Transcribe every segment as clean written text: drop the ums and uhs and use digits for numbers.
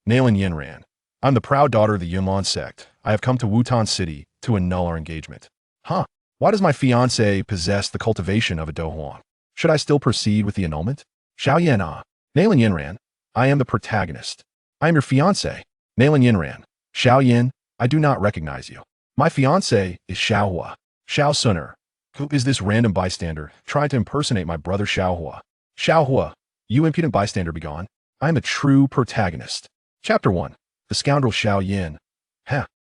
Nalan Yanran. I'm the proud daughter of the Yunlan Sect. I have come to Wutan City to annul our engagement. Huh? Why does my fiancé possess the cultivation of a Dohuan? Should I still proceed with the annulment? Xiao Yan Nalan Yanran. I am the protagonist. I am your fiancé. Nalan Yanran. Xiao Yan, I do not recognize you. My fiancé is Xiao Huo. Xun'er. Who is this random bystander trying to impersonate my brother Xiao Huo? Xiao Huo, you impudent bystander, begone. I am a true protagonist. Chapter 1. The Scoundrel Xiao Yan.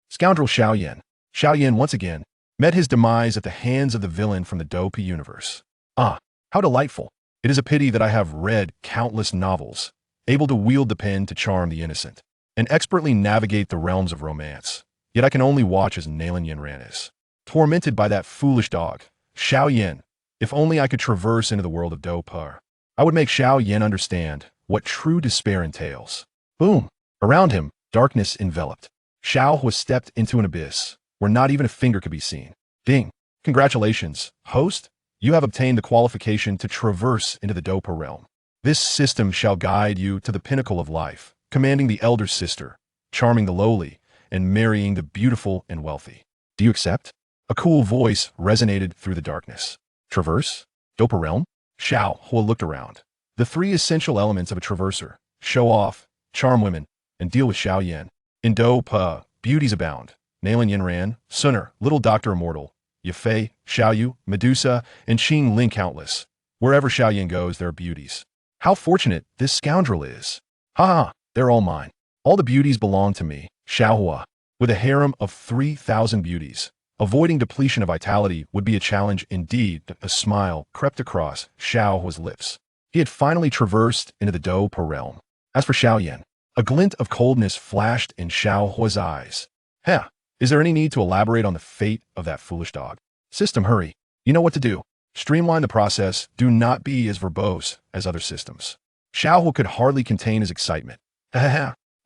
Scoundrel Xiao Yan. Xiao Yan once again met his demise at the hands of the villain from the Dope universe. How delightful. It is a pity that I have read countless novels, able to wield the pen to charm the innocent, and expertly navigate the realms of romance. Yet I can only watch as Nalan Yanran is tormented by that foolish dog, Xiao Yan. If only I could traverse into the world of Dope, I would make Xiao Yan understand what true despair entails. Boom! Around him, darkness enveloped. Xiao Huo stepped into an abyss where not even a finger could be seen. Ding! Congratulations, host! You have obtained the qualification to traverse into the Dopa realm. This system shall guide you to the pinnacle of life, commanding the elder sister, charming the lowly, and marrying the beautiful and wealthy. Do you accept? A cool voice resonated through the darkness. Traverse? Dopa realm? Xiao Huo looked around. The three essential elements of a traverser: show off, charm women, and deal with Xiao Yan. In Dopa, beauties abound. Nalan Yanran, Xun'er, Little Doctor Immortal, Yafei, Xiaoyu, Medusa, and Qing Ling countless. Wherever Xiao Yan goes, there are beauties. How fortunate this scoundrel is. They're all mine. All the beauties belong to me, Xiao Huo. With a harem of 3,000 beauties, avoiding depletion of vitality would be a challenge indeed. A smile crept across Xiao Huo's lips. He had finally traversed into the Dopa realm. As for Xiao Yan, a glint of coldness flashed in Xiao Huo's eyes. Is there any need to elaborate on the fate of that foolish dog? System, hurry. You know what to do. Streamline the process. Do not be as verbose as other systems. Xiao Huo could hardly contain his excitement.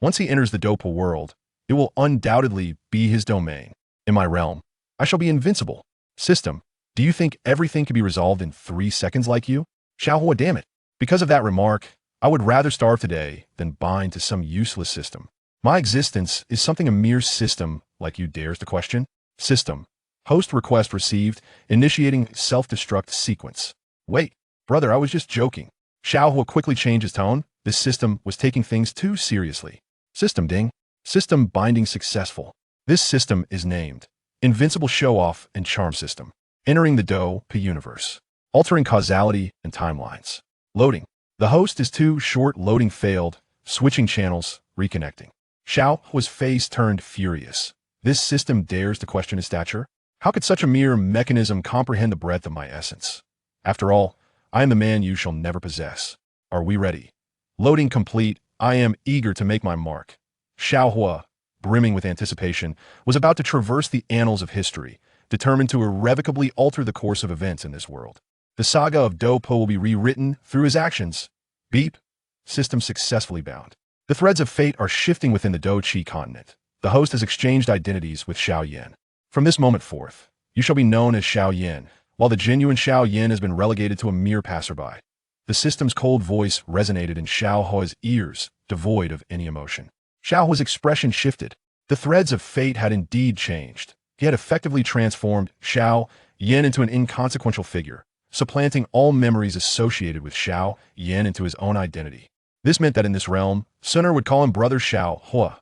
Once he enters the Dopa world, it will undoubtedly be his domain. In my realm, I shall be invincible. System, do you think everything can be resolved in 3 seconds like you? Xiao Huo, damn it. Because of that remark, I would rather starve today than bind to some useless system. My existence is something a mere system like you dares to question. System. Host request received, initiating self-destruct sequence. Wait, brother, I was just joking. Xiao Huo quickly changed his tone. This system was taking things too seriously. System ding. System binding successful. This system is named Invincible Show-Off and Charm System. Entering the Dopa universe. Altering causality and timelines. Loading. The host is too short. Loading failed. Switching channels. Reconnecting. Xiao Huo's face turned furious. This system dares to question his stature? How could such a mere mechanism comprehend the breadth of my essence? After all, I am the man you shall never possess. Are we ready? Loading complete. I am eager to make my mark. Xiao Huo, brimming with anticipation, was about to traverse the annals of history, determined to irrevocably alter the course of events in this world. The saga of Dopa will be rewritten through his actions. Beep. System successfully bound. The threads of fate are shifting within the Do-Chi continent. The host has exchanged identities with Xiao Yan. From this moment forth, you shall be known as Xiao Yan, while the genuine Xiao Yan has been relegated to a mere passerby. The system's cold voice resonated in Xiao Huo's ears, devoid of any emotion. Xiao Huo's expression shifted. The threads of fate had indeed changed. He had effectively transformed Xiao Yan into an inconsequential figure, supplanting all memories associated with Xiao Yan into his own identity. This meant that in this realm, Xun'er would call him Brother Xiao Huo.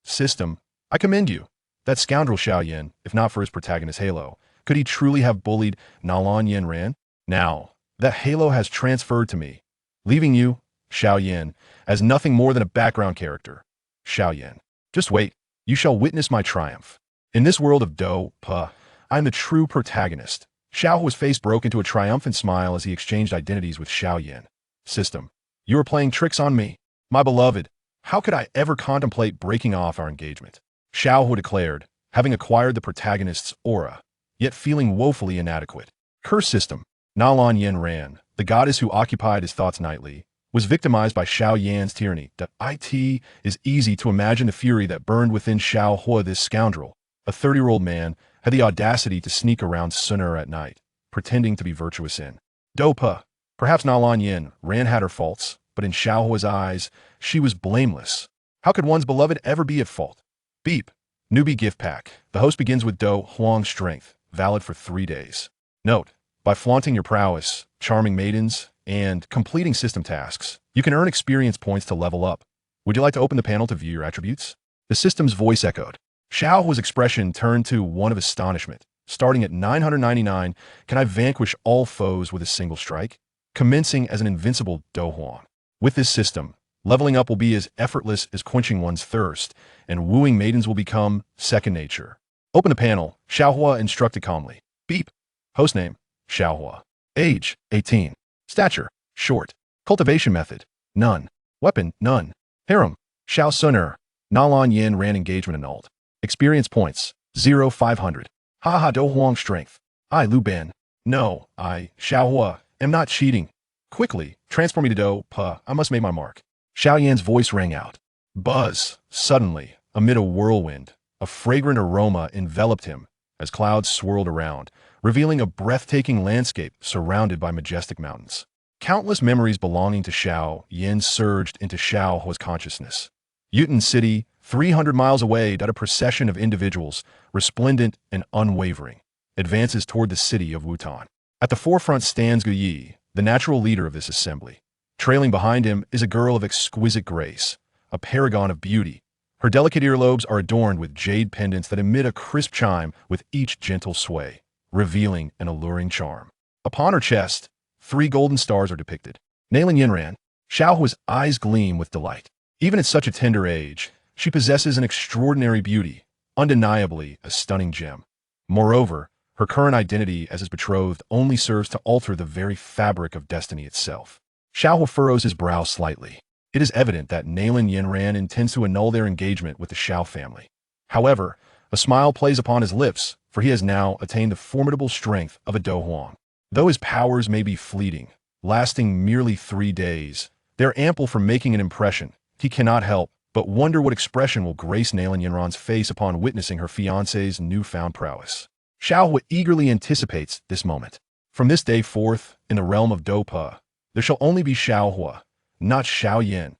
System, I commend you. That scoundrel Xiao Yan, if not for his protagonist halo, could he truly have bullied Nalan Yanran? Now, that halo has transferred to me, leaving you, Xiao Yan, as nothing more than a background character. Xiao Yan, just wait. You shall witness my triumph. In this world of Dopa, I am the true protagonist. Xiao Huo's face broke into a triumphant smile as he exchanged identities with Xiao Yan. System, you are playing tricks on me. My beloved, how could I ever contemplate breaking off our engagement? Xiao Huo declared, having acquired the protagonist's aura, yet feeling woefully inadequate. Curse system. Nalan Yanran, the goddess who occupied his thoughts nightly, was victimized by Xiao Yan's tyranny. It is easy to imagine the fury that burned within Xiao Huo. This scoundrel, a 30-year-old man, had the audacity to sneak around Xun'er at night, pretending to be virtuous in Dopa. Perhaps Nalan Yanran had her faults, but in Xiao Huo's eyes, she was blameless. How could one's beloved ever be at fault? Beep. Newbie gift pack. The host begins with Do Huang strength, valid for 3 days. Note, by flaunting your prowess, charming maidens, and completing system tasks, you can earn experience points to level up. Would you like to open the panel to view your attributes? The system's voice echoed. Xiao Huo's expression turned to one of astonishment. Starting at 999, can I vanquish all foes with a single strike? Commencing as an invincible Do Huang. With this system, leveling up will be as effortless as quenching one's thirst, and wooing maidens will become second nature. Open the panel. Xiao Huo instructed calmly. Beep. Hostname, Xiao Huo. Age, 18. Stature, short. Cultivation method, none. Weapon, none. Harem, Xiao Xun'er. Nalan Yanran engagement annulled. Experience points, 0 500. Haha Do Huang strength. I Lu Ban. No, I, Xiao Huo, am not cheating. Quickly, transform me to Do Pa. I must make my mark. Xiao Yan's voice rang out. Buzz. Suddenly, amid a whirlwind, a fragrant aroma enveloped him as clouds swirled around, revealing a breathtaking landscape surrounded by majestic mountains. Countless memories belonging to Xiao Yan surged into Xiao Huo's consciousness. Wutan City, 300 miles away, a procession of individuals, resplendent and unwavering, advances toward the city of Wutan. At the forefront stands Gu Yi, the natural leader of this assembly. Trailing behind him is a girl of exquisite grace, a paragon of beauty. Her delicate earlobes are adorned with jade pendants that emit a crisp chime with each gentle sway, revealing an alluring charm. Upon her chest, 3 golden stars are depicted. Nalan Yanran, Xiao Huo's eyes gleam with delight. Even at such a tender age, she possesses an extraordinary beauty, undeniably a stunning gem. Moreover, her current identity as his betrothed only serves to alter the very fabric of destiny itself. Xiao Huo furrows his brow slightly. It is evident that Nalan Yanran intends to annul their engagement with the Xiao family. However, a smile plays upon his lips, for he has now attained the formidable strength of a Do Huang. Though his powers may be fleeting, lasting merely 3 days, they're ample for making an impression. He cannot help but wonder what expression will grace Nalan Yanran's face upon witnessing her fiancé's newfound prowess. Xiao Huo eagerly anticipates this moment. From this day forth, in the realm of Do Pa, there shall only be Xiao Huo, not Xiao Yan.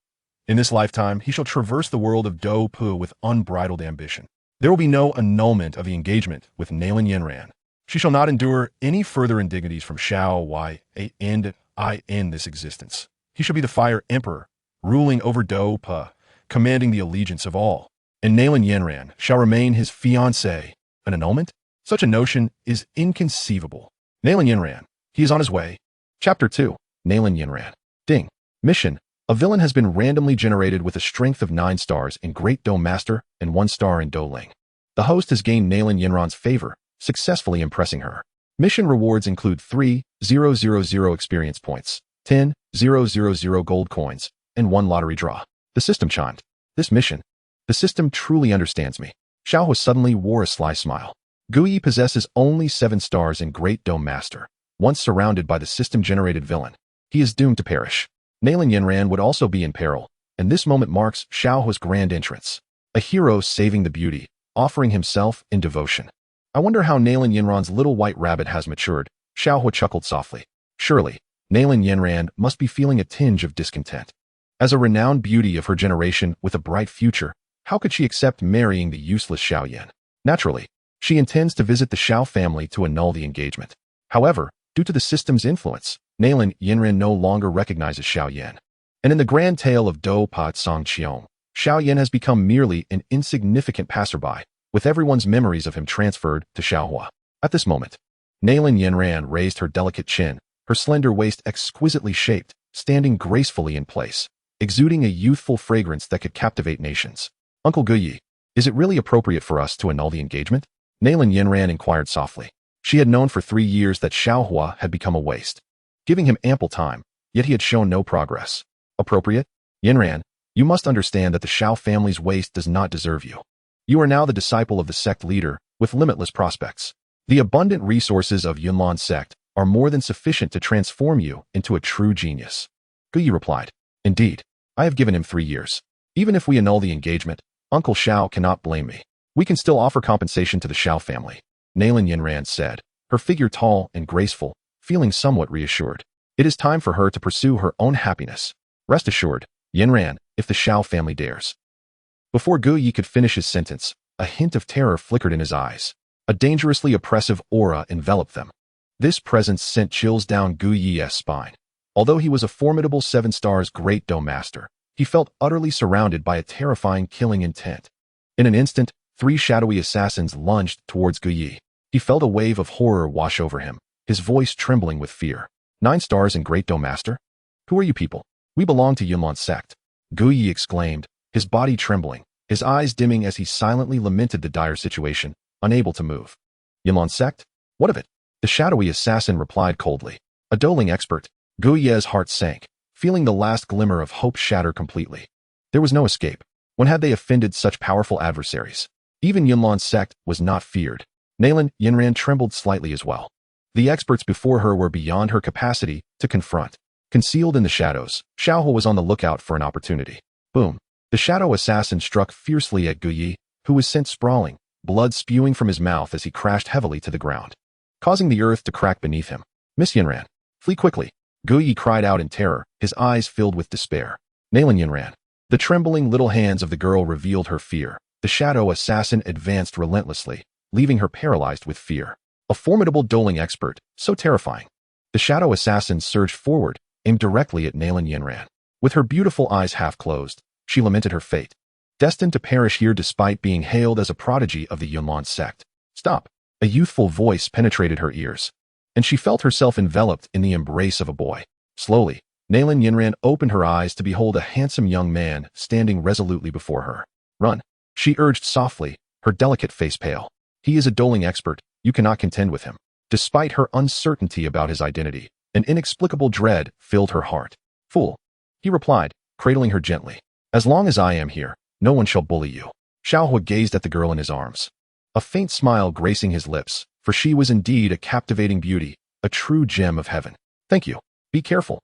In this lifetime, he shall traverse the world of Do Pa with unbridled ambition. There will be no annulment of the engagement with Nalan Yanran. She shall not endure any further indignities from Xiao Wai, and I end this existence. He shall be the Fire Emperor, ruling over Do Pa, commanding the allegiance of all. And Nalan Yanran shall remain his fiancé. An annulment? Such a notion is inconceivable. Nalan Yanran, he is on his way. Chapter 2. Nalan Yanran. Ding. Mission. A villain has been randomly generated with a strength of 9 stars in Great Do Master and 1 star in Do Ling. The host has gained Nalan Yanran's favor, successfully impressing her. Mission rewards include 3,000 experience points, 10,000 gold coins, and 1 lottery draw. The system chimed. This mission. The system truly understands me. Xiao Huo suddenly wore a sly smile. Gu Yi possesses only 7 stars in Great Do Master. Once surrounded by the system-generated villain, he is doomed to perish. Nalan Yanran would also be in peril, and this moment marks Xiao Huo's grand entrance. A hero saving the beauty, offering himself in devotion. I wonder how Nalan Yanran's little white rabbit has matured. Xiao Huo chuckled softly. Surely, Nalan Yanran must be feeling a tinge of discontent. As a renowned beauty of her generation with a bright future, how could she accept marrying the useless Xiao Yan? Naturally, she intends to visit the Xiao family to annul the engagement. However, due to the system's influence, Nalan Yanran no longer recognizes Xiao Yan. And in the grand tale of Do Pa Song Qiong, Xiao Yan has become merely an insignificant passerby, with everyone's memories of him transferred to Xiao Huo. At this moment, Nalan Yanran raised her delicate chin, her slender waist exquisitely shaped, standing gracefully in place, exuding a youthful fragrance that could captivate nations. Uncle Gu Yi, is it really appropriate for us to annul the engagement? Nalan Yanran inquired softly. She had known for 3 years that Xiao Huo had become a waste, giving him ample time, yet he had shown no progress. Appropriate? Yanran, you must understand that the Xiao family's waste does not deserve you. You are now the disciple of the sect leader, with limitless prospects. The abundant resources of Yunlan Sect are more than sufficient to transform you into a true genius. Gu Yi replied. Indeed, I have given him 3 years. Even if we annul the engagement, Uncle Xiao cannot blame me. We can still offer compensation to the Xiao family. Nalan Yanran said, her figure tall and graceful, feeling somewhat reassured. It is time for her to pursue her own happiness. Rest assured, Yanran, if the Xiao family dares Before Gu Yi could finish his sentence, a hint of terror flickered in his eyes. A dangerously oppressive aura enveloped them. This presence sent chills down Gu Yi's spine. Although he was a formidable 7 stars Great Dome Master, he felt utterly surrounded by a terrifying killing intent. In an instant, 3 shadowy assassins lunged towards Gu Yi. He felt a wave of horror wash over him, his voice trembling with fear. 9 stars and Great Dome Master? Who are you people? We belong to Yunlan Sect. Gu Yi exclaimed, his body trembling, his eyes dimming as he silently lamented the dire situation, unable to move. Yunlan Sect? What of it? The shadowy assassin replied coldly. A dueling expert. Gu Yi's heart sank, feeling the last glimmer of hope shatter completely. There was no escape. When had they offended such powerful adversaries? Even Yunlan Sect was not feared. Nalan Yanran trembled slightly as well. The experts before her were beyond her capacity to confront. Concealed in the shadows, Xiao Huo was on the lookout for an opportunity. Boom. The shadow assassin struck fiercely at Gu Yi, who was sent sprawling, blood spewing from his mouth as he crashed heavily to the ground, causing the earth to crack beneath him. Miss Yanran, flee quickly. Gu Yi cried out in terror, his eyes filled with despair. Nalan Yanran. The trembling little hands of the girl revealed her fear. The shadow assassin advanced relentlessly, leaving her paralyzed with fear. A formidable dueling expert, so terrifying. The shadow assassin surged forward, aimed directly at Nalan Yanran. With her beautiful eyes half closed, she lamented her fate. Destined to perish here despite being hailed as a prodigy of the Yunlan Sect. Stop. A youthful voice penetrated her ears, and she felt herself enveloped in the embrace of a boy. Slowly, Nalan Yanran opened her eyes to behold a handsome young man standing resolutely before her. Run, she urged softly, her delicate face pale. He is a dueling expert, you cannot contend with him. Despite her uncertainty about his identity, an inexplicable dread filled her heart. Fool, he replied, cradling her gently. As long as I am here, no one shall bully you. Xiao Huo gazed at the girl in his arms, a faint smile gracing his lips, for she was indeed a captivating beauty, a true gem of heaven. Thank you. Be careful.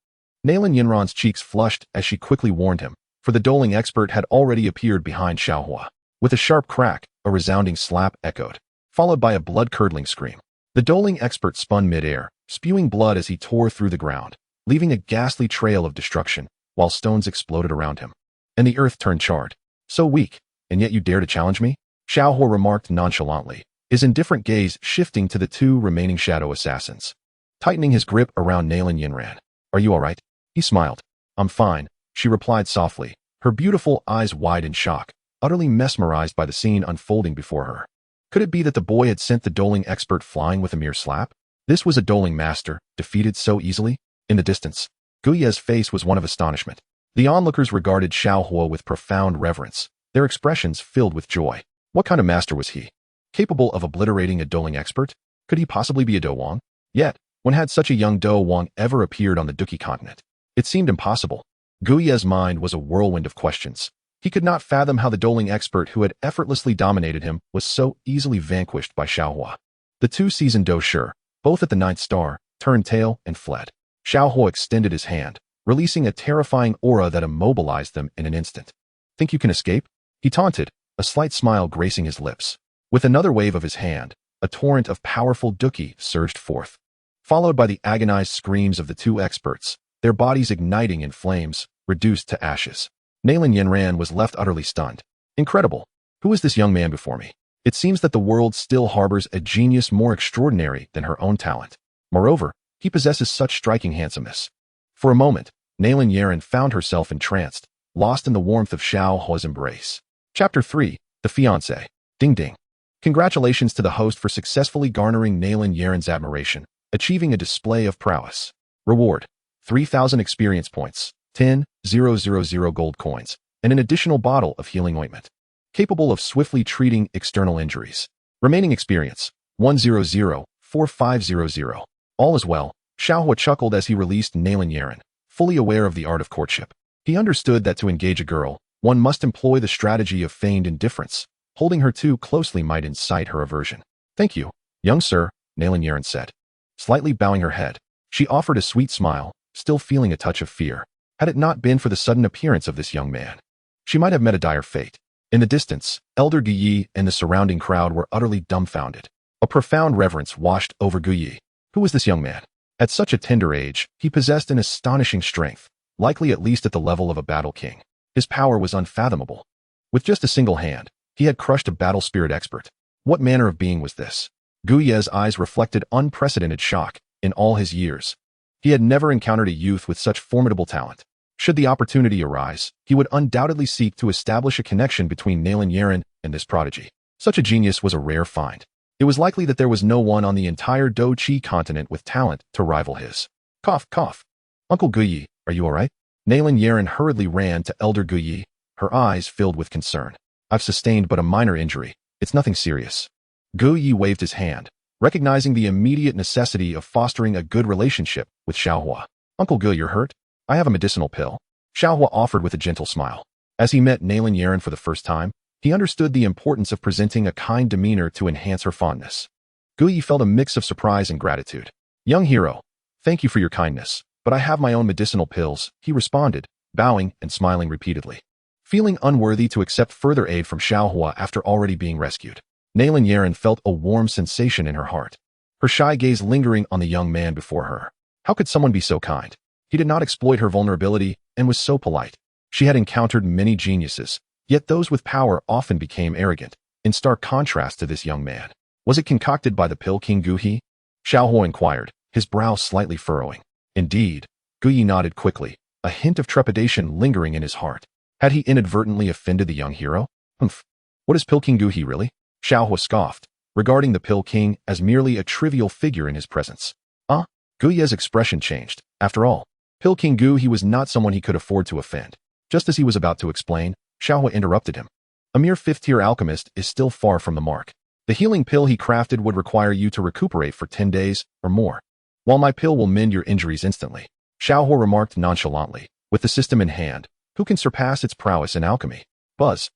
Nalan Yanran's cheeks flushed as she quickly warned him, for the dueling expert had already appeared behind Xiao Huo. With a sharp crack, a resounding slap echoed, followed by a blood-curdling scream. The dueling expert spun mid-air, spewing blood as he tore through the ground, leaving a ghastly trail of destruction, while stones exploded around him. And the earth turned charred. So weak, and yet you dare to challenge me? Xiao Huo remarked nonchalantly, his indifferent gaze shifting to the 2 remaining shadow assassins. Tightening his grip around Nalan Yanran. Are you all right? He smiled. I'm fine, she replied softly, her beautiful eyes wide in shock, utterly mesmerized by the scene unfolding before her. Could it be that the boy had sent the dueling expert flying with a mere slap? This was a dueling master, defeated so easily? In the distance, Gu Yi's face was one of astonishment. The onlookers regarded Xiao Huo with profound reverence, their expressions filled with joy. What kind of master was he? Capable of obliterating a dueling expert? Could he possibly be a Do Wang? Yet, when had such a young Do Wang ever appeared on the Duki continent? It seemed impossible. Gu Yi's mind was a whirlwind of questions. He could not fathom how the dueling expert who had effortlessly dominated him was so easily vanquished by Xiao Huo. The 2 seasoned Do Shi, both at the 9th star, turned tail and fled. Xiao Huo extended his hand, releasing a terrifying aura that immobilized them in an instant. Think you can escape? He taunted, a slight smile gracing his lips. With another wave of his hand, a torrent of powerful Duki surged forth, followed by the agonized screams of the 2 experts, their bodies igniting in flames, reduced to ashes. Nalan Yanran was left utterly stunned. Incredible. Who is this young man before me? It seems that the world still harbors a genius more extraordinary than her own talent. Moreover, he possesses such striking handsomeness. For a moment, Nalan Yanran found herself entranced, lost in the warmth of Xiao Huo's embrace. Chapter 3, The Fiancé. Ding ding. Congratulations to the host for successfully garnering Nalan Yanran's admiration, achieving a display of prowess. Reward: 3,000 experience points, 10,000 gold coins, and an additional bottle of healing ointment, capable of swiftly treating external injuries. Remaining experience: 100,4500. All is well. Xiao Huo chuckled as he released Nalan Yanran, fully aware of the art of courtship. He understood that to engage a girl, one must employ the strategy of feigned indifference. Holding her too closely might incite her aversion. Thank you, young sir, Nalan Yanran said. Slightly bowing her head, she offered a sweet smile, still feeling a touch of fear. Had it not been for the sudden appearance of this young man, she might have met a dire fate. In the distance, Elder Gu Yi and the surrounding crowd were utterly dumbfounded. A profound reverence washed over Gu Yi. Who was this young man? At such a tender age, he possessed an astonishing strength, likely at least at the level of a battle king. His power was unfathomable. With just a single hand, he had crushed a battle spirit expert. What manner of being was this? Gu Ye's eyes reflected unprecedented shock in all his years. He had never encountered a youth with such formidable talent. Should the opportunity arise, he would undoubtedly seek to establish a connection between Nalan Yanran and this prodigy. Such a genius was a rare find. It was likely that there was no one on the entire Do Chi continent with talent to rival his. Cough, cough. Uncle Guyi, are you all right? Nalan Yanran hurriedly ran to Elder Guyi, her eyes filled with concern. I've sustained but a minor injury. It's nothing serious. Guyi waved his hand, recognizing the immediate necessity of fostering a good relationship with Xiao Huo. Uncle Gu, you're hurt? I have a medicinal pill. Xiao Huo offered with a gentle smile. As he met Nalan Yanran for the first time, he understood the importance of presenting a kind demeanor to enhance her fondness. Guyi felt a mix of surprise and gratitude. Young hero, thank you for your kindness, but I have my own medicinal pills, he responded, bowing and smiling repeatedly. Feeling unworthy to accept further aid from Xiao Huo after already being rescued, Nalan Yanran felt a warm sensation in her heart, her shy gaze lingering on the young man before her. How could someone be so kind? He did not exploit her vulnerability and was so polite. She had encountered many geniuses, yet those with power often became arrogant, in stark contrast to this young man. Was it concocted by the pill King Guyi? Xiao Huo inquired, his brow slightly furrowing. Indeed, Guyi nodded quickly, a hint of trepidation lingering in his heart. Had he inadvertently offended the young hero? Humph. What is Pill King Guyi really? Xiao Huo scoffed, regarding the Pill King as merely a trivial figure in his presence. Guyi's expression changed. After all, Pill King Guyi was not someone he could afford to offend. Just as he was about to explain, Xiao Huo interrupted him. A mere 5th-tier alchemist is still far from the mark. The healing pill he crafted would require you to recuperate for 10 days or more, while my pill will mend your injuries instantly. Xiao Huo remarked nonchalantly, with the system in hand. Who can surpass its prowess in alchemy? Buzz.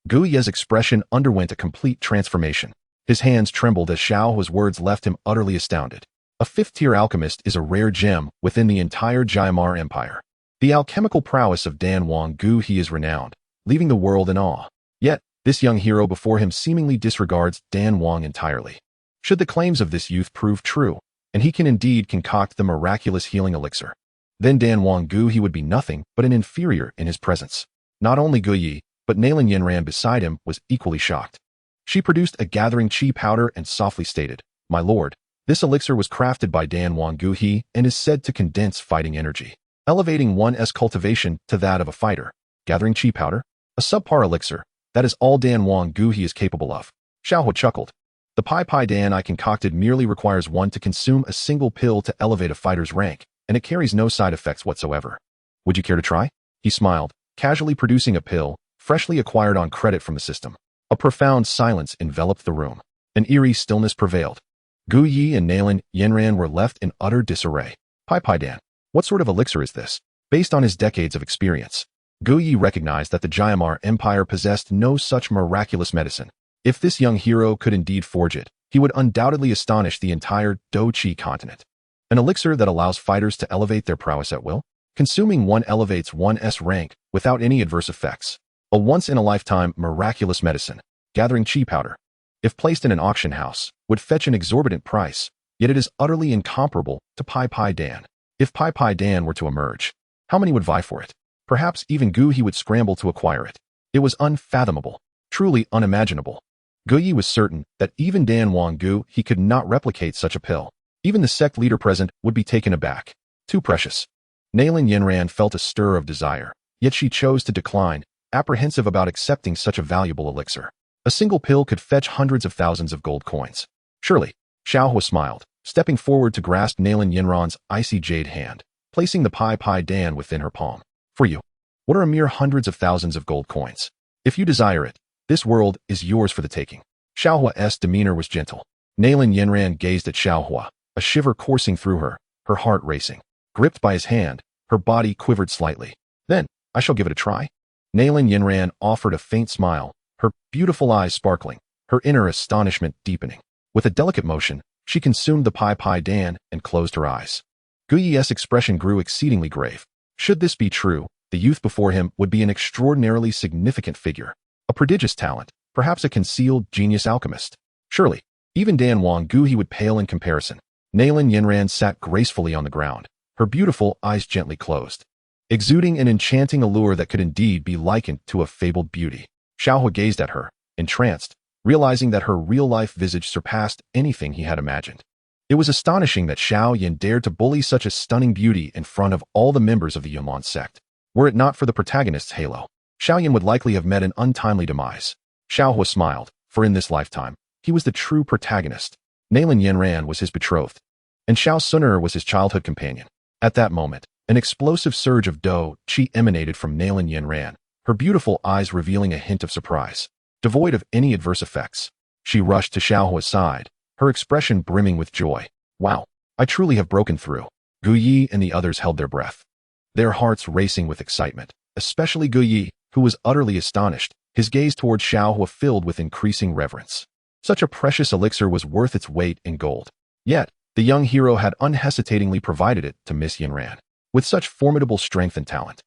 Guyi's expression underwent a complete transformation. His hands trembled as Xiao Huo's words left him utterly astounded. A 5th-tier alchemist is a rare gem within the entire Jiamar Empire. The alchemical prowess of Dan Wang Guyi is renowned, leaving the world in awe. Yet, this young hero before him seemingly disregards Dan Wang entirely. Should the claims of this youth prove true, and he can indeed concoct the miraculous healing elixir, then Dan Wang Guyi would be nothing but an inferior in his presence. Not only Guyi, but Nalan Yanran beside him was equally shocked. She produced a gathering qi powder and softly stated, My lord, this elixir was crafted by Dan Wang Guyi and is said to condense fighting energy, elevating one's cultivation to that of a fighter. Gathering qi powder? A subpar elixir. That is all Dan Wang Guyi is capable of. Xiao Huo chuckled. The Pai Dan I concocted merely requires one to consume a single pill to elevate a fighter's rank, and it carries no side effects whatsoever. Would you care to try? He smiled, casually producing a pill, freshly acquired on credit from the system. A profound silence enveloped the room. An eerie stillness prevailed. Guyi and Nalan Yanran were left in utter disarray. Pai Dan, what sort of elixir is this? Based on his decades of experience, Guyi recognized that the Jiamar Empire possessed no such miraculous medicine. If this young hero could indeed forge it, he would undoubtedly astonish the entire Do Chi continent. An elixir that allows fighters to elevate their prowess at will? Consuming one elevates one's rank without any adverse effects. A once-in-a-lifetime miraculous medicine. Gathering qi powder, if placed in an auction house, would fetch an exorbitant price, yet it is utterly incomparable to Pai Dan. If Pai Dan were to emerge, how many would vie for it? Perhaps even Guyi would scramble to acquire it. It was unfathomable, truly unimaginable. Guyi was certain that even Dan Wang Guyi could not replicate such a pill. Even the sect leader present would be taken aback. Too precious. Nalan Yanran felt a stir of desire, yet she chose to decline, apprehensive about accepting such a valuable elixir. A single pill could fetch hundreds of thousands of gold coins. Surely, Xiao Huo smiled, stepping forward to grasp Nalan Yanran's icy jade hand, placing the Pai Dan within her palm. For you, what are a mere hundreds of thousands of gold coins? If you desire it, this world is yours for the taking. Xiao Huo's demeanor was gentle. Nalan Yanran gazed at Xiao Huo, a shiver coursing through her, her heart racing. Gripped by his hand, her body quivered slightly. Then, I shall give it a try. Nalan Yanran offered a faint smile, her beautiful eyes sparkling, her inner astonishment deepening. With a delicate motion, she consumed the Pai Dan and closed her eyes. Guyi's expression grew exceedingly grave. Should this be true, the youth before him would be an extraordinarily significant figure. A prodigious talent, perhaps a concealed genius alchemist. Surely, even Dan Wang Guyi would pale in comparison. Nalan Yanran sat gracefully on the ground, her beautiful eyes gently closed, exuding an enchanting allure that could indeed be likened to a fabled beauty. Xiao Huo gazed at her, entranced, realizing that her real-life visage surpassed anything he had imagined. It was astonishing that Xiao Yan dared to bully such a stunning beauty in front of all the members of the Yunlan Sect. Were it not for the protagonist's halo, Xiao Yan would likely have met an untimely demise. Xiao Huo smiled, for in this lifetime, he was the true protagonist. Nalan Yanran was his betrothed, and Xun'er was his childhood companion. At that moment, an explosive surge of qi emanated from Nalan Yanran, her beautiful eyes revealing a hint of surprise. Devoid of any adverse effects, she rushed to Xiao Huo's side, her expression brimming with joy. Wow, I truly have broken through. Gu Yi and the others held their breath, their hearts racing with excitement, especially Gu Yi, who was utterly astonished, his gaze toward Xiao Huo filled with increasing reverence. Such a precious elixir was worth its weight in gold. Yet, the young hero had unhesitatingly provided it to Miss Yanran. With such formidable strength and talent,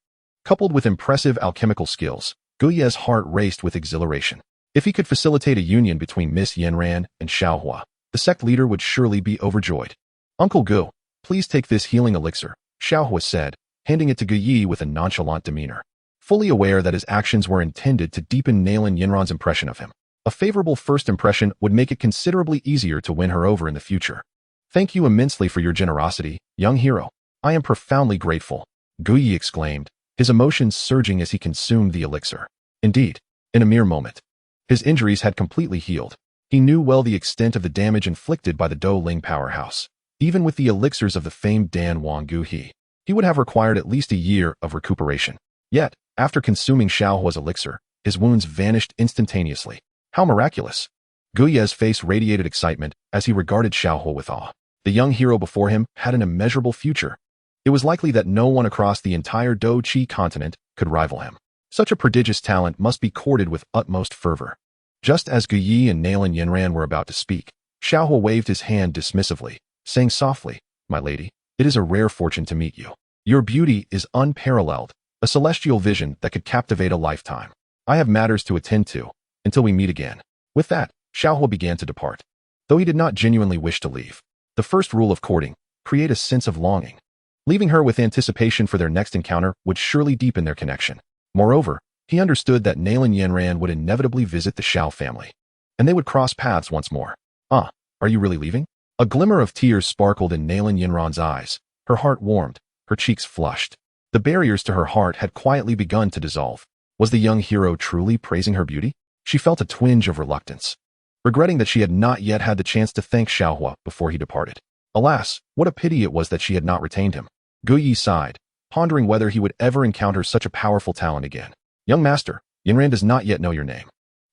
coupled with impressive alchemical skills, Gu Yi's heart raced with exhilaration. If he could facilitate a union between Miss Yanran and Xiao Huo, the sect leader would surely be overjoyed. Uncle Gu, please take this healing elixir, Xiao Huo said, handing it to Gu Yi with a nonchalant demeanor. Fully aware that his actions were intended to deepen Nalan Yanran's impression of him. A favorable first impression would make it considerably easier to win her over in the future. Thank you immensely for your generosity, young hero. I am profoundly grateful, Gu Yi exclaimed, his emotions surging as he consumed the elixir. Indeed, in a mere moment, his injuries had completely healed. He knew well the extent of the damage inflicted by the Ling powerhouse. Even with the elixirs of the famed Dan Wang Gu He, he would have required at least a year of recuperation. Yet, after consuming Xiao Huo's elixir, his wounds vanished instantaneously. How miraculous! Gu Yi's face radiated excitement as he regarded Xiao Huo with awe. The young hero before him had an immeasurable future. It was likely that no one across the entire qi continent could rival him. Such a prodigious talent must be courted with utmost fervor. Just as Gu Yi and Nalan Yanran were about to speak, Xiao Huo waved his hand dismissively, saying softly, "My lady, it is a rare fortune to meet you. Your beauty is unparalleled, a celestial vision that could captivate a lifetime. I have matters to attend to, until we meet again." With that, Xiao Huo began to depart. Though he did not genuinely wish to leave, the first rule of courting, create a sense of longing. Leaving her with anticipation for their next encounter would surely deepen their connection. Moreover, he understood that Nalan Yanran would inevitably visit the Xiao family, and they would cross paths once more. "Ah, are you really leaving?" A glimmer of tears sparkled in Nalan Yanran's eyes. Her heart warmed, her cheeks flushed. The barriers to her heart had quietly begun to dissolve. Was the young hero truly praising her beauty? She felt a twinge of reluctance, regretting that she had not yet had the chance to thank Xiao Huo before he departed. Alas, what a pity it was that she had not retained him. Gu Yi sighed, pondering whether he would ever encounter such a powerful talent again. "Young master, Yanran does not yet know your name."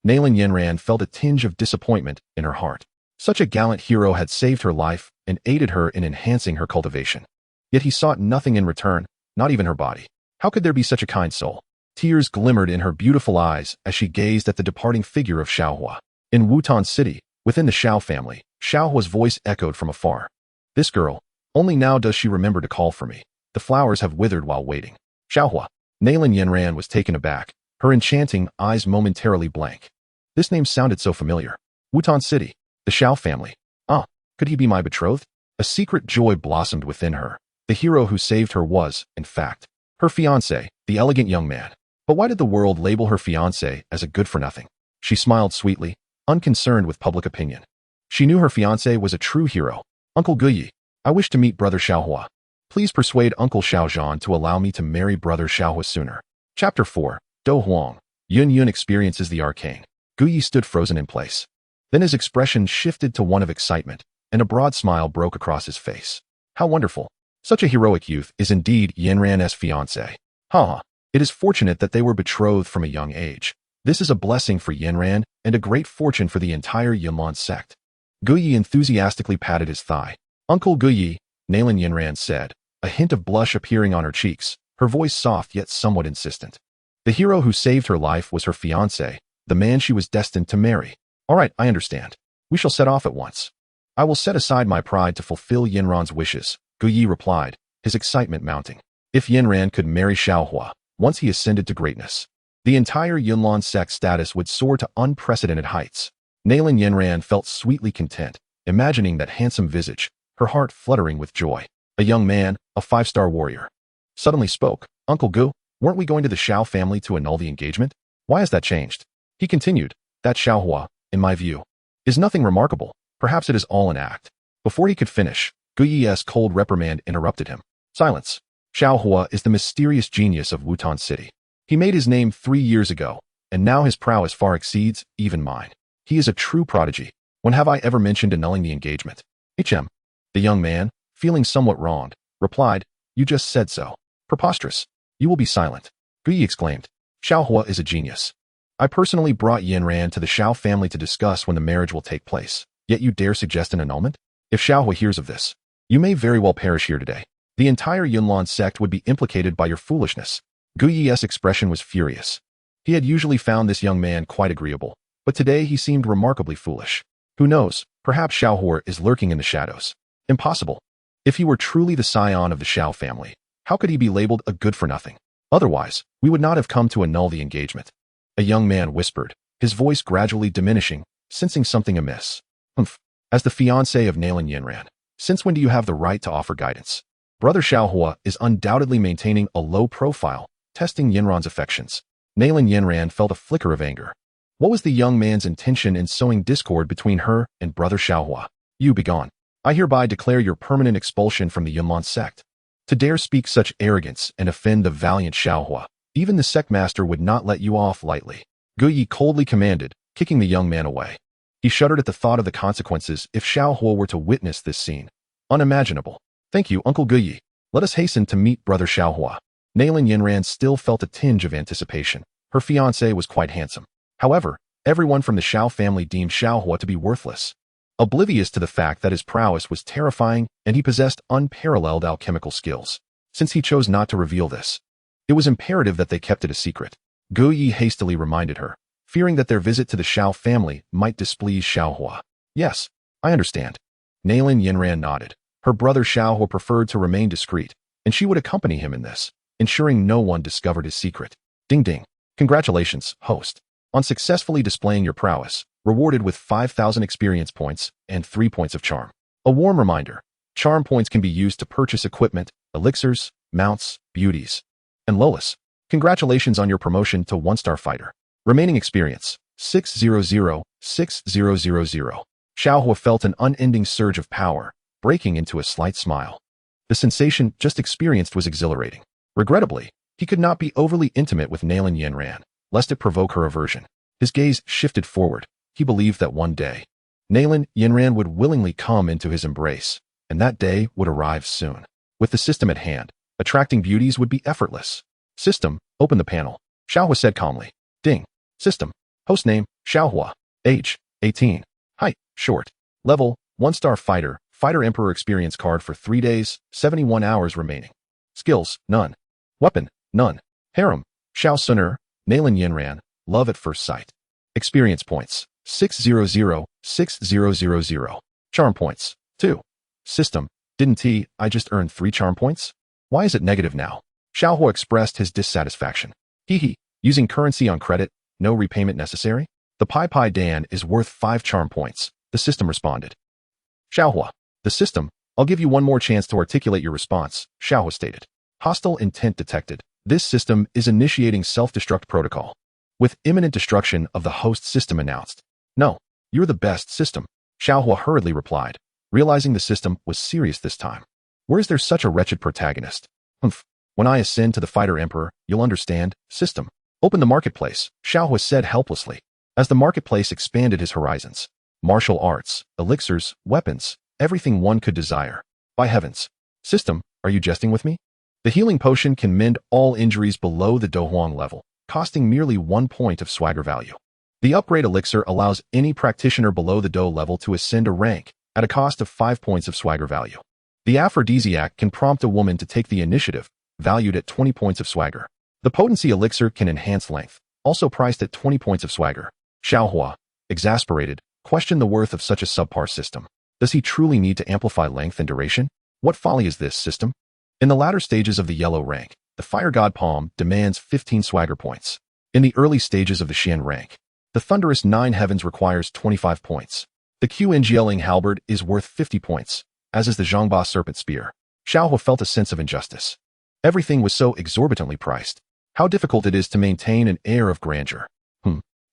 Nalan Yanran felt a tinge of disappointment in her heart. Such a gallant hero had saved her life and aided her in enhancing her cultivation. Yet he sought nothing in return, not even her body. How could there be such a kind soul? Tears glimmered in her beautiful eyes as she gazed at the departing figure of Xiao Huo. In Wutan City, within the Xiao family, Xiao Huo's voice echoed from afar. "This girl, only now does she remember to call for me. The flowers have withered while waiting." Xiao Huo. Nalan Yanran was taken aback, her enchanting eyes momentarily blank. This name sounded so familiar. Wutan City, the Xiao family. Ah, could he be my betrothed? A secret joy blossomed within her. The hero who saved her was, in fact, her fiancé, the elegant young man. But why did the world label her fiancé as a good-for-nothing? She smiled sweetly, unconcerned with public opinion. She knew her fiancé was a true hero. "Uncle Gu Yi, I wish to meet Brother Xiao Huo. Please persuade Uncle Xiao Zhan to allow me to marry Brother Xiao Huo sooner." Chapter 4. Do Huang. Yun experiences the arcane. Gu Yi stood frozen in place. Then his expression shifted to one of excitement, and a broad smile broke across his face. How wonderful. Such a heroic youth is indeed Yanran's fiancé. Ha! It is fortunate that they were betrothed from a young age. This is a blessing for Yanran and a great fortune for the entire Yunlan Sect. Gu Yi enthusiastically patted his thigh. "Uncle Gu Yi," Nalan Yanran said, a hint of blush appearing on her cheeks, her voice soft yet somewhat insistent. The hero who saved her life was her fiancé, the man she was destined to marry. "All right, I understand. We shall set off at once." "I will set aside my pride to fulfill Yanran's wishes," Gu Yi replied, his excitement mounting. If Yanran could marry Xiao Huo, once he ascended to greatness, the entire Yunlan Sect status would soar to unprecedented heights. Nalan Yanran felt sweetly content, imagining that handsome visage, her heart fluttering with joy. A young man, a 5-star warrior, suddenly spoke. "Uncle Gu, weren't we going to the Xiao family to annul the engagement? Why has that changed?" He continued, that Xiao Huo, in my view, is nothing remarkable. Perhaps it is all an act. Before he could finish, Guyi's cold reprimand interrupted him. Silence. Xiao Huo is the mysterious genius of Wutan City. He made his name 3 years ago, and now his prowess far exceeds even mine. He is a true prodigy. When have I ever mentioned annulling the engagement? The young man, feeling somewhat wronged, replied, you just said so. Preposterous. You will be silent. Guyi exclaimed. Xiao Huo is a genius. I personally brought Yanran to the Xiao family to discuss when the marriage will take place, yet you dare suggest an annulment? If Xiao Huo hears of this, you may very well perish here today. The entire Yunlan Sect would be implicated by your foolishness. Guyi's expression was furious. He had usually found this young man quite agreeable, but today he seemed remarkably foolish. Who knows, perhaps Xiao Huo is lurking in the shadows. Impossible. If he were truly the scion of the Xiao family, how could he be labeled a good-for-nothing? Otherwise, we would not have come to annul the engagement. A young man whispered, his voice gradually diminishing, sensing something amiss. As the fiancé of Nalan Yanran, since when do you have the right to offer guidance? Brother Xiao Huo is undoubtedly maintaining a low profile, testing Yanran's affections. Nalan Yanran felt a flicker of anger. What was the young man's intention in sowing discord between her and brother Xiao Huo? You begone. I hereby declare your permanent expulsion from the Yunlan Sect. To dare speak such arrogance and offend the valiant Xiao Huo, even the sect master would not let you off lightly. Guyi coldly commanded, kicking the young man away. He shuddered at the thought of the consequences if Xiao Huo were to witness this scene. Unimaginable. Thank you, Uncle Guyi. Let us hasten to meet brother Xiao Huo. Nalan Yanran still felt a tinge of anticipation. Her fiancé was quite handsome. However, everyone from the Xiao family deemed Xiao Huo to be worthless, oblivious to the fact that his prowess was terrifying and he possessed unparalleled alchemical skills. Since he chose not to reveal this, it was imperative that they kept it a secret. Guyi hastily reminded her, fearing that their visit to the Xiao family might displease Xiao Huo. Yes, I understand. Nalan Yanran nodded. Her brother Xiao Huo preferred to remain discreet, and she would accompany him in this, ensuring no one discovered his secret. Ding ding. Congratulations, host, on successfully displaying your prowess, rewarded with 5,000 experience points and 3 points of charm. A warm reminder, charm points can be used to purchase equipment, elixirs, mounts, beauties, and Lolis. Congratulations on your promotion to 1-star fighter. Remaining experience, 600, 6000. Xiao Huo felt an unending surge of power, breaking into a slight smile. The sensation just experienced was exhilarating. Regrettably, he could not be overly intimate with Nalan Yanran, lest it provoke her aversion. His gaze shifted forward. He believed that one day, Nalan Yanran would willingly come into his embrace, and that day would arrive soon. With the system at hand, attracting beauties would be effortless. System, open the panel. Xiao Huo said calmly. Ding. System. Host name, Xiao Huo. Age, 18. Height, short. Level, 1-star fighter. Fighter Emperor experience card for 3 days, 71 hours remaining. Skills, none. Weapon, none. Harem, Xiao Xun'er, Nalan Yanran, love at first sight. Experience points, 600, 6000. Charm points, 2. System, didn't I just earned 3 charm points? Why is it negative now? Xiao Huo expressed his dissatisfaction. Using currency on credit, no repayment necessary? The Pai Dan is worth 5 charm points, the system responded. Xiao Huo, the system, I'll give you one more chance to articulate your response, Xiao Huo stated. Hostile intent detected. This system is initiating self-destruct protocol. With imminent destruction of the host system announced. No, you're the best system, Xiao Huo hurriedly replied, realizing the system was serious this time. Where is there such a wretched protagonist? When I ascend to the Fighter Emperor, you'll understand, system. Open the marketplace, Xiao Huo said helplessly. As the marketplace expanded his horizons. Martial arts, elixirs, weapons, everything one could desire. By heavens. System, are you jesting with me? The healing potion can mend all injuries below the Dohuang level, costing merely 1 point of swagger value. The upgrade elixir allows any practitioner below the Do level to ascend a rank at a cost of 5 points of swagger value. The aphrodisiac can prompt a woman to take the initiative, valued at 20 points of swagger. The potency elixir can enhance length, also priced at 20 points of swagger. Xiao Huo, exasperated, questioned the worth of such a subpar system. Does he truly need to amplify length and duration? What folly is this system? In the latter stages of the yellow rank, the Fire God Palm demands 15 swagger points. In the early stages of the Xian rank, the Thunderous 9 Heavens requires 25 points. The Qingling Halberd is worth 50 points, as is the Zhongba Serpent Spear. Xiao Huo felt a sense of injustice. Everything was so exorbitantly priced. How difficult it is to maintain an air of grandeur.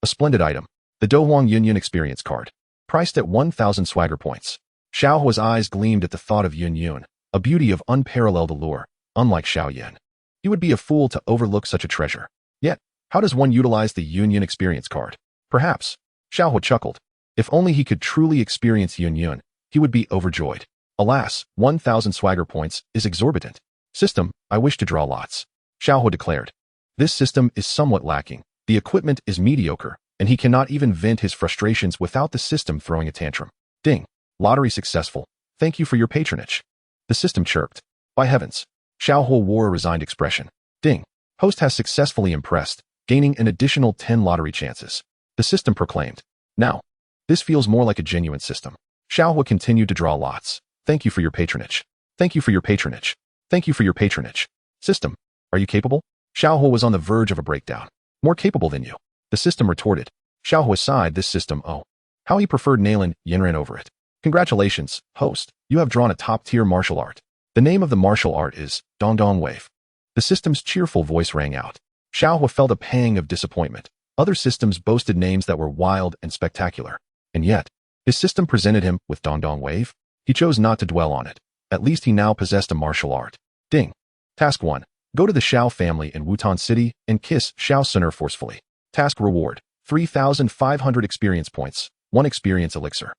A splendid item. The Dohuang Yunyan experience card. Priced at 1,000 swagger points. Xiao Huo's eyes gleamed at the thought of Yun, a beauty of unparalleled allure, unlike Xiao Yan. He would be a fool to overlook such a treasure. Yet, how does one utilize the Yunyan experience card? Perhaps. Xiao Huo chuckled. If only he could truly experience Yun, he would be overjoyed. Alas, 1,000 swagger points is exorbitant. System, I wish to draw lots. Xiao Huo declared. This system is somewhat lacking. The equipment is mediocre, and he cannot even vent his frustrations without the system throwing a tantrum. Ding. Lottery successful. Thank you for your patronage. The system chirped. By heavens. Xiao Huo wore a resigned expression. Ding. Host has successfully impressed, gaining an additional 10 lottery chances. The system proclaimed. Now, this feels more like a genuine system. Xiao Huo continued to draw lots. Thank you for your patronage. Thank you for your patronage. Thank you for your patronage. System, are you capable? Xiao Huo was on the verge of a breakdown. More capable than you. The system retorted. Xiao Huo sighed this system, oh. How he preferred Nalan Yanran over it. Congratulations, host. You have drawn a top-tier martial art. The name of the martial art is Dong Dong Wave. The system's cheerful voice rang out. Xiao Huo felt a pang of disappointment. Other systems boasted names that were wild and spectacular. And yet, his system presented him with Dong Dong Wave. He chose not to dwell on it. At least he now possessed a martial art. Ding. Task 1. Go to the Xiao family in Wutan City and kiss Xiao Xun'er forcefully. Task reward. 3,500 experience points. 1 experience elixir.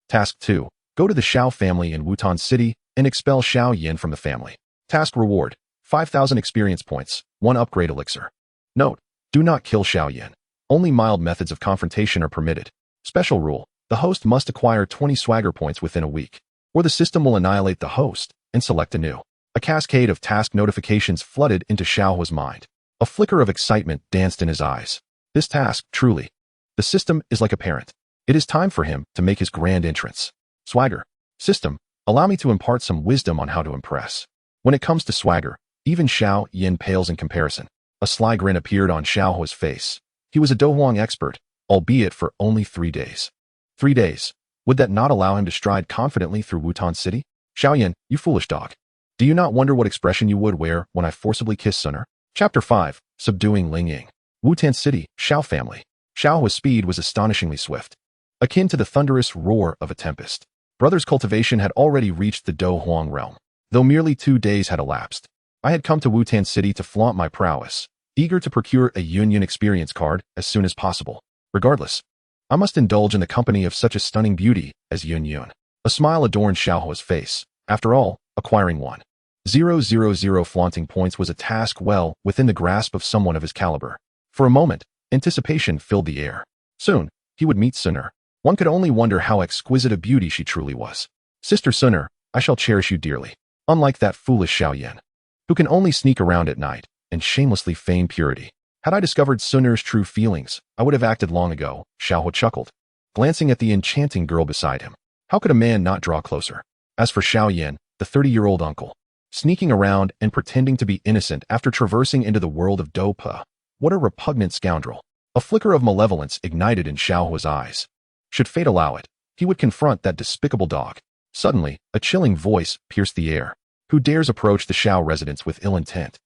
Task 2. Go to the Xiao family in Wutan City and expel Xiao Yan from the family. Task reward. 5,000 experience points. 1 upgrade elixir. Note. Do not kill Xiao Yan. Only mild methods of confrontation are permitted. Special rule. The host must acquire 20 swagger points within a week, or the system will annihilate the host and select anew. A cascade of task notifications flooded into Xiao Huo's mind. A flicker of excitement danced in his eyes. This task, truly. The system is like a parent. It is time for him to make his grand entrance. Swagger. System, allow me to impart some wisdom on how to impress. When it comes to swagger, even Xiao Yan pales in comparison. A sly grin appeared on Xiao Huo's face. He was a Dohuang expert, albeit for only 3 days. 3 days. Would that not allow him to stride confidently through Wutan City? Xiao Yan, you foolish dog. Do you not wonder what expression you would wear when I forcibly kiss Xun'er? Chapter 5. Subduing Ling. Wutan City, Xiao family. Xiao Huo's speed was astonishingly swift, akin to the thunderous roar of a tempest. Brothers' cultivation had already reached the Dohuang realm, though merely 2 days had elapsed. I had come to Wutan City to flaunt my prowess, eager to procure a Yunyan experience card as soon as possible. Regardless, I must indulge in the company of such a stunning beauty as Yun. A smile adorned Xiao Huo's face. After all, acquiring 1,000 flaunting points was a task well within the grasp of someone of his caliber. For a moment, anticipation filled the air. Soon, he would meet Xun'er. One could only wonder how exquisite a beauty she truly was. Sister Xun'er, I shall cherish you dearly. Unlike that foolish Xiao Yan, who can only sneak around at night and shamelessly feign purity. Had I discovered Xun'er's true feelings, I would have acted long ago, Xiao Huo chuckled, glancing at the enchanting girl beside him. How could a man not draw closer? As for Xiao Yan, the 30-year-old uncle, sneaking around and pretending to be innocent after traversing into the world of Dopa, what a repugnant scoundrel. A flicker of malevolence ignited in Xiao Huo's eyes. Should fate allow it, he would confront that despicable dog. Suddenly, a chilling voice pierced the air. Who dares approach the Xiao residence with ill intent?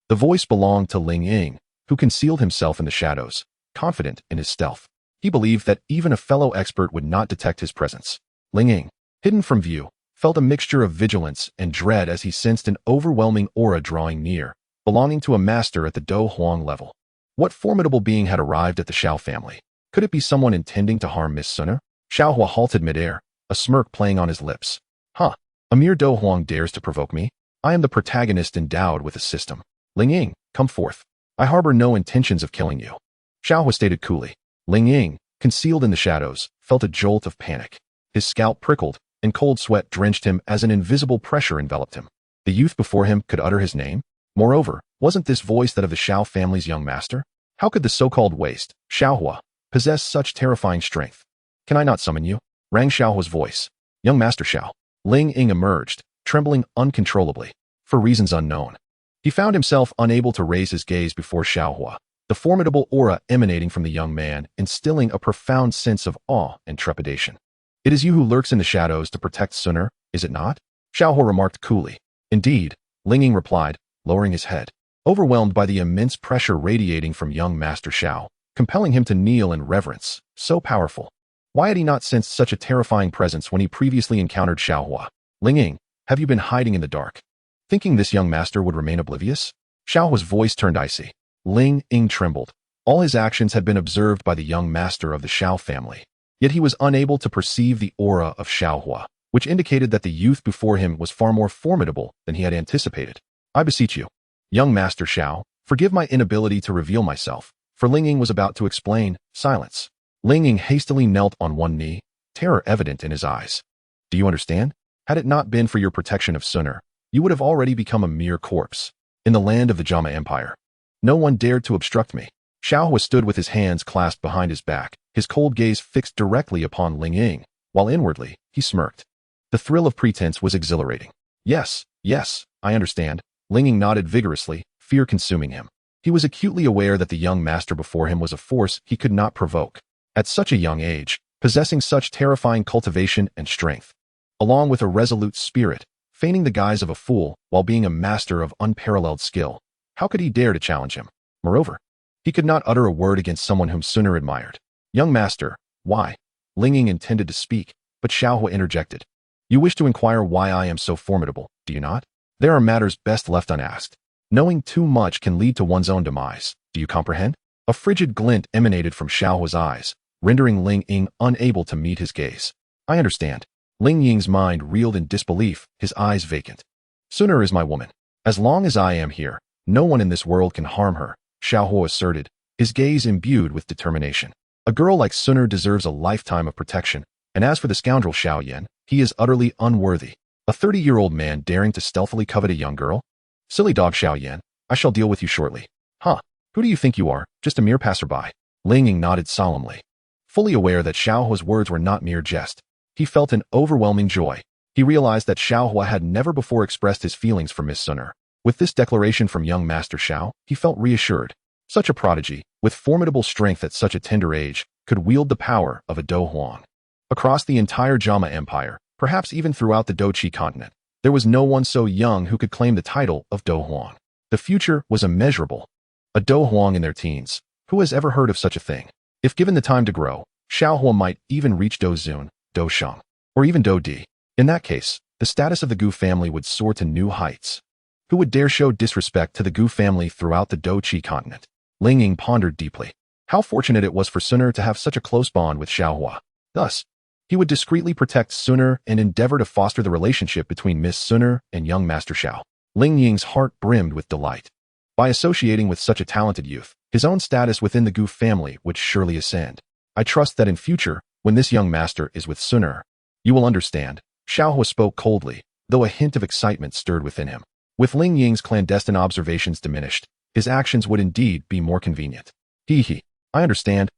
The voice belonged to Ling, who concealed himself in the shadows, confident in his stealth. He believed that even a fellow expert would not detect his presence. Ling, hidden from view, felt a mixture of vigilance and dread as he sensed an overwhelming aura drawing near, belonging to a master at the Dohuang level. What formidable being had arrived at the Xiao family? Could it be someone intending to harm Miss Xun'er? Xiao Huo halted midair, a smirk playing on his lips. Huh, a mere Dohuang dares to provoke me? I am the protagonist endowed with a system. Ling, come forth. I harbor no intentions of killing you. Xiao Huo stated coolly. Ling, concealed in the shadows, felt a jolt of panic. His scalp prickled, and cold sweat drenched him as an invisible pressure enveloped him. The youth before him could utter his name? Moreover, wasn't this voice that of the Xiao family's young master? How could the so-called waste, Xiao Huo, possess such terrifying strength? Can I not summon you? Rang Xiao Huo's voice. Young Master Xiao. Ling emerged, trembling uncontrollably, for reasons unknown. He found himself unable to raise his gaze before Xiao Huo, the formidable aura emanating from the young man, instilling a profound sense of awe and trepidation. It is you who lurks in the shadows to protect Xun'er, is it not? Xiao Huo remarked coolly. Indeed, Ling replied, lowering his head. Overwhelmed by the immense pressure radiating from young Master Xiao, compelling him to kneel in reverence. So powerful. Why had he not sensed such a terrifying presence when he previously encountered Xiao Huo? Ling, have you been hiding in the dark, thinking this young master would remain oblivious? Xiao Huo's voice turned icy. Ling trembled. All his actions had been observed by the young master of the Xiao family. Yet he was unable to perceive the aura of Xiao Huo, which indicated that the youth before him was far more formidable than he had anticipated. I beseech you, young Master Xiao, forgive my inability to reveal myself, for Ling was about to explain. Silence. Ling hastily knelt on one knee, terror evident in his eyes. Do you understand? Had it not been for your protection of Xun'er, you would have already become a mere corpse. In the land of the Jama Empire, no one dared to obstruct me. Xiao Huo stood with his hands clasped behind his back, his cold gaze fixed directly upon Ling, while inwardly, he smirked. The thrill of pretense was exhilarating. Yes, I understand. Ling nodded vigorously, fear consuming him. He was acutely aware that the young master before him was a force he could not provoke. At such a young age, possessing such terrifying cultivation and strength, along with a resolute spirit, feigning the guise of a fool while being a master of unparalleled skill, how could he dare to challenge him? Moreover, he could not utter a word against someone whom Xun'er admired. Young master, why? Ling intended to speak, but Xiao Huo interjected. You wish to inquire why I am so formidable, do you not? There are matters best left unasked. Knowing too much can lead to one's own demise. Do you comprehend? A frigid glint emanated from Xiao Huo's eyes, rendering Ling unable to meet his gaze. I understand. Ling's mind reeled in disbelief, his eyes vacant. Xun'er is my woman. As long as I am here, no one in this world can harm her, Xiao Huo asserted, his gaze imbued with determination. A girl like Xun'er deserves a lifetime of protection, and as for the scoundrel Xiao Yan, he is utterly unworthy. A 30-year-old man daring to stealthily covet a young girl? Silly dog Xiao Yan, I shall deal with you shortly. Huh, who do you think you are, just a mere passerby? Ling nodded solemnly. Fully aware that Xiao Huo's words were not mere jest, he felt an overwhelming joy. He realized that Xiao Huo had never before expressed his feelings for Miss Xun'er. With this declaration from young Master Xiao, he felt reassured. Such a prodigy, with formidable strength at such a tender age, could wield the power of a Do Huang. Across the entire Jama Empire, perhaps even throughout the Doqi continent, there was no one so young who could claim the title of Do Huang. The future was immeasurable. A Do Huang in their teens, who has ever heard of such a thing? If given the time to grow, Xiao Huo might even reach Do Zun, Do Sheng, or even Do Di. In that case, the status of the Gu family would soar to new heights. Who would dare show disrespect to the Gu family throughout the Doqi continent? Ling pondered deeply. How fortunate it was for Xun'er to have such a close bond with Xiao Huo. Thus, he would discreetly protect Xun'er and endeavor to foster the relationship between Miss Xun'er and young Master Xiao. Ling's heart brimmed with delight. By associating with such a talented youth, his own status within the Gu family would surely ascend. I trust that in future, when this young master is with Xun'er, you will understand. Xiao Huo spoke coldly, though a hint of excitement stirred within him. With Ling's clandestine observations diminished, his actions would indeed be more convenient. I understand.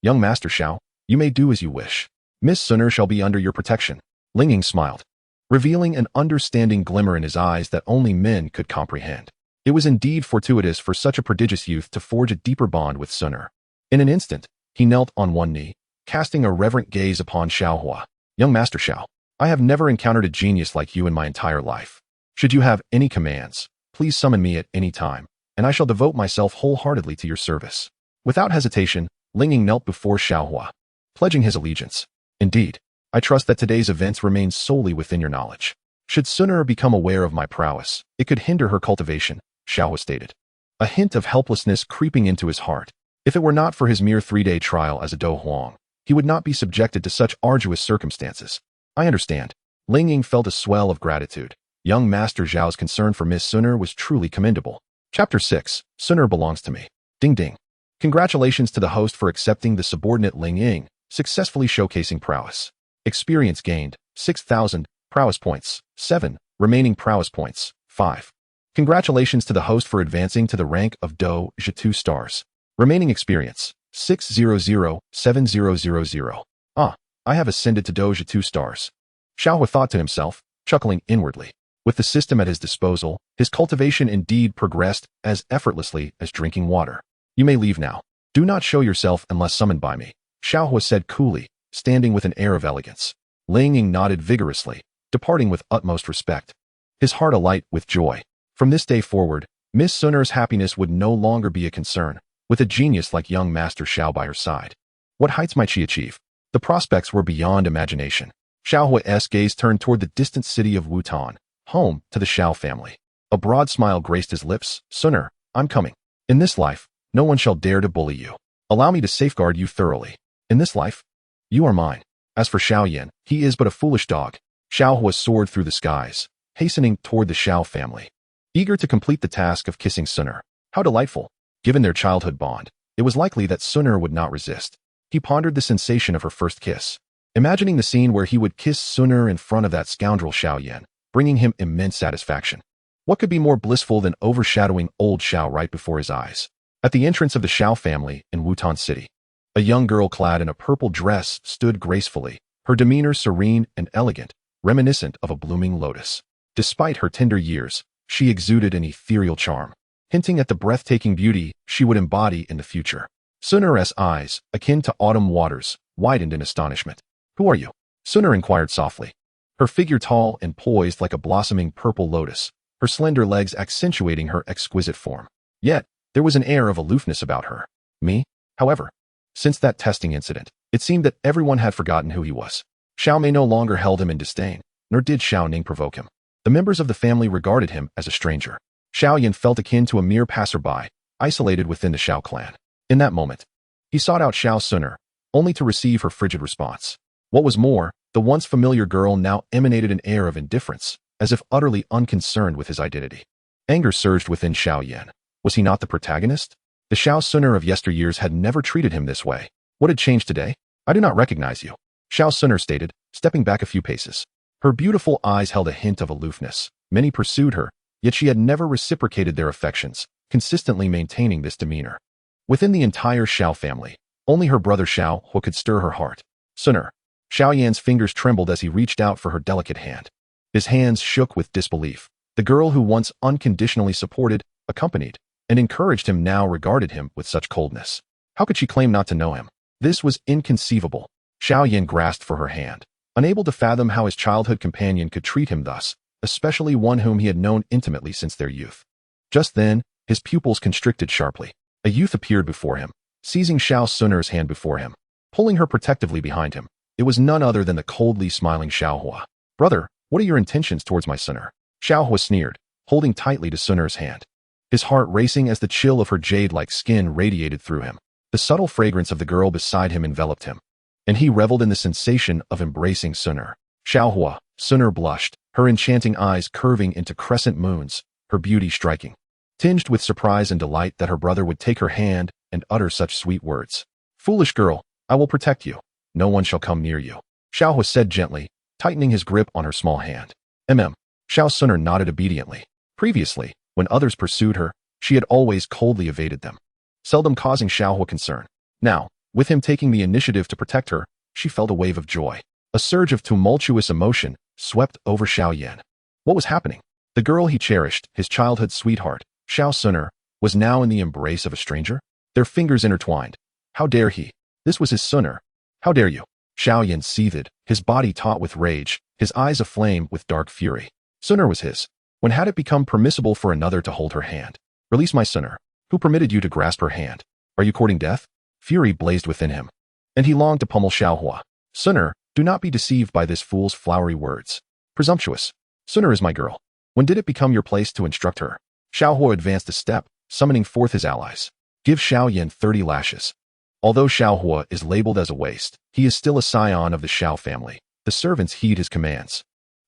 Young Master Xiao, you may do as you wish. Miss Xun'er shall be under your protection. Ling smiled, revealing an understanding glimmer in his eyes that only men could comprehend. It was indeed fortuitous for such a prodigious youth to forge a deeper bond with Xun'er. In an instant, he knelt on one knee, casting a reverent gaze upon Xiao Huo. Young Master Xiao, I have never encountered a genius like you in my entire life. Should you have any commands, please summon me at any time, and I shall devote myself wholeheartedly to your service. Without hesitation, Ling knelt before Xiao Huo, pledging his allegiance. Indeed, I trust that today's events remain solely within your knowledge. Should Xun'er become aware of my prowess, it could hinder her cultivation, Xiao Huo stated. A hint of helplessness creeping into his heart. If it were not for his mere 3-day trial as a Do Huang, he would not be subjected to such arduous circumstances. I understand. Ling felt a swell of gratitude. Young Master Zhao's concern for Miss Xun'er was truly commendable. Chapter 6, Xun'er belongs to me. Ding ding. Congratulations to the host for accepting the subordinate Ling, successfully showcasing prowess. Experience gained, 6,000, prowess points, 7, remaining prowess points, 5. Congratulations to the host for advancing to the rank of Do Zhi 2 stars. Remaining experience, 600,7000. Ah, I have ascended to Do Zhi 2 stars. Xiao Huo thought to himself, chuckling inwardly. With the system at his disposal, his cultivation indeed progressed as effortlessly as drinking water. You may leave now. Do not show yourself unless summoned by me, Xiao Huo said coolly, standing with an air of elegance. Ling nodded vigorously, departing with utmost respect. His heart alight with joy. From this day forward, Miss Xun'er's happiness would no longer be a concern. with a genius like young Master Xiao by her side. What heights might she achieve? The prospects were beyond imagination. Xiao Huo's gaze turned toward the distant city of Wutan, home to the Xiao family. A broad smile graced his lips. Xun'er, I'm coming. In this life, no one shall dare to bully you. Allow me to safeguard you thoroughly. In this life, you are mine. As for Xiao Yan, he is but a foolish dog. Xiao Huo soared through the skies, hastening toward the Xiao family, eager to complete the task of kissing Xun'er. How delightful! Given their childhood bond, it was likely that Xun'er would not resist. He pondered the sensation of her first kiss, imagining the scene where he would kiss Xun'er in front of that scoundrel Xiao Yan, bringing him immense satisfaction. What could be more blissful than overshadowing old Xiao right before his eyes? At the entrance of the Xiao family in Wutan City, a young girl clad in a purple dress stood gracefully, her demeanor serene and elegant, reminiscent of a blooming lotus. Despite her tender years, she exuded an ethereal charm, hinting at the breathtaking beauty she would embody in the future. Xun'er's eyes, akin to autumn waters, widened in astonishment. Who are you? Xun'er inquired softly. Her figure tall and poised like a blossoming purple lotus, her slender legs accentuating her exquisite form. Yet, there was an air of aloofness about her. Me, however. Since that testing incident, it seemed that everyone had forgotten who he was. Xiao Mei no longer held him in disdain, nor did Xiao Ning provoke him. The members of the family regarded him as a stranger. Xiao Yan felt akin to a mere passerby, isolated within the Xiao clan. In that moment, he sought out Xiao Xun'er, only to receive her frigid response. What was more, the once familiar girl now emanated an air of indifference, as if utterly unconcerned with his identity. Anger surged within Xiao Yan. Was he not the protagonist? The Xiao Xun'er of yesteryears had never treated him this way. What had changed today? I do not recognize you, Xiao Xun'er stated, stepping back a few paces. Her beautiful eyes held a hint of aloofness. Many pursued her, yet she had never reciprocated their affections, consistently maintaining this demeanor. Within the entire Xiao family, only her brother Xiao Huo could stir her heart. Xun'er. Xiao Yan's fingers trembled as he reached out for her delicate hand. His hands shook with disbelief. The girl who once unconditionally supported, accompanied, and encouraged him now regarded him with such coldness. How could she claim not to know him? This was inconceivable. Xiao Yan grasped for her hand, unable to fathom how his childhood companion could treat him thus, especially one whom he had known intimately since their youth. Just then, his pupils constricted sharply. A youth appeared before him, seizing Xiao Xun'er's hand before him, pulling her protectively behind him. It was none other than the coldly smiling Xiao Huo. Brother, what are your intentions towards my Xun'er? Xiao Huo sneered, holding tightly to Xun'er's hand. His heart racing as the chill of her jade-like skin radiated through him. The subtle fragrance of the girl beside him enveloped him, and he reveled in the sensation of embracing Xun'er. Xiao Huo. Xun'er blushed, her enchanting eyes curving into crescent moons, her beauty striking, tinged with surprise and delight that her brother would take her hand and utter such sweet words. Foolish girl, I will protect you. No one shall come near you, Xiao Huo said gently, tightening his grip on her small hand. Xiao Xun'er nodded obediently. Previously, when others pursued her, she had always coldly evaded them, seldom causing Xiao Huo concern. Now, with him taking the initiative to protect her, she felt a wave of joy. A surge of tumultuous emotion swept over Xiao Yan. What was happening? The girl he cherished, his childhood sweetheart, Xiao Xun'er, was now in the embrace of a stranger? Their fingers intertwined. How dare he? This was his Xun'er. How dare you? Xiao Yan seethed, his body taut with rage, his eyes aflame with dark fury. Xun'er was his. When had it become permissible for another to hold her hand? Release my Xun'er. Who permitted you to grasp her hand? Are you courting death? Fury blazed within him, and he longed to pummel Xiao Huo. Xun'er, do not be deceived by this fool's flowery words. Presumptuous. Xun'er is my girl. When did it become your place to instruct her? Xiao Huo advanced a step, summoning forth his allies. Give Xiao Yan 30 lashes. Although Xiao Huo is labeled as a waste, he is still a scion of the Xiao family. The servants heed his commands.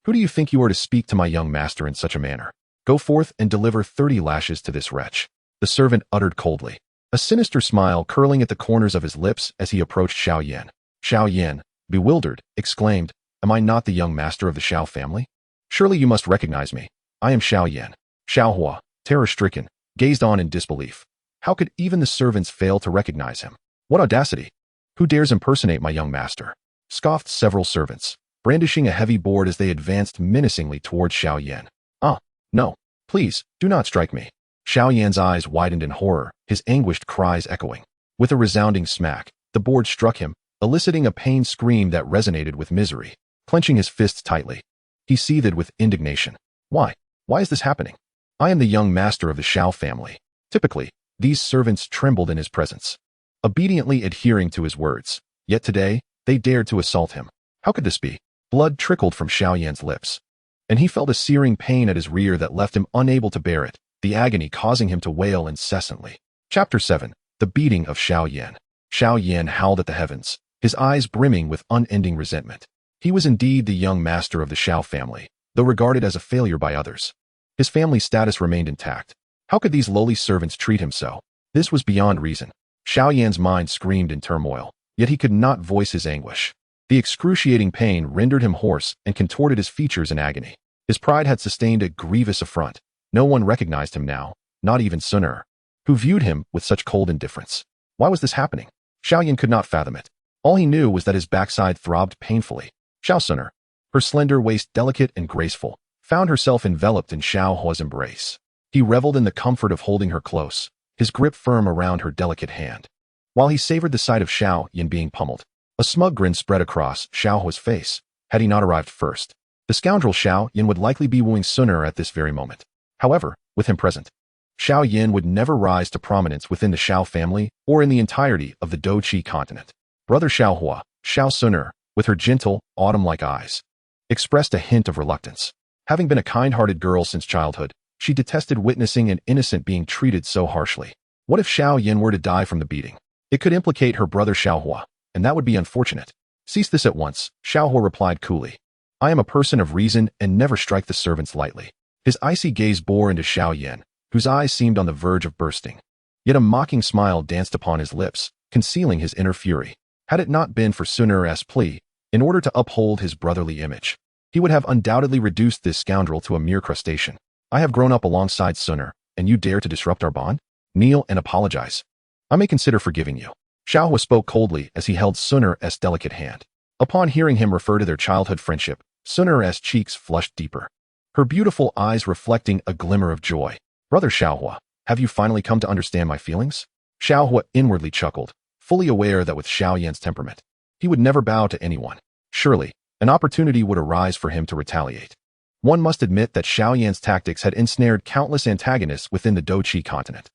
Who do you think you are to speak to my young master in such a manner? Go forth and deliver 30 lashes to this wretch. The servant uttered coldly, a sinister smile curling at the corners of his lips as he approached Xiao Yan. Xiao Yan, bewildered, exclaimed, Am I not the young master of the Xiao family? Surely you must recognize me. I am Xiao Yan. Xiao Huo, terror-stricken, gazed on in disbelief. How could even the servants fail to recognize him? What audacity! Who dares impersonate my young master? Scoffed several servants, brandishing a heavy board as they advanced menacingly towards Xiao Yan. No, please, do not strike me. Xiao Yan's eyes widened in horror, his anguished cries echoing. With a resounding smack, the board struck him, eliciting a pained scream that resonated with misery. Clenching his fists tightly, he seethed with indignation. Why is this happening? I am the young master of the Xiao family. Typically, These servants trembled in his presence, obediently adhering to his words. Yet today, they dared to assault him. How could this be? Blood trickled from Xiao Yan's lips, and he felt a searing pain at his rear that left him unable to bear it, the agony causing him to wail incessantly. Chapter 7. The Beating of Xiao Yan. Xiao Yan howled at the heavens, his eyes brimming with unending resentment. He was indeed the young master of the Xiao family, though regarded as a failure by others. His family's status remained intact. How could these lowly servants treat him so? This was beyond reason. Xiao Yan's mind screamed in turmoil, yet he could not voice his anguish. The excruciating pain rendered him hoarse and contorted his features in agony. His pride had sustained a grievous affront. No one recognized him now, not even Xun'er, who viewed him with such cold indifference. Why was this happening? Xiao Yan could not fathom it. All he knew was that his backside throbbed painfully. Xun'er, her slender waist delicate and graceful, found herself enveloped in Xiao Huo's embrace. He reveled in the comfort of holding her close, his grip firm around her delicate hand. While he savored the sight of Xiao Yan being pummeled, a smug grin spread across Xiao Huo's face. Had he not arrived first, the scoundrel Xiao Yan would likely be wooing Xun'er at this very moment. However, with him present, Xiao Yan would never rise to prominence within the Xiao family or in the entirety of the Douqi continent. Brother Xiao Huo, Xiao Xun'er, with her gentle, autumn-like eyes, expressed a hint of reluctance. Having been a kind-hearted girl since childhood, she detested witnessing an innocent being treated so harshly. What if Xiao Yan were to die from the beating? It could implicate her brother Xiao Huo, and that would be unfortunate. Cease this at once, Xiao Huo replied coolly. I am a person of reason and never strike the servants lightly. His icy gaze bore into Xiao Yan, whose eyes seemed on the verge of bursting. Yet a mocking smile danced upon his lips, concealing his inner fury. Had it not been for Xun'er's plea, in order to uphold his brotherly image, he would have undoubtedly reduced this scoundrel to a mere crustacean. I have grown up alongside Xun'er, and you dare to disrupt our bond? Kneel and apologize. I may consider forgiving you. Xiao Huo spoke coldly as he held Xun'er's delicate hand. Upon hearing him refer to their childhood friendship, Xun'er's cheeks flushed deeper, her beautiful eyes reflecting a glimmer of joy. Brother Xiao Huo, have you finally come to understand my feelings? Xiao Huo inwardly chuckled, fully aware that with Xiao Yan's temperament, he would never bow to anyone. Surely, an opportunity would arise for him to retaliate. One must admit that Xiao Yan's tactics had ensnared countless antagonists within the Douqi continent.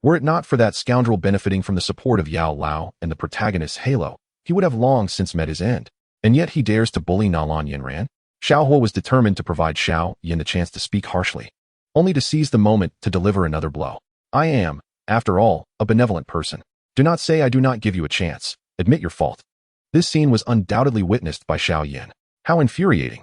Were it not for that scoundrel benefiting from the support of Yao Lao and the protagonist's halo, he would have long since met his end. And yet he dares to bully Nalan Yanran? Xiao Huo was determined to provide Xiao Yan the chance to speak harshly, only to seize the moment to deliver another blow. I am, after all, a benevolent person. Do not say I do not give you a chance. Admit your fault. This scene was undoubtedly witnessed by Xiao Yan. How infuriating.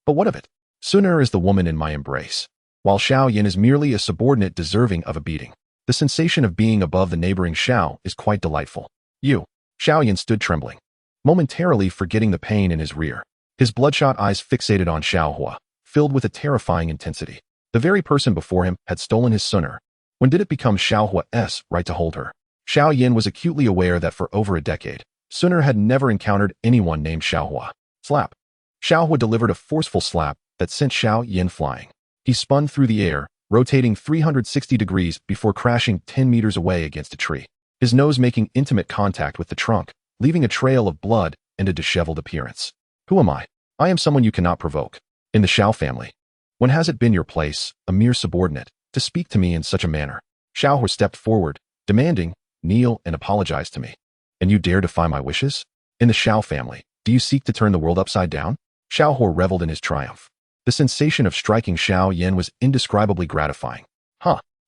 But what of it? Xun'er is the woman in my embrace, while Xiao Yan is merely a subordinate deserving of a beating. The sensation of being above the neighboring Xiao is quite delightful. Xiao Yan stood trembling, momentarily forgetting the pain in his rear. His bloodshot eyes fixated on Xiao Huo, filled with a terrifying intensity. The very person before him had stolen his Xun'er. When did it become Xiao Huo's right to hold her? Xiao Yan was acutely aware that for over a decade, Xun'er had never encountered anyone named Xiao Huo. Slap. Xiao Huo delivered a forceful slap that sent Xiao Yan flying. He spun through the air, rotating 360 degrees before crashing 10 meters away against a tree, his nose making intimate contact with the trunk, leaving a trail of blood and a disheveled appearance. Who am I? I am someone you cannot provoke. In the Xiao family, when has it been your place, a mere subordinate, to speak to me in such a manner? Xiao Huo stepped forward, demanding, kneel and apologize to me. And you dare defy my wishes? In the Xiao family, do you seek to turn the world upside down? Xiao Huo reveled in his triumph. The sensation of striking Xiao Yan was indescribably gratifying.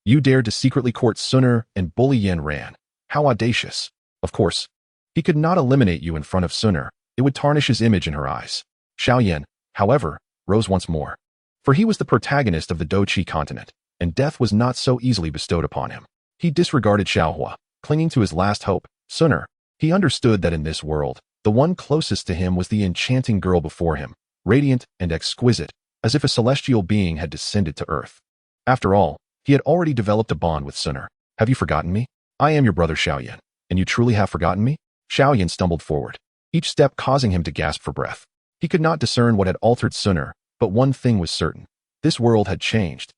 You dared to secretly court Xun'er and bully Yanran. How audacious. Of course, he could not eliminate you in front of Xun'er. It would tarnish his image in her eyes. Xiao Yan, however, rose once more. For he was the protagonist of the Douqi continent, and death was not so easily bestowed upon him. He disregarded Xiao Huo, clinging to his last hope, Xun'er. He understood that in this world, the one closest to him was the enchanting girl before him, radiant and exquisite, as if a celestial being had descended to earth. After all, he had already developed a bond with Xun'er. Have you forgotten me? I am your brother Xiao Yan, and you truly have forgotten me? Xiao Yan stumbled forward, each step causing him to gasp for breath. He could not discern what had altered Xun'er, but one thing was certain. This world had changed.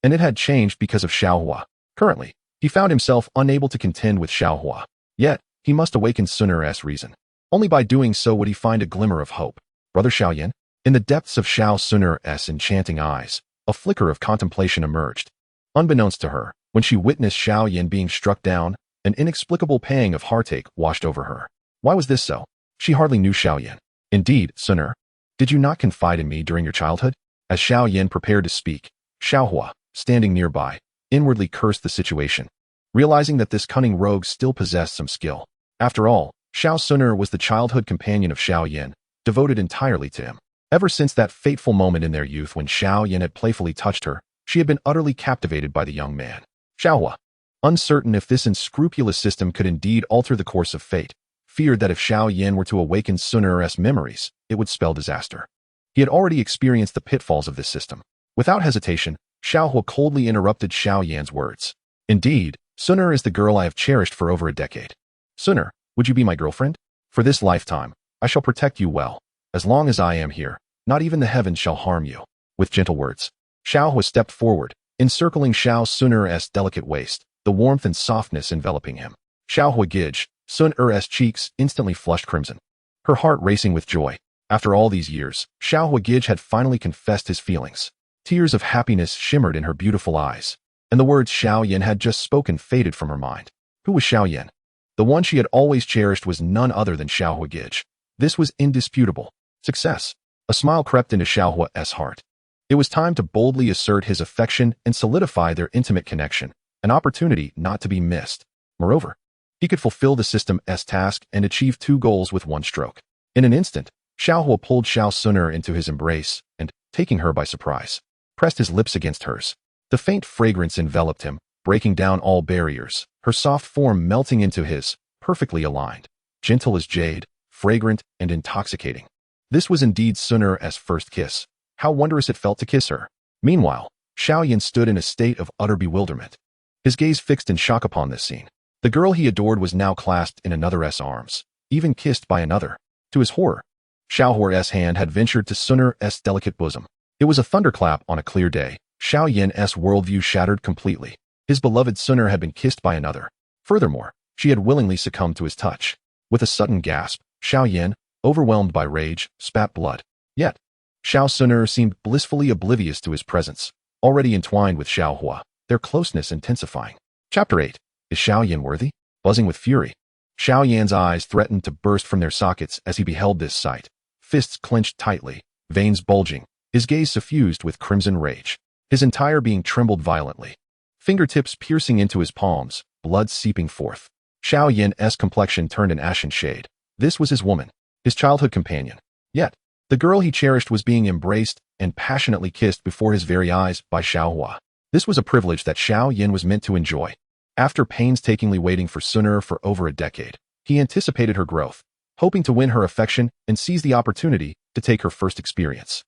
And it had changed because of Xiao Huo. Currently, he found himself unable to contend with Xiao Huo. Yet, he must awaken Xun'er's reason. Only by doing so would he find a glimmer of hope. Brother Xiao Yan? In the depths of Xiao Xun'er's enchanting eyes, a flicker of contemplation emerged. Unbeknownst to her, When she witnessed Xiao Yan being struck down, an inexplicable pang of heartache washed over her. Why was this so? She hardly knew Xiao Yan. Indeed, Xun'er, did you not confide in me during your childhood? As Xiao Yan prepared to speak, Xiao Huo, standing nearby, inwardly cursed the situation, realizing that this cunning rogue still possessed some skill. After all, Xiao Xun'er was the childhood companion of Xiao Yan, devoted entirely to him. Ever since that fateful moment in their youth when Xiao Yan had playfully touched her, she had been utterly captivated by the young man. Xiao Huo, uncertain if this unscrupulous system could indeed alter the course of fate, feared that if Xiao Yan were to awaken Xun'er's memories, it would spell disaster. He had already experienced the pitfalls of this system. Without hesitation, Xiao Huo coldly interrupted Xiao Yan's words. Indeed, Xun'er is the girl I have cherished for over a decade. Xun'er, would you be my girlfriend? For this lifetime, I shall protect you well. As long as I am here, not even the heavens shall harm you. With gentle words, Xiao Huo stepped forward, encircling Xiao Xun'er's delicate waist, the warmth and softness enveloping him. Xiao Huo Gij, Xun'er's cheeks instantly flushed crimson, her heart racing with joy. After all these years, Xiao Huo Gij had finally confessed his feelings. Tears of happiness shimmered in her beautiful eyes, and the words Xiao Yan had just spoken faded from her mind. Who was Xiao Yan? The one she had always cherished was none other than Xiao Huo Gij. This was indisputable. Success. A smile crept into Xiao Huo's heart. It was time to boldly assert his affection and solidify their intimate connection, an opportunity not to be missed. Moreover, he could fulfill the system's task and achieve two goals with one stroke. In an instant, Xiao Huo pulled Xiao Xun'er into his embrace and, taking her by surprise, pressed his lips against hers. The faint fragrance enveloped him, breaking down all barriers, her soft form melting into his, perfectly aligned, gentle as jade, fragrant and intoxicating. This was indeed Xun'er's first kiss. How wondrous it felt to kiss her. Meanwhile, Xiao Yan stood in a state of utter bewilderment, his gaze fixed in shock upon this scene. The girl he adored was now clasped in another's arms, even kissed by another. To his horror, Xiao Huo's hand had ventured to Xun'er's delicate bosom. It was a thunderclap on a clear day. Xiao Yan's worldview shattered completely. His beloved Xun'er had been kissed by another. Furthermore, she had willingly succumbed to his touch. With a sudden gasp, Xiao Yan, overwhelmed by rage, spat blood. Yet, Xiao Xun'er seemed blissfully oblivious to his presence, already entwined with Xiao Huo, their closeness intensifying. Chapter 8. Is Xiao Yan worthy? Buzzing with fury, Xiao Yan's eyes threatened to burst from their sockets as he beheld this sight. Fists clenched tightly, veins bulging, his gaze suffused with crimson rage. His entire being trembled violently, fingertips piercing into his palms, blood seeping forth. Xiao Yan's complexion turned an ashen shade. This was his woman, his childhood companion. Yet, the girl he cherished was being embraced and passionately kissed before his very eyes by Xiao Huo. This was a privilege that Xiao Yan was meant to enjoy. After painstakingly waiting for Xun'er for over a decade, he anticipated her growth, hoping to win her affection and seize the opportunity to take her first experience,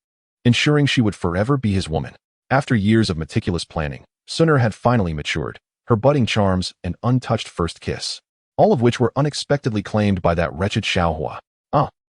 ensuring she would forever be his woman. After years of meticulous planning, Xun'er had finally matured, her budding charms and untouched first kiss, all of which were unexpectedly claimed by that wretched Xiao Huo.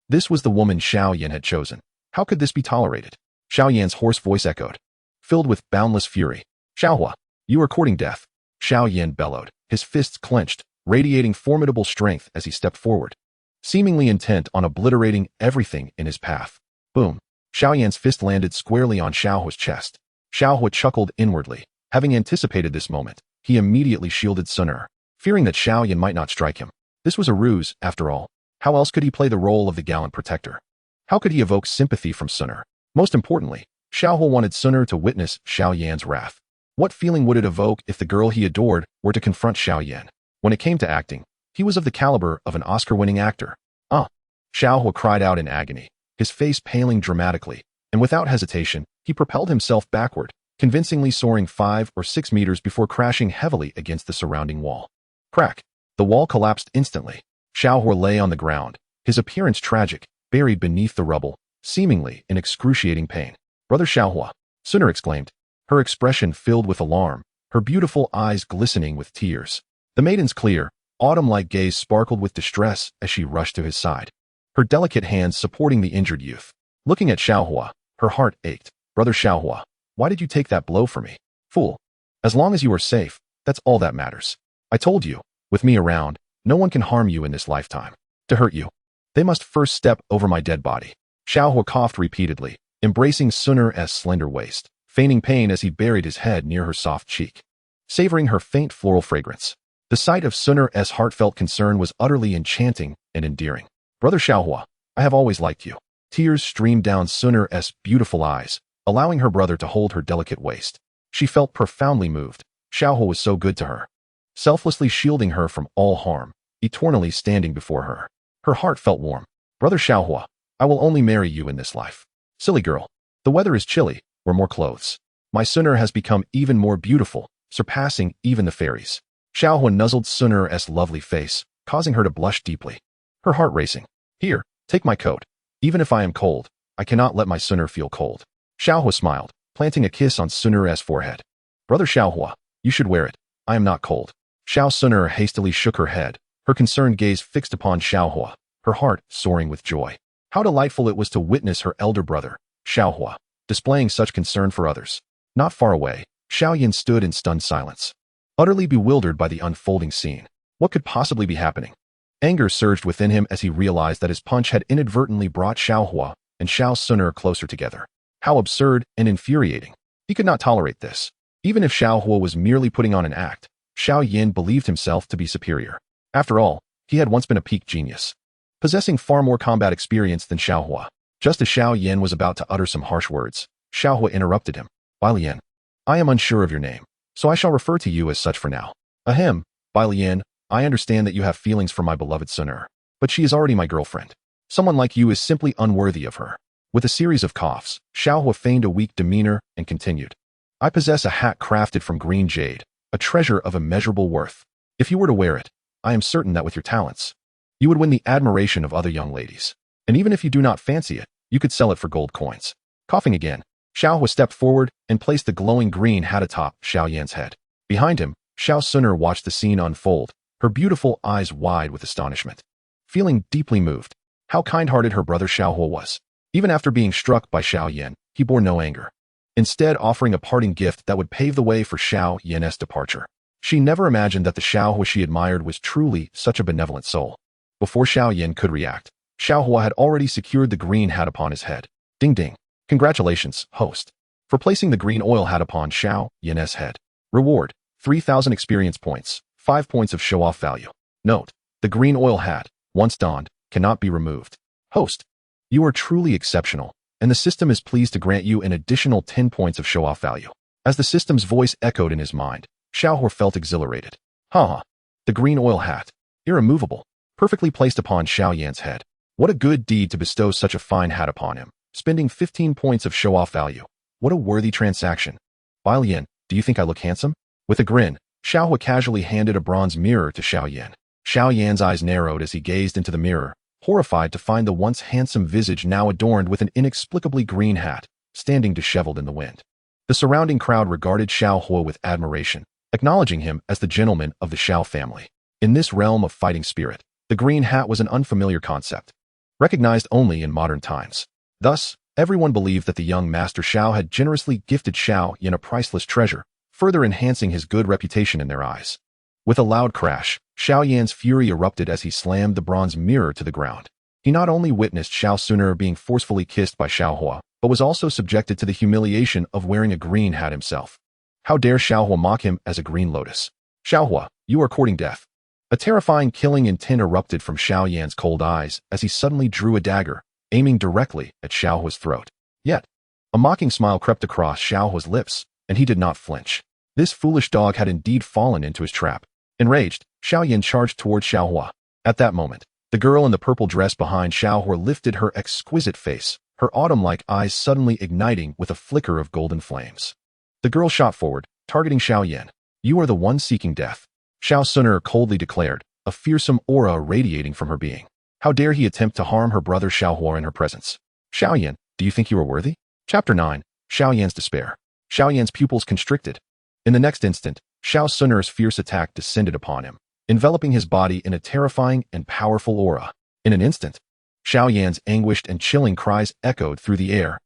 This was the woman Xiao Yan had chosen. How could this be tolerated? Xiao Yan's hoarse voice echoed, filled with boundless fury. Xiao Huo, you are courting death. Xiao Yan bellowed, his fists clenched, radiating formidable strength as he stepped forward, seemingly intent on obliterating everything in his path. Boom. Xiao Yan's fist landed squarely on Xiao Huo's chest. Xiao Huo chuckled inwardly. Having anticipated this moment, he immediately shielded Xun'er, fearing that Xiao Yan might not strike him. This was a ruse, after all. How else could he play the role of the gallant protector? How could he evoke sympathy from Xun'er? Most importantly, Xiao Huo wanted Xun'er to witness Xiao Yan's wrath. What feeling would it evoke if the girl he adored were to confront Xiao Yan? When it came to acting, he was of the caliber of an Oscar-winning actor. Xiao Huo cried out in agony, his face paling dramatically, and without hesitation, he propelled himself backward, convincingly soaring 5 or 6 meters before crashing heavily against the surrounding wall. Crack! The wall collapsed instantly. Xiao Huo lay on the ground, his appearance tragic, buried beneath the rubble, seemingly in excruciating pain. Brother Xiao Huo, Xun'er exclaimed, her expression filled with alarm, her beautiful eyes glistening with tears. The maiden's clear, autumn-like gaze sparkled with distress as she rushed to his side, her delicate hands supporting the injured youth. Looking at Xiao Huo, her heart ached. Brother Xiao Huo, why did you take that blow for me? Fool. As long as you are safe, that's all that matters. I told you, with me around, no one can harm you in this lifetime. To hurt you, they must first step over my dead body. Xiao Huo coughed repeatedly, embracing Xun'er's slender waist, feigning pain as he buried his head near her soft cheek. savoring her faint floral fragrance. The sight of Xun'er's heartfelt concern was utterly enchanting and endearing. Brother Xiao Huo, I have always liked you. Tears streamed down Xun'er's beautiful eyes, allowing her brother to hold her delicate waist. She felt profoundly moved. Xiao Huo was so good to her, selflessly shielding her from all harm, eternally standing before her. Her heart felt warm. Brother Xiao Huo, I will only marry you in this life. Silly girl. The weather is chilly. Wear more clothes. My Xun'er has become even more beautiful, surpassing even the fairies. Xiao Huo nuzzled Xun'er's lovely face, causing her to blush deeply. Her heart racing. Here, take my coat. Even if I am cold, I cannot let my Xun'er feel cold. Xiao Huo smiled, planting a kiss on Xun'er's forehead. Brother Xiao Huo, you should wear it. I am not cold. Xiao Xun'er hastily shook her head, her concerned gaze fixed upon Xiao Huo, her heart soaring with joy. How delightful it was to witness her elder brother, Xiao Huo, displaying such concern for others. Not far away, Xiao Yan stood in stunned silence, utterly bewildered by the unfolding scene. What could possibly be happening? Anger surged within him as he realized that his punch had inadvertently brought Xiao Huo and Xiao Xun'er closer together. How absurd and infuriating. He could not tolerate this. Even if Xiao Huo was merely putting on an act, Xiao Yan believed himself to be superior. After all, he had once been a peak genius, possessing far more combat experience than Xiao Huo. Just as Xiao Yan was about to utter some harsh words, Xiao Huo interrupted him. Lian, I am unsure of your name, so I shall refer to you as such for now. Ahem, Lian, I understand that you have feelings for my beloved Xun'er, but she is already my girlfriend. Someone like you is simply unworthy of her. With a series of coughs, Xiao Huo feigned a weak demeanor and continued. I possess a hat crafted from green jade, a treasure of immeasurable worth. If you were to wear it, I am certain that with your talents, you would win the admiration of other young ladies. And even if you do not fancy it, you could sell it for gold coins. Coughing again, Xiao Huo stepped forward and placed the glowing green hat atop Xiao Yan's head. Behind him, Xiao Xun'er watched the scene unfold, her beautiful eyes wide with astonishment. Feeling deeply moved, how kind-hearted her brother Xiao Huo was. Even after being struck by Xiao Yan, he bore no anger, instead offering a parting gift that would pave the way for Xiao Yan's departure. She never imagined that the Xiao Huo she admired was truly such a benevolent soul. Before Xiao Yan could react, Xiao Huo had already secured the green hat upon his head. Ding ding. Congratulations, host, for placing the green oil hat upon Xiao Yan's head. Reward, 3,000 experience points, 5 points of show-off value. Note, the green oil hat, once donned, cannot be removed. Host, you are truly exceptional, and the system is pleased to grant you an additional 10 points of show-off value. As the system's voice echoed in his mind, Xiao Huo felt exhilarated. Haha, the green oil hat, irremovable, perfectly placed upon Xiao Yan's head. What a good deed to bestow such a fine hat upon him, spending 15 points of show-off value. What a worthy transaction. Lian, do you think I look handsome? With a grin, Xiao Huo casually handed a bronze mirror to Xiao Yan. Xiao Yan's eyes narrowed as he gazed into the mirror, horrified to find the once handsome visage now adorned with an inexplicably green hat, standing disheveled in the wind. The surrounding crowd regarded Xiao Huo with admiration, acknowledging him as the gentleman of the Xiao family. In this realm of fighting spirit, the green hat was an unfamiliar concept, recognized only in modern times. Thus, everyone believed that the young Master Xiao had generously gifted Xiao Yan a priceless treasure, further enhancing his good reputation in their eyes. With a loud crash, Xiao Yan's fury erupted as he slammed the bronze mirror to the ground. He not only witnessed Xiao Xun'er being forcefully kissed by Xiao Huo, but was also subjected to the humiliation of wearing a green hat himself. How dare Xiao Huo mock him as a green lotus? Xiao Huo, you are courting death. A terrifying killing intent erupted from Xiao Yan's cold eyes as he suddenly drew a dagger, aiming directly at Xiao Huo's throat. Yet, a mocking smile crept across Xiao Huo's lips, and he did not flinch. This foolish dog had indeed fallen into his trap. Enraged, Xiao Yan charged toward Xiao Huo. At that moment, the girl in the purple dress behind Xiao Huo lifted her exquisite face, her autumn-like eyes suddenly igniting with a flicker of golden flames. The girl shot forward, targeting Xiao Yan. You are the one seeking death, Xiao Xun'er coldly declared, a fearsome aura radiating from her being. How dare he attempt to harm her brother Xiao Huo in her presence? Xiao Yan, do you think you are worthy? Chapter 9, Xiao Yan's despair. Xiao Yan's pupils constricted. In the next instant, Xiao Xun'er's fierce attack descended upon him, enveloping his body in a terrifying and powerful aura. In an instant, Xiao Yan's anguished and chilling cries echoed through the air.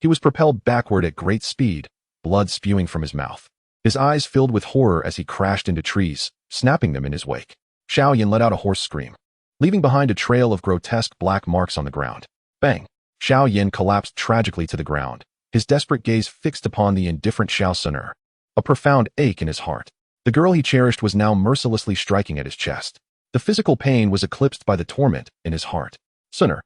He was propelled backward at great speed, blood spewing from his mouth. His eyes filled with horror as he crashed into trees, snapping them in his wake. Xiao Yan let out a hoarse scream, leaving behind a trail of grotesque black marks on the ground. Bang! Xiao Yan collapsed tragically to the ground, his desperate gaze fixed upon the indifferent Xiao Xun'er. a profound ache in his heart. The girl he cherished was now mercilessly striking at his chest. The physical pain was eclipsed by the torment in his heart. Xun'er,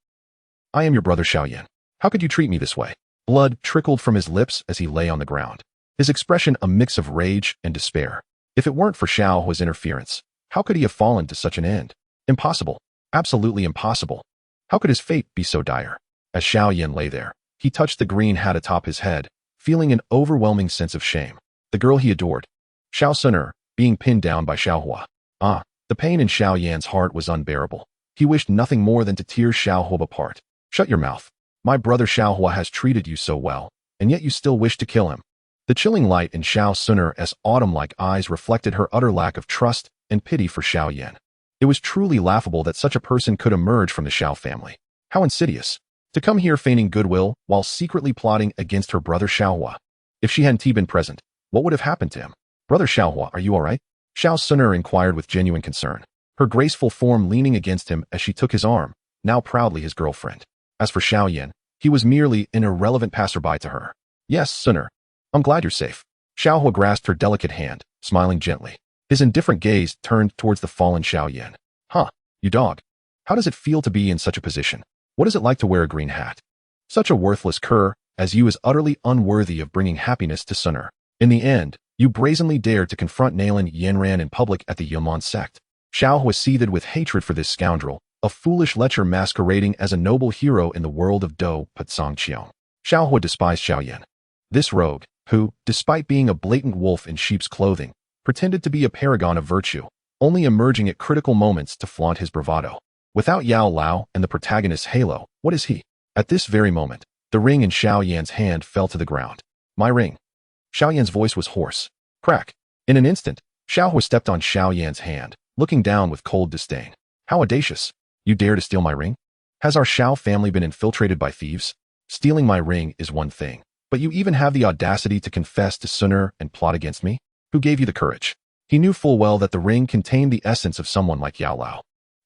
I am your brother Xiao Yan. How could you treat me this way? Blood trickled from his lips as he lay on the ground. His expression a mix of rage and despair. If it weren't for Xiao Huo's interference, how could he have fallen to such an end? Impossible. Absolutely impossible. How could his fate be so dire? As Xiao Yan lay there, he touched the green hat atop his head, feeling an overwhelming sense of shame. The girl he adored, Xiao Xun'er, being pinned down by Xiao Huo. The pain in Xiao Yan's heart was unbearable. He wished nothing more than to tear Xiao Huo apart. Shut your mouth. My brother Xiao Huo has treated you so well, and yet you still wish to kill him. The chilling light in Xiao Xun'er's autumn-like eyes reflected her utter lack of trust and pity for Xiao Yan. It was truly laughable that such a person could emerge from the Xiao family. How insidious. To come here feigning goodwill while secretly plotting against her brother Xiao Huo. If she hadn't been present, what would have happened to him? Brother Xiao Huo, are you all right? Xiao Xun'er inquired with genuine concern, her graceful form leaning against him as she took his arm, now proudly his girlfriend. As for Xiao Yan, he was merely an irrelevant passerby to her. Yes, Xun'er. I'm glad you're safe. Xiao Huo grasped her delicate hand, smiling gently. His indifferent gaze turned towards the fallen Xiao Yan. You dog. How does it feel to be in such a position? What is it like to wear a green hat? Such a worthless cur as you is utterly unworthy of bringing happiness to Xun'er. In the end, you brazenly dared to confront Nalan Yanran in public at the Yunlan Sect. Xiao Huo seethed with hatred for this scoundrel, a foolish lecher masquerading as a noble hero in the world of Do Patsong Qiao. Xiao Huo despised Xiao Yan. This rogue, who, despite being a blatant wolf in sheep's clothing, pretended to be a paragon of virtue, only emerging at critical moments to flaunt his bravado. Without Yao Lao and the protagonist's halo, what is he? At this very moment, the ring in Xiao Yan's hand fell to the ground. My ring. Xiao Yan's voice was hoarse. Crack. In an instant, Xiao Huo stepped on Xiao Yan's hand, looking down with cold disdain. How audacious. You dare to steal my ring? Has our Xiao family been infiltrated by thieves? Stealing my ring is one thing, but you even have the audacity to confess to Xun'er and plot against me? Who gave you the courage? He knew full well that the ring contained the essence of someone like Yao Lao.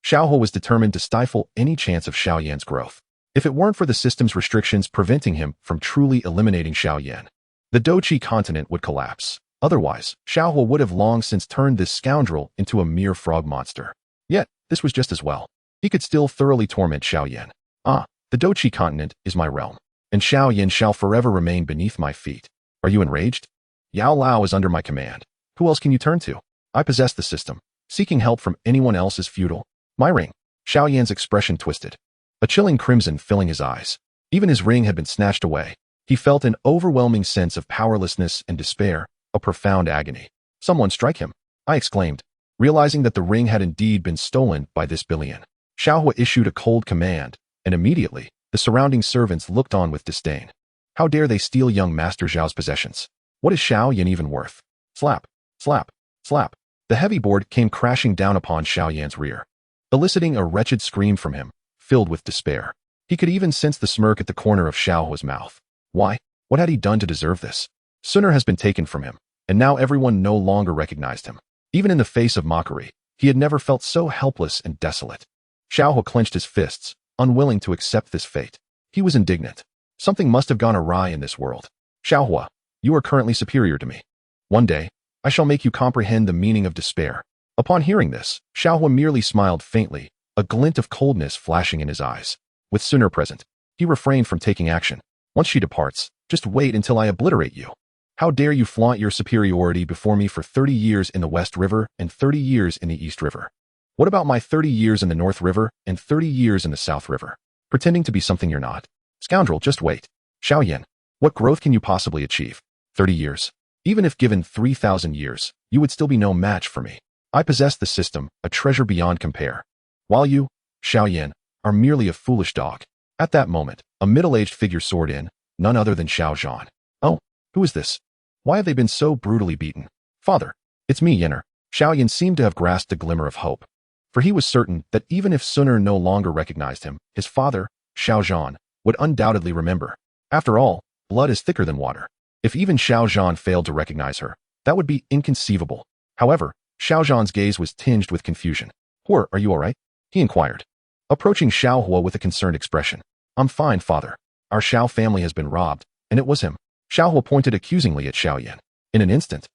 Xiao Huo was determined to stifle any chance of Xiao Yan's growth. If it weren't for the system's restrictions preventing him from truly eliminating Xiao Yan, the Doqi continent would collapse. Otherwise, Xiao Huo would have long since turned this scoundrel into a mere frog monster. Yet, this was just as well. He could still thoroughly torment Xiao Yan. The Doqi continent is my realm, and Xiao Yan shall forever remain beneath my feet. Are you enraged? Yao Lao is under my command. Who else can you turn to? I possess the system. Seeking help from anyone else is futile. My ring. Xiao Yan's expression twisted, a chilling crimson filling his eyes. Even his ring had been snatched away. He felt an overwhelming sense of powerlessness and despair, a profound agony. Someone strike him, I exclaimed, realizing that the ring had indeed been stolen by this billion. Xiao Huo issued a cold command, and immediately, the surrounding servants looked on with disdain. How dare they steal young Master Zhao's possessions? What is Xiao Yan even worth? Slap, slap, slap. The heavy board came crashing down upon Xiao Yan's rear, eliciting a wretched scream from him, filled with despair. He could even sense the smirk at the corner of Xiao Huo's mouth. Why? What had he done to deserve this? Xun'er has been taken from him, and now everyone no longer recognized him. Even in the face of mockery, he had never felt so helpless and desolate. Xiao Huo clenched his fists, unwilling to accept this fate. He was indignant. Something must have gone awry in this world. Xiao Huo, you are currently superior to me. One day, I shall make you comprehend the meaning of despair. Upon hearing this, Xiao Huo merely smiled faintly, a glint of coldness flashing in his eyes. With Xun'er present, he refrained from taking action. Once she departs, just wait until I obliterate you. How dare you flaunt your superiority before me for 30 years in the West River and 30 years in the East River? What about my 30 years in the North River and 30 years in the South River? Pretending to be something you're not. Scoundrel, just wait. Xiao Yan, what growth can you possibly achieve? 30 years. Even if given 3,000 years, you would still be no match for me. I possess the system, a treasure beyond compare. While you, Xiao Yan, are merely a foolish dog. At that moment, a middle-aged figure soared in, none other than Xiao Zhan. Oh, who is this? Why have they been so brutally beaten? Father, it's me, Xun'er. Xiao Yan seemed to have grasped a glimmer of hope. For he was certain that even if Xun'er no longer recognized him, his father, Xiao Zhan, would undoubtedly remember. After all, blood is thicker than water. If even Xiao Zhan failed to recognize her, that would be inconceivable. However, Xiao Zhan's gaze was tinged with confusion. Huo, are you all right? He inquired, approaching Xiao Huo with a concerned expression. I'm fine, father. Our Xiao family has been robbed, and it was him. Xiao Huo pointed accusingly at Xiao Yan. In an instant,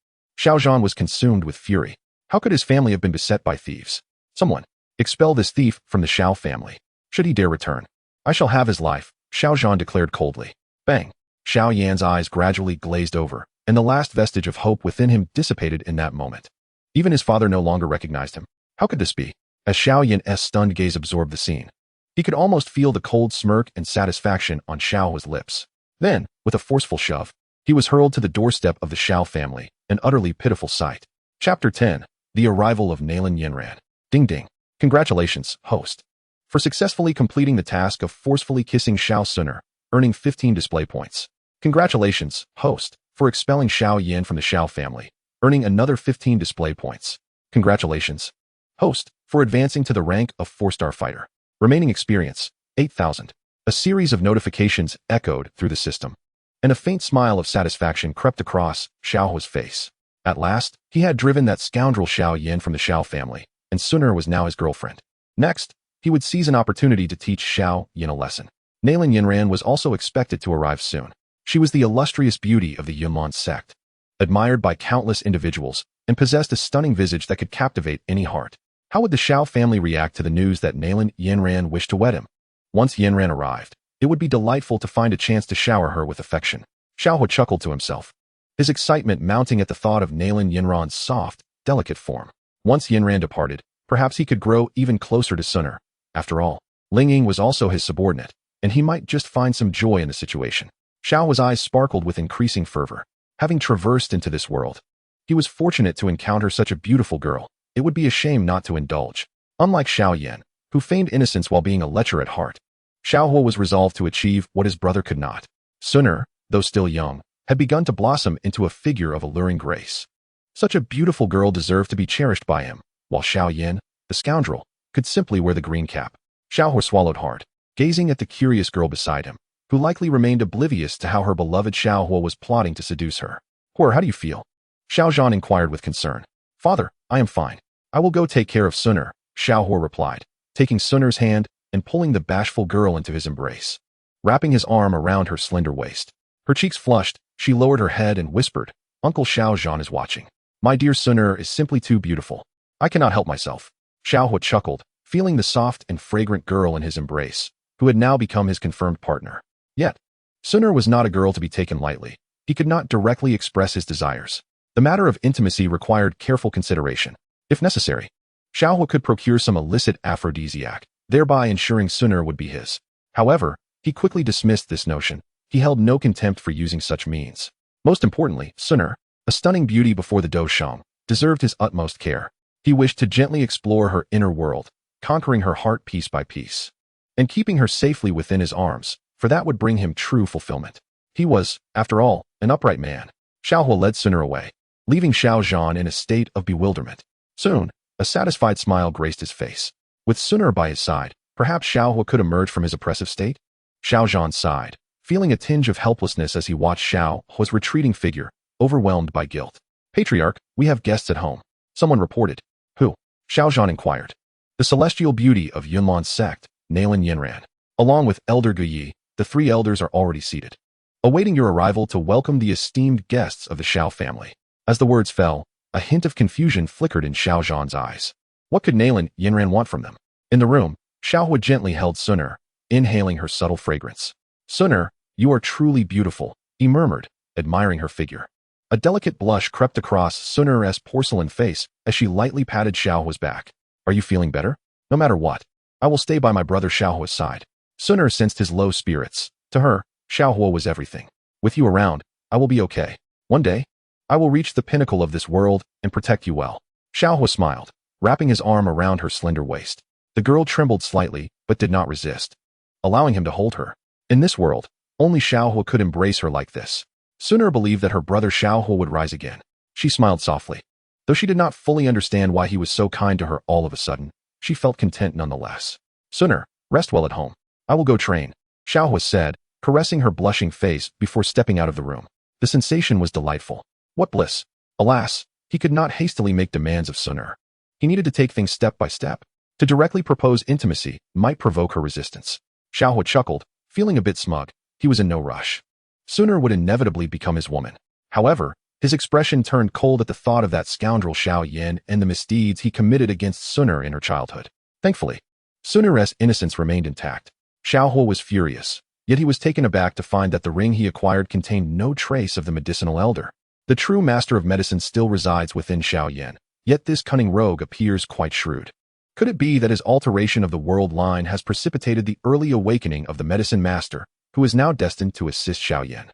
Xiao Yan was consumed with fury. How could his family have been beset by thieves? Someone, expel this thief from the Xiao family. Should he dare return, I shall have his life, Xiao Yan declared coldly. Bang! Xiao Yan's eyes gradually glazed over, and the last vestige of hope within him dissipated in that moment. Even his father no longer recognized him. How could this be? As Xiao Yan's stunned gaze absorbed the scene, he could almost feel the cold smirk and satisfaction on Xiao Huo's lips. Then, with a forceful shove, he was hurled to the doorstep of the Xiao family, an utterly pitiful sight. Chapter 10. The Arrival of Nalan Yanran. Ding ding. Congratulations, host, for successfully completing the task of forcefully kissing Xun'er, earning 15 display points. Congratulations, host, for expelling Xiao Yan from the Xiao family, earning another 15 display points. Congratulations, host, for advancing to the rank of 4-star fighter. Remaining experience, 8,000. A series of notifications echoed through the system, and a faint smile of satisfaction crept across Xiao Huo's face. At last, he had driven that scoundrel Xiao Yan from the Xiao family, and Xun'er was now his girlfriend. Next, he would seize an opportunity to teach Xiao Yan a lesson. Nalan Yanran was also expected to arrive soon. She was the illustrious beauty of the Yunlan Sect, admired by countless individuals, and possessed a stunning visage that could captivate any heart. How would the Xiao family react to the news that Nalan Yanran wished to wed him? Once Yanran arrived, it would be delightful to find a chance to shower her with affection. Xiao Huo chuckled to himself, his excitement mounting at the thought of Nalan Yanran's soft, delicate form. Once Yanran departed, perhaps he could grow even closer to Xun'er. After all, Ling was also his subordinate, and he might just find some joy in the situation. Xiao Huo's eyes sparkled with increasing fervor. Having traversed into this world, he was fortunate to encounter such a beautiful girl. It would be a shame not to indulge. Unlike Xiao Yan, who feigned innocence while being a lecher at heart, Xiao Huo was resolved to achieve what his brother could not. Xun'er, though still young, had begun to blossom into a figure of alluring grace. Such a beautiful girl deserved to be cherished by him, while Xiao Yan, the scoundrel, could simply wear the green cap. Xiao Huo swallowed hard, gazing at the curious girl beside him, who likely remained oblivious to how her beloved Xiao Huo was plotting to seduce her. How do you feel? Xiao Yan inquired with concern. Father, I am fine. I will go take care of Xun'er, Xiao Huo replied, taking Xun'er's hand and pulling the bashful girl into his embrace. Wrapping his arm around her slender waist, her cheeks flushed, she lowered her head and whispered, Uncle Xiao Yan is watching. My dear Xun'er is simply too beautiful. I cannot help myself. Xiao Huo chuckled, feeling the soft and fragrant girl in his embrace, who had now become his confirmed partner. Yet, Xun'er was not a girl to be taken lightly. He could not directly express his desires. The matter of intimacy required careful consideration. If necessary, Xiao Huo could procure some illicit aphrodisiac, thereby ensuring Xun'er would be his. However, he quickly dismissed this notion. He held no contempt for using such means. Most importantly, Xun'er, a stunning beauty before the Doshang, deserved his utmost care. He wished to gently explore her inner world, conquering her heart piece by piece, and keeping her safely within his arms, for that would bring him true fulfillment. He was, after all, an upright man. Xiao Huo led Xun'er away, leaving Xiao Yan in a state of bewilderment. Soon, a satisfied smile graced his face. With Xun'er by his side, perhaps Xiao Huo could emerge from his oppressive state? Xiao Yan sighed, feeling a tinge of helplessness as he watched Xiao Huo's retreating figure, overwhelmed by guilt. Patriarch, we have guests at home. Someone reported. Who? Xiao Yan inquired. The celestial beauty of Yunlan Sect, Nalan Yanran. Along with Elder Guyi, the 3 elders are already seated, awaiting your arrival to welcome the esteemed guests of the Xiao family. As the words fell, a hint of confusion flickered in Xiao Yan's eyes. What could Nalan Yanran want from them? In the room, Xiao Huo gently held Xun'er, inhaling her subtle fragrance. Xun'er, you are truly beautiful, he murmured, admiring her figure. A delicate blush crept across Xun'er's porcelain face as she lightly patted Xiao Huo's back. Are you feeling better? No matter what, I will stay by my brother Xiao Huo's side. Xun'er sensed his low spirits. To her, Xiao Huo was everything. With you around, I will be okay. One day, I will reach the pinnacle of this world and protect you well. Xiao Huo smiled, wrapping his arm around her slender waist. The girl trembled slightly, but did not resist, allowing him to hold her. In this world, only Xiao Huo could embrace her like this. Xun'er believed that her brother Xiao Huo would rise again. She smiled softly. Though she did not fully understand why he was so kind to her all of a sudden, she felt content nonetheless. Xun'er, rest well at home. I will go train, Xiao Huo said, caressing her blushing face before stepping out of the room. The sensation was delightful. What bliss! Alas, he could not hastily make demands of Xun'er. He needed to take things step by step. To directly propose intimacy might provoke her resistance. Xiao Huo chuckled, feeling a bit smug. He was in no rush. Xun'er would inevitably become his woman. However, His expression turned cold at the thought of that scoundrel Xiao Yan and the misdeeds he committed against Xun'er in her childhood. Thankfully, Xun'er's innocence remained intact. Xiao Huo was furious, yet he was taken aback to find that the ring he acquired contained no trace of the medicinal elder. The true master of medicine still resides within Xiao Yan, yet this cunning rogue appears quite shrewd. Could it be that his alteration of the world line has precipitated the early awakening of the medicine master, who is now destined to assist Xiao Yan?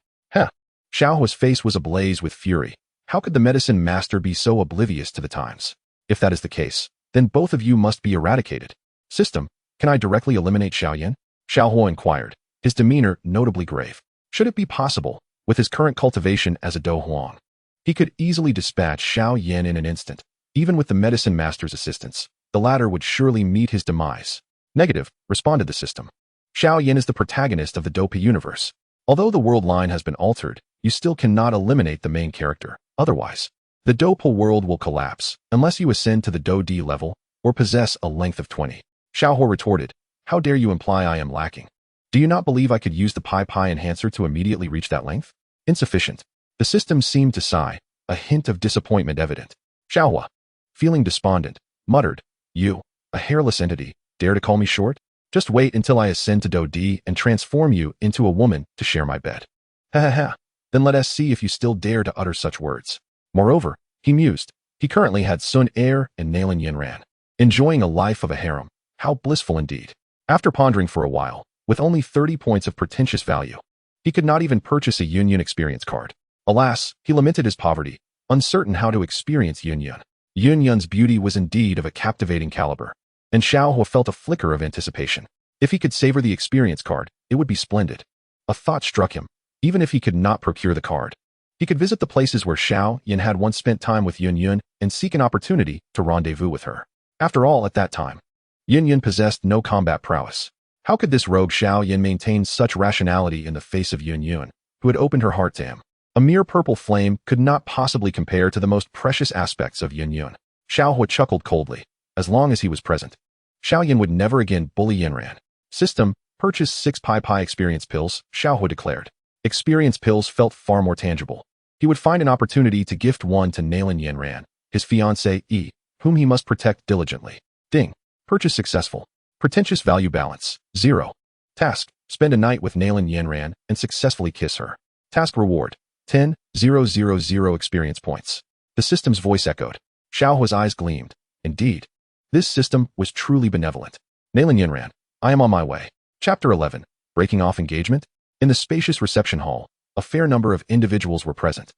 Xiao Huo's face was ablaze with fury. How could the medicine master be so oblivious to the times? If that is the case, then both of you must be eradicated. System, can I directly eliminate Xiao Yan? Xiao Huo inquired, his demeanor notably grave. Should it be possible, with his current cultivation as a Do Huang, he could easily dispatch Xiao Yan in an instant. Even with the medicine master's assistance, the latter would surely meet his demise. Negative, responded the system. Xiao Yan is the protagonist of the Dopa universe. Although the world line has been altered, you still cannot eliminate the main character. Otherwise, the Dopa world will collapse, unless you ascend to the Do D level, or possess a length of 20. Xiao Huo retorted, how dare you imply I am lacking? Do you not believe I could use the Pi enhancer to immediately reach that length? Insufficient. The system seemed to sigh, a hint of disappointment evident. Xiao Huo, feeling despondent, muttered, you, a hairless entity, dare to call me short? Just wait until I ascend to Do D and transform you into a woman to share my bed. Ha ha ha. Then let us see if you still dare to utter such words. Moreover, he mused, he currently had Xun'er and Nalan Yanran, enjoying a life of a harem. How blissful indeed. After pondering for a while, with only 30 points of pretentious value, he could not even purchase a Yunyan experience card. Alas, he lamented his poverty, uncertain how to experience Yunyan. Yunyan's beauty was indeed of a captivating caliber, and Xiao Huo felt a flicker of anticipation. If he could savor the experience card, it would be splendid. A thought struck him. Even if he could not procure the card, he could visit the places where Xiao Yan had once spent time with Yun and seek an opportunity to rendezvous with her. After all, at that time, Yun possessed no combat prowess. How could this rogue Xiao Yan maintain such rationality in the face of Yun, who had opened her heart to him? A mere purple flame could not possibly compare to the most precious aspects of Yun. Xiao Huo chuckled coldly. As long as he was present, Xiao Yan would never again bully Yanran. System, purchase 6 Pi experience pills, Xiao Huo declared. Experience pills felt far more tangible. He would find an opportunity to gift one to Nalan Yanran, his fiancée, whom he must protect diligently. Ding. Purchase successful. Pretentious value balance, 0. Task, spend a night with Nalan Yanran and successfully kiss her. Task reward, 10,000 experience points. The system's voice echoed. Xiao Huo's eyes gleamed. Indeed, this system was truly benevolent. Nalan Yanran, I am on my way. Chapter 11, Breaking Off Engagement. In the spacious reception hall, a fair number of individuals were present.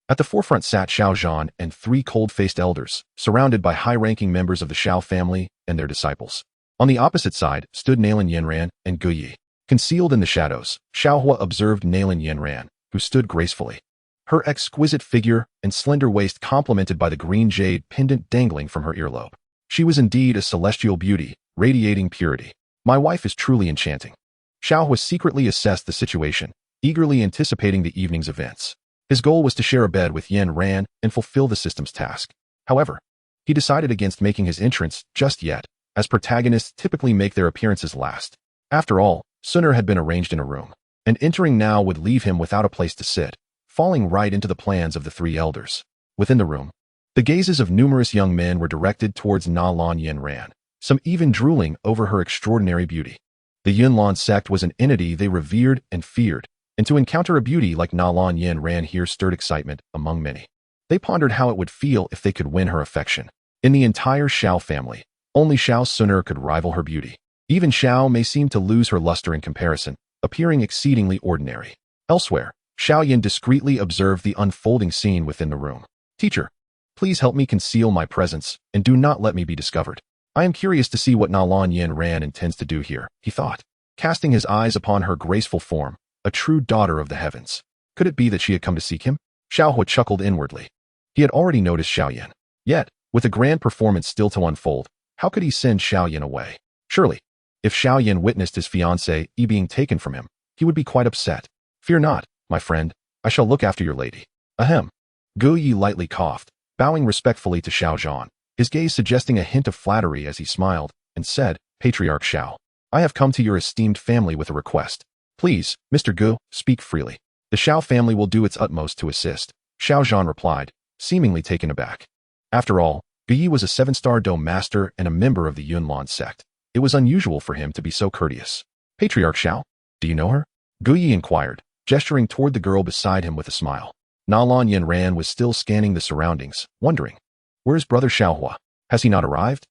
At the forefront sat Xiao Zhan and 3 cold-faced elders, surrounded by high-ranking members of the Xiao family and their disciples. On the opposite side stood Nalan Yanran and Gu Yi. Concealed in the shadows, Xiao Huo observed Nalan Yanran, who stood gracefully. Her exquisite figure and slender waist complemented by the green jade pendant dangling from her earlobe. She was indeed a celestial beauty, radiating purity. My wife is truly enchanting. Xiao Huo secretly assessed the situation, eagerly anticipating the evening's events. His goal was to share a bed with Yanran and fulfill the system's task. However, he decided against making his entrance just yet, as protagonists typically make their appearances last. After all, Xun'er had been arranged in a room, and entering now would leave him without a place to sit, falling right into the plans of the 3 elders. Within the room, the gazes of numerous young men were directed towards Nalan Yanran, some even drooling over her extraordinary beauty. The Yunlan Sect was an entity they revered and feared, and to encounter a beauty like Nalan Yanran here stirred excitement among many. They pondered how it would feel if they could win her affection. In the entire Xiao family, only Xiao Xun'er could rival her beauty. Even Xiao may seem to lose her luster in comparison, appearing exceedingly ordinary. Elsewhere, Xiao Yan discreetly observed the unfolding scene within the room. Teacher, please help me conceal my presence, and do not let me be discovered. I am curious to see what Nalan Yanran intends to do here, he thought, casting his eyes upon her graceful form, a true daughter of the heavens. Could it be that she had come to seek him? Xiao Huo chuckled inwardly. He had already noticed Xiao Yan. Yet, with a grand performance still to unfold, how could he send Xiao Yan away? Surely, if Xiao Yan witnessed his fiancée being taken from him, he would be quite upset. Fear not, my friend, I shall look after your lady. Ahem. Gu Yi lightly coughed, bowing respectfully to Xiao Zhan, his gaze suggesting a hint of flattery as he smiled, and said, Patriarch Xiao, I have come to your esteemed family with a request. Please, Mr. Gu, speak freely. The Xiao family will do its utmost to assist. Xiao Yan replied, seemingly taken aback. After all, Guyi was a 7-star Do master and a member of the Yunlan Sect. It was unusual for him to be so courteous. Patriarch Xiao, do you know her? Guyi inquired, gesturing toward the girl beside him with a smile. Nalan Yanran was still scanning the surroundings, wondering, where's brother Xiao Huo? Has he not arrived?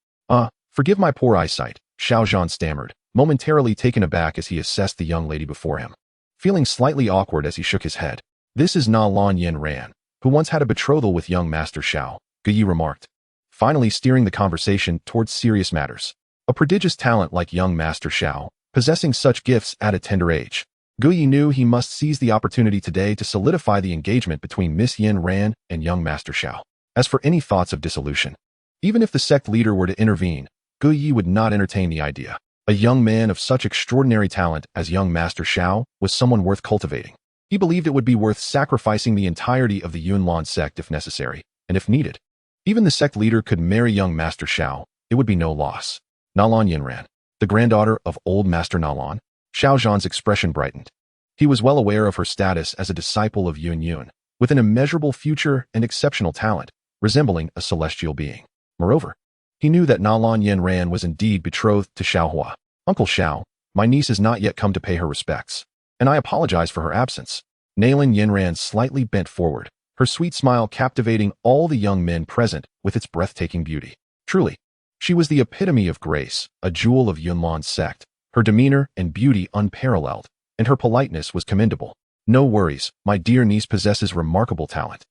Forgive my poor eyesight, Xiao Yan stammered, momentarily taken aback as he assessed the young lady before him. Feeling slightly awkward as he shook his head. This is Nalan Yanran, who once had a betrothal with young Master Xiao, Guyi remarked, finally steering the conversation towards serious matters. A prodigious talent like young Master Xiao, possessing such gifts at a tender age. Guyi knew he must seize the opportunity today to solidify the engagement between Miss Yanran and young Master Xiao. As for any thoughts of dissolution, even if the sect leader were to intervene, Guyi would not entertain the idea. A young man of such extraordinary talent as young Master Xiao was someone worth cultivating. He believed it would be worth sacrificing the entirety of the Yunlan Sect if necessary, and if needed. Even the sect leader could marry young Master Xiao, it would be no loss. Nalan Yanran, the granddaughter of old Master Nalan. Xiao Yan's expression brightened. He was well aware of her status as a disciple of Yun, with an immeasurable future and exceptional talent, resembling a celestial being. Moreover, he knew that Nalan Yanran was indeed betrothed to Xiao Huo. Uncle Xiao, my niece has not yet come to pay her respects, and I apologize for her absence. Nalan Yanran slightly bent forward, her sweet smile captivating all the young men present with its breathtaking beauty. Truly, she was the epitome of grace, a jewel of Yunlan Sect, her demeanor and beauty unparalleled, and her politeness was commendable. No worries, my dear niece possesses remarkable talent.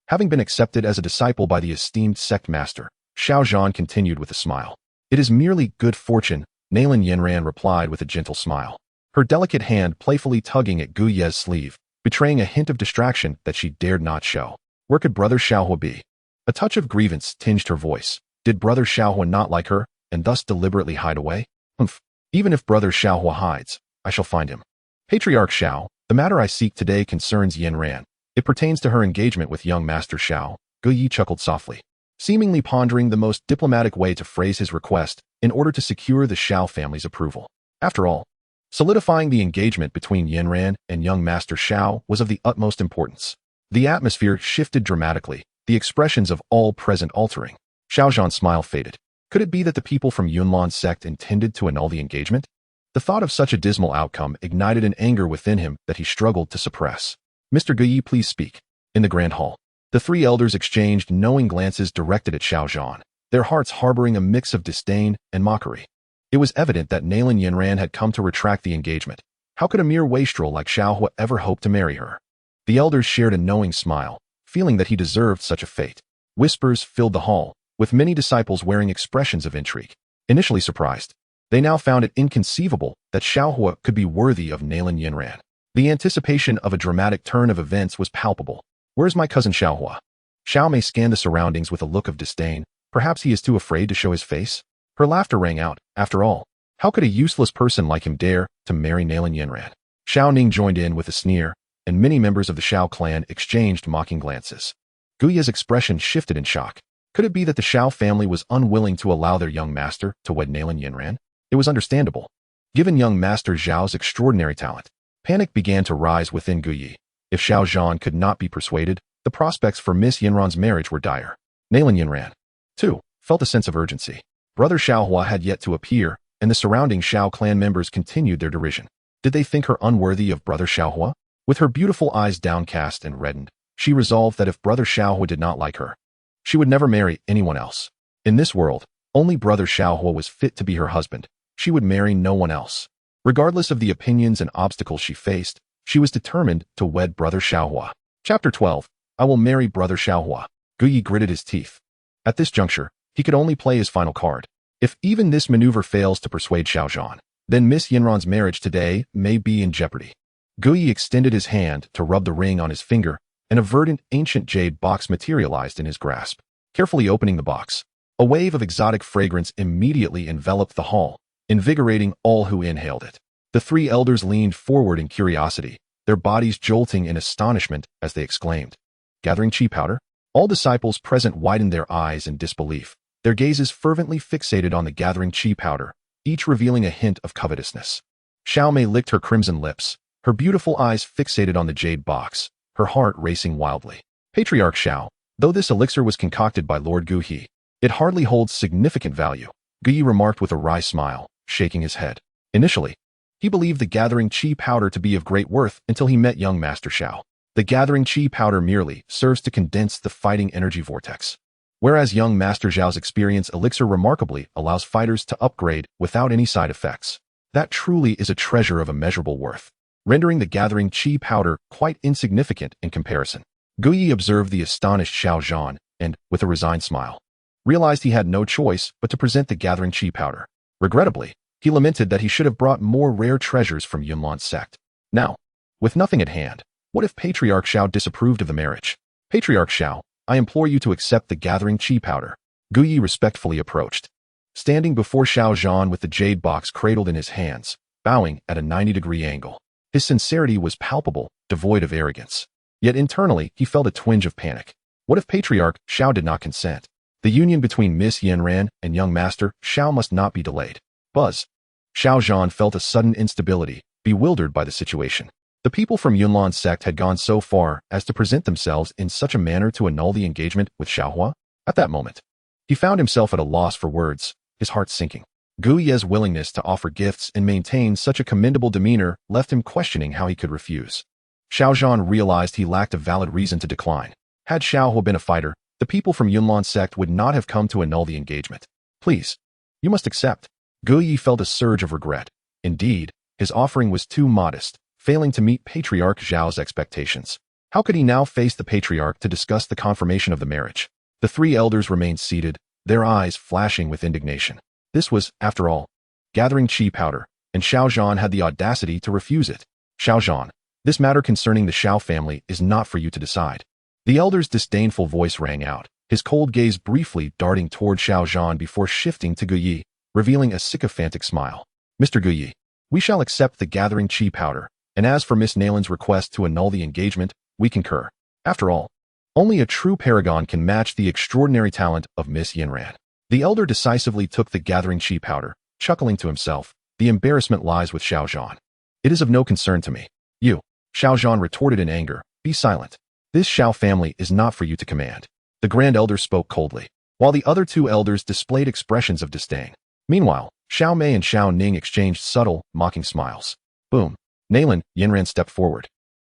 Having been accepted as a disciple by the esteemed sect master, Xiao Yan continued with a smile. It is merely good fortune, Nalan Yanran replied with a gentle smile, her delicate hand playfully tugging at Guyi's sleeve, betraying a hint of distraction that she dared not show. Where could brother Xiao Huo be? A touch of grievance tinged her voice. Did brother Xiao Huo not like her, and thus deliberately hide away? Even if brother Xiao Huo hides, I shall find him. Patriarch Xiao, the matter I seek today concerns Yanran. It pertains to her engagement with young Master Xiao. Guyi chuckled softly, seemingly pondering the most diplomatic way to phrase his request in order to secure the Xiao family's approval. After all, solidifying the engagement between Yanran and young Master Xiao was of the utmost importance. The atmosphere shifted dramatically, the expressions of all present altering. Xiao Yan's smile faded. Could it be that the people from Yunlan Sect intended to annul the engagement? The thought of such a dismal outcome ignited an anger within him that he struggled to suppress. Mr. Guyi, please speak. In the grand hall, the three elders exchanged knowing glances directed at Xiao Yan, their hearts harboring a mix of disdain and mockery. It was evident that Nalan Yanran had come to retract the engagement. How could a mere wastrel like Xiao Huo ever hope to marry her? The elders shared a knowing smile, feeling that he deserved such a fate. Whispers filled the hall, with many disciples wearing expressions of intrigue. Initially surprised, they now found it inconceivable that Xiao Huo could be worthy of Nalan Yanran. The anticipation of a dramatic turn of events was palpable. Where's my cousin Xiao Huo? Xiao Mei scanned the surroundings with a look of disdain. Perhaps he is too afraid to show his face? Her laughter rang out. After all, how could a useless person like him dare to marry Nalan Yanran? Xiao Ning joined in with a sneer, and many members of the Xiao clan exchanged mocking glances. Guyi's expression shifted in shock. Could it be that the Xiao family was unwilling to allow their young master to wed Nalan Yanran? It was understandable, given young Master Zhao's extraordinary talent. Panic began to rise within Guyi. If Xiao Yan could not be persuaded, the prospects for Miss Yanran's marriage were dire. Nalan Yanran, too, felt a sense of urgency. Brother Xiao Huo had yet to appear, and the surrounding Xiao clan members continued their derision. Did they think her unworthy of brother Xiao Huo? With her beautiful eyes downcast and reddened, she resolved that if brother Xiao Huo did not like her, she would never marry anyone else. In this world, only brother Xiao Huo was fit to be her husband. She would marry no one else. Regardless of the opinions and obstacles she faced, she was determined to wed brother Xiao Huo. Chapter 12. I will marry brother Xiao Huo. Guyi gritted his teeth. At this juncture, he could only play his final card. If even this maneuver fails to persuade Xiao Yan, then Miss Yanran's marriage today may be in jeopardy. Guyi extended his hand to rub the ring on his finger, and a verdant ancient jade box materialized in his grasp. Carefully opening the box, a wave of exotic fragrance immediately enveloped the hall, invigorating all who inhaled it. The three elders leaned forward in curiosity, their bodies jolting in astonishment as they exclaimed, "Gathering chi powder?" All disciples present widened their eyes in disbelief, their gazes fervently fixated on the gathering chi powder, each revealing a hint of covetousness. Xiao Mei licked her crimson lips, her beautiful eyes fixated on the jade box, her heart racing wildly. Patriarch Xiao, though this elixir was concocted by Lord Guyi, it hardly holds significant value, Guyi remarked with a wry smile, shaking his head. Initially, he believed the gathering chi powder to be of great worth until he met young Master Xiao. The gathering chi powder merely serves to condense the fighting energy vortex, whereas young Master Xiao's experience elixir remarkably allows fighters to upgrade without any side effects. That truly is a treasure of immeasurable worth, rendering the gathering chi powder quite insignificant in comparison. Guyi observed the astonished Xiao Yan and, with a resigned smile, realized he had no choice but to present the gathering chi powder. Regrettably, he lamented that he should have brought more rare treasures from Yunlan Sect. Now, with nothing at hand, what if Patriarch Xiao disapproved of the marriage? Patriarch Xiao, I implore you to accept the gathering chi powder. Guyi respectfully approached, standing before Xiao Yan with the jade box cradled in his hands, bowing at a 90-degree angle. His sincerity was palpable, devoid of arrogance. Yet internally, he felt a twinge of panic. What if Patriarch Xiao did not consent? The union between Miss Yanran and young Master Xiao must not be delayed. Buzz. Xiao Yan felt a sudden instability, bewildered by the situation. The people from Yunlan Sect had gone so far as to present themselves in such a manner to annul the engagement with Xiao Huo. At that moment, he found himself at a loss for words, his heart sinking. Guyi's willingness to offer gifts and maintain such a commendable demeanor left him questioning how he could refuse. Xiao Yan realized he lacked a valid reason to decline. Had Xiao Huo been a fighter, the people from Yunlan Sect would not have come to annul the engagement. Please, you must accept. Guyi felt a surge of regret. Indeed, his offering was too modest, failing to meet Patriarch Xiao's expectations. How could he now face the Patriarch to discuss the confirmation of the marriage? The three elders remained seated, their eyes flashing with indignation. This was, after all, gathering chi powder, and Xiao Yan had the audacity to refuse it. Xiao Yan, this matter concerning the Xiao family is not for you to decide. The elder's disdainful voice rang out, his cold gaze briefly darting toward Xiao Yan before shifting to Guyi, revealing a sycophantic smile. Mr. Guyi, we shall accept the gathering chi powder, and as for Miss Nalan's request to annul the engagement, we concur. After all, only a true paragon can match the extraordinary talent of Miss Yanran. The elder decisively took the gathering chi powder, chuckling to himself, the embarrassment lies with Xiao Yan. It is of no concern to me. You, Xiao Yan retorted in anger, be silent. This Xiao family is not for you to command. The grand elder spoke coldly, while the other two elders displayed expressions of disdain. Meanwhile, Xiao Mei and Xiao Ning exchanged subtle, mocking smiles. Boom. Nalan Yanran stepped forward,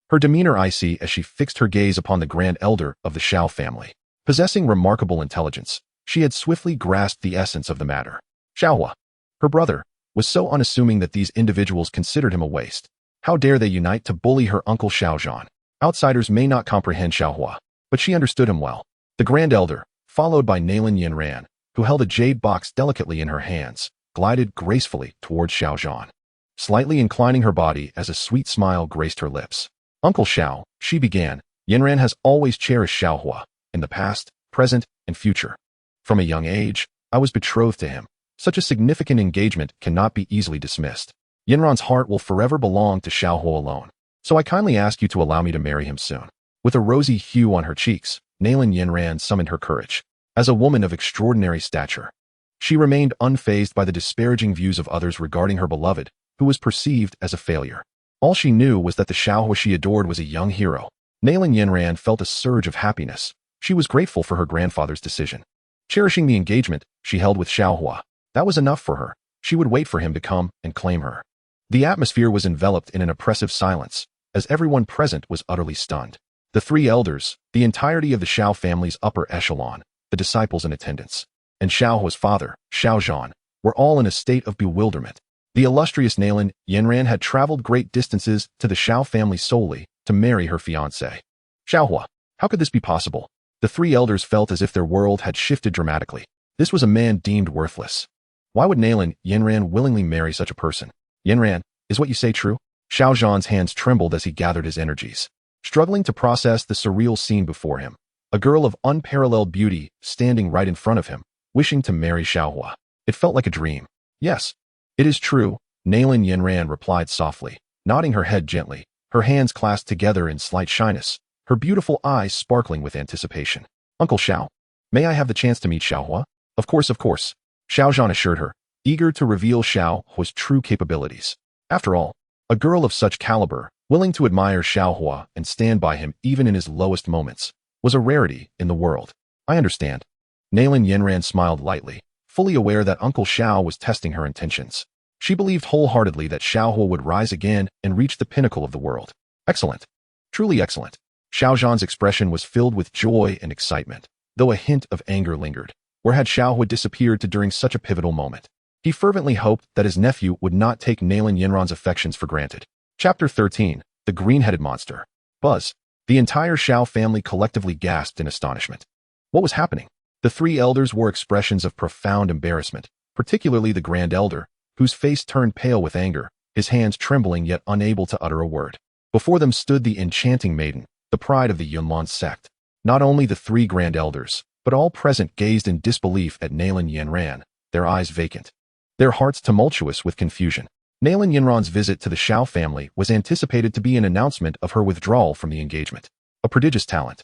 her demeanor icy as she fixed her gaze upon the grand elder of the Xiao family. Possessing remarkable intelligence, she had swiftly grasped the essence of the matter. Xiao Huo, her brother, was so unassuming that these individuals considered him a waste. How dare they unite to bully her uncle Xiao Yan? Outsiders may not comprehend Xiao Huo, but she understood him well. The grand elder, followed by Nalan Yanran, who held a jade box delicately in her hands, glided gracefully towards Xiao Yan, slightly inclining her body as a sweet smile graced her lips. Uncle Xiao, she began, Yanran has always cherished Xiao Huo, in the past, present, and future. From a young age, I was betrothed to him. Such a significant engagement cannot be easily dismissed. Yanran's heart will forever belong to Xiao Huo alone. So I kindly ask you to allow me to marry him soon. With a rosy hue on her cheeks, Nalan Yanran summoned her courage. As a woman of extraordinary stature, she remained unfazed by the disparaging views of others regarding her beloved, who was perceived as a failure. All she knew was that the Xiao Huo she adored was a young hero. Nalan Yanran felt a surge of happiness. She was grateful for her grandfather's decision. Cherishing the engagement she held with Xiao Huo, that was enough for her. She would wait for him to come and claim her. The atmosphere was enveloped in an oppressive silence, as everyone present was utterly stunned. The three elders, the entirety of the Xiao family's upper echelon, the disciples in attendance, and Xiao Huo's father, Xiao Yan, were all in a state of bewilderment. The illustrious Nalan Yanran had traveled great distances to the Xiao family solely to marry her fiancé. Xiao Huo, how could this be possible? The three elders felt as if their world had shifted dramatically. This was a man deemed worthless. Why would Nalan Yanran willingly marry such a person? Yanran, is what you say true? Xiao Zhan's hands trembled as he gathered his energies, struggling to process the surreal scene before him. A girl of unparalleled beauty standing right in front of him, wishing to marry Xiao Huo. It felt like a dream. Yes, it is true, Nalan Yanran replied softly, nodding her head gently, her hands clasped together in slight shyness, her beautiful eyes sparkling with anticipation. Uncle Xiao, may I have the chance to meet Xiao Huo? Of course, of course, Xiao Zhan assured her, eager to reveal Xiao Huo's true capabilities. After all, a girl of such caliber, willing to admire Xiao Huo and stand by him even in his lowest moments. was a rarity in the world. I understand. Nalan Yanran smiled lightly, fully aware that Uncle Xiao was testing her intentions. She believed wholeheartedly that Xiao Huo would rise again and reach the pinnacle of the world. Excellent. Truly excellent. Xiao Zhan's expression was filled with joy and excitement, though a hint of anger lingered. Where had Xiao Huo disappeared to during such a pivotal moment? He fervently hoped that his nephew would not take Nalan Yanran's affections for granted. Chapter 13. The Green-Headed Monster. Buzz. The entire Xiao family collectively gasped in astonishment. What was happening? The three elders wore expressions of profound embarrassment, particularly the Grand Elder, whose face turned pale with anger, his hands trembling yet unable to utter a word. Before them stood the enchanting maiden, the pride of the Yunlan Sect. Not only the three Grand Elders, but all present gazed in disbelief at Nalan Yanran, their eyes vacant, their hearts tumultuous with confusion. Nalan Yanran's visit to the Xiao family was anticipated to be an announcement of her withdrawal from the engagement. A prodigious talent,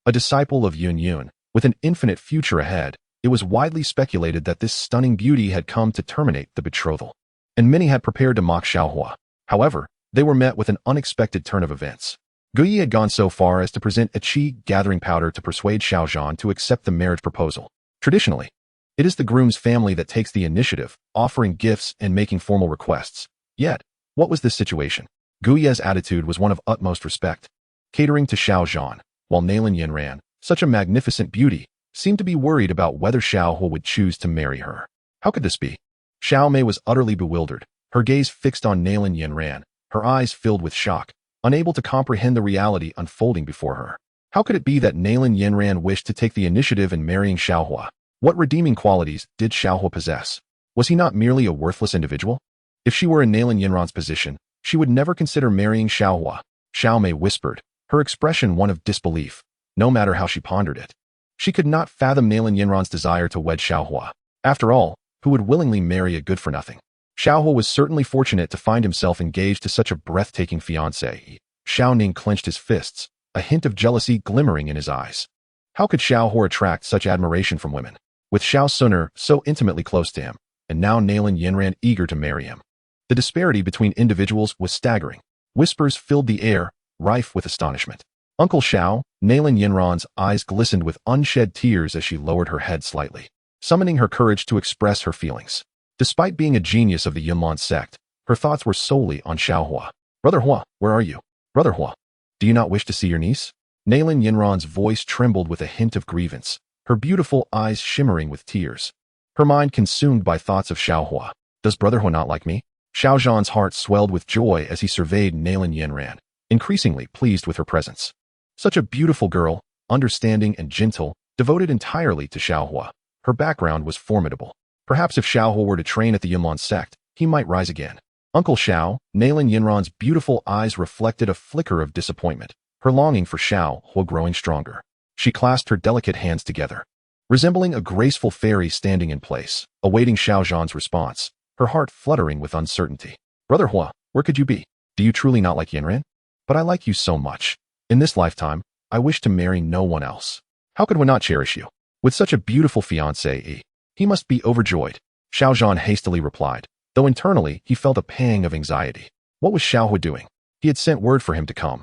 a disciple of Yun, with an infinite future ahead, it was widely speculated that this stunning beauty had come to terminate the betrothal, and many had prepared to mock Xiao Huo. However, they were met with an unexpected turn of events. Guyi had gone so far as to present a qi gathering powder to persuade Xiao Zhan to accept the marriage proposal. Traditionally, it is the groom's family that takes the initiative, offering gifts and making formal requests. Yet, what was this situation? Guyi's attitude was one of utmost respect, catering to Xiao Zhan, while Nalan Yanran, such a magnificent beauty, seemed to be worried about whether Xiao Huo would choose to marry her. How could this be? Xiao Mei was utterly bewildered, her gaze fixed on Nalan Yanran, her eyes filled with shock, unable to comprehend the reality unfolding before her. How could it be that Nalan Yanran wished to take the initiative in marrying Xiao Huo? What redeeming qualities did Xiao Huo possess? Was he not merely a worthless individual? If she were in Nalan Yanran's position, she would never consider marrying Xiao Huo. Xiao Mei whispered, her expression one of disbelief, no matter how she pondered it. She could not fathom Nalan Yanran's desire to wed Xiao Huo. After all, who would willingly marry a good-for-nothing? Xiao Huo was certainly fortunate to find himself engaged to such a breathtaking fiancé. Xiao Ning clenched his fists, a hint of jealousy glimmering in his eyes. How could Xiao Huo attract such admiration from women? With Xiao Xun'er so intimately close to him, and now Nalan Yanran eager to marry him. The disparity between individuals was staggering. Whispers filled the air, rife with astonishment. Uncle Xiao, Nalan Yanran's eyes glistened with unshed tears as she lowered her head slightly, summoning her courage to express her feelings. Despite being a genius of the Yunlan Sect, her thoughts were solely on Xiao Huo. Brother Huo, where are you? Brother Huo, do you not wish to see your niece? Nalan Yanran's voice trembled with a hint of grievance, her beautiful eyes shimmering with tears. Her mind consumed by thoughts of Xiao Huo. Does Brother Huo not like me? Xiao Zhan's heart swelled with joy as he surveyed Nalan Yanran, increasingly pleased with her presence. Such a beautiful girl, understanding and gentle, devoted entirely to Xiao Huo. Her background was formidable. Perhaps if Xiao Huo were to train at the Yunlan Sect, he might rise again. Uncle Xiao, Nalan Yanran's beautiful eyes reflected a flicker of disappointment, her longing for Xiao Huo growing stronger. She clasped her delicate hands together, resembling a graceful fairy standing in place, awaiting Xiao Zhan's response, her heart fluttering with uncertainty. Brother Huo, where could you be? Do you truly not like Yanran? But I like you so much. In this lifetime, I wish to marry no one else. How could one not cherish you? With such a beautiful fiancée, he must be overjoyed. Xiao Zhan hastily replied, though internally he felt a pang of anxiety. What was Xiao Huo doing? He had sent word for him to come,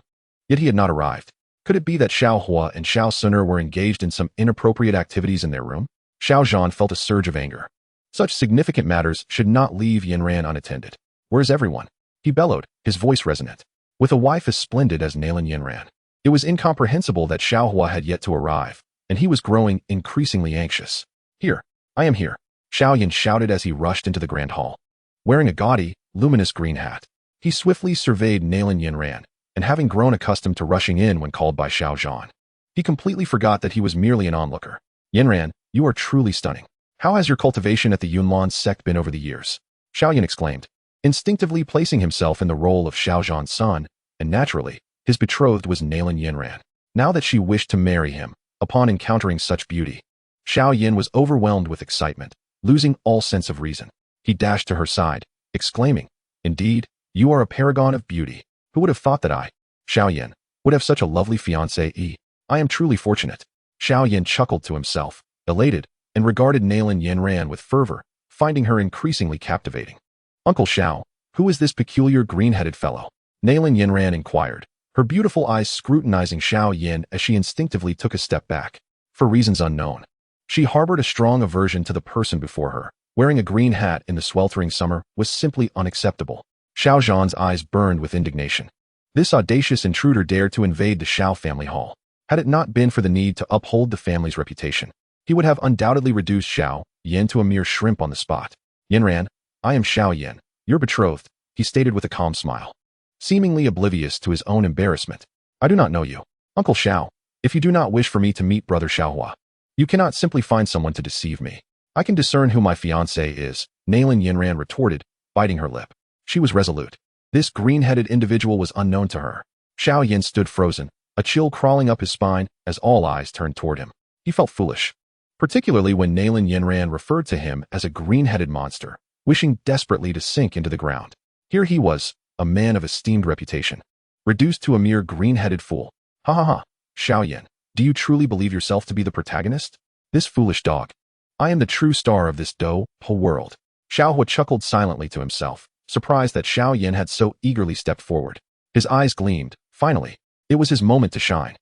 yet he had not arrived. Could it be that Xiao Huo and Xiao Xun'er were engaged in some inappropriate activities in their room? Xiao Zhan felt a surge of anger. Such significant matters should not leave Yanran unattended. Where is everyone? He bellowed, his voice resonant. With a wife as splendid as Nalan Yanran, it was incomprehensible that Xiao Huo had yet to arrive, and he was growing increasingly anxious. Here, I am here, Xiao Yan shouted as he rushed into the grand hall. Wearing a gaudy, luminous green hat, he swiftly surveyed Nalan Yanran, and having grown accustomed to rushing in when called by Xiao Zhan, he completely forgot that he was merely an onlooker. Yanran, you are truly stunning. How has your cultivation at the Yunlan Sect been over the years? Xiao Yan exclaimed, instinctively placing himself in the role of Xiao Zhan's son, and naturally, his betrothed was Nalan Yanran. Now that she wished to marry him, upon encountering such beauty, Xiao Yan was overwhelmed with excitement, losing all sense of reason. He dashed to her side, exclaiming, indeed, you are a paragon of beauty. Who would have thought that I, Xiao Yan, would have such a lovely fiancée? I am truly fortunate. Xiao Yan chuckled to himself, elated, and regarded Nalan Yanran with fervor, finding her increasingly captivating. Uncle Xiao, who is this peculiar green-headed fellow? Nalan Yanran inquired, her beautiful eyes scrutinizing Xiao Yan as she instinctively took a step back. For reasons unknown, she harbored a strong aversion to the person before her. Wearing a green hat in the sweltering summer was simply unacceptable. Xiao Zhan's eyes burned with indignation. This audacious intruder dared to invade the Xiao family hall. Had it not been for the need to uphold the family's reputation, he would have undoubtedly reduced Xiao Yan to a mere shrimp on the spot. Yanran, I am Xiao Yan, your betrothed, he stated with a calm smile. Seemingly oblivious to his own embarrassment. I do not know you, Uncle Xiao. If you do not wish for me to meet Brother Xiao Huo, you cannot simply find someone to deceive me. I can discern who my fiancé is, Nalan Yanran retorted, biting her lip. She was resolute. This green-headed individual was unknown to her. Xiao Yan stood frozen, a chill crawling up his spine as all eyes turned toward him. He felt foolish, particularly when Nalan Yanran referred to him as a green-headed monster, wishing desperately to sink into the ground. Here he was, a man of esteemed reputation, reduced to a mere green-headed fool. Ha ha ha, Xiao Yan, do you truly believe yourself to be the protagonist? This foolish dog. I am the true star of this whole world. Xiao Huo chuckled silently to himself, surprised that Xiao Yan had so eagerly stepped forward. His eyes gleamed. Finally, it was his moment to shine.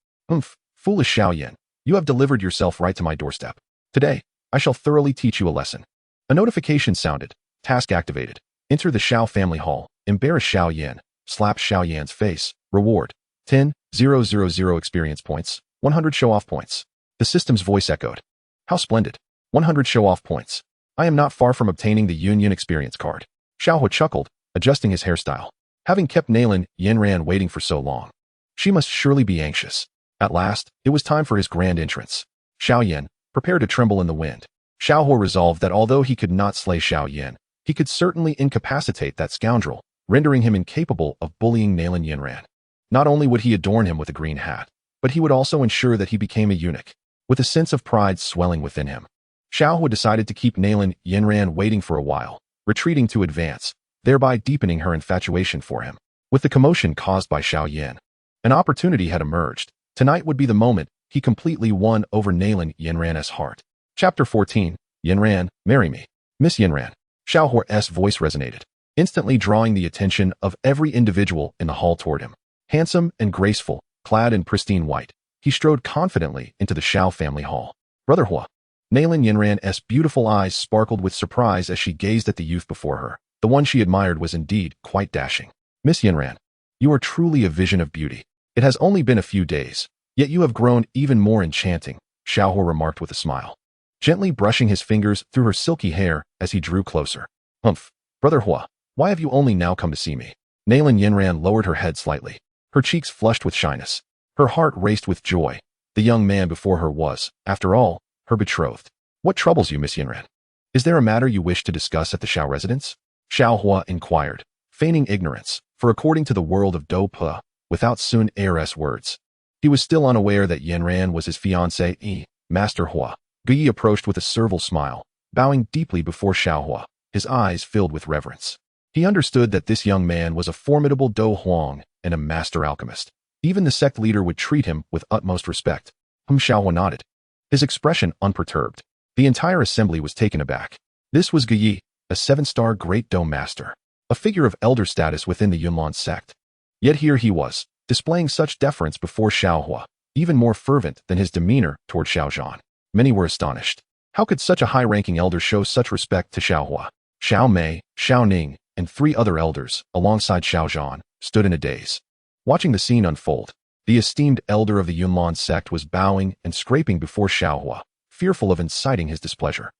Foolish Xiao Yan, you have delivered yourself right to my doorstep. Today, I shall thoroughly teach you a lesson. A notification sounded. Task activated. Enter the Xiao family hall. Embarrass Xiao Yan. Slap Xiao Yan's face. Reward. 10,000 experience points. 100 show-off points. The system's voice echoed. How splendid. 100 show-off points. I am not far from obtaining the Yunyan experience card. Xiao Huo chuckled, adjusting his hairstyle. Having kept Nalan Yanran waiting for so long, she must surely be anxious. At last, it was time for his grand entrance. Xiao Yan, prepare to tremble in the wind. Xiao Huo resolved that although he could not slay Xiao Yan, he could certainly incapacitate that scoundrel, rendering him incapable of bullying Nalan Yanran. Not only would he adorn him with a green hat, but he would also ensure that he became a eunuch, with a sense of pride swelling within him. Xiao Huo decided to keep Nalan Yanran waiting for a while, retreating to advance, thereby deepening her infatuation for him. With the commotion caused by Xiao Yan, an opportunity had emerged. Tonight would be the moment he completely won over Nalan Yanran's heart. Chapter 14, Yanran, marry me. Miss Yanran. Xiao Huo's voice resonated, instantly drawing the attention of every individual in the hall toward him. Handsome and graceful, clad in pristine white, he strode confidently into the Xiao family hall. Brother Huo. Nalan Yanran's beautiful eyes sparkled with surprise as she gazed at the youth before her. The one she admired was indeed quite dashing. Miss Yanran, you are truly a vision of beauty. It has only been a few days, yet you have grown even more enchanting, Xiao Huo remarked with a smile, gently brushing his fingers through her silky hair as he drew closer. Brother Huo, why have you only now come to see me? Nalan Yanran lowered her head slightly, her cheeks flushed with shyness. Her heart raced with joy. The young man before her was, after all, her betrothed. What troubles you, Miss Yanran? Is there a matter you wish to discuss at the Xiao residence? Xiao Huo inquired, feigning ignorance, for according to the world of Dopa, without Xun'er's words, he was still unaware that Yanran was his fiancé. Master Huo. Guyi approached with a servile smile, bowing deeply before Xiao Huo, his eyes filled with reverence. He understood that this young man was a formidable Do Huang and a master alchemist. Even the sect leader would treat him with utmost respect. Xiao Huo nodded, his expression unperturbed. The entire assembly was taken aback. This was Guyi, a 7-star Great Do master, a figure of elder status within the Yunlan Sect. Yet here he was, displaying such deference before Xiao Huo, even more fervent than his demeanor toward Xiao Zhan. Many were astonished. How could such a high-ranking elder show such respect to Xiao Huo? Xiao Mei, Xiao Ning, and 3 other elders, alongside Xiao Zhan, stood in a daze. Watching the scene unfold, the esteemed elder of the Yunlan Sect was bowing and scraping before Xiao Huo, fearful of inciting his displeasure.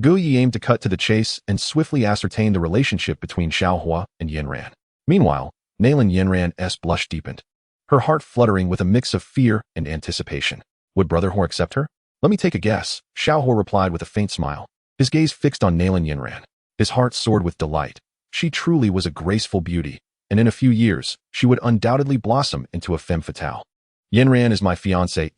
Guyi aimed to cut to the chase and swiftly ascertain the relationship between Xiao Huo and Yanran. Meanwhile, Nalan Yanran's blush deepened, her heart fluttering with a mix of fear and anticipation. Would Brother Huo accept her? Let me take a guess, Xiao Huo replied with a faint smile, his gaze fixed on Nalan Yanran. His heart soared with delight. She truly was a graceful beauty, and in a few years, she would undoubtedly blossom into a femme fatale. Yanran is my fiancé.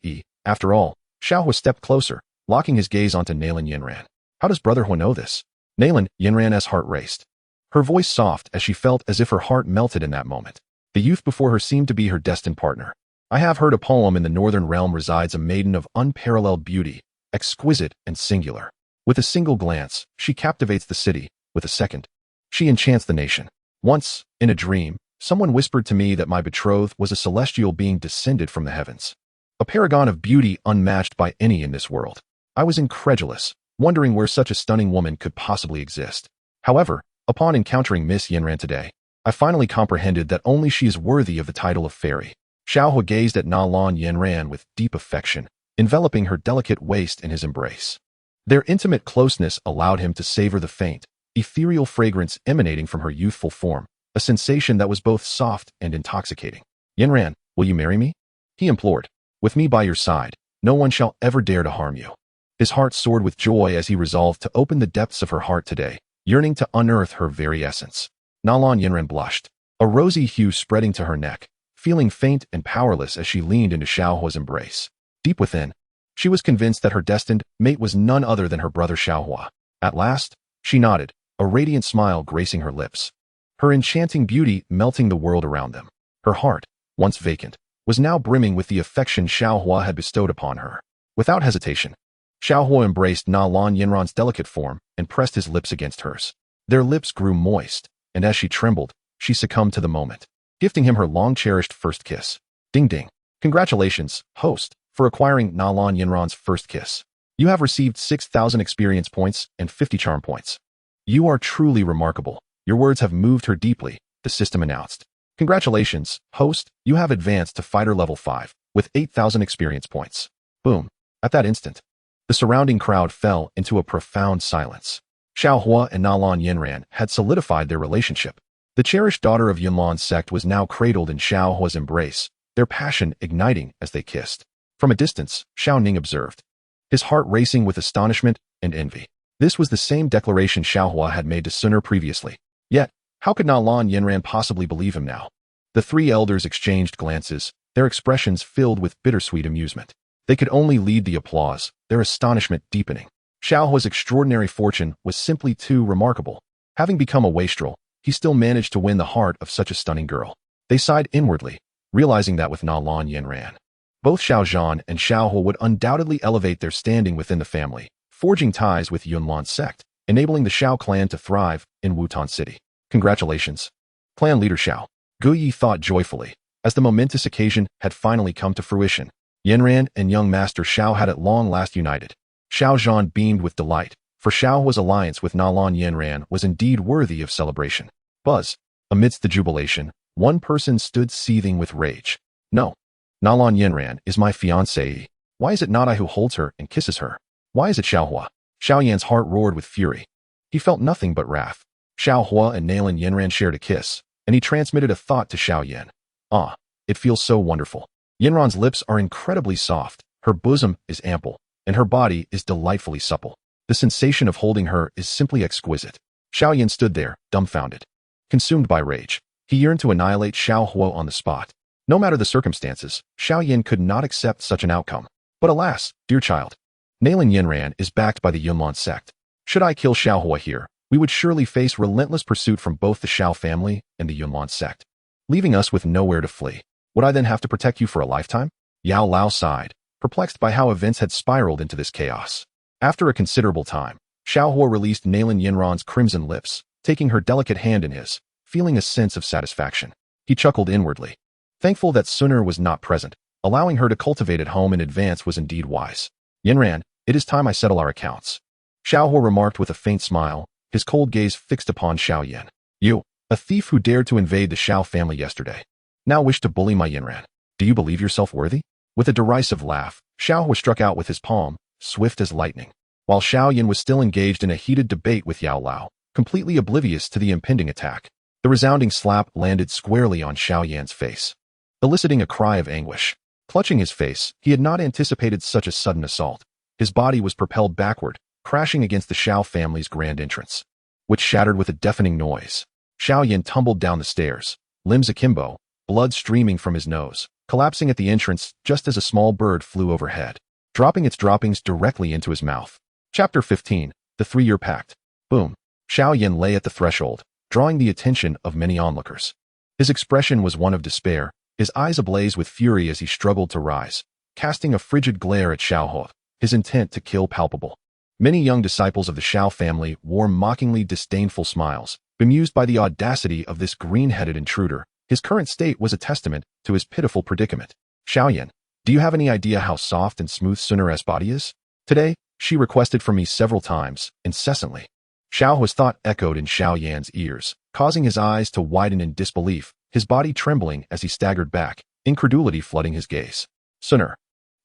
After all, Xiao Huo stepped closer, locking his gaze onto Nalan Yanran. How does Brother Huo know this? Nalan Yanran's heart raced, her voice soft as she felt as if her heart melted in that moment. The youth before her seemed to be her destined partner. I have heard a poem in the northern realm resides a maiden of unparalleled beauty, exquisite and singular. With a single glance, she captivates the city. With a second, she enchants the nation. Once, in a dream, Someone whispered to me that my betrothed was a celestial being descended from the heavens. A paragon of beauty unmatched by any in this world. I was incredulous, wondering where such a stunning woman could possibly exist. However, upon encountering Miss Yanran today, I finally comprehended that only she is worthy of the title of fairy. Xiao Huo gazed at Nalan Yanran with deep affection, enveloping her delicate waist in his embrace. Their intimate closeness allowed him to savor the faint, ethereal fragrance emanating from her youthful form, a sensation that was both soft and intoxicating. Yanran, will you marry me? He implored. With me by your side, no one shall ever dare to harm you. His heart soared with joy as he resolved to open the depths of her heart today, yearning to unearth her very essence. Nalan Yanran blushed, a rosy hue spreading to her neck, feeling faint and powerless as she leaned into Xiao Huo's embrace. Deep within, she was convinced that her destined mate was none other than her brother Xiao Huo. At last, she nodded, a radiant smile gracing her lips, her enchanting beauty melting the world around them. Her heart, once vacant, was now brimming with the affection Xiao Huo had bestowed upon her. Without hesitation, Xiao Huo embraced Nalan Yanran's delicate form and pressed his lips against hers. Their lips grew moist, and as she trembled, she succumbed to the moment, gifting him her long-cherished first kiss. Ding ding. Congratulations, host, for acquiring Nalan Yanran's first kiss. You have received 6,000 experience points and 50 charm points. You are truly remarkable. Your words have moved her deeply, the system announced. Congratulations, host, you have advanced to fighter level 5, with 8,000 experience points. Boom. At that instant, the surrounding crowd fell into a profound silence. Xiao Huo and Nalan Yanran had solidified their relationship. The cherished daughter of Yunlan Sect was now cradled in Xiao Huo's embrace, their passion igniting as they kissed. From a distance, Xiao Ning observed, his heart racing with astonishment and envy. This was the same declaration Xiao Huo had made to Xun'er previously. Yet, how could Nalan Yanran possibly believe him now? The three elders exchanged glances, their expressions filled with bittersweet amusement. They could only lead the applause, their astonishment deepening. Xiao Huo's extraordinary fortune was simply too remarkable. Having become a wastrel, he still managed to win the heart of such a stunning girl. They sighed inwardly, realizing that with Nalan Yanran, both Xiao Zhan and Xiao Huo would undoubtedly elevate their standing within the family, forging ties with Yunlan Sect, enabling the Xiao clan to thrive in Wutan City. Congratulations, clan leader Xiao. Guyi thought joyfully, as the momentous occasion had finally come to fruition. Yanran and young master Xiao had at long last united. Xiao Zhan beamed with delight, for Xiao Huo's alliance with Nalan Yanran was indeed worthy of celebration. Buzz. Amidst the jubilation, one person stood seething with rage. No. Nalan Yanran is my fiancée. Why is it not I who holds her and kisses her? Why is it Xiao Huo? Xiao Yan's heart roared with fury. He felt nothing but wrath. Xiao Huo and Nalan Yanran shared a kiss, and he transmitted a thought to Xiao Yan. Ah, it feels so wonderful. Yanran's lips are incredibly soft, her bosom is ample, and her body is delightfully supple. The sensation of holding her is simply exquisite. Xiao Yan stood there, dumbfounded. Consumed by rage, he yearned to annihilate Xiao Huo on the spot. No matter the circumstances, Xiao Yan could not accept such an outcome. But alas, dear child, Nalan Yanran is backed by the Yunlan Sect. Should I kill Xiao Huo here, we would surely face relentless pursuit from both the Xiao family and the Yunlan Sect, leaving us with nowhere to flee. Would I then have to protect you for a lifetime? Yao Lao sighed, perplexed by how events had spiraled into this chaos. After a considerable time, Xiao Huo released Nalan Yanran's crimson lips, taking her delicate hand in his, feeling a sense of satisfaction. He chuckled inwardly. Thankful that Xun'er was not present, allowing her to cultivate at home in advance was indeed wise. Yanran, it is time I settle our accounts. Xiao Huo remarked with a faint smile, his cold gaze fixed upon Xiao Yan. You, a thief who dared to invade the Xiao family yesterday, now wish to bully my Yanran. Do you believe yourself worthy? With a derisive laugh, Xiao Huo struck out with his palm, swift as lightning. While Xiao Yan was still engaged in a heated debate with Yao Lao, completely oblivious to the impending attack, the resounding slap landed squarely on Xiao Yan's face, eliciting a cry of anguish. Clutching his face, he had not anticipated such a sudden assault. His body was propelled backward, crashing against the Xiao family's grand entrance, which shattered with a deafening noise. Xiao Yan tumbled down the stairs, limbs akimbo, blood streaming from his nose, collapsing at the entrance just as a small bird flew overhead, dropping its droppings directly into his mouth. Chapter 15, The 3-Year Pact. Boom. Xiao Yan lay at the threshold, drawing the attention of many onlookers. His expression was one of despair, his eyes ablaze with fury as he struggled to rise, casting a frigid glare at Xiao Huo, his intent to kill palpable. Many young disciples of the Xiao family wore mockingly disdainful smiles, bemused by the audacity of this green-headed intruder, His current state was a testament to his pitiful predicament. Xiao Yan, do you have any idea how soft and smooth Xun'er's body is? Today, she requested from me several times, incessantly. Xiao Huo's thought echoed in Xiao Yan's ears, causing his eyes to widen in disbelief, his body trembling as he staggered back, incredulity flooding his gaze. Xun'er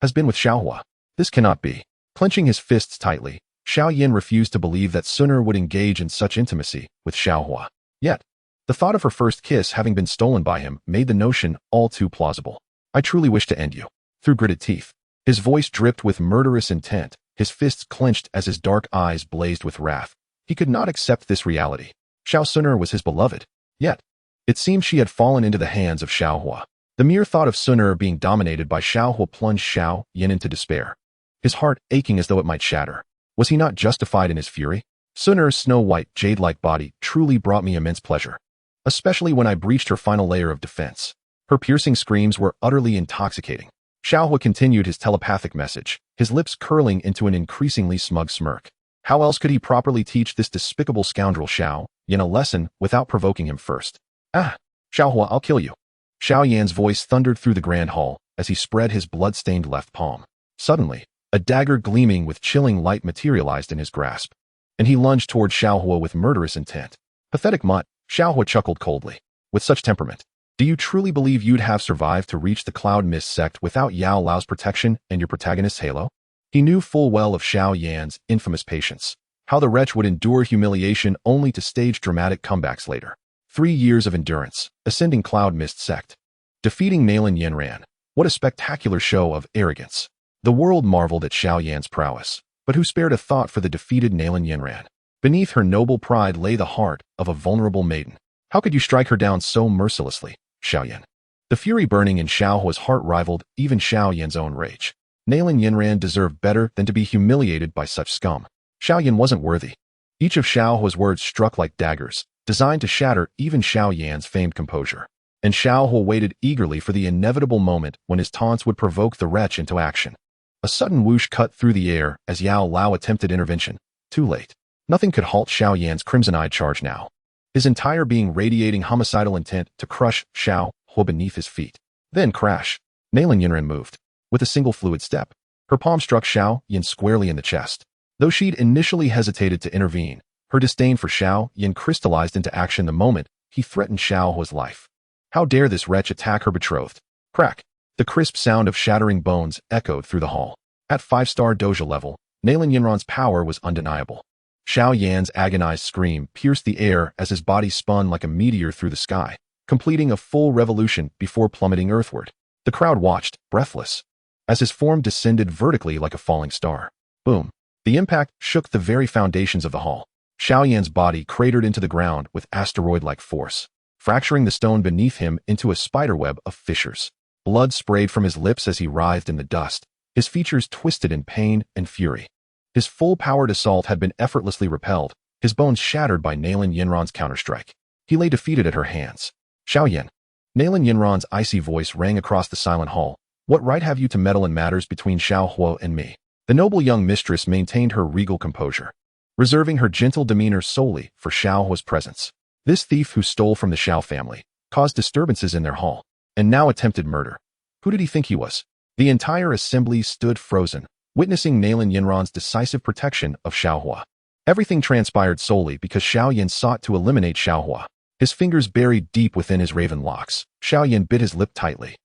has been with Xiao Huo. This cannot be. Clenching his fists tightly, Xiao Yan refused to believe that Xun'er would engage in such intimacy with Xiao Huo. Yet, the thought of her first kiss having been stolen by him made the notion all too plausible. I truly wish to end you. Through gritted teeth, his voice dripped with murderous intent, his fists clenched as his dark eyes blazed with wrath. He could not accept this reality. Xun'er was his beloved. Yet, it seemed she had fallen into the hands of Xiao Huo. The mere thought of Xun'er being dominated by Xiao Huo plunged Xiao Yan into despair, his heart aching as though it might shatter. Was he not justified in his fury? Xun'er's snow-white, jade-like body truly brought me immense pleasure, especially when I breached her final layer of defense. Her piercing screams were utterly intoxicating. Xiao Huo continued his telepathic message, his lips curling into an increasingly smug smirk. How else could he properly teach this despicable scoundrel Xiao Yan a lesson without provoking him first? Ah, Xiao Huo, I'll kill you. Xiao Yan's voice thundered through the grand hall as he spread his blood-stained left palm. Suddenly, a dagger gleaming with chilling light materialized in his grasp, and he lunged toward Xiao Huo with murderous intent. Pathetic mutt, Xiao Huo chuckled coldly. With such temperament, do you truly believe you'd have survived to reach the Cloud Mist sect without Yao Lao's protection and your protagonist's halo? He knew full well of Xiao Yan's infamous patience, how the wretch would endure humiliation only to stage dramatic comebacks later. 3 years of endurance, ascending Cloud Mist sect, defeating Nalan Yanran. What a spectacular show of arrogance. The world marveled at Xiao Yan's prowess, but who spared a thought for the defeated Nalan Yanran? Beneath her noble pride lay the heart of a vulnerable maiden. How could you strike her down so mercilessly, Xiao Yan? The fury burning in Xiao Huo's heart rivaled even Xiao Yan's own rage. Nalan Yanran deserved better than to be humiliated by such scum. Xiao Yan wasn't worthy. Each of Xiao Huo's words struck like daggers, designed to shatter even Xiao Yan's famed composure. And Xiao Huo waited eagerly for the inevitable moment when his taunts would provoke the wretch into action. A sudden whoosh cut through the air as Yao Lao attempted intervention. Too late. Nothing could halt Xiao Yan's crimson-eyed charge now, his entire being radiating homicidal intent to crush Xiao Huo beneath his feet. Then crash. Nalan Yanran moved. With a single fluid step, her palm struck Xiao Yan squarely in the chest. Though she'd initially hesitated to intervene, her disdain for Xiao Yan crystallized into action the moment he threatened Xiao Huo's life. How dare this wretch attack her betrothed? Crack. The crisp sound of shattering bones echoed through the hall. At 5-star doja level, Nalan Yanran's power was undeniable. Xiao Yan's agonized scream pierced the air as his body spun like a meteor through the sky, completing a full revolution before plummeting earthward. The crowd watched, breathless, as his form descended vertically like a falling star. Boom. The impact shook the very foundations of the hall. Xiao Yan's body cratered into the ground with asteroid-like force, fracturing the stone beneath him into a spiderweb of fissures. Blood sprayed from his lips as he writhed in the dust, his features twisted in pain and fury. His full-powered assault had been effortlessly repelled, his bones shattered by Nalan Yanran's counterstrike. He lay defeated at her hands. Xiao Yan. Nalan Yanran's icy voice rang across the silent hall. What right have you to meddle in matters between Xiao Huo and me? The noble young mistress maintained her regal composure, reserving her gentle demeanor solely for Xiao Huo's presence. This thief who stole from the Xiao family caused disturbances in their hall, and now attempted murder. Who did he think he was? The entire assembly stood frozen, witnessing Nalan Yanran's decisive protection of Xiao Huo. Everything transpired solely because Xiao Yan sought to eliminate Xiao Huo. His fingers buried deep within his raven locks, Xiao Yan bit his lip tightly,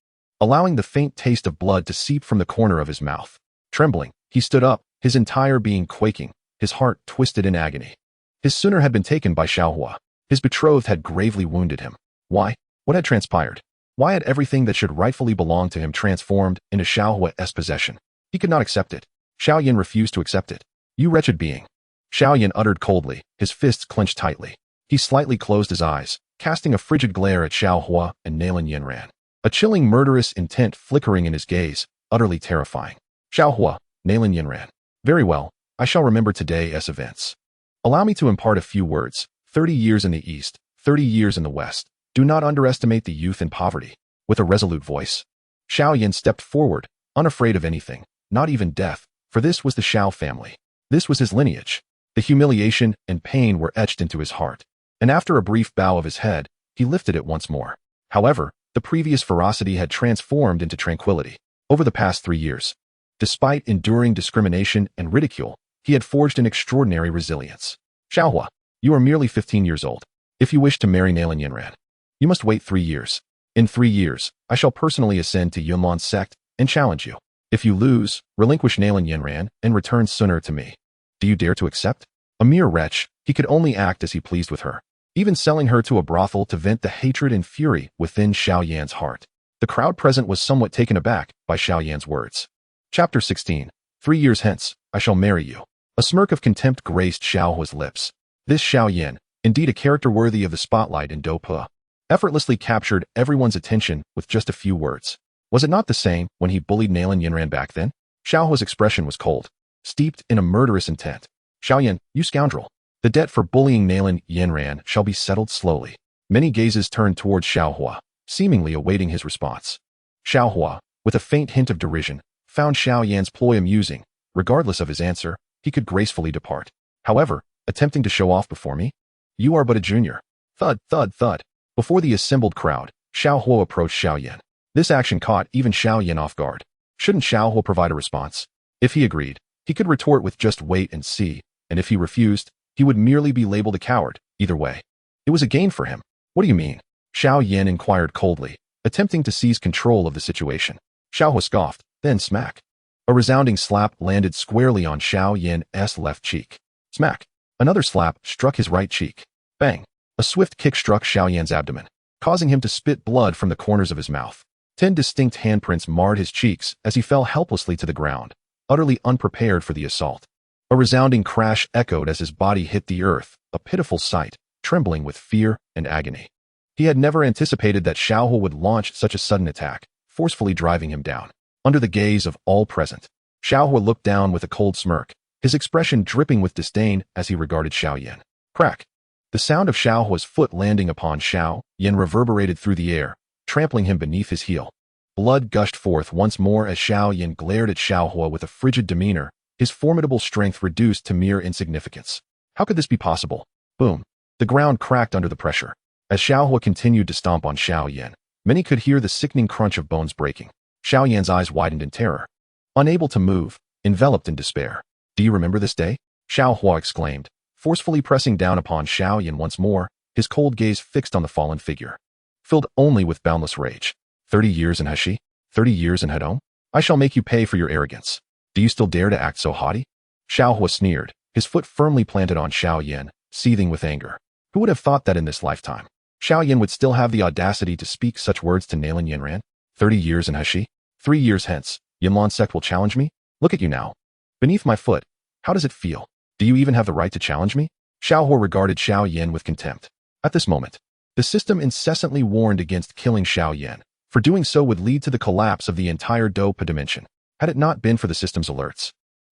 allowing the faint taste of blood to seep from the corner of his mouth. Trembling, he stood up, his entire being quaking, his heart twisted in agony. His Xun'er had been taken by Xiao Huo. His betrothed had gravely wounded him. Why? What had transpired? Why had everything that should rightfully belong to him transformed into Xiao Huo's possession? He could not accept it. Xiao Yan refused to accept it. You wretched being. Xiao Yan uttered coldly, his fists clenched tightly. He slightly closed his eyes, casting a frigid glare at Xiao Huo and Nalan Yanran. A chilling murderous intent flickering in his gaze, utterly terrifying. Xiao Huo, Nalan Yanran. Very well, I shall remember today's events. Allow me to impart a few words. 30 years in the East, 30 years in the West. Do not underestimate the youth and poverty. With a resolute voice, Xiao Yan stepped forward, unafraid of anything, not even death, for this was the Xiao family. This was his lineage. The humiliation and pain were etched into his heart. And after a brief bow of his head, he lifted it once more. However, the previous ferocity had transformed into tranquility. Over the past 3 years, despite enduring discrimination and ridicule, he had forged an extraordinary resilience. Xiao Huo, you are merely 15 years old. If you wish to marry Nalan Yanran, you must wait 3 years. In 3 years, I shall personally ascend to Yunlan Sect and challenge you. If you lose, relinquish Nalan Yanran and return Xun'er to me. Do you dare to accept? A mere wretch, he could only act as he pleased with her, even selling her to a brothel to vent the hatred and fury within Xiao Yan's heart. The crowd present was somewhat taken aback by Xiao Yan's words. Chapter 16. 3 years hence, I shall marry you. A smirk of contempt graced Xiao Huo's lips. This Xiao Yan, indeed a character worthy of the spotlight in Do Pu, effortlessly captured everyone's attention with just a few words. Was it not the same when he bullied Nalan Yanran back then? Xiao Huo's expression was cold, steeped in a murderous intent. Xiao Yan, you scoundrel. The debt for bullying Nalan Yanran shall be settled slowly. Many gazes turned towards Xiao Huo, seemingly awaiting his response. Xiao Huo, with a faint hint of derision, found Xiao Yan's ploy amusing. Regardless of his answer, he could gracefully depart. However, attempting to show off before me? You are but a junior. Thud, thud, thud. Before the assembled crowd, Xiao Huo approached Xiao Yan. This action caught even Xiao Yan off guard. Shouldn't Xiao Huo provide a response? If he agreed, he could retort with just wait and see, and if he refused, he would merely be labeled a coward. Either way, it was a gain for him. What do you mean? Xiao Yan inquired coldly, attempting to seize control of the situation. Xiao Huo scoffed, then smack. A resounding slap landed squarely on Xiao Yan's left cheek. Smack. Another slap struck his right cheek. Bang. A swift kick struck Xiao Yan's abdomen, causing him to spit blood from the corners of his mouth. 10 distinct handprints marred his cheeks as he fell helplessly to the ground, utterly unprepared for the assault. A resounding crash echoed as his body hit the earth, a pitiful sight, trembling with fear and agony. He had never anticipated that Xiao Huo would launch such a sudden attack, forcefully driving him down. Under the gaze of all present, Xiao Huo looked down with a cold smirk, his expression dripping with disdain as he regarded Xiao Yan. Crack! The sound of Xiao Huo's foot landing upon Xiao Yan reverberated through the air, trampling him beneath his heel. Blood gushed forth once more as Xiao Yan glared at Xiao Huo with a frigid demeanor, his formidable strength reduced to mere insignificance. How could this be possible? Boom. The ground cracked under the pressure. As Xiao Huo continued to stomp on Xiao Yan, many could hear the sickening crunch of bones breaking. Xiao Yan's eyes widened in terror. Unable to move, enveloped in despair. Do you remember this day? Xiao Huo exclaimed, forcefully pressing down upon Xiao Yan once more, his cold gaze fixed on the fallen figure. Filled only with boundless rage. 30 years in Heshi? 30 years in Hedong? I shall make you pay for your arrogance. Do you still dare to act so haughty? Xiao Huo sneered, his foot firmly planted on Xiao Yan, seething with anger. Who would have thought that in this lifetime Xiao Yan would still have the audacity to speak such words to Nalan Yanran? 30 years in Heshi? 3 years hence, Yunlan Sect will challenge me? Look at you now. Beneath my foot. How does it feel? Do you even have the right to challenge me? Xiao Huo regarded Xiao Yan with contempt. At this moment, the system incessantly warned against killing Xiao Yan, for doing so would lead to the collapse of the entire Do Pu dimension. Had it not been for the system's alerts,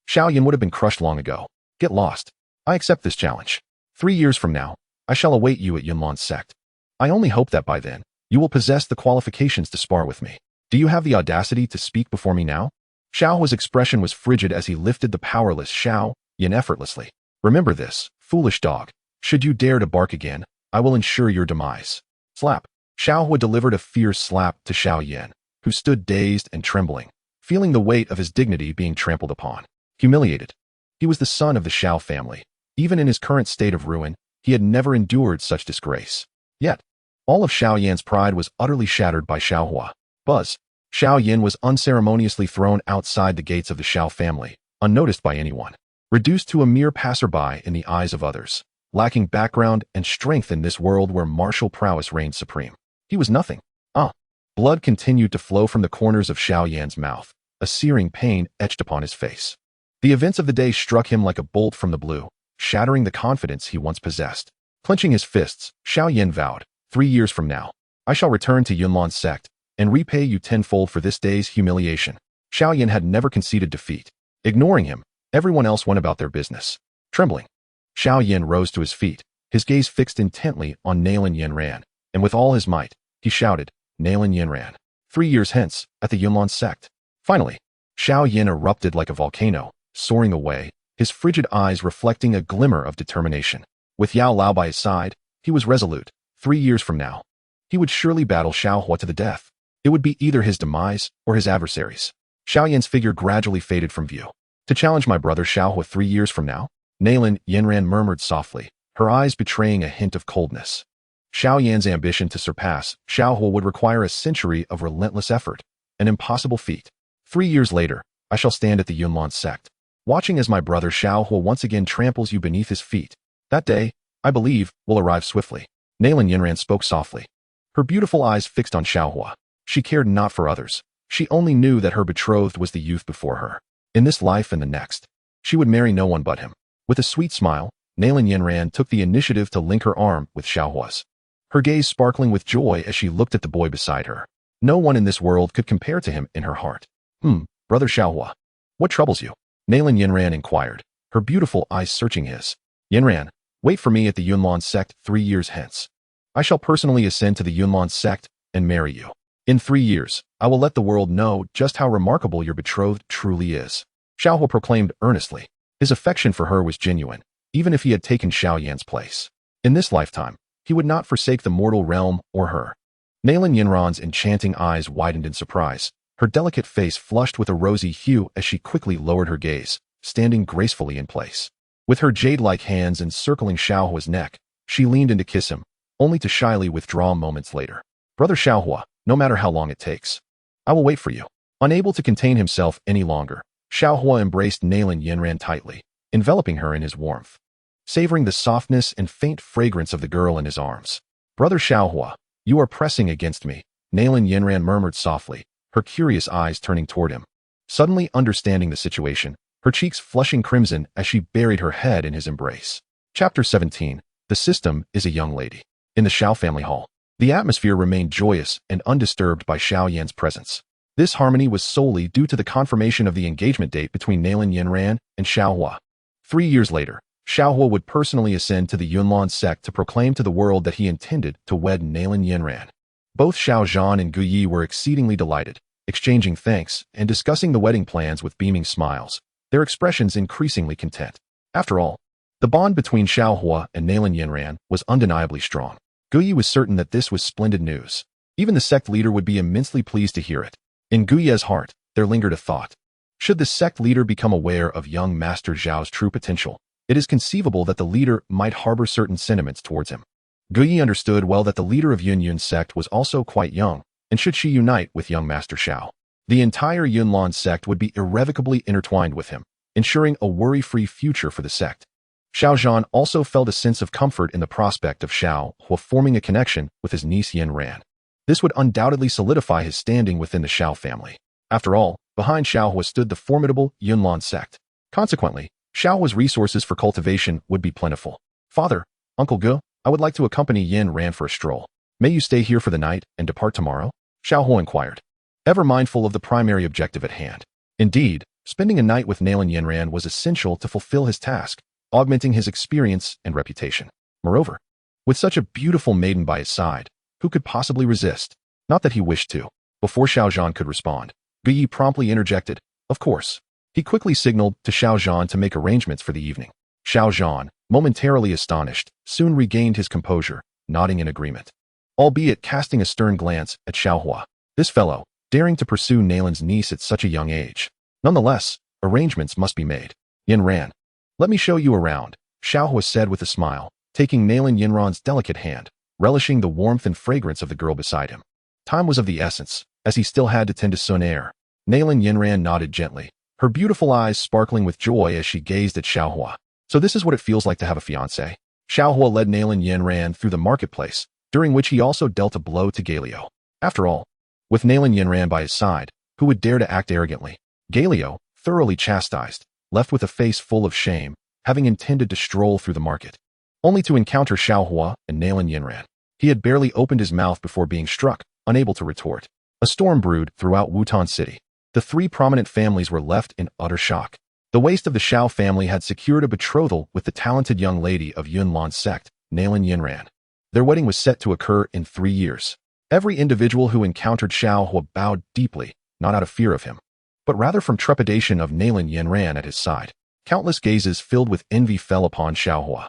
Xiao Yan would have been crushed long ago. Get lost. I accept this challenge. 3 years from now, I shall await you at Yunlan Sect. I only hope that by then, you will possess the qualifications to spar with me. Do you have the audacity to speak before me now? Xiao Huo's expression was frigid as he lifted the powerless Xiao Yan effortlessly. Remember this, foolish dog. Should you dare to bark again, I will ensure your demise. Slap. Xiao Huo delivered a fierce slap to Xiao Yan, who stood dazed and trembling, feeling the weight of his dignity being trampled upon. Humiliated. He was the son of the Xiao family. Even in his current state of ruin, he had never endured such disgrace. Yet, all of Xiao Yan's pride was utterly shattered by Xiao Huo. Buzz. Xiao Yan was unceremoniously thrown outside the gates of the Xiao family, unnoticed by anyone, reduced to a mere passerby in the eyes of others, lacking background and strength in this world where martial prowess reigned supreme. He was nothing. Blood continued to flow from the corners of Xiao Yan's mouth, a searing pain etched upon his face. The events of the day struck him like a bolt from the blue, shattering the confidence he once possessed. Clenching his fists, Xiao Yan vowed, 3 years from now, I shall return to Yunlan Sect and repay you tenfold for this day's humiliation. Xiao Yan had never conceded defeat. Ignoring him, everyone else went about their business. Trembling, Xiao Yan rose to his feet, his gaze fixed intently on Nalan Yanran, and with all his might, he shouted, Nalan Yanran. 3 years hence, at the Yunlan Sect. Finally, Xiao Yan erupted like a volcano, soaring away, his frigid eyes reflecting a glimmer of determination. With Yao Lao by his side, he was resolute. 3 years from now, he would surely battle Xiao Huo to the death. It would be either his demise or his adversaries. Xiao Yan's figure gradually faded from view. To challenge my brother Xiao Huo 3 years from now? Nalan Yanran murmured softly, her eyes betraying a hint of coldness. Xiao Yan's ambition to surpass Xiao Huo would require a century of relentless effort, an impossible feat. 3 years later, I shall stand at the Yunlan Sect, watching as my brother Xiao Huo once again tramples you beneath his feet. That day, I believe, will arrive swiftly. Nalan Yanran spoke softly, her beautiful eyes fixed on Xiao Huo. She cared not for others. She only knew that her betrothed was the youth before her. In this life and the next, she would marry no one but him. With a sweet smile, Nalan Yanran took the initiative to link her arm with Xiao Huo's, her gaze sparkling with joy as she looked at the boy beside her. No one in this world could compare to him in her heart. Brother Xiao Huo, what troubles you? Nalan Yanran inquired, her beautiful eyes searching his. Yanran, wait for me at the Yunlan Sect 3 years hence. I shall personally ascend to the Yunlan Sect and marry you. In 3 years, I will let the world know just how remarkable your betrothed truly is. Xiao Huo proclaimed earnestly. His affection for her was genuine, even if he had taken Xiao Yan's place. In this lifetime, he would not forsake the mortal realm or her. Nalan Yanran's enchanting eyes widened in surprise, her delicate face flushed with a rosy hue as she quickly lowered her gaze, standing gracefully in place. With her jade-like hands encircling Xiao Huo's neck, she leaned in to kiss him, only to shyly withdraw moments later. Brother Xiao Huo, no matter how long it takes, I will wait for you. Unable to contain himself any longer, Xiao Huo embraced Nalan Yanran tightly, enveloping her in his warmth, savoring the softness and faint fragrance of the girl in his arms. Brother Xiao Huo, you are pressing against me, Nalan Yanran murmured softly, her curious eyes turning toward him. Suddenly understanding the situation, her cheeks flushing crimson as she buried her head in his embrace. Chapter 17. The System is a Young Lady. In the Xiao family hall, the atmosphere remained joyous and undisturbed by Xiao Yan's presence. This harmony was solely due to the confirmation of the engagement date between Nalan Yanran and Xiao Huo. 3 years later, Xiao Huo would personally ascend to the Yunlan Sect to proclaim to the world that he intended to wed Nalan Yanran. Both Xiao Zhan and Gu Yi were exceedingly delighted, exchanging thanks and discussing the wedding plans with beaming smiles, their expressions increasingly content. After all, the bond between Xiao Huo and Nalan Yanran was undeniably strong. Gu Yi was certain that this was splendid news. Even the sect leader would be immensely pleased to hear it. In Gu Ye's heart, there lingered a thought. Should the sect leader become aware of young Master Zhao's true potential, it is conceivable that the leader might harbor certain sentiments towards him. Gu Yi understood well that the leader of Yunlan Sect was also quite young, and should she unite with young Master Xiao, the entire Yunlan Sect would be irrevocably intertwined with him, ensuring a worry-free future for the sect. Xiao Zhan also felt a sense of comfort in the prospect of Xiao Huo forming a connection with his niece Yanran. This would undoubtedly solidify his standing within the Xiao family. After all, behind Xiao Huo stood the formidable Yunlan Sect. Consequently, Xiao Huo's resources for cultivation would be plentiful. Father, Uncle Gu, I would like to accompany Yanran for a stroll. May you stay here for the night and depart tomorrow? Xiao Huo inquired, ever mindful of the primary objective at hand. Indeed, spending a night with Nalan Yanran was essential to fulfill his task, augmenting his experience and reputation. Moreover, with such a beautiful maiden by his side, who could possibly resist? Not that he wished to. Before Xiao Zhan could respond, Gu Yi promptly interjected, of course. He quickly signaled to Xiao Zhan to make arrangements for the evening. Xiao Zhan, momentarily astonished, soon regained his composure, nodding in agreement, albeit casting a stern glance at Xiao Huo. This fellow, daring to pursue Nalan's niece at such a young age. Nonetheless, arrangements must be made. Yanran, let me show you around, Xiao Huo said with a smile, taking Nalan Yanran's delicate hand, relishing the warmth and fragrance of the girl beside him. Time was of the essence, as he still had to tend to Xun'er. Nalan Yanran nodded gently, her beautiful eyes sparkling with joy as she gazed at Xiao Huo. So this is what it feels like to have a fiancé. Xiao Huo led Nalan Yanran through the marketplace, during which he also dealt a blow to Galio. After all, with Nalan Yanran by his side, who would dare to act arrogantly? Galio, thoroughly chastised, left with a face full of shame, having intended to stroll through the market, only to encounter Xiao Huo and Nalan Yanran. He had barely opened his mouth before being struck, unable to retort. A storm brewed throughout Wutan City. The 3 prominent families were left in utter shock. The waist of the Xiao family had secured a betrothal with the talented young lady of Yunlan Sect, Nalan Yanran. Their wedding was set to occur in 3 years. Every individual who encountered Xiao Huo bowed deeply, not out of fear of him, but rather from trepidation of Nalan Yanran at his side. Countless gazes filled with envy fell upon Xiao Huo,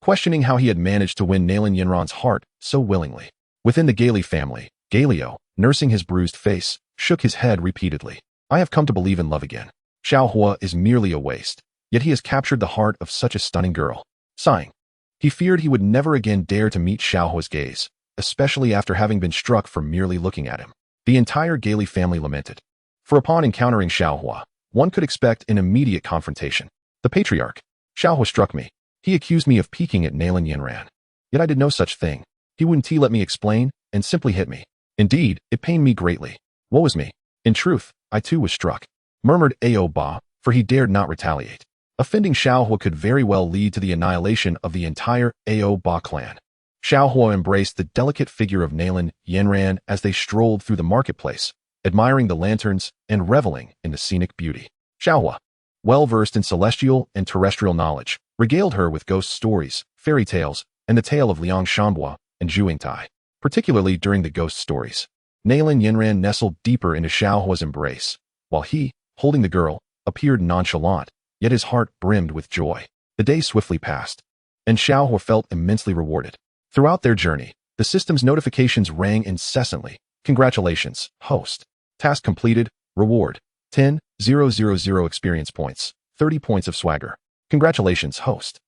questioning how he had managed to win Nalan Yanran's heart so willingly. Within the Gailey family, Galio, nursing his bruised face, shook his head repeatedly. I have come to believe in love again. Xiao Huo is merely a waste, yet he has captured the heart of such a stunning girl. Sighing, he feared he would never again dare to meet Xiao Huo's gaze, especially after having been struck for merely looking at him. The entire Gailey family lamented. For upon encountering Xiao Huo, one could expect an immediate confrontation. The patriarch, Xiao Huo, struck me. He accused me of peeking at Nalan Yanran. Yet I did no such thing. He wouldn't let me explain, and simply hit me. Indeed, it pained me greatly. Woe is me. In truth, I too was struck, murmured Ao Ba, for he dared not retaliate. Offending Xiao Huo could very well lead to the annihilation of the entire Ao Ba clan. Xiao Huo embraced the delicate figure of Nalan Yanran as they strolled through the marketplace, admiring the lanterns and reveling in the scenic beauty. Xiao Huo, well-versed in celestial and terrestrial knowledge, regaled her with ghost stories, fairy tales, and the tale of Liang Shanbua and Zhu Yingtai. Particularly during the ghost stories, Nalan Yanran nestled deeper into Xiao Huo's embrace, while he, holding the girl, appeared nonchalant, yet his heart brimmed with joy. The day swiftly passed, and Xiao Huo felt immensely rewarded. Throughout their journey, the system's notifications rang incessantly. Congratulations, host. Task completed. Reward, 10,000 experience points, 30 points of swagger. Congratulations, host.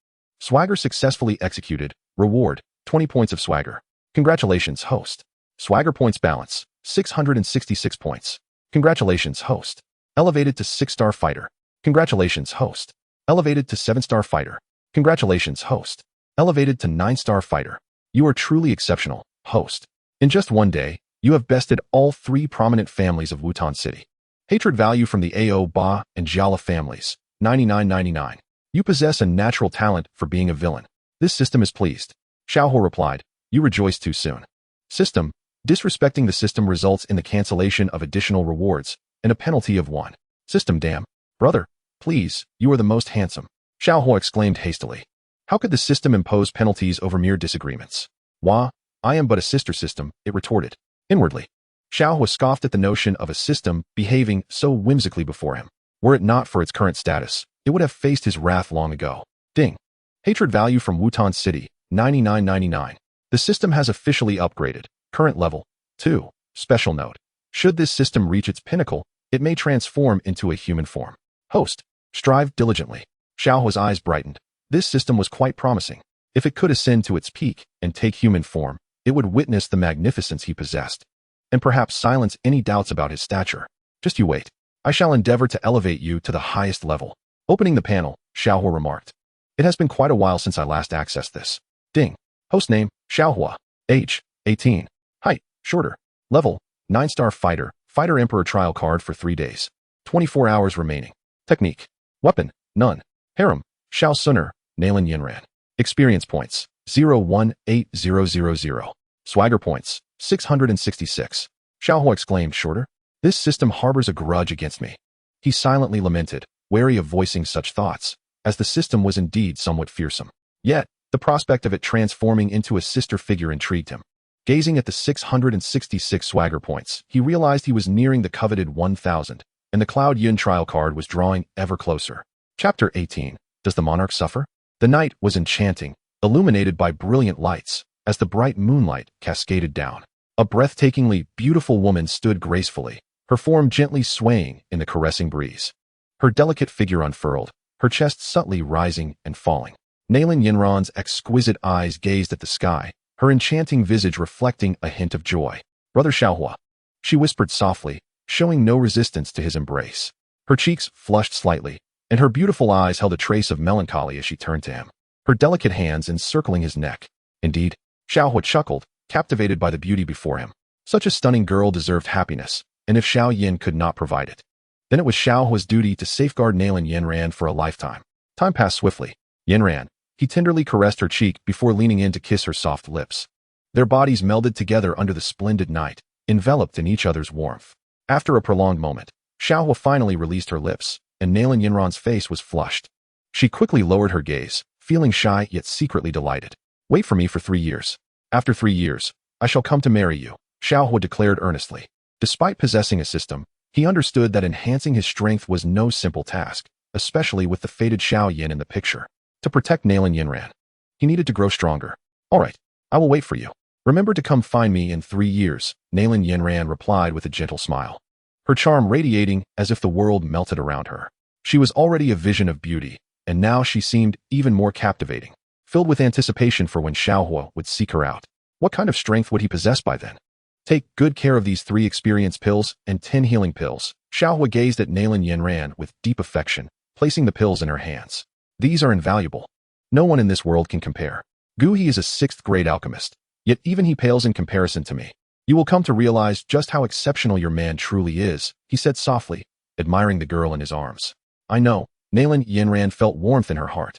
Swagger successfully executed. Reward, 20 points of swagger. Congratulations, host. Swagger points balance, 666 points. Congratulations, host. Elevated to 6-star fighter. Congratulations, host. Elevated to 7-star fighter. Congratulations, host. Elevated to 9-star fighter. You are truly exceptional, host. In just one day, you have bested all 3 prominent families of Wutan City. Hatred value from the Ao Ba and Jiala families, 99.99. You possess a natural talent for being a villain. This system is pleased. Xiao Huo replied, you rejoice too soon. System, disrespecting the system results in the cancellation of additional rewards and a penalty of 1. System, damn. Brother, please, you are the most handsome. Xiao Huo exclaimed hastily. How could the system impose penalties over mere disagreements? Wah, I am but a sister system, it retorted. Inwardly, Xiao Huo scoffed at the notion of a system behaving so whimsically before him. Were it not for its current status, it would have faced his wrath long ago. Ding. Hatred value from Wutan City, 99.99. The system has officially upgraded. Current level, 2. Special note. Should this system reach its pinnacle, it may transform into a human form. Host, strive diligently. Xiao Huo's eyes brightened. This system was quite promising. If it could ascend to its peak and take human form, it would witness the magnificence he possessed, and perhaps silence any doubts about his stature. Just you wait. I shall endeavor to elevate you to the highest level. Opening the panel, Xiao Huo remarked. It has been quite a while since I last accessed this. Ding. Host name, Xiao Huo. Age, 18. Height, shorter. Level, 9-star fighter. Fighter Emperor trial card for 3 days. 24 hours remaining. Technique. Weapon, none. Harem, Xiao Xun'er, Nalan Yanran. Experience points, 0.18000. Swagger points, 666. Xiao Huo exclaimed shorter. This system harbors a grudge against me. He silently lamented, wary of voicing such thoughts, as the system was indeed somewhat fearsome. Yet, the prospect of it transforming into a sister figure intrigued him. Gazing at the 666 swagger points, he realized he was nearing the coveted 1,000, and the Cloud Yun trial card was drawing ever closer. Chapter 18. Does the monarch suffer? The night was enchanting, illuminated by brilliant lights, as the bright moonlight cascaded down. A breathtakingly beautiful woman stood gracefully, her form gently swaying in the caressing breeze. Her delicate figure unfurled, her chest subtly rising and falling. Nalan Yanran's exquisite eyes gazed at the sky, her enchanting visage reflecting a hint of joy. Brother Xiao Huo, she whispered softly, showing no resistance to his embrace. Her cheeks flushed slightly, and her beautiful eyes held a trace of melancholy as she turned to him, her delicate hands encircling his neck. Indeed, Xiao Huo chuckled, captivated by the beauty before him. Such a stunning girl deserved happiness, and if Xiao Yan could not provide it, then it was Xiao Huo's duty to safeguard Nalan Yanran for a lifetime. Time passed swiftly. Yanran, he tenderly caressed her cheek before leaning in to kiss her soft lips. Their bodies melded together under the splendid night, enveloped in each other's warmth. After a prolonged moment, Xiao Huo finally released her lips, and Nalan Yanran's face was flushed. She quickly lowered her gaze, feeling shy yet secretly delighted. Wait for me for 3 years. After 3 years, I shall come to marry you, Xiao Huo declared earnestly. Despite possessing a system, he understood that enhancing his strength was no simple task, especially with the fated Xiao Yan in the picture. To protect Nalan Yanran, he needed to grow stronger. All right, I will wait for you. Remember to come find me in 3 years, Nalan Yanran replied with a gentle smile, her charm radiating as if the world melted around her. She was already a vision of beauty, and now she seemed even more captivating, filled with anticipation for when Xiao Huo would seek her out. What kind of strength would he possess by then? Take good care of these 3 experience pills and 10 healing pills. Xiao Huo gazed at Nalan Yanran with deep affection, placing the pills in her hands. These are invaluable. No one in this world can compare. He is a 6th grade alchemist, yet even he pales in comparison to me. You will come to realize just how exceptional your man truly is, he said softly, admiring the girl in his arms. I know, Nalan Yanran felt warmth in her heart.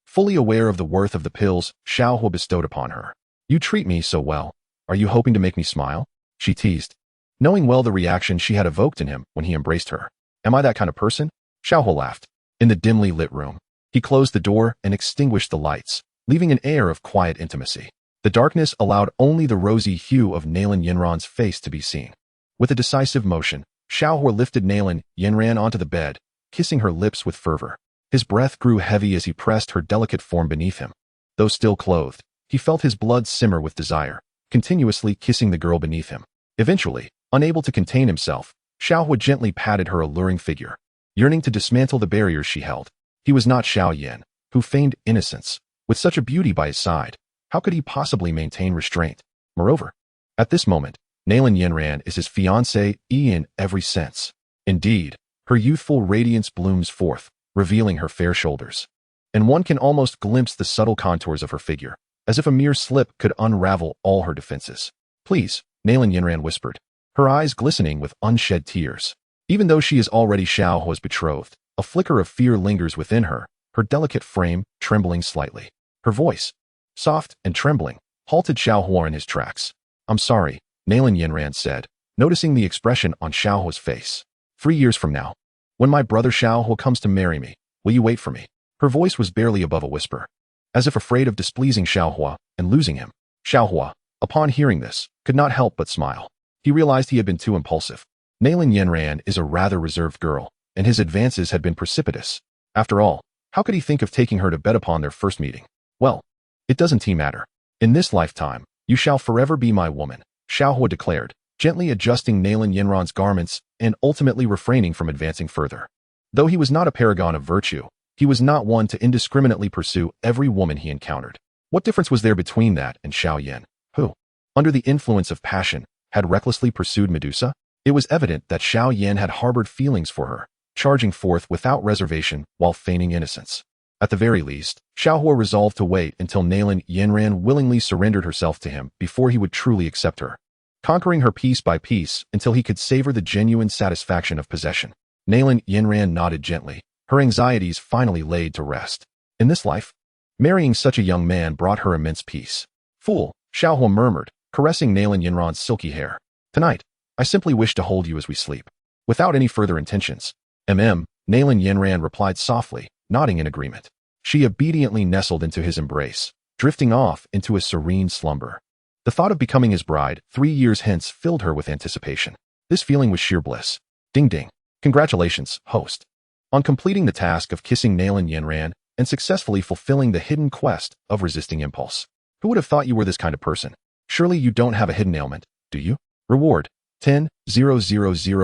Fully aware of the worth of the pills Xiao Huo bestowed upon her. You treat me so well. Are you hoping to make me smile? She teased, knowing well the reaction she had evoked in him when he embraced her. Am I that kind of person? Xiao Huo laughed. In the dimly lit room, he closed the door and extinguished the lights, leaving an air of quiet intimacy. The darkness allowed only the rosy hue of Nalan Yanran's face to be seen. With a decisive motion, Xiao Huo lifted Nalan Yanran onto the bed, kissing her lips with fervor. His breath grew heavy as he pressed her delicate form beneath him. Though still clothed, he felt his blood simmer with desire, continuously kissing the girl beneath him. Eventually, unable to contain himself, Xiao Huo gently patted her alluring figure, yearning to dismantle the barriers she held. He was not Xiao Yan, who feigned innocence. With such a beauty by his side, how could he possibly maintain restraint? Moreover, at this moment, Nalan Yanran is his fiancée in every sense. Indeed, her youthful radiance blooms forth, revealing her fair shoulders. And one can almost glimpse the subtle contours of her figure, as if a mere slip could unravel all her defenses. Please, Nalan Yanran whispered, her eyes glistening with unshed tears. Even though she is already Xiao Huo's betrothed, a flicker of fear lingers within her, her delicate frame trembling slightly. Her voice, soft and trembling, halted Xiao Huo in his tracks. I'm sorry, Nalan Yanran said, noticing the expression on Xiao Huo's face. 3 years from now, when my brother Xiao Huo comes to marry me, will you wait for me? Her voice was barely above a whisper, as if afraid of displeasing Xiao Huo and losing him. Xiao Huo, upon hearing this, could not help but smile. He realized he had been too impulsive. Nalan Yanran is a rather reserved girl, and his advances had been precipitous. After all, how could he think of taking her to bed upon their first meeting? Well, it doesn't matter. In this lifetime, you shall forever be my woman, Xiao Huo declared, gently adjusting Nalan Yanran's garments and ultimately refraining from advancing further. Though he was not a paragon of virtue, he was not one to indiscriminately pursue every woman he encountered. What difference was there between that and Xiao Yan, who, under the influence of passion, had recklessly pursued Medusa? It was evident that Xiao Yan had harbored feelings for her, charging forth without reservation while feigning innocence. At the very least, Xiao Huo resolved to wait until Nalan Yanran willingly surrendered herself to him before he would truly accept her, conquering her piece by piece until he could savor the genuine satisfaction of possession. Nalan Yanran nodded gently, her anxieties finally laid to rest. In this life, marrying such a young man brought her immense peace. Fool, Xiao Huo murmured, caressing Nalan Yanran's silky hair. Tonight, I simply wish to hold you as we sleep. Without any further intentions. Nalan Yanran replied softly, nodding in agreement. She obediently nestled into his embrace, drifting off into a serene slumber. The thought of becoming his bride 3 years hence filled her with anticipation. This feeling was sheer bliss. Ding ding. Congratulations, host. On completing the task of kissing Nalan Yanran and successfully fulfilling the hidden quest of resisting impulse. Who would have thought you were this kind of person? Surely you don't have a hidden ailment, do you? Reward, 10,000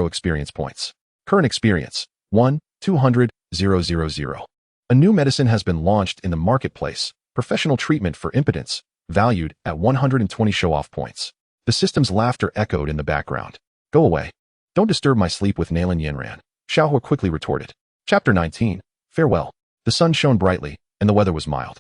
experience points. Current experience, 1,200,000. A new medicine has been launched in the marketplace, professional treatment for impotence, valued at 120 show-off points. The system's laughter echoed in the background. Go away. Don't disturb my sleep with Nalan Yanran, Xiao Huo quickly retorted. Chapter 19, Farewell. The sun shone brightly, and the weather was mild.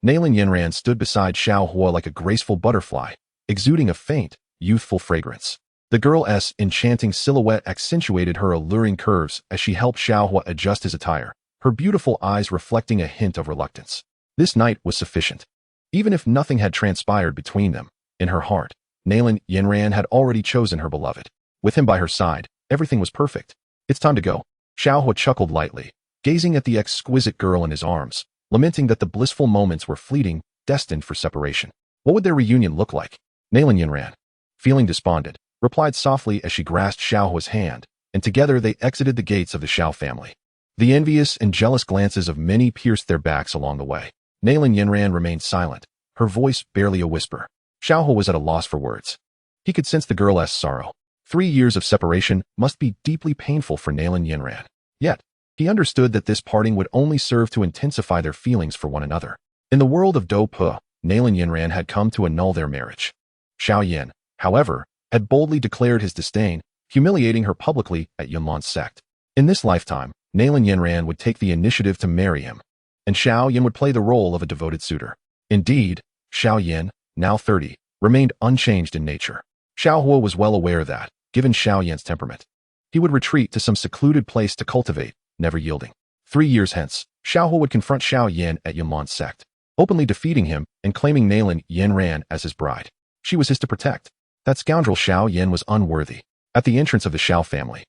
Nalan Yanran stood beside Xiao Huo like a graceful butterfly, exuding a faint, youthful fragrance. The girl's enchanting silhouette accentuated her alluring curves as she helped Xiao Huo adjust his attire, her beautiful eyes reflecting a hint of reluctance. This night was sufficient. Even if nothing had transpired between them, in her heart, Nalan Yanran had already chosen her beloved. With him by her side, everything was perfect. It's time to go. Xiao Huo chuckled lightly, gazing at the exquisite girl in his arms, lamenting that the blissful moments were fleeting, destined for separation. What would their reunion look like? Nalan Yanran, feeling despondent, replied softly as she grasped Xiao Huo's hand, and together they exited the gates of the Xiao family. The envious and jealous glances of many pierced their backs along the way. Nalan Yanran remained silent, her voice barely a whisper. Xiao Huo was at a loss for words. He could sense the girl's sorrow. 3 years of separation must be deeply painful for Nalan Yanran. Yet, he understood that this parting would only serve to intensify their feelings for one another. In the world of Do Pu, Nalan Yanran had come to annul their marriage. Xiao Yan, however, had boldly declared his disdain, humiliating her publicly at Yunlan Sect. In this lifetime, Nalan Yanran would take the initiative to marry him, and Xiao Yan would play the role of a devoted suitor. Indeed, Xiao Yan, now 30, remained unchanged in nature. Xiao Huo was well aware that, given Xiao Yan's temperament, he would retreat to some secluded place to cultivate, never yielding. 3 years hence, Xiao Huo would confront Xiao Yan at Yunlan Sect, openly defeating him and claiming Nalan Yanran as his bride. She was his to protect. That scoundrel Xiao Yan was unworthy. At the entrance of the Xiao family,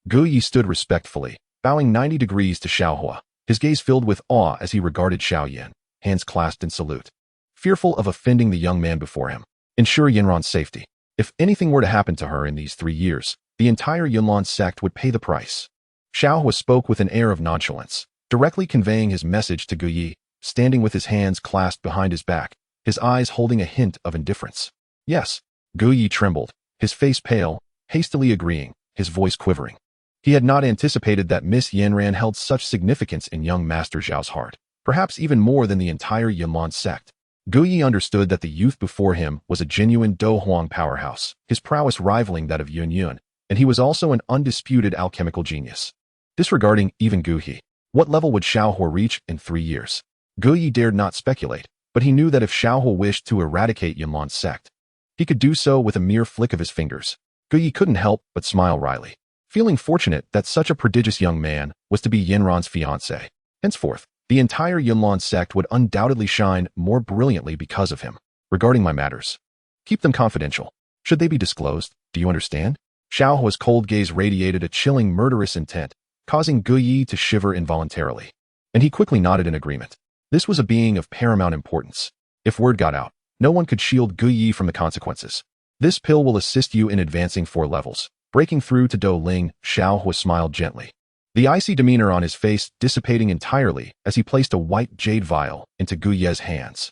Gu Yi stood respectfully, bowing 90 degrees to Xiao Huo, his gaze filled with awe as he regarded Xiao Yan, hands clasped in salute. Fearful of offending the young man before him, ensure Yanran's safety. If anything were to happen to her in these 3 years, the entire Yunlan Sect would pay the price. Xiao Huo spoke with an air of nonchalance, directly conveying his message to Gu Yi, standing with his hands clasped behind his back, his eyes holding a hint of indifference. Yes. Gu Yi trembled, his face pale, hastily agreeing, his voice quivering. He had not anticipated that Miss Yanran held such significance in young Master Zhao's heart, perhaps even more than the entire Yunlan Sect. Gu Yi understood that the youth before him was a genuine Do Huang powerhouse, his prowess rivaling that of Yun, and he was also an undisputed alchemical genius. Disregarding even Gu Yi, what level would Xiao Huo reach in 3 years? Gu Yi dared not speculate, but he knew that if Xiao Huo wished to eradicate Yunlan Sect, he could do so with a mere flick of his fingers. Gu Yi couldn't help but smile wryly, feeling fortunate that such a prodigious young man was to be Yanran's fiancé. Henceforth, the entire Yunlan Sect would undoubtedly shine more brilliantly because of him. Regarding my matters, keep them confidential. Should they be disclosed, do you understand? Xiao Huo's cold gaze radiated a chilling murderous intent, causing Gu Yi to shiver involuntarily. And he quickly nodded in agreement. This was a being of paramount importance. If word got out, no one could shield Gu Yi from the consequences. This pill will assist you in advancing 4 levels. Breaking through to Do Ling, Xiao Huo smiled gently, the icy demeanor on his face dissipating entirely as he placed a white jade vial into Gu Yi's hands.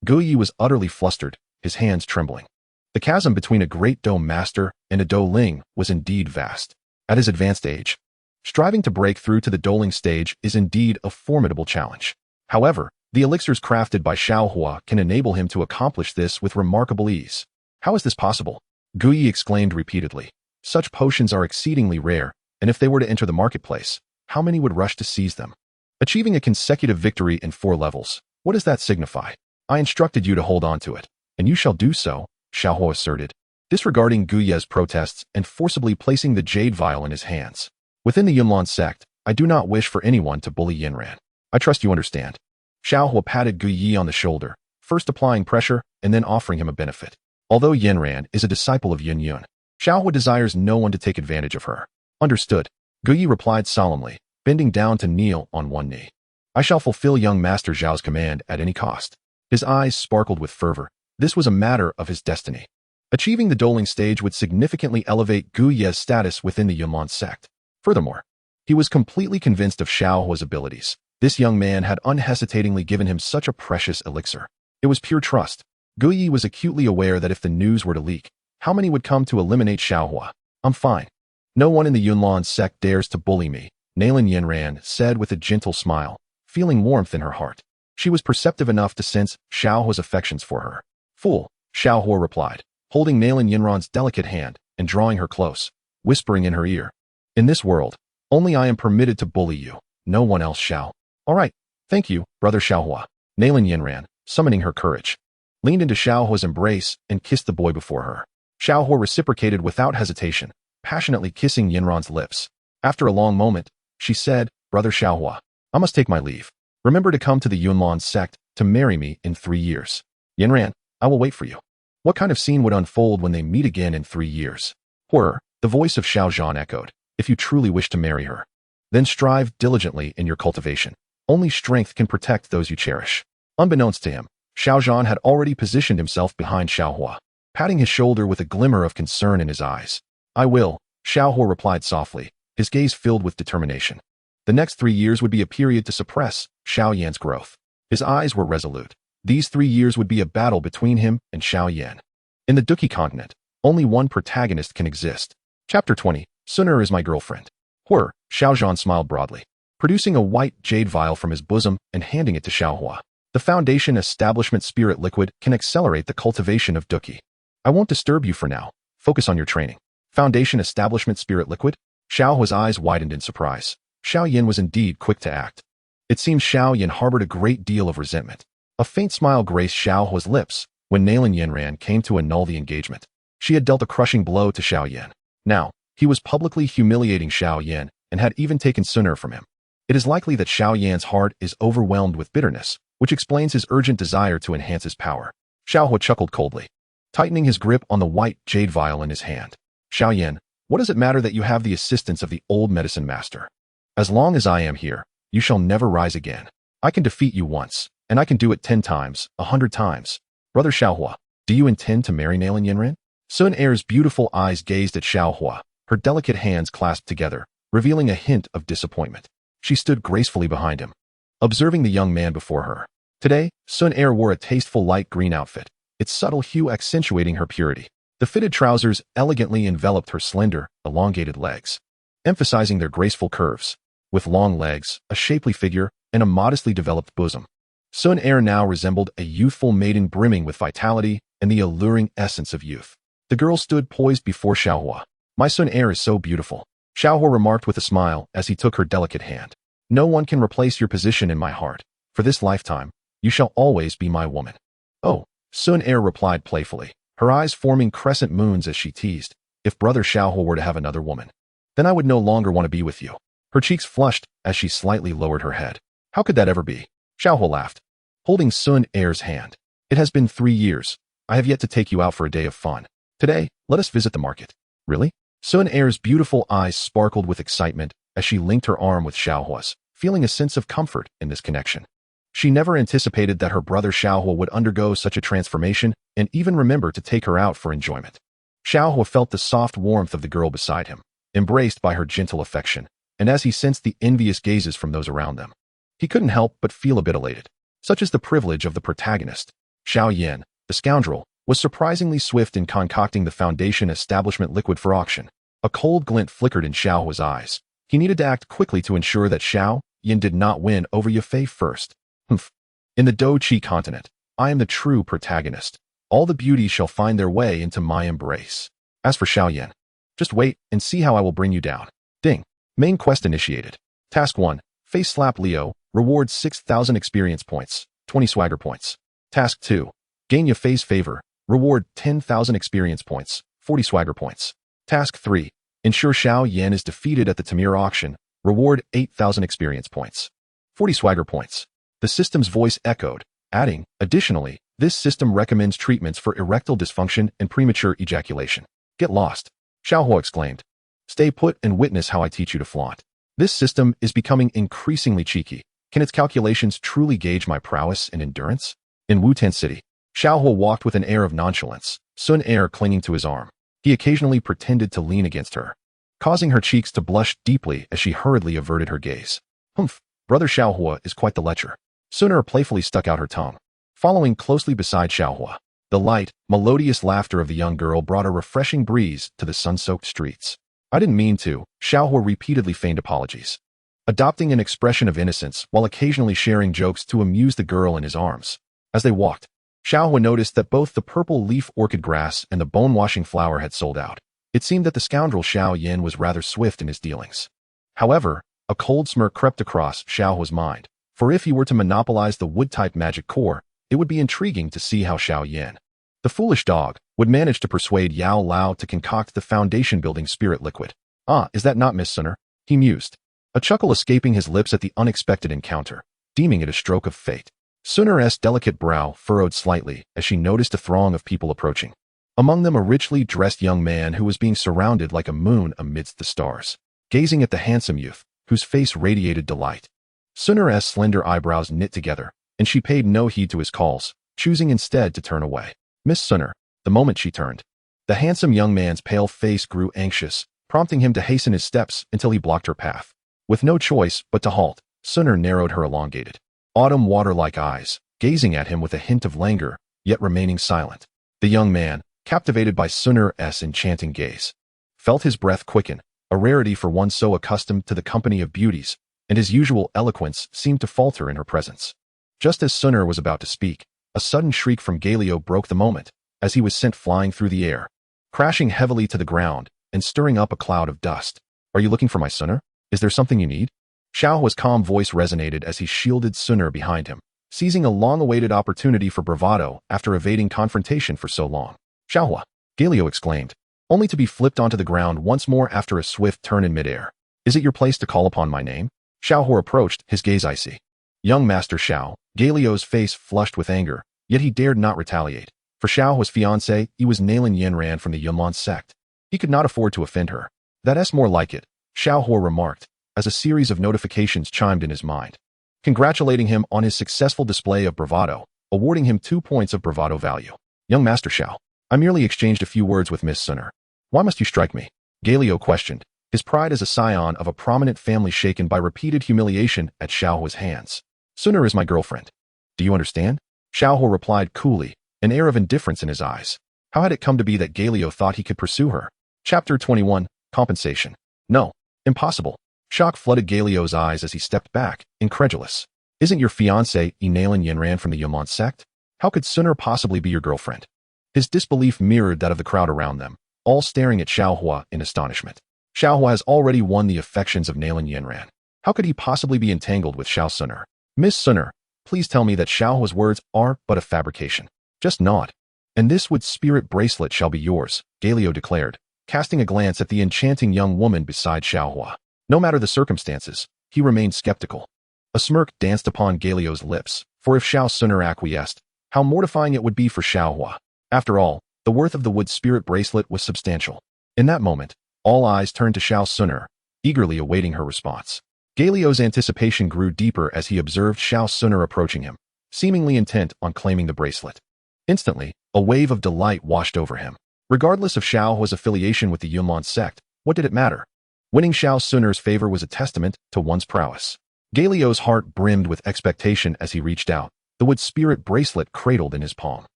Gu Yi was utterly flustered, his hands trembling. The chasm between a great Do master and a Do Ling was indeed vast. At his advanced age, striving to break through to the Do Ling stage is indeed a formidable challenge. However, the elixirs crafted by Xiao Huo can enable him to accomplish this with remarkable ease. How is this possible? Gu Yi exclaimed repeatedly. Such potions are exceedingly rare, and if they were to enter the marketplace, how many would rush to seize them? Achieving a consecutive victory in 4 levels, what does that signify? I instructed you to hold on to it, and you shall do so, Xiao Huo asserted, disregarding Gu Yi's protests and forcibly placing the jade vial in his hands. Within the Yunlan Sect, I do not wish for anyone to bully Yanran. I trust you understand. Xiao Huo patted Gu Yi on the shoulder, first applying pressure and then offering him a benefit. Although Yanran is a disciple of Xiao Huo desires no one to take advantage of her. Understood. Gu Yi replied solemnly, bending down to kneel on one knee. I shall fulfill young Master Zhao's command at any cost. His eyes sparkled with fervor. This was a matter of his destiny. Achieving the Do Ling stage would significantly elevate Gu Yi's status within the Yunlan Sect. Furthermore, he was completely convinced of Xiao Huo's abilities. This young man had unhesitatingly given him such a precious elixir. It was pure trust. Gu Yi was acutely aware that if the news were to leak, how many would come to eliminate Xiao Huo? I'm fine. No one in the Yunlan Sect dares to bully me, Nalan Yanran said with a gentle smile, feeling warmth in her heart. She was perceptive enough to sense Xiao Huo's affections for her. Fool, Xiao Huo replied, holding Nalan Yanran's delicate hand and drawing her close, whispering in her ear. In this world, only I am permitted to bully you, no one else shall. All right, thank you, brother Xiao Huo. Nalan Yanran, summoning her courage, leaned into Xiao Huo's embrace and kissed the boy before her. Xiao Huo reciprocated without hesitation, passionately kissing Yanran's lips. After a long moment, she said, Brother Xiao Huo, I must take my leave. Remember to come to the Yunlan Sect to marry me in 3 years. Yanran, I will wait for you. What kind of scene would unfold when they meet again in 3 years? Horror, the voice of Xiao Zhan echoed. If you truly wish to marry her, then strive diligently in your cultivation. Only strength can protect those you cherish. Unbeknownst to him, Xiao Zhan had already positioned himself behind Xiao Huo, patting his shoulder with a glimmer of concern in his eyes. I will, Xiao Huo replied softly, his gaze filled with determination. The next 3 years would be a period to suppress Xiao Yan's growth. His eyes were resolute, These 3 years would be a battle between him and Xiao Yan. In the Duki continent, only one protagonist can exist. Chapter 20. Xun'er is my girlfriend. Xiao Zhan smiled broadly, producing a white jade vial from his bosom and handing it to Xiao Huo. The Foundation Establishment Spirit Liquid can accelerate the cultivation of Duki. I won't disturb you for now. Focus on your training. Foundation Establishment Spirit Liquid? Xiao Huo's eyes widened in surprise. Xiao Yan was indeed quick to act. It seems Xiao Yan harbored a great deal of resentment. A faint smile graced Xiao Huo's lips when Nalan Yanran came to annul the engagement. She had dealt a crushing blow to Xiao Yan. Now, he was publicly humiliating Xiao Yan and had even taken Xun'er from him. It is likely that Xiao Yan's heart is overwhelmed with bitterness, which explains his urgent desire to enhance his power. Xiao Huo chuckled coldly, tightening his grip on the white jade vial in his hand. Xiao Yan, what does it matter that you have the assistance of the old medicine master? As long as I am here, you shall never rise again. I can defeat you once, and I can do it 10 times, 100 times. Brother Xiao Huo, do you intend to marry Nalan Yanran? Xun'er's beautiful eyes gazed at Xiao Huo, her delicate hands clasped together, revealing a hint of disappointment. She stood gracefully behind him, observing the young man before her. Today, Xun'er wore a tasteful light green outfit, its subtle hue accentuating her purity. The fitted trousers elegantly enveloped her slender, elongated legs, emphasizing their graceful curves. With long legs, a shapely figure, and a modestly developed bosom, Xun'er now resembled a youthful maiden brimming with vitality and the alluring essence of youth. The girl stood poised before Xiao Huo. My Xun'er is so beautiful, Xiao Huo remarked with a smile as he took her delicate hand. No one can replace your position in my heart. For this lifetime, you shall always be my woman. Oh, Xun'er replied playfully, her eyes forming crescent moons as she teased. If brother Xiao Huo were to have another woman, then I would no longer want to be with you. Her cheeks flushed as she slightly lowered her head. How could that ever be? Xiao Huo laughed, holding Xun'er's hand. It has been 3 years. I have yet to take you out for a day of fun. Today, let us visit the market. Really? Xun'er's beautiful eyes sparkled with excitement as she linked her arm with Xiao Huo's, feeling a sense of comfort in this connection. She never anticipated that her brother Xiao Huo would undergo such a transformation and even remember to take her out for enjoyment. Xiao Huo felt the soft warmth of the girl beside him, embraced by her gentle affection, and as he sensed the envious gazes from those around them, he couldn't help but feel a bit elated. Such is the privilege of the protagonist. Xiao Yan, the scoundrel, was surprisingly swift in concocting the Foundation Establishment liquid for auction. A cold glint flickered in Xiao Huo's eyes. He needed to act quickly to ensure that Xiao Yan did not win over Yafei first. Humph. In the Duqi continent, I am the true protagonist. All the beauties shall find their way into my embrace. As for Xiao Yan, just wait and see how I will bring you down. Ding. Main quest initiated. Task 1. Face slap Leo. Reward 6,000 experience points, 20 swagger points. Task 2. Gain Yafei's favor. Reward 10,000 experience points, 40 swagger points. Task 3. Ensure Xiao Yan is defeated at the Tamir auction. Reward 8,000 experience points, 40 swagger points. The system's voice echoed, adding, additionally, this system recommends treatments for erectile dysfunction and premature ejaculation. Get lost. Xiao Huo exclaimed. Stay put and witness how I teach you to flaunt. This system is becoming increasingly cheeky. Can its calculations truly gauge my prowess and endurance? In Wutan City, Xiao Huo walked with an air of nonchalance, Xun'er clinging to his arm. He occasionally pretended to lean against her, causing her cheeks to blush deeply as she hurriedly averted her gaze. Humph, brother Xiao Huo is quite the lecher. Xun'er playfully stuck out her tongue, following closely beside Xiao Huo. The light, melodious laughter of the young girl brought a refreshing breeze to the sun-soaked streets. I didn't mean to, Xiao Huo repeatedly feigned apologies, adopting an expression of innocence while occasionally sharing jokes to amuse the girl in his arms. As they walked, Xiao Huo noticed that both the purple leaf orchid grass and the bone-washing flower had sold out. It seemed that the scoundrel Xiao Yan was rather swift in his dealings. However, a cold smirk crept across Xiao Huo's mind, for if he were to monopolize the wood-type magic core, it would be intriguing to see how Xiao Yan, the foolish dog, would manage to persuade Yao Lao to concoct the foundation-building spirit liquid. Ah, is that not Miss Xun'er? He mused, a chuckle escaping his lips at the unexpected encounter, deeming it a stroke of fate. Xun'er's delicate brow furrowed slightly as she noticed a throng of people approaching. Among them a richly dressed young man who was being surrounded like a moon amidst the stars, gazing at the handsome youth, whose face radiated delight. Xun'er's slender eyebrows knit together, and she paid no heed to his calls, choosing instead to turn away. Miss Xun'er, the moment she turned, the handsome young man's pale face grew anxious, prompting him to hasten his steps until he blocked her path. With no choice but to halt, Xun'er narrowed her elongated, autumn water-like eyes, gazing at him with a hint of languor, yet remaining silent. The young man, captivated by Xun'er's enchanting gaze, felt his breath quicken, a rarity for one so accustomed to the company of beauties, and his usual eloquence seemed to falter in her presence. Just as Xun'er was about to speak, a sudden shriek from Galio broke the moment, as he was sent flying through the air, crashing heavily to the ground and stirring up a cloud of dust. "Are you looking for my Xun'er? Is there something you need?" Xiao Huo's calm voice resonated as he shielded Xun'er behind him, seizing a long-awaited opportunity for bravado after evading confrontation for so long. "Xiao Huo," Galio exclaimed, only to be flipped onto the ground once more after a swift turn in midair. "Is it your place to call upon my name?" Xiao Huo approached, his gaze icy. "Young Master Xiao," Galio's face flushed with anger, yet he dared not retaliate. For Xiao Huo's fiancé, he was Nalan Yanran from the Yunlan Sect. He could not afford to offend her. "That's more like it," Xiao Huo remarked, as a series of notifications chimed in his mind, congratulating him on his successful display of bravado, awarding him 2 points of bravado value. "Young Master Xiao, I merely exchanged a few words with Miss Xun'er. Why must you strike me?" Galio questioned, his pride as a scion of a prominent family shaken by repeated humiliation at Xiao Huo's hands. "Xun'er is my girlfriend. Do you understand?" Xiao Huo replied coolly, an air of indifference in his eyes. How had it come to be that Galio thought he could pursue her? Chapter 21, Compensation. "No, impossible." Shock flooded Galio's eyes as he stepped back, incredulous. "Isn't your fiancé Nalan Yanran from the Yunlan Sect? How could Xun'er possibly be your girlfriend?" His disbelief mirrored that of the crowd around them, all staring at Xiao Huo in astonishment. Xiao Huo has already won the affections of Nalan Yanran. How could he possibly be entangled with Xiao Xun'er? "Miss Xun'er, please tell me that Xiao Huo's words are but a fabrication." "Just nod. And this wood spirit bracelet shall be yours," Galio declared, casting a glance at the enchanting young woman beside Xiao Huo. No matter the circumstances, he remained skeptical. A smirk danced upon Galio's lips, for if Xiao Xun'er acquiesced, how mortifying it would be for Xiao Huo. After all, the worth of the wood spirit bracelet was substantial. In that moment, all eyes turned to Xiao Xun'er, eagerly awaiting her response. Galio's anticipation grew deeper as he observed Xiao Xun'er approaching him, seemingly intent on claiming the bracelet. Instantly, a wave of delight washed over him. Regardless of Xiao Huo's affiliation with the Yunlan Sect, what did it matter? Winning Xiao Xun'er's favor was a testament to one's prowess. Galio's heart brimmed with expectation as he reached out, the wood spirit bracelet cradled in his palm.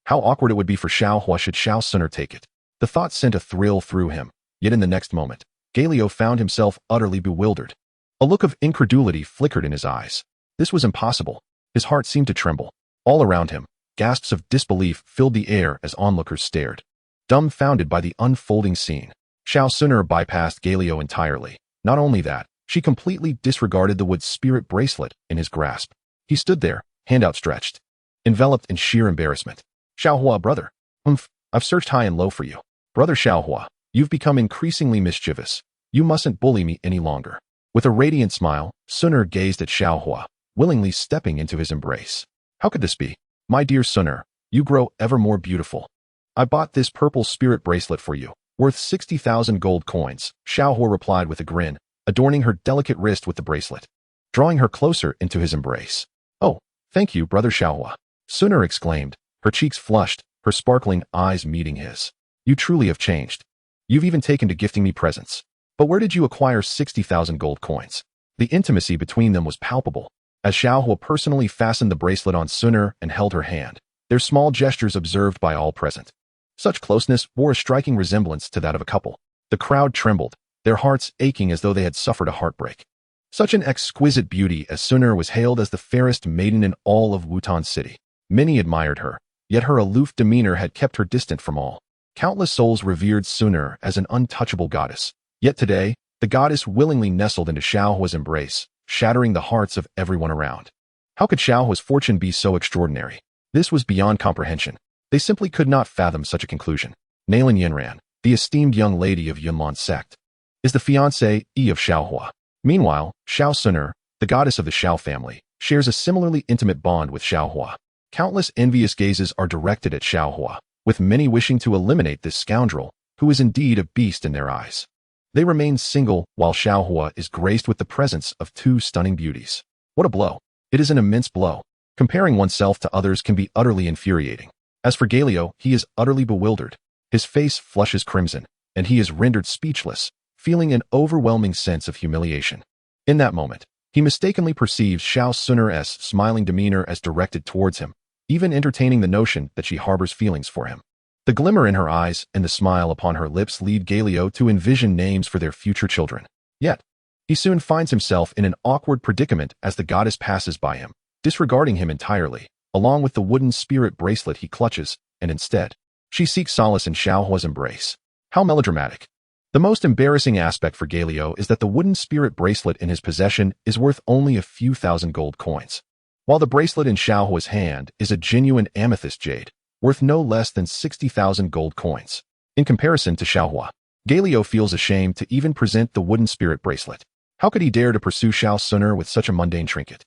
How awkward it would be for Xiao Huo should Xiao Xun'er take it. The thought sent a thrill through him, yet in the next moment, Galio found himself utterly bewildered. A look of incredulity flickered in his eyes. This was impossible. His heart seemed to tremble. All around him, gasps of disbelief filled the air as onlookers stared, dumbfounded by the unfolding scene. Xiao Xun'er bypassed Galio entirely. Not only that, she completely disregarded the wood spirit bracelet in his grasp. He stood there, hand outstretched, enveloped in sheer embarrassment. "Xiao Huo, brother. I've searched high and low for you. Brother Xiao Huo, you've become increasingly mischievous. You mustn't bully me any longer." With a radiant smile, Xun'er gazed at Xiao Huo, willingly stepping into his embrace. "How could this be? My dear Xun'er, you grow ever more beautiful. I bought this purple spirit bracelet for you, worth 60,000 gold coins," Xiao Huo replied with a grin, adorning her delicate wrist with the bracelet, drawing her closer into his embrace. "Oh, thank you, brother Xiao Huo," Xun'er exclaimed, her cheeks flushed, her sparkling eyes meeting his. "You truly have changed. You've even taken to gifting me presents. But where did you acquire 60,000 gold coins?" The intimacy between them was palpable, as Xiao Huo personally fastened the bracelet on Xun'er and held her hand, their small gestures observed by all present. Such closeness bore a striking resemblance to that of a couple. The crowd trembled, their hearts aching as though they had suffered a heartbreak. Such an exquisite beauty as Xun'er was hailed as the fairest maiden in all of Wutan City. Many admired her, yet her aloof demeanor had kept her distant from all. Countless souls revered Xun'er as an untouchable goddess. Yet today, the goddess willingly nestled into Xiao Huo's embrace, shattering the hearts of everyone around. How could Xiao Huo's fortune be so extraordinary? This was beyond comprehension. They simply could not fathom such a conclusion. Nalan Yanran, the esteemed young lady of Yunlan Sect, is the fiancée of Xiao Huo. Meanwhile, Xiao Xun'er, the goddess of the Xiao family, shares a similarly intimate bond with Xiao Huo. Countless envious gazes are directed at Xiao Huo, with many wishing to eliminate this scoundrel, who is indeed a beast in their eyes. They remain single while Xiao Huo is graced with the presence of 2 stunning beauties. What a blow. It is an immense blow. Comparing oneself to others can be utterly infuriating. As for Galio, he is utterly bewildered. His face flushes crimson, and he is rendered speechless, feeling an overwhelming sense of humiliation. In that moment, He mistakenly perceives Xun'er's smiling demeanor as directed towards him, even entertaining the notion that she harbors feelings for him. The glimmer in her eyes and the smile upon her lips lead Galio to envision names for their future children. Yet, he soon finds himself in an awkward predicament as the goddess passes by him, disregarding him entirely, along with the wooden spirit bracelet he clutches, and instead, she seeks solace in Xiao Huo's embrace. How melodramatic. The most embarrassing aspect for Galio is that the wooden spirit bracelet in his possession is worth only a few thousand gold coins, while the bracelet in Xiao Huo's hand is a genuine amethyst jade, worth no less than 60,000 gold coins. In comparison to Xiao Huo, Galio feels ashamed to even present the wooden spirit bracelet. How could he dare to pursue Xun'er with such a mundane trinket?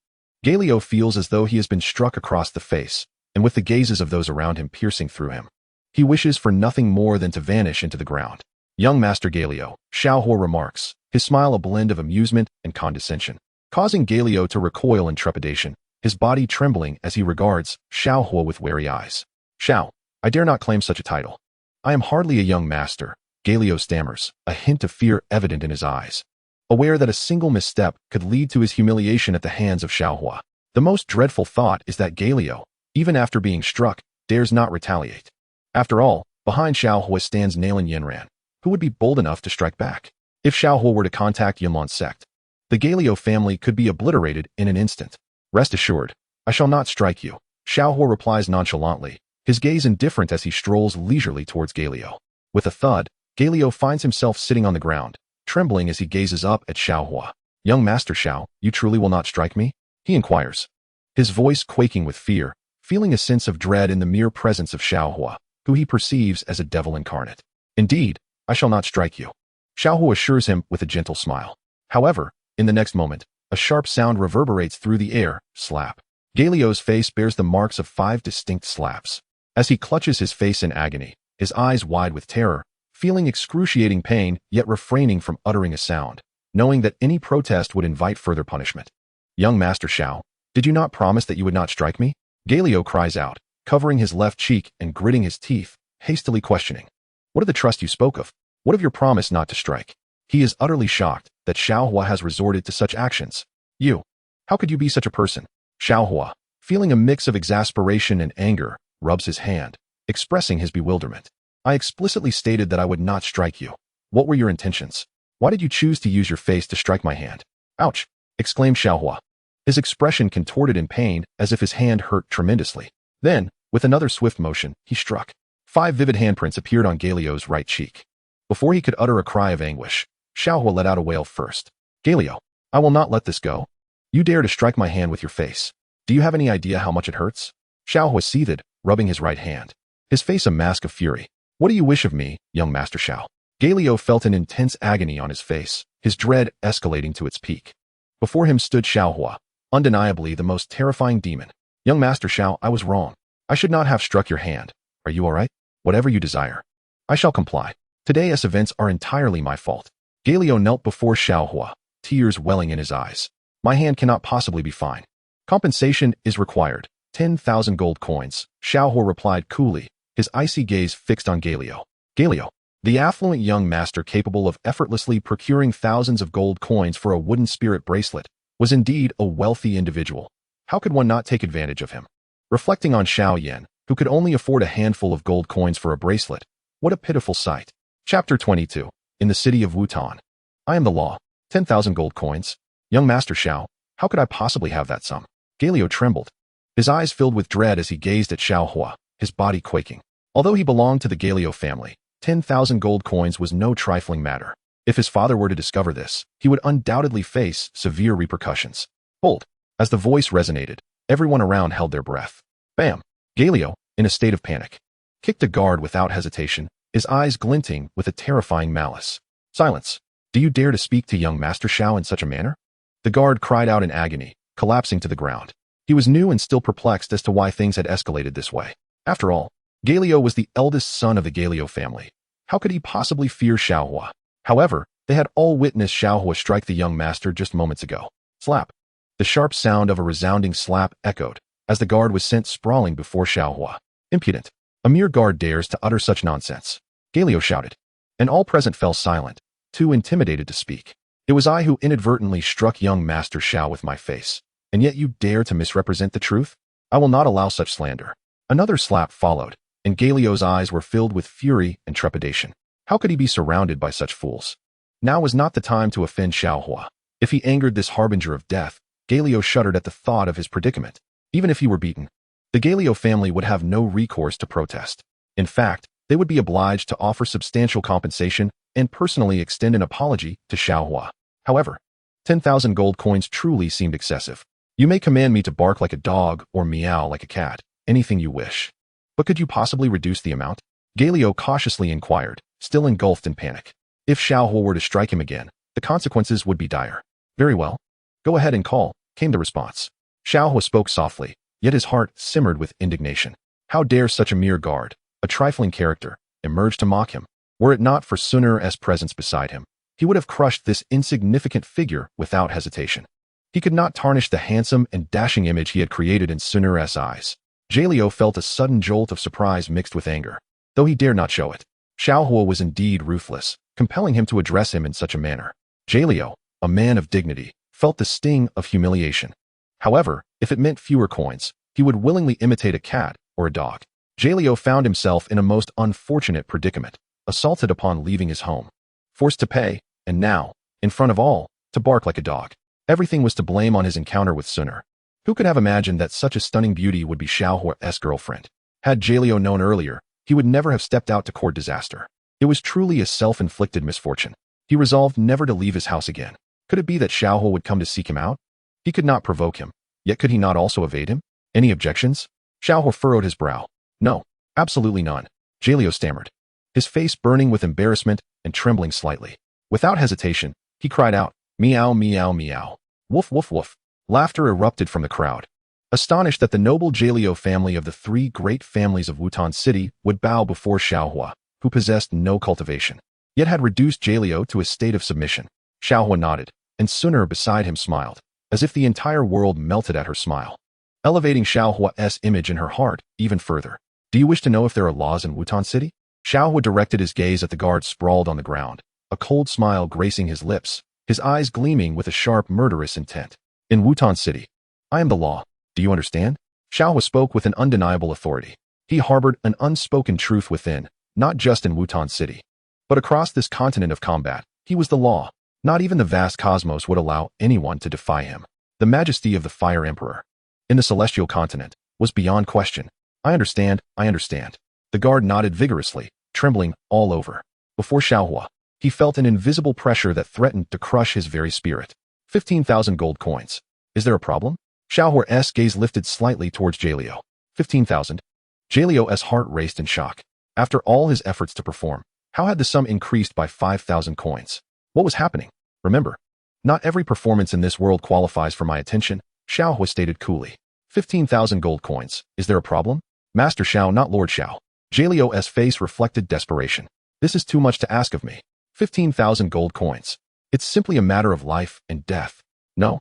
Galio feels as though he has been struck across the face, and with the gazes of those around him piercing through him. He wishes for nothing more than to vanish into the ground. Young Master Galio, Xiao Huo remarks, his smile a blend of amusement and condescension, causing Galio to recoil in trepidation, his body trembling as he regards Xiao Huo with wary eyes. Xiao, I dare not claim such a title. I am hardly a young master, Galio stammers, a hint of fear evident in his eyes. Aware that a single misstep could lead to his humiliation at the hands of Xiao Huo, the most dreadful thought is that Galio, even after being struck, dares not retaliate. After all, behind Xiao Huo stands Nalan Yanran, who would be bold enough to strike back. If Xiao Huo were to contact Yunlan Sect, the Galio family could be obliterated in an instant. Rest assured, I shall not strike you, Xiao Huo replies nonchalantly, his gaze indifferent as he strolls leisurely towards Galio. With a thud, Galio finds himself sitting on the ground, trembling as he gazes up at Xiao Huo. Young Master Xiao, you truly will not strike me? He inquires, his voice quaking with fear, feeling a sense of dread in the mere presence of Xiao Huo, who he perceives as a devil incarnate. Indeed, I shall not strike you, Xiao Huo assures him with a gentle smile. However, in the next moment, a sharp sound reverberates through the air, slap. Galio's face bears the marks of 5 distinct slaps. As he clutches his face in agony, his eyes wide with terror, feeling excruciating pain yet refraining from uttering a sound, knowing that any protest would invite further punishment. Young Master Xiao, did you not promise that you would not strike me? Galio cries out, covering his left cheek and gritting his teeth, hastily questioning. What of the trust you spoke of? What of your promise not to strike? He is utterly shocked that Xiao Huo has resorted to such actions. You. How could you be such a person? Xiao Huo, feeling a mix of exasperation and anger, rubs his hand, expressing his bewilderment. I explicitly stated that I would not strike you. What were your intentions? Why did you choose to use your face to strike my hand? Ouch! Exclaimed Xiao Huo, his expression contorted in pain as if his hand hurt tremendously. Then, with another swift motion, he struck. 5 vivid handprints appeared on Galio's right cheek. Before he could utter a cry of anguish, Xiao Huo let out a wail first. Galio, I will not let this go. You dare to strike my hand with your face. Do you have any idea how much it hurts? Xiao Huo seethed, rubbing his right hand, his face a mask of fury. What do you wish of me, young Master Xiao? Galio felt an intense agony on his face, his dread escalating to its peak. Before him stood Xiao Huo, undeniably the most terrifying demon. Young Master Xiao, I was wrong. I should not have struck your hand. Are you all right? Whatever you desire. I shall comply. Today's events are entirely my fault. Galio knelt before Xiao Huo, tears welling in his eyes. My hand cannot possibly be fine. Compensation is required. 10,000 gold coins, Xiao Huo replied coolly, his icy gaze fixed on Galio. Galio, the affluent young master capable of effortlessly procuring thousands of gold coins for a wooden spirit bracelet, was indeed a wealthy individual. How could one not take advantage of him? Reflecting on Xiao Yan, who could only afford a handful of gold coins for a bracelet, what a pitiful sight. Chapter 22. In the city of Wutan. I am the law. 10,000 gold coins. Young Master Xiao, how could I possibly have that sum? Galio trembled. His eyes filled with dread as he gazed at Xiao Huo, his body quaking. Although he belonged to the Galio family, 10,000 gold coins was no trifling matter. If his father were to discover this, he would undoubtedly face severe repercussions. Hold. As the voice resonated, everyone around held their breath. Bam! Galio, in a state of panic, kicked a guard without hesitation, his eyes glinting with a terrifying malice. Silence! Do you dare to speak to young Master Xiao in such a manner? The guard cried out in agony, collapsing to the ground. He was new and still perplexed as to why things had escalated this way. After all, Galio was the eldest son of the Galio family. How could he possibly fear Xiao Huo? However, they had all witnessed Xiao Huo strike the young master just moments ago. Slap! The sharp sound of a resounding slap echoed, as the guard was sent sprawling before Xiao Huo. Impudent! A mere guard dares to utter such nonsense. Galio shouted, and all present fell silent, too intimidated to speak. It was I who inadvertently struck young Master Xiao with my face, and yet you dare to misrepresent the truth? I will not allow such slander. Another slap followed, and Galio's eyes were filled with fury and trepidation. How could he be surrounded by such fools? Now was not the time to offend Xiao Huo. If he angered this harbinger of death, Galio shuddered at the thought of his predicament. Even if he were beaten, the Galio family would have no recourse to protest. In fact, they would be obliged to offer substantial compensation and personally extend an apology to Xiao Huo. However, 10,000 gold coins truly seemed excessive. You may command me to bark like a dog or meow like a cat, anything you wish. But could you possibly reduce the amount? Galio cautiously inquired, still engulfed in panic. If Xiao Huo were to strike him again, the consequences would be dire. Very well. Go ahead and call, came the response. Xiao Huo spoke softly, yet his heart simmered with indignation. How dare such a mere guard, a trifling character, emerge to mock him? Were it not for Xun'er's presence beside him, he would have crushed this insignificant figure without hesitation. He could not tarnish the handsome and dashing image he had created in Xun'er's eyes. Galio felt a sudden jolt of surprise mixed with anger, though he dared not show it. Xiao Huo was indeed ruthless, compelling him to address him in such a manner. Galio, a man of dignity, felt the sting of humiliation. However, if it meant fewer coins, he would willingly imitate a cat or a dog. Galio found himself in a most unfortunate predicament, assaulted upon leaving his home, forced to pay, and now, in front of all, to bark like a dog. Everything was to blame on his encounter with Xun'er. Who could have imagined that such a stunning beauty would be Xiao Huo's girlfriend? Had Galio known earlier, he would never have stepped out to court disaster. It was truly a self-inflicted misfortune. He resolved never to leave his house again. Could it be that Xiao Huo would come to seek him out? He could not provoke him, yet could he not also evade him? Any objections? Xiao Huo furrowed his brow. No, absolutely none. Galio stammered, his face burning with embarrassment and trembling slightly. Without hesitation, he cried out, meow, meow, meow. Woof, woof, woof. Laughter erupted from the crowd. Astonished that the noble Galio family of the three great families of Wutan City would bow before Xiao Huo, who possessed no cultivation, yet had reduced Galio to a state of submission. Xiao Huo nodded, and Xun'er beside him smiled, as if the entire world melted at her smile, elevating Xiao Huo's image in her heart even further. Do you wish to know if there are laws in Wutan City? Xiao Huo directed his gaze at the guard sprawled on the ground, a cold smile gracing his lips, his eyes gleaming with a sharp, murderous intent. In Wutan City, I am the law. Do you understand? Xiao Huo spoke with an undeniable authority. He harbored an unspoken truth within, not just in Wutan City, but across this continent of combat. He was the law. Not even the vast cosmos would allow anyone to defy him. The majesty of the Fire Emperor in the celestial continent was beyond question. I understand, I understand. The guard nodded vigorously, trembling all over. Before Xiao Huo, he felt an invisible pressure that threatened to crush his very spirit. 15,000 gold coins. Is there a problem? Xiao Huo's gaze lifted slightly towards Galio. 15,000? Galio's heart raced in shock. After all his efforts to perform, how had the sum increased by 5,000 coins? What was happening? Remember, not every performance in this world qualifies for my attention, Xiao Huo stated coolly. 15,000 gold coins. Is there a problem? Master Xiao, not Lord Xiao. Galio's face reflected desperation. This is too much to ask of me. 15,000 gold coins. It's simply a matter of life and death. No?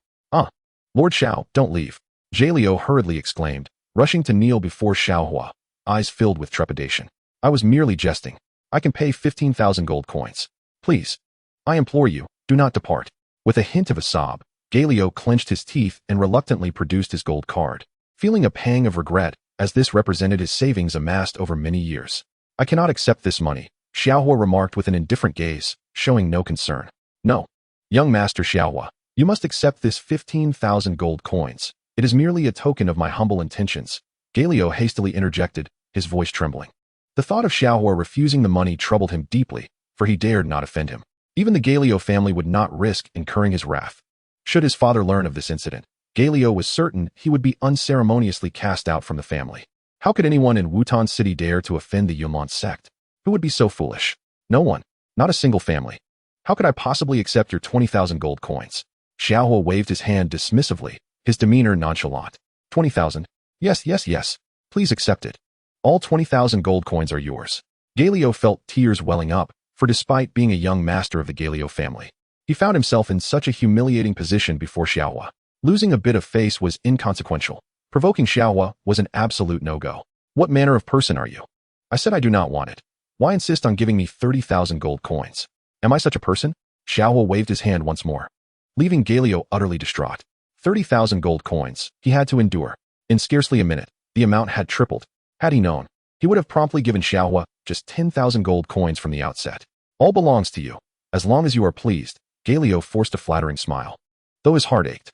Lord Xiao, don't leave. Galio hurriedly exclaimed, rushing to kneel before Xiao Huo, eyes filled with trepidation. I was merely jesting. I can pay 15,000 gold coins. Please. I implore you, do not depart. With a hint of a sob, Galio clenched his teeth and reluctantly produced his gold card, feeling a pang of regret, as this represented his savings amassed over many years. I cannot accept this money, Xiao Huo remarked with an indifferent gaze, showing no concern. No. Young Master Xiao Huo, you must accept this 15,000 gold coins. It is merely a token of my humble intentions. Galio hastily interjected, his voice trembling. The thought of Xiao Huo refusing the money troubled him deeply, for he dared not offend him. Even the Galio family would not risk incurring his wrath. Should his father learn of this incident, Galio was certain he would be unceremoniously cast out from the family. How could anyone in Wutan City dare to offend the Yunlan Sect? Who would be so foolish? No one. Not a single family. How could I possibly accept your 20,000 gold coins? Xiao Huo waved his hand dismissively, his demeanor nonchalant. 20,000? Yes, yes, yes. Please accept it. All 20,000 gold coins are yours. Galio felt tears welling up, for despite being a young master of the Galio family, he found himself in such a humiliating position before Xiao Huo. Losing a bit of face was inconsequential. Provoking Xiao Huo was an absolute no-go. What manner of person are you? I said I do not want it. Why insist on giving me 30,000 gold coins? Am I such a person? Xiao Huo waved his hand once more, leaving Galio utterly distraught. 30,000 gold coins he had to endure. In scarcely a minute, the amount had tripled. Had he known, he would have promptly given Xiao Huo just 10,000 gold coins from the outset. All belongs to you, as long as you are pleased. Galio forced a flattering smile, though his heart ached.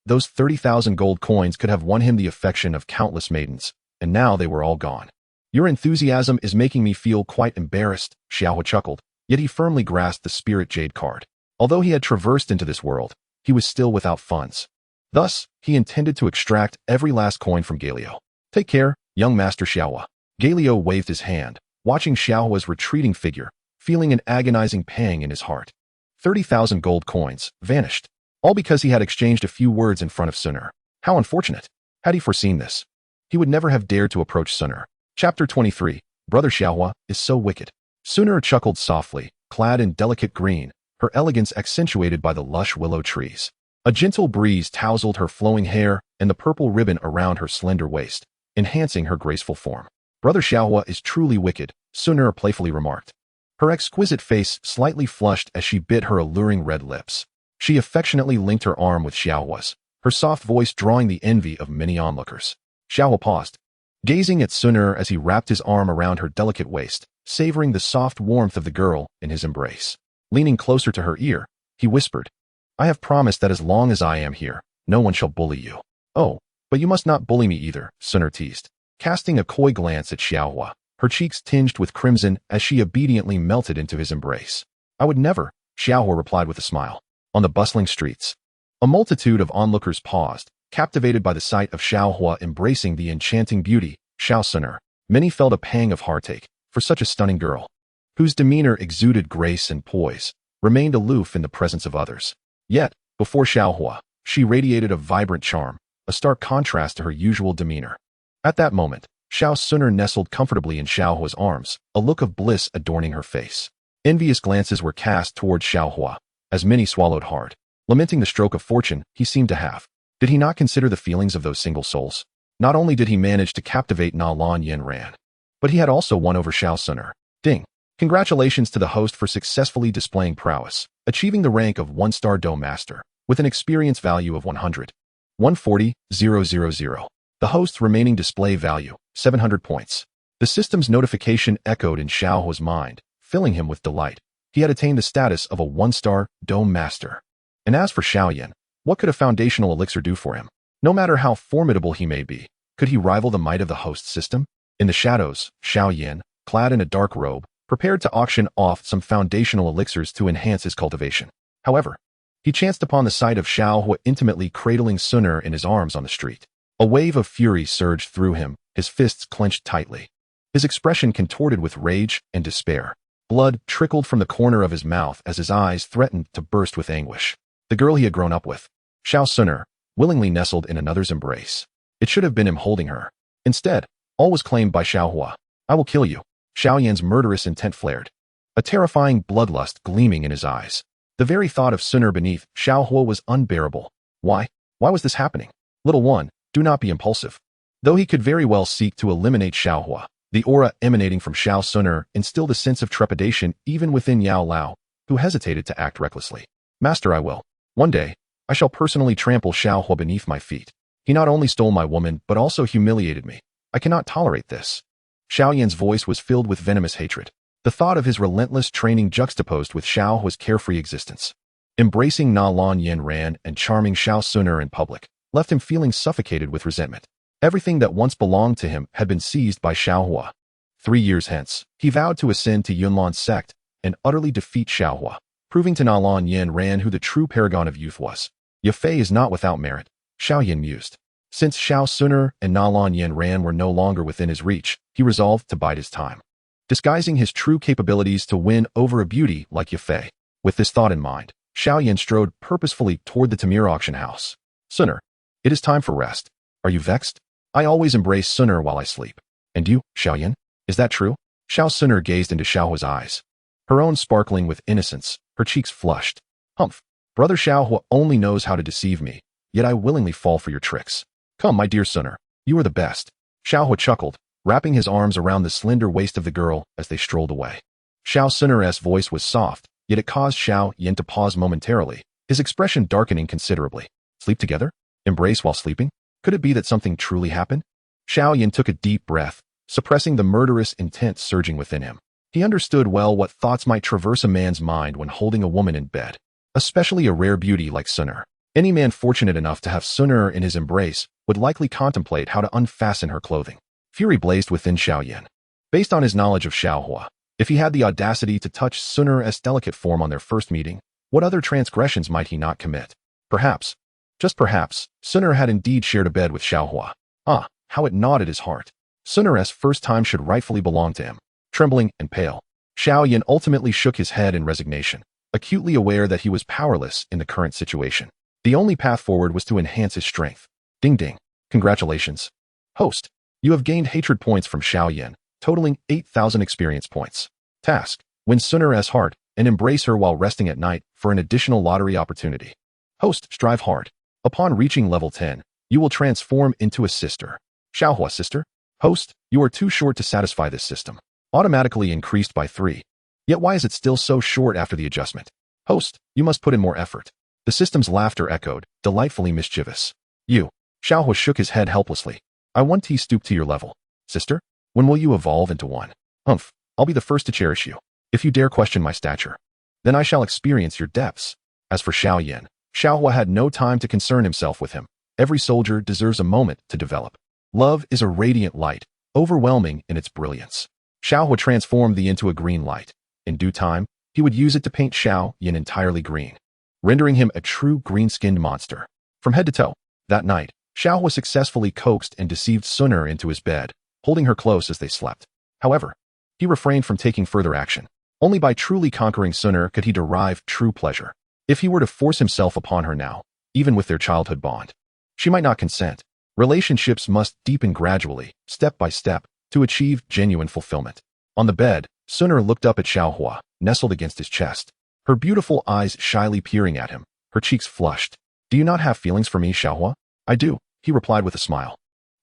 Those 30,000 gold coins could have won him the affection of countless maidens, and now they were all gone. Your enthusiasm is making me feel quite embarrassed, Xiao Huo chuckled, yet he firmly grasped the Spirit Jade card. Although he had traversed into this world, he was still without funds. Thus, he intended to extract every last coin from Galio. Take care, young Master Xiao Huo. Galio waved his hand, watching Xiao Huo's retreating figure, feeling an agonizing pang in his heart. 30,000 gold coins vanished, all because he had exchanged a few words in front of Xun'er. How unfortunate. Had he foreseen this, he would never have dared to approach Xun'er. Chapter 23. Brother Xiao Huo is so wicked. Xun'er chuckled softly, clad in delicate green, her elegance accentuated by the lush willow trees. A gentle breeze tousled her flowing hair and the purple ribbon around her slender waist, enhancing her graceful form. Brother Xiao Huo is truly wicked, Xun'er playfully remarked. Her exquisite face slightly flushed as she bit her alluring red lips. She affectionately linked her arm with Xiao Huo's, her soft voice drawing the envy of many onlookers. Xiao Huo paused, gazing at Xun'er as he wrapped his arm around her delicate waist, savoring the soft warmth of the girl in his embrace. Leaning closer to her ear, he whispered, I have promised that as long as I am here, no one shall bully you. Oh, but you must not bully me either, Xun'er teased, casting a coy glance at Xiao Huo, her cheeks tinged with crimson as she obediently melted into his embrace. I would never, Xiao Huo replied with a smile. On the bustling streets, a multitude of onlookers paused, captivated by the sight of Xiao Huo embracing the enchanting beauty, Xiao Xun'er. Many felt a pang of heartache, for such a stunning girl, whose demeanor exuded grace and poise, remained aloof in the presence of others. Yet, before Xiao Huo, she radiated a vibrant charm, a stark contrast to her usual demeanor. At that moment, Xiao Xun'er nestled comfortably in Xiao Huo's arms, a look of bliss adorning her face. Envious glances were cast toward Xiao Huo, as many swallowed hard, lamenting the stroke of fortune he seemed to have. Did he not consider the feelings of those single souls? Not only did he manage to captivate Nalan Yanran, but he had also won over Xiao Xun'er. Ding! Congratulations to the host for successfully displaying prowess, achieving the rank of 1-star Dome Master, with an experience value of 100. 140,000. The host's remaining display value, 700 points. The system's notification echoed in Xiao Huo's mind, filling him with delight. He had attained the status of a 1-star Dome Master. And as for Xiao Yan, what could a foundational elixir do for him? No matter how formidable he may be, could he rival the might of the host system? In the shadows, Xiao Yan, clad in a dark robe, prepared to auction off some foundational elixirs to enhance his cultivation. However, he chanced upon the sight of Xiao Huo intimately cradling Xun'er in his arms on the street. A wave of fury surged through him, his fists clenched tightly. His expression contorted with rage and despair. Blood trickled from the corner of his mouth as his eyes threatened to burst with anguish. The girl he had grown up with, Xiao Xun'er, willingly nestled in another's embrace. It should have been him holding her. Instead, all was claimed by Xiao Huo. I will kill you. Xiao Yan's murderous intent flared, a terrifying bloodlust gleaming in his eyes. The very thought of Xun'er beneath Xiao Huo was unbearable. Why was this happening? Little one, do not be impulsive. Though he could very well seek to eliminate Xiao Huo, the aura emanating from Xiao Xun'er instilled a sense of trepidation even within Yao Lao, who hesitated to act recklessly. Master, I will. One day, I shall personally trample Xiao Huo beneath my feet. He not only stole my woman, but also humiliated me. I cannot tolerate this. Xiao Yan's voice was filled with venomous hatred. The thought of his relentless training juxtaposed with Xiao Huo's carefree existence, embracing Nalan Yanran and charming Xiao Xun'er in public, left him feeling suffocated with resentment. Everything that once belonged to him had been seized by Xiao Huo. 3 years hence, he vowed to ascend to Yunlan Sect and utterly defeat Xiao Huo, proving to Nalan Yanran who the true paragon of youth was. Yafei is not without merit, Xiao Yan mused. Since Xiao Xun'er and Nalan Yanran were no longer within his reach, he resolved to bide his time, disguising his true capabilities to win over a beauty like Yafei. With this thought in mind, Xiao Yan strode purposefully toward the Tamir auction house. Xun'er, it is time for rest. Are you vexed? I always embrace Xun'er while I sleep. And you, Xiao Yan? Is that true? Xiao Xun'er gazed into Xiao Huo's eyes, her own sparkling with innocence, her cheeks flushed. Humph, brother Xiao Huo only knows how to deceive me, yet I willingly fall for your tricks. Come, my dear Xun'er, you are the best. Xiao Huo chuckled, wrapping his arms around the slender waist of the girl as they strolled away. Xiao Xun'er's voice was soft, yet it caused Xiao Yan to pause momentarily, his expression darkening considerably. Sleep together? Embrace while sleeping? Could it be that something truly happened? Xiao Yan took a deep breath, suppressing the murderous intent surging within him. He understood well what thoughts might traverse a man's mind when holding a woman in bed, especially a rare beauty like Xun'er. Any man fortunate enough to have Xun'er in his embrace would likely contemplate how to unfasten her clothing. Fury blazed within Xiao Yan. Based on his knowledge of Xiao Huo, if he had the audacity to touch Xun'er's delicate form on their first meeting, what other transgressions might he not commit? Perhaps, just perhaps, Xun'er had indeed shared a bed with Xiao Huo. Ah, how it gnawed at his heart. Xun'er's first time should rightfully belong to him. Trembling and pale, Xiao Yan ultimately shook his head in resignation, acutely aware that he was powerless in the current situation. The only path forward was to enhance his strength. Ding ding. Congratulations. Host, you have gained hatred points from Xiao Yan, totaling 8,000 experience points. Task, win Xun'er's heart and embrace her while resting at night for an additional lottery opportunity. Host, strive hard. Upon reaching level 10, you will transform into a sister. Xiao Huo sister? Host, you are too short to satisfy this system. Automatically increased by 3. Yet why is it still so short after the adjustment? Host, you must put in more effort. The system's laughter echoed, delightfully mischievous. You. Xiao Huo shook his head helplessly. I want to stoop to your level. Sister? When will you evolve into one? Humph, I'll be the first to cherish you. If you dare question my stature, then I shall experience your depths. As for Xiao Yan, Xiao Huo had no time to concern himself with him. Every soldier deserves a moment to develop. Love is a radiant light, overwhelming in its brilliance. Xiao Huo transformed the into a green light. In due time, he would use it to paint Xiao Yan entirely green, rendering him a true green-skinned monster. From head to toe, that night, Xiao Huo successfully coaxed and deceived Xun'er into his bed, holding her close as they slept. However, he refrained from taking further action. Only by truly conquering Xun'er could he derive true pleasure. If he were to force himself upon her now, even with their childhood bond, she might not consent. Relationships must deepen gradually, step by step, to achieve genuine fulfillment. On the bed, Xun'er looked up at Xiao Huo, nestled against his chest, her beautiful eyes shyly peering at him, her cheeks flushed. Do you not have feelings for me, Xiao Huo? I do, he replied with a smile,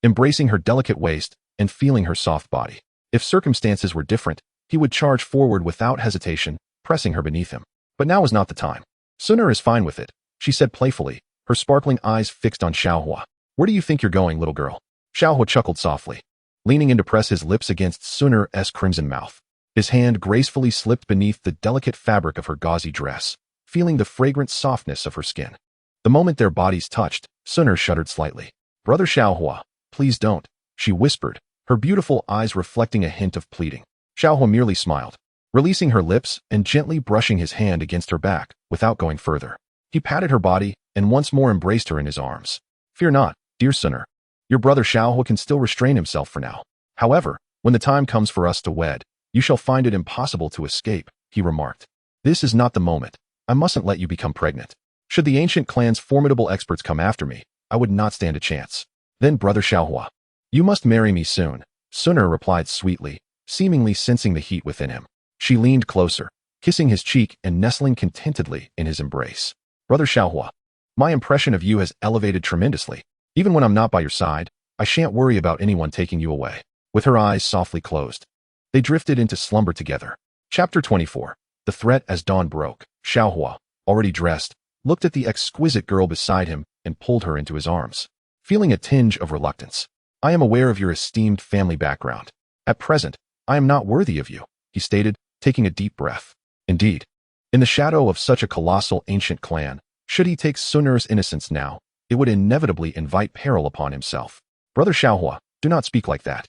embracing her delicate waist and feeling her soft body. If circumstances were different, he would charge forward without hesitation, pressing her beneath him. But now is not the time. Xun'er is fine with it, she said playfully, her sparkling eyes fixed on Xiao Huo. Where do you think you're going, little girl? Xiao Huo chuckled softly, leaning in to press his lips against Xun'er's crimson mouth. His hand gracefully slipped beneath the delicate fabric of her gauzy dress, feeling the fragrant softness of her skin. The moment their bodies touched, Xun'er shuddered slightly. Brother Xiao Huo, please don't, she whispered, her beautiful eyes reflecting a hint of pleading. Xiao Huo merely smiled, releasing her lips and gently brushing his hand against her back without going further. He patted her body and once more embraced her in his arms. Fear not, dear Xun'er. Your brother Xiao Huo can still restrain himself for now. However, when the time comes for us to wed, you shall find it impossible to escape, he remarked. This is not the moment. I mustn't let you become pregnant. Should the ancient clan's formidable experts come after me, I would not stand a chance. Then brother Xiao Huo, you must marry me soon, Xun'er replied sweetly, seemingly sensing the heat within him. She leaned closer, kissing his cheek and nestling contentedly in his embrace. Brother Xiao Huo, my impression of you has elevated tremendously. Even when I'm not by your side, I shan't worry about anyone taking you away. With her eyes softly closed, they drifted into slumber together. Chapter 24. The threat as dawn broke. Xiao Huo, already dressed, looked at the exquisite girl beside him and pulled her into his arms, feeling a tinge of reluctance. I am aware of your esteemed family background. At present, I am not worthy of you, he stated, taking a deep breath. Indeed, in the shadow of such a colossal ancient clan, should he take Xun'er's innocence now, it would inevitably invite peril upon himself. Brother Xiao Huo, do not speak like that.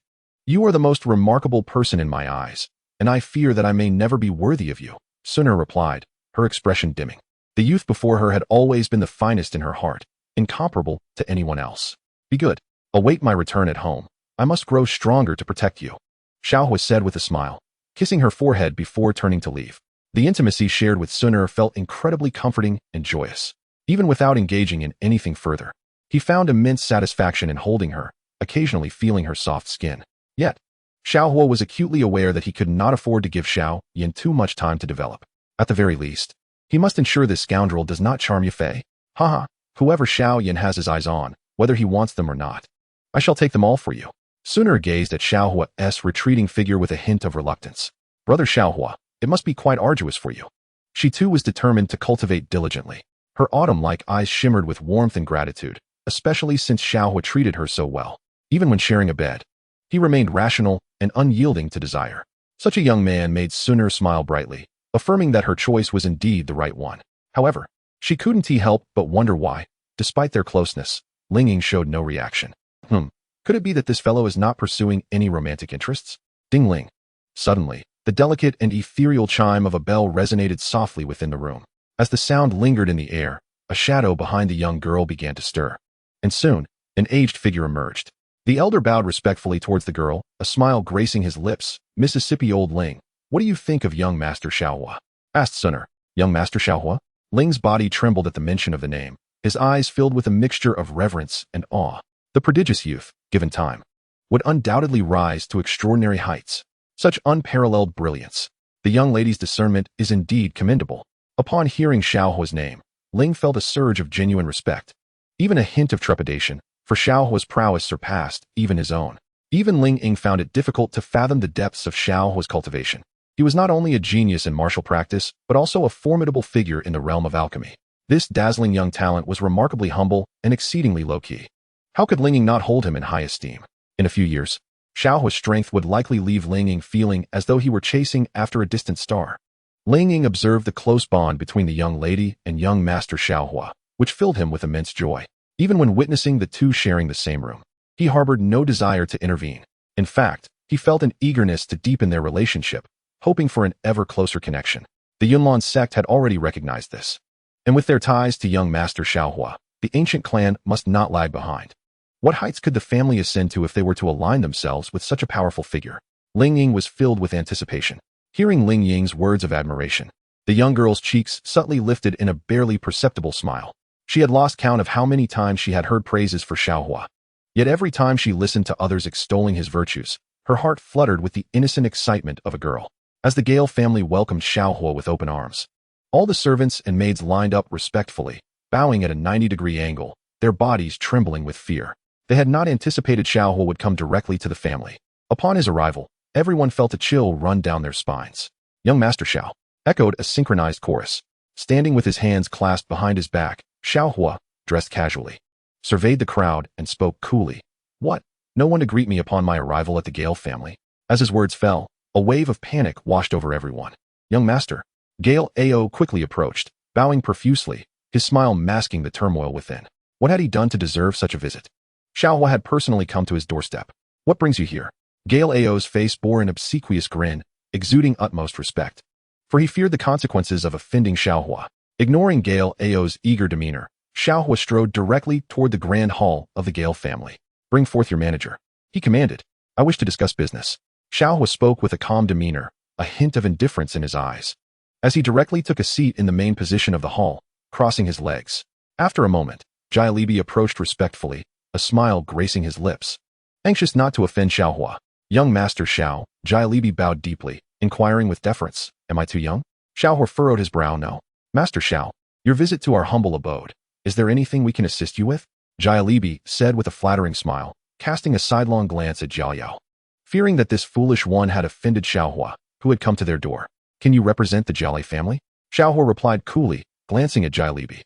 You are the most remarkable person in my eyes, and I fear that I may never be worthy of you, Xun'er replied, her expression dimming. The youth before her had always been the finest in her heart, incomparable to anyone else. Be good. Await my return at home. I must grow stronger to protect you, Xiao Huo said with a smile, kissing her forehead before turning to leave. The intimacy shared with Xun'er felt incredibly comforting and joyous. Even without engaging in anything further, he found immense satisfaction in holding her, occasionally feeling her soft skin. Yet, Xiao Huo was acutely aware that he could not afford to give Xiao Yan too much time to develop. At the very least, he must ensure this scoundrel does not charm Yafei. Haha, whoever Xiao Yan has his eyes on, whether he wants them or not, I shall take them all for you. Xun'er gazed at Xiao Huo's retreating figure with a hint of reluctance. Brother Xiao Huo, it must be quite arduous for you. She too was determined to cultivate diligently. Her autumn-like eyes shimmered with warmth and gratitude, especially since Xiao Huo treated her so well. Even when sharing a bed, he remained rational and unyielding to desire. Such a young man made Xun'er smile brightly, affirming that her choice was indeed the right one. However, she couldn't help but wonder why, despite their closeness, Ling showed no reaction. Could it be that this fellow is not pursuing any romantic interests? Ding-ling. Suddenly, the delicate and ethereal chime of a bell resonated softly within the room. As the sound lingered in the air, a shadow behind the young girl began to stir. And soon, an aged figure emerged. The elder bowed respectfully towards the girl, a smile gracing his lips. Mississippi old Ling, what do you think of young Master Xiao Huo? Asked Xun'er. Young Master Xiao Huo? Ling's body trembled at the mention of the name, his eyes filled with a mixture of reverence and awe. The prodigious youth, given time, would undoubtedly rise to extraordinary heights. Such unparalleled brilliance. The young lady's discernment is indeed commendable. Upon hearing Xiao Huo's name, Ling felt a surge of genuine respect. Even a hint of trepidation, for Xiao Huo's prowess surpassed even his own. Even Ling found it difficult to fathom the depths of Xiao Huo's cultivation. He was not only a genius in martial practice, but also a formidable figure in the realm of alchemy. This dazzling young talent was remarkably humble and exceedingly low-key. How could Ling not hold him in high esteem? In a few years, Xiao Huo's strength would likely leave Ling feeling as though he were chasing after a distant star. Ling observed the close bond between the young lady and young Master Xiao Huo, which filled him with immense joy. Even when witnessing the two sharing the same room, he harbored no desire to intervene. In fact, he felt an eagerness to deepen their relationship, hoping for an ever closer connection. The Yunlan Sect had already recognized this. And with their ties to young Master Xiao Huo, the ancient clan must not lag behind. What heights could the family ascend to if they were to align themselves with such a powerful figure? Ling was filled with anticipation. Hearing Ying's words of admiration, the young girl's cheeks subtly lifted in a barely perceptible smile. She had lost count of how many times she had heard praises for Xiao Huo. Yet every time she listened to others extolling his virtues, her heart fluttered with the innocent excitement of a girl. As the Gale family welcomed Xiao Huo with open arms, all the servants and maids lined up respectfully, bowing at a 90-degree angle, their bodies trembling with fear. They had not anticipated Xiao Huo would come directly to the family. Upon his arrival, everyone felt a chill run down their spines. Young Master Xiao echoed a synchronized chorus. Standing with his hands clasped behind his back, Xiao Huo, dressed casually, surveyed the crowd and spoke coolly. What? No one to greet me upon my arrival at the Gale family? As his words fell, a wave of panic washed over everyone. Young Master. Gale Ao quickly approached, bowing profusely, his smile masking the turmoil within. What had he done to deserve such a visit? Xiao Huo had personally come to his doorstep. What brings you here? Gale Ao's face bore an obsequious grin, exuding utmost respect. For he feared the consequences of offending Xiao Huo. Ignoring Gale Ao's eager demeanor, Xiao Huo strode directly toward the grand hall of the Gale family. Bring forth your manager, he commanded. I wish to discuss business. Xiao Huo spoke with a calm demeanor, a hint of indifference in his eyes. As he directly took a seat in the main position of the hall, crossing his legs. After a moment, Jailebi approached respectfully, a smile gracing his lips. Anxious not to offend Xiao Huo, young Master Xiao, Jailebi bowed deeply, inquiring with deference, am I too young? Xiao Huo furrowed his brow. No. Master Xiao, your visit to our humble abode. Is there anything we can assist you with? Jailebi said with a flattering smile, casting a sidelong glance at Jiao Yao. Fearing that this foolish one had offended Xiao Huo, who had come to their door. Can you represent the Jialei family? Xiao Huo replied coolly, glancing at Jailebi.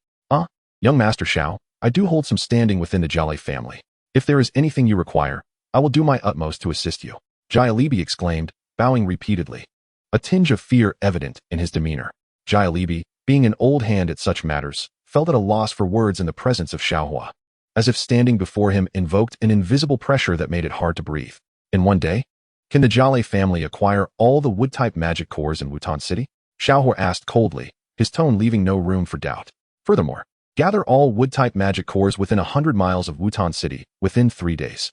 Young Master Xiao, I do hold some standing within the Jialei family. If there is anything you require, I will do my utmost to assist you. Jailebi exclaimed, bowing repeatedly. A tinge of fear evident in his demeanor. Jailebi, being an old hand at such matters, felt at a loss for words in the presence of Xiao Huo. As if standing before him invoked an invisible pressure that made it hard to breathe. In one day? Can the Jialei family acquire all the wood-type magic cores in Wutan City? Xiao Huo asked coldly, his tone leaving no room for doubt. Furthermore, gather all wood-type magic cores within 100 miles of Wutan City within 3 days.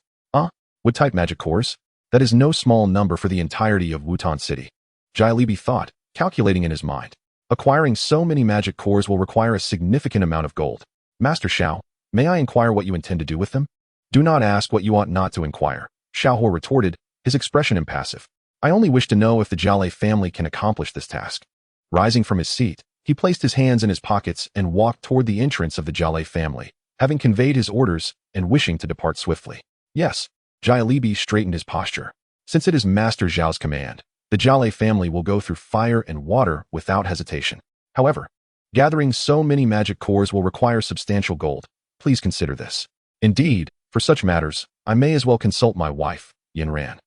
Wood-type magic cores? That is no small number for the entirety of Wutan City. Jailebi thought, calculating in his mind. Acquiring so many magic cores will require a significant amount of gold. Master Xiao, may I inquire what you intend to do with them? Do not ask what you ought not to inquire, Xiao Huo retorted, his expression impassive. I only wish to know if the Jialei family can accomplish this task. Rising from his seat, he placed his hands in his pockets and walked toward the entrance of the Jialei family, having conveyed his orders and wishing to depart swiftly. Yes, Jailebi straightened his posture. Since it is Master Zhao's command, the Jialei family will go through fire and water without hesitation. However, gathering so many magic cores will require substantial gold. Please consider this. Indeed, for such matters, I may as well consult my wife, Yanran.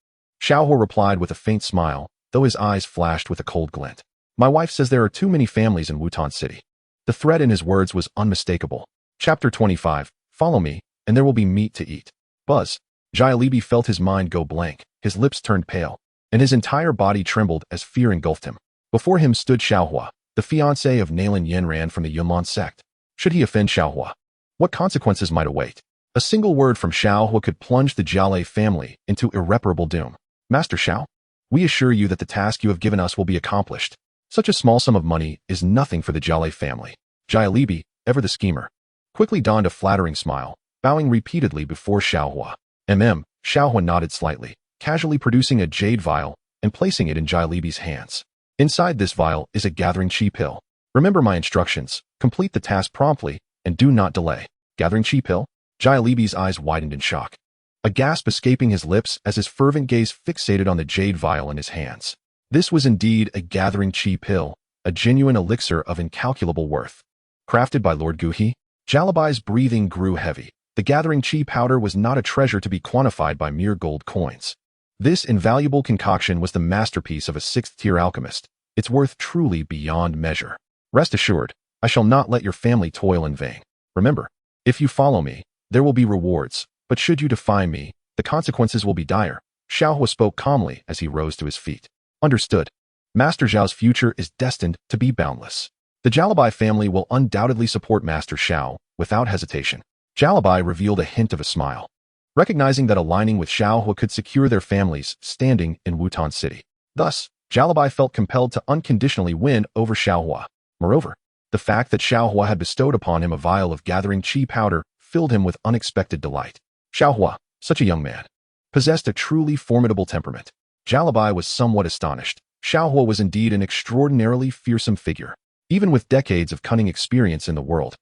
Xiao Huo replied with a faint smile, though his eyes flashed with a cold glint. My wife says there are too many families in Wutan City. The threat in his words was unmistakable. Chapter 25. Follow me, and there will be meat to eat. Buzz. Jailebi felt his mind go blank, his lips turned pale, and his entire body trembled as fear engulfed him. Before him stood Xiao Huo, the fiancé of Nalan Yanran from the Yunlan Sect. Should he offend Xiao Huo? What consequences might await? A single word from Xiao Huo could plunge the Jiale family into irreparable doom. Master Xiao, we assure you that the task you have given us will be accomplished. Such a small sum of money is nothing for the Jiale family. Jailebi, ever the schemer, quickly donned a flattering smile, bowing repeatedly before Xiao Huo. Xiao Huo nodded slightly, casually producing a jade vial and placing it in Jailebi's hands. Inside this vial is a gathering chi pill. Remember my instructions, complete the task promptly, and do not delay. Gathering chi pill? Jailebi's eyes widened in shock, a gasp escaping his lips as his fervent gaze fixated on the jade vial in his hands. This was indeed a gathering chi pill, a genuine elixir of incalculable worth. Crafted by Lord Guhi, Jailebi's breathing grew heavy. The gathering chi powder was not a treasure to be quantified by mere gold coins. This invaluable concoction was the masterpiece of a sixth-tier alchemist, its worth truly beyond measure. Rest assured, I shall not let your family toil in vain. Remember, if you follow me, there will be rewards, but should you defy me, the consequences will be dire. Xiao Huo spoke calmly as he rose to his feet. Understood. Master Xiao's future is destined to be boundless. The Jailebi family will undoubtedly support Master Xiao, without hesitation. Jailebi revealed a hint of a smile, recognizing that aligning with Xiao Huo could secure their families standing in Wutan City. Thus, Jailebi felt compelled to unconditionally win over Xiao Huo. Moreover, the fact that Xiao Huo had bestowed upon him a vial of gathering chi powder filled him with unexpected delight. Xiao Huo, such a young man, possessed a truly formidable temperament. Jailebi was somewhat astonished. Xiao Huo was indeed an extraordinarily fearsome figure. Even with decades of cunning experience in the world,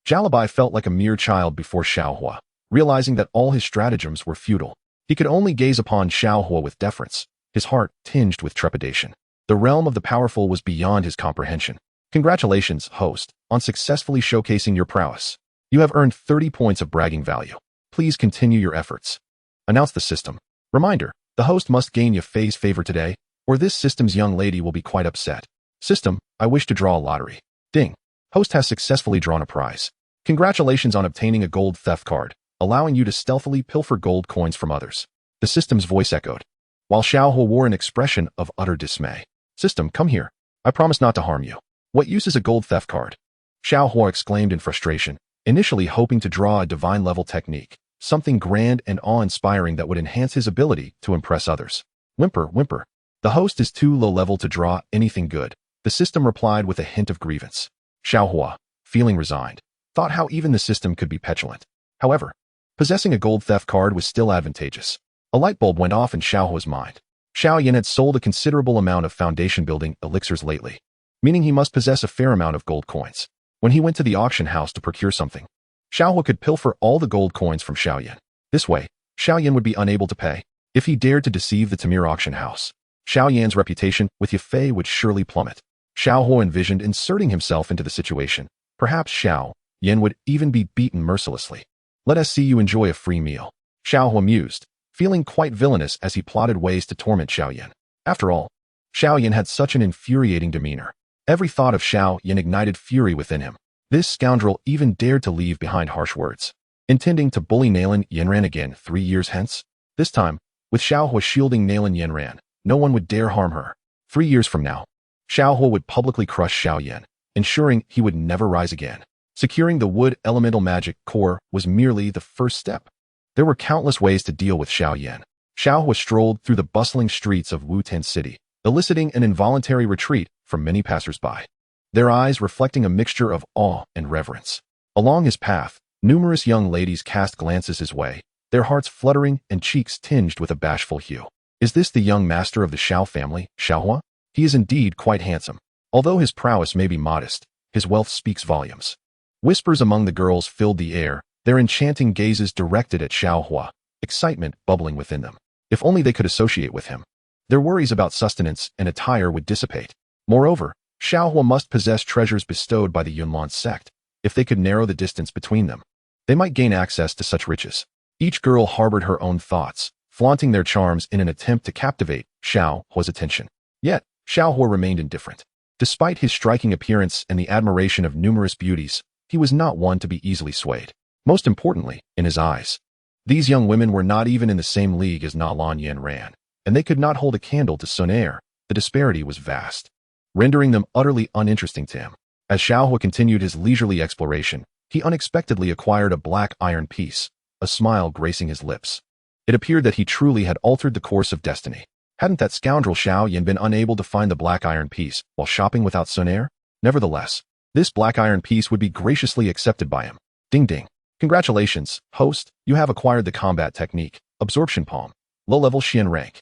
Jailebi felt like a mere child before Xiao Huo, realizing that all his stratagems were futile. He could only gaze upon Xiao Huo with deference, his heart tinged with trepidation. The realm of the powerful was beyond his comprehension. Congratulations, host, on successfully showcasing your prowess. You have earned 30 points of bragging value. Please continue your efforts. Announce the system. Reminder, the host must gain Yafei's favor today, or this system's young lady will be quite upset. System, I wish to draw a lottery. Ding. Host has successfully drawn a prize. Congratulations on obtaining a gold theft card, allowing you to stealthily pilfer gold coins from others. The system's voice echoed, while Xiao Huo wore an expression of utter dismay. System, come here. I promise not to harm you. What use is a gold theft card? Xiao Huo exclaimed in frustration, initially hoping to draw a divine-level technique, something grand and awe-inspiring that would enhance his ability to impress others. Whimper, whimper. The host is too low-level to draw anything good. The system replied with a hint of grievance. Xiao Huo, feeling resigned, thought how even the system could be petulant. However, possessing a gold theft card was still advantageous. A light bulb went off in Xiao Huo's mind. Xiao Yan had sold a considerable amount of foundation-building elixirs lately, meaning he must possess a fair amount of gold coins. When he went to the auction house to procure something, Xiao Huo could pilfer all the gold coins from Xiao Yan. This way, Xiao Yan would be unable to pay. If he dared to deceive the Tamir auction house, Xiao Yan's reputation with Yafei would surely plummet. Xiao Huo envisioned inserting himself into the situation. Perhaps Xiao Yan would even be beaten mercilessly. Let us see you enjoy a free meal. Xiao Huo mused, feeling quite villainous as he plotted ways to torment Xiao Yan. After all, Xiao Yan had such an infuriating demeanor. Every thought of Xiao Yan ignited fury within him. This scoundrel even dared to leave behind harsh words, intending to bully Nalan Yanran again 3 years hence. This time, with Xiao Huo shielding Nalan Yanran, no one would dare harm her. 3 years from now, Xiao Huo would publicly crush Xiao Yan, ensuring he would never rise again. Securing the wood elemental magic core was merely the first step. There were countless ways to deal with Xiao Yan. Xiao Huo strolled through the bustling streets of Wutan City, eliciting an involuntary retreat from many passers-by, their eyes reflecting a mixture of awe and reverence. Along his path, numerous young ladies cast glances his way, their hearts fluttering and cheeks tinged with a bashful hue. Is this the young master of the Xiao family, Xiao Huo? He is indeed quite handsome. Although his prowess may be modest, his wealth speaks volumes. Whispers among the girls filled the air, their enchanting gazes directed at Xiao Huo, excitement bubbling within them. If only they could associate with him, their worries about sustenance and attire would dissipate. Moreover, Xiao Huo must possess treasures bestowed by the Yunlan Sect. If they could narrow the distance between them, they might gain access to such riches. Each girl harbored her own thoughts, flaunting their charms in an attempt to captivate Xiao Huo's attention. Yet, Xiao Huo remained indifferent. Despite his striking appearance and the admiration of numerous beauties, he was not one to be easily swayed. Most importantly, in his eyes, these young women were not even in the same league as Nalan Yanran, and they could not hold a candle to Xun'er. The disparity was vast, rendering them utterly uninteresting to him. As Xiao Huo continued his leisurely exploration, he unexpectedly acquired a black iron piece, a smile gracing his lips. It appeared that he truly had altered the course of destiny. Hadn't that scoundrel Xiao Yan been unable to find the black iron piece while shopping without Xun'er? Nevertheless, this black iron piece would be graciously accepted by him. Ding ding. Congratulations, host, you have acquired the combat technique, Absorption Palm, low-level Xian rank.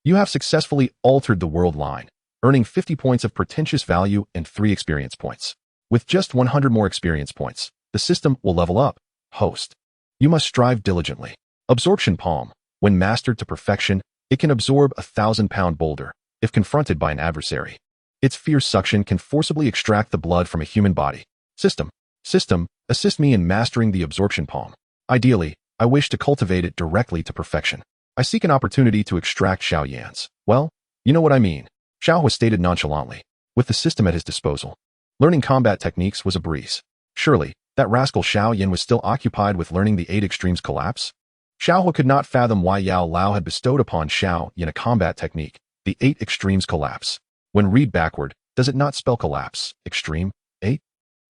You have successfully altered the world line, earning 50 points of pretentious value and 3 experience points. With just 100 more experience points, the system will level up. Host, you must strive diligently. Absorption Palm, when mastered to perfection, it can absorb a 1,000-pound boulder if confronted by an adversary. Its fierce suction can forcibly extract the blood from a human body. System, assist me in mastering the Absorption Palm. Ideally, I wish to cultivate it directly to perfection. I seek an opportunity to extract Xiao Yan's. Well, you know what I mean. Xiao Huo stated nonchalantly. With the system at his disposal, learning combat techniques was a breeze. Surely, that rascal Xiao Yan was still occupied with learning the 8 extremes collapse? Xiao Huo could not fathom why Yao Lao had bestowed upon Xiao Yan a combat technique, the 8 extremes collapse. When read backward, does it not spell collapse, extreme, 8?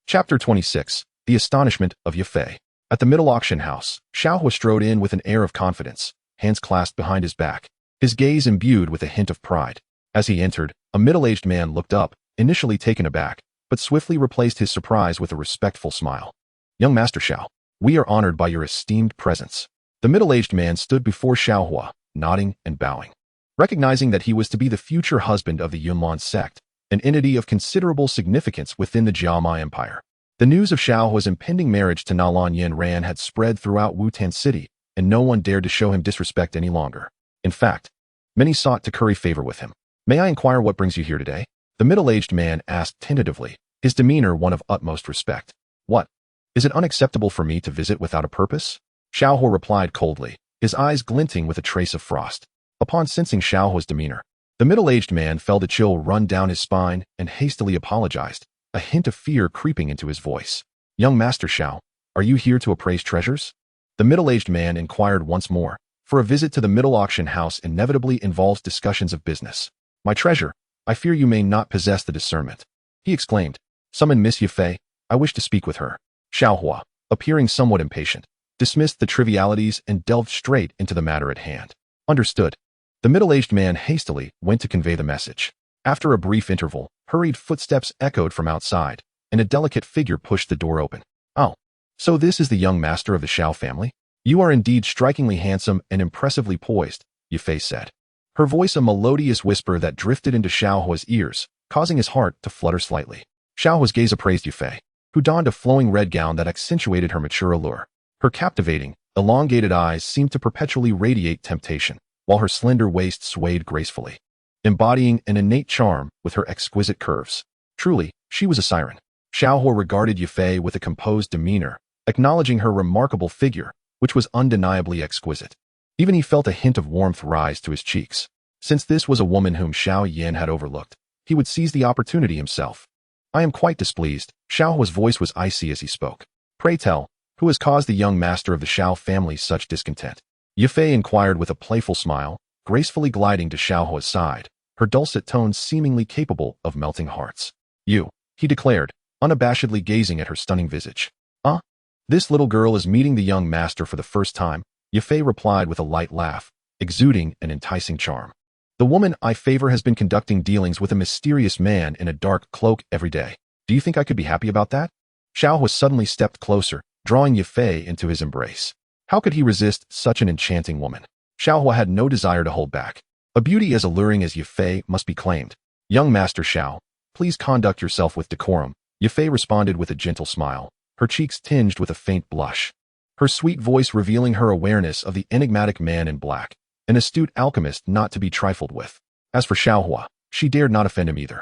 Chapter 26, The Astonishment of Yafei. At the middle auction house, Xiao Huo strode in with an air of confidence, hands clasped behind his back, his gaze imbued with a hint of pride. As he entered, a middle-aged man looked up, initially taken aback, but swiftly replaced his surprise with a respectful smile. Young Master Xiao, we are honored by your esteemed presence. The middle-aged man stood before Xiao Huo, nodding and bowing. Recognizing that he was to be the future husband of the Yunlan Sect, an entity of considerable significance within the Jiama Empire. The news of Xiao Huo's impending marriage to Nalan Yanran had spread throughout Wutan City, and no one dared to show him disrespect any longer. In fact, many sought to curry favor with him. May I inquire what brings you here today? The middle-aged man asked tentatively, his demeanor one of utmost respect. What? Is it unacceptable for me to visit without a purpose? Xiao Huo replied coldly, his eyes glinting with a trace of frost. Upon sensing Xiao Huo's demeanor, the middle-aged man felt a chill run down his spine and hastily apologized, a hint of fear creeping into his voice. Young Master Xiao, are you here to appraise treasures? The middle-aged man inquired once more, for a visit to the middle auction house inevitably involves discussions of business. My treasure, I fear you may not possess the discernment. He exclaimed, summon Miss Yafei, I wish to speak with her. Xiao Huo, appearing somewhat impatient, dismissed the trivialities and delved straight into the matter at hand. Understood. The middle-aged man hastily went to convey the message. After a brief interval, hurried footsteps echoed from outside, and a delicate figure pushed the door open. Oh, so this is the young master of the Xiao family? You are indeed strikingly handsome and impressively poised, Yafei said. Her voice a melodious whisper that drifted into Xiao Huo's ears, causing his heart to flutter slightly. Xiao Huo's gaze appraised Yafei, who donned a flowing red gown that accentuated her mature allure. Her captivating, elongated eyes seemed to perpetually radiate temptation, while her slender waist swayed gracefully, embodying an innate charm with her exquisite curves. Truly, she was a siren. Xiao Huo regarded Yafei with a composed demeanor, acknowledging her remarkable figure, which was undeniably exquisite. Even he felt a hint of warmth rise to his cheeks. Since this was a woman whom Xiao Yan had overlooked, he would seize the opportunity himself. I am quite displeased. Xiao Huo's voice was icy as he spoke. Pray tell, who has caused the young master of the Xiao family such discontent? Yafei inquired with a playful smile, gracefully gliding to Xiao Huo's side, her dulcet tones seemingly capable of melting hearts. You, he declared, unabashedly gazing at her stunning visage. This little girl is meeting the young master for the first time, Yafei replied with a light laugh, exuding an enticing charm. The woman I favor has been conducting dealings with a mysterious man in a dark cloak every day. Do you think I could be happy about that? Xiao Huo suddenly stepped closer, drawing Yafei into his embrace. How could he resist such an enchanting woman? Xiao Huo had no desire to hold back. A beauty as alluring as Yafei must be claimed. Young Master Xiao, please conduct yourself with decorum, Yafei responded with a gentle smile, her cheeks tinged with a faint blush. Her sweet voice revealing her awareness of the enigmatic man in black, an astute alchemist not to be trifled with. As for Xiao Huo, she dared not offend him either.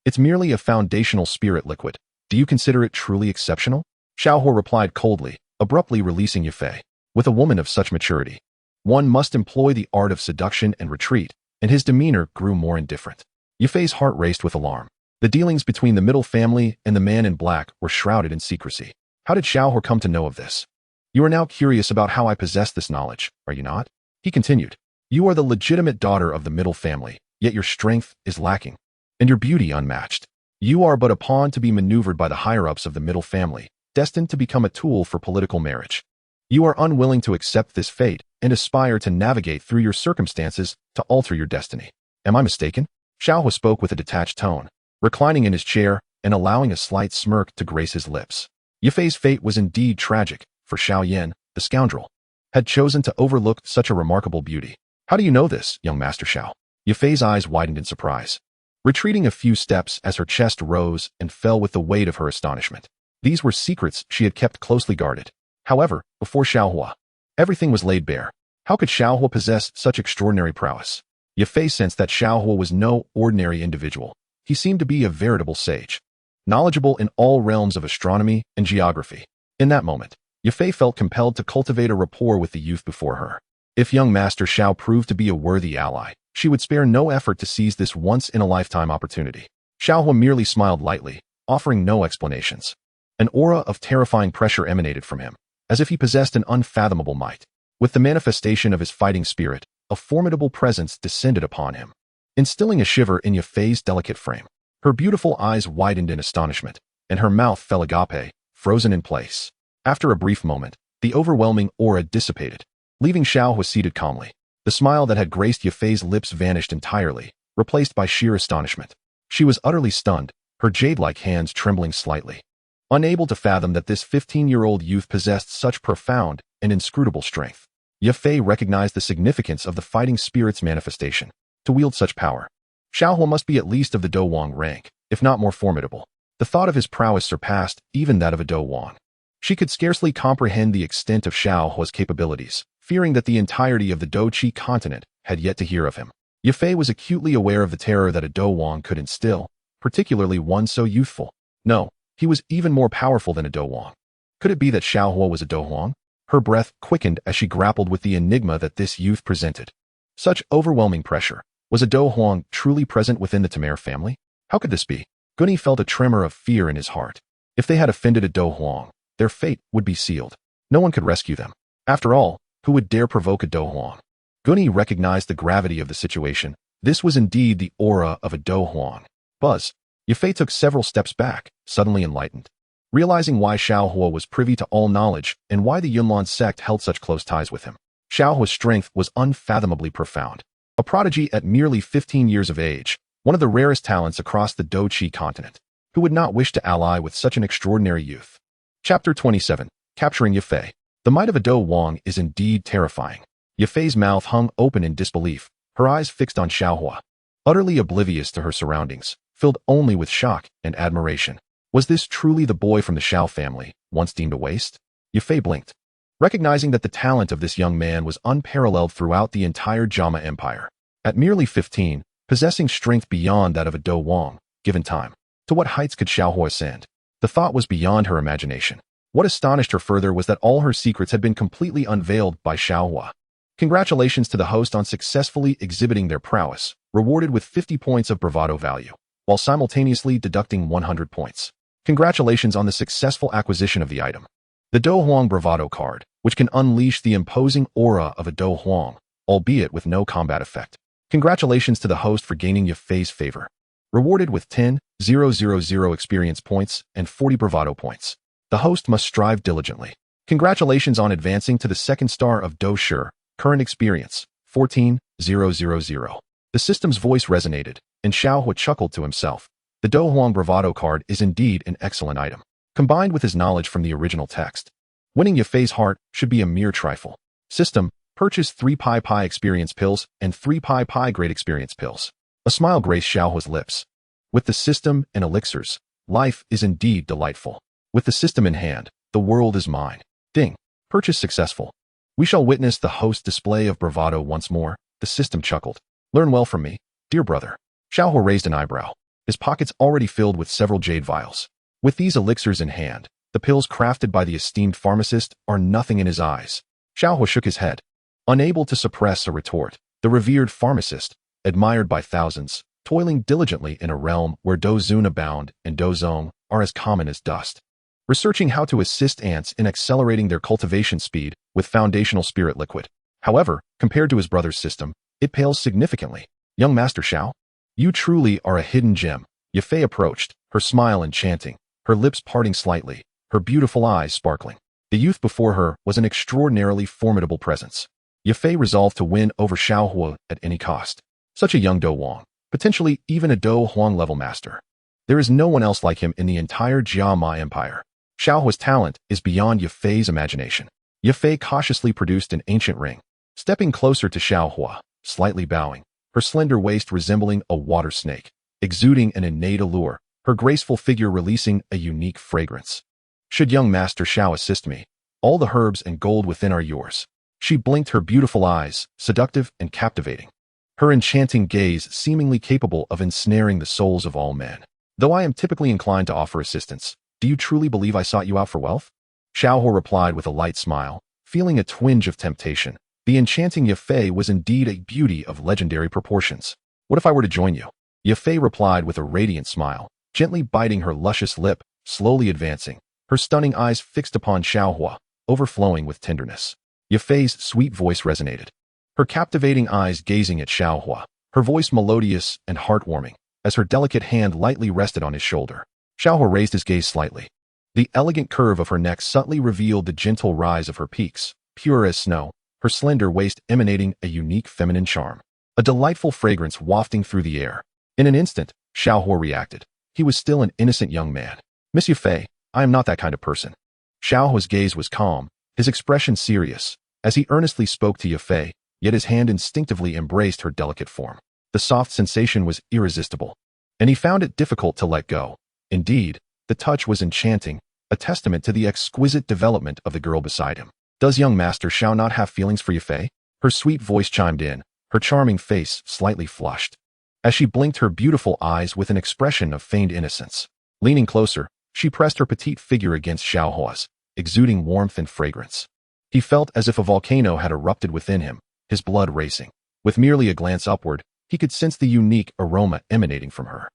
It's merely a foundational spirit liquid. Do you consider it truly exceptional? Xiao Huo replied coldly, abruptly releasing Yafei. With a woman of such maturity, one must employ the art of seduction and retreat, and his demeanor grew more indifferent. Yafei's heart raced with alarm. The dealings between the middle family and the man in black were shrouded in secrecy. How did Xiao Huo come to know of this? You are now curious about how I possess this knowledge, are you not? He continued. You are the legitimate daughter of the middle family, yet your strength is lacking, and your beauty unmatched. You are but a pawn to be maneuvered by the higher-ups of the middle family, destined to become a tool for political marriage. You are unwilling to accept this fate and aspire to navigate through your circumstances to alter your destiny. Am I mistaken? Xiao Huo spoke with a detached tone, reclining in his chair and allowing a slight smirk to grace his lips. Yafei's fate was indeed tragic, for Xiao Yan, the scoundrel, had chosen to overlook such a remarkable beauty. How do you know this, young Master Xiao? Yafei's eyes widened in surprise, retreating a few steps as her chest rose and fell with the weight of her astonishment. These were secrets she had kept closely guarded. However, before Xiao Huo, everything was laid bare. How could Xiao Huo possess such extraordinary prowess? Yafei sensed that Xiao Huo was no ordinary individual. He seemed to be a veritable sage, knowledgeable in all realms of astronomy and geography. In that moment, Yafei felt compelled to cultivate a rapport with the youth before her. If young Master Xiao proved to be a worthy ally, she would spare no effort to seize this once-in-a-lifetime opportunity. Xiao Huo merely smiled lightly, offering no explanations. An aura of terrifying pressure emanated from him, as if he possessed an unfathomable might. With the manifestation of his fighting spirit, a formidable presence descended upon him, instilling a shiver in Yafei's delicate frame. Her beautiful eyes widened in astonishment, and her mouth fell agape, frozen in place. After a brief moment, the overwhelming aura dissipated, leaving Xiao Huo seated calmly. The smile that had graced Yafei's lips vanished entirely, replaced by sheer astonishment. She was utterly stunned, her jade-like hands trembling slightly, unable to fathom that this 15-year-old youth possessed such profound and inscrutable strength. Yafei recognized the significance of the fighting spirit's manifestation. To wield such power, Xiao Huo must be at least of the Do Wang rank, if not more formidable. The thought of his prowess surpassed even that of a Do Wang. She could scarcely comprehend the extent of Xiao Huo's capabilities, fearing that the entirety of the Do Qi continent had yet to hear of him. Yafei was acutely aware of the terror that a Do Wang could instill, particularly one so youthful. No, he was even more powerful than a Do Wang. Could it be that Xiao Huo was a Do Wang? Her breath quickened as she grappled with the enigma that this youth presented. Such overwhelming pressure. Was a Do Huang truly present within the Tamer family? How could this be? Gunny felt a tremor of fear in his heart. If they had offended a Do Huang, their fate would be sealed. No one could rescue them. After all, who would dare provoke a Do Huang? Gunny recognized the gravity of the situation. This was indeed the aura of a Do Huang. Buzz. Yafei took several steps back, suddenly enlightened, realizing why Xiao Huo was privy to all knowledge and why the Yunlan Sect held such close ties with him. Xiao Huo's strength was unfathomably profound. A prodigy at merely 15 years of age, one of the rarest talents across the Do Qi continent. Who would not wish to ally with such an extraordinary youth? Chapter 27. Capturing Yafei. The might of a Do Wang is indeed terrifying. Yafei's mouth hung open in disbelief, her eyes fixed on Xiao Huo, utterly oblivious to her surroundings, filled only with shock and admiration. Was this truly the boy from the Xiao family, once deemed a waste? Yafei blinked, recognizing that the talent of this young man was unparalleled throughout the entire Jama Empire. At merely 15, possessing strength beyond that of a Do Wang, given time. To what heights could Xiao Huo ascend? The thought was beyond her imagination. What astonished her further was that all her secrets had been completely unveiled by Xiao Huo. Congratulations to the host on successfully exhibiting their prowess, rewarded with 50 points of bravado value, while simultaneously deducting 100 points. Congratulations on the successful acquisition of the item. The Do Huang Bravado card, which can unleash the imposing aura of a Do Huang, albeit with no combat effect. Congratulations to the host for gaining Yafei's favor. Rewarded with 10,000 experience points and 40 bravado points. The host must strive diligently. Congratulations on advancing to the second star of Do Shi, current experience, 14,000. The system's voice resonated, and Xiao Huo chuckled to himself. The Do Huang Bravado card is indeed an excellent item. Combined with his knowledge from the original text, winning Yafei's heart should be a mere trifle. System, purchase 3 Pi experience pills and 3 Pi great experience pills. A smile graced Xiao Huo's lips. With the system and elixirs, life is indeed delightful. With the system in hand, the world is mine. Ding. Purchase successful. We shall witness the host's display of bravado once more. The system chuckled. Learn well from me, dear brother. Xiao Huo raised an eyebrow. his pockets already filled with several jade vials. With these elixirs in hand, the pills crafted by the esteemed pharmacist are nothing in his eyes. Xiao Huo shook his head, unable to suppress a retort. The revered pharmacist, admired by thousands, toiling diligently in a realm where dozun abound and dozong are as common as dust, researching how to assist ants in accelerating their cultivation speed with foundational spirit liquid. However, compared to his brother's system, it pales significantly. Young Master Xiao, you truly are a hidden gem. Yafei approached, her smile enchanting, her lips parting slightly, her beautiful eyes sparkling. The youth before her was an extraordinarily formidable presence. Yafei resolved to win over Xiao Huo at any cost. Such a young Do Wang, potentially even a Do Huang level master. There is no one else like him in the entire Jia Ma Empire. Xiao Huo's talent is beyond Yafei's imagination. Yafei cautiously produced an ancient ring, stepping closer to Xiao Huo, slightly bowing, her slender waist resembling a water snake, exuding an innate allure, her graceful figure releasing a unique fragrance. Should young Master Xiao assist me, all the herbs and gold within are yours. She blinked her beautiful eyes, seductive and captivating, her enchanting gaze seemingly capable of ensnaring the souls of all men. Though I am typically inclined to offer assistance, do you truly believe I sought you out for wealth? Xiao Huo replied with a light smile, feeling a twinge of temptation. The enchanting Yafei was indeed a beauty of legendary proportions. What if I were to join you? Yafei replied with a radiant smile, gently biting her luscious lip, slowly advancing, her stunning eyes fixed upon Xiao Huo, overflowing with tenderness. Yafei's sweet voice resonated, her captivating eyes gazing at Xiao Huo, her voice melodious and heartwarming, as her delicate hand lightly rested on his shoulder. Xiao Huo raised his gaze slightly. The elegant curve of her neck subtly revealed the gentle rise of her peaks, pure as snow, her slender waist emanating a unique feminine charm, a delightful fragrance wafting through the air. In an instant, Xiao Huo reacted. He was still an innocent young man. Miss Yafei, I am not that kind of person. Xiao Huo's gaze was calm, his expression serious, as he earnestly spoke to Yafei, yet his hand instinctively embraced her delicate form. The soft sensation was irresistible, and he found it difficult to let go. Indeed, the touch was enchanting, a testament to the exquisite development of the girl beside him. Does young Master Xiao not have feelings for Yafei? Her sweet voice chimed in, her charming face slightly flushed, as she blinked her beautiful eyes with an expression of feigned innocence. Leaning closer, she pressed her petite figure against Xiao Huo's, exuding warmth and fragrance. He felt as if a volcano had erupted within him, his blood racing. With merely a glance upward, he could sense the unique aroma emanating from her,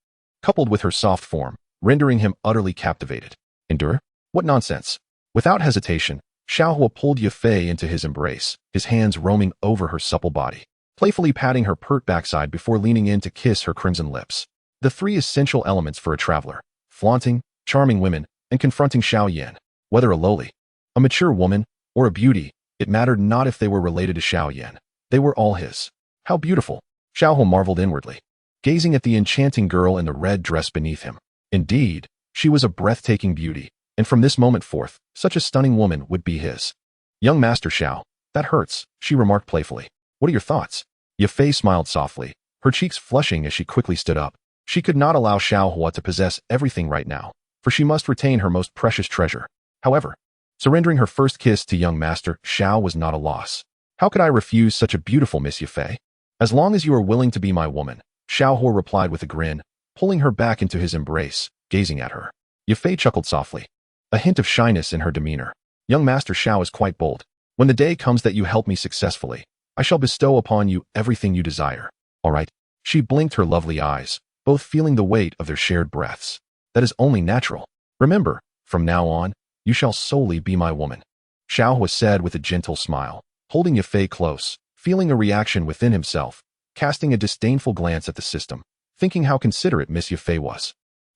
coupled with her soft form, rendering him utterly captivated. Endure? What nonsense! Without hesitation, Xiao Huo pulled Yafei into his embrace, his hands roaming over her supple body, playfully patting her pert backside before leaning in to kiss her crimson lips. The three essential elements for a traveler: flaunting, charming women, and confronting Xiao Yan. Whether a lowly, a mature woman, or a beauty, it mattered not if they were related to Xiao Yan. They were all his. How beautiful! Xiao Huo marveled inwardly, gazing at the enchanting girl in the red dress beneath him. Indeed, she was a breathtaking beauty, and from this moment forth, such a stunning woman would be his. Young Master Xiao, that hurts, she remarked playfully. What are your thoughts? Yafei smiled softly, her cheeks flushing as she quickly stood up. She could not allow Xiao Huo to possess everything right now, for she must retain her most precious treasure. However, surrendering her first kiss to young Master Xiao was not a loss. How could I refuse such a beautiful Miss Yafei? As long as you are willing to be my woman, Xiao Huo replied with a grin, pulling her back into his embrace, gazing at her. Yafei chuckled softly, a hint of shyness in her demeanor. Young Master Xiao is quite bold. When the day comes that you help me successfully, I shall bestow upon you everything you desire. All right? She blinked her lovely eyes, both feeling the weight of their shared breaths. That is only natural. Remember, from now on, you shall solely be my woman. Xiao Huo said with a gentle smile, holding Yafei close, feeling a reaction within himself, casting a disdainful glance at the system, thinking how considerate Miss Yafei was.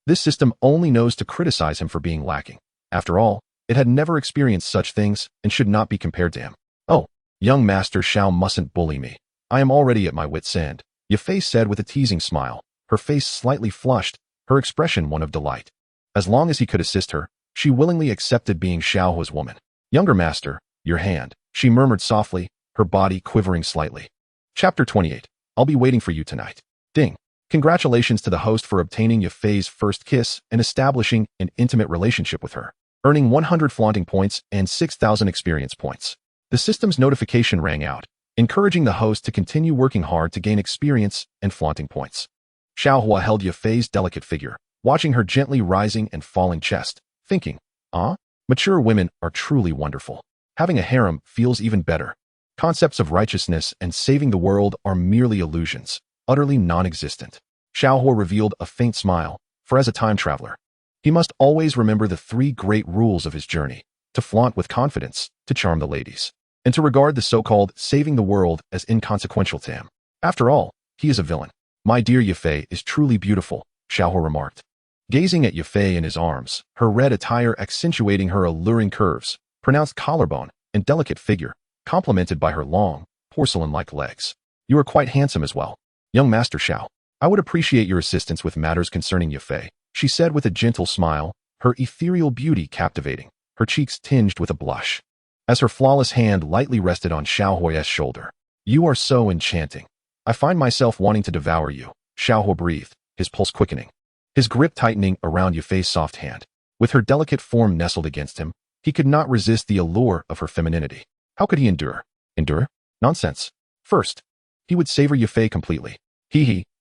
This system only knows to criticize him for being lacking. After all, it had never experienced such things and should not be compared to him. Oh, young Master Xiao mustn't bully me. I am already at my wit's end, Yafei said with a teasing smile, her face slightly flushed, her expression one of delight. As long as he could assist her, she willingly accepted being Xiao Huo's woman. Younger Master, your hand, she murmured softly, her body quivering slightly. Chapter 28. I'll be waiting for you tonight. Ding. Congratulations to the host for obtaining Yafei's first kiss and establishing an intimate relationship with her, earning 100 flaunting points and 6,000 experience points. The system's notification rang out, encouraging the host to continue working hard to gain experience and flaunting points. Xiao Huo held Yafei's delicate figure, watching her gently rising and falling chest, thinking, mature women are truly wonderful. Having a harem feels even better. Concepts of righteousness and saving the world are merely illusions, utterly non-existent. Xiao Huo revealed a faint smile, for as a time traveler, he must always remember the 3 great rules of his journey: to flaunt with confidence, to charm the ladies, and to regard the so-called saving the world as inconsequential to him. After all, he is a villain. My dear Yafei is truly beautiful, Xiao Huo remarked. Gazing at Yafei in his arms, her red attire accentuating her alluring curves, pronounced collarbone, and delicate figure, complemented by her long, porcelain-like legs. You are quite handsome as well. Young Master Xiao, I would appreciate your assistance with matters concerning Yafei, she said with a gentle smile, her ethereal beauty captivating, her cheeks tinged with a blush, as her flawless hand lightly rested on Xiao Huo's shoulder. You are so enchanting. I find myself wanting to devour you, Xiao Huo breathed, his pulse quickening, his grip tightening around Yafei's soft hand. With her delicate form nestled against him, he could not resist the allure of her femininity. How could he endure? Endure? Nonsense. First, he would savor Yafei completely.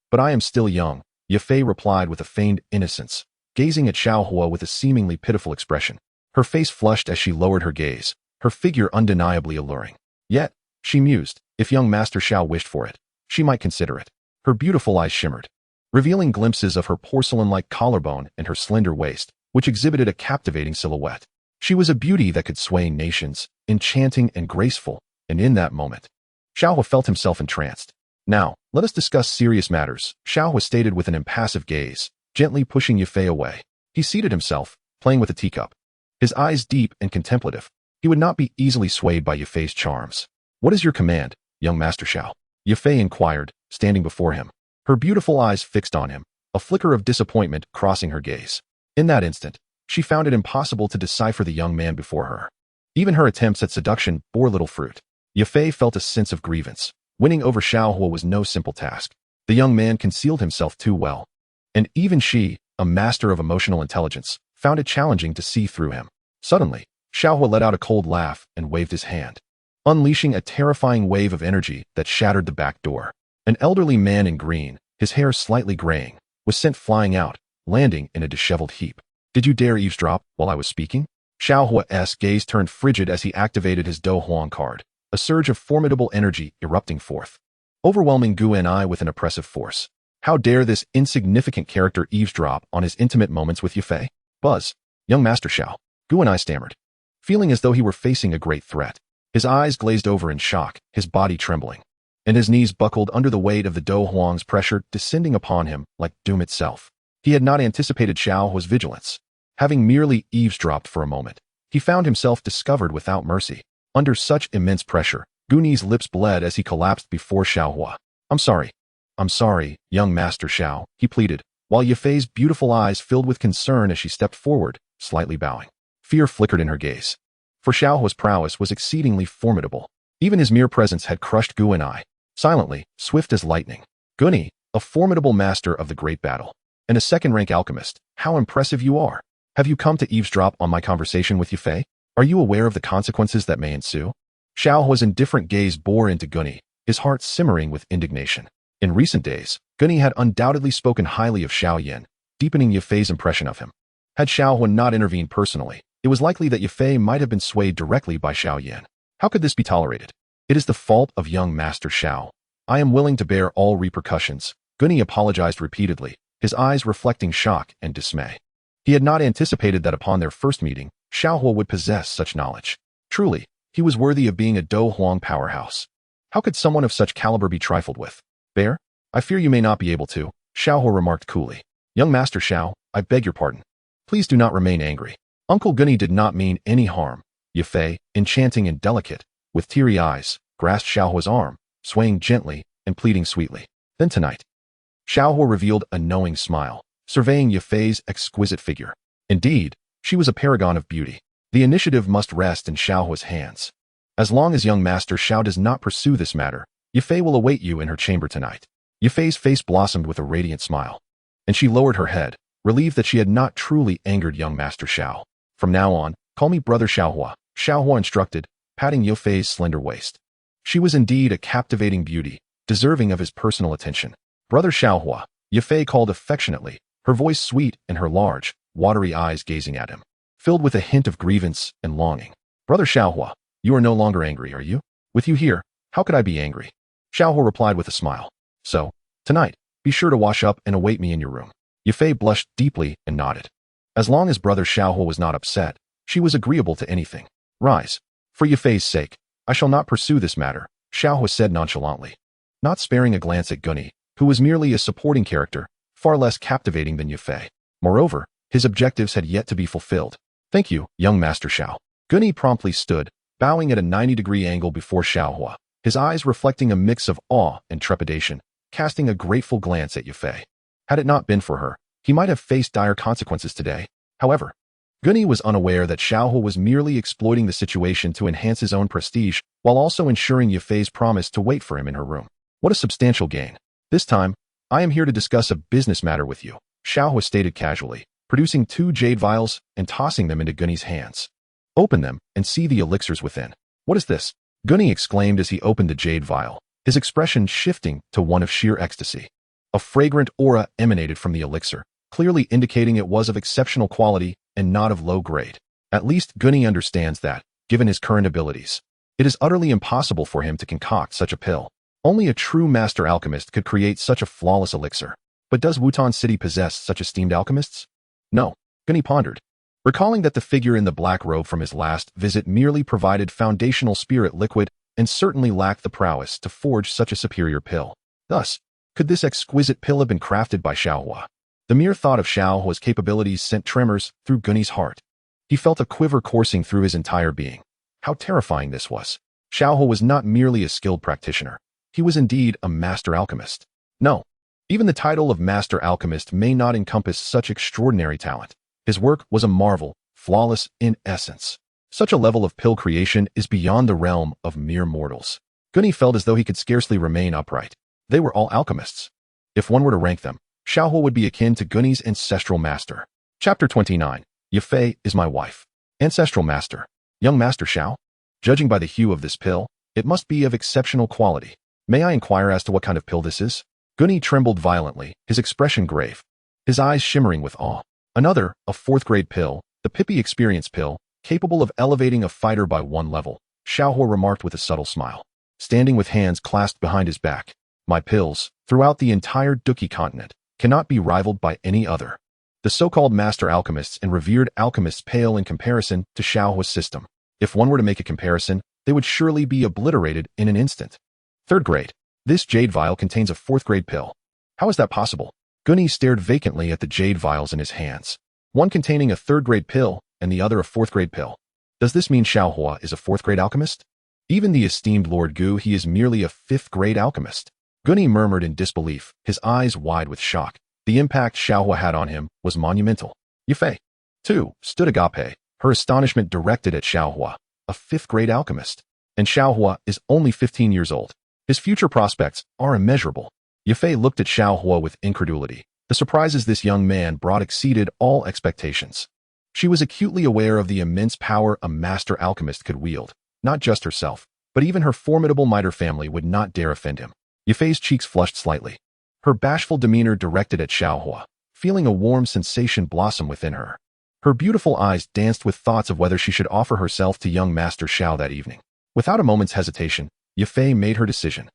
But I am still young, Yafei replied with a feigned innocence, gazing at Xiao Huo with a seemingly pitiful expression. Her face flushed as she lowered her gaze, her figure undeniably alluring. Yet, she mused, if young Master Xiao wished for it, she might consider it. Her beautiful eyes shimmered, revealing glimpses of her porcelain-like collarbone and her slender waist, which exhibited a captivating silhouette. She was a beauty that could sway nations, enchanting and graceful, and in that moment, Xiao Huo felt himself entranced. Now, let us discuss serious matters, Xiao Huo stated with an impassive gaze, gently pushing Yafei away. He seated himself, playing with a teacup, his eyes deep and contemplative. He would not be easily swayed by Yafei's charms. What is your command, young Master Xiao? Yafei inquired, standing before him, her beautiful eyes fixed on him, a flicker of disappointment crossing her gaze. In that instant, she found it impossible to decipher the young man before her. Even her attempts at seduction bore little fruit. Yafei felt a sense of grievance. Winning over Xiao Huo was no simple task. The young man concealed himself too well. And even she, a master of emotional intelligence, found it challenging to see through him. Suddenly, Xiao Huo let out a cold laugh and waved his hand, unleashing a terrifying wave of energy that shattered the back door. An elderly man in green, his hair slightly graying, was sent flying out, landing in a disheveled heap. Did you dare eavesdrop while I was speaking? Xiao Huo's gaze turned frigid as he activated his Do Huang card, a surge of formidable energy erupting forth, overwhelming Gu and I with an oppressive force. How dare this insignificant character eavesdrop on his intimate moments with Yafei? Buzz, young Master Xiao, Gu and I stammered, feeling as though he were facing a great threat. His eyes glazed over in shock, his body trembling, and his knees buckled under the weight of the Do Huang's pressure descending upon him like doom itself. He had not anticipated Xiao Huo's vigilance. Having merely eavesdropped for a moment, he found himself discovered without mercy. Under such immense pressure, Guni's lips bled as he collapsed before Xiao Huo. I'm sorry, young Master Xiao, he pleaded, while Yafei's beautiful eyes filled with concern as she stepped forward, slightly bowing. Fear flickered in her gaze. For Xiao Huo's prowess was exceedingly formidable. Even his mere presence had crushed Gu and I. Silently, swift as lightning. Guni, a formidable master of the great battle, and a second-rank alchemist, how impressive you are. Have you come to eavesdrop on my conversation with Yafei? Are you aware of the consequences that may ensue? Xiao Huo's indifferent gaze bore into Guni, his heart simmering with indignation. In recent days, Guni had undoubtedly spoken highly of Xiao Yan, deepening Yafei's impression of him. Had Xiao Huo not intervened personally, it was likely that Yafei might have been swayed directly by Xiao Yan. How could this be tolerated? It is the fault of young Master Xiao. I am willing to bear all repercussions. Guni apologized repeatedly, his eyes reflecting shock and dismay. He had not anticipated that upon their first meeting, Xiao Huo would possess such knowledge. Truly, he was worthy of being a Do Huang powerhouse. How could someone of such caliber be trifled with? Bear? I fear you may not be able to, Xiao Huo remarked coolly. Young Master Xiao, I beg your pardon. Please do not remain angry. Uncle Guni did not mean any harm. Yafei, enchanting and delicate, with teary eyes, grasped Xiao Huo's arm, swaying gently and pleading sweetly. Then tonight. Xiao Huo revealed a knowing smile, surveying Yafei's exquisite figure. Indeed, she was a paragon of beauty. The initiative must rest in Xiao Huo's hands. As long as young Master Xiao does not pursue this matter, Yafei will await you in her chamber tonight. Yafei's face blossomed with a radiant smile, and she lowered her head, relieved that she had not truly angered young Master Xiao. From now on, call me Brother Xiao Huo, Xiao Huo instructed, patting Yafei's slender waist. She was indeed a captivating beauty, deserving of his personal attention. Brother Xiao Huo, Yafei called affectionately, her voice sweet and her large, watery eyes gazing at him, filled with a hint of grievance and longing. Brother Xiao Huo, you are no longer angry, are you? With you here, how could I be angry? Xiao Huo replied with a smile. So, tonight, be sure to wash up and await me in your room. Yafei blushed deeply and nodded. As long as brother Xiao Huo was not upset, she was agreeable to anything. Rise. For Yafei's sake, I shall not pursue this matter, Xiao Huo said nonchalantly, not sparing a glance at Gunny, who was merely a supporting character, far less captivating than Yafei. Moreover, his objectives had yet to be fulfilled. Thank you, young Master Xiao. Gunny promptly stood, bowing at a 90-degree angle before Xiao Huo, his eyes reflecting a mix of awe and trepidation, casting a grateful glance at Yafei. Had it not been for her, he might have faced dire consequences today. However, Gunny was unaware that Xiao Huo was merely exploiting the situation to enhance his own prestige, while also ensuring Yafei's promise to wait for him in her room. What a substantial gain. This time, I am here to discuss a business matter with you, Xiao Huo stated casually, producing 2 jade vials and tossing them into Gunny's hands. Open them and see the elixirs within. What is this? Gunny exclaimed as he opened the jade vial, his expression shifting to one of sheer ecstasy. A fragrant aura emanated from the elixir, clearly indicating it was of exceptional quality and not of low grade. At least Gunny understands that, given his current abilities, it is utterly impossible for him to concoct such a pill. Only a true master alchemist could create such a flawless elixir. But does Wutan City possess such esteemed alchemists? No, Gunny pondered, recalling that the figure in the black robe from his last visit merely provided foundational spirit liquid and certainly lacked the prowess to forge such a superior pill. Thus, could this exquisite pill have been crafted by Xiao Huo? The mere thought of Xiao Huo's capabilities sent tremors through Gunny's heart. He felt a quiver coursing through his entire being. How terrifying this was. Xiao Huo was not merely a skilled practitioner. He was indeed a master alchemist. No, even the title of master alchemist may not encompass such extraordinary talent. His work was a marvel, flawless in essence. Such a level of pill creation is beyond the realm of mere mortals. Gunny felt as though he could scarcely remain upright. They were all alchemists. If one were to rank them, Xiao Huo would be akin to Gunny's ancestral master. Chapter 29. Yafei is my wife. Ancestral master. Young Master Xiao? Judging by the hue of this pill, it must be of exceptional quality. May I inquire as to what kind of pill this is? Gunny trembled violently, his expression grave, his eyes shimmering with awe. Another, a 4th-grade pill, the Pippi Experience pill, capable of elevating a fighter by 1 level, Xiao Huo remarked with a subtle smile, standing with hands clasped behind his back. My pills, throughout the entire Duki continent, cannot be rivaled by any other. The so-called master alchemists and revered alchemists pale in comparison to Xiao Huo's system. If one were to make a comparison, they would surely be obliterated in an instant. 3rd grade. This jade vial contains a 4th-grade pill. How is that possible? Gunny stared vacantly at the jade vials in his hands, one containing a 3rd-grade pill and the other a 4th-grade pill. Does this mean Xiao Huo is a 4th-grade alchemist? Even the esteemed Lord Gu, he is merely a 5th-grade alchemist. Gunny murmured in disbelief, his eyes wide with shock. The impact Xiao Huo had on him was monumental. Yafei, too, stood agape, her astonishment directed at Xiao Huo, a 5th-grade alchemist. And Xiao Huo is only 15 years old. His future prospects are immeasurable. Yafei looked at Xiao Huo with incredulity. The surprises this young man brought exceeded all expectations. She was acutely aware of the immense power a master alchemist could wield. Not just herself, but even her formidable miter family would not dare offend him. Yafei's cheeks flushed slightly, her bashful demeanor directed at Xiao Huo, feeling a warm sensation blossom within her. Her beautiful eyes danced with thoughts of whether she should offer herself to young Master Xiao that evening. Without a moment's hesitation, Yafei made her decision.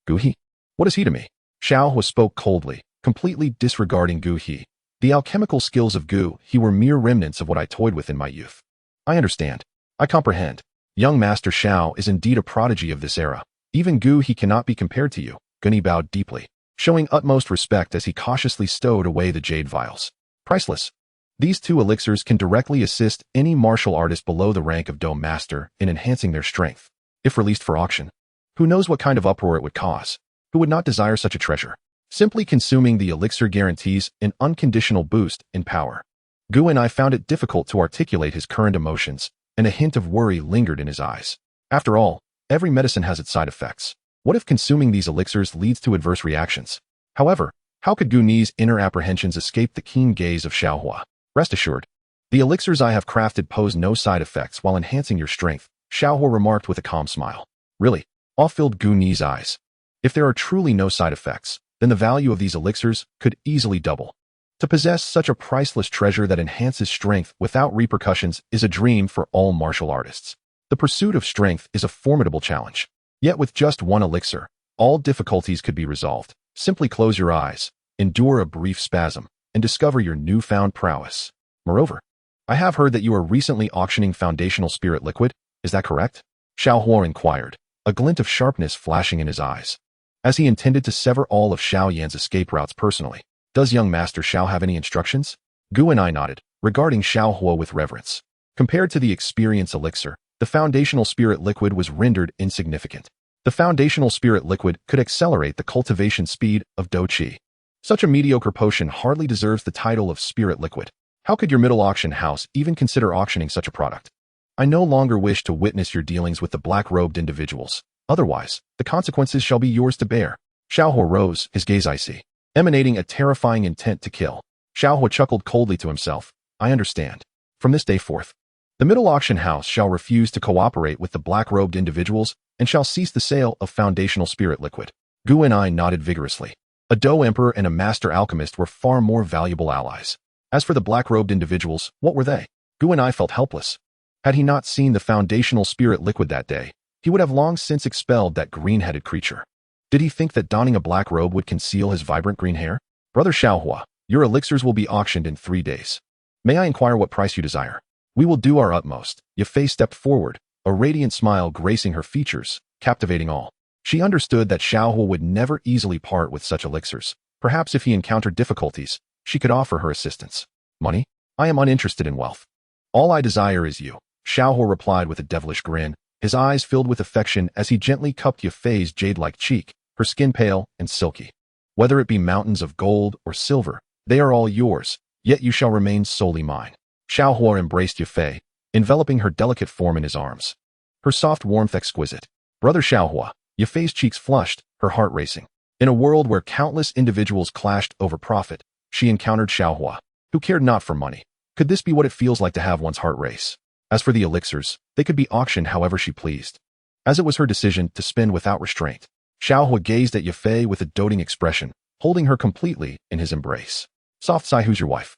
Gu He? What is he to me? Xiao Huo spoke coldly, completely disregarding Gu He. The alchemical skills of Gu He were mere remnants of what I toyed with in my youth. I understand. I comprehend. Young Master Xiao is indeed a prodigy of this era. Even Gu He cannot be compared to you. Gunny bowed deeply, showing utmost respect as he cautiously stowed away the jade vials. Priceless. These 2 elixirs can directly assist any martial artist below the rank of Dome Master in enhancing their strength. If released for auction, who knows what kind of uproar it would cause? Who would not desire such a treasure? Simply consuming the elixir guarantees an unconditional boost in power. Gu and I found it difficult to articulate his current emotions, and a hint of worry lingered in his eyes. After all, every medicine has its side effects. What if consuming these elixirs leads to adverse reactions? However, how could Gu Ni's inner apprehensions escape the keen gaze of Xiao Huo? Rest assured, the elixirs I have crafted pose no side effects while enhancing your strength, Xiao Huo remarked with a calm smile. Really? Awe filled Gu Ni's eyes. If there are truly no side effects, then the value of these elixirs could easily double. To possess such a priceless treasure that enhances strength without repercussions is a dream for all martial artists. The pursuit of strength is a formidable challenge. Yet with just one elixir, all difficulties could be resolved. Simply close your eyes, endure a brief spasm, and discover your newfound prowess. Moreover, I have heard that you are recently auctioning foundational spirit liquid. Is that correct? Xiao Huo inquired, a glint of sharpness flashing in his eyes. As he intended to sever all of Xiao Yan's escape routes personally. Does young Master Xiao have any instructions? Gu and I nodded, regarding Xiao Huo with reverence. Compared to the experience elixir, the foundational spirit liquid was rendered insignificant. The foundational spirit liquid could accelerate the cultivation speed of Do Qi. Such a mediocre potion hardly deserves the title of spirit liquid. How could your middle auction house even consider auctioning such a product? I no longer wish to witness your dealings with the black-robed individuals. Otherwise, the consequences shall be yours to bear. Xiao Huo rose, his gaze icy, emanating a terrifying intent to kill. Xiao Huo chuckled coldly to himself. I understand. From this day forth, the middle auction house shall refuse to cooperate with the black-robed individuals and shall cease the sale of foundational spirit liquid. Gu and I nodded vigorously. A Do Emperor and a Master Alchemist were far more valuable allies. As for the black-robed individuals, what were they? Gu and I felt helpless. Had he not seen the foundational spirit liquid that day, he would have long since expelled that green-headed creature. Did he think that donning a black robe would conceal his vibrant green hair? Brother Xiao Huo, your elixirs will be auctioned in 3 days. May I inquire what price you desire? We will do our utmost. Yafei stepped forward, a radiant smile gracing her features, captivating all. She understood that Xiao Huo would never easily part with such elixirs. Perhaps if he encountered difficulties, she could offer her assistance. Money? I am uninterested in wealth. All I desire is you. Xiao Huo replied with a devilish grin, his eyes filled with affection as he gently cupped Yafei's jade-like cheek, her skin pale and silky. Whether it be mountains of gold or silver, they are all yours, yet you shall remain solely mine. Xiao Huo embraced Yafei, enveloping her delicate form in his arms. Her soft warmth exquisite. Brother Xiao Huo, Yafei's cheeks flushed, her heart racing. In a world where countless individuals clashed over profit, she encountered Xiao Huo, who cared not for money. Could this be what it feels like to have one's heart race? As for the elixirs, they could be auctioned however she pleased. As it was her decision to spend without restraint, Xiao Huo gazed at Yafei with a doting expression, holding her completely in his embrace. Soft sigh, who's your wife?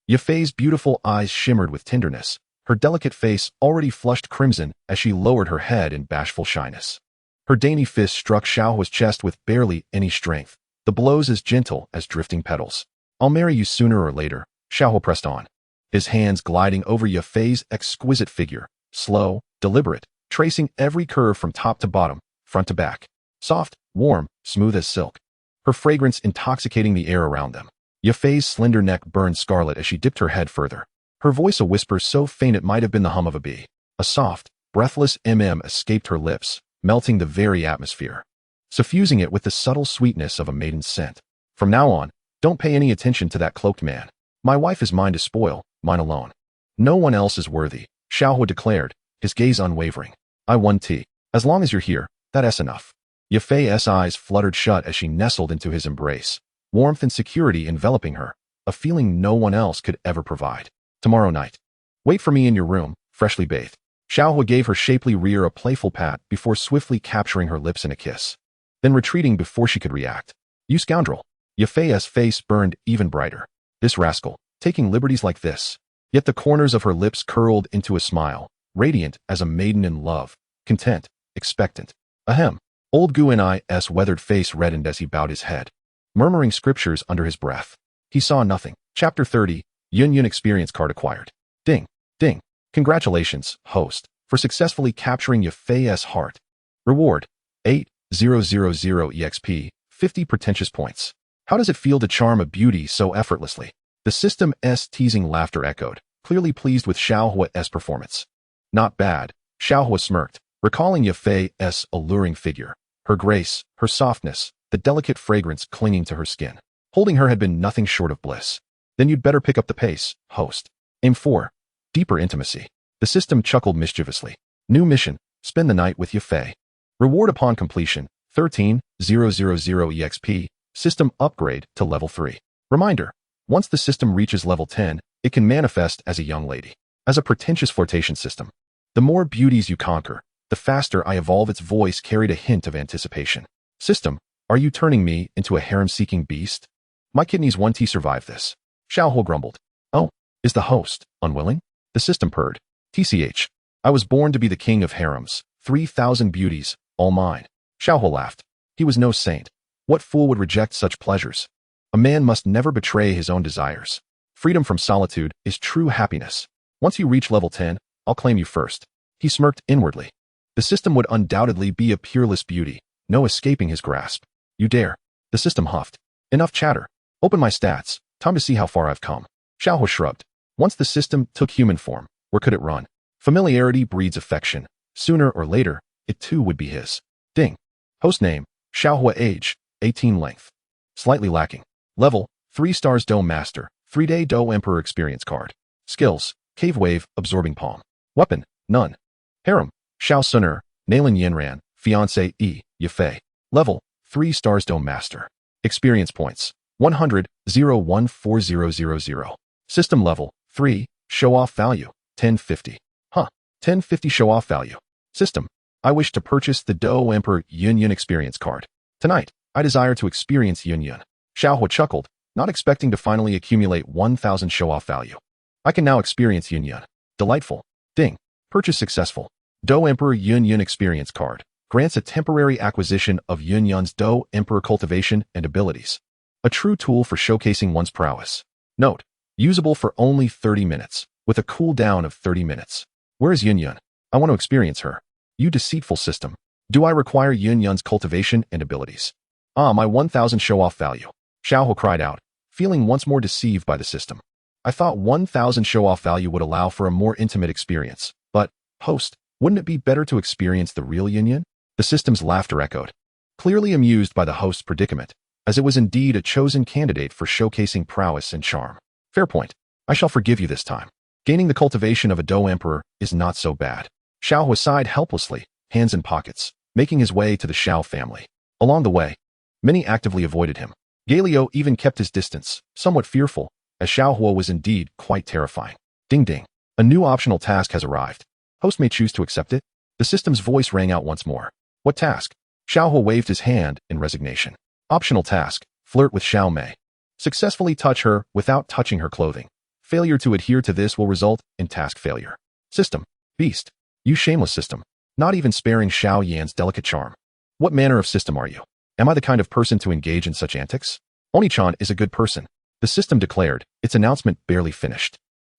Yafei's beautiful eyes shimmered with tenderness, her delicate face already flushed crimson as she lowered her head in bashful shyness. Her dainty fist struck Xiao Huo's chest with barely any strength, the blows as gentle as drifting petals. I'll marry you sooner or later, Xiao Huo pressed on, his hands gliding over Yafei's exquisite figure, slow, deliberate, tracing every curve from top to bottom, front to back. Soft, warm, smooth as silk. Her fragrance intoxicating the air around them. Yafei's slender neck burned scarlet as she dipped her head further. Her voice a whisper so faint it might have been the hum of a bee. A soft, breathless escaped her lips, melting the very atmosphere, suffusing it with the subtle sweetness of a maiden's scent. From now on, don't pay any attention to that cloaked man. My wife is mine to spoil, mine alone. No one else is worthy, Xiao Huo declared, his gaze unwavering. I won tea. As long as you're here, that's enough. Yafei's eyes fluttered shut as she nestled into his embrace, warmth and security enveloping her, a feeling no one else could ever provide. Tomorrow night. Wait for me in your room, freshly bathed. Xiao Huo gave her shapely rear a playful pat before swiftly capturing her lips in a kiss, then retreating before she could react. You scoundrel. Yafei's face burned even brighter. This rascal, taking liberties like this. Yet the corners of her lips curled into a smile, radiant as a maiden in love, content, expectant. Ahem. Old Gu and I's weathered face reddened as he bowed his head, murmuring scriptures under his breath. He saw nothing. Chapter 30, Yun experience card acquired. Ding, ding. Congratulations, host, for successfully capturing Yafei's heart. Reward, 8000 EXP, 50 pretentious points. How does it feel to charm a beauty so effortlessly? The system's teasing laughter echoed, clearly pleased with Xiao Huo's performance. Not bad, Xiao Huo smirked, recalling Yafei's alluring figure, her grace, her softness, the delicate fragrance clinging to her skin. Holding her had been nothing short of bliss. Then you'd better pick up the pace, host. Aim for deeper intimacy. The system chuckled mischievously. New mission, spend the night with Yafei. Reward upon completion, 13000 EXP, system upgrade to level 3. Reminder, once the system reaches level 10, it can manifest as a young lady. As a pretentious flirtation system. The more beauties you conquer, the faster I evolve. Its voice carried a hint of anticipation. System, Are you turning me into a harem-seeking beast? My kidneys won't survive this. Xiao Huo grumbled. Oh, is the host unwilling? The system purred. TCH. I was born to be the king of harems. 3,000 beauties, all mine. Xiao Huo laughed. He was no saint. What fool would reject such pleasures? A man must never betray his own desires. Freedom from solitude is true happiness. Once you reach level 10, I'll claim you first. He smirked inwardly. The system would undoubtedly be a peerless beauty, no escaping his grasp. You dare. The system huffed. Enough chatter. Open my stats. Time to see how far I've come. Xiao Huo shrugged. Once the system took human form, where could it run? Familiarity breeds affection. Sooner or later, it too would be his. Ding. Host name, Xiao Huo. Age, 18. Length. Slightly lacking. Level, 3 stars. Dome Master, 3-day Do Emperor experience card. Skills, Cave Wave, Absorbing Palm. Weapon, none. Harem, Xun'er, Nalan Yanran, Fiancé, Yafei. Level, 3 stars. Dome Master. Experience points, 100, 0140000. System level, 3, show off value, 1050. 1050 show off value. System, I wish to purchase the Do Emperor Yunyan experience card. Tonight, I desire to experience Yunyan. Xiao Huo chuckled, not expecting to finally accumulate 1,000 show off value. I can now experience Yunyan. Delightful. Ding. Purchase successful. Do Emperor Yunyan experience card. Grants a temporary acquisition of Yunyan's Do Emperor cultivation and abilities. A true tool for showcasing one's prowess. Note, usable for only 30 minutes, with a cooldown of 30 minutes. Where is Yunyan? I want to experience her. You deceitful system. Do I require Yunyan's cultivation and abilities? Ah, my 1,000 show-off value. Xiao Huo cried out, feeling once more deceived by the system. I thought 1,000 show-off value would allow for a more intimate experience, but, host, wouldn't it be better to experience the real Yunyan? The system's laughter echoed. Clearly amused by the host's predicament, as it was indeed a chosen candidate for showcasing prowess and charm. Fair point. I shall forgive you this time. Gaining the cultivation of a Do Emperor is not so bad. Xiao Huo sighed helplessly, hands in pockets, making his way to the Xiao family. Along the way, many actively avoided him. Galio even kept his distance, somewhat fearful, as Xiao Huo was indeed quite terrifying. Ding ding. A new optional task has arrived. Host may choose to accept it. The system's voice rang out once more. What task? Xiao Huo waved his hand in resignation. Optional task, flirt with Xiao Mei. Successfully touch her without touching her clothing. Failure to adhere to this will result in task failure. System. Beast. You shameless system. Not even sparing Xiao Yan's delicate charm. What manner of system are you? Am I the kind of person to engage in such antics? Oni-chan is a good person. The system declared, its announcement barely finished.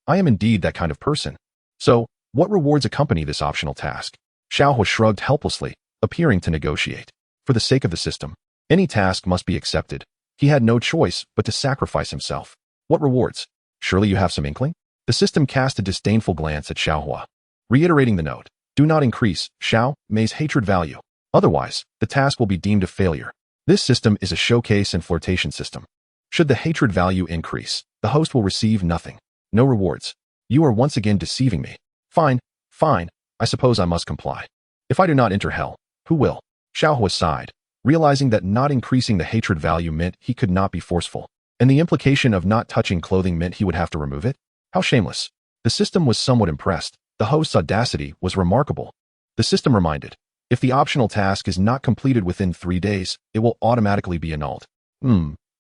I am indeed that kind of person. So, what rewards accompany this optional task? Xiao Huo shrugged helplessly, appearing to negotiate. For the sake of the system, any task must be accepted. He had no choice but to sacrifice himself. What rewards? Surely you have some inkling? The system cast a disdainful glance at Xiao Huo, reiterating the note. Do not increase Xiao Mei's hatred value. Otherwise, the task will be deemed a failure. This system is a showcase and flirtation system. Should the hatred value increase, the host will receive nothing. No rewards. You are once again deceiving me. Fine, fine, I suppose I must comply. If I do not enter hell, who will? Xiao Huo sighed, realizing that not increasing the hatred value meant he could not be forceful, and the implication of not touching clothing meant he would have to remove it? How shameless. The system was somewhat impressed. The host's audacity was remarkable. The system reminded, if the optional task is not completed within 3 days, it will automatically be annulled.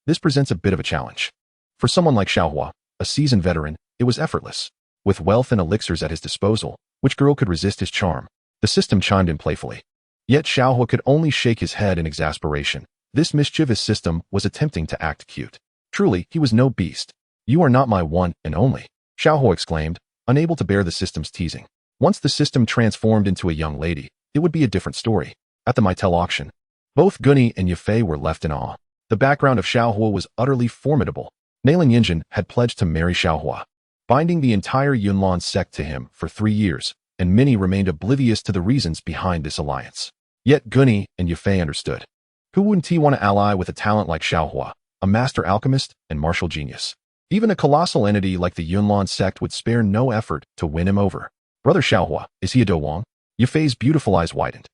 This presents a bit of a challenge. For someone like Xiao Huo, a seasoned veteran, it was effortless. With wealth and elixirs at his disposal, which girl could resist his charm? The system chimed in playfully. Yet Xiao Huo could only shake his head in exasperation. This mischievous system was attempting to act cute. Truly, he was no beast. You are not my one and only, Xiao Huo exclaimed, unable to bear the system's teasing. Once the system transformed into a young lady, it would be a different story. At the Maitel auction, both Gunny and Yafei were left in awe. The background of Xiao Huo was utterly formidable. Nalan Yanran had pledged to marry Xiao Huo, binding the entire Yunlan Sect to him for 3 years, and many remained oblivious to the reasons behind this alliance. Yet Gunny and Yafei understood. Who wouldn't want to ally with a talent like Xiao Huo, a master alchemist and martial genius? Even a colossal entity like the Yunlan Sect would spare no effort to win him over. Brother Xiao Huo, is he a Do Wang? Yafei's beautiful eyes widened,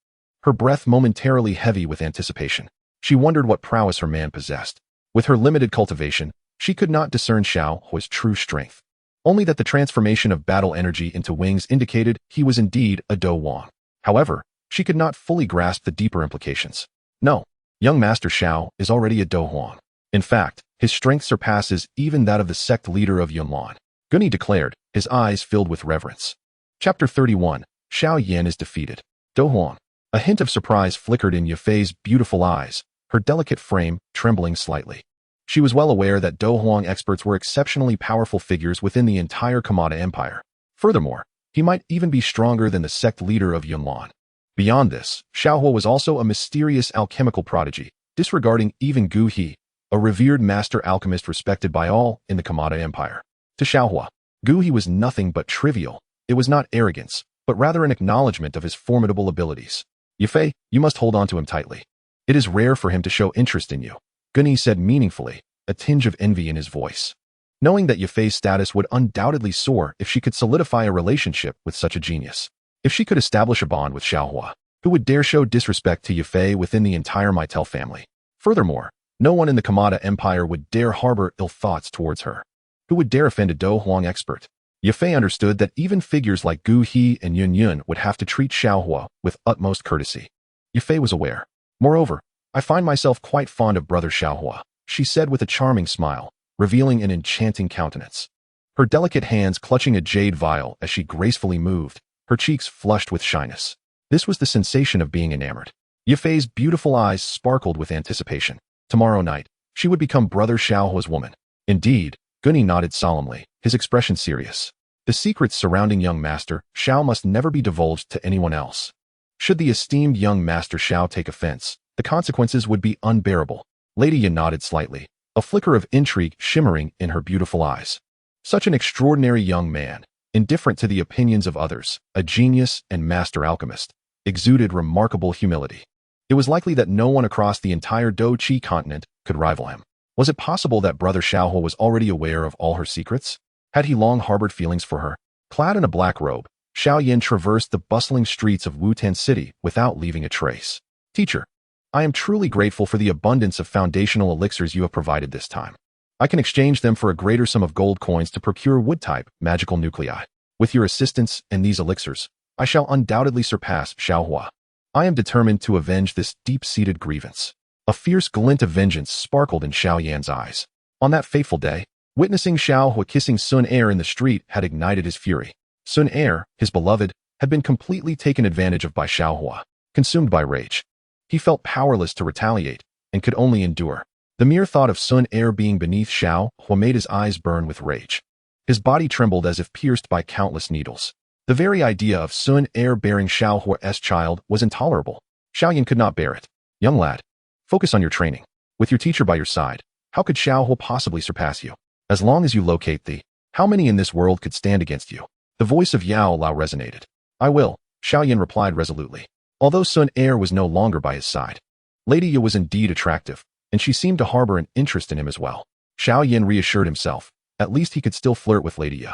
her breath momentarily heavy with anticipation. She wondered what prowess her man possessed. With her limited cultivation, she could not discern Xiao Huo's true strength. Only that the transformation of battle energy into wings indicated he was indeed a Do Wang. However, she could not fully grasp the deeper implications. No, Young Master Xiao is already a Dohuang. In fact, his strength surpasses even that of the sect leader of Yunlan. Gunny declared, his eyes filled with reverence. Chapter 31. Xiao Yan is defeated. Dohuang. A hint of surprise flickered in Yafei's beautiful eyes, her delicate frame trembling slightly. She was well aware that Dohuang experts were exceptionally powerful figures within the entire Kamada Empire. Furthermore, he might even be stronger than the sect leader of Yunlan. Beyond this, Xiao Huo was also a mysterious alchemical prodigy, disregarding even Gu He, a revered master alchemist respected by all in the Kamada Empire. To Xiao Huo, Gu He was nothing but trivial. It was not arrogance, but rather an acknowledgement of his formidable abilities. Yafei, you must hold on to him tightly. It is rare for him to show interest in you, Gunny said meaningfully, a tinge of envy in his voice. Knowing that Yafei's status would undoubtedly soar if she could solidify a relationship with such a genius. If she could establish a bond with Xiao Huo, who would dare show disrespect to Yafei within the entire Meitel family? Furthermore, no one in the Kamada Empire would dare harbor ill thoughts towards her. Who would dare offend a Dohuang expert? Yafei understood that even figures like Gu He and Yun Yun would have to treat Xiao Huo with utmost courtesy. Yafei was aware. Moreover, I find myself quite fond of brother Xiao Huo, she said with a charming smile, revealing an enchanting countenance. Her delicate hands clutching a jade vial as she gracefully moved, her cheeks flushed with shyness. This was the sensation of being enamored. Yafei's beautiful eyes sparkled with anticipation. Tomorrow night, she would become brother Xiao Huo's woman. Indeed, Gunny nodded solemnly, his expression serious. The secrets surrounding young master Xiao must never be divulged to anyone else. Should the esteemed young master Xiao take offense, the consequences would be unbearable. Lady Yan nodded slightly, a flicker of intrigue shimmering in her beautiful eyes. Such an extraordinary young man, indifferent to the opinions of others, a genius and master alchemist, exuded remarkable humility. It was likely that no one across the entire Do-Chi continent could rival him. Was it possible that brother Xiao Huo was already aware of all her secrets? Had he long harbored feelings for her? Clad in a black robe, Xiao Yan traversed the bustling streets of Wutan City without leaving a trace. Teacher, I am truly grateful for the abundance of foundational elixirs you have provided this time. I can exchange them for a greater sum of gold coins to procure wood-type magical nuclei. With your assistance and these elixirs, I shall undoubtedly surpass Xiao Huo. I am determined to avenge this deep-seated grievance. A fierce glint of vengeance sparkled in Xiao Yan's eyes. On that fateful day, witnessing Xiao Huo kissing Xun'er in the street had ignited his fury. Xun'er, his beloved, had been completely taken advantage of by Xiao Huo. Consumed by rage, he felt powerless to retaliate and could only endure. The mere thought of Xun'er being beneath Xiao Huo made his eyes burn with rage. His body trembled as if pierced by countless needles. The very idea of Xun'er bearing Xiao Huo's child was intolerable. Xiao Yan could not bear it. Young lad, focus on your training. With your teacher by your side, how could Xiao Huo possibly surpass you? As long as you locate thee, how many in this world could stand against you? The voice of Yao Lao resonated. I will, Xiao Yan replied resolutely. Although Xun'er was no longer by his side, Lady Ye was indeed attractive, and she seemed to harbor an interest in him as well. Xiao Yan reassured himself. At least he could still flirt with Lady Ye.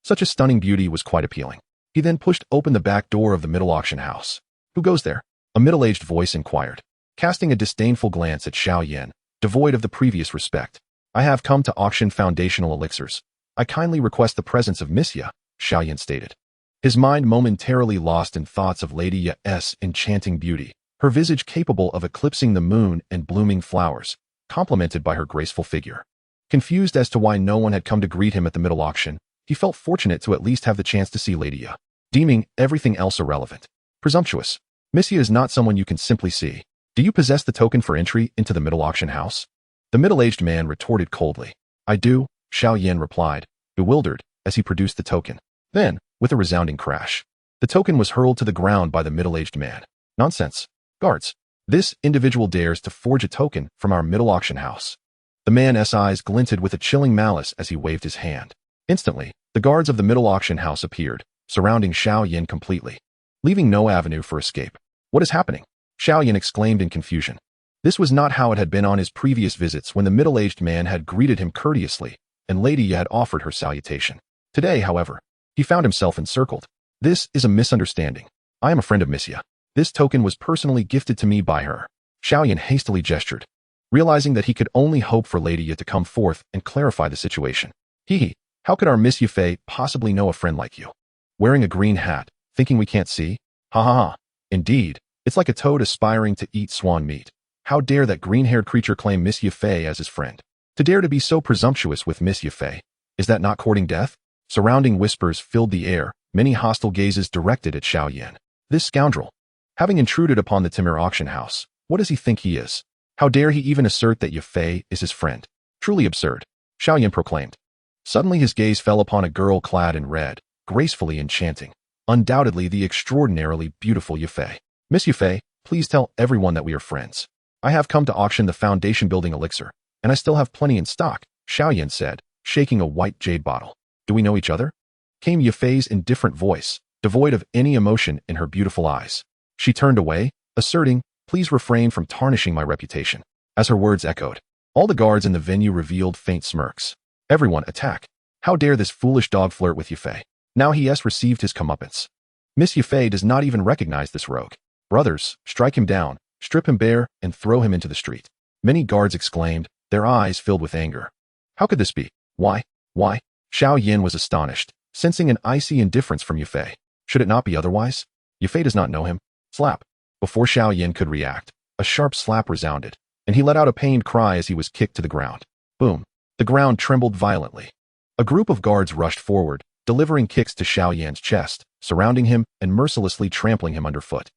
Such a stunning beauty was quite appealing. He then pushed open the back door of the middle auction house. Who goes there? A middle-aged voice inquired, casting a disdainful glance at Xiao Yan, devoid of the previous respect. I have come to auction foundational elixirs. I kindly request the presence of Miss Ye, Xiao Yan stated. His mind momentarily lost in thoughts of Lady Ye's enchanting beauty, her visage capable of eclipsing the moon and blooming flowers, complemented by her graceful figure. Confused as to why no one had come to greet him at the middle auction, he felt fortunate to at least have the chance to see Lady Ye, deeming everything else irrelevant. Presumptuous. Miss Ye is not someone you can simply see. Do you possess the token for entry into the middle auction house? The middle-aged man retorted coldly. I do, Xiao Yan replied, bewildered, as he produced the token. Then, with a resounding crash, the token was hurled to the ground by the middle-aged man. Nonsense. Guards. This individual dares to forge a token from our middle auction house. The man's eyes glinted with a chilling malice as he waved his hand. Instantly, the guards of the middle auction house appeared, surrounding Xiao Yan completely, leaving no avenue for escape. What is happening? Xiao Yan exclaimed in confusion. This was not how it had been on his previous visits when the middle-aged man had greeted him courteously, and Lady Ye had offered her salutation. Today, however, he found himself encircled. This is a misunderstanding. I am a friend of Miss Ye. This token was personally gifted to me by her. Xiao Yan hastily gestured, realizing that he could only hope for Lady Ye to come forth and clarify the situation. How could our Miss Yafei possibly know a friend like you? Wearing a green hat, thinking we can't see? Ha ha ha. Indeed, it's like a toad aspiring to eat swan meat. How dare that green-haired creature claim Miss Yafei as his friend? To dare to be so presumptuous with Miss Yafei, is that not courting death? Surrounding whispers filled the air, many hostile gazes directed at Xiao Yan. This scoundrel, having intruded upon the Timur auction house, what does he think he is? How dare he even assert that Yafei is his friend? Truly absurd, Xiao Yan proclaimed. Suddenly his gaze fell upon a girl clad in red, gracefully enchanting. Undoubtedly the extraordinarily beautiful Yafei. Miss Yafei, please tell everyone that we are friends. I have come to auction the foundation building elixir, and I still have plenty in stock, Xiao Yan said, shaking a white jade bottle. Do we know each other? Came Yafei's indifferent voice, devoid of any emotion in her beautiful eyes. She turned away, asserting, please refrain from tarnishing my reputation. As her words echoed, all the guards in the venue revealed faint smirks. Everyone attack. How dare this foolish dog flirt with Yafei? Now he has received his comeuppance. Miss Yafei does not even recognize this rogue. Brothers, strike him down, strip him bare, and throw him into the street. Many guards exclaimed, their eyes filled with anger. How could this be? Why? Xiao Yan was astonished, sensing an icy indifference from Yafei. Should it not be otherwise? Yafei does not know him. Slap. Before Xiao Yan could react, a sharp slap resounded, and he let out a pained cry as he was kicked to the ground. Boom. The ground trembled violently. A group of guards rushed forward, delivering kicks to Xiao Yan's chest, surrounding him and mercilessly trampling him underfoot.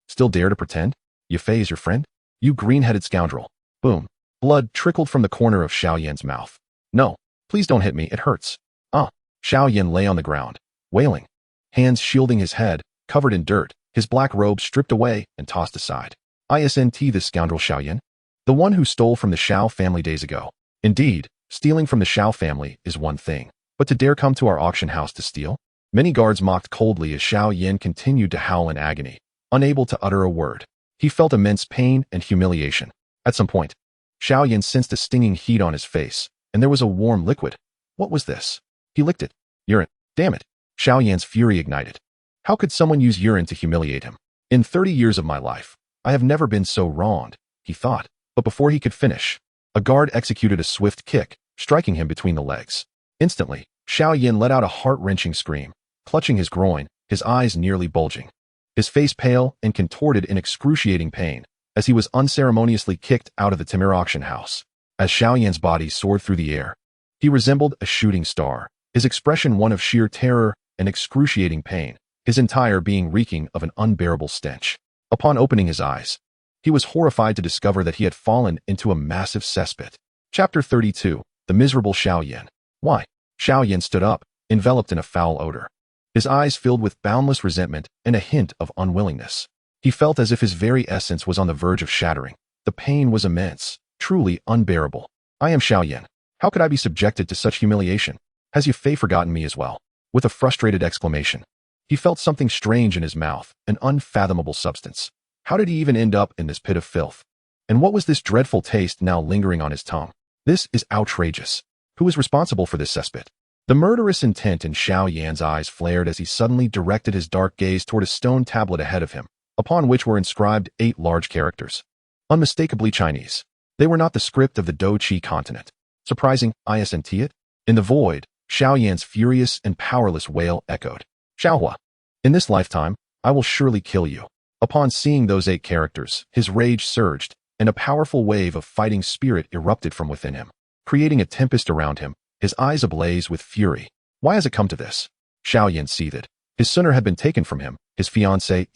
Still dare to pretend? Yafei is your friend? You green-headed scoundrel. Boom. Blood trickled from the corner of Xiao Yan's mouth. No, please don't hit me, it hurts. Xiao Yan lay on the ground, wailing, hands shielding his head, covered in dirt, his black robe stripped away and tossed aside. Isn't this scoundrel Xiao Yan? The one who stole from the Xiao family days ago. Indeed, stealing from the Xiao family is one thing, but to dare come to our auction house to steal? Many guards mocked coldly as Xiao Yan continued to howl in agony, unable to utter a word. He felt immense pain and humiliation. At some point, Xiao Yan sensed a stinging heat on his face, and there was a warm liquid. What was this? He licked it. Urine. Damn it. Xiao Yan's fury ignited. How could someone use urine to humiliate him? In 30 years of my life, I have never been so wronged, he thought. But before he could finish, a guard executed a swift kick, striking him between the legs. Instantly, Xiao Yan let out a heart-wrenching scream, clutching his groin, his eyes nearly bulging. His face pale and contorted in excruciating pain, as he was unceremoniously kicked out of the Timur auction house. As Xiao Yan's body soared through the air, he resembled a shooting star, his expression one of sheer terror and excruciating pain, his entire being reeking of an unbearable stench. Upon opening his eyes, he was horrified to discover that he had fallen into a massive cesspit. Chapter 32. The Miserable Xiao Yan. Why? Xiao Yan stood up, enveloped in a foul odor. His eyes filled with boundless resentment and a hint of unwillingness. He felt as if his very essence was on the verge of shattering. The pain was immense, truly unbearable. I am Xiao Yan. How could I be subjected to such humiliation? Has Yafei forgotten me as well? With a frustrated exclamation, he felt something strange in his mouth, an unfathomable substance. How did he even end up in this pit of filth? And what was this dreadful taste now lingering on his tongue? This is outrageous. Who is responsible for this cesspit? The murderous intent in Xiao Yan's eyes flared as he suddenly directed his dark gaze toward a stone tablet ahead of him, upon which were inscribed 8 large characters. Unmistakably Chinese. They were not the script of the Do-Chi continent. Surprising, isn't it? In the void, Xiao Yan's furious and powerless wail echoed. Xiao Huo. In this lifetime, I will surely kill you. Upon seeing those 8 characters, his rage surged, and a powerful wave of fighting spirit erupted from within him, creating a tempest around him, his eyes ablaze with fury. Why has it come to this? Xiao Yan seethed. His Xun'er had been taken from him, his fiancé,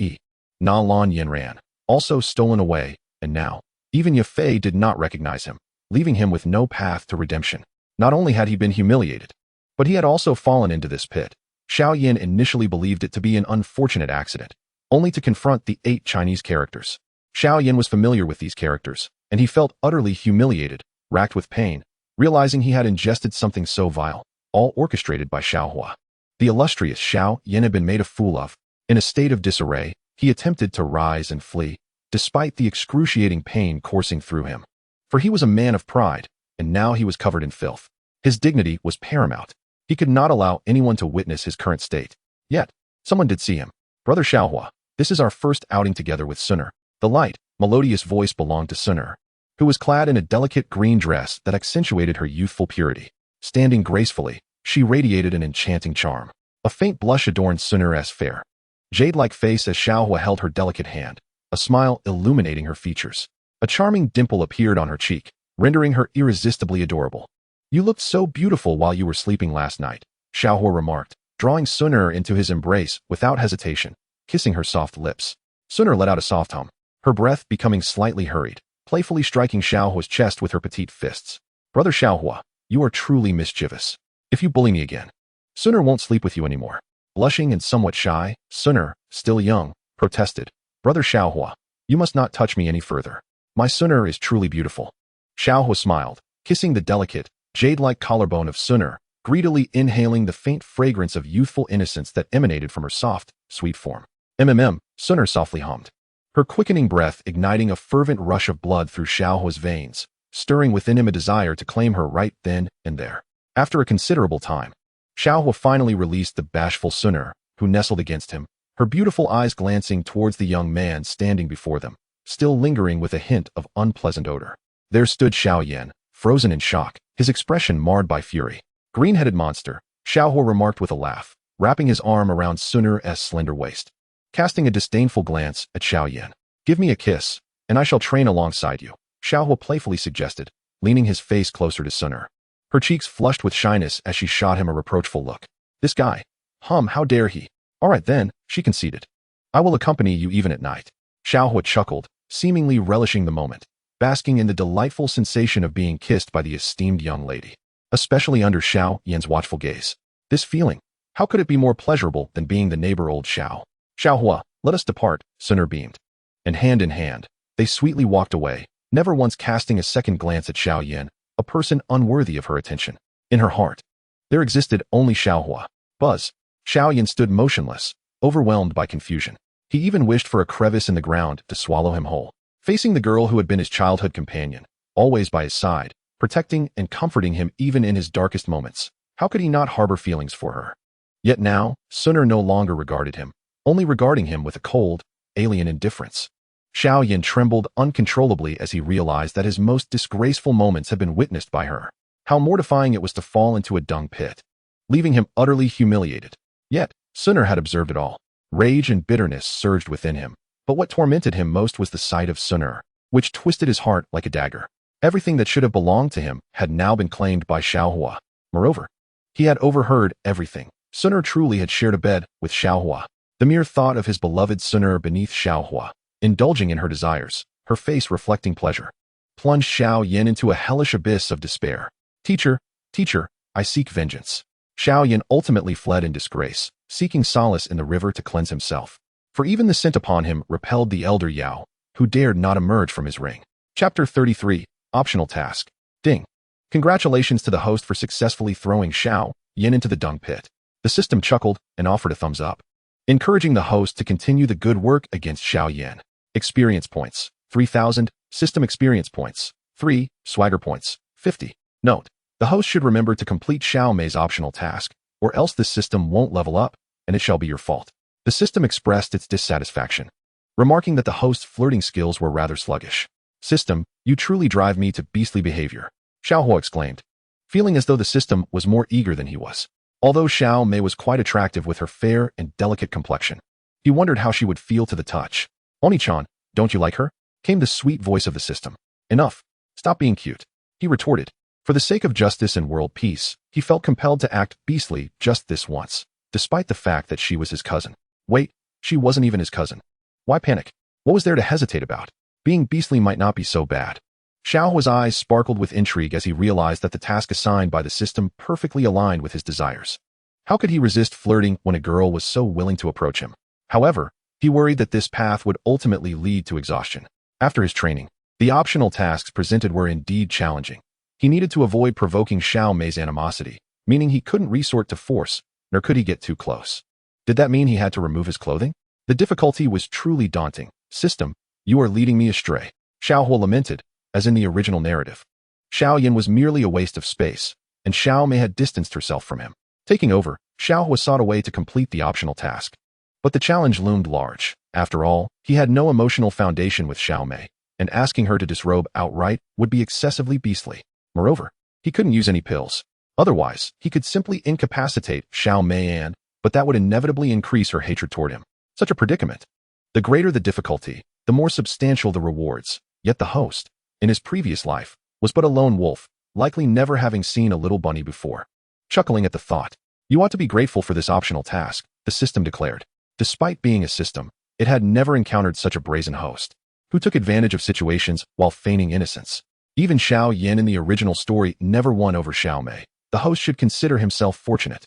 Nalan Yanran, also stolen away, and now, even Yafei did not recognize him, leaving him with no path to redemption. Not only had he been humiliated, but he had also fallen into this pit. Xiao Yan initially believed it to be an unfortunate accident, only to confront the 8 Chinese characters. Xiao Yan was familiar with these characters, and he felt utterly humiliated, racked with pain, realizing he had ingested something so vile, all orchestrated by Xiao Huo. The illustrious Xiao Yan had been made a fool of. In a state of disarray, he attempted to rise and flee, despite the excruciating pain coursing through him. For he was a man of pride, and now he was covered in filth. His dignity was paramount. He could not allow anyone to witness his current state. Yet, someone did see him. Brother Xiao Huo, this is our first outing together with Xun'er. The light, melodious voice belonged to Xun'er, who was clad in a delicate green dress that accentuated her youthful purity. Standing gracefully, she radiated an enchanting charm. A faint blush adorned Xun'er's fair, jade-like face as Xiao Huo held her delicate hand, a smile illuminating her features. A charming dimple appeared on her cheek, rendering her irresistibly adorable. "You looked so beautiful while you were sleeping last night," Xiao Huo remarked, drawing Xun'er into his embrace without hesitation, kissing her soft lips. Xun'er let out a soft hum, her breath becoming slightly hurried, playfully striking Xiao Huo's chest with her petite fists. "Brother Xiao Huo, you are truly mischievous. If you bully me again, Xun'er won't sleep with you anymore." Blushing and somewhat shy, Xun'er, still young, protested. "Brother Xiao Huo, you must not touch me any further. My Xun'er is truly beautiful." Xiao Huo smiled, kissing the delicate, jade-like collarbone of Xun'er, greedily inhaling the faint fragrance of youthful innocence that emanated from her soft, sweet form. Xun'er softly hummed, her quickening breath igniting a fervent rush of blood through Xiao Huo's veins, stirring within him a desire to claim her right then and there. After a considerable time, Xiao Huo finally released the bashful Xun'er, who nestled against him, her beautiful eyes glancing towards the young man standing before them, still lingering with a hint of unpleasant odor. There stood Xiao Yan, frozen in shock, his expression marred by fury. "Green-headed monster," Xiao Huo remarked with a laugh, wrapping his arm around Xun'er's slender waist. Casting a disdainful glance at Xiao Yan. "Give me a kiss, and I shall train alongside you," Xiao Huo playfully suggested, leaning his face closer to Xun'er. Her cheeks flushed with shyness as she shot him a reproachful look. "This guy. How dare he?" "All right then," she conceded. "I will accompany you even at night." Xiao Huo chuckled, seemingly relishing the moment, basking in the delightful sensation of being kissed by the esteemed young lady, especially under Xiao Yan's watchful gaze. This feeling, how could it be more pleasurable than being the neighbor old Xiao? "Xiao Huo, let us depart," Xun'er beamed. And hand in hand, they sweetly walked away, never once casting a second glance at Xiao Yan, a person unworthy of her attention. In her heart, there existed only Xiao Huo. Buzz. Xiao Yan stood motionless, overwhelmed by confusion. He even wished for a crevice in the ground to swallow him whole. Facing the girl who had been his childhood companion, always by his side, protecting and comforting him even in his darkest moments, how could he not harbor feelings for her? Yet now, Xun'er no longer regarded him, only regarding him with a cold, alien indifference. Xiao Yan trembled uncontrollably as he realized that his most disgraceful moments had been witnessed by her. How mortifying it was to fall into a dung pit, leaving him utterly humiliated. Yet, Xun'er had observed it all. Rage and bitterness surged within him, but what tormented him most was the sight of Xun'er, which twisted his heart like a dagger. Everything that should have belonged to him had now been claimed by Xiao Huo. Moreover, he had overheard everything. Xun'er truly had shared a bed with Xiao Huo. The mere thought of his beloved Xun'er beneath Xiao Huo, indulging in her desires, her face reflecting pleasure, plunged Xiao Yan into a hellish abyss of despair. Teacher, I seek vengeance." Xiao Yan ultimately fled in disgrace, seeking solace in the river to cleanse himself. For even the scent upon him repelled the elder Yao, who dared not emerge from his ring. Chapter 33, Optional Task. Ding. Congratulations to the host for successfully throwing Xiao Yan into the dung pit. The system chuckled and offered a thumbs up, encouraging the host to continue the good work against Xiao Yan. Experience points, 3,000. System experience points, 3. Swagger points, 50. Note: the host should remember to complete Xiao Mei's optional task, or else the system won't level up, and it shall be your fault. The system expressed its dissatisfaction, remarking that the host's flirting skills were rather sluggish. "System, you truly drive me to beastly behavior," Xiao Huo exclaimed, feeling as though the system was more eager than he was. Although Xiao Mei was quite attractive with her fair and delicate complexion, he wondered how she would feel to the touch. "Oni-chan, don't you like her?" came the sweet voice of the system. "Enough. Stop being cute," he retorted. For the sake of justice and world peace, he felt compelled to act beastly just this once, despite the fact that she was his cousin. Wait, she wasn't even his cousin. Why panic? What was there to hesitate about? Being beastly might not be so bad. Xiao Huo's eyes sparkled with intrigue as he realized that the task assigned by the system perfectly aligned with his desires. How could he resist flirting when a girl was so willing to approach him? However, he worried that this path would ultimately lead to exhaustion. After his training, the optional tasks presented were indeed challenging. He needed to avoid provoking Xiao Mei's animosity, meaning he couldn't resort to force, nor could he get too close. Did that mean he had to remove his clothing? The difficulty was truly daunting. "System, you are leading me astray," Xiao Huo lamented, as in the original narrative. Xiao Yan was merely a waste of space, and Xiao Mei had distanced herself from him. Taking over, Xiao Huo sought a way to complete the optional task. But the challenge loomed large. After all, he had no emotional foundation with Xiao Mei, and asking her to disrobe outright would be excessively beastly. Moreover, he couldn't use any pills. Otherwise, he could simply incapacitate Xiao Mei, but that would inevitably increase her hatred toward him. Such a predicament. The greater the difficulty, the more substantial the rewards. Yet the host, in his previous life, was but a lone wolf, likely never having seen a little bunny before. Chuckling at the thought, "You ought to be grateful for this optional task," the system declared. Despite being a system, it had never encountered such a brazen host, who took advantage of situations while feigning innocence. Even Xiao Yan in the original story never won over Xiao Mei. The host should consider himself fortunate.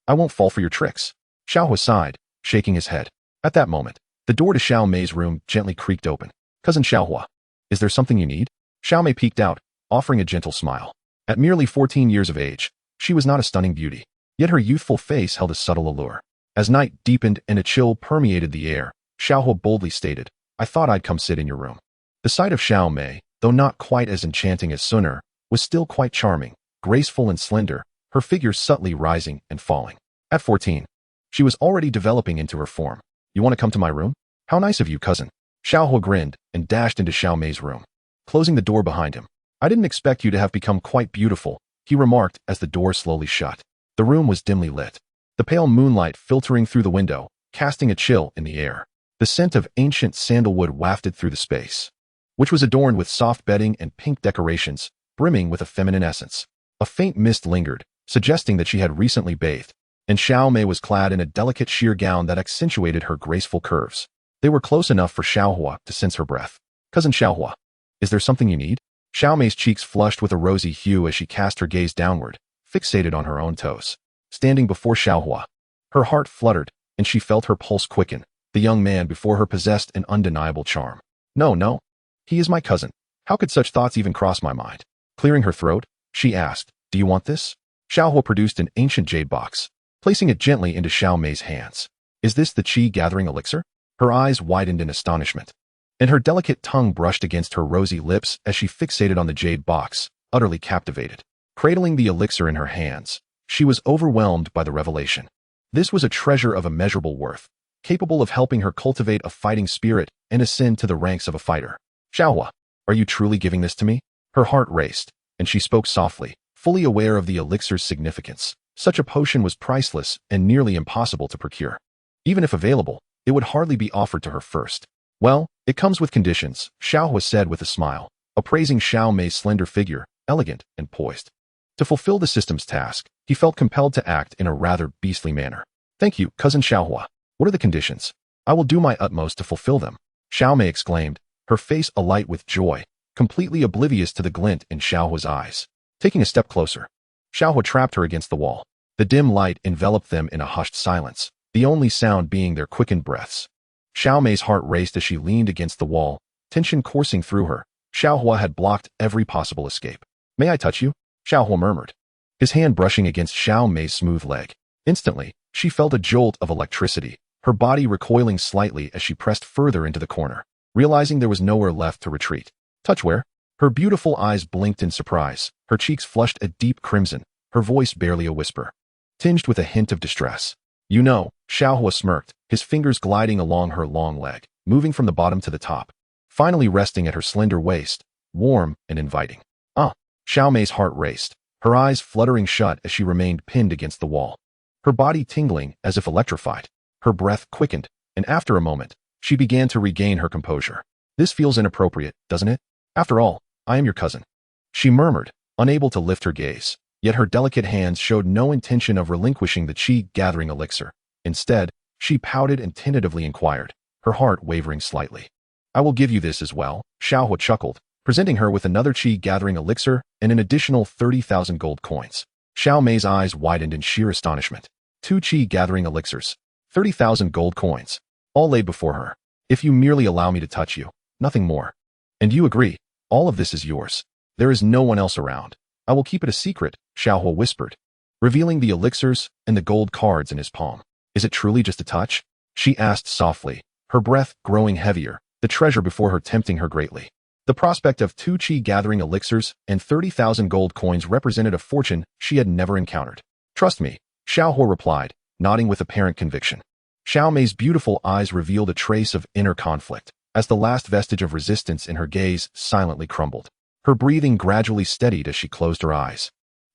"I won't fall for your tricks." Xiao Huo sighed, shaking his head. At that moment, the door to Xiao Mei's room gently creaked open. "Cousin Xiao Huo, is there something you need?" Xiao Mei peeked out, offering a gentle smile. At merely 14 years of age, she was not a stunning beauty, yet her youthful face held a subtle allure. As night deepened and a chill permeated the air, Xiao Huo boldly stated, "I thought I'd come sit in your room." The sight of Xiao Mei, though not quite as enchanting as Xun'er, was still quite charming, graceful and slender, her figure subtly rising and falling. At 14, she was already developing into her form. "You want to come to my room? How nice of you, cousin." Xiao Huo grinned and dashed into Xiao Mei's room, closing the door behind him. "I didn't expect you to have become quite beautiful," he remarked as the door slowly shut. The room was dimly lit, the pale moonlight filtering through the window, casting a chill in the air. The scent of ancient sandalwood wafted through the space, which was adorned with soft bedding and pink decorations, brimming with a feminine essence. A faint mist lingered, suggesting that she had recently bathed, and Xiao Mei was clad in a delicate sheer gown that accentuated her graceful curves. They were close enough for Xiao Huo to sense her breath. "Cousin Xiao Huo, is there something you need?" Xiao Mei's cheeks flushed with a rosy hue as she cast her gaze downward, fixated on her own toes. Standing before Xiao Huo, her heart fluttered, and she felt her pulse quicken. The young man before her possessed an undeniable charm. No. He is my cousin. How could such thoughts even cross my mind?" Clearing her throat, she asked, "Do you want this?" Xiao Huo produced an ancient jade box, placing it gently into Xiao Mei's hands. "Is this the chi-gathering elixir?" Her eyes widened in astonishment, and her delicate tongue brushed against her rosy lips as she fixated on the jade box, utterly captivated. Cradling the elixir in her hands, she was overwhelmed by the revelation. This was a treasure of immeasurable worth, capable of helping her cultivate a fighting spirit and ascend to the ranks of a fighter. "Xiao Huo, are you truly giving this to me?" Her heart raced, and she spoke softly, fully aware of the elixir's significance. Such a potion was priceless and nearly impossible to procure. Even if available, it would hardly be offered to her first. "Well, it comes with conditions," Xiao Huo said with a smile, appraising Xiao Mei's slender figure, elegant and poised. To fulfill the system's task, he felt compelled to act in a rather beastly manner. "Thank you, cousin Xiao Huo. What are the conditions?" "I will do my utmost to fulfill them," Xiao Mei exclaimed, her face alight with joy, completely oblivious to the glint in Xiao Huo's eyes. Taking a step closer, Xiao Huo trapped her against the wall. The dim light enveloped them in a hushed silence, the only sound being their quickened breaths. Xiao Mei's heart raced as she leaned against the wall, tension coursing through her. Xiao Huo had blocked every possible escape. "May I touch you?" Xiao Huo murmured, his hand brushing against Xiao Mei's smooth leg. Instantly, she felt a jolt of electricity, her body recoiling slightly as she pressed further into the corner, realizing there was nowhere left to retreat. "Touch where?" Her beautiful eyes blinked in surprise, her cheeks flushed a deep crimson, her voice barely a whisper, tinged with a hint of distress. "You know," Xiao Huo smirked, his fingers gliding along her long leg, moving from the bottom to the top, finally resting at her slender waist, warm and inviting. "Ah!" Xiao Mei's heart raced, her eyes fluttering shut as she remained pinned against the wall, her body tingling as if electrified. Her breath quickened, and after a moment, she began to regain her composure. "This feels inappropriate, doesn't it? After all, I am your cousin," she murmured, unable to lift her gaze. Yet her delicate hands showed no intention of relinquishing the chi-gathering elixir. Instead, she pouted and tentatively inquired, her heart wavering slightly. "I will give you this as well," Xiao Huo chuckled, presenting her with another chi-gathering elixir and an additional 30,000 gold coins. Xiao Mei's eyes widened in sheer astonishment. 2 chi-gathering elixirs, 30,000 gold coins, all laid before her. "If you merely allow me to touch you, nothing more. And you agree, all of this is yours. There is no one else around. I will keep it a secret," Xiao Huo whispered, revealing the elixirs and the gold cards in his palm. "Is it truly just a touch?" she asked softly, her breath growing heavier, the treasure before her tempting her greatly. The prospect of 2 chi-gathering elixirs and 30,000 gold coins represented a fortune she had never encountered. "Trust me," Xiao Huo replied, nodding with apparent conviction. Xiao Mei's beautiful eyes revealed a trace of inner conflict, as the last vestige of resistance in her gaze silently crumbled. Her breathing gradually steadied as she closed her eyes,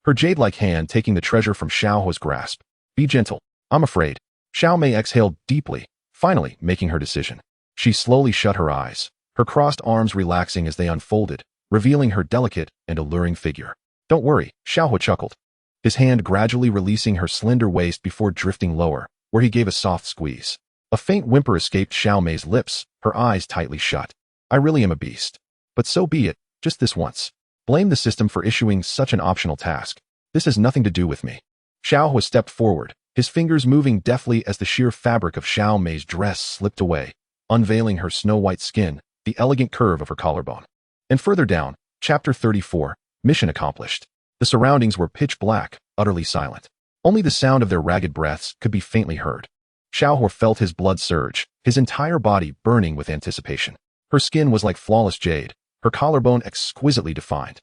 her jade-like hand taking the treasure from Xiao Huo's grasp. "Be gentle, I'm afraid." Xiao Mei exhaled deeply, finally making her decision. She slowly shut her eyes, her crossed arms relaxing as they unfolded, revealing her delicate and alluring figure. "Don't worry," Xiao Huo chuckled, his hand gradually releasing her slender waist before drifting lower, where he gave a soft squeeze. A faint whimper escaped Xiao Mei's lips, her eyes tightly shut. "I really am a beast. But so be it, just this once. Blame the system for issuing such an optional task. This has nothing to do with me." Xiao Huo stepped forward, his fingers moving deftly as the sheer fabric of Xiao Mei's dress slipped away, unveiling her snow-white skin, the elegant curve of her collarbone. And further down, Chapter 34, Mission accomplished. The surroundings were pitch black, utterly silent. Only the sound of their ragged breaths could be faintly heard. Xiao Huo felt his blood surge, his entire body burning with anticipation. Her skin was like flawless jade, her collarbone exquisitely defined.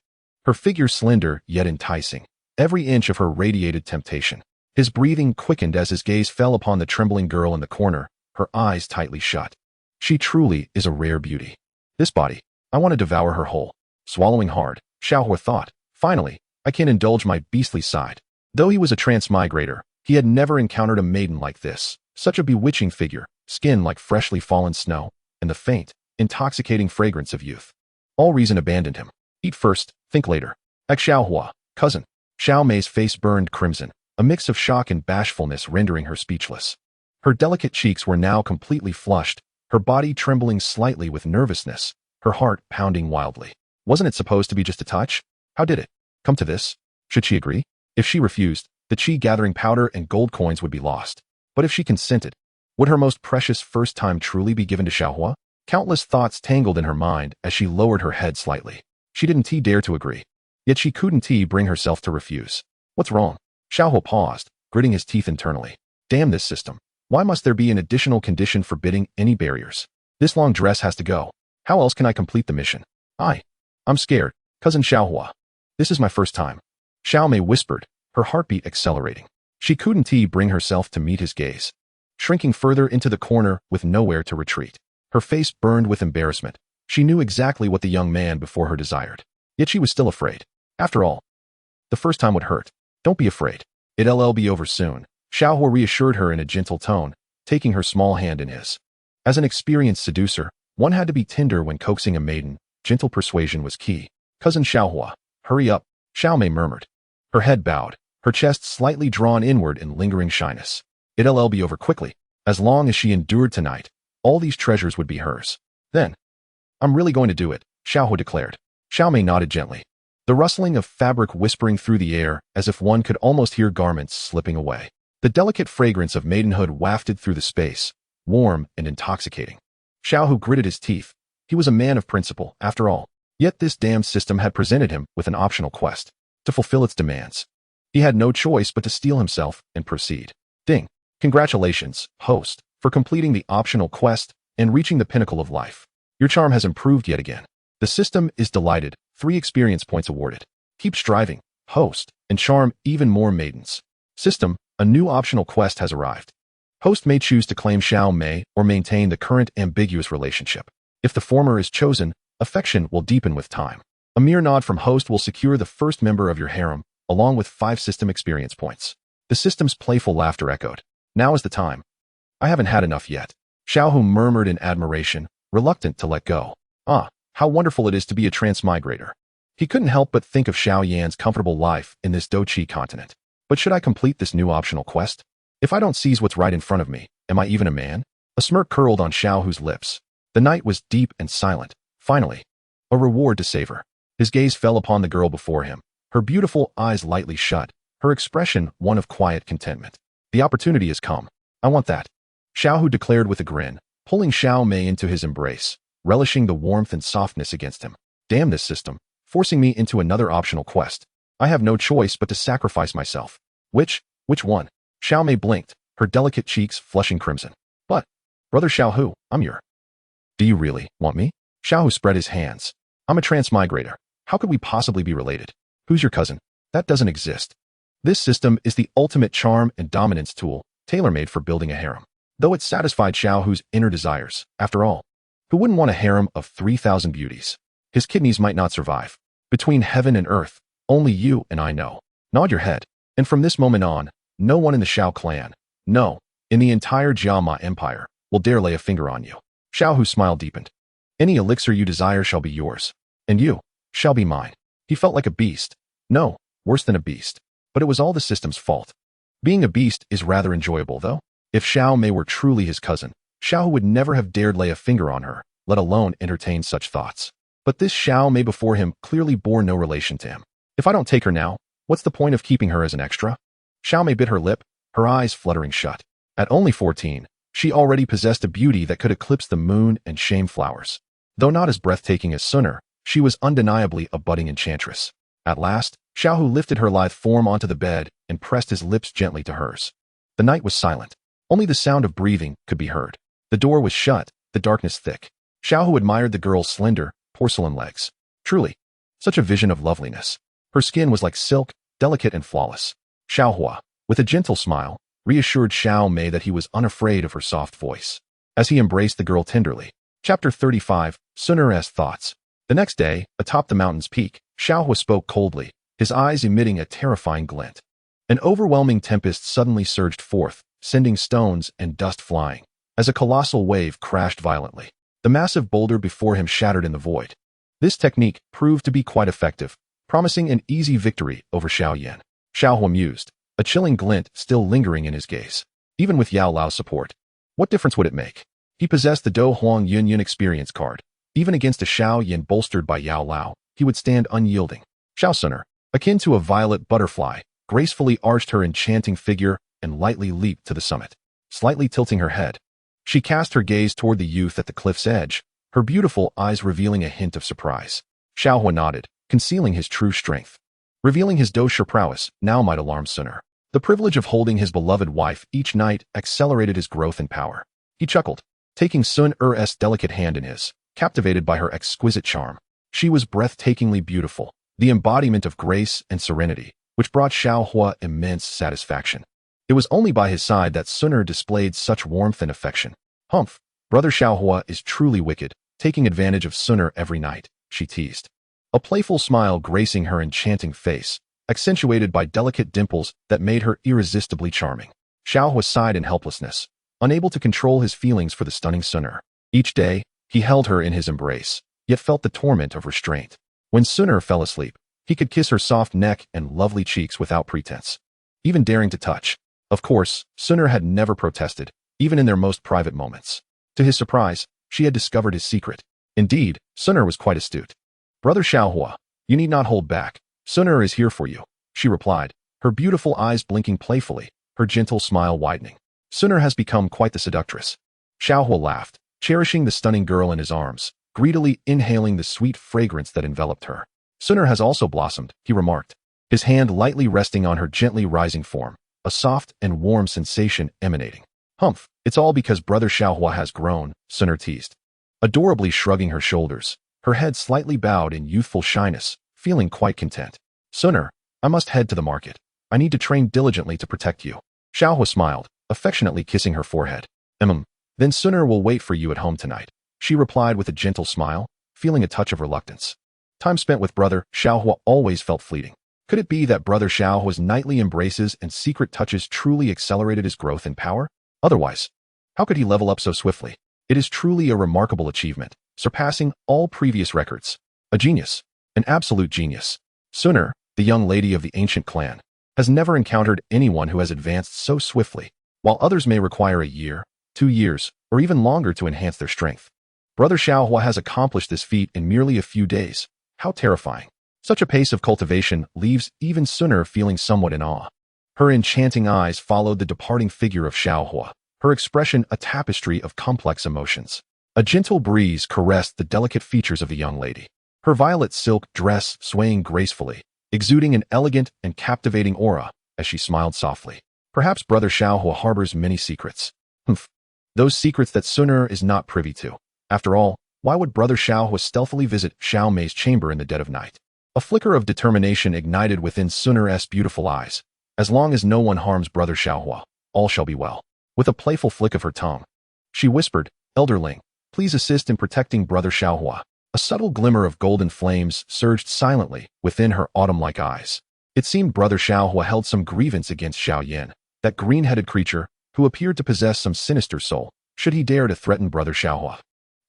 Her figure slender yet enticing, every inch of her radiated temptation. His breathing quickened as his gaze fell upon the trembling girl in the corner, her eyes tightly shut. She truly is a rare beauty. This body, I want to devour her whole. Swallowing hard, Xiao Huo thought, finally, I can indulge my beastly side. Though he was a transmigrator, he had never encountered a maiden like this. Such a bewitching figure, skin like freshly fallen snow, and the faint, intoxicating fragrance of youth. All reason abandoned him. Eat first, think later. Xiao Huo, cousin. Xiao Mei's face burned crimson, a mix of shock and bashfulness rendering her speechless. Her delicate cheeks were now completely flushed, her body trembling slightly with nervousness, her heart pounding wildly. Wasn't it supposed to be just a touch? How did it come to this? Should she agree? If she refused, the chi-gathering powder and gold coins would be lost. But if she consented, would her most precious first time truly be given to Xiao Huo? Countless thoughts tangled in her mind as she lowered her head slightly. She didn't dare to agree. Yet she couldn't bring herself to refuse. What's wrong? Xiao Huo paused, gritting his teeth internally. Damn this system. Why must there be an additional condition forbidding any barriers? This long dress has to go. How else can I complete the mission? I'm scared, cousin Xiao Huo. This is my first time. Xiao Mei whispered, her heartbeat accelerating. She couldn't bring herself to meet his gaze. Shrinking further into the corner with nowhere to retreat. Her face burned with embarrassment. She knew exactly what the young man before her desired. Yet she was still afraid. After all, the first time would hurt. Don't be afraid. It'll be over soon. Xiao Huo reassured her in a gentle tone, taking her small hand in his. As an experienced seducer, one had to be tender when coaxing a maiden. Gentle persuasion was key. Cousin Xiao Huo, hurry up, Xiao Mei murmured. Her head bowed, her chest slightly drawn inward in lingering shyness. It'll be over quickly. As long as she endured tonight, all these treasures would be hers. Then, I'm really going to do it, Xiao Huo declared. Xiao Mei nodded gently. The rustling of fabric whispering through the air as if one could almost hear garments slipping away. The delicate fragrance of maidenhood wafted through the space, warm and intoxicating. Xiao Huo gritted his teeth. He was a man of principle, after all. Yet this damned system had presented him with an optional quest to fulfill its demands. He had no choice but to steel himself and proceed. Ding. Congratulations, host, for completing the optional quest and reaching the pinnacle of life. Your charm has improved yet again. The system is delighted. 3 experience points awarded. Keep striving, host, and charm even more maidens. System, a new optional quest has arrived. Host may choose to claim Xiao Mei or maintain the current ambiguous relationship. If the former is chosen, affection will deepen with time. A mere nod from host will secure the first member of your harem, along with 5 system experience points. The system's playful laughter echoed. Now is the time. I haven't had enough yet. Xiao Huo murmured in admiration, reluctant to let go. How wonderful it is to be a transmigrator. He couldn't help but think of Xiao Yan's comfortable life in this Doqi continent. But should I complete this new optional quest? If I don't seize what's right in front of me, am I even a man? A smirk curled on Xiao Huo's lips. The night was deep and silent. Finally, a reward to savor. His gaze fell upon the girl before him, her beautiful eyes lightly shut, her expression one of quiet contentment. The opportunity has come. I want that. Xiao Huo declared with a grin, pulling Xiao Mei into his embrace, relishing the warmth and softness against him. Damn this system, forcing me into another optional quest. I have no choice but to sacrifice myself. Which one? Xiao Mei blinked, her delicate cheeks flushing crimson. But, brother Xiao Huo, I'm your... Do you really want me? Xiao Huo spread his hands. I'm a transmigrator. How could we possibly be related? Who's your cousin? That doesn't exist. This system is the ultimate charm and dominance tool, tailor-made for building a harem. Though it satisfied Xiao Huo's inner desires, after all. Who wouldn't want a harem of 3,000 beauties? His kidneys might not survive. Between heaven and earth, only you and I know. Nod your head. And from this moment on, no one in the Xiao clan, no, in the entire Jiama Empire, will dare lay a finger on you. Xiao Huo's smile deepened. Any elixir you desire shall be yours. And you shall be mine. He felt like a beast. No, worse than a beast. But it was all the system's fault. Being a beast is rather enjoyable, though. If Xiao Mei were truly his cousin, Xiao would never have dared lay a finger on her, let alone entertain such thoughts. But this Xiao Mei before him clearly bore no relation to him. If I don't take her now, what's the point of keeping her as an extra? Xiao Mei bit her lip, her eyes fluttering shut. At only 14, she already possessed a beauty that could eclipse the moon and shame flowers. Though not as breathtaking as Xun'er, she was undeniably a budding enchantress. At last, Xiao Hu lifted her lithe form onto the bed and pressed his lips gently to hers. The night was silent. Only the sound of breathing could be heard. The door was shut, the darkness thick. Xiao Hu admired the girl's slender, porcelain legs. Truly, such a vision of loveliness. Her skin was like silk, delicate and flawless. Xiao Hua, with a gentle smile, reassured Xiao Mei that he was unafraid of her soft voice. As he embraced the girl tenderly. Chapter 35, Xun'er's Thoughts. The next day, atop the mountain's peak, Xiao Hua spoke coldly, his eyes emitting a terrifying glint. An overwhelming tempest suddenly surged forth, sending stones and dust flying. As a colossal wave crashed violently, the massive boulder before him shattered in the void. This technique proved to be quite effective, promising an easy victory over Xiao Yan. Xiao Hua mused, a chilling glint still lingering in his gaze. Even with Yao Lao's support, what difference would it make? He possessed the Do Huang Yun experience card. Even against a Xiao Yan bolstered by Yao Lao, he would stand unyielding. Xiao Xun'er, akin to a violet butterfly, gracefully arched her enchanting figure and lightly leaped to the summit. Slightly tilting her head, she cast her gaze toward the youth at the cliff's edge, her beautiful eyes revealing a hint of surprise. Xiao Hua nodded, concealing his true strength. Revealing his Xun'er prowess now might alarm Xun'er. The privilege of holding his beloved wife each night accelerated his growth and power. He chuckled, taking Xun'er's delicate hand in his, captivated by her exquisite charm. She was breathtakingly beautiful, the embodiment of grace and serenity, which brought Xiao Hua immense satisfaction. It was only by his side that Xun'er displayed such warmth and affection. Humph, brother Xiao Hua is truly wicked, taking advantage of Xun'er every night, she teased. A playful smile gracing her enchanting face, accentuated by delicate dimples that made her irresistibly charming. Xiao Hua sighed in helplessness, unable to control his feelings for the stunning Xun'er. Each day, he held her in his embrace, yet felt the torment of restraint. When Xun'er fell asleep, he could kiss her soft neck and lovely cheeks without pretense, even daring to touch. Of course, Xun'er had never protested, even in their most private moments. To his surprise, she had discovered his secret. Indeed, Xun'er was quite astute. Brother Xiao Hua, you need not hold back. Xun'er is here for you, she replied, her beautiful eyes blinking playfully, her gentle smile widening. Xun'er has become quite the seductress. Xiao Hua laughed, cherishing the stunning girl in his arms, greedily inhaling the sweet fragrance that enveloped her. Xun'er has also blossomed, he remarked, his hand lightly resting on her gently rising form, a soft and warm sensation emanating. Humph, it's all because brother Xiao Hua has grown, Xun'er teased, adorably shrugging her shoulders, her head slightly bowed in youthful shyness, feeling quite content. Xun'er, I must head to the market. I need to train diligently to protect you. Xiao Hua smiled, affectionately kissing her forehead. Then Xun'er will wait for you at home tonight, she replied with a gentle smile, feeling a touch of reluctance. Time spent with brother Xiao Hua always felt fleeting. Could it be that brother Xiao Hua's nightly embraces and secret touches truly accelerated his growth and power? Otherwise, how could he level up so swiftly? It is truly a remarkable achievement, surpassing all previous records. A genius. An absolute genius. Xun'er, the young lady of the ancient clan, has never encountered anyone who has advanced so swiftly, while others may require a year, 2 years, or even longer to enhance their strength. Brother Xiao Hua has accomplished this feat in merely a few days. How terrifying. Such a pace of cultivation leaves even Xun'er feeling somewhat in awe. Her enchanting eyes followed the departing figure of Xiao Hua, her expression a tapestry of complex emotions. A gentle breeze caressed the delicate features of the young lady, her violet silk dress swaying gracefully, exuding an elegant and captivating aura as she smiled softly. Perhaps brother Xiao Hua harbors many secrets. Those secrets that Xun'er is not privy to. After all, why would brother Xiao Hua stealthily visit Xiao Mei's chamber in the dead of night? A flicker of determination ignited within Xun'er's beautiful eyes. As long as no one harms brother Xiao Hua, all shall be well. With a playful flick of her tongue, she whispered, Elder Ling, please assist in protecting brother Xiao Hua. A subtle glimmer of golden flames surged silently within her autumn-like eyes. It seemed brother Xiao Hua held some grievance against Xiao Yan, that green-headed creature who appeared to possess some sinister soul, should he dare to threaten brother Xiao Hua.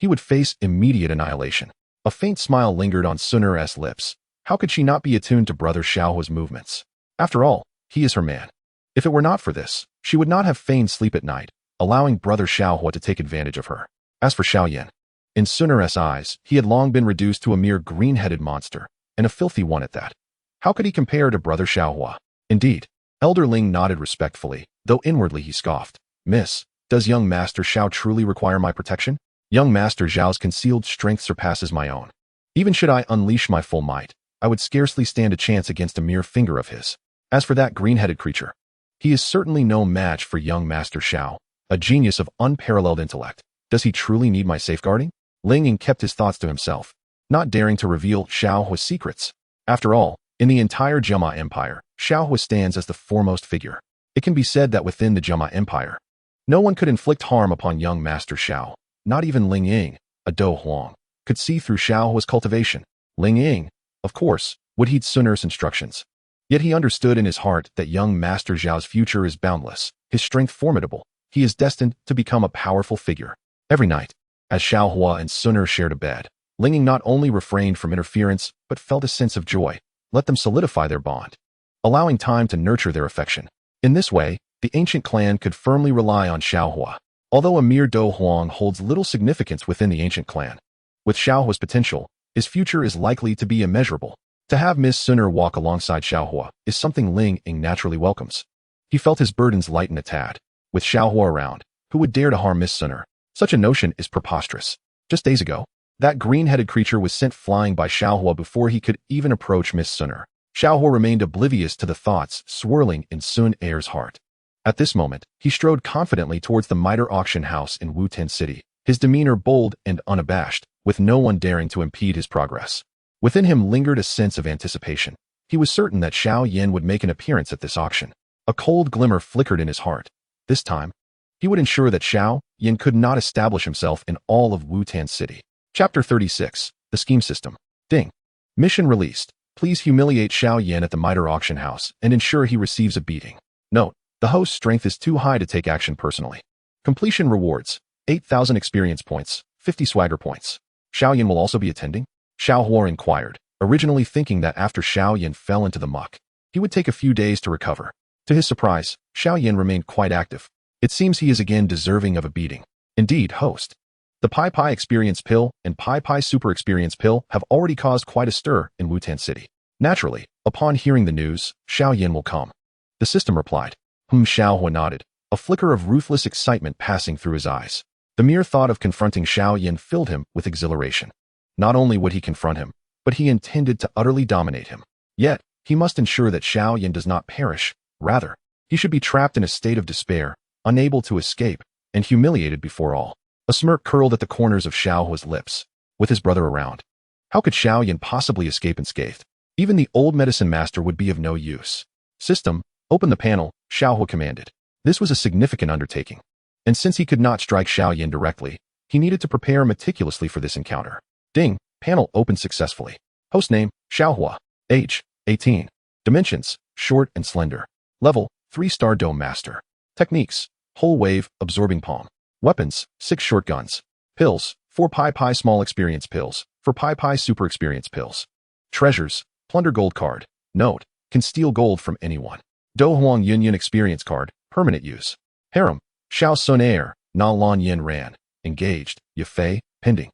he would face immediate annihilation. A faint smile lingered on Xun'er's lips. How could she not be attuned to brother Xiao Huo's movements? After all, he is her man. If it were not for this, she would not have feigned sleep at night, allowing brother Xiao Huo to take advantage of her. As for Xiao Yan, in Xun'er's eyes, he had long been reduced to a mere green-headed monster, and a filthy one at that. How could he compare to brother Xiao Huo? Indeed, Elder Ling nodded respectfully, though inwardly he scoffed. Miss, does young Master Xiao truly require my protection? Young Master Xiao's concealed strength surpasses my own. Even should I unleash my full might, I would scarcely stand a chance against a mere finger of his. As for that green-headed creature, he is certainly no match for young Master Xiao, a genius of unparalleled intellect. Does he truly need my safeguarding? Ling kept his thoughts to himself, not daring to reveal Xiao Huo's secrets. After all, in the entire Jama Empire, Xiao Huo stands as the foremost figure. It can be said that within the Jama Empire, no one could inflict harm upon young Master Xiao. Not even Ling Ying, a Do Huang, could see through Xiao Huo's cultivation. Ling Ying, of course, would heed Xun'er's instructions. Yet he understood in his heart that young Master Xiao's future is boundless, his strength formidable. He is destined to become a powerful figure. Every night, as Xiao Huo and Xun'er shared a bed, Ling Ying not only refrained from interference, but felt a sense of joy. Let them solidify their bond, allowing time to nurture their affection. In this way, the ancient clan could firmly rely on Xiao Huo. Although a mere Do Huang holds little significance within the ancient clan, with Xiao Huo's potential, his future is likely to be immeasurable. To have Miss Xun'er walk alongside Xiao Huo is something Ling Ying naturally welcomes. He felt his burdens lighten a tad. With Xiao Huo around, who would dare to harm Miss Xun'er? Such a notion is preposterous. Just days ago, that green-headed creature was sent flying by Xiao Huo before he could even approach Miss Xun'er. Xiao Huo remained oblivious to the thoughts swirling in Xun'er's heart. At this moment, he strode confidently towards the miter auction house in Wutan City, his demeanor bold and unabashed, with no one daring to impede his progress. Within him lingered a sense of anticipation. He was certain that Xiao Yan would make an appearance at this auction. A cold glimmer flickered in his heart. This time, he would ensure that Xiao Yan could not establish himself in all of Wutan City. Chapter 36, The Scheme System. Ding. Mission released. Please humiliate Xiao Yan at the miter auction house and ensure he receives a beating. Note, the host's strength is too high to take action personally. Completion rewards, 8,000 experience points, 50 swagger points. Xiao Yan will also be attending? Xiao Huo inquired, originally thinking that after Xiao Yan fell into the muck, he would take a few days to recover. To his surprise, Xiao Yan remained quite active. It seems he is again deserving of a beating. Indeed, host. The Pai Pai Experience Pill and Pai Pai Super Experience Pill have already caused quite a stir in Wutan City. Naturally, upon hearing the news, Xiao Yan will come. The system replied. Xiao Huo nodded, a flicker of ruthless excitement passing through his eyes. The mere thought of confronting Xiao Yan filled him with exhilaration. Not only would he confront him, but he intended to utterly dominate him. Yet, he must ensure that Xiao Yan does not perish. Rather, he should be trapped in a state of despair, unable to escape, and humiliated before all. A smirk curled at the corners of Xiao Huo's lips. With his brother around, how could Xiao Yan possibly escape unscathed? Even the old medicine master would be of no use. System, open the panel, Xiao Huo commanded. This was a significant undertaking, and since he could not strike Xiao Yan directly, he needed to prepare meticulously for this encounter. Ding, panel opened successfully. Host name, Xiao Huo. Age, 18. Dimensions, short and slender. Level, 3-star Dome Master. Techniques, Whole Wave, Absorbing Palm. Weapons, 6 short guns. Pills, 4 Pai Pai Small Experience Pills, 4 Pai Pai Super Experience Pills. Treasures, Plunder Gold Card. Note, can steal gold from anyone. Do Huang Yunyan Experience Card, permanent use. Harem, Xiao Xun'er, Nalan Yanran, engaged, Yafei, pending.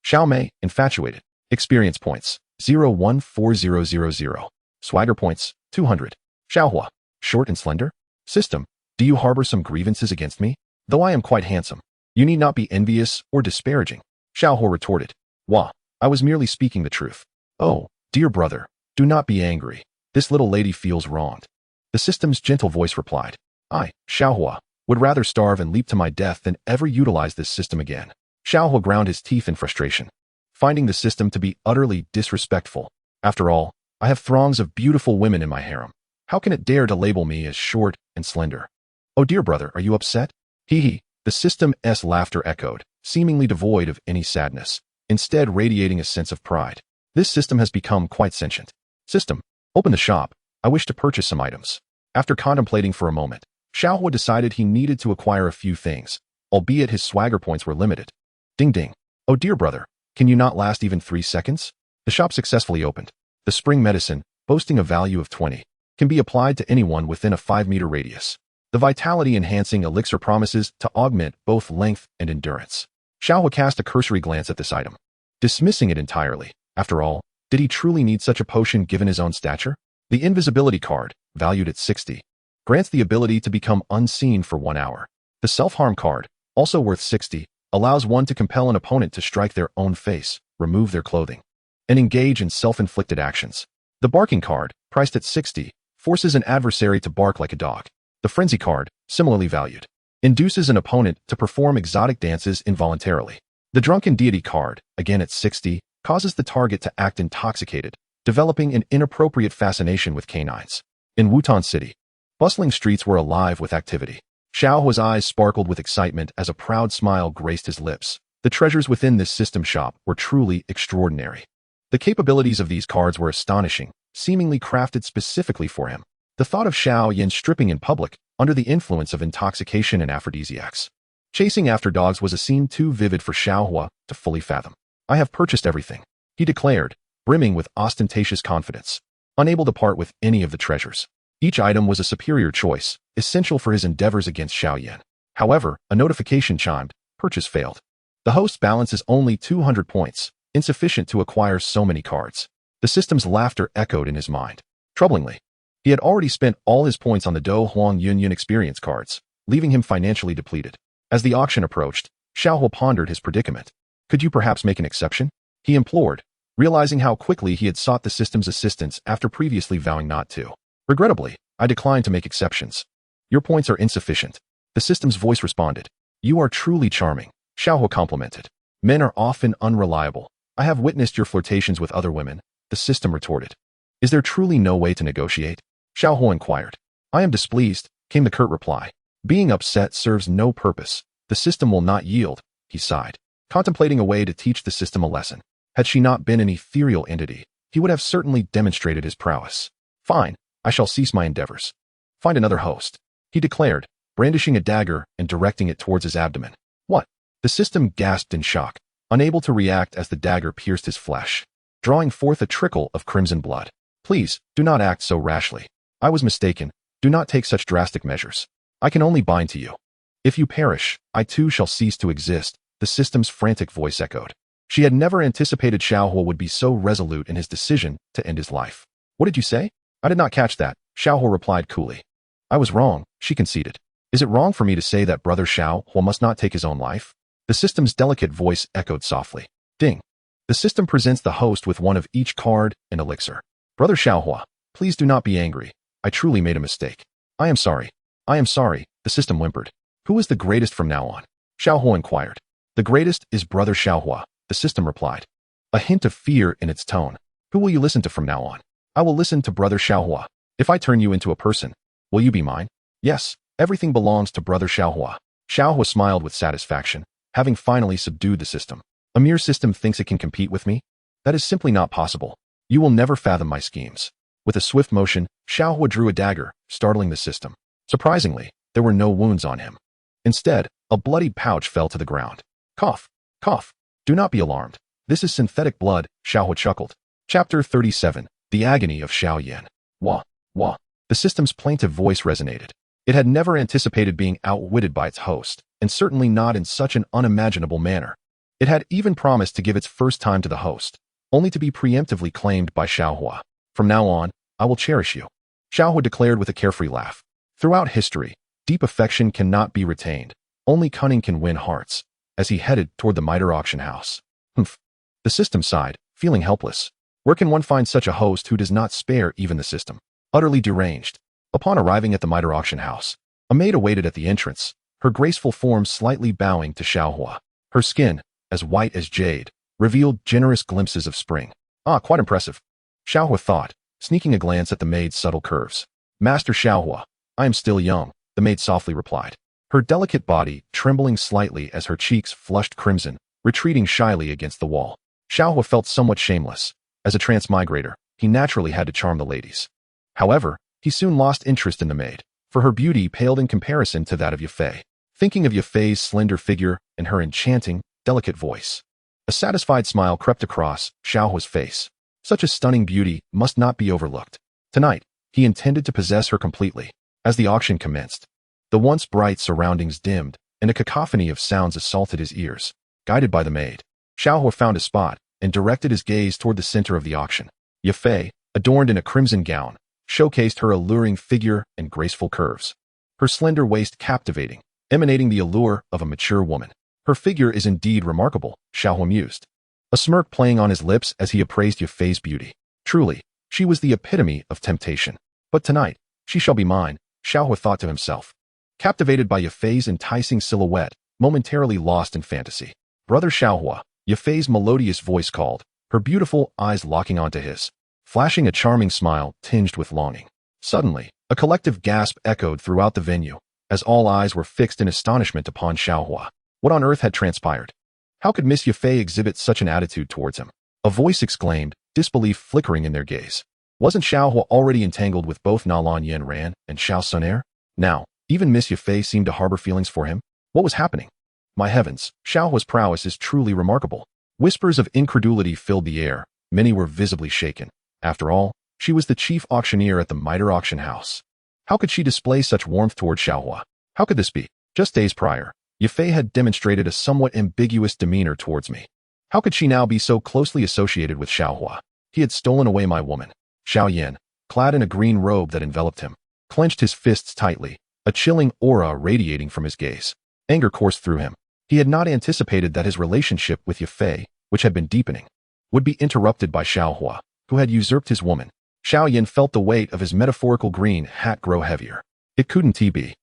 Xiao Mei, infatuated. Experience points, 0.14000. Swagger points, 200. Xiao Huo, short and slender. System, do you harbor some grievances against me? Though I am quite handsome, you need not be envious or disparaging. Xiao Huo retorted. Wah, I was merely speaking the truth. Oh, dear brother, do not be angry. This little lady feels wronged. The system's gentle voice replied. I, Xiao Huo, would rather starve and leap to my death than ever utilize this system again. Xiao Huo ground his teeth in frustration, finding the system to be utterly disrespectful. After all, I have throngs of beautiful women in my harem. How can it dare to label me as short and slender? Oh dear brother, are you upset? Hee hee, the system's laughter echoed, seemingly devoid of any sadness, instead radiating a sense of pride. This system has become quite sentient. System, open the shop. I wish to purchase some items. After contemplating for a moment, Xiao Huo decided he needed to acquire a few things, albeit his swagger points were limited. Ding ding. Oh dear brother, can you not last even 3 seconds? The shop successfully opened. The spring medicine, boasting a value of 20, can be applied to anyone within a 5-meter radius. The vitality-enhancing elixir promises to augment both length and endurance. Xiao Huo cast a cursory glance at this item, dismissing it entirely. After all, did he truly need such a potion given his own stature? The invisibility card, valued at 60, grants the ability to become unseen for 1 hour. The self-harm card, also worth 60, allows one to compel an opponent to strike their own face, remove their clothing, and engage in self-inflicted actions. The barking card, priced at 60, forces an adversary to bark like a dog. The frenzy card, similarly valued, induces an opponent to perform exotic dances involuntarily. The drunken deity card, again at 60, causes the target to act intoxicated, developing an inappropriate fascination with canines. In Wutan City, bustling streets were alive with activity. Xiao Huo's eyes sparkled with excitement as a proud smile graced his lips. The treasures within this system shop were truly extraordinary. The capabilities of these cards were astonishing, seemingly crafted specifically for him. The thought of Xiao Yan stripping in public, under the influence of intoxication and aphrodisiacs, chasing after dogs was a scene too vivid for Xiao Huo to fully fathom. I have purchased everything, he declared, brimming with ostentatious confidence, unable to part with any of the treasures. Each item was a superior choice, essential for his endeavors against Xiao Yan. However, a notification chimed. Purchase failed. The host's balance is only 200 points, insufficient to acquire so many cards. The system's laughter echoed in his mind. Troublingly, he had already spent all his points on the Do Huang Yun experience cards, leaving him financially depleted. As the auction approached, Xiao Huo pondered his predicament. Could you perhaps make an exception? He implored, realizing how quickly he had sought the system's assistance after previously vowing not to. Regrettably, I decline to make exceptions. Your points are insufficient. The system's voice responded. You are truly charming, Xiao Huo complimented. Men are often unreliable. I have witnessed your flirtations with other women, the system retorted. Is there truly no way to negotiate? Xiao Huo inquired. I am displeased, came the curt reply. Being upset serves no purpose. The system will not yield, he sighed, contemplating a way to teach the system a lesson. Had she not been an ethereal entity, he would have certainly demonstrated his prowess. Fine, I shall cease my endeavors. Find another host, he declared, brandishing a dagger and directing it towards his abdomen. What? The system gasped in shock, unable to react as the dagger pierced his flesh, drawing forth a trickle of crimson blood. Please, do not act so rashly. I was mistaken. Do not take such drastic measures. I can only bind to you. If you perish, I too shall cease to exist, the system's frantic voice echoed. She had never anticipated Xiao Huo would be so resolute in his decision to end his life. What did you say? I did not catch that, Xiao Huo replied coolly. I was wrong, she conceded. Is it wrong for me to say that brother Xiao Huo must not take his own life? The system's delicate voice echoed softly. Ding. The system presents the host with one of each card and elixir. Brother Xiao Huo, please do not be angry. I truly made a mistake. I am sorry. I am sorry, the system whimpered. Who is the greatest from now on? Xiao Huo inquired. The greatest is brother Xiao Huo, the system replied, a hint of fear in its tone. Who will you listen to from now on? I will listen to brother Xiao Huo. If I turn you into a person, will you be mine? Yes, everything belongs to brother Xiao Huo. Xiao Huo smiled with satisfaction, having finally subdued the system. A mere system thinks it can compete with me? That is simply not possible. You will never fathom my schemes. With a swift motion, Xiao Huo drew a dagger, startling the system. Surprisingly, there were no wounds on him. Instead, a bloodied pouch fell to the ground. Cough, cough. Do not be alarmed. This is synthetic blood, Xiao Huo chuckled. Chapter 37, The Agony of Xiao Yan. Wah, wah. The system's plaintive voice resonated. It had never anticipated being outwitted by its host, and certainly not in such an unimaginable manner. It had even promised to give its first time to the host, only to be preemptively claimed by Xiao Huo. From now on, I will cherish you, Xiao Huo declared with a carefree laugh. Throughout history, deep affection cannot be retained. Only cunning can win hearts. As he headed toward the miter auction house. Humph. The system sighed, feeling helpless. Where can one find such a host who does not spare even the system? Utterly deranged. Upon arriving at the miter auction house, a maid awaited at the entrance, her graceful form slightly bowing to Xiao Huo. Her skin, as white as jade, revealed generous glimpses of spring. Ah, quite impressive, Xiao Huo thought, sneaking a glance at the maid's subtle curves. Master Xiao Huo, I am still young, the maid softly replied. Her delicate body trembling slightly as her cheeks flushed crimson, retreating shyly against the wall. Xiao Huo felt somewhat shameless. As a transmigrator, he naturally had to charm the ladies. However, he soon lost interest in the maid, for her beauty paled in comparison to that of Yafei. Thinking of Yafei's slender figure and her enchanting, delicate voice, A satisfied smile crept across Xiao Huo's face. Such a stunning beauty must not be overlooked. Tonight, he intended to possess her completely. As the auction commenced, the once bright surroundings dimmed, and a cacophony of sounds assaulted his ears. Guided by the maid, Xiao Huo found a spot and directed his gaze toward the center of the auction. Yafei, adorned in a crimson gown, showcased her alluring figure and graceful curves. Her slender waist captivating, emanating the allure of a mature woman. Her figure is indeed remarkable, Xiao Huo mused, a smirk playing on his lips as he appraised Yafei's beauty. Truly, she was the epitome of temptation. But tonight, she shall be mine, Xiao Huo thought to himself. Captivated by Yafei's enticing silhouette, momentarily lost in fantasy. Brother Xiao Huo, Yafei's melodious voice called, her beautiful eyes locking onto his, flashing a charming smile tinged with longing. Suddenly, a collective gasp echoed throughout the venue, as all eyes were fixed in astonishment upon Xiao Huo. What on earth had transpired? How could Miss Yafei exhibit such an attitude towards him? A voice exclaimed, disbelief flickering in their gaze. Wasn't Xiao Huo already entangled with both Nalan Yanran and Xun'er? Now, even Miss Yafei seemed to harbor feelings for him. What was happening? My heavens, Xiao Huo's prowess is truly remarkable. Whispers of incredulity filled the air. Many were visibly shaken. After all, she was the chief auctioneer at the Mitre auction house. How could she display such warmth toward Xiao Huo? How could this be? Just days prior, Yafei had demonstrated a somewhat ambiguous demeanor towards me. How could she now be so closely associated with Xiao Huo? He had stolen away my woman. Xiao Yan, clad in a green robe that enveloped him, clenched his fists tightly, a chilling aura radiating from his gaze. Anger coursed through him. He had not anticipated that his relationship with Yafei, which had been deepening, would be interrupted by Xiao Huo, who had usurped his woman. Xiao Yan felt the weight of his metaphorical green hat grow heavier. It couldn't be.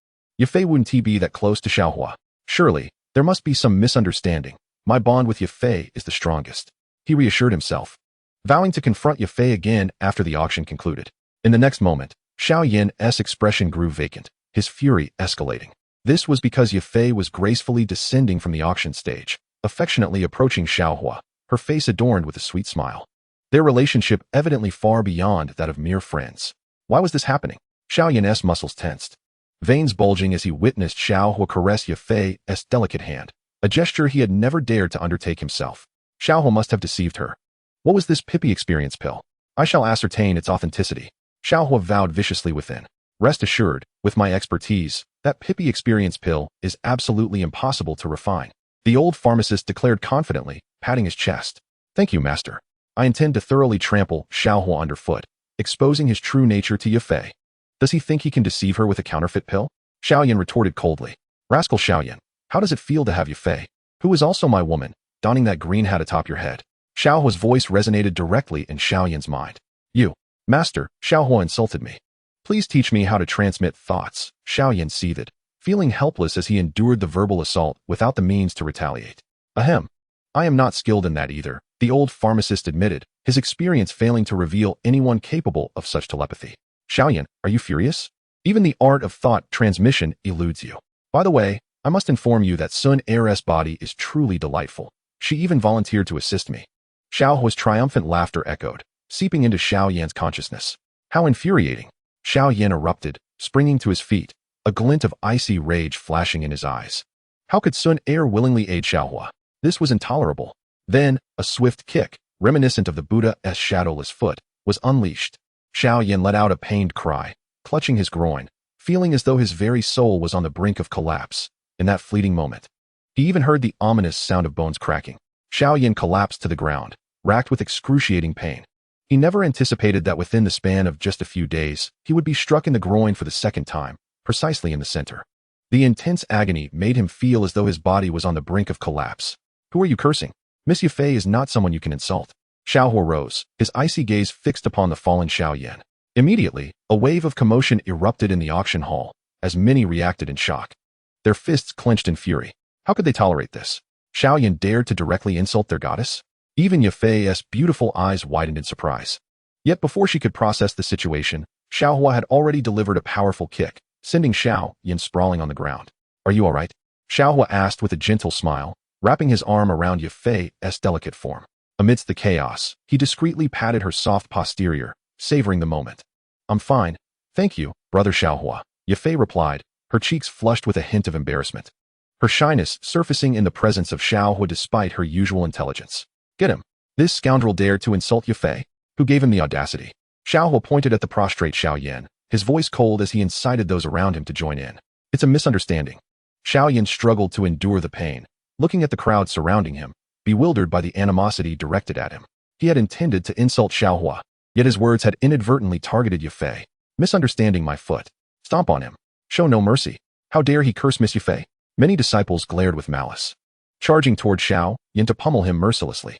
Yafei wouldn't be that close to Xiao Huo. Surely, there must be some misunderstanding. My bond with Yafei is the strongest. He reassured himself, vowing to confront Yafei again after the auction concluded. In the next moment, Xiao Yan's expression grew vacant, his fury escalating. This was because Yafei was gracefully descending from the auction stage, affectionately approaching Xiao Huo, her face adorned with a sweet smile. Their relationship evidently far beyond that of mere friends. Why was this happening? Xiao Yan's muscles tensed, veins bulging as he witnessed Xiao Huo caress Yafei's delicate hand, a gesture he had never dared to undertake himself. Xiao Huo must have deceived her. What was this Pippi experience pill? I shall ascertain its authenticity. Xiao Huo vowed viciously within. Rest assured, with my expertise, that Pippi experience pill is absolutely impossible to refine. The old pharmacist declared confidently, patting his chest. Thank you, master. I intend to thoroughly trample Xiao Huo underfoot, exposing his true nature to Yafei. Does he think he can deceive her with a counterfeit pill? Xiao Yan retorted coldly. Rascal Xiao Yan, how does it feel to have Yafei, who is also my woman, donning that green hat atop your head? Xiao Huo's voice resonated directly in Xiao Yan's mind. You, master, Xiao Huo insulted me. Please teach me how to transmit thoughts, Xiao Yan seethed, feeling helpless as he endured the verbal assault without the means to retaliate. Ahem. I am not skilled in that either, the old pharmacist admitted, his experience failing to reveal anyone capable of such telepathy. Xiao Yan, are you furious? Even the art of thought transmission eludes you. By the way, I must inform you that Xun'er's body is truly delightful. She even volunteered to assist me. Xiao Huo's triumphant laughter echoed, seeping into Xiao Yan's consciousness. How infuriating. Xiao Yan erupted, springing to his feet, a glint of icy rage flashing in his eyes. How could Xun'er willingly aid Xiao Huo? This was intolerable. Then, a swift kick, reminiscent of the Buddha's shadowless foot, was unleashed. Xiao Yan let out a pained cry, clutching his groin, feeling as though his very soul was on the brink of collapse. In that fleeting moment, he even heard the ominous sound of bones cracking. Xiao Yan collapsed to the ground, racked with excruciating pain. He never anticipated that within the span of just a few days, he would be struck in the groin for the second time, precisely in the center. The intense agony made him feel as though his body was on the brink of collapse. Who are you cursing? Miss Yafei is not someone you can insult. Xiao Huo rose, his icy gaze fixed upon the fallen Xiao Yan. Immediately, a wave of commotion erupted in the auction hall, as many reacted in shock. Their fists clenched in fury. How could they tolerate this? Xiao Yan dared to directly insult their goddess? Even Yafei's beautiful eyes widened in surprise. Yet before she could process the situation, Xiao Huo had already delivered a powerful kick, sending Xiao Yan sprawling on the ground. Are you all right? Xiao Huo asked with a gentle smile, wrapping his arm around Yafei's delicate form. Amidst the chaos, he discreetly patted her soft posterior, savoring the moment. I'm fine. Thank you, brother Xiao Huo, Yafei replied, her cheeks flushed with a hint of embarrassment. her shyness surfacing in the presence of Xiao Huo despite her usual intelligence. Get him. This scoundrel dared to insult Yafei. Who gave him the audacity? Xiao Huo pointed at the prostrate Xiao Yan, his voice cold as he incited those around him to join in. It's a misunderstanding. Xiao Yan struggled to endure the pain, looking at the crowd surrounding him, bewildered by the animosity directed at him. He had intended to insult Xiao Huo, yet his words had inadvertently targeted Yafei. Misunderstanding my foot. Stomp on him. Show no mercy. How dare he curse Miss Yafei? Many disciples glared with malice, charging toward Xiao Yan to pummel him mercilessly.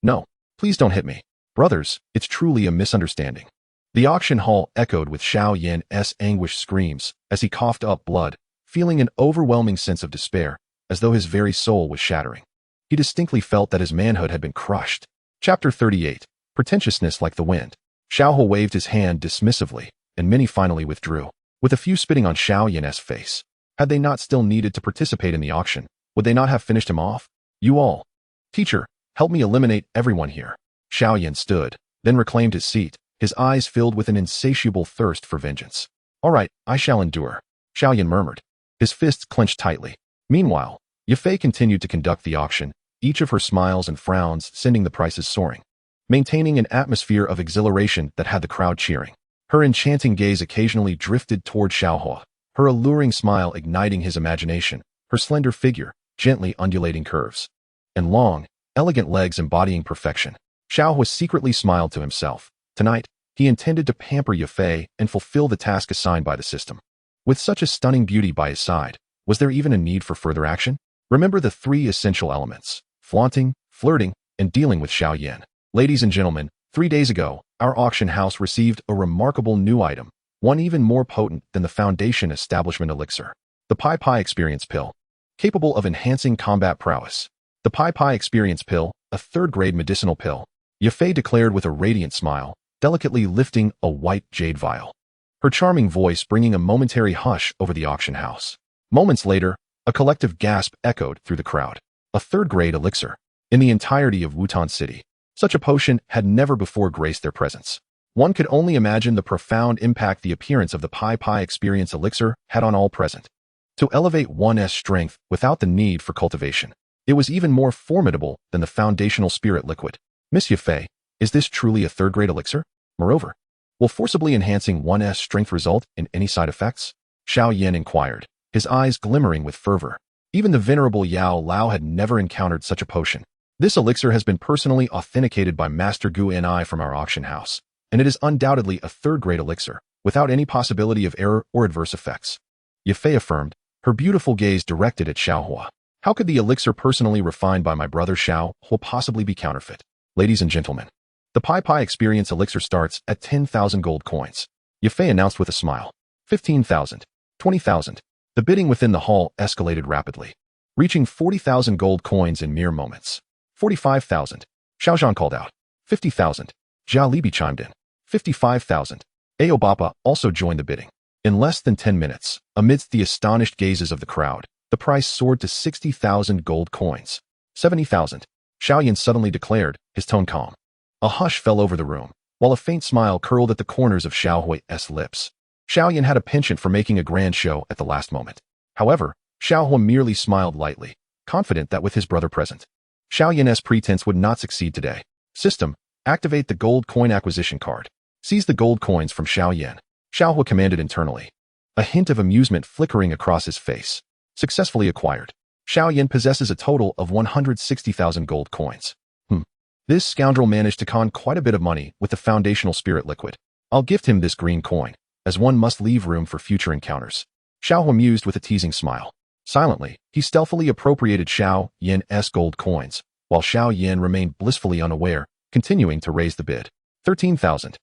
No. Please don't hit me. Brothers, it's truly a misunderstanding. The auction hall echoed with Xiao Yan's anguished screams as he coughed up blood, feeling an overwhelming sense of despair, as though his very soul was shattering. He distinctly felt that his manhood had been crushed. Chapter 38. Pretentiousness like the wind. Xiao Huo waved his hand dismissively, and many finally withdrew, with a few spitting on Xiao Yan's face. Had they not still needed to participate in the auction, would they not have finished him off? You all. Teacher, help me eliminate everyone here. Xiao Yan stood, then reclaimed his seat, his eyes filled with an insatiable thirst for vengeance. All right, I shall endure. Xiao Yan murmured, his fists clenched tightly. Meanwhile, Yafei continued to conduct the auction, each of her smiles and frowns sending the prices soaring, maintaining an atmosphere of exhilaration that had the crowd cheering. Her enchanting gaze occasionally drifted toward Xiao Huo, her alluring smile igniting his imagination, her slender figure, gently undulating curves, and long, elegant legs embodying perfection. Xiao Huo secretly smiled to himself. Tonight, he intended to pamper Yafei and fulfill the task assigned by the system. With such a stunning beauty by his side, was there even a need for further action? Remember the three essential elements: flaunting, flirting, and dealing with Xiao Yan. Ladies and gentlemen, 3 days ago, our auction house received a remarkable new item, one even more potent than the Foundation Establishment Elixir. The Pai Pai Experience Pill, capable of enhancing combat prowess. The Pai Pai Experience Pill, a third-grade medicinal pill, Yafei declared with a radiant smile, delicately lifting a white jade vial, her charming voice bringing a momentary hush over the auction house. Moments later, a collective gasp echoed through the crowd. A third-grade elixir. In the entirety of Wutan City, such a potion had never before graced their presence. One could only imagine the profound impact the appearance of the Pai Pai Experience Elixir had on all present. To elevate one's strength without the need for cultivation, it was even more formidable than the foundational spirit liquid. Miss Yafei, is this truly a third-grade elixir? Moreover, will forcibly enhancing one's strength result in any side effects? Xiao Yan inquired, his eyes glimmering with fervor. Even the venerable Yao Lao had never encountered such a potion. This elixir has been personally authenticated by Master Gu and I from our auction house, and it is undoubtedly a third-grade elixir, without any possibility of error or adverse effects. Yafei affirmed, her beautiful gaze directed at Xiao Huo. How could the elixir personally refined by my brother Xiao Huo possibly be counterfeit? Ladies and gentlemen, the Pai Pai Experience Elixir starts at 10,000 gold coins. Yafei announced with a smile. 15,000. 20,000. The bidding within the hall escalated rapidly, reaching 40,000 gold coins in mere moments. 45,000. Xiao Zhan called out. 50,000. Jia Libi chimed in. 55,000. Aobapa also joined the bidding. In less than 10 minutes, amidst the astonished gazes of the crowd, the price soared to 60,000 gold coins. 70,000. Xiao Yan suddenly declared, his tone calm. A hush fell over the room, while a faint smile curled at the corners of Xiao Huo's lips. Xiao Yan had a penchant for making a grand show at the last moment. However, Xiao Huo merely smiled lightly, confident that with his brother present, Xiao Yan's pretense would not succeed today. System, activate the gold coin acquisition card. Seize the gold coins from Xiao Yan. Xiao Huo commanded internally, a hint of amusement flickering across his face. Successfully acquired. Xiao Yan possesses a total of 160,000 gold coins. This scoundrel managed to con quite a bit of money with the foundational spirit liquid. I'll gift him this green coin, as one must leave room for future encounters. Xiao Huo mused with a teasing smile. Silently, he stealthily appropriated Xiao Yan's gold coins, while Xiao Yan remained blissfully unaware, continuing to raise the bid. 13,000.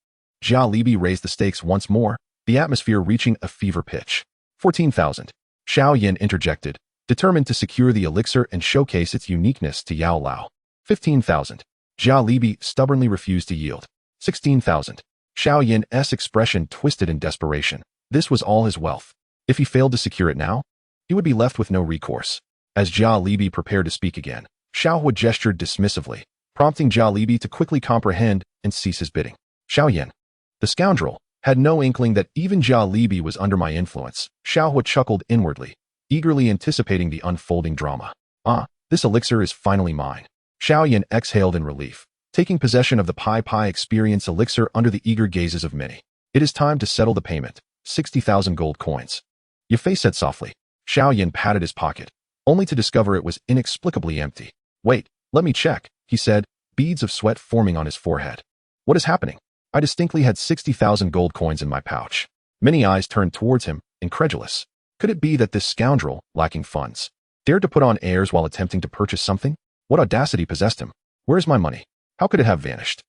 Jia Libi raised the stakes once more, the atmosphere reaching a fever pitch. 14,000. Xiao Yan interjected, determined to secure the elixir and showcase its uniqueness to Yao Lao. 15,000. Jia Libi stubbornly refused to yield. 16,000. Xiao Yan's expression twisted in desperation. This was all his wealth. If he failed to secure it now, he would be left with no recourse. As Jia Libi prepared to speak again, Xiao Huo gestured dismissively, prompting Jia Libi to quickly comprehend and cease his bidding. Xiao Yan, the scoundrel, had no inkling that even Jia Libi was under my influence. Xiao Huo chuckled inwardly, eagerly anticipating the unfolding drama. Ah, this elixir is finally mine. Xiao Yan exhaled in relief, taking possession of the Pai experience elixir under the eager gazes of many. It is time to settle the payment. 60,000 gold coins. Yafei said softly. Xiao Yan patted his pocket, only to discover it was inexplicably empty. Wait, let me check, he said, beads of sweat forming on his forehead. What is happening? I distinctly had 60,000 gold coins in my pouch. Many eyes turned towards him, incredulous. Could it be that this scoundrel, lacking funds, dared to put on airs while attempting to purchase something? What audacity possessed him? Where's my money? How could it have vanished?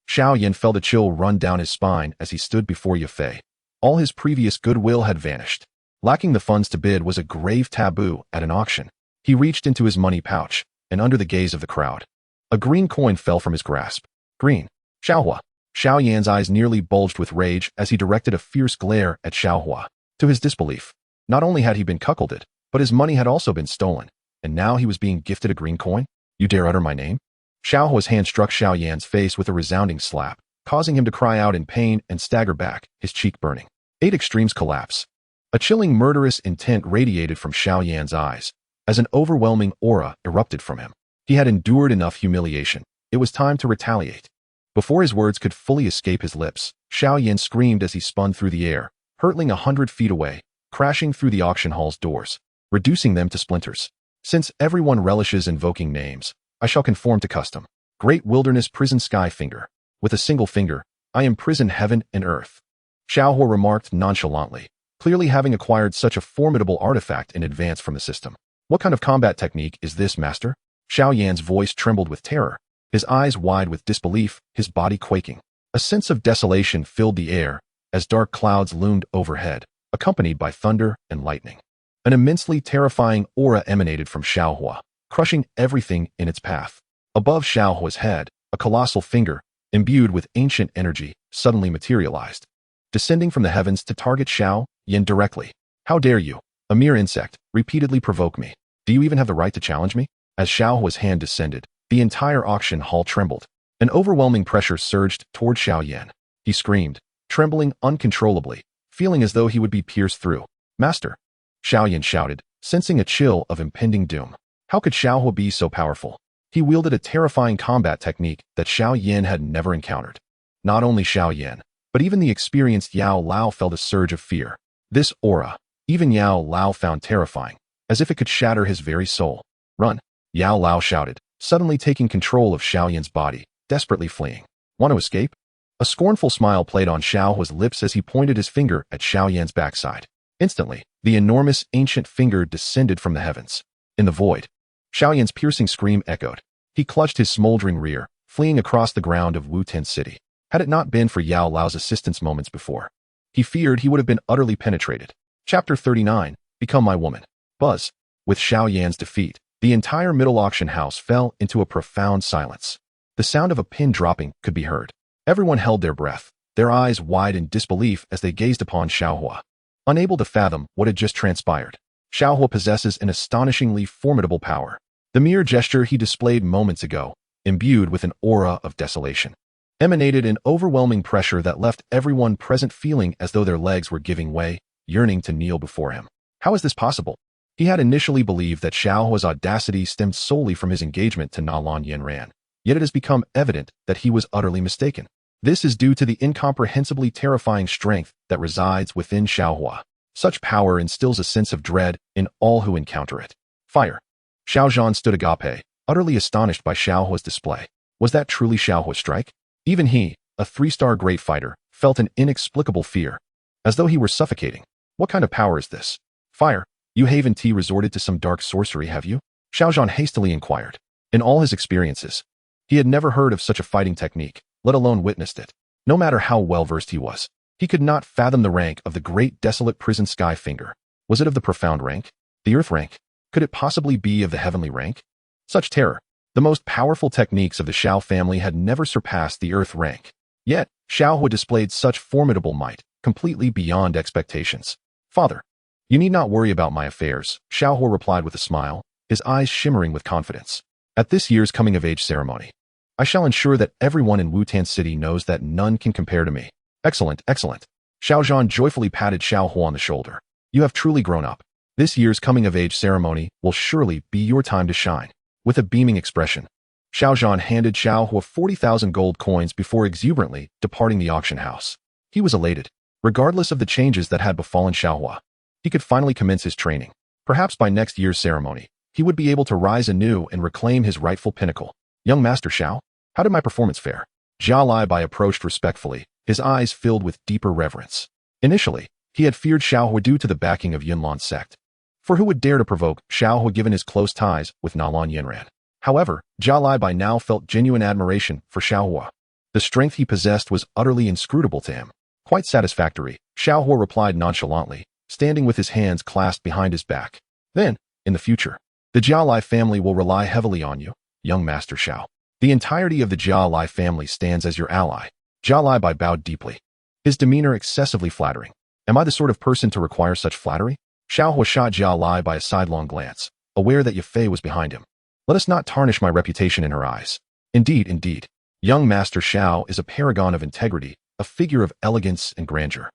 Xiao Yan felt a chill run down his spine as he stood before Yafei. All his previous goodwill had vanished. Lacking the funds to bid was a grave taboo at an auction. He reached into his money pouch, and under the gaze of the crowd, a green coin fell from his grasp. Green. Xiao Huo. Xiao Yan's eyes nearly bulged with rage as he directed a fierce glare at Xiao Huo. To his disbelief, not only had he been cuckolded, but his money had also been stolen, and now he was being gifted a green coin? You dare utter my name? Xiao Huo's hand struck Xiao Yan's face with a resounding slap, causing him to cry out in pain and stagger back, his cheek burning. 8 extremes collapse. A chilling murderous intent radiated from Xiao Yan's eyes, as an overwhelming aura erupted from him. He had endured enough humiliation. It was time to retaliate. Before his words could fully escape his lips, Xiao Yan screamed as he spun through the air, hurtling 100 feet away, crashing through the auction hall's doors, reducing them to splinters. Since everyone relishes invoking names, I shall conform to custom. Great wilderness prison sky finger. With a single finger, I imprison heaven and earth. Xiao Huo remarked nonchalantly, clearly having acquired such a formidable artifact in advance from the system. What kind of combat technique is this, master? Xiao Yan's voice trembled with terror, his eyes wide with disbelief, his body quaking. A sense of desolation filled the air as dark clouds loomed overhead, accompanied by thunder and lightning. An immensely terrifying aura emanated from Xiao Huo, crushing everything in its path. Above Xiao Huo's head, a colossal finger, imbued with ancient energy, suddenly materialized, descending from the heavens to target Xiao Yan directly. How dare you, a mere insect, repeatedly provoke me? Do you even have the right to challenge me? As Xiao Huo's hand descended, the entire auction hall trembled. An overwhelming pressure surged toward Xiao Yan. He screamed, trembling uncontrollably, feeling as though he would be pierced through. Master! Xiao Yan shouted, sensing a chill of impending doom. How could Xiao Huo be so powerful? He wielded a terrifying combat technique that Xiao Yan had never encountered. Not only Xiao Yan, but even the experienced Yao Lao felt a surge of fear. This aura, even Yao Lao found terrifying, as if it could shatter his very soul. Run! Yao Lao shouted, suddenly taking control of Xiao Yan's body, desperately fleeing. Want to escape? A scornful smile played on Xiao Huo's lips as he pointed his finger at Xiao Yan's backside. Instantly, the enormous ancient finger descended from the heavens. In the void, Xiao Yan's piercing scream echoed. He clutched his smoldering rear, fleeing across the ground of Wutan City. Had it not been for Yao Lao's assistance moments before, he feared he would have been utterly penetrated. Chapter 39, Become My Woman. Buzz. With Xiao Yan's defeat, the entire middle auction house fell into a profound silence. The sound of a pin dropping could be heard. Everyone held their breath, their eyes wide in disbelief as they gazed upon Xiao Huo. Unable to fathom what had just transpired, Xiao Huo possesses an astonishingly formidable power. The mere gesture he displayed moments ago, imbued with an aura of desolation, emanated an overwhelming pressure that left everyone present feeling as though their legs were giving way, yearning to kneel before him. How is this possible? He had initially believed that Xiao Huo's audacity stemmed solely from his engagement to Nalan Yanran, yet it has become evident that he was utterly mistaken. This is due to the incomprehensibly terrifying strength that resides within Xiao Huo. Such power instills a sense of dread in all who encounter it. Fire. Xiao Zhan stood agape, utterly astonished by Xiao Huo's display. Was that truly Xiao Huo's strike? Even he, a 3-star great fighter, felt an inexplicable fear, as though he were suffocating. What kind of power is this? Fire. You Haven T resorted to some dark sorcery, have you? Xiao Zhan hastily inquired. In all his experiences, he had never heard of such a fighting technique, let alone witnessed it. No matter how well-versed he was, he could not fathom the rank of the great desolate prison sky finger. Was it of the profound rank? The earth rank? Could it possibly be of the heavenly rank? Such terror. The most powerful techniques of the Xiao family had never surpassed the earth rank. Yet, Xiao Huo displayed such formidable might, completely beyond expectations. Father, you need not worry about my affairs, Xiao Huo replied with a smile, his eyes shimmering with confidence. At this year's coming-of-age ceremony, I shall ensure that everyone in Wutan City knows that none can compare to me. Excellent, excellent. Xiao Zhan joyfully patted Xiao Huo on the shoulder. You have truly grown up. This year's coming-of-age ceremony will surely be your time to shine. With a beaming expression, Xiao Yan handed Xiao Huo 40,000 gold coins before exuberantly departing the auction house. He was elated. Regardless of the changes that had befallen Xiao Huo, he could finally commence his training. Perhaps by next year's ceremony, he would be able to rise anew and reclaim his rightful pinnacle. Young Master Xiao, how did my performance fare? Jia Lai approached respectfully, his eyes filled with deeper reverence. Initially, he had feared Xiao Huo due to the backing of Yunlan Sect. For who would dare to provoke Xiao Huo given his close ties with Nalan Yanran? However, Jia Lai now felt genuine admiration for Xiao Huo. The strength he possessed was utterly inscrutable to him. Quite satisfactory, Xiao Huo replied nonchalantly, standing with his hands clasped behind his back. Then, in the future, the Jia Lai family will rely heavily on you, young Master Xiao. The entirety of the Jia Lai family stands as your ally. Jia Lai bowed deeply, his demeanor excessively flattering. Am I the sort of person to require such flattery? Xiao Huo shot Jia Lai a sidelong glance, aware that Yafei was behind him. Let us not tarnish my reputation in her eyes. Indeed. Young Master Xiao is a paragon of integrity, a figure of elegance and grandeur.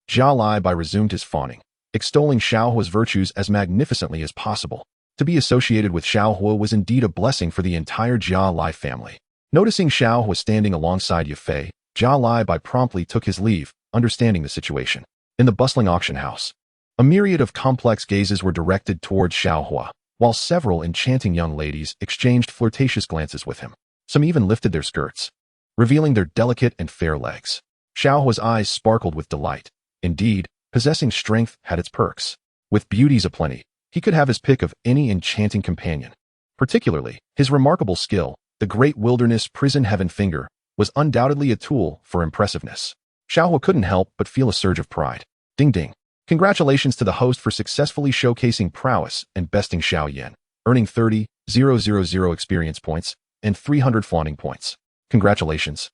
Jia Lai resumed his fawning, extolling Xiao Huo's virtues as magnificently as possible. To be associated with Xiao Huo was indeed a blessing for the entire Jia Lai family. Noticing Xiao Huo standing alongside Yafei, Jia Lai promptly took his leave, understanding the situation. In the bustling auction house, a myriad of complex gazes were directed towards Xiao Huo, while several enchanting young ladies exchanged flirtatious glances with him. Some even lifted their skirts, revealing their delicate and fair legs. Xiao Huo's eyes sparkled with delight. Indeed, possessing strength had its perks. With beauties aplenty, he could have his pick of any enchanting companion. Particularly, his remarkable skill, the Great Wilderness Prison Heaven Finger, was undoubtedly a tool for impressiveness. Xiao Huo couldn't help but feel a surge of pride. Ding ding. Congratulations to the host for successfully showcasing prowess and besting Xiao Yan, earning 30,000 experience points and 300 flaunting points. Congratulations.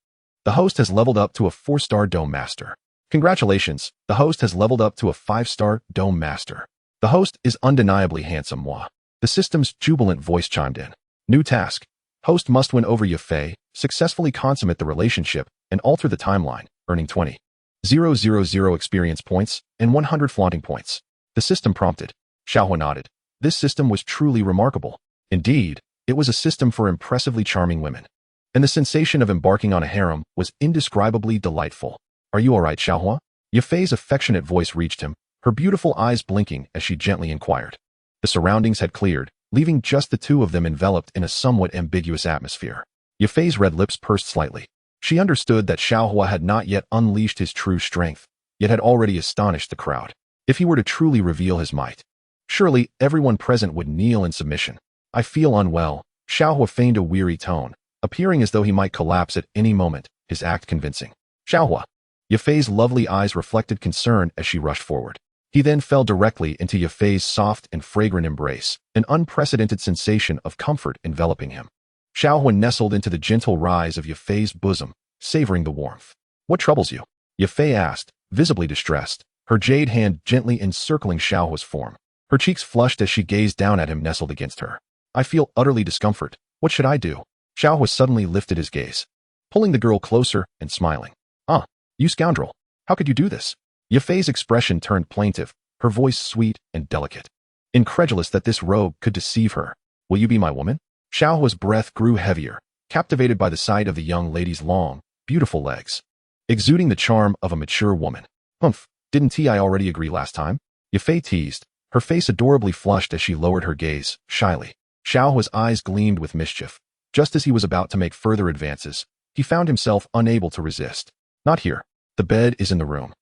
The host has leveled up to a 4-star Dome Master. Congratulations, the host has leveled up to a 5-star Dome Master. The host is undeniably handsome, moi. The system's jubilant voice chimed in. New task. Host must win over Yafei, successfully consummate the relationship, and alter the timeline, earning 20,000 experience points and 100 flaunting points. The system prompted. Xiao Huo nodded. This system was truly remarkable. Indeed, it was a system for impressively charming women. And the sensation of embarking on a harem was indescribably delightful. Are you all right, Xiao Huo? Yafei's affectionate voice reached him, her beautiful eyes blinking as she gently inquired. The surroundings had cleared, leaving just the two of them enveloped in a somewhat ambiguous atmosphere. Yafei's red lips pursed slightly. She understood that Xiao Huo had not yet unleashed his true strength, yet had already astonished the crowd. If he were to truly reveal his might, surely everyone present would kneel in submission. I feel unwell. Xiao Huo feigned a weary tone, appearing as though he might collapse at any moment, his act convincing. Xiao Huo. Yafei's lovely eyes reflected concern as she rushed forward. He then fell directly into Yafei's soft and fragrant embrace, an unprecedented sensation of comfort enveloping him. Xiao Huo nestled into the gentle rise of Yafei's bosom, savoring the warmth. What troubles you? Yafei asked, visibly distressed, her jade hand gently encircling Xiao Huo's form. Her cheeks flushed as she gazed down at him nestled against her. I feel utterly discomfort. What should I do? Xiao Huo suddenly lifted his gaze, pulling the girl closer and smiling. Ah, you scoundrel. How could you do this? Yafei's expression turned plaintive, her voice sweet and delicate. Incredulous that this rogue could deceive her. Will you be my woman? Xiao Huo's breath grew heavier, captivated by the sight of the young lady's long, beautiful legs, exuding the charm of a mature woman. Humph, didn't I already agree last time? Yafei teased, her face adorably flushed as she lowered her gaze, shyly. Xiao Huo's eyes gleamed with mischief. Just as he was about to make further advances, he found himself unable to resist. Not here. The bed is in the room.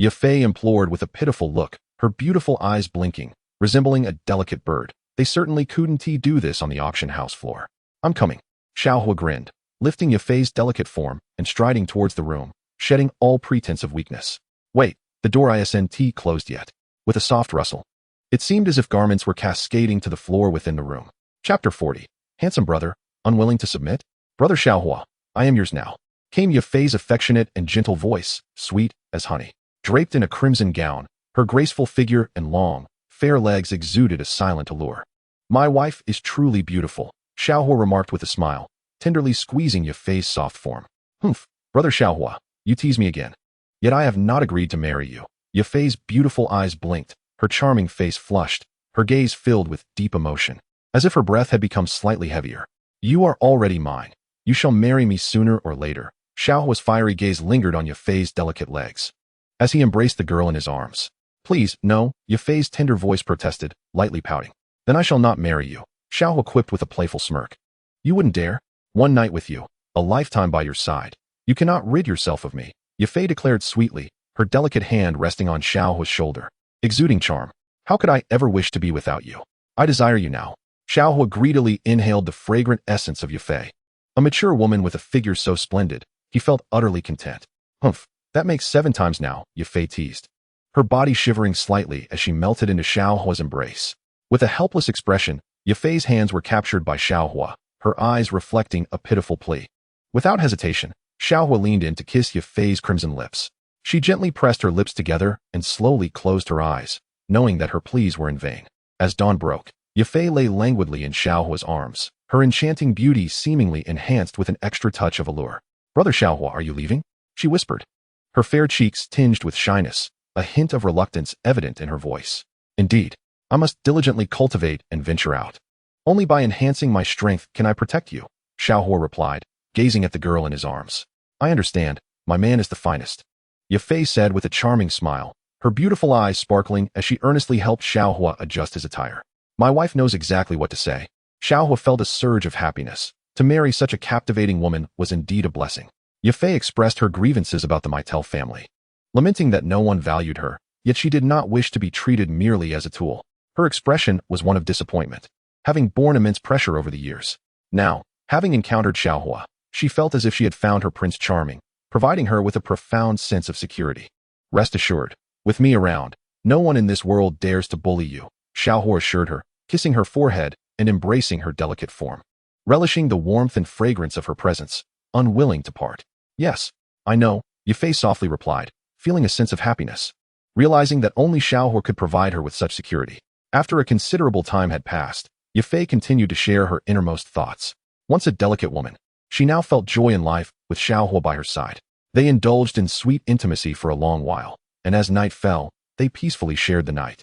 Yafei implored with a pitiful look, her beautiful eyes blinking, resembling a delicate bird. They certainly couldn't do this on the auction house floor. I'm coming. Xiao Huo grinned, lifting Yafei's delicate form and striding towards the room, shedding all pretense of weakness. Wait, the door isn't closed yet. With a soft rustle, it seemed as if garments were cascading to the floor within the room. Chapter 40. Handsome brother, unwilling to submit? Brother Xiao Huo, I am yours now. Came Yafei's affectionate and gentle voice, sweet as honey. Draped in a crimson gown, her graceful figure and long, fair legs exuded a silent allure. My wife is truly beautiful, Xiao Huo remarked with a smile, tenderly squeezing Yafei's soft form. Humph, brother Xiao Huo, you tease me again. Yet I have not agreed to marry you. Yafei's beautiful eyes blinked, her charming face flushed, her gaze filled with deep emotion, as if her breath had become slightly heavier. You are already mine. You shall marry me sooner or later. Xiao Huo's fiery gaze lingered on Yafei's delicate legs, as he embraced the girl in his arms. Please, no, Yafei's tender voice protested, lightly pouting. Then I shall not marry you, Xiao Huo quipped with a playful smirk. You wouldn't dare? One night with you, a lifetime by your side. You cannot rid yourself of me, Yafei declared sweetly, her delicate hand resting on Xiao Huo's shoulder, exuding charm. How could I ever wish to be without you? I desire you now. Xiao Huo greedily inhaled the fragrant essence of Yafei. A mature woman with a figure so splendid, he felt utterly content. Humph, that makes 7 times now, Yafei teased, her body shivering slightly as she melted into Xiao Huo's embrace. With a helpless expression, Yafei's hands were captured by Xiao Huo, her eyes reflecting a pitiful plea. Without hesitation, Xiao Huo leaned in to kiss Yafei's crimson lips. She gently pressed her lips together and slowly closed her eyes, knowing that her pleas were in vain. As dawn broke, Yafei lay languidly in Xiao Huo's arms, her enchanting beauty seemingly enhanced with an extra touch of allure. Brother Xiao Huo, are you leaving? She whispered, her fair cheeks tinged with shyness, a hint of reluctance evident in her voice. Indeed, I must diligently cultivate and venture out. Only by enhancing my strength can I protect you, Xiao Huo replied, gazing at the girl in his arms. I understand, my man is the finest, Yafei said with a charming smile, her beautiful eyes sparkling as she earnestly helped Xiao Huo adjust his attire. My wife knows exactly what to say. Xiao Huo felt a surge of happiness. To marry such a captivating woman was indeed a blessing. Yafei expressed her grievances about the Meitel family, lamenting that no one valued her, yet she did not wish to be treated merely as a tool. Her expression was one of disappointment, having borne immense pressure over the years. Now, having encountered Xiao Huo, she felt as if she had found her prince charming, providing her with a profound sense of security. Rest assured, with me around, no one in this world dares to bully you, Xiao Huo assured her, kissing her forehead and embracing her delicate form, relishing the warmth and fragrance of her presence, unwilling to part. Yes, I know, Yafei softly replied, feeling a sense of happiness, realizing that only Xiao Huo could provide her with such security. After a considerable time had passed, Yafei continued to share her innermost thoughts. Once a delicate woman, she now felt joy in life with Xiao Huo by her side. They indulged in sweet intimacy for a long while, and as night fell, they peacefully shared the night,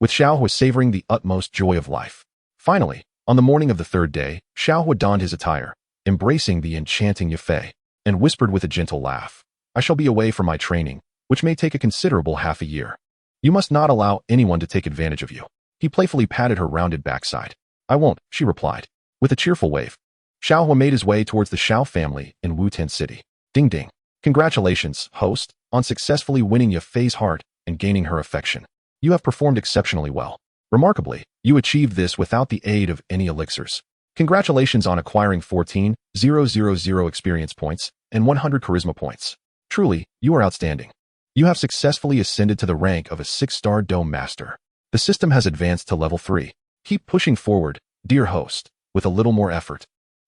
with Xiao Huo savoring the utmost joy of life. Finally, on the morning of the 3rd day, Xiao Huo donned his attire, embracing the enchanting Yafei, and whispered with a gentle laugh, I shall be away for my training, which may take a considerable half a year. You must not allow anyone to take advantage of you. He playfully patted her rounded backside. I won't, she replied, with a cheerful wave. Xiao Huo made his way towards the Xiao family in Wutan City. Ding ding. Congratulations, host, on successfully winning Yafei's heart and gaining her affection. You have performed exceptionally well. Remarkably, you achieved this without the aid of any elixirs. Congratulations on acquiring 14,000 experience points and 100 charisma points. Truly, you are outstanding. You have successfully ascended to the rank of a 6-star Dome Master. The system has advanced to level 3. Keep pushing forward, dear host, with a little more effort.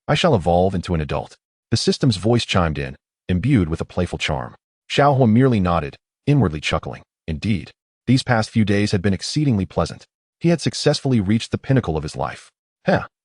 I shall evolve into an adult. The system's voice chimed in, imbued with a playful charm. Xiao Huo merely nodded, inwardly chuckling. Indeed, these past few days had been exceedingly pleasant. He had successfully reached the pinnacle of his life.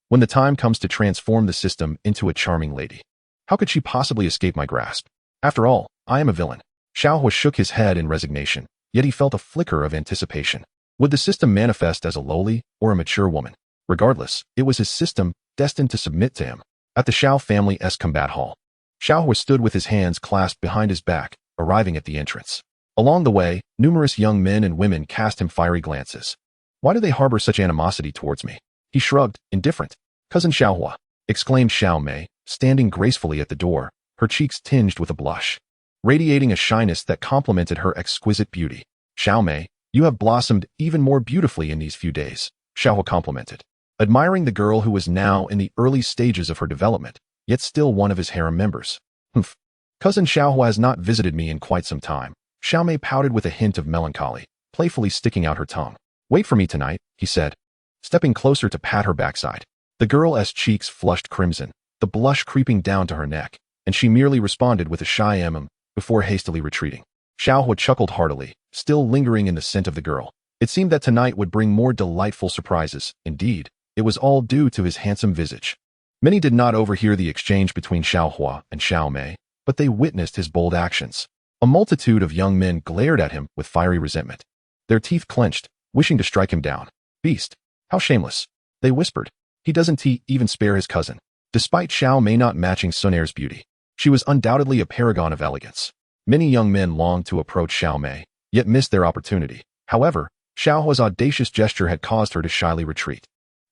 When the time comes to transform the system into a charming lady, how could she possibly escape my grasp? After all, I am a villain. Xiao Huo shook his head in resignation, yet he felt a flicker of anticipation. Would the system manifest as a lowly or a mature woman? Regardless, it was his system, destined to submit to him. At the Xiao family's combat hall, Xiao Huo stood with his hands clasped behind his back, arriving at the entrance. Along the way, numerous young men and women cast him fiery glances. Why do they harbor such animosity towards me? He shrugged, indifferent. Cousin Xiao Huo, exclaimed Xiao Mei, standing gracefully at the door, her cheeks tinged with a blush, radiating a shyness that complemented her exquisite beauty. Xiao Mei, you have blossomed even more beautifully in these few days, Xiao Huo complimented, admiring the girl who was now in the early stages of her development, yet still one of his harem members. Humph. Cousin Xiao Huo has not visited me in quite some time. Xiao Mei pouted with a hint of melancholy, playfully sticking out her tongue. Wait for me tonight, he said, stepping closer to pat her backside. The girl's cheeks flushed crimson, the blush creeping down to her neck, and she merely responded with a shy before hastily retreating. Xiao Huo chuckled heartily, still lingering in the scent of the girl. It seemed that tonight would bring more delightful surprises. Indeed, it was all due to his handsome visage. Many did not overhear the exchange between Xiao Huo and Xiao Mei, but they witnessed his bold actions. A multitude of young men glared at him with fiery resentment, their teeth clenched, wishing to strike him down. Beast, How shameless. They whispered. He doesn't even spare his cousin. Despite Xiao Mei not matching Xun'er's beauty, she was undoubtedly a paragon of elegance. Many young men longed to approach Xiao Mei, yet missed their opportunity. However, Xiao Huo's audacious gesture had caused her to shyly retreat.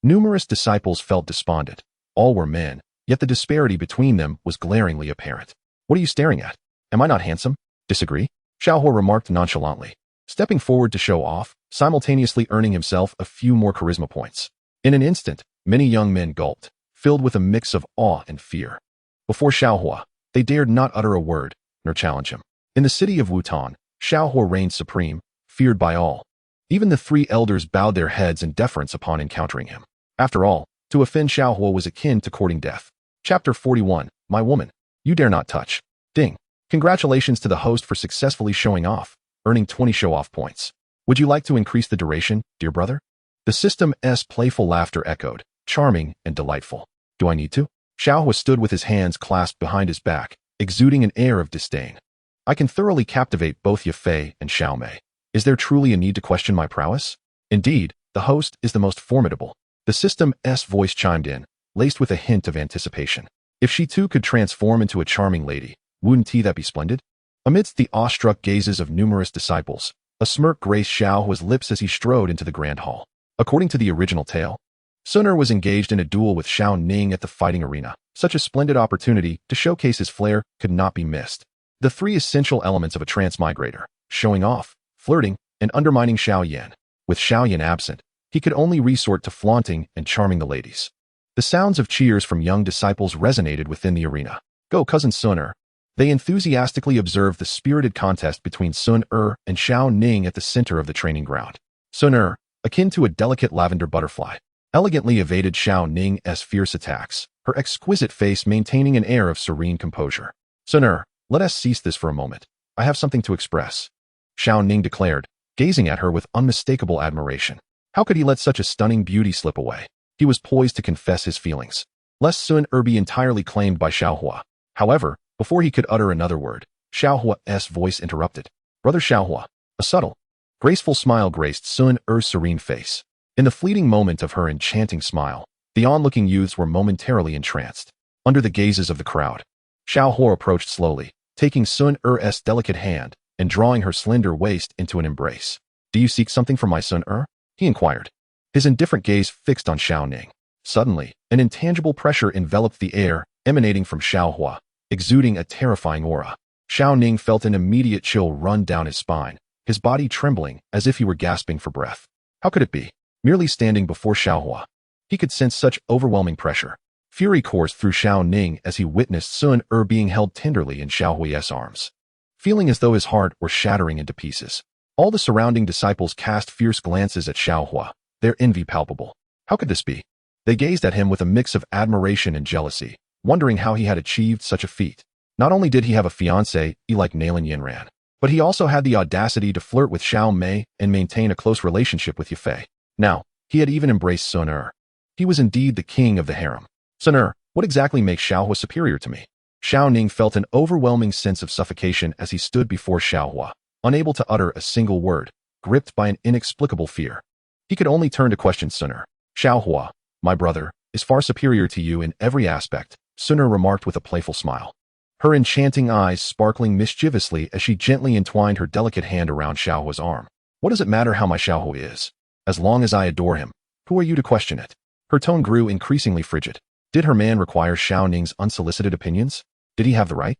Numerous disciples felt despondent. All were men, yet the disparity between them was glaringly apparent. What are you staring at? Am I not handsome? Disagree? Xiao Huo remarked nonchalantly, stepping forward to show off, simultaneously earning himself a few more charisma points. In an instant, many young men gulped, filled with a mix of awe and fear. Before Xiao Huo, they dared not utter a word, nor challenge him. In the city of Wutan, Xiao Huo reigned supreme, feared by all. Even the three elders bowed their heads in deference upon encountering him. After all, to offend Xiao Huo was akin to courting death. Chapter 41, My Woman, You Dare Not Touch. Ding. Congratulations to the host for successfully showing off, earning 20 show-off points. Would you like to increase the duration, dear brother? The system's playful laughter echoed, charming and delightful. Do I need to? Xiao Huo stood with his hands clasped behind his back, exuding an air of disdain. I can thoroughly captivate both Ye Fei and Xiao Mei. Is there truly a need to question my prowess? Indeed, the host is the most formidable. The system's voice chimed in, laced with a hint of anticipation. If she too could transform into a charming lady, wouldn't that be splendid? Amidst the awestruck gazes of numerous disciples, a smirk graced Xiao Huo's lips as he strode into the grand hall. According to the original tale, Xun'er was engaged in a duel with Xiao Ning at the fighting arena. Such a splendid opportunity to showcase his flair could not be missed. The three essential elements of a transmigrator, showing off, flirting, and undermining Xiao Yan. With Xiao Yan absent, he could only resort to flaunting and charming the ladies. The sounds of cheers from young disciples resonated within the arena. Go, cousin Xun'er. They enthusiastically observed the spirited contest between Xun'er and Xiao Ning at the center of the training ground. Xun'er, akin to a delicate lavender butterfly, elegantly evaded Xiao Ning's fierce attacks, her exquisite face maintaining an air of serene composure. Xun'er, let us cease this for a moment. I have something to express. Xiao Ning declared, gazing at her with unmistakable admiration. How could he let such a stunning beauty slip away? He was poised to confess his feelings, lest Xun'er be entirely claimed by Xiao Huo. However, before he could utter another word, Xiao Huo's voice interrupted. Brother Xiao Huo. A subtle, graceful smile graced Xun'er's serene face. In the fleeting moment of her enchanting smile, the onlooking youths were momentarily entranced. Under the gazes of the crowd, Xiao Huo approached slowly, taking Xun'er's delicate hand and drawing her slender waist into an embrace. Do you seek something from my Xun'er? He inquired, his indifferent gaze fixed on Xiao Ning. Suddenly, an intangible pressure enveloped the air, emanating from Xiao Huo, exuding a terrifying aura. Xiao Ning felt an immediate chill run down his spine, his body trembling as if he were gasping for breath. How could it be? Merely standing before Xiao Huo, he could sense such overwhelming pressure. Fury coursed through Xiao Ning as he witnessed Xun'er being held tenderly in Xiao Huo's arms. Feeling as though his heart were shattering into pieces, all the surrounding disciples cast fierce glances at Xiao Huo, their envy palpable. How could this be? They gazed at him with a mix of admiration and jealousy, wondering how he had achieved such a feat. Not only did he have a fiancé like Nalan Yanran, but he also had the audacity to flirt with Xiao Mei and maintain a close relationship with Ye Fei. Now, he had even embraced Xun'er. He was indeed the king of the harem. Xun'er, what exactly makes Xiao Huo superior to me? Xiao Ning felt an overwhelming sense of suffocation as he stood before Xiao Huo, unable to utter a single word, gripped by an inexplicable fear. He could only turn to question Xun'er. Xiao Huo, my brother, is far superior to you in every aspect, Xun'er remarked with a playful smile, her enchanting eyes sparkling mischievously as she gently entwined her delicate hand around Xiao Huo's arm. What does it matter how my Xiao Huo is? As long as I adore him, who are you to question it? Her tone grew increasingly frigid. Did her man require Xiao Ning's unsolicited opinions? Did he have the right?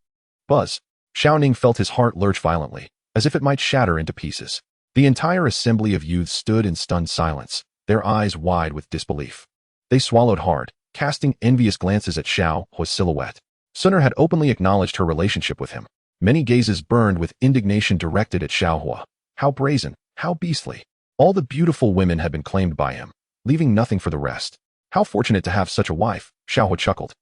Buzz. Xiao Ning felt his heart lurch violently, as if it might shatter into pieces. The entire assembly of youths stood in stunned silence, their eyes wide with disbelief. They swallowed hard, casting envious glances at Xiao Huo's silhouette. Xun'er had openly acknowledged her relationship with him. Many gazes burned with indignation directed at Xiao Huo. How brazen, how beastly. All the beautiful women had been claimed by him, leaving nothing for the rest. How fortunate to have such a wife, Xiao Huo chuckled.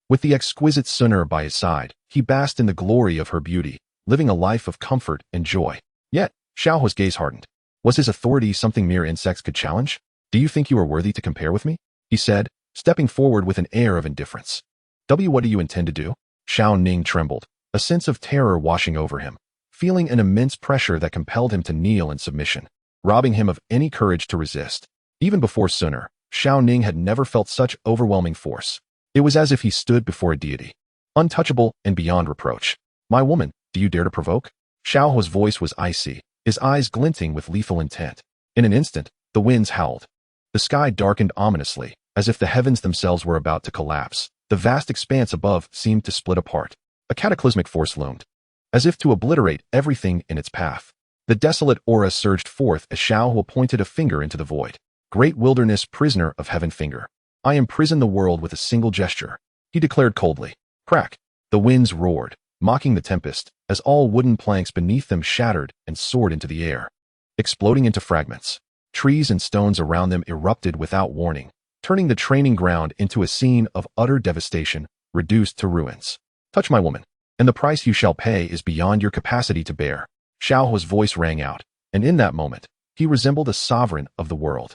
With the exquisite Xun'er by his side, he basked in the glory of her beauty, living a life of comfort and joy. Yet, Xiao Huo's gaze hardened. Was his authority something mere insects could challenge? Do you think you are worthy to compare with me? He said, stepping forward with an air of indifference. What do you intend to do? Xiao Ning trembled, a sense of terror washing over him, feeling an immense pressure that compelled him to kneel in submission, robbing him of any courage to resist. Even before Xun'er, Xiao Ning had never felt such overwhelming force. It was as if he stood before a deity, untouchable and beyond reproach. "My woman, do you dare to provoke?" Xiao Huo's voice was icy, his eyes glinting with lethal intent. In an instant, the winds howled. The sky darkened ominously, as if the heavens themselves were about to collapse. The vast expanse above seemed to split apart. A cataclysmic force loomed, as if to obliterate everything in its path. The desolate aura surged forth as Xiao Huo pointed a finger into the void. "Great wilderness prisoner of heaven finger. I imprison the world with a single gesture," he declared coldly. Crack! The winds roared, mocking the tempest, as all wooden planks beneath them shattered and soared into the air, exploding into fragments. Trees and stones around them erupted without warning, turning the training ground into a scene of utter devastation, reduced to ruins. "Touch my woman, and the price you shall pay is beyond your capacity to bear." Xiao Huo's voice rang out, and in that moment, he resembled a sovereign of the world.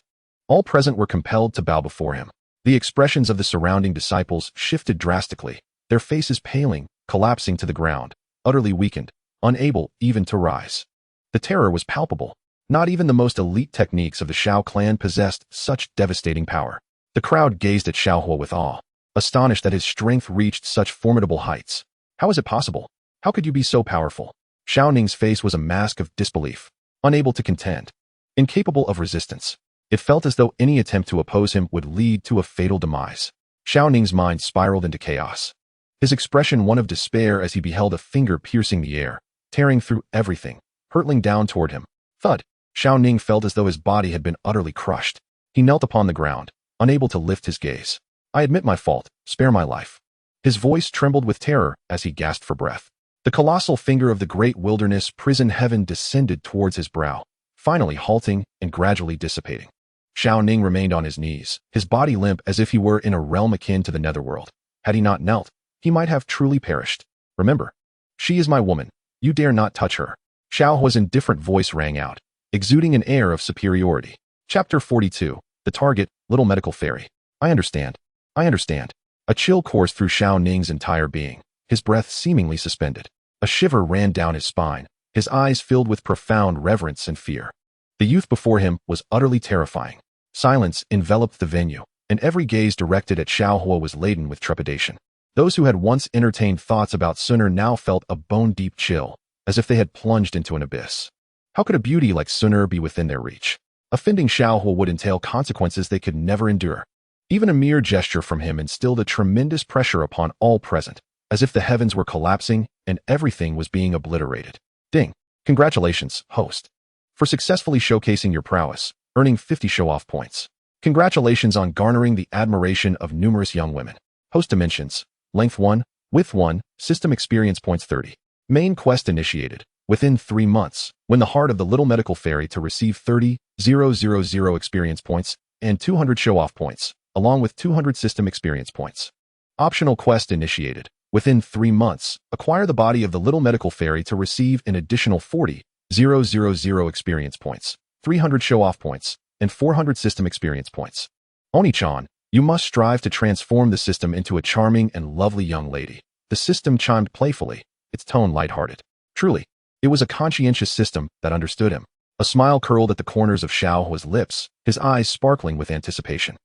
All present were compelled to bow before him. The expressions of the surrounding disciples shifted drastically, their faces paling, collapsing to the ground, utterly weakened, unable even to rise. The terror was palpable. Not even the most elite techniques of the Xiao clan possessed such devastating power. The crowd gazed at Xiao Huo with awe, astonished that his strength reached such formidable heights. "How is it possible? How could you be so powerful?" Xiao Ning's face was a mask of disbelief, unable to contend, incapable of resistance. It felt as though any attempt to oppose him would lead to a fatal demise. Xiao Ning's mind spiraled into chaos, his expression one of despair as he beheld a finger piercing the air, tearing through everything, hurtling down toward him. Thud! Xiao Ning felt as though his body had been utterly crushed. He knelt upon the ground, unable to lift his gaze. "I admit my fault. Spare my life." His voice trembled with terror as he gasped for breath. The colossal finger of the great wilderness prison heaven descended towards his brow, finally halting and gradually dissipating. Xiao Ning remained on his knees, his body limp as if he were in a realm akin to the netherworld. Had he not knelt, he might have truly perished. "Remember, she is my woman. You dare not touch her." Xiao Huo's indifferent voice rang out, exuding an air of superiority. Chapter 42. The target, Little Medical Fairy. "I understand. I understand." A chill coursed through Xiao Ning's entire being, his breath seemingly suspended. A shiver ran down his spine, his eyes filled with profound reverence and fear. The youth before him was utterly terrifying. Silence enveloped the venue, and every gaze directed at Xiao Huo was laden with trepidation. Those who had once entertained thoughts about Xun'er now felt a bone-deep chill, as if they had plunged into an abyss. How could a beauty like Xun'er be within their reach? Offending Xiao Huo would entail consequences they could never endure. Even a mere gesture from him instilled a tremendous pressure upon all present, as if the heavens were collapsing and everything was being obliterated. Ding! Congratulations, host, for successfully showcasing your prowess, earning 50 show-off points. Congratulations on garnering the admiration of numerous young women. Host dimensions: length 1, width 1, system experience points 30. Main quest initiated. Within 3 months, win the heart of the Little Medical Fairy to receive 30,000 experience points and 200 show-off points, along with 200 system experience points. Optional quest initiated. Within 3 months, acquire the body of the Little Medical Fairy to receive an additional 40,000 experience points, 300 show-off points, and 400 system experience points. Oni-chan, you must strive to transform the system into a charming and lovely young lady. The system chimed playfully, its tone lighthearted. Truly, it was a conscientious system that understood him. A smile curled at the corners of Xiao Huo's lips, his eyes sparkling with anticipation.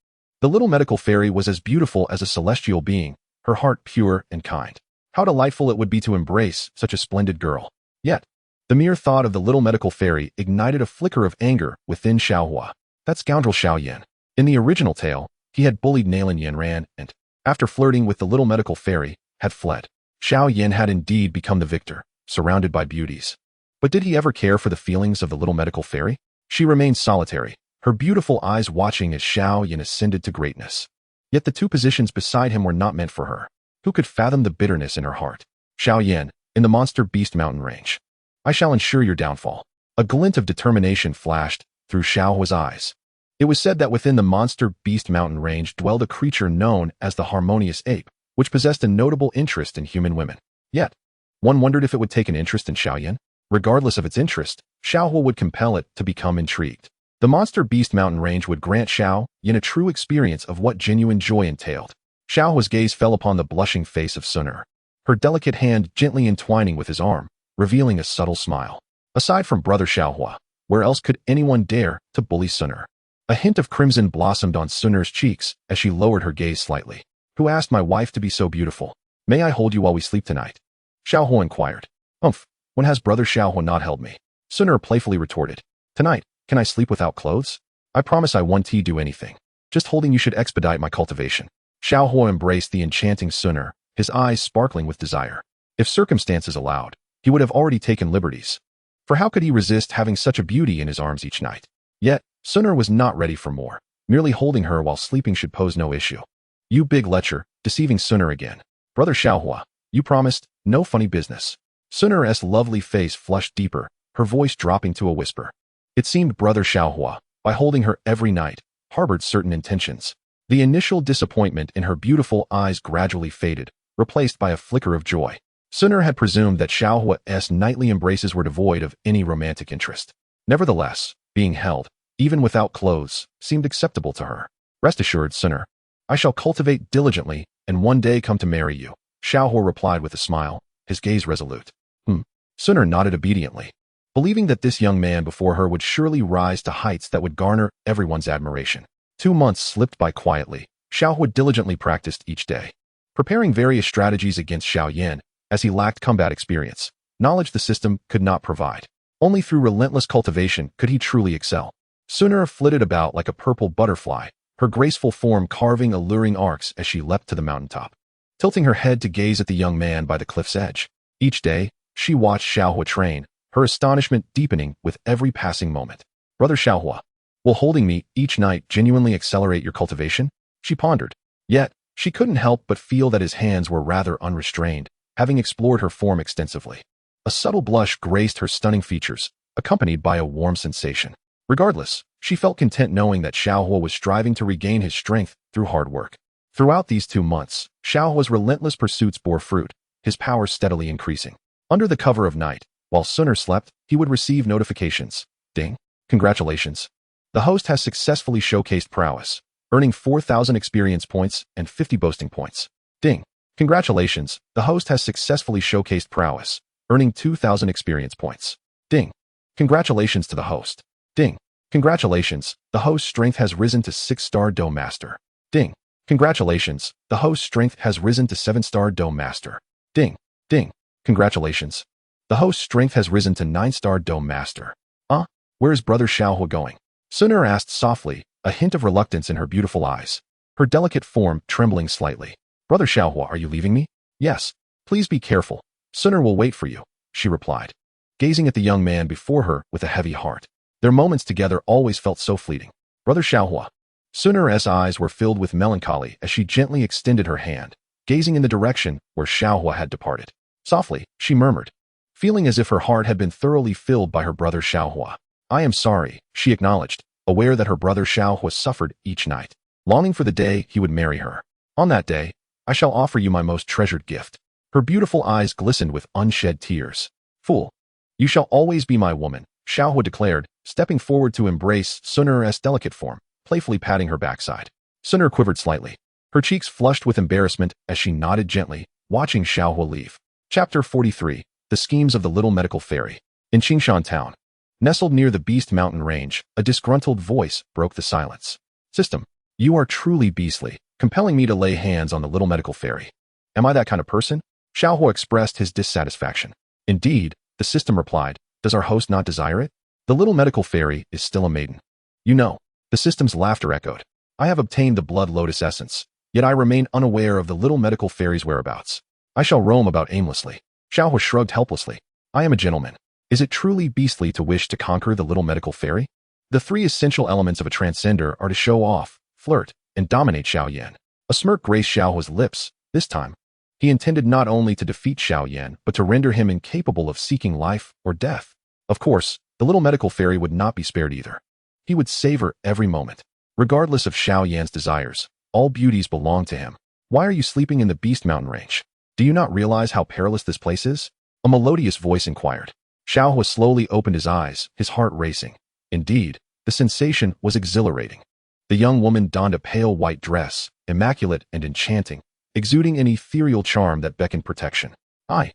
The Little Medical Fairy was as beautiful as a celestial being, her heart pure and kind. How delightful it would be to embrace such a splendid girl. Yet, the mere thought of the Little Medical Fairy ignited a flicker of anger within Xiao Huo. That scoundrel Xiao Yan. In the original tale, he had bullied Nalan Yanran and, after flirting with the Little Medical Fairy, had fled. Xiao Yan had indeed become the victor, surrounded by beauties. But did he ever care for the feelings of the Little Medical Fairy? She remained solitary, her beautiful eyes watching as Xiao Yan ascended to greatness. Yet the two positions beside him were not meant for her. Who could fathom the bitterness in her heart? Xiao Yan, in the Monster Beast Mountain range. I shall ensure your downfall. A glint of determination flashed through Xiao Huo's eyes. It was said that within the Monster Beast Mountain range dwelled a creature known as the Harmonious Ape, which possessed a notable interest in human women. Yet, one wondered if it would take an interest in Xiao Yan. Regardless of its interest, Xiao Huo would compel it to become intrigued. The Monster Beast Mountain range would grant Xiao Yan a true experience of what genuine joy entailed. Xiao Huo's gaze fell upon the blushing face of Xun'er, her delicate hand gently entwining with his arm, revealing a subtle smile. Aside from brother Xiao Huo, where else could anyone dare to bully Xun'er? A hint of crimson blossomed on Xun'er's cheeks as she lowered her gaze slightly. Who asked my wife to be so beautiful? May I hold you while we sleep tonight? Xiao Huo inquired. When has brother Xiao Huo not held me? Xun'er playfully retorted. Tonight, can I sleep without clothes? I promise I won't do anything. Just holding you should expedite my cultivation. Xiao Huo embraced the enchanting Xun'er, his eyes sparkling with desire. If circumstances allowed, he would have already taken liberties. For how could he resist having such a beauty in his arms each night? Yet, Xun'er was not ready for more. Merely holding her while sleeping should pose no issue. You big lecher, deceiving Xun'er again. Brother Xiao Huo, you promised, no funny business. Xun'er's lovely face flushed deeper, her voice dropping to a whisper. It seemed brother Xiao Huo, by holding her every night, harbored certain intentions. The initial disappointment in her beautiful eyes gradually faded, replaced by a flicker of joy. Xun'er had presumed that Xiao Huo's nightly embraces were devoid of any romantic interest. Nevertheless, being held, even without clothes, seemed acceptable to her. Rest assured, Xun'er, I shall cultivate diligently and one day come to marry you, Xiao Huo replied with a smile, his gaze resolute. Xun'er nodded obediently, believing that this young man before her would surely rise to heights that would garner everyone's admiration. 2 months slipped by quietly. Xiao Huo diligently practiced each day, preparing various strategies against Xiao Yan, as he lacked combat experience, knowledge the system could not provide. Only through relentless cultivation could he truly excel. Xun'er flitted about like a purple butterfly, her graceful form carving alluring arcs as she leapt to the mountaintop, tilting her head to gaze at the young man by the cliff's edge. Each day, she watched Xiao Huo train, her astonishment deepening with every passing moment. Brother Xiao Huo, will holding me each night genuinely accelerate your cultivation? She pondered. Yet, she couldn't help but feel that his hands were rather unrestrained, having explored her form extensively. A subtle blush graced her stunning features, accompanied by a warm sensation. Regardless, she felt content knowing that Xiao Huo was striving to regain his strength through hard work. Throughout these 2 months, Xiao Huo's relentless pursuits bore fruit, his power steadily increasing. Under the cover of night, while Xun'er slept, he would receive notifications. Ding. Congratulations. The host has successfully showcased prowess, earning 4,000 experience points and 50 boasting points. Ding. Congratulations. The host has successfully showcased prowess, earning 2,000 experience points. Ding. Congratulations to the host. Ding. Congratulations. The host's strength has risen to 6-star Dome Master. Ding. Congratulations. The host's strength has risen to 7-star Dome Master. Ding. Ding. Congratulations. The host's strength has risen to 9-star Dome Master. Where is brother Xiao Huo going? Xun'er asked softly, a hint of reluctance in her beautiful eyes, her delicate form trembling slightly. Brother Xiao Huo, are you leaving me? Yes. Please be careful. Xun'er will wait for you, she replied, gazing at the young man before her with a heavy heart. Their moments together always felt so fleeting. Brother Xiao Huo. Xun'er's eyes were filled with melancholy as she gently extended her hand, gazing in the direction where Xiao Huo had departed. Softly, she murmured, feeling as if her heart had been thoroughly filled by her brother Xiao Huo. I am sorry, she acknowledged, aware that her brother Xiao Huo suffered each night, longing for the day he would marry her. On that day, I shall offer you my most treasured gift. Her beautiful eyes glistened with unshed tears. Fool. You shall always be my woman, Xiao Huo declared, stepping forward to embrace Xun'er's delicate form, playfully patting her backside. Xun'er quivered slightly, her cheeks flushed with embarrassment as she nodded gently, watching Xiao Huo leave. Chapter 43. The Schemes of the Little Medical Fairy. In Qingshan Town, nestled near the Beast Mountain Range, a disgruntled voice broke the silence. System, you are truly beastly, compelling me to lay hands on the little medical fairy. Am I that kind of person? Xiao Huo expressed his dissatisfaction. Indeed, the system replied, does our host not desire it? The little medical fairy is still a maiden. You know, the system's laughter echoed. I have obtained the blood lotus essence, yet I remain unaware of the little medical fairy's whereabouts. I shall roam about aimlessly. Xiao Huo shrugged helplessly. I am a gentleman. Is it truly beastly to wish to conquer the little medical fairy? The 3 essential elements of a transcender are to show off, flirt, and dominate Xiao Yan. A smirk graced Xiao Huo's lips. This time, he intended not only to defeat Xiao Yan, but to render him incapable of seeking life or death. Of course, the little medical fairy would not be spared either. He would savor every moment. Regardless of Xiao Yan's desires, all beauties belong to him. Why are you sleeping in the Beast Mountain Range? Do you not realize how perilous this place is? A melodious voice inquired. Xiao Huo slowly opened his eyes, his heart racing. Indeed, the sensation was exhilarating. The young woman donned a pale white dress, immaculate and enchanting, exuding an ethereal charm that beckoned protection. I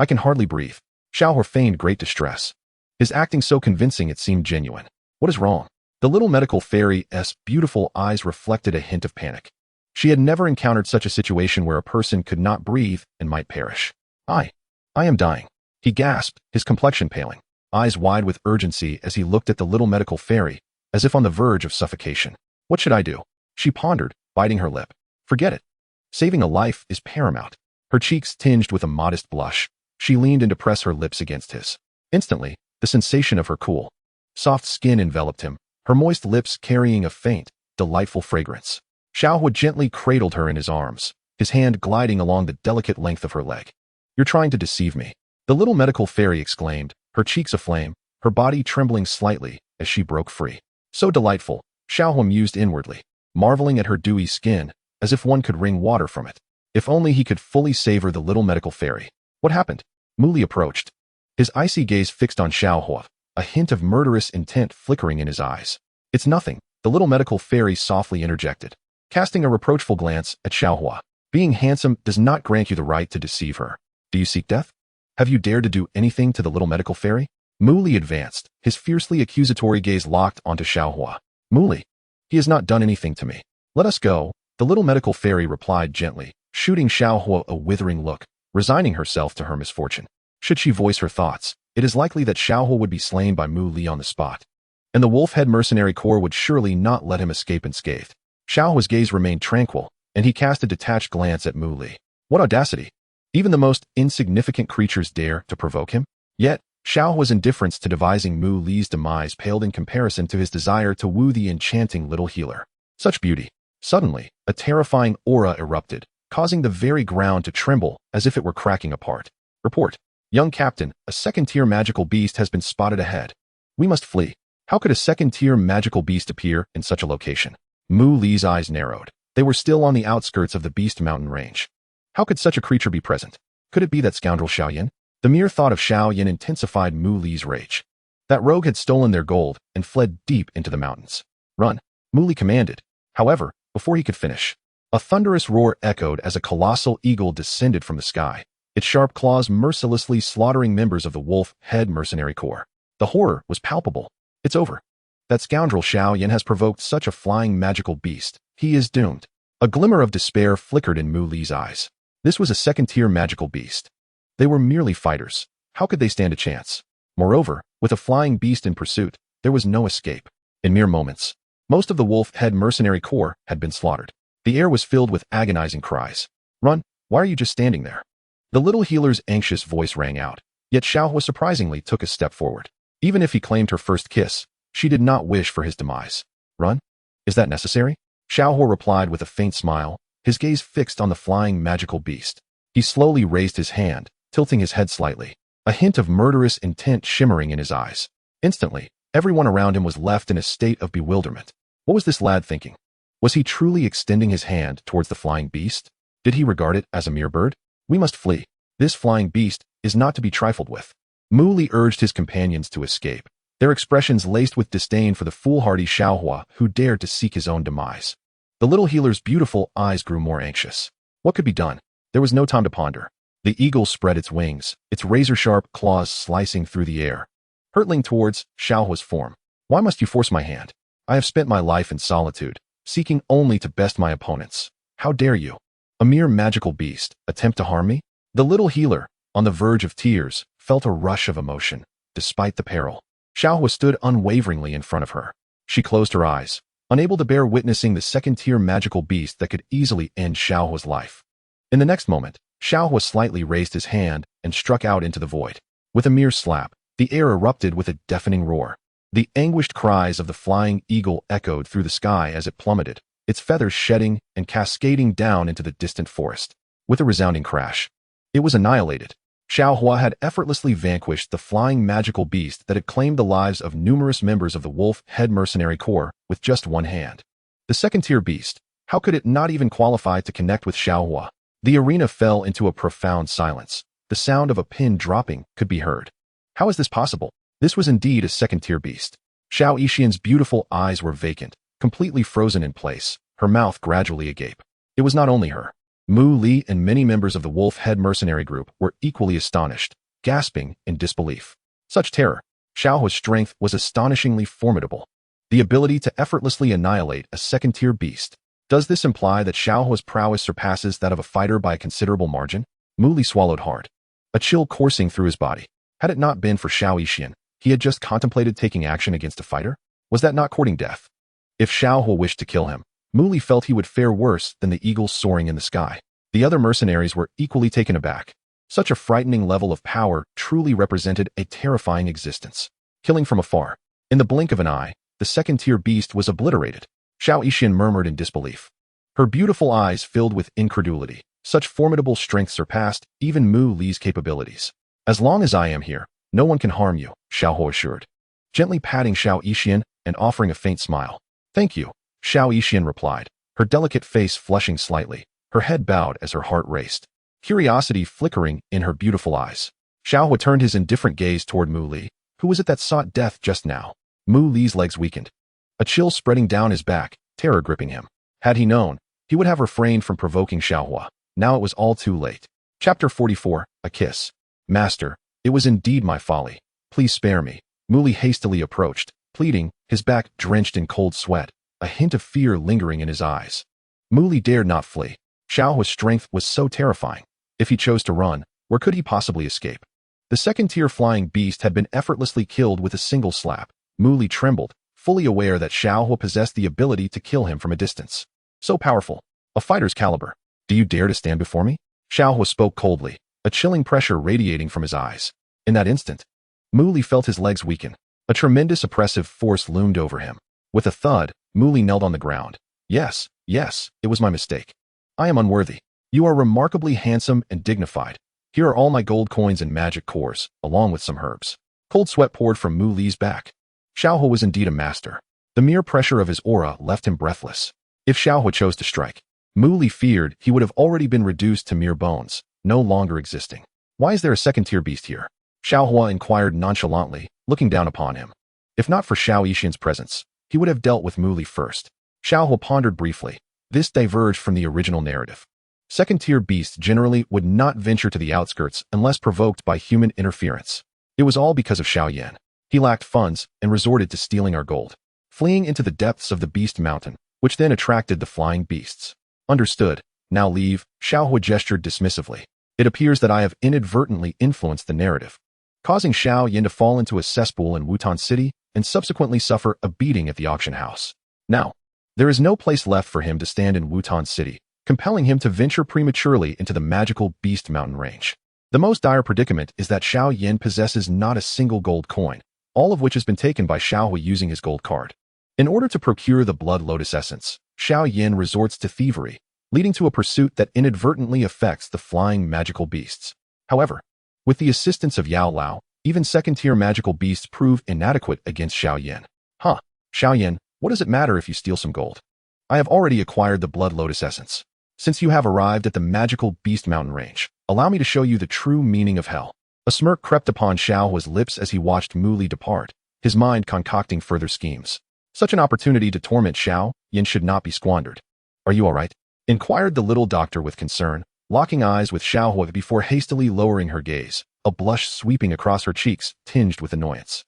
can hardly breathe. Xiao Huo feigned great distress, his acting so convincing it seemed genuine. What is wrong? The little medical fairy's beautiful eyes reflected a hint of panic. She had never encountered such a situation where a person could not breathe and might perish. I am dying. He gasped, his complexion paling, eyes wide with urgency as he looked at the little medical fairy, as if on the verge of suffocation. What should I do? She pondered, biting her lip. Forget it. Saving a life is paramount. Her cheeks tinged with a modest blush. She leaned in to press her lips against his. Instantly, the sensation of her cool, soft skin enveloped him, her moist lips carrying a faint, delightful fragrance. Xiao Huo gently cradled her in his arms, his hand gliding along the delicate length of her leg. You're trying to deceive me, the little medical fairy exclaimed, her cheeks aflame, her body trembling slightly as she broke free. So delightful, Xiao Huo mused inwardly, marveling at her dewy skin, as if one could wring water from it. If only he could fully savor the little medical fairy. What happened? Muli approached, his icy gaze fixed on Xiao Huo, a hint of murderous intent flickering in his eyes. It's nothing, the little medical fairy softly interjected, casting a reproachful glance at Xiao Huo. Being handsome does not grant you the right to deceive her. Do you seek death? Have you dared to do anything to the little medical fairy? Muli advanced, his fiercely accusatory gaze locked onto Xiao Huo. Muli, he has not done anything to me. Let us go, the little medical fairy replied gently, shooting Xiao Huo a withering look, resigning herself to her misfortune. Should she voice her thoughts, it is likely that Xiao Huo would be slain by Muli on the spot, and the Wolf-Head Mercenary Corps would surely not let him escape unscathed. Xiao Huo's gaze remained tranquil, and he cast a detached glance at Muli. What audacity! Even the most insignificant creatures dare to provoke him? Yet, Xiao Huo's indifference to devising Muli's demise paled in comparison to his desire to woo the enchanting little healer. Such beauty! Suddenly, a terrifying aura erupted, causing the very ground to tremble as if it were cracking apart. Report. Young Captain, a second-tier magical beast has been spotted ahead. We must flee. How could a second-tier magical beast appear in such a location? Muli's eyes narrowed. They were still on the outskirts of the Beast Mountain range. How could such a creature be present? Could it be that scoundrel Xiao Yan? The mere thought of Xiao Yan intensified Muli's rage. That rogue had stolen their gold and fled deep into the mountains. Run, Muli commanded. However, before he could finish, a thunderous roar echoed as a colossal eagle descended from the sky, its sharp claws mercilessly slaughtering members of the Wolf-Head Mercenary Corps. The horror was palpable. It's over. That scoundrel Xiao Yan has provoked such a flying magical beast. He is doomed. A glimmer of despair flickered in Muli's eyes. This was a second-tier magical beast. They were merely fighters. How could they stand a chance? Moreover, with a flying beast in pursuit, there was no escape. In mere moments, most of the Wolf-Head Mercenary Corps had been slaughtered. The air was filled with agonizing cries. Run, why are you just standing there? The little healer's anxious voice rang out, yet Xiao Huo surprisingly took a step forward. Even if he claimed her first kiss, she did not wish for his demise. Run? Is that necessary? Xiao Huo replied with a faint smile, his gaze fixed on the flying magical beast. He slowly raised his hand, tilting his head slightly, a hint of murderous intent shimmering in his eyes. Instantly, everyone around him was left in a state of bewilderment. What was this lad thinking? Was he truly extending his hand towards the flying beast? Did he regard it as a mere bird? We must flee. This flying beast is not to be trifled with. Muli urged his companions to escape, their expressions laced with disdain for the foolhardy Xiao Huo who dared to seek his own demise. The little healer's beautiful eyes grew more anxious. What could be done? There was no time to ponder. The eagle spread its wings, its razor-sharp claws slicing through the air, hurtling towards Xiao Huo's form. Why must you force my hand? I have spent my life in solitude, seeking only to best my opponents. How dare you? A mere magical beast, attempt to harm me? The little healer, on the verge of tears, felt a rush of emotion, despite the peril. Xiao Huo stood unwaveringly in front of her. She closed her eyes, unable to bear witnessing the second-tier magical beast that could easily end Xiao Huo's life. In the next moment, Xiao Huo slightly raised his hand and struck out into the void. With a mere slap, the air erupted with a deafening roar. The anguished cries of the flying eagle echoed through the sky as it plummeted, its feathers shedding and cascading down into the distant forest. With a resounding crash, it was annihilated. Xiao Huo had effortlessly vanquished the flying magical beast that had claimed the lives of numerous members of the Wolf-Head Mercenary Corps with just one hand. The second-tier beast, how could it not even qualify to connect with Xiao Huo? The arena fell into a profound silence. The sound of a pin dropping could be heard. How is this possible? This was indeed a second-tier beast. Xiao Yixian's beautiful eyes were vacant, completely frozen in place, her mouth gradually agape. It was not only her. Mu Li and many members of the Wolf-Head Mercenary Group were equally astonished, gasping in disbelief. Such terror! Xiao Huo's strength was astonishingly formidable. The ability to effortlessly annihilate a second-tier beast. Does this imply that Xiao Huo's prowess surpasses that of a fighter by a considerable margin? Mu Li swallowed hard, a chill coursing through his body. Had it not been for Xiao Yixian, he had just contemplated taking action against a fighter? Was that not courting death? If Xiao Huo wished to kill him, Mu Li felt he would fare worse than the eagles soaring in the sky. The other mercenaries were equally taken aback. Such a frightening level of power truly represented a terrifying existence. Killing from afar. In the blink of an eye, the second-tier beast was obliterated. Xiao Yixian murmured in disbelief. Her beautiful eyes filled with incredulity. Such formidable strength surpassed even Mu Li's capabilities. As long as I am here, no one can harm you, Xiao Huo assured, gently patting Xiao Yixian and offering a faint smile. Thank you, Xiao Yixian replied, her delicate face flushing slightly, her head bowed as her heart raced, curiosity flickering in her beautiful eyes. Xiao Huo turned his indifferent gaze toward Mu Li, who was it that sought death just now. Mu Li's legs weakened, a chill spreading down his back, terror gripping him. Had he known, he would have refrained from provoking Xiao Huo. Now it was all too late. Chapter 44, A Kiss. Master, it was indeed my folly. Please spare me. Mu Li hastily approached, pleading, his back drenched in cold sweat, a hint of fear lingering in his eyes. Mu Li dared not flee. Xiao Huo's strength was so terrifying. If he chose to run, where could he possibly escape? The second-tier flying beast had been effortlessly killed with a single slap. Mu Li trembled, fully aware that Xiao Huo possessed the ability to kill him from a distance. So powerful. A fighter's caliber. Do you dare to stand before me? Xiao Huo spoke coldly, a chilling pressure radiating from his eyes. In that instant, Mu Li felt his legs weaken. A tremendous oppressive force loomed over him. With a thud, Mu Li knelt on the ground. Yes, it was my mistake. I am unworthy. You are remarkably handsome and dignified. Here are all my gold coins and magic cores, along with some herbs. Cold sweat poured from Mu Li's back. Xiao Huo was indeed a master. The mere pressure of his aura left him breathless. If Xiao Huo chose to strike, Mu Li feared he would have already been reduced to mere bones, no longer existing. Why is there a second-tier beast here? Xiao Huo inquired nonchalantly, looking down upon him. If not for Xiao Yixian's presence, he would have dealt with Mu Li first. Xiao Huo pondered briefly. This diverged from the original narrative. Second-tier beasts generally would not venture to the outskirts unless provoked by human interference. It was all because of Xiao Yan. He lacked funds and resorted to stealing our gold, fleeing into the depths of the Beast Mountain, which then attracted the flying beasts. Understood. Now leave, Xiao Huo gestured dismissively. It appears that I have inadvertently influenced the narrative, causing Xiao Yan to fall into a cesspool in Wutan City and subsequently suffer a beating at the auction house. Now, there is no place left for him to stand in Wutan City, compelling him to venture prematurely into the magical Beast Mountain range. The most dire predicament is that Xiao Yan possesses not a single gold coin, all of which has been taken by Xiao Huo using his gold card. In order to procure the Blood Lotus Essence, Xiao Yan resorts to thievery, leading to a pursuit that inadvertently affects the flying magical beasts. However, with the assistance of Yao Lao, even second-tier magical beasts prove inadequate against Xiao Yan. Xiao Yan, what does it matter if you steal some gold? I have already acquired the Blood Lotus Essence. Since you have arrived at the magical Beast Mountain range, allow me to show you the true meaning of hell. A smirk crept upon Xiao Huo's lips as he watched Mu Li depart, his mind concocting further schemes. Such an opportunity to torment Xiao Yan should not be squandered. Are you all right? Inquired the little doctor with concern, locking eyes with Xiao Huo before hastily lowering her gaze, a blush sweeping across her cheeks, tinged with annoyance.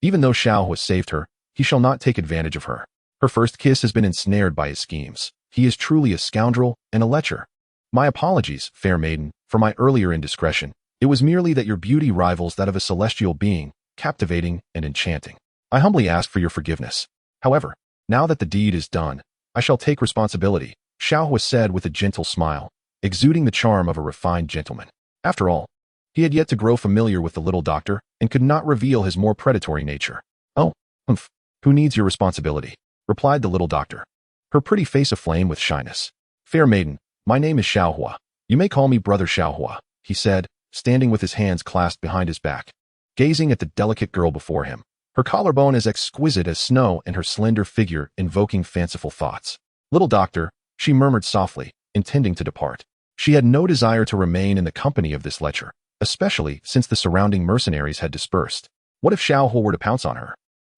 Even though Xiao Huo saved her, he shall not take advantage of her. Her first kiss has been ensnared by his schemes. He is truly a scoundrel and a lecher. My apologies, fair maiden, for my earlier indiscretion. It was merely that your beauty rivals that of a celestial being, captivating and enchanting. I humbly ask for your forgiveness. However, now that the deed is done, I shall take responsibility, Xiao Huo said with a gentle smile, exuding the charm of a refined gentleman. After all, he had yet to grow familiar with the little doctor and could not reveal his more predatory nature. Oh, who needs your responsibility? Replied the little doctor, her pretty face aflame with shyness. Fair maiden, my name is Xiao Huo. You may call me Brother Xiao Huo, he said, standing with his hands clasped behind his back, gazing at the delicate girl before him, her collarbone as exquisite as snow and her slender figure invoking fanciful thoughts. Little doctor, she murmured softly, intending to depart. She had no desire to remain in the company of this lecher, especially since the surrounding mercenaries had dispersed. What if Xiao Huo were to pounce on her?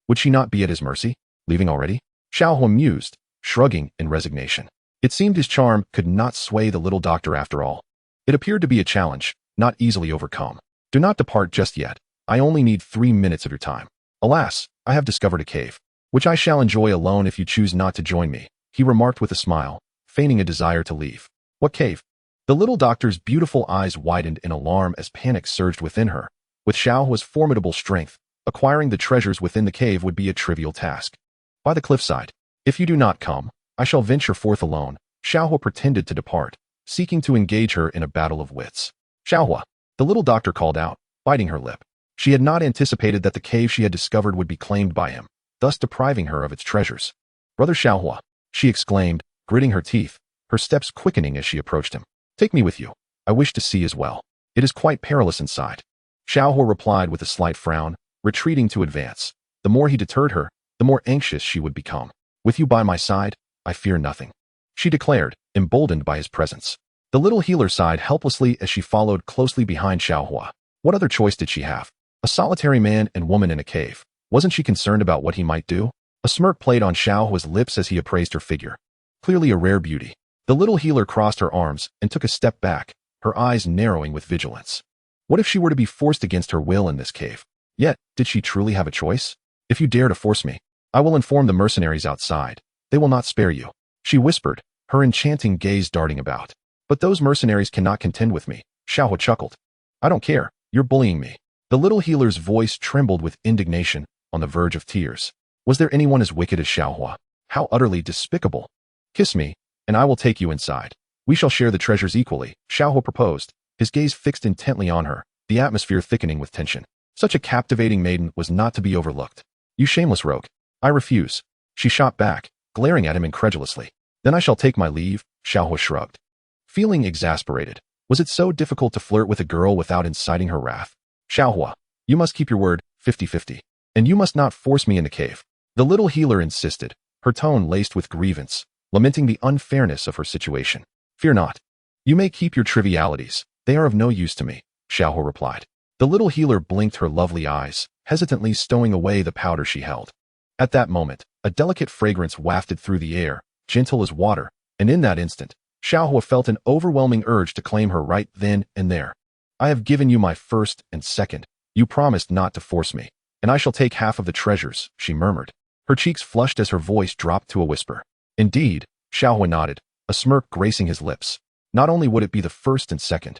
Would she not be at his mercy? Leaving already? Xiao Huo mused, shrugging in resignation. It seemed his charm could not sway the little doctor after all. It appeared to be a challenge, not easily overcome. Do not depart just yet. I only need 3 minutes of your time. Alas, I have discovered a cave. which I shall enjoy alone if you choose not to join me, he remarked with a smile, feigning a desire to leave. What cave? The little doctor's beautiful eyes widened in alarm as panic surged within her. With Xiao Huo's formidable strength, acquiring the treasures within the cave would be a trivial task. By the cliffside. If you do not come, I shall venture forth alone. Xiao Huo pretended to depart, seeking to engage her in a battle of wits. Xiao Huo, the little doctor called out, biting her lip. She had not anticipated that the cave she had discovered would be claimed by him, thus depriving her of its treasures. Brother Xiao Huo, she exclaimed, gritting her teeth, her steps quickening as she approached him. Take me with you. I wish to see as well. It is quite perilous inside. Xiao Huo replied with a slight frown, retreating to advance. The more he deterred her, the more anxious she would become. With you by my side, I fear nothing, she declared, emboldened by his presence. The little healer sighed helplessly as she followed closely behind Xiao Huo. What other choice did she have? A solitary man and woman in a cave. Wasn't she concerned about what he might do? A smirk played on Xiao Huo's lips as he appraised her figure. Clearly a rare beauty. The little healer crossed her arms and took a step back, her eyes narrowing with vigilance. What if she were to be forced against her will in this cave? Yet, did she truly have a choice? If you dare to force me, I will inform the mercenaries outside. They will not spare you, she whispered, her enchanting gaze darting about. But those mercenaries cannot contend with me, Xiao Huo chuckled. I don't care, you're bullying me. The little healer's voice trembled with indignation, on the verge of tears. Was there anyone as wicked as Xiao Huo? How utterly despicable. Kiss me, and I will take you inside. We shall share the treasures equally, Xiao Huo proposed, his gaze fixed intently on her, the atmosphere thickening with tension. Such a captivating maiden was not to be overlooked. You shameless rogue. I refuse. She shot back, glaring at him incredulously. Then I shall take my leave, Xiao Huo shrugged. Feeling exasperated, was it so difficult to flirt with a girl without inciting her wrath? Xiao Huo, you must keep your word, 50-50. And you must not force me in the cave. The little healer insisted, her tone laced with grievance, lamenting the unfairness of her situation. Fear not. You may keep your trivialities. They are of no use to me, Xiao Huo replied. The little healer blinked her lovely eyes, hesitantly stowing away the powder she held. At that moment, a delicate fragrance wafted through the air, gentle as water, and in that instant, Xiao Huo felt an overwhelming urge to claim her right then and there. I have given you my first and second. You promised not to force me, and I shall take half of the treasures, she murmured. Her cheeks flushed as her voice dropped to a whisper. Indeed, Xiao Huo nodded, a smirk gracing his lips. Not only would it be the first and second,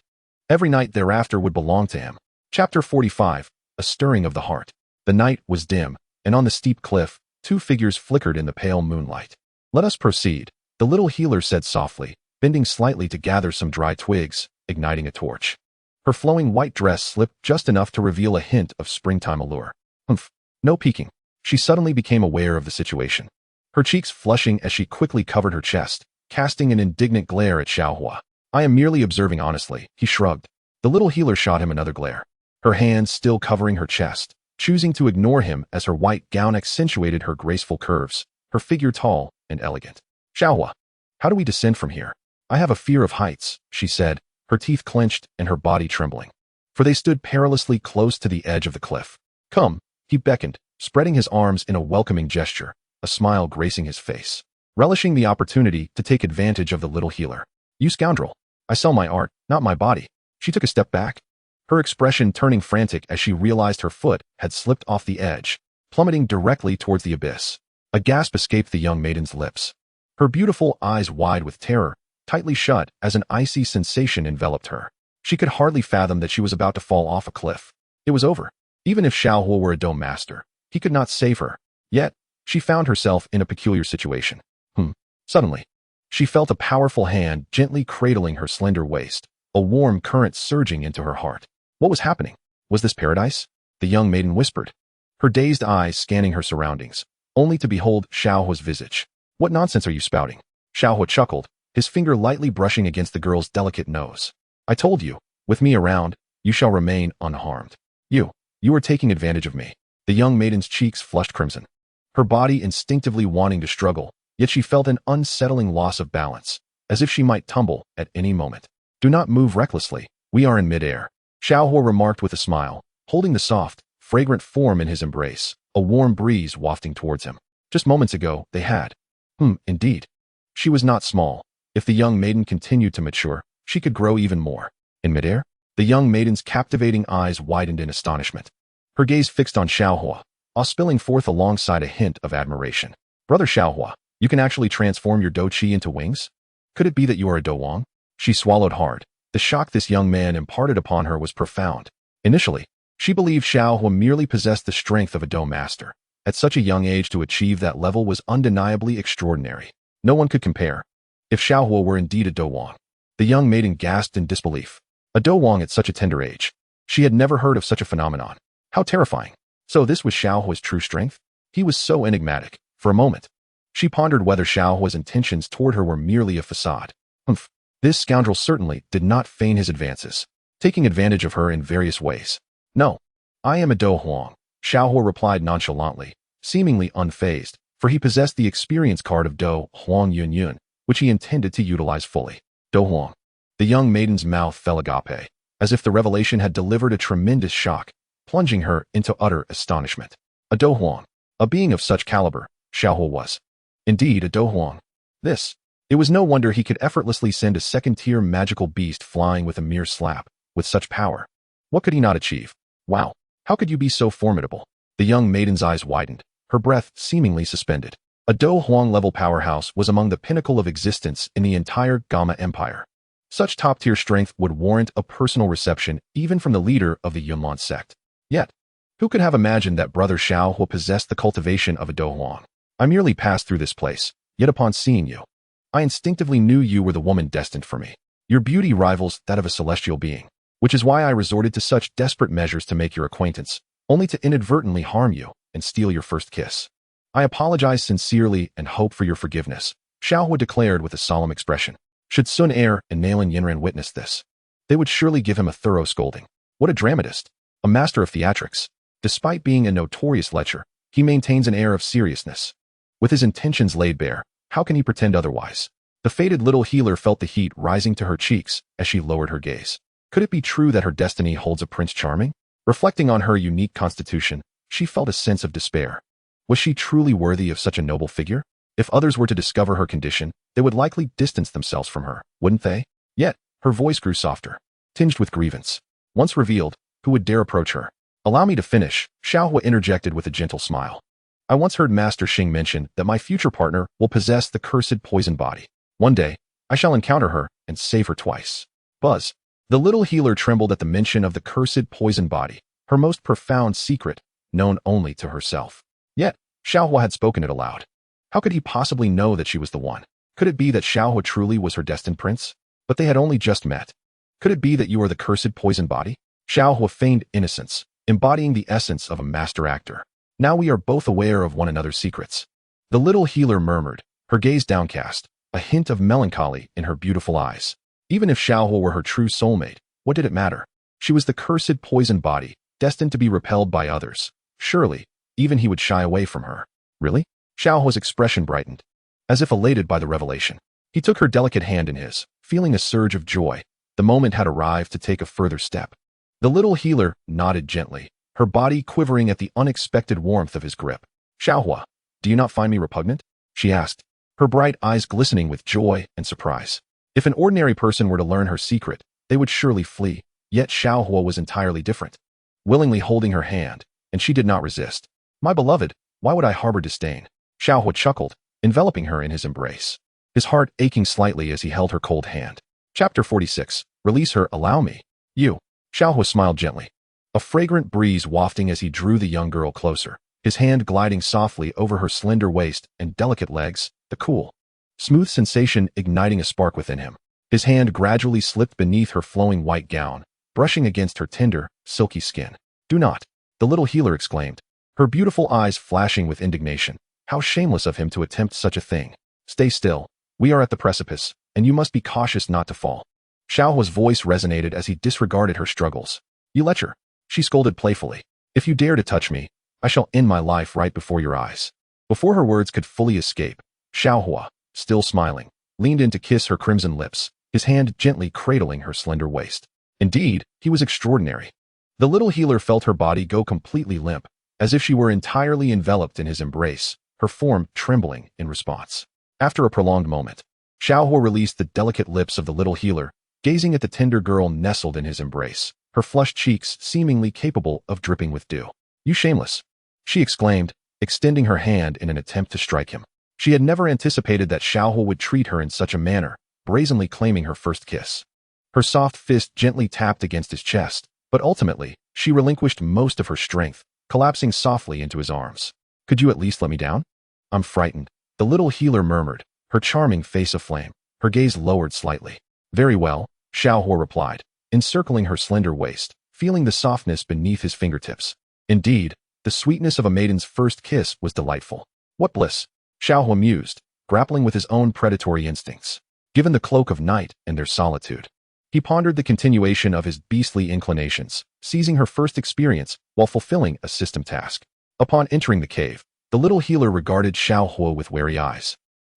every night thereafter would belong to him. Chapter 45, A Stirring of the Heart. The night was dim, and on the steep cliff, two figures flickered in the pale moonlight. Let us proceed, the little healer said softly, bending slightly to gather some dry twigs, igniting a torch. Her flowing white dress slipped just enough to reveal a hint of springtime allure. Humph, no peeking. She suddenly became aware of the situation. Her cheeks flushing as she quickly covered her chest, casting an indignant glare at Xiao Huo. I am merely observing honestly, he shrugged. The little healer shot him another glare, her hands still covering her chest, choosing to ignore him as her white gown accentuated her graceful curves, her figure tall and elegant. Xiao Huo, how do we descend from here? I have a fear of heights, she said, her teeth clenched and her body trembling. For they stood perilously close to the edge of the cliff. Come, he beckoned, spreading his arms in a welcoming gesture, a smile gracing his face, relishing the opportunity to take advantage of the little healer. You scoundrel. I sell my art, not my body. She took a step back, her expression turning frantic as she realized her foot had slipped off the edge, plummeting directly towards the abyss. A gasp escaped the young maiden's lips. Her beautiful eyes wide with terror, tightly shut as an icy sensation enveloped her. She could hardly fathom that she was about to fall off a cliff. It was over. Even if Xiao Huo were a dome master, he could not save her. Yet, she found herself in a peculiar situation. Suddenly, she felt a powerful hand gently cradling her slender waist, a warm current surging into her heart. What was happening? Was this paradise? The young maiden whispered, her dazed eyes scanning her surroundings, only to behold Xiao Huo's visage. What nonsense are you spouting? Xiao Huo chuckled, his finger lightly brushing against the girl's delicate nose. I told you, with me around, you shall remain unharmed. You are taking advantage of me. The young maiden's cheeks flushed crimson, her body instinctively wanting to struggle, yet she felt an unsettling loss of balance, as if she might tumble at any moment. Do not move recklessly, we are in midair, Xiao Huo remarked with a smile, holding the soft, fragrant form in his embrace, a warm breeze wafting towards him. Just moments ago, they had. Indeed. She was not small. If the young maiden continued to mature, she could grow even more. In midair, the young maiden's captivating eyes widened in astonishment. Her gaze fixed on Xiao Huo, spilling forth alongside a hint of admiration. Brother Xiao Huo, you can actually transform your Do Qi into wings? Could it be that you are a Do Wang? She swallowed hard. The shock this young man imparted upon her was profound. Initially, she believed Xiao Huo merely possessed the strength of a Do master. At such a young age to achieve that level was undeniably extraordinary. No one could compare. If Xiao Huo were indeed a Do Wang. The young maiden gasped in disbelief. A Do Wang at such a tender age. She had never heard of such a phenomenon. How terrifying. So this was Xiao Huo's true strength? He was so enigmatic. For a moment, she pondered whether Xiao Huo's intentions toward her were merely a facade. This scoundrel certainly did not feign his advances, taking advantage of her in various ways. No, I am a Do Huang, Xiao Huo replied nonchalantly, seemingly unfazed, for he possessed the experience card of Do Huang Yun, which he intended to utilize fully. Do Huang. The young maiden's mouth fell agape, as if the revelation had delivered a tremendous shock, plunging her into utter astonishment. A Do Huang, a being of such caliber, Xiao Huo was. Indeed, a Do Huang. It was no wonder he could effortlessly send a second-tier magical beast flying with a mere slap. With such power, what could he not achieve? Wow, how could you be so formidable? The young maiden's eyes widened, her breath seemingly suspended. A Do Huang-level powerhouse was among the pinnacle of existence in the entire Gamma Empire. Such top-tier strength would warrant a personal reception even from the leader of the Yunlan Sect. Yet, who could have imagined that Brother Xiao Huo possessed the cultivation of a Do Huang? I merely passed through this place, yet upon seeing you, I instinctively knew you were the woman destined for me. Your beauty rivals that of a celestial being, which is why I resorted to such desperate measures to make your acquaintance, only to inadvertently harm you and steal your first kiss. I apologize sincerely and hope for your forgiveness, Xiao Huo declared with a solemn expression. Should Xun'er and Nalan Yanran witness this, they would surely give him a thorough scolding. What a dramatist, a master of theatrics. Despite being a notorious lecher, he maintains an air of seriousness. With his intentions laid bare, how can he pretend otherwise? The fated little healer felt the heat rising to her cheeks as she lowered her gaze. Could it be true that her destiny holds a Prince Charming? Reflecting on her unique constitution, she felt a sense of despair. Was she truly worthy of such a noble figure? If others were to discover her condition, they would likely distance themselves from her, wouldn't they? Yet, her voice grew softer, tinged with grievance. Once revealed, who would dare approach her? Allow me to finish, Xiao Huo interjected with a gentle smile. I once heard Master Xing mention that my future partner will possess the cursed poison body. One day, I shall encounter her and save her twice. Buzz. The little healer trembled at the mention of the cursed poison body, her most profound secret, known only to herself. Yet, Xiao Huo had spoken it aloud. How could he possibly know that she was the one? Could it be that Xiao Huo truly was her destined prince? But they had only just met. Could it be that you are the cursed poison body? Xiao Huo feigned innocence, embodying the essence of a master actor. Now we are both aware of one another's secrets. The little healer murmured, her gaze downcast, a hint of melancholy in her beautiful eyes. Even if Xiao Huo were her true soulmate, what did it matter? She was the cursed poison body, destined to be repelled by others. Surely, even he would shy away from her. Really? Xiao Huo's expression brightened, as if elated by the revelation. He took her delicate hand in his, feeling a surge of joy. The moment had arrived to take a further step. The little healer nodded gently, her body quivering at the unexpected warmth of his grip. Xiao Huo, do you not find me repugnant? She asked, her bright eyes glistening with joy and surprise. If an ordinary person were to learn her secret, they would surely flee, yet Xiao Huo was entirely different. Willingly holding her hand, and she did not resist. My beloved, why would I harbor disdain? Xiao Huo chuckled, enveloping her in his embrace, his heart aching slightly as he held her cold hand. Chapter 46. Release her, allow me. You. Xiao Huo smiled gently, a fragrant breeze wafting as he drew the young girl closer, his hand gliding softly over her slender waist and delicate legs, the cool, smooth sensation igniting a spark within him. His hand gradually slipped beneath her flowing white gown, brushing against her tender, silky skin. Do not, the little healer exclaimed, her beautiful eyes flashing with indignation. How shameless of him to attempt such a thing. Stay still, we are at the precipice, and you must be cautious not to fall. Xiao Huo's voice resonated as he disregarded her struggles. You lecher, she scolded playfully. If you dare to touch me, I shall end my life right before your eyes. Before her words could fully escape, Xiao Huo, still smiling, leaned in to kiss her crimson lips, his hand gently cradling her slender waist. Indeed, he was extraordinary. The little healer felt her body go completely limp, as if she were entirely enveloped in his embrace, her form trembling in response. After a prolonged moment, Xiao Huo released the delicate lips of the little healer, gazing at the tender girl nestled in his embrace, her flushed cheeks seemingly capable of dripping with dew. You shameless. she exclaimed, extending her hand in an attempt to strike him. She had never anticipated that Xiao Huo would treat her in such a manner, brazenly claiming her first kiss. Her soft fist gently tapped against his chest, but ultimately, she relinquished most of her strength, collapsing softly into his arms. Could you at least let me down? I'm frightened, the little healer murmured, her charming face aflame, her gaze lowered slightly. Very well, Xiao Huo replied, encircling her slender waist, feeling the softness beneath his fingertips. Indeed, the sweetness of a maiden's first kiss was delightful. What bliss! Xiao Huo mused, grappling with his own predatory instincts. Given the cloak of night and their solitude, he pondered the continuation of his beastly inclinations, seizing her first experience while fulfilling a system task. Upon entering the cave, the little healer regarded Xiao Huo with wary eyes.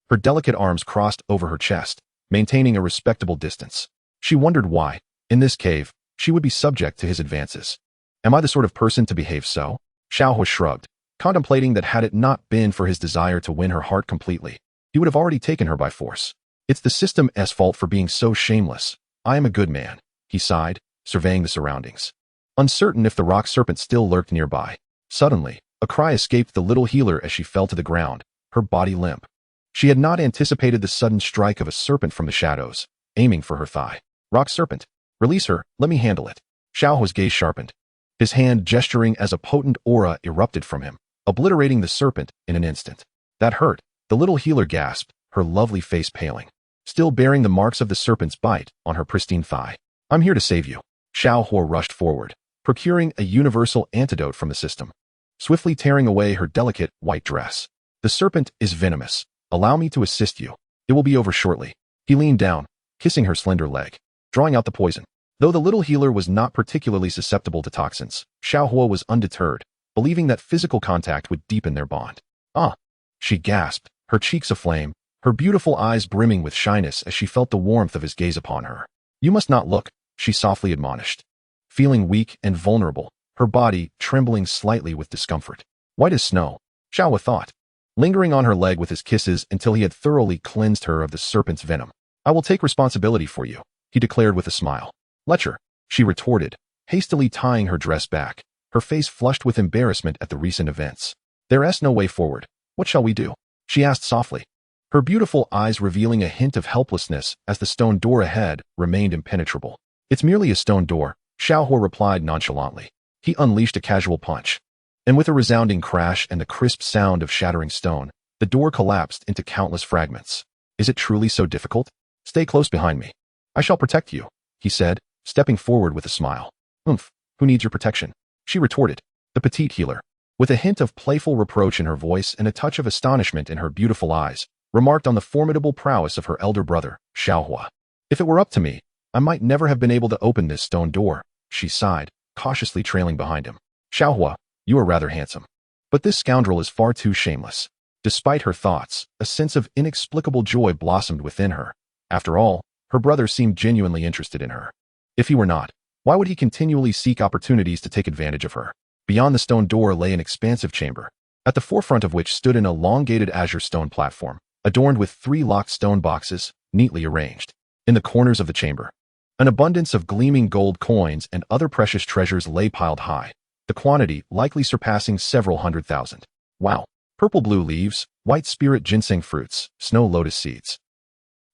Her delicate arms crossed over her chest, maintaining a respectable distance. She wondered why, in this cave, she would be subject to his advances. Am I the sort of person to behave so? Xiao Huo shrugged, contemplating that had it not been for his desire to win her heart completely, he would have already taken her by force. It's the system's fault for being so shameless. I am a good man, he sighed, surveying the surroundings. Uncertain if the rock serpent still lurked nearby. Suddenly, a cry escaped the little healer as she fell to the ground, her body limp. She had not anticipated the sudden strike of a serpent from the shadows, aiming for her thigh. Rock serpent, release her, let me handle it. Xiao Huo's gaze sharpened, his hand gesturing as a potent aura erupted from him, obliterating the serpent in an instant. That hurt, the little healer gasped, her lovely face paling, still bearing the marks of the serpent's bite on her pristine thigh. I'm here to save you. Xiao Huo rushed forward, procuring a universal antidote from the system, swiftly tearing away her delicate white dress. The serpent is venomous. Allow me to assist you. It will be over shortly. He leaned down, kissing her slender leg, drawing out the poison. Though the little healer was not particularly susceptible to toxins, Xiao Huo was undeterred, believing that physical contact would deepen their bond. Ah! She gasped, her cheeks aflame, her beautiful eyes brimming with shyness as she felt the warmth of his gaze upon her. You must not look, she softly admonished. Feeling weak and vulnerable, her body trembling slightly with discomfort. White as snow, Xiao Huo thought, lingering on her leg with his kisses until he had thoroughly cleansed her of the serpent's venom. I will take responsibility for you, he declared with a smile. Lecher, she retorted, hastily tying her dress back, her face flushed with embarrassment at the recent events. There's no way forward. What shall we do? She asked softly, her beautiful eyes revealing a hint of helplessness as the stone door ahead remained impenetrable. It's merely a stone door, Xiao Huo replied nonchalantly. He unleashed a casual punch, and with a resounding crash and the crisp sound of shattering stone, the door collapsed into countless fragments. Is it truly so difficult? Stay close behind me. I shall protect you, he said, stepping forward with a smile. Who needs your protection? She retorted, the petite healer, with a hint of playful reproach in her voice and a touch of astonishment in her beautiful eyes, remarked on the formidable prowess of her elder brother, Xiao Huo. If it were up to me, I might never have been able to open this stone door, she sighed, cautiously trailing behind him. Xiao Huo, you are rather handsome. But this scoundrel is far too shameless. Despite her thoughts, a sense of inexplicable joy blossomed within her. After all, her brother seemed genuinely interested in her. If he were not, why would he continually seek opportunities to take advantage of her? Beyond the stone door lay an expansive chamber, at the forefront of which stood an elongated azure stone platform, adorned with 3 locked stone boxes, neatly arranged. In the corners of the chamber, an abundance of gleaming gold coins and other precious treasures lay piled high, the quantity likely surpassing several 100,000. Wow! Purple-blue leaves, white spirit ginseng fruits, snow lotus seeds.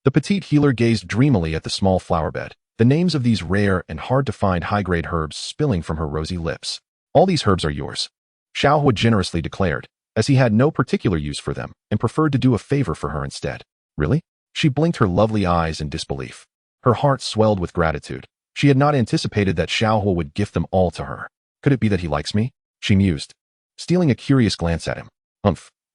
The petite healer gazed dreamily at the small flower bed, the names of these rare and hard-to-find high-grade herbs spilling from her rosy lips. All these herbs are yours, Xiao Huo generously declared, as he had no particular use for them and preferred to do a favor for her instead. Really? She blinked her lovely eyes in disbelief. Her heart swelled with gratitude. She had not anticipated that Xiao Huo would gift them all to her. Could it be that he likes me? She mused, stealing a curious glance at him.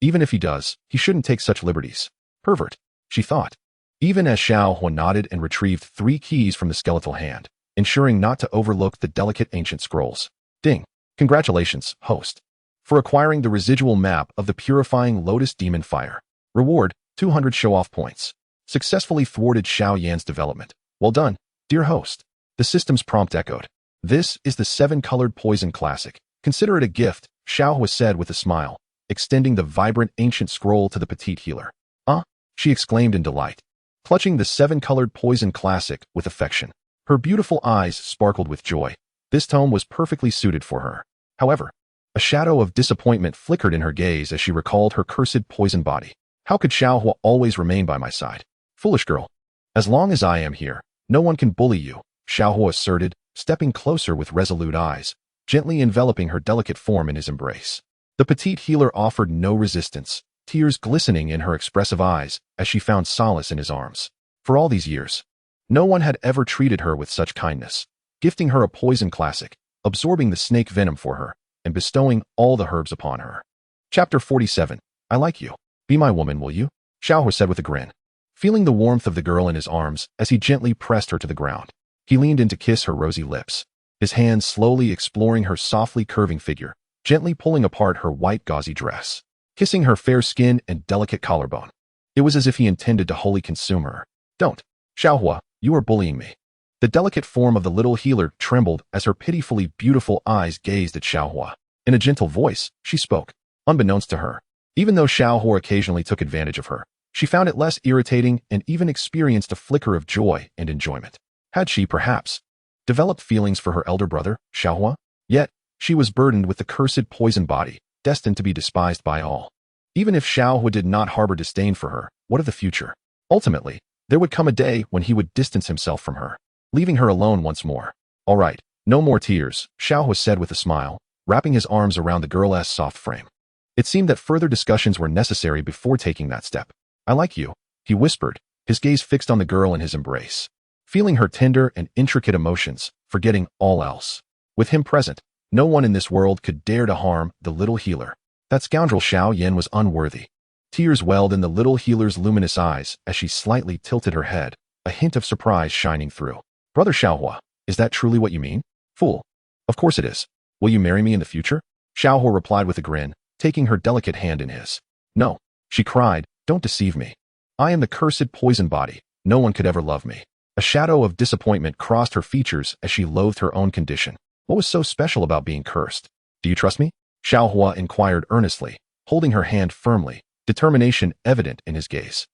Even if he does, he shouldn't take such liberties. Pervert, she thought, even as Xiao Huo nodded and retrieved 3 keys from the skeletal hand, ensuring not to overlook the delicate ancient scrolls. Ding. Congratulations, host, for acquiring the residual map of the purifying Lotus Demon Fire. Reward, 200 show-off points. Successfully thwarted Xiao Yan's development. Well done, dear host. The system's prompt echoed. This is the 7-colored poison classic. Consider it a gift, Xiao Huo said with a smile, extending the vibrant ancient scroll to the petite healer. Ah, she exclaimed in delight, clutching the 7-colored poison classic with affection. Her beautiful eyes sparkled with joy. This tome was perfectly suited for her. However, A shadow of disappointment flickered in her gaze as she recalled her cursed poison body. How could Xiao Huo always remain by my side? Foolish girl. As long as I am here, no one can bully you, Xiao Huo asserted, stepping closer with resolute eyes, gently enveloping her delicate form in his embrace. The petite healer offered no resistance, tears glistening in her expressive eyes as she found solace in his arms. For all these years, no one had ever treated her with such kindness, gifting her a poison classic, absorbing the snake venom for her, and bestowing all the herbs upon her. Chapter 47. I like you. Be my woman, will you? Xiao Huo said with a grin, feeling the warmth of the girl in his arms as he gently pressed her to the ground. He leaned in to kiss her rosy lips, his hands slowly exploring her softly curving figure, gently pulling apart her white gauzy dress, kissing her fair skin and delicate collarbone. It was as if he intended to wholly consume her. Don't. Xiao Huo, you are bullying me. The delicate form of the little healer trembled as her pitifully beautiful eyes gazed at Xiao Huo. In a gentle voice, she spoke, unbeknownst to her. Even though Xiao Huo occasionally took advantage of her, she found it less irritating and even experienced a flicker of joy and enjoyment. Had she, perhaps, developed feelings for her elder brother, Xiao Huo? Yet, she was burdened with the cursed poison body, destined to be despised by all. Even if Xiao Huo did not harbor disdain for her, what of the future? Ultimately, there would come a day when he would distance himself from her, leaving her alone once more. All right, no more tears, Xiao Huo said with a smile, wrapping his arms around the girl's soft frame. It seemed that further discussions were necessary before taking that step. I like you, he whispered, his gaze fixed on the girl in his embrace, feeling her tender and intricate emotions, forgetting all else. With him present, no one in this world could dare to harm the little healer. That scoundrel Xiao Yan was unworthy. Tears welled in the little healer's luminous eyes as she slightly tilted her head, a hint of surprise shining through. Brother Xiao Huo, is that truly what you mean? Fool. Of course it is. Will you marry me in the future? Xiao Huo replied with a grin, taking her delicate hand in his. No, she cried, don't deceive me. I am the cursed poison body. No one could ever love me. A shadow of disappointment crossed her features as she loathed her own condition. What was so special about being cursed? Do you trust me? Xiao Huo inquired earnestly, holding her hand firmly, determination evident in his gaze.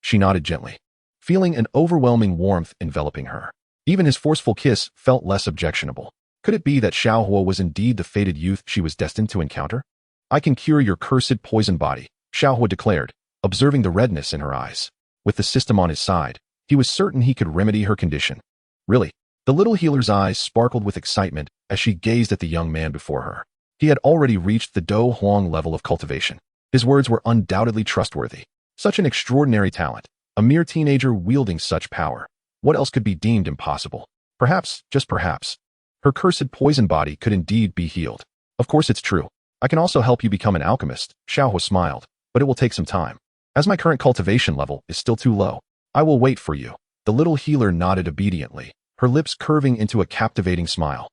She nodded gently, feeling an overwhelming warmth enveloping her. Even his forceful kiss felt less objectionable. Could it be that Xiao Huo was indeed the fated youth she was destined to encounter? I can cure your cursed poison body, Xiao Huo declared, observing the redness in her eyes. With the system on his side, he was certain he could remedy her condition. Really? The little healer's eyes sparkled with excitement as she gazed at the young man before her. He had already reached the Do Huang level of cultivation. His words were undoubtedly trustworthy. Such an extraordinary talent, a mere teenager wielding such power. What else could be deemed impossible? Perhaps, just perhaps, her cursed poison body could indeed be healed. Of course it's true. I can also help you become an alchemist, Xiao Huo smiled, but it will take some time. As my current cultivation level is still too low, I will wait for you. The little healer nodded obediently, her lips curving into a captivating smile,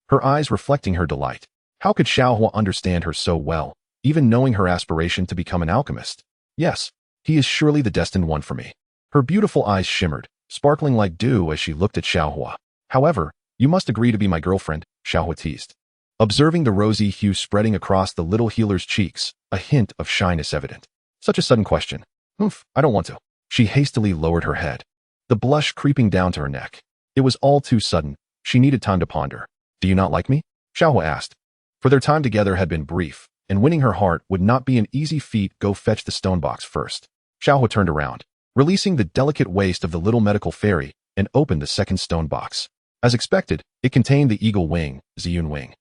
her eyes reflecting her delight. How could Xiao Huo understand her so well, even knowing her aspiration to become an alchemist? Yes, he is surely the destined one for me. Her beautiful eyes shimmered, sparkling like dew as she looked at Xiao Huo. However, you must agree to be my girlfriend, Xiao Huo teased, observing the rosy hue spreading across the little healer's cheeks, a hint of shyness evident. Such a sudden question. I don't want to. She hastily lowered her head, the blush creeping down to her neck. It was all too sudden. She needed time to ponder. Do you not like me? Xiao Huo asked. For their time together had been brief, and winning her heart would not be an easy feat. Go fetch the stone box first. Xiao Huo turned around, releasing the delicate waist of the little medical fairy, and opened the second stone box. As expected, it contained the eagle wing, Ziyun Wing,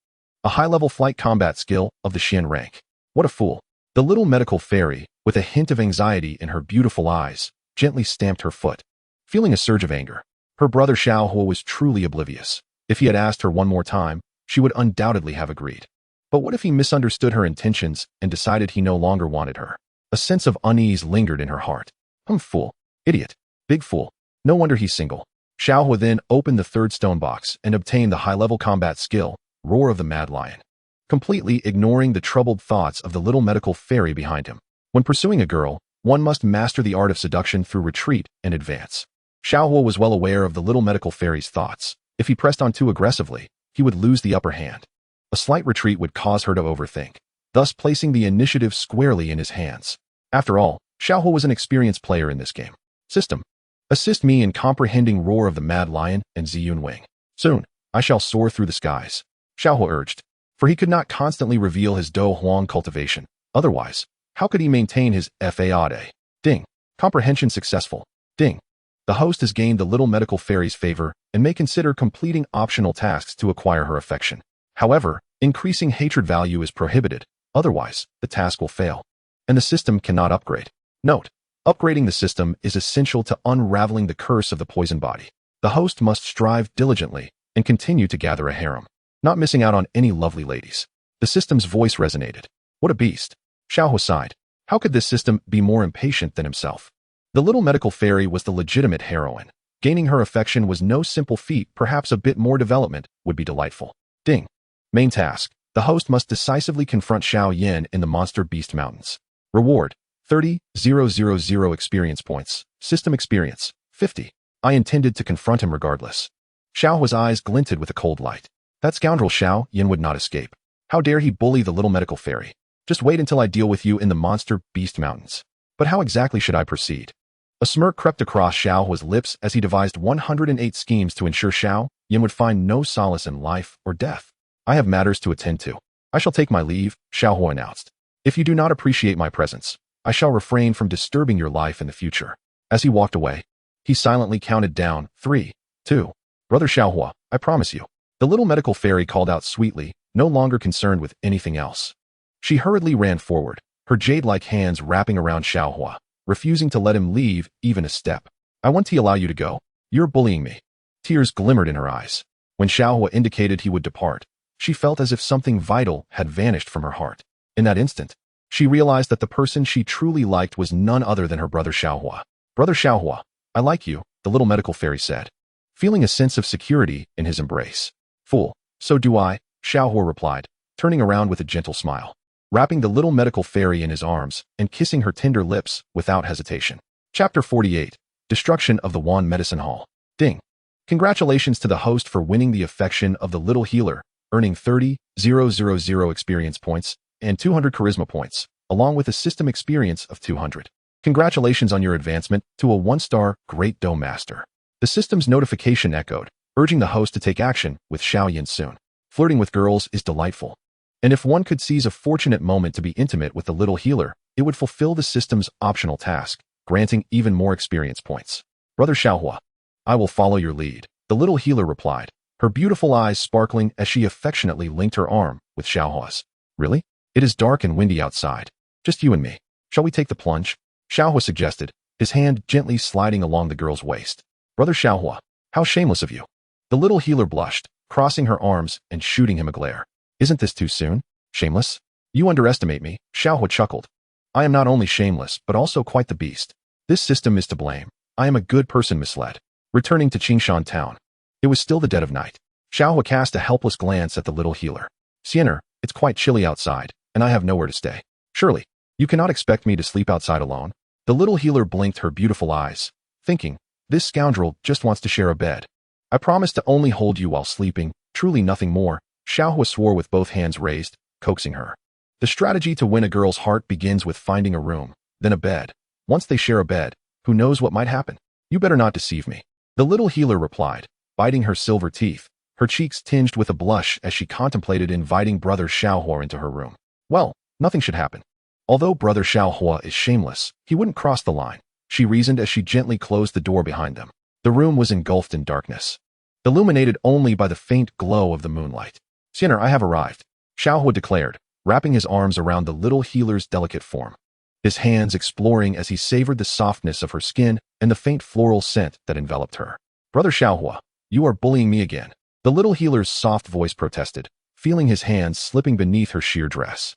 a high-level flight combat skill of the Xian rank. What a fool. The little medical fairy, with a hint of anxiety in her beautiful eyes, gently stamped her foot, feeling a surge of anger. Her brother Xiao Huo was truly oblivious. If he had asked her one more time, she would undoubtedly have agreed. But what if he misunderstood her intentions and decided he no longer wanted her? A sense of unease lingered in her heart. Fool. Idiot. Big fool. No wonder he's single. Xiao Huo then opened the third stone box and obtained the high-level combat skill, Roar of the Mad Lion, completely ignoring the troubled thoughts of the little medical fairy behind him. When pursuing a girl, one must master the art of seduction through retreat and advance. Xiao Huo was well aware of the little medical fairy's thoughts. If he pressed on too aggressively, he would lose the upper hand. A slight retreat would cause her to overthink, thus placing the initiative squarely in his hands. After all, Xiao Huo was an experienced player in this game. System. Assist me in comprehending Roar of the Mad Lion and Ziyun Wing. Soon, I shall soar through the skies. Xiao Huo urged, for he could not constantly reveal his Do Huang cultivation. Otherwise, how could he maintain his FAAD? Ding. Comprehension successful. Ding. The host has gained the little medical fairy's favor and may consider completing optional tasks to acquire her affection. However, increasing hatred value is prohibited, otherwise, the task will fail, and the system cannot upgrade. Note: upgrading the system is essential to unraveling the curse of the poison body. The host must strive diligently and continue to gather a harem, not missing out on any lovely ladies. The system's voice resonated. What a beast. Xiao Huo sighed. How could this system be more impatient than himself? The little medical fairy was the legitimate heroine. Gaining her affection was no simple feat. Perhaps a bit more development would be delightful. Ding. Main task. The host must decisively confront Xiao Yan in the Monster Beast Mountains. Reward: 30,000 experience points. System experience: 50. I intended to confront him regardless. Xiao Huo's eyes glinted with a cold light. That scoundrel Xiao Yan would not escape. How dare he bully the little medical fairy? Just wait until I deal with you in the Monster Beast Mountains. But how exactly should I proceed? A smirk crept across Xiao Huo's lips as he devised 108 schemes to ensure Xiao Yan would find no solace in life or death. I have matters to attend to. I shall take my leave, Xiao Huo announced. If you do not appreciate my presence, I shall refrain from disturbing your life in the future. As he walked away, he silently counted down 3, 2. Brother Xiao Huo, I promise you. The little medical fairy called out sweetly, no longer concerned with anything else. She hurriedly ran forward, her jade-like hands wrapping around Xiao Huo, refusing to let him leave even a step. I want to allow you to go. You're bullying me. Tears glimmered in her eyes. When Xiao Huo indicated he would depart, she felt as if something vital had vanished from her heart. In that instant, she realized that the person she truly liked was none other than her brother Xiao Huo. Brother Xiao Huo, I like you, the little medical fairy said, feeling a sense of security in his embrace. Fool, so do I, Xiao Huo replied, turning around with a gentle smile, wrapping the little medical fairy in his arms and kissing her tender lips without hesitation. Chapter 48. Destruction of the Wand Medicine Hall. Ding. Congratulations to the host for winning the affection of the little healer, earning 30,000 experience points and 200 charisma points, along with a system experience of 200. Congratulations on your advancement to a 1-star Great Dome Master. The system's notification echoed, urging the host to take action with Xiao Yan soon. Flirting with girls is delightful. And if one could seize a fortunate moment to be intimate with the little healer, it would fulfill the system's optional task, granting even more experience points. Brother Xiao Huo, I will follow your lead, the little healer replied, her beautiful eyes sparkling as she affectionately linked her arm with Xiao Huo's. Really? It is dark and windy outside. Just you and me. Shall we take the plunge? Xiao Huo suggested, his hand gently sliding along the girl's waist. Brother Xiao Huo, how shameless of you. The little healer blushed, crossing her arms and shooting him a glare. Isn't this too soon? Shameless? You underestimate me, Xiao Huo chuckled. I am not only shameless, but also quite the beast. This system is to blame. I am a good person misled. Returning to Qingshan town. It was still the dead of night. Xiao Huo cast a helpless glance at the little healer. Xun'er, it's quite chilly outside, and I have nowhere to stay. Surely, you cannot expect me to sleep outside alone? The little healer blinked her beautiful eyes, thinking, this scoundrel just wants to share a bed. I promise to only hold you while sleeping, truly nothing more. Xiao Huo swore with both hands raised, coaxing her. The strategy to win a girl's heart begins with finding a room, then a bed. Once they share a bed, who knows what might happen? You better not deceive me. The little healer replied, biting her silver teeth, her cheeks tinged with a blush as she contemplated inviting brother Xiao Huo into her room. Well, nothing should happen. Although brother Xiao Huo is shameless, he wouldn't cross the line, she reasoned as she gently closed the door behind them. The room was engulfed in darkness, illuminated only by the faint glow of the moonlight. Xun'er, I have arrived, Xiao Huo declared, wrapping his arms around the little healer's delicate form, his hands exploring as he savored the softness of her skin and the faint floral scent that enveloped her. Brother Xiao Huo, you are bullying me again, the little healer's soft voice protested, feeling his hands slipping beneath her sheer dress.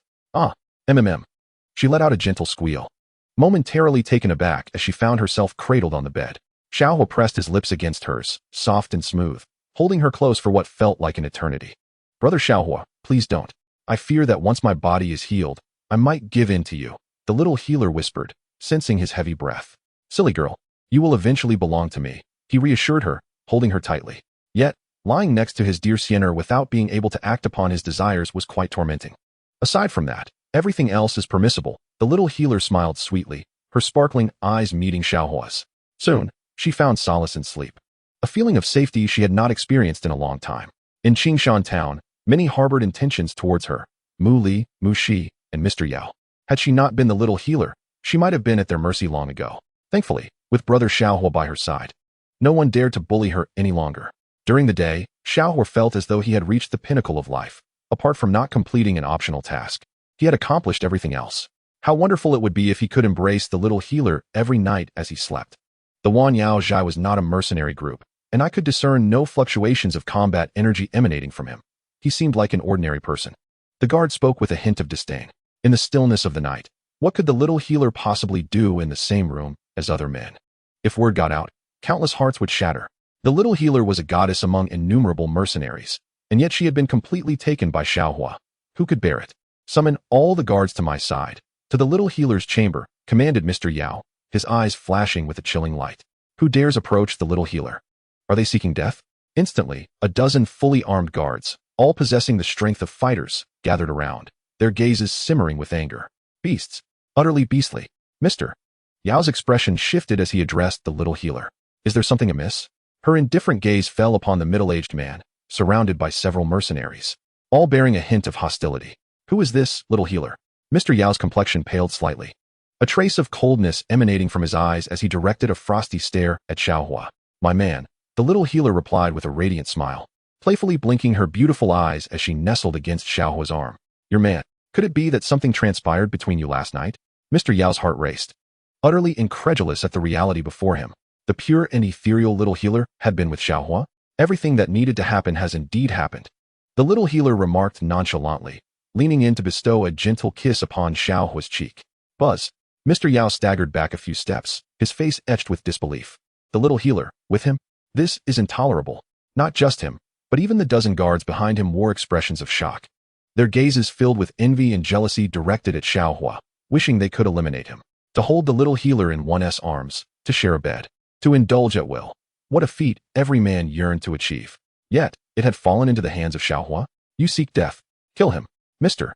MMM. She let out a gentle squeal, momentarily taken aback as she found herself cradled on the bed. Xiao Huo pressed his lips against hers, soft and smooth, holding her close for what felt like an eternity. Brother Xiao Huo, please don't. I fear that once my body is healed, I might give in to you, the little healer whispered, sensing his heavy breath. Silly girl, you will eventually belong to me, he reassured her, holding her tightly. Yet, lying next to his dear Xun'er without being able to act upon his desires was quite tormenting. Aside from that, everything else is permissible, the little healer smiled sweetly, her sparkling eyes meeting Xiao Huo's. Soon, she found solace in sleep, a feeling of safety she had not experienced in a long time. In Qingshan town, Many harbored intentions towards her: Mu Li, Mu Shi, and Mr. Yao. Had she not been the little healer, she might have been at their mercy long ago. Thankfully, with brother Xiao Huo by her side, no one dared to bully her any longer. During the day, Xiao Huo felt as though he had reached the pinnacle of life. Apart from not completing an optional task, he had accomplished everything else. How wonderful it would be if he could embrace the little healer every night as he slept. The Wan Yao Zhai was not a mercenary group, and I could discern no fluctuations of combat energy emanating from him. He seemed like an ordinary person. The guard spoke with a hint of disdain. In the stillness of the night, what could the little healer possibly do in the same room as other men? If word got out, countless hearts would shatter. The little healer was a goddess among innumerable mercenaries, and yet she had been completely taken by Xiao Huo. Who could bear it? Summon all the guards to my side. To the little healer's chamber, commanded Mr. Yao, his eyes flashing with a chilling light. Who dares approach the little healer? Are they seeking death? Instantly, a dozen fully armed guards, all possessing the strength of fighters, gathered around, their gazes simmering with anger. Beasts. Utterly beastly. Mr. Yao's expression shifted as he addressed the little healer. Is there something amiss? Her indifferent gaze fell upon the middle-aged man, surrounded by several mercenaries, all bearing a hint of hostility. Who is this, little healer? Mr. Yao's complexion paled slightly, a trace of coldness emanating from his eyes as he directed a frosty stare at Xiao Huo. My man, the little healer replied with a radiant smile, playfully blinking her beautiful eyes as she nestled against Xiao Huo's arm. Your man, could it be that something transpired between you last night? Mr. Yao's heart raced, utterly incredulous at the reality before him. The pure and ethereal little healer had been with Xiao Huo. Everything that needed to happen has indeed happened. The little healer remarked nonchalantly, leaning in to bestow a gentle kiss upon Xiao Huo's cheek. Buzz. Mr. Yao staggered back a few steps, his face etched with disbelief. The little healer, with him? This is intolerable. Not just him, but even the dozen guards behind him wore expressions of shock. Their gazes filled with envy and jealousy directed at Xiao Huo, wishing they could eliminate him. To hold the little healer in one's arms, to share a bed, to indulge at will. What a feat every man yearned to achieve. Yet, it had fallen into the hands of Xiao Huo. You seek death. Kill him. Mr.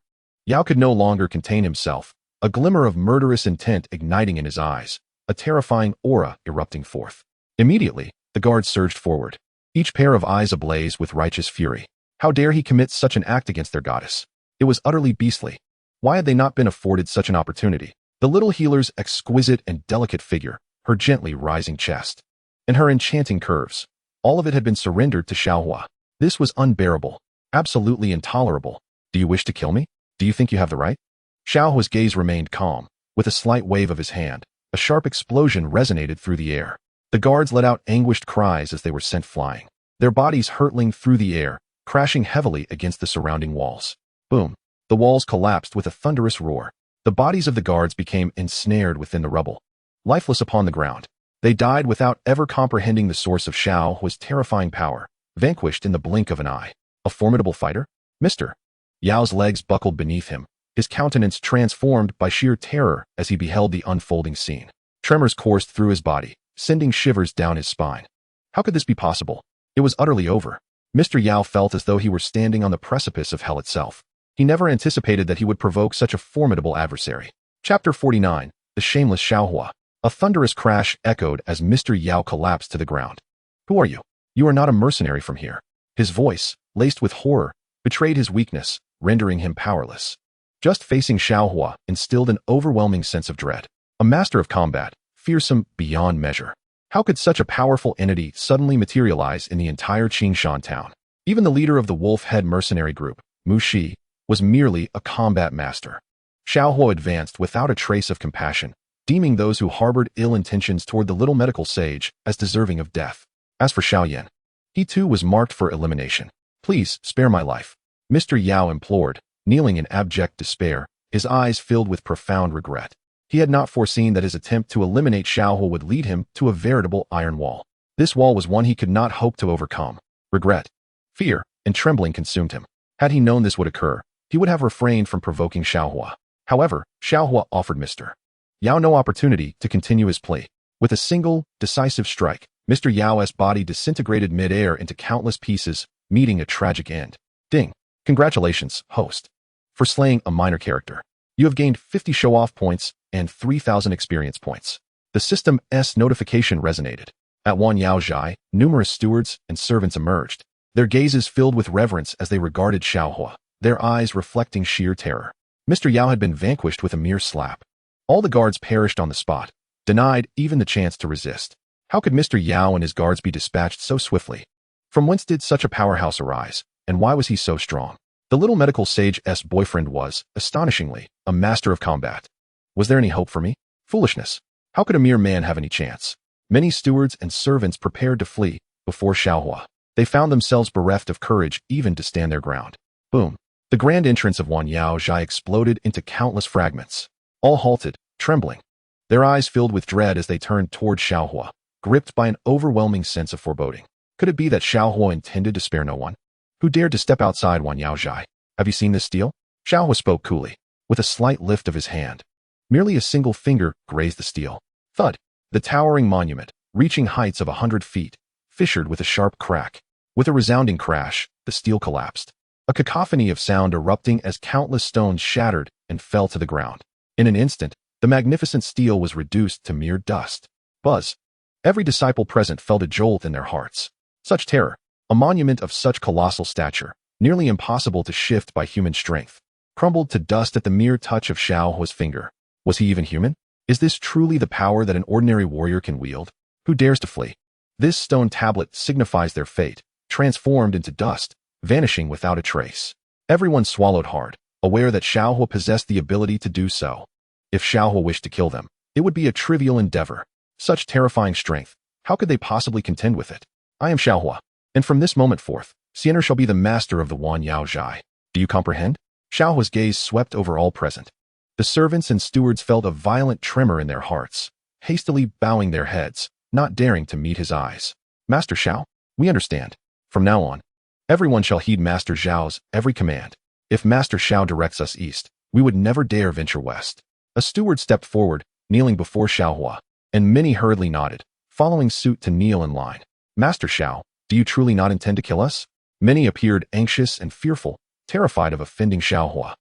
Yao could no longer contain himself, a glimmer of murderous intent igniting in his eyes, a terrifying aura erupting forth. Immediately, the guards surged forward, each pair of eyes ablaze with righteous fury. How dare he commit such an act against their goddess? It was utterly beastly. Why had they not been afforded such an opportunity? The little healer's exquisite and delicate figure, her gently rising chest, and her enchanting curves, all of it had been surrendered to Xiao Huo. This was unbearable, absolutely intolerable. Do you wish to kill me? Do you think you have the right? Xiao Huo's gaze remained calm. With a slight wave of his hand, a sharp explosion resonated through the air. The guards let out anguished cries as they were sent flying, their bodies hurtling through the air, crashing heavily against the surrounding walls. Boom! The walls collapsed with a thunderous roar. The bodies of the guards became ensnared within the rubble, lifeless upon the ground. They died without ever comprehending the source of Xiao Huo's terrifying power, vanquished in the blink of an eye. A formidable fighter? Mr. Yao's legs buckled beneath him, his countenance transformed by sheer terror as he beheld the unfolding scene. Tremors coursed through his body, sending shivers down his spine. How could this be possible? It was utterly over. Mr. Yao felt as though he were standing on the precipice of hell itself. He never anticipated that he would provoke such a formidable adversary. Chapter 49, The Shameless Xiao Huo. A thunderous crash echoed as Mr. Yao collapsed to the ground. Who are you? You are not a mercenary from here. His voice, laced with horror, betrayed his weakness, rendering him powerless. Just facing Xiao Huo instilled an overwhelming sense of dread. A master of combat, fearsome beyond measure. How could such a powerful entity suddenly materialize in the entire Qingshan town? Even the leader of the wolf-head mercenary group, Mu Shi, was merely a combat master. Xiao Huo advanced without a trace of compassion, deeming those who harbored ill intentions toward the little medical sage as deserving of death. As for Xiao Yan, he too was marked for elimination. Please, spare my life, Mr. Yao implored, kneeling in abject despair, his eyes filled with profound regret. He had not foreseen that his attempt to eliminate Xiao Huo would lead him to a veritable iron wall. This wall was one he could not hope to overcome. Regret, fear, and trembling consumed him. Had he known this would occur, he would have refrained from provoking Xiao Huo. However, Xiao Huo offered Mr. Yao no opportunity to continue his plea. With a single, decisive strike, Mr. Yao's body disintegrated mid-air into countless pieces, meeting a tragic end. Ding! Congratulations, host, for slaying a minor character. You have gained 50 show-off points and 3,000 experience points. The system's notification resonated. At Wan Yao Zhai, numerous stewards and servants emerged, their gazes filled with reverence as they regarded Xiao Huo, their eyes reflecting sheer terror. Mr. Yao had been vanquished with a mere slap. All the guards perished on the spot, denied even the chance to resist. How could Mr. Yao and his guards be dispatched so swiftly? From whence did such a powerhouse arise, and why was he so strong? The little medical sage's boyfriend was, astonishingly, a master of combat. Was there any hope for me? Foolishness. How could a mere man have any chance? Many stewards and servants prepared to flee before Xiao Huo. They found themselves bereft of courage even to stand their ground. Boom. The grand entrance of Wan Yao Zhai exploded into countless fragments. All halted, trembling. Their eyes filled with dread as they turned toward Xiao Huo, gripped by an overwhelming sense of foreboding. Could it be that Xiao Huo intended to spare no one? Who dared to step outside Wan Yao Zhai? Have you seen this steel? Xiao Huo spoke coolly, with a slight lift of his hand. Merely a single finger grazed the steel. Thud. The towering monument, reaching heights of 100 feet, fissured with a sharp crack. With a resounding crash, the steel collapsed. A cacophony of sound erupting as countless stones shattered and fell to the ground. In an instant, the magnificent steel was reduced to mere dust. Buzz. Every disciple present felt a jolt in their hearts. Such terror, a monument of such colossal stature, nearly impossible to shift by human strength, crumbled to dust at the mere touch of Xiao Huo's finger. Was he even human? Is this truly the power that an ordinary warrior can wield? Who dares to flee? This stone tablet signifies their fate, transformed into dust, vanishing without a trace. Everyone swallowed hard, aware that Xiao Huo possessed the ability to do so. If Xiao Huo wished to kill them, it would be a trivial endeavor. Such terrifying strength, how could they possibly contend with it? I am Xiao Huo, and from this moment forth, Xun'er shall be the master of the Wan Yao Zhai. Do you comprehend? Xiao Huo's gaze swept over all present. The servants and stewards felt a violent tremor in their hearts, hastily bowing their heads, not daring to meet his eyes. Master Xiao, we understand. From now on, everyone shall heed Master Xiao's every command. If Master Xiao directs us east, we would never dare venture west. A steward stepped forward, kneeling before Xiao Huo, and many hurriedly nodded, following suit to kneel in line. Master Xiao, do you truly not intend to kill us? Many appeared anxious and fearful, terrified of offending Xiao Huo.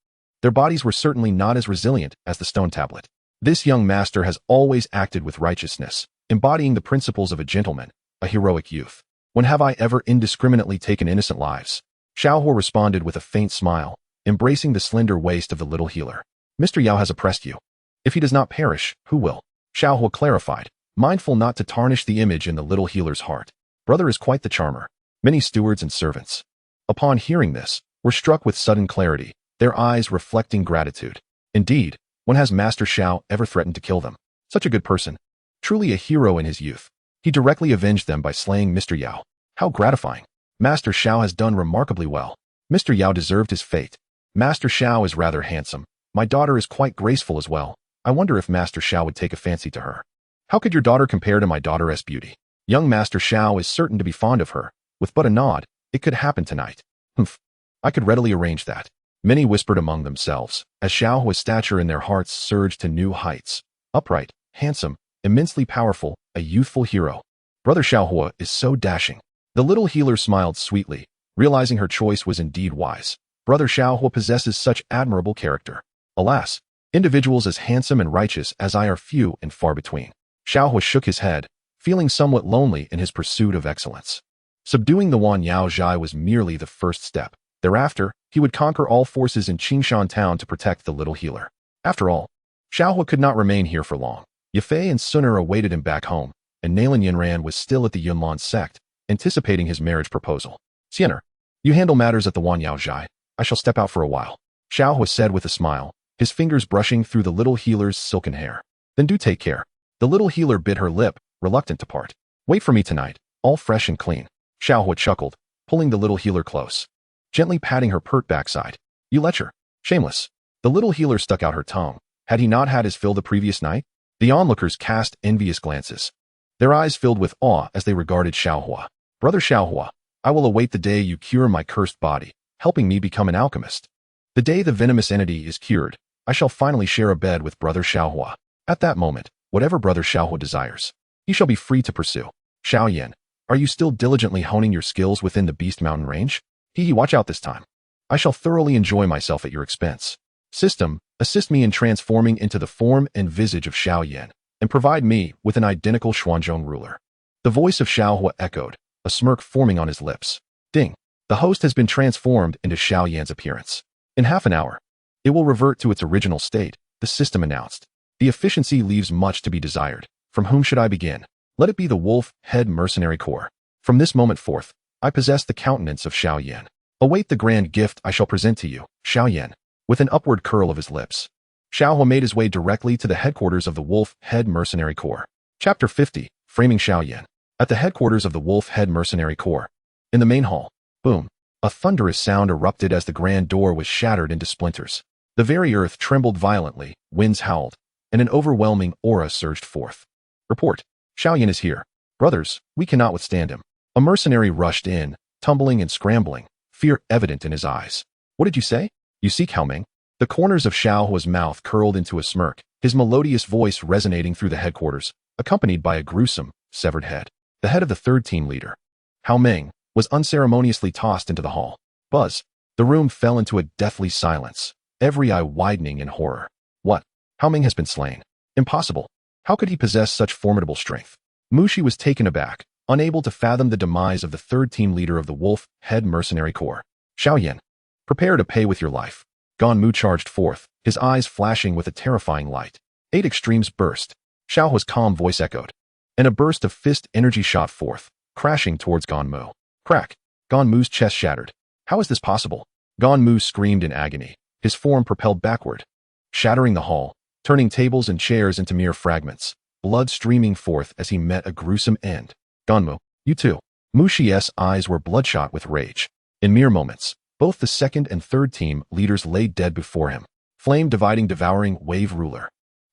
Their bodies were certainly not as resilient as the stone tablet. This young master has always acted with righteousness, embodying the principles of a gentleman, a heroic youth. When have I ever indiscriminately taken innocent lives? Xiao Huo responded with a faint smile, embracing the slender waist of the little healer. Mr. Yao has oppressed you. If he does not perish, who will? Xiao Huo clarified, mindful not to tarnish the image in the little healer's heart. Brother is quite the charmer. Many stewards and servants, upon hearing this, were struck with sudden clarity, their eyes reflecting gratitude. Indeed, when has Master Xiao ever threatened to kill them? Such a good person. Truly a hero in his youth. He directly avenged them by slaying Mr. Yao. How gratifying. Master Xiao has done remarkably well. Mr. Yao deserved his fate. Master Xiao is rather handsome. My daughter is quite graceful as well. I wonder if Master Xiao would take a fancy to her. How could your daughter compare to my daughter's beauty? Young Master Xiao is certain to be fond of her. With but a nod, it could happen tonight. Humph. I could readily arrange that. Many whispered among themselves, as Xiao Huo's stature in their hearts surged to new heights. Upright, handsome, immensely powerful, a youthful hero. Brother Xiao Huo is so dashing. The little healer smiled sweetly, realizing her choice was indeed wise. Brother Xiao Huo possesses such admirable character. Alas, individuals as handsome and righteous as I are few and far between. Xiao Huo shook his head, feeling somewhat lonely in his pursuit of excellence. Subduing the Wan Yao Zhai was merely the first step. Thereafter, he would conquer all forces in Qingshan town to protect the little healer. After all, Xiao Huo could not remain here for long. Yafei and Xun'er awaited him back home, and Nalan Yanran was still at the Yunlan Sect, anticipating his marriage proposal. Xun'er, you handle matters at the Wan Yao Zhai. I shall step out for a while. Xiao Huo said with a smile, his fingers brushing through the little healer's silken hair. Then do take care. The little healer bit her lip, reluctant to part. Wait for me tonight, all fresh and clean. Xiao Huo chuckled, pulling the little healer close, gently patting her pert backside. You lecher. Shameless. The little healer stuck out her tongue. Had he not had his fill the previous night? The onlookers cast envious glances. Their eyes filled with awe as they regarded Xiao Huo. Brother Xiao Huo, I will await the day you cure my cursed body, helping me become an alchemist. The day the venomous entity is cured, I shall finally share a bed with Brother Xiao Huo. At that moment, whatever Brother Xiao Huo desires, he shall be free to pursue. Xiao Yan, are you still diligently honing your skills within the Beast Mountain range? Watch out this time. I shall thoroughly enjoy myself at your expense. System, assist me in transforming into the form and visage of Xiao Yan, and provide me with an identical Xuanzhong ruler. The voice of Xiao Huo echoed, a smirk forming on his lips. Ding. The host has been transformed into Xiao Yan's appearance. In half an hour, it will revert to its original state, the system announced. The efficiency leaves much to be desired. From whom should I begin? Let it be the Wolf Head Mercenary Corps. From this moment forth, I possess the countenance of Xiao Yan. Await the grand gift I shall present to you, Xiao Yan. With an upward curl of his lips, Xiao Huo made his way directly to the headquarters of the Wolf Head Mercenary Corps. Chapter 50, Framing Xiao Yan. At the headquarters of the Wolf Head Mercenary Corps. In the main hall, boom, a thunderous sound erupted as the grand door was shattered into splinters. The very earth trembled violently, winds howled, and an overwhelming aura surged forth. Report, Xiao Yan is here. Brothers, we cannot withstand him. A mercenary rushed in, tumbling and scrambling, fear evident in his eyes. What did you say? You seek Haoming? The corners of Xiao Huo's mouth curled into a smirk, his melodious voice resonating through the headquarters, accompanied by a gruesome, severed head. The head of the third team leader, Haoming, was unceremoniously tossed into the hall. Buzz. The room fell into a deathly silence, every eye widening in horror. What? Haoming has been slain. Impossible. How could he possess such formidable strength? Mushi was taken aback, unable to fathom the demise of the third team leader of the Wolf Head Mercenary Corps. Xiao Yan, prepare to pay with your life. Gon Mu charged forth, his eyes flashing with a terrifying light. 8 extremes burst. Xiao Huo's calm voice echoed, and a burst of fist energy shot forth, crashing towards Gon Mu. Crack! Gon Mu's chest shattered. How is this possible? Gon Mu screamed in agony, his form propelled backward, shattering the hall, turning tables and chairs into mere fragments, blood streaming forth as he met a gruesome end. Gon Mu, you too. Mushi's eyes were bloodshot with rage. In mere moments, both the second and third team leaders lay dead before him. Flame dividing devouring wave ruler.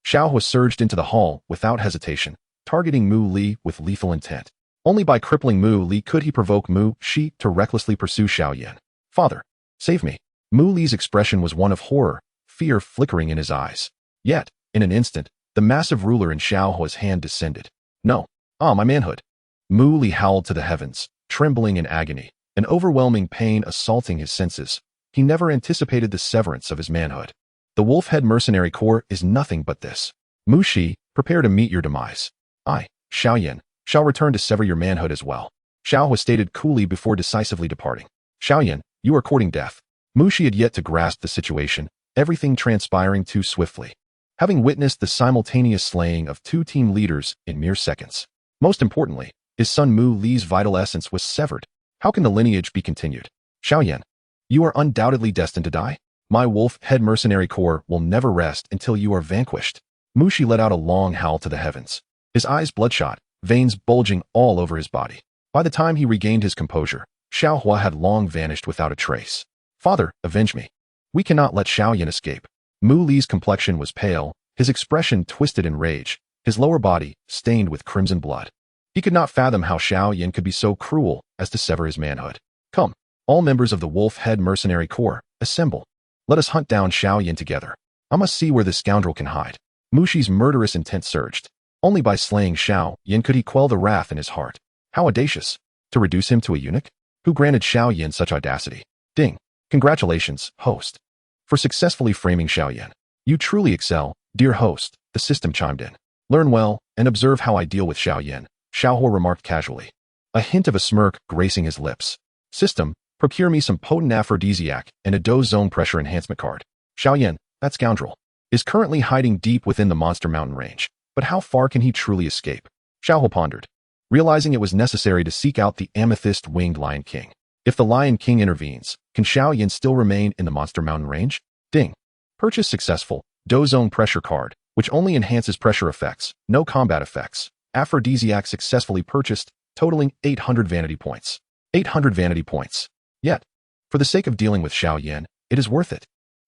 Xiao Huo surged into the hall without hesitation, targeting Mu Li with lethal intent. Only by crippling Mu Li could he provoke Mu Shi to recklessly pursue Xiao Yan. Father, save me. Mu Li's expression was one of horror, fear flickering in his eyes. Yet, in an instant, the massive ruler in Xiao Huo's hand descended. No. Ah, my manhood. Mu Li howled to the heavens, trembling in agony, an overwhelming pain assaulting his senses. He never anticipated the severance of his manhood. The Wolf Head Mercenary Corps is nothing but this. Mu Shi, prepare to meet your demise. I, Xiao Yan, shall return to sever your manhood as well. Xiao Huo stated coolly before decisively departing. Xiao Yan, you are courting death. Mu Shi had yet to grasp the situation, everything transpiring too swiftly, having witnessed the simultaneous slaying of 2 team leaders in mere seconds. Most importantly, his son Mu Li's vital essence was severed. How can the lineage be continued? Xiao Yan, you are undoubtedly destined to die. My Wolf Head Mercenary Corps will never rest until you are vanquished. Mu Shi let out a long howl to the heavens, his eyes bloodshot, veins bulging all over his body. By the time he regained his composure, Xiao Huo had long vanished without a trace. Father, avenge me. We cannot let Xiao Yan escape. Mu Li's complexion was pale, his expression twisted in rage, his lower body stained with crimson blood. He could not fathom how Xiao Yan could be so cruel as to sever his manhood. Come, all members of the Wolf Head Mercenary Corps, assemble. Let us hunt down Xiao Yan together. I must see where this scoundrel can hide. Mushi's murderous intent surged. Only by slaying Xiao Yan could he quell the wrath in his heart. How audacious! To reduce him to a eunuch? Who granted Xiao Yan such audacity? Ding! Congratulations, host, for successfully framing Xiao Yan. You truly excel, dear host, the system chimed in. Learn well, and observe how I deal with Xiao Yan, Xiao Huo remarked casually, a hint of a smirk gracing his lips. System, procure me some potent aphrodisiac and a dose zone pressure enhancement card. Xiao Yan, that scoundrel, is currently hiding deep within the monster mountain range, but how far can he truly escape? Xiao Huo pondered, realizing it was necessary to seek out the amethyst-winged Lion King. If the Lion King intervenes, can Xiao Yan still remain in the monster mountain range? Ding. Purchase successful. Dose zone pressure card, which only enhances pressure effects, no combat effects. Aphrodisiac successfully purchased, totaling 800 vanity points. 800 vanity points. Yet, for the sake of dealing with Xiao Yan, it is worth it.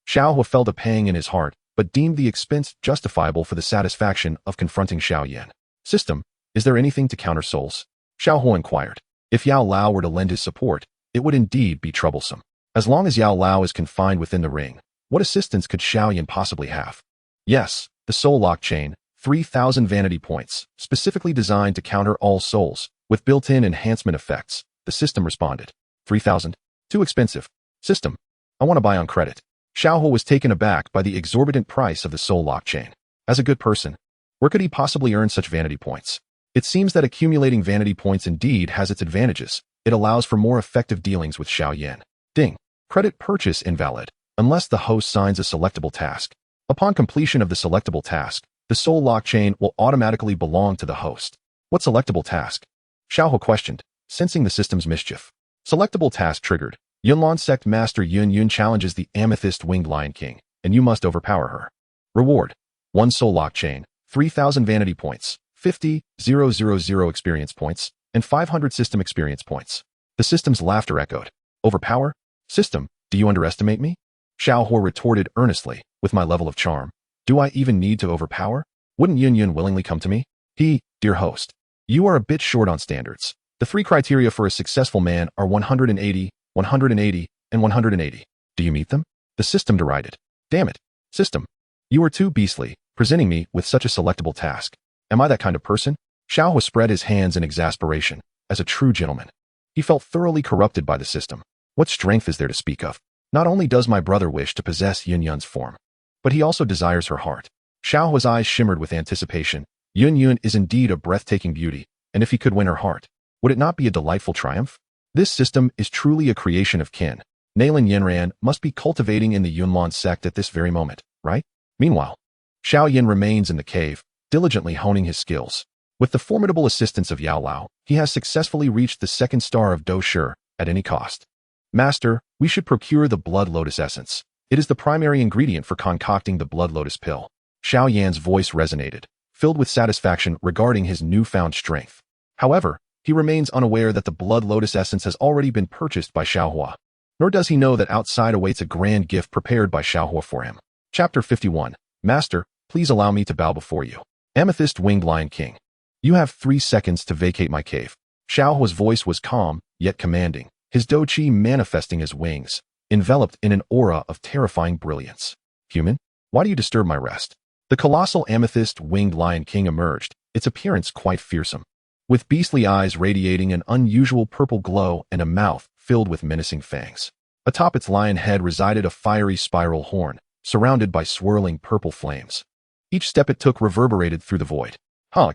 Xiao Huo felt a pang in his heart, but deemed the expense justifiable for the satisfaction of confronting Xiao Yan. System, is there anything to counter souls? Xiao Huo inquired. If Yao Lao were to lend his support, it would indeed be troublesome. As long as Yao Lao is confined within the ring, what assistance could Xiao Yan possibly have? Yes, the soul lock chain, 3,000 vanity points, specifically designed to counter all souls, with built-in enhancement effects, the system responded. 3,000? Too expensive. System, I want to buy on credit. Xiao Huo was taken aback by the exorbitant price of the soul lock chain. As a good person, where could he possibly earn such vanity points? It seems that accumulating vanity points indeed has its advantages, It allows for more effective dealings with Xiao Yan. Ding. Credit purchase invalid, unless the host signs a selectable task. Upon completion of the selectable task, the soul lock chain will automatically belong to the host. What selectable task? Xiao Huo questioned, sensing the system's mischief. Selectable task triggered. Yunlan Sect Master Yun challenges the Amethyst-Winged Lion King, and you must overpower her. Reward. 1 soul lock chain, 3,000 vanity points, 50,000 experience points, and 500 system experience points. The system's laughter echoed. Overpower? System, do you underestimate me? Xiao Huo retorted earnestly, with my level of charm. Do I even need to overpower? Wouldn't Yun willingly come to me? Dear host, you are a bit short on standards. The 3 criteria for a successful man are 180, 180, and 180. Do you meet them? The system derided. Damn it. System. You are too beastly, presenting me with such a selectable task. Am I that kind of person? Xiao Huo spread his hands in exasperation. As a true gentleman, he felt thoroughly corrupted by the system. What strength is there to speak of? Not only does my brother wish to possess Yun's form, but he also desires her heart. Xiao Huo's eyes shimmered with anticipation. Yun is indeed a breathtaking beauty, and if he could win her heart, would it not be a delightful triumph? This system is truly a creation of Qin. Nalan Yanran must be cultivating in the Yunlan Sect at this very moment, right? Meanwhile, Xiao Yan remains in the cave, diligently honing his skills. With the formidable assistance of Yao Lao, he has successfully reached the 2nd star of Do Shi at any cost. Master, we should procure the Blood Lotus Essence. It is the primary ingredient for concocting the Blood Lotus Pill. Xiao Yan's voice resonated, filled with satisfaction regarding his newfound strength. However, he remains unaware that the Blood Lotus Essence has already been purchased by Xiao Huo. Nor does he know that outside awaits a grand gift prepared by Xiao Huo for him. Chapter 51. Master, please allow me to bow before you. Amethyst-Winged Lion King. You have 3 seconds to vacate my cave. Xiao Huo's voice was calm, yet commanding, his do qi manifesting as wings, enveloped in an aura of terrifying brilliance. Human, why do you disturb my rest? The colossal Amethyst-Winged Lion King emerged, its appearance quite fearsome, with beastly eyes radiating an unusual purple glow and a mouth filled with menacing fangs. Atop its lion head resided a fiery spiral horn, surrounded by swirling purple flames. Each step it took reverberated through the void.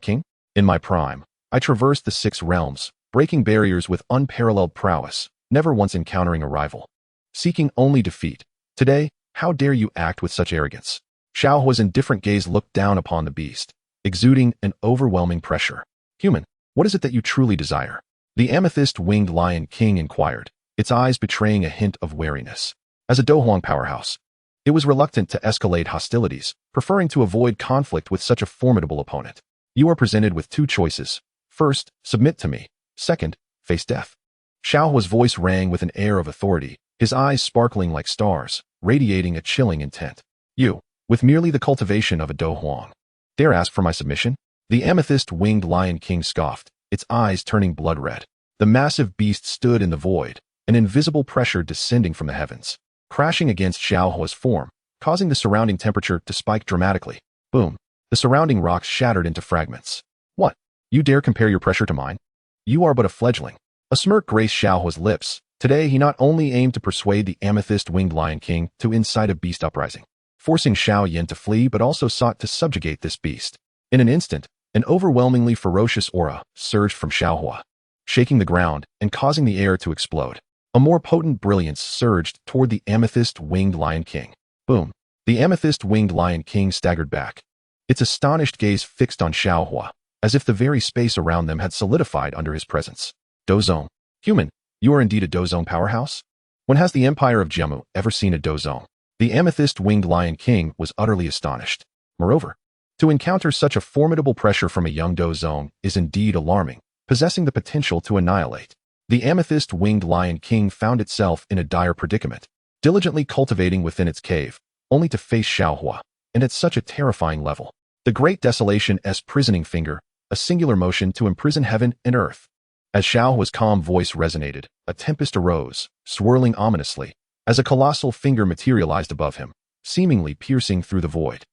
King? In my prime, I traversed the 6 realms, breaking barriers with unparalleled prowess, never once encountering a rival. Seeking only defeat. Today, how dare you act with such arrogance? Xiao Huo's indifferent gaze looked down upon the beast, exuding an overwhelming pressure. Human, what is it that you truly desire? The Amethyst-Winged Lion King inquired, its eyes betraying a hint of wariness. As a Dohuang powerhouse, it was reluctant to escalate hostilities, preferring to avoid conflict with such a formidable opponent. You are presented with 2 choices. First, submit to me. Second, face death. Xiao Huo's voice rang with an air of authority, his eyes sparkling like stars, radiating a chilling intent. You, with merely the cultivation of a Dohuang, dare ask for my submission? The Amethyst-Winged Lion King scoffed, its eyes turning blood red. The massive beast stood in the void, an invisible pressure descending from the heavens, crashing against Xiao Huo's form, causing the surrounding temperature to spike dramatically. Boom. The surrounding rocks shattered into fragments. What? You dare compare your pressure to mine? You are but a fledgling. A smirk graced Xiao Huo's lips. Today he not only aimed to persuade the Amethyst-Winged Lion King to incite a beast uprising, forcing Xiao Yan to flee, but also sought to subjugate this beast. In an instant, an overwhelmingly ferocious aura surged from Xiao Huo, shaking the ground and causing the air to explode. A more potent brilliance surged toward the Amethyst-Winged Lion King. Boom. The Amethyst-Winged Lion King staggered back, its astonished gaze fixed on Xiao Huo, as if the very space around them had solidified under his presence. Dozong. Human, you are indeed a Dozong powerhouse? When has the Empire of Jiamu ever seen a Dozong? The Amethyst-Winged Lion King was utterly astonished. Moreover, to encounter such a formidable pressure from a young Dozong is indeed alarming, possessing the potential to annihilate. The Amethyst-Winged Lion King found itself in a dire predicament, diligently cultivating within its cave, only to face Xiao Huo, and at such a terrifying level. The Great Desolation's prisoning finger, a singular motion to imprison heaven and earth. As Xiao Huo's calm voice resonated, a tempest arose, swirling ominously, as a colossal finger materialized above him, seemingly piercing through the void,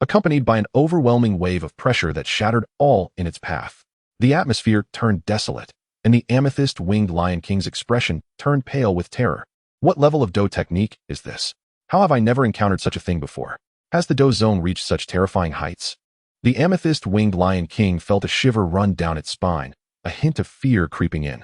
accompanied by an overwhelming wave of pressure that shattered all in its path. The atmosphere turned desolate, and the Amethyst-Winged Lion King's expression turned pale with terror. What level of Do technique is this? How have I never encountered such a thing before? Has the Do zone reached such terrifying heights? The Amethyst-Winged Lion King felt a shiver run down its spine, a hint of fear creeping in.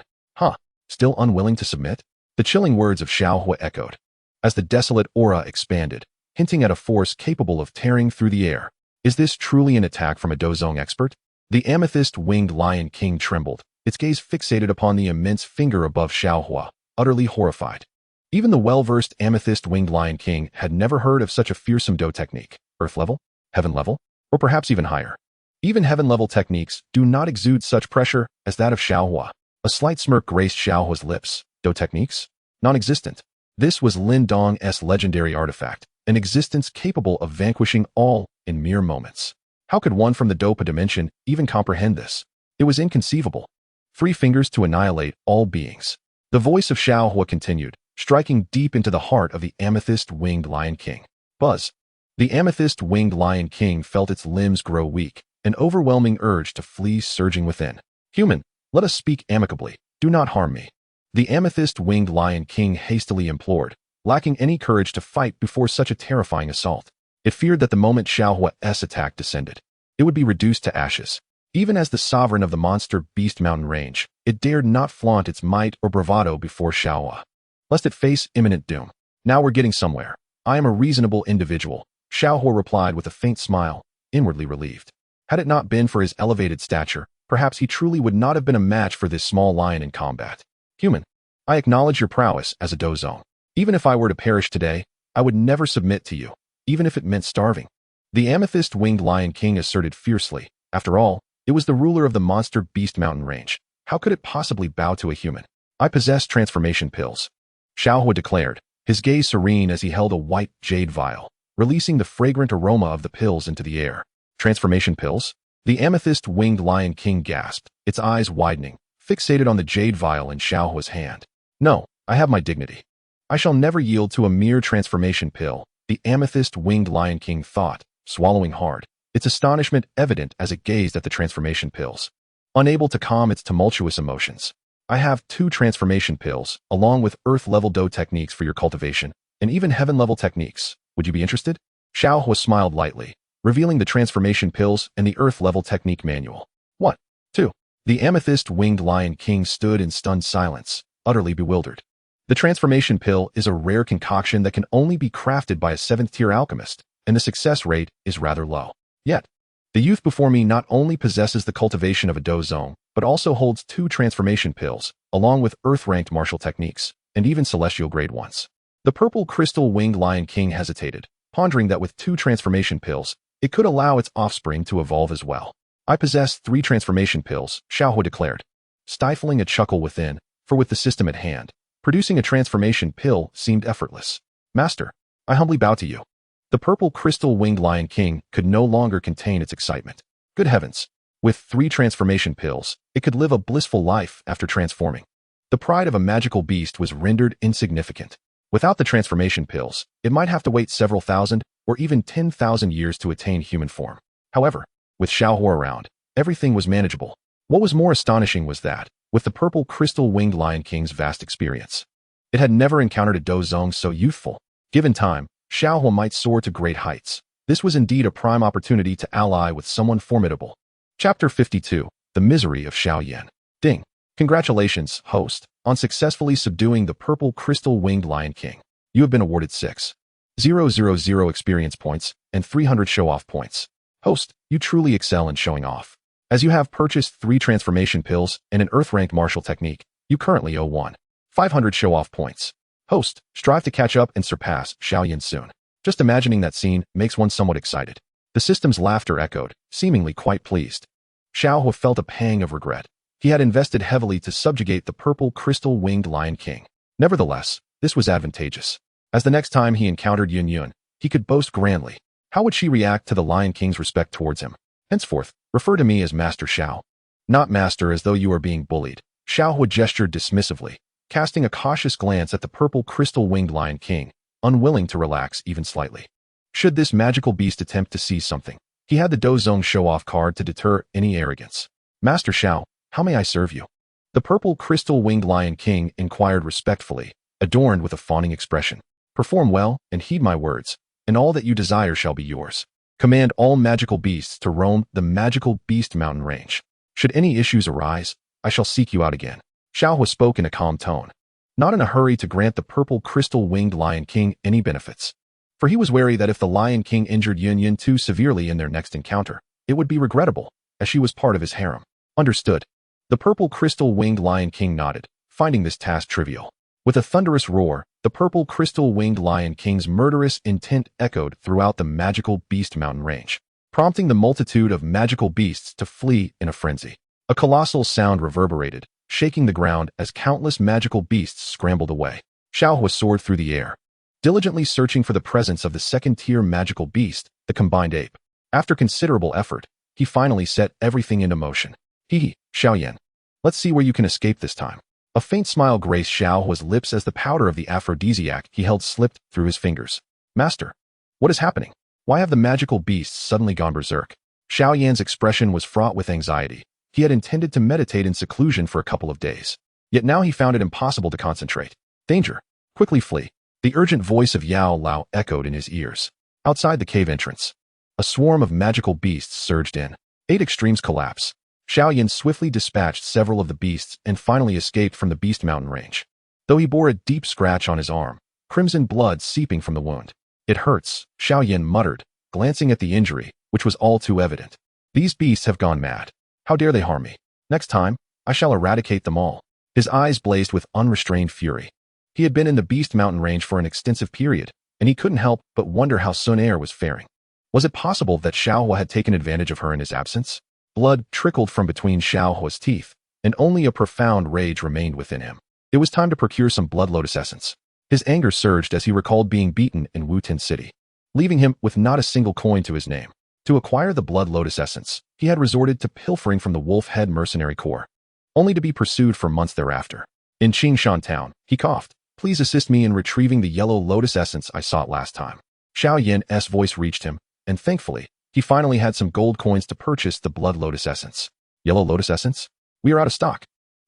Still unwilling to submit? The chilling words of Xiao Huo echoed, as the desolate aura expanded, hinting at a force capable of tearing through the air. Is this truly an attack from a Dozong expert? The amethyst-winged Lion King trembled, its gaze fixated upon the immense finger above Xiao Huo, utterly horrified. Even the well-versed amethyst-winged Lion King had never heard of such a fearsome Do technique. Earth level? Heaven level? Or perhaps even higher. Even heaven-level techniques do not exude such pressure as that of Xiao Huo. A slight smirk graced Xiao Huo's lips. Do techniques? Non-existent. This was Lin Dong's legendary artifact, an existence capable of vanquishing all in mere moments. How could one from the Dopa dimension even comprehend this? It was inconceivable. 3 fingers to annihilate all beings. The voice of Xiao Huo continued, striking deep into the heart of the amethyst-winged Lion King. Buzz. The amethyst-winged Lion King felt its limbs grow weak, an overwhelming urge to flee surging within. Human, let us speak amicably. Do not harm me. The amethyst-winged Lion King hastily implored, lacking any courage to fight before such a terrifying assault. It feared that the moment Xiao Huo's attack descended, it would be reduced to ashes. Even as the sovereign of the monster beast mountain range, it dared not flaunt its might or bravado before Xiao Huo, lest it face imminent doom. Now we're getting somewhere. I am a reasonable individual, Xiao Huo replied with a faint smile, inwardly relieved. Had it not been for his elevated stature, perhaps he truly would not have been a match for this small lion in combat. Human, I acknowledge your prowess as a Dozong. Even if I were to perish today, I would never submit to you, even if it meant starving. The amethyst-winged Lion King asserted fiercely. After all, it was the ruler of the monster beast mountain range. How could it possibly bow to a human? I possess transformation pills, Xiao Huo declared, his gaze serene as he held a white jade vial, releasing the fragrant aroma of the pills into the air. Transformation pills? The amethyst-winged Lion King gasped, its eyes widening, fixated on the jade vial in Xiao Huo's hand. No, I have my dignity. I shall never yield to a mere transformation pill, the amethyst-winged Lion King thought, swallowing hard, its astonishment evident as it gazed at the transformation pills. Unable to calm its tumultuous emotions. I have 2 transformation pills, along with Earth-level Do techniques for your cultivation, and even Heaven-level techniques. Would you be interested? Xiao Huo smiled lightly, revealing the transformation pills and the Earth-level technique manual. What? 2. The amethyst-winged Lion King stood in stunned silence, utterly bewildered. The transformation pill is a rare concoction that can only be crafted by a 7th-tier alchemist, and the success rate is rather low. Yet, the youth before me not only possesses the cultivation of a Dozong, but also holds 2 transformation pills, along with Earth-ranked martial techniques, and even celestial-grade ones. The purple crystal-winged Lion King hesitated, pondering that with 2 transformation pills, it could allow its offspring to evolve as well. I possess 3 transformation pills, Xiao Huo declared, stifling a chuckle within, for with the system at hand, producing a transformation pill seemed effortless. Master, I humbly bow to you. The purple crystal-winged Lion King could no longer contain its excitement. Good heavens! With 3 transformation pills, it could live a blissful life after transforming. The pride of a magical beast was rendered insignificant. Without the transformation pills, it might have to wait several thousand or even 10,000 years to attain human form. However, with Xiao Huo around, everything was manageable. What was more astonishing was that, with the purple crystal-winged Lion King's vast experience, it had never encountered a Dozong so youthful. Given time, Xiao Huo might soar to great heights. This was indeed a prime opportunity to ally with someone formidable. Chapter 52, The Misery of Xiao Yan. Ding. Congratulations, host, on successfully subduing the purple crystal-winged Lion King. You have been awarded 6,000 experience points and 300 show-off points. Host, you truly excel in showing off. As you have purchased 3 transformation pills and an Earth-ranked martial technique, you currently owe 1,500 show-off points. Host, strive to catch up and surpass Xiao Yan soon. Just imagining that scene makes one somewhat excited. The system's laughter echoed, seemingly quite pleased. Xiao Huo felt a pang of regret. He had invested heavily to subjugate the purple crystal-winged Lion King. Nevertheless, this was advantageous. As the next time he encountered Yun, he could boast grandly. How would she react to the Lion King's respect towards him? Henceforth, refer to me as Master Xiao. Not Master, as though you are being bullied. Xiao Huo gestured dismissively, casting a cautious glance at the purple crystal-winged Lion King, unwilling to relax even slightly. Should this magical beast attempt to seize something, he had the Dozong show-off card to deter any arrogance. Master Xiao, how may I serve you? The purple crystal-winged Lion King inquired respectfully, adorned with a fawning expression. Perform well and heed my words, and all that you desire shall be yours. Command all magical beasts to roam the magical beast mountain range. Should any issues arise, I shall seek you out again. Xiao Huo spoke in a calm tone, not in a hurry to grant the purple crystal-winged Lion King any benefits. For he was wary that if the Lion King injured Yunyan too severely in their next encounter, it would be regrettable, as she was part of his harem. Understood. The purple crystal-winged Lion King nodded, finding this task trivial. With a thunderous roar, the purple crystal-winged Lion King's murderous intent echoed throughout the magical beast mountain range, prompting the multitude of magical beasts to flee in a frenzy. A colossal sound reverberated, shaking the ground as countless magical beasts scrambled away. Xiao Huo soared through the air, diligently searching for the presence of the second-tier magical beast, the combined ape. After considerable effort, he finally set everything into motion. Xiao Yan. Let's see where you can escape this time. A faint smile graced Xiao Huo's lips as the powder of the aphrodisiac he held slipped through his fingers. Master, what is happening? Why have the magical beasts suddenly gone berserk? Xiao Yan's expression was fraught with anxiety. He had intended to meditate in seclusion for a couple of days. Yet now he found it impossible to concentrate. Danger! Quickly flee! The urgent voice of Yao Lao echoed in his ears. Outside the cave entrance, a swarm of magical beasts surged in. 8 extremes collapse. Xiao Yan swiftly dispatched several of the beasts and finally escaped from the beast mountain range. Though he bore a deep scratch on his arm, crimson blood seeping from the wound. It hurts, Xiao Yan muttered, glancing at the injury, which was all too evident. These beasts have gone mad. How dare they harm me? Next time, I shall eradicate them all. His eyes blazed with unrestrained fury. He had been in the beast mountain range for an extensive period, and he couldn't help but wonder how Xun'er was faring. Was it possible that Xiao Huo had taken advantage of her in his absence? Blood trickled from between Xiao Huo's teeth, and only a profound rage remained within him. It was time to procure some blood lotus essence. His anger surged as he recalled being beaten in Wutan City, leaving him with not a single coin to his name. To acquire the blood lotus essence, he had resorted to pilfering from the wolf-head mercenary corps, only to be pursued for months thereafter. In Qingshan town, he coughed. Please assist me in retrieving the yellow lotus essence I sought last time. Xiao Yan's voice reached him, and thankfully, he finally had some gold coins to purchase the blood lotus essence. Yellow lotus essence? We are out of stock.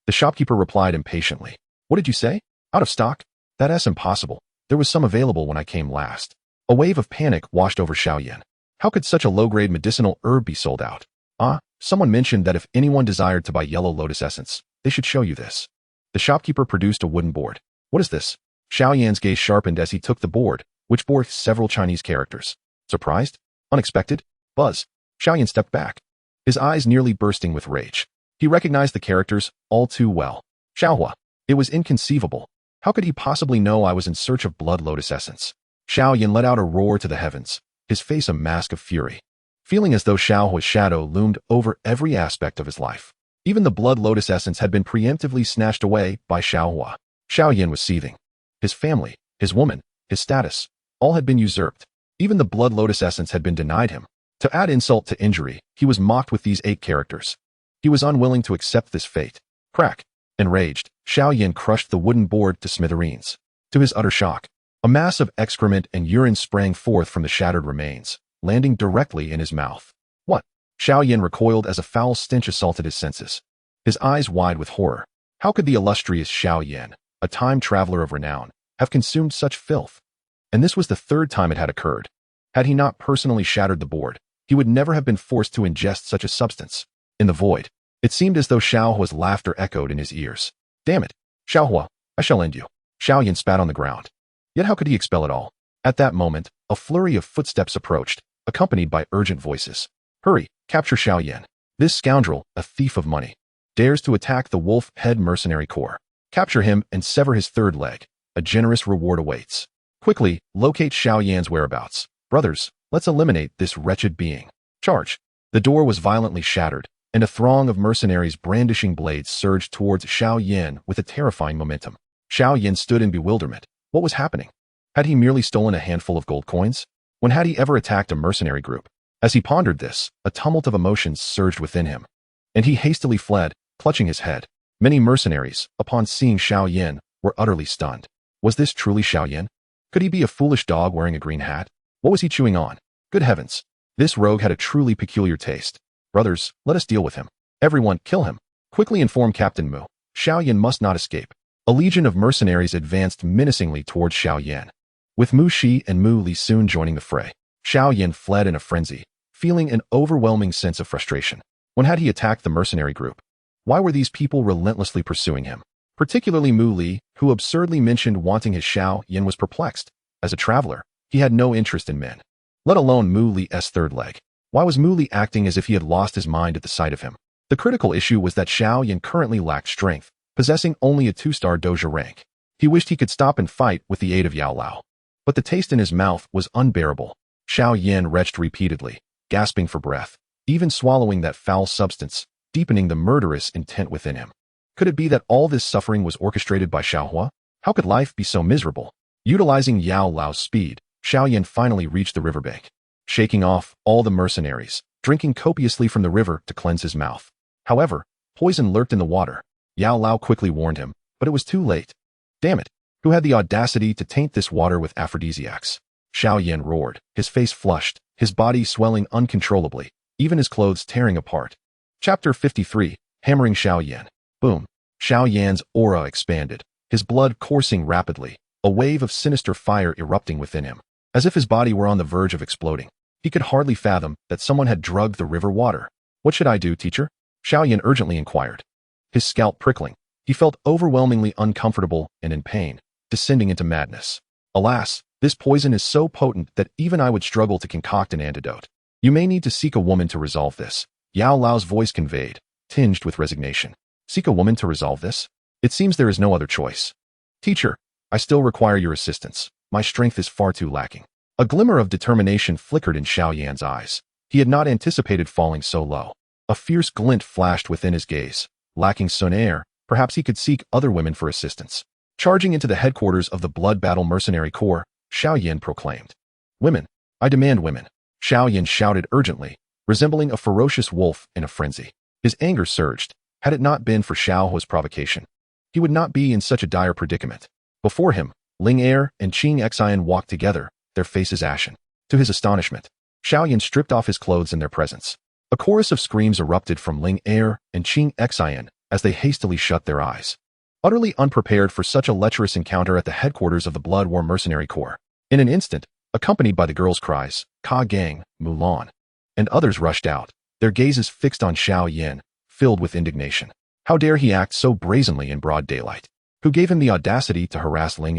The shopkeeper replied impatiently. What did you say? Out of stock? That's impossible. There was some available when I came last. A wave of panic washed over Xiao Yan. How could such a low-grade medicinal herb be sold out? Someone mentioned that if anyone desired to buy yellow lotus essence, they should show you this. The shopkeeper produced a wooden board. What is this? Xiao Yan's gaze sharpened as he took the board, which bore several Chinese characters. Surprised? Unexpected? Buzz. Xiao Yan stepped back, his eyes nearly bursting with rage. He recognized the characters all too well. Xiao Huo. It was inconceivable. How could he possibly know I was in search of blood lotus essence? Xiao Yan let out a roar to the heavens, his face a mask of fury, feeling as though Xiao Huo's shadow loomed over every aspect of his life. Even the blood lotus essence had been preemptively snatched away by Xiao Huo. Xiao Yan was seething. His family, his woman, his status, all had been usurped. Even the blood lotus essence had been denied him. To add insult to injury, he was mocked with these 8 characters. He was unwilling to accept this fate. Crack. Enraged, Xiao Yan crushed the wooden board to smithereens. To his utter shock, a mass of excrement and urine sprang forth from the shattered remains, landing directly in his mouth. What? Xiao Yan recoiled as a foul stench assaulted his senses, his eyes wide with horror. How could the illustrious Xiao Yan, a time traveler of renown, have consumed such filth? And this was the 3rd time it had occurred. Had he not personally shattered the board, he would never have been forced to ingest such a substance. In the void, it seemed as though Xiao Huo's laughter echoed in his ears. Damn it, Xiao Huo, I shall end you. Xiao Yan spat on the ground. Yet how could he expel it all? At that moment, a flurry of footsteps approached, accompanied by urgent voices. Hurry, capture Xiao Yan. This scoundrel, a thief of money, dares to attack the wolf-head mercenary corps. Capture him and sever his 3rd leg. A generous reward awaits. Quickly, locate Xiao Yan's whereabouts. Brothers, let's eliminate this wretched being. Charge. The door was violently shattered, and a throng of mercenaries brandishing blades surged towards Xiao Yan with a terrifying momentum. Xiao Yan stood in bewilderment. What was happening? Had he merely stolen a handful of gold coins? When had he ever attacked a mercenary group? As he pondered this, a tumult of emotions surged within him, and he hastily fled, clutching his head. Many mercenaries, upon seeing Xiao Yan, were utterly stunned. Was this truly Xiao Yan? Could he be a foolish dog wearing a green hat? What was he chewing on? Good heavens! This rogue had a truly peculiar taste. Brothers, let us deal with him. Everyone, kill him. Quickly inform Captain Mu. Xiao Yan must not escape. A legion of mercenaries advanced menacingly towards Xiao Yan, with Mu Shi and Mu Li soon joining the fray. Xiao Yan fled in a frenzy, feeling an overwhelming sense of frustration. When had he attacked the mercenary group? Why were these people relentlessly pursuing him? Particularly Mu Li, who absurdly mentioned wanting his Xiao Yan, was perplexed. As a traveler, he had no interest in men, let alone Mu Li's third leg. Why was Mu Li acting as if he had lost his mind at the sight of him? The critical issue was that Xiao Yan currently lacked strength, possessing only a 2-star doja rank. He wished he could stop and fight with the aid of Yao Lao. But the taste in his mouth was unbearable. Xiao Yan retched repeatedly, gasping for breath, even swallowing that foul substance, deepening the murderous intent within him. Could it be that all this suffering was orchestrated by Xiao Huo? How could life be so miserable? Utilizing Yao Lao's speed, Xiao Yan finally reached the riverbank, shaking off all the mercenaries, drinking copiously from the river to cleanse his mouth. However, poison lurked in the water. Yao Lao quickly warned him, but it was too late. Damn it! Who had the audacity to taint this water with aphrodisiacs? Xiao Yan roared, his face flushed, his body swelling uncontrollably, even his clothes tearing apart. Chapter 53, Hammering Xiao Yan. Boom. Xiao Yan's aura expanded, his blood coursing rapidly, a wave of sinister fire erupting within him, as if his body were on the verge of exploding. He could hardly fathom that someone had drugged the river water. What should I do, teacher? Xiao Yan urgently inquired. His scalp prickling, he felt overwhelmingly uncomfortable and in pain, descending into madness. Alas, this poison is so potent that even I would struggle to concoct an antidote. You may need to seek a woman to resolve this, Yao Lao's voice conveyed, tinged with resignation. Seek a woman to resolve this? It seems there is no other choice. Teacher, I still require your assistance. My strength is far too lacking. A glimmer of determination flickered in Xiao Yan's eyes. He had not anticipated falling so low. A fierce glint flashed within his gaze. Lacking Xun'er, perhaps he could seek other women for assistance. Charging into the headquarters of the Blood Battle Mercenary Corps, Xiao Yan proclaimed. Women. I demand women. Xiao Yan shouted urgently, resembling a ferocious wolf in a frenzy. His anger surged. Had it not been for Xiao Huo's provocation, he would not be in such a dire predicament. Before him, Ling and Exile walked together, their faces ashen. To his astonishment, Xiao Yan stripped off his clothes in their presence. A chorus of screams erupted from Ling and Exile as they hastily shut their eyes. Utterly unprepared for such a lecherous encounter at the headquarters of the Blood War Mercenary Corps. In an instant, accompanied by the girls' cries, Ka Gang, Mulan, and others rushed out, their gazes fixed on Xiao Yan, filled with indignation. How dare he act so brazenly in broad daylight? Who gave him the audacity to harass Ling?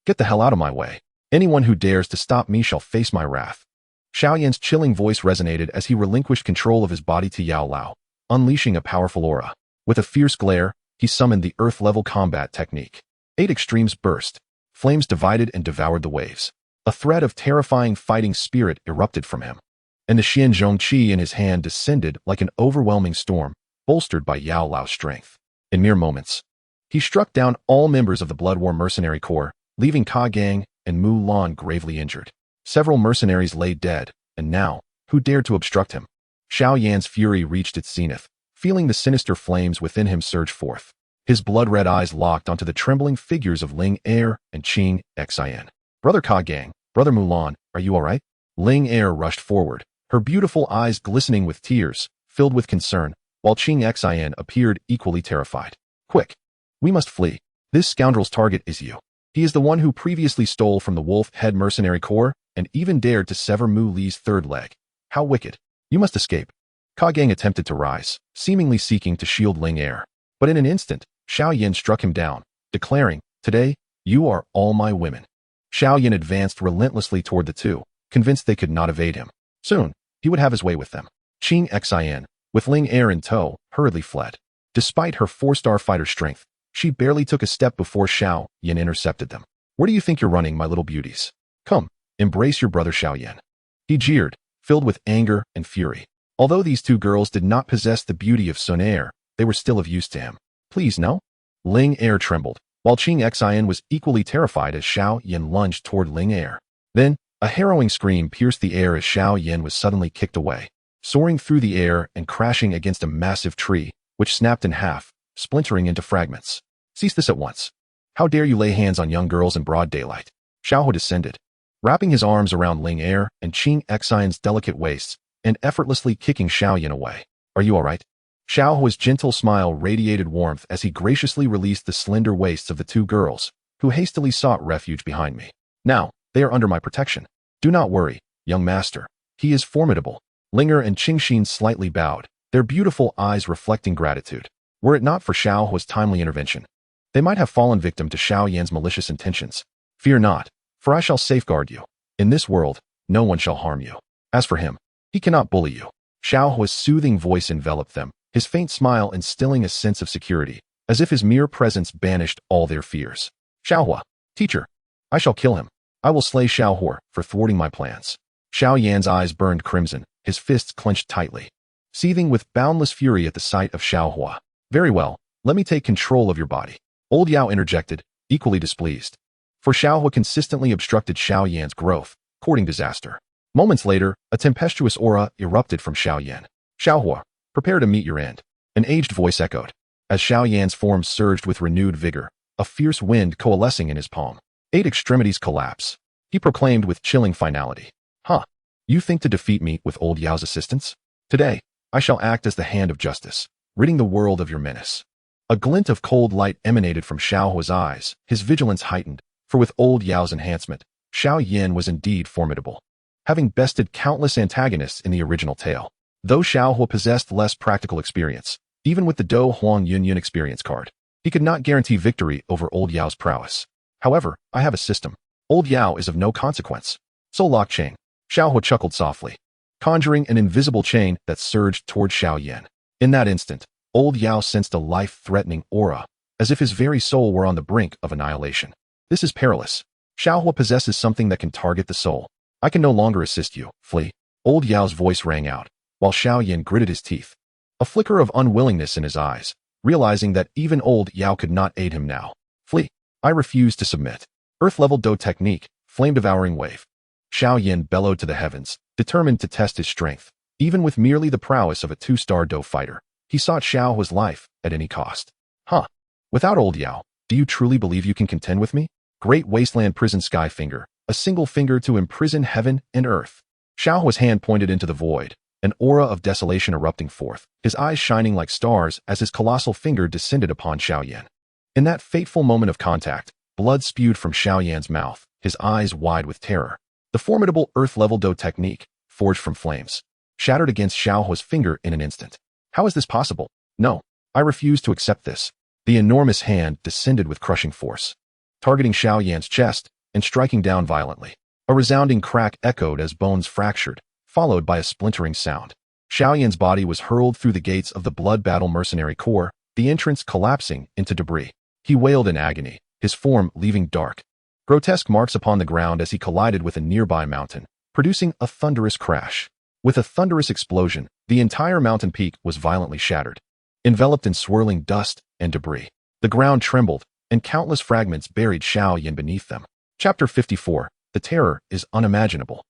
Get the hell out of my way. Anyone who dares to stop me shall face my wrath. Xiao Yan's chilling voice resonated as he relinquished control of his body to Yao Lao, unleashing a powerful aura. With a fierce glare, he summoned the earth-level combat technique. 8 extremes burst. Flames divided and devoured the waves. A thread of terrifying fighting spirit erupted from him, and the Xianzhong Qi in his hand descended like an overwhelming storm, bolstered by Yao Lao's strength. In mere moments, he struck down all members of the Blood War Mercenary Corps, leaving Ka Gang and Mulan gravely injured. Several mercenaries lay dead, and now, who dared to obstruct him? Xiao Yan's fury reached its zenith, feeling the sinister flames within him surge forth. His blood-red eyes locked onto the trembling figures of Ling and Exile. Brother Ka Gang, Brother Mulan, are you all right? Ling rushed forward, her beautiful eyes glistening with tears, filled with concern, while Exile appeared equally terrified. Quick! We must flee. This scoundrel's target is you. He is the one who previously stole from the Wolf Head Mercenary Corps and even dared to sever Mu Li's third leg. How wicked. You must escape. Ka Gang attempted to rise, seemingly seeking to shield Ling. But in an instant, Xiao Yan struck him down, declaring, Today, you are all my women. Xiao Yan advanced relentlessly toward the two, convinced they could not evade him. Soon, he would have his way with them. Exile, with Ling in tow, hurriedly fled. Despite her 4-star fighter strength, she barely took a step before Xiao Yan intercepted them. Where do you think you're running, my little beauties? Come, embrace your brother Xiao Yan. He jeered, filled with anger and fury. Although these two girls did not possess the beauty of Xun'er, they were still of use to him. Please, no? Ling trembled, while Exile was equally terrified as Xiao Yan lunged toward Ling. Then, a harrowing scream pierced the air as Xiao Yan was suddenly kicked away, soaring through the air and crashing against a massive tree, which snapped in half, splintering into fragments. Cease this at once. How dare you lay hands on young girls in broad daylight? Xiao Huo descended, wrapping his arms around Ling and Exile's delicate waists, and effortlessly kicking Xiao Yan away. Are you all right? Xiao Huo's gentle smile radiated warmth as he graciously released the slender waists of the two girls, who hastily sought refuge behind me. Now, they are under my protection. Do not worry, young master. He is formidable. Linger and Qingxin slightly bowed, their beautiful eyes reflecting gratitude. Were it not for Xiao Huo's timely intervention, They might have fallen victim to Xiao Yan's malicious intentions. Fear not, for I shall safeguard you. In this world, no one shall harm you. As for him, he cannot bully you. Xiao Huo's soothing voice enveloped them, his faint smile instilling a sense of security, as if his mere presence banished all their fears. Xiao Huo, teacher, I shall kill him. I will slay Xiao Huo for thwarting my plans. Xiao Yan's eyes burned crimson, his fists clenched tightly, seething with boundless fury at the sight of Xiao Huo. Very well, let me take control of your body. Old Yao interjected, equally displeased. For Xiao Huo consistently obstructed Xiao Yan's growth, courting disaster. Moments later, a tempestuous aura erupted from Xiao Yan. Xiao Huo, prepare to meet your end. An aged voice echoed. As Xiao Yan's form surged with renewed vigor, a fierce wind coalescing in his palm. 8 extremities collapse. He proclaimed with chilling finality. Huh, you think to defeat me with old Yao's assistance? Today, I shall act as the hand of justice, ridding the world of your menace. A glint of cold light emanated from Xiao Huo's eyes, his vigilance heightened, for with old Yao's enhancement, Xiao Yan was indeed formidable, having bested countless antagonists in the original tale. Though Xiao Huo possessed less practical experience, even with the Do Huang Yun experience card, he could not guarantee victory over old Yao's prowess. However, I have a system. Old Yao is of no consequence. Soul Lock Chain. Xiao Huo chuckled softly, conjuring an invisible chain that surged toward Xiao Yan. In that instant, old Yao sensed a life-threatening aura, as if his very soul were on the brink of annihilation. This is perilous. Xiao Huo possesses something that can target the soul. I can no longer assist you. Flee. Old Yao's voice rang out, while Xiao Yan gritted his teeth, a flicker of unwillingness in his eyes, realizing that even old Yao could not aid him now. Flee. I refuse to submit. Earth-level Do technique, flame-devouring wave. Xiao Yan bellowed to the heavens, determined to test his strength. Even with merely the prowess of a 2-star Do fighter, he sought Xiao Huo's life at any cost. Huh. Without old Yao, do you truly believe you can contend with me? Great wasteland prison sky finger, a single finger to imprison heaven and earth. Xiao Huo's hand pointed into the void, an aura of desolation erupting forth, his eyes shining like stars as his colossal finger descended upon Xiao Yan. In that fateful moment of contact, blood spewed from Xiao Yan's mouth, his eyes wide with terror. The formidable earth-level Do technique, forged from flames, shattered against Xiao Huo's finger in an instant. How is this possible? No, I refuse to accept this. The enormous hand descended with crushing force, targeting Xiao Yan's chest and striking down violently. A resounding crack echoed as bones fractured, followed by a splintering sound. Xiao Yan's body was hurled through the gates of the Blood Battle Mercenary Corps, the entrance collapsing into debris. He wailed in agony, his form leaving dark, grotesque marks upon the ground as he collided with a nearby mountain, producing a thunderous crash. With a thunderous explosion, the entire mountain peak was violently shattered, enveloped in swirling dust and debris. The ground trembled, and countless fragments buried Xiao Yan beneath them. Chapter 54. The terror is unimaginable.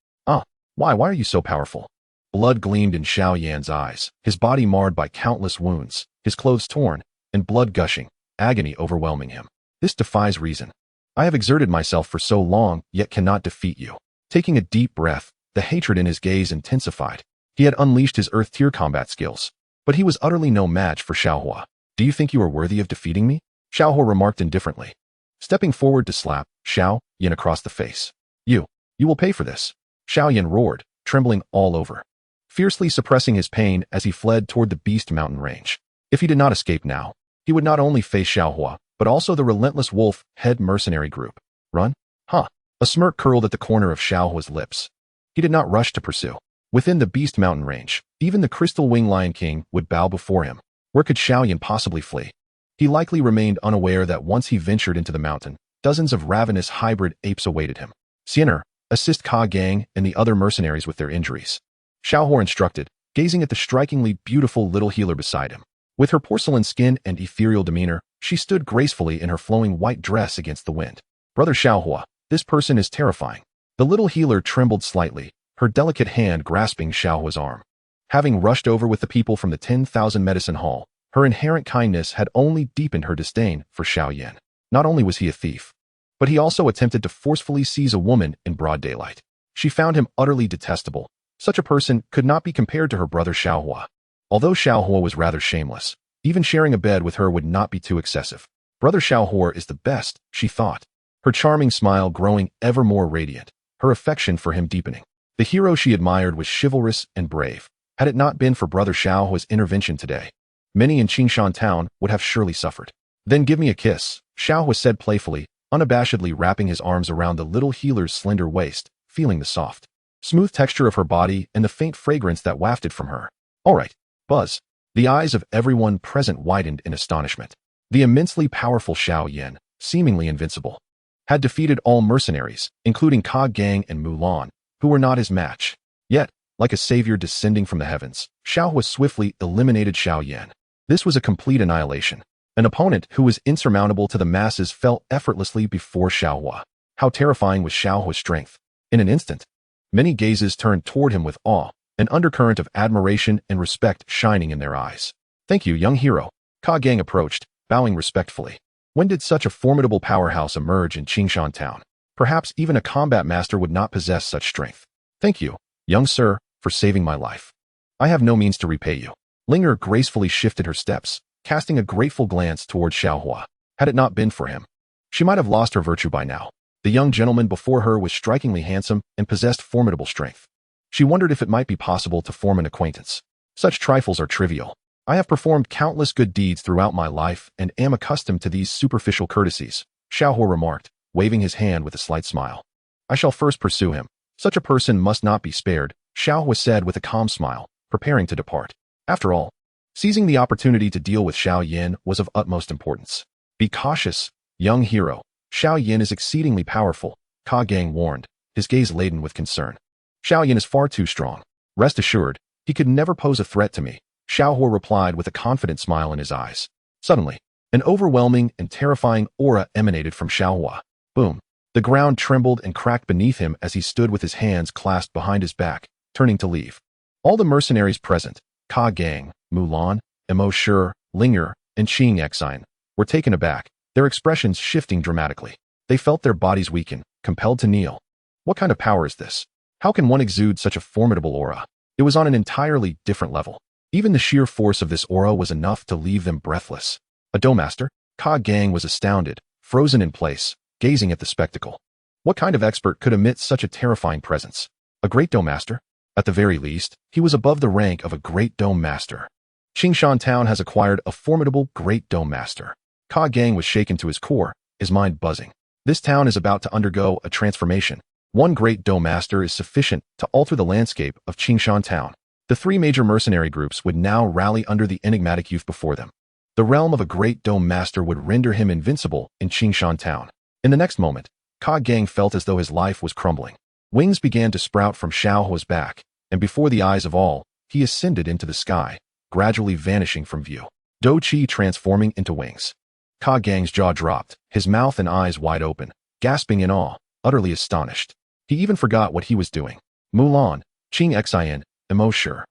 Why are you so powerful? Blood gleamed in Xiao Yan's eyes, his body marred by countless wounds, his clothes torn, and blood gushing, agony overwhelming him. This defies reason. I have exerted myself for so long, yet cannot defeat you. Taking a deep breath, the hatred in his gaze intensified. He had unleashed his Earth-tier combat skills, but he was utterly no match for Xiao Huo. Do you think you are worthy of defeating me? Xiao Huo remarked indifferently, stepping forward to slap Xiao Yan across the face. You will pay for this. Xiao Yan roared, trembling all over, fiercely suppressing his pain as he fled toward the Beast Mountain range. If he did not escape now, he would not only face Xiao Huo, but also the relentless wolf head mercenary group. Run? Huh. A smirk curled at the corner of Xiao Huo's lips. He did not rush to pursue. Within the Beast Mountain range, even the Crystal Wing Lion King would bow before him. Where could Xiao Yan possibly flee? He likely remained unaware that once he ventured into the mountain, dozens of ravenous hybrid apes awaited him. Xun'er, assist Ka Gang and the other mercenaries with their injuries. Xiao Huo instructed, gazing at the strikingly beautiful little healer beside him. With her porcelain skin and ethereal demeanor, she stood gracefully in her flowing white dress against the wind. Brother Xiao Huo, this person is terrifying. The little healer trembled slightly, her delicate hand grasping Xiao Huo's arm. Having rushed over with the people from the 10,000 Medicine Hall, her inherent kindness had only deepened her disdain for Xiao Yan. Not only was he a thief, but he also attempted to forcefully seize a woman in broad daylight. She found him utterly detestable. Such a person could not be compared to her brother Xiao Huo. Although Xiao Huo was rather shameless, even sharing a bed with her would not be too excessive. Brother Xiao Huo is the best, she thought, her charming smile growing ever more radiant, her affection for him deepening. The hero she admired was chivalrous and brave. Had it not been for Brother Xiao Huo's intervention today, many in Qingshan town would have surely suffered. Then give me a kiss, Xiao Huo said playfully, unabashedly wrapping his arms around the little healer's slender waist, feeling the soft, smooth texture of her body and the faint fragrance that wafted from her. All right, Buzz. The eyes of everyone present widened in astonishment. The immensely powerful Xiao Yan, seemingly invincible, had defeated all mercenaries, including Ka Gang and Mulan, who were not his match. Yet, like a savior descending from the heavens, Xiao Huo swiftly eliminated Xiao Yan. This was a complete annihilation. An opponent who was insurmountable to the masses fell effortlessly before Xiao Huo. How terrifying was Xiao Huo's strength! In an instant, many gazes turned toward him with awe, an undercurrent of admiration and respect shining in their eyes. Thank you, young hero. Ka Gang approached, bowing respectfully. When did such a formidable powerhouse emerge in Qingshan town? Perhaps even a combat master would not possess such strength. Thank you, young sir, for saving my life. I have no means to repay you. Linger gracefully shifted her steps, casting a grateful glance toward Xiao Huo. Had it not been for him, she might have lost her virtue by now. The young gentleman before her was strikingly handsome and possessed formidable strength. She wondered if it might be possible to form an acquaintance. Such trifles are trivial. I have performed countless good deeds throughout my life and am accustomed to these superficial courtesies, Xiao Huo remarked, waving his hand with a slight smile. I shall first pursue him. Such a person must not be spared, Xiao Huo said with a calm smile, preparing to depart. After all, seizing the opportunity to deal with Xiao Yan was of utmost importance. Be cautious, young hero. Xiao Yan is exceedingly powerful, Ka Gang warned, his gaze laden with concern. Xiao Yan is far too strong. Rest assured, he could never pose a threat to me, Xiao Huo replied with a confident smile in his eyes. Suddenly, an overwhelming and terrifying aura emanated from Xiao Huo. Boom. The ground trembled and cracked beneath him as he stood with his hands clasped behind his back, turning to leave. All the mercenaries present, Ka Gang, Mulan, Xun'er, Linger, and Exile, were taken aback, their expressions shifting dramatically. They felt their bodies weaken, compelled to kneel. What kind of power is this? How can one exude such a formidable aura? It was on an entirely different level. Even the sheer force of this aura was enough to leave them breathless. A Master? Ka Gang was astounded, frozen in place, gazing at the spectacle. What kind of expert could emit such a terrifying presence? A great Master? At the very least, he was above the rank of a great Master. Qingshan town has acquired a formidable great Master. Ka Gang was shaken to his core, his mind buzzing. This town is about to undergo a transformation. One great Master is sufficient to alter the landscape of Qingshan town. The three major mercenary groups would now rally under the enigmatic youth before them. The realm of a great Master would render him invincible in Qingshan town. In the next moment, Ka Gang felt as though his life was crumbling. Wings began to sprout from Xiao Huo's back, and before the eyes of all, he ascended into the sky, gradually vanishing from view. Do Qi transforming into wings. Ka Gang's jaw dropped, his mouth and eyes wide open, gasping in awe, utterly astonished. He even forgot what he was doing. Mulan, Exile, Xun'er,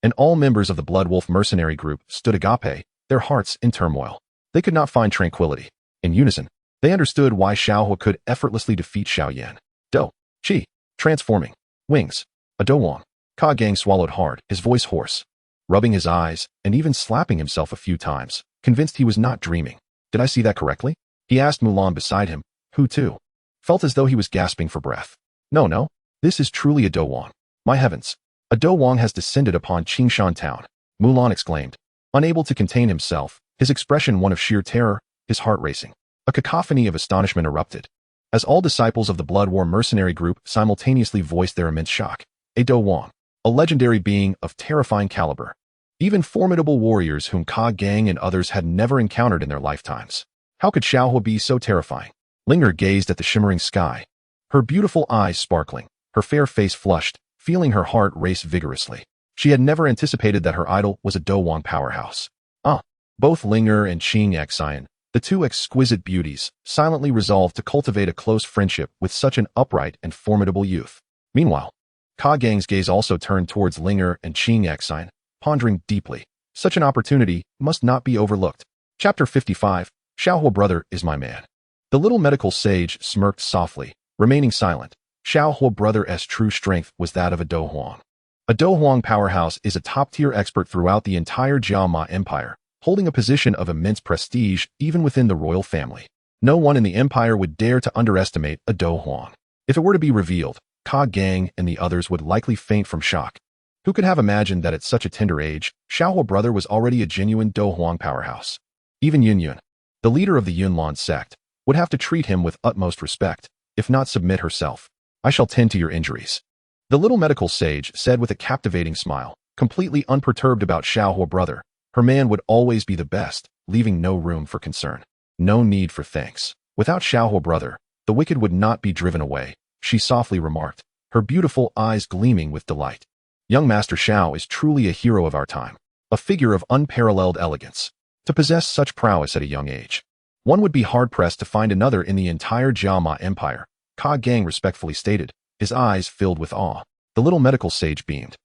and all members of the Blood Wolf mercenary group stood agape, their hearts in turmoil. They could not find tranquility. In unison, they understood why Xiao Huo could effortlessly defeat Xiao Yan. Do Qi transforming wings. A Wong. Ka Gang swallowed hard, his voice hoarse, rubbing his eyes and even slapping himself a few times, convinced he was not dreaming. Did I see that correctly? He asked Mulan beside him, who too felt as though he was gasping for breath. No, this is truly a Wong. My heavens, a Wong has descended upon Qingshan town, Mulan exclaimed. Unable to contain himself, his expression one of sheer terror, his heart racing. A cacophony of astonishment erupted, as all disciples of the Blood War mercenary group simultaneously voiced their immense shock. A Wong, a legendary being of terrifying caliber. Even formidable warriors whom Ka Gang and others had never encountered in their lifetimes. How could Xiao Huo be so terrifying? Linger gazed at the shimmering sky, her beautiful eyes sparkling, her fair face flushed, feeling her heart race vigorously. She had never anticipated that her idol was a Wong powerhouse. Both Linger and Exile, the two exquisite beauties, silently resolved to cultivate a close friendship with such an upright and formidable youth. Meanwhile, Ka Gang's gaze also turned towards Linger and Exile, pondering deeply. Such an opportunity must not be overlooked. Chapter 55, Xiao Huo brother is my man. The little medical sage smirked softly, remaining silent. Xiao Huo brother's true strength was that of a Huang. A Huang powerhouse is a top-tier expert throughout the entire Jiama Empire, holding a position of immense prestige even within the royal family. No one in the empire would dare to underestimate a Huang. If it were to be revealed, Ka Gang and the others would likely faint from shock. Who could have imagined that at such a tender age, Xiao Huo brother was already a genuine Huang powerhouse? Even Yun, the leader of the Yunlan Sect, would have to treat him with utmost respect, if not submit herself. I shall tend to your injuries. The little medical sage said with a captivating smile, completely unperturbed about Xiao Huo brother. Her man would always be the best, leaving no room for concern. No need for thanks. Without Xiao Huo brother, the wicked would not be driven away, she softly remarked, her beautiful eyes gleaming with delight. Young Master Xiao is truly a hero of our time, a figure of unparalleled elegance. To possess such prowess at a young age, one would be hard-pressed to find another in the entire Jiama Empire, Ka Gang respectfully stated, his eyes filled with awe. The little medical sage beamed,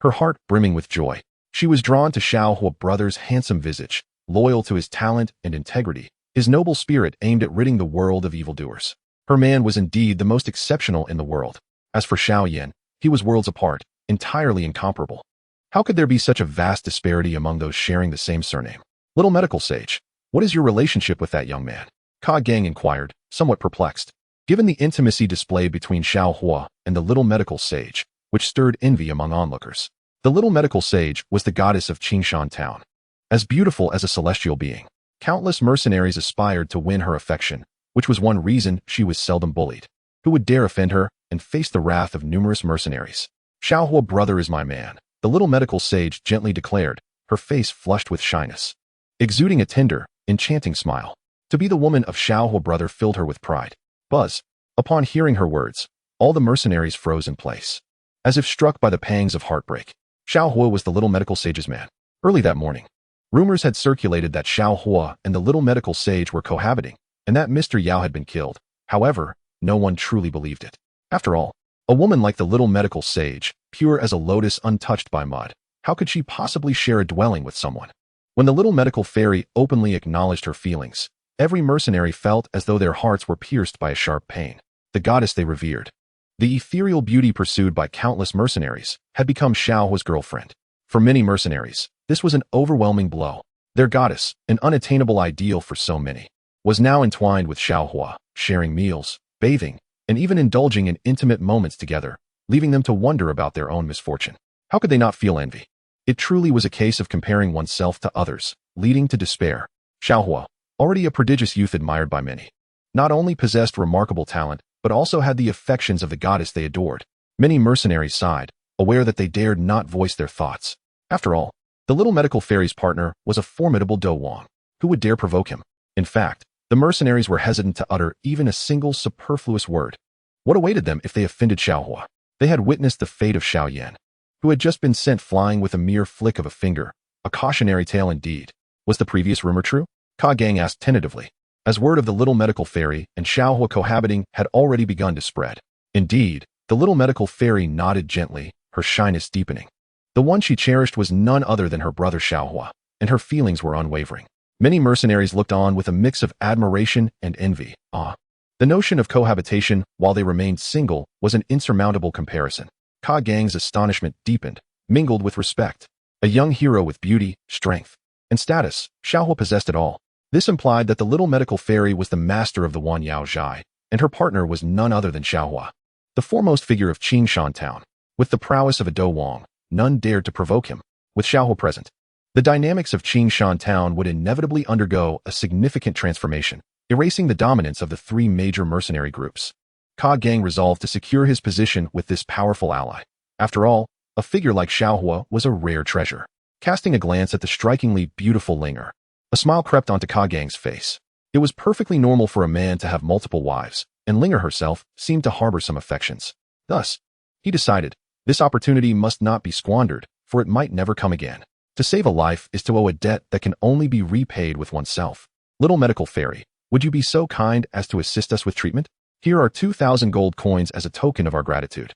her heart brimming with joy. She was drawn to Xiao Huo brother's handsome visage, loyal to his talent and integrity, his noble spirit aimed at ridding the world of evildoers. Her man was indeed the most exceptional in the world. As for Xiao Yan, he was worlds apart, entirely incomparable. How could there be such a vast disparity among those sharing the same surname? Little medical sage, what is your relationship with that young man? Ka Gang inquired, somewhat perplexed. Given the intimacy displayed between Xiao Huo and the little medical sage, which stirred envy among onlookers. The little medical sage was the goddess of Qingshan town. As beautiful as a celestial being, countless mercenaries aspired to win her affection, which was one reason she was seldom bullied. Who would dare offend her and face the wrath of numerous mercenaries? Xiao Huo brother is my man, the little medical sage gently declared, her face flushed with shyness, exuding a tender, enchanting smile. To be the woman of Xiao Huo brother filled her with pride. Buzz. Upon hearing her words, all the mercenaries froze in place, as if struck by the pangs of heartbreak. Xiao Huo was the little medical sage's man. Early that morning, rumors had circulated that Xiao Huo and the little medical sage were cohabiting, and that Mr. Yao had been killed. However, no one truly believed it. After all, a woman like the little medical sage, pure as a lotus untouched by mud, how could she possibly share a dwelling with someone? When the little medical fairy openly acknowledged her feelings, every mercenary felt as though their hearts were pierced by a sharp pain. The goddess they revered, the ethereal beauty pursued by countless mercenaries, had become Xiao Huo's girlfriend. For many mercenaries, this was an overwhelming blow. Their goddess, an unattainable ideal for so many, was now entwined with Xiao Huo, sharing meals, bathing, and even indulging in intimate moments together, leaving them to wonder about their own misfortune. How could they not feel envy? It truly was a case of comparing oneself to others, leading to despair. Xiao Huo, already a prodigious youth admired by many, not only possessed remarkable talent, but also had the affections of the goddess they adored. Many mercenaries sighed, aware that they dared not voice their thoughts. After all, the little medical fairy's partner was a formidable Do Wang. Who would dare provoke him? In fact, the mercenaries were hesitant to utter even a single superfluous word. What awaited them if they offended Xiao Huo? They had witnessed the fate of Xiao Yan, who had just been sent flying with a mere flick of a finger. A cautionary tale indeed. Was the previous rumor true? Ka Gang asked tentatively, as word of the little medical fairy and Xiao Huo cohabiting had already begun to spread. Indeed, the little medical fairy nodded gently, her shyness deepening. The one she cherished was none other than her brother Xiao Huo, and her feelings were unwavering. Many mercenaries looked on with a mix of admiration and envy. The notion of cohabitation, while they remained single, was an insurmountable comparison. Ka Gang's astonishment deepened, mingled with respect. A young hero with beauty, strength, and status, Xiao Huo possessed it all. This implied that the little medical fairy was the master of the Wan Yao Zhai, and her partner was none other than Xiao Huo, the foremost figure of Qingshan town. With the prowess of a Do Wang, none dared to provoke him. With Xiao Huo present, the dynamics of Qingshan town would inevitably undergo a significant transformation, erasing the dominance of the three major mercenary groups. Ka Gang resolved to secure his position with this powerful ally. After all, a figure like Xiao Huo was a rare treasure. Casting a glance at the strikingly beautiful Linger, a smile crept onto Ka Gang's face. It was perfectly normal for a man to have multiple wives, and Linger herself seemed to harbor some affections. Thus, he decided, this opportunity must not be squandered, for it might never come again. To save a life is to owe a debt that can only be repaid with oneself. Little medical fairy, would you be so kind as to assist us with treatment? Here are 2,000 gold coins as a token of our gratitude.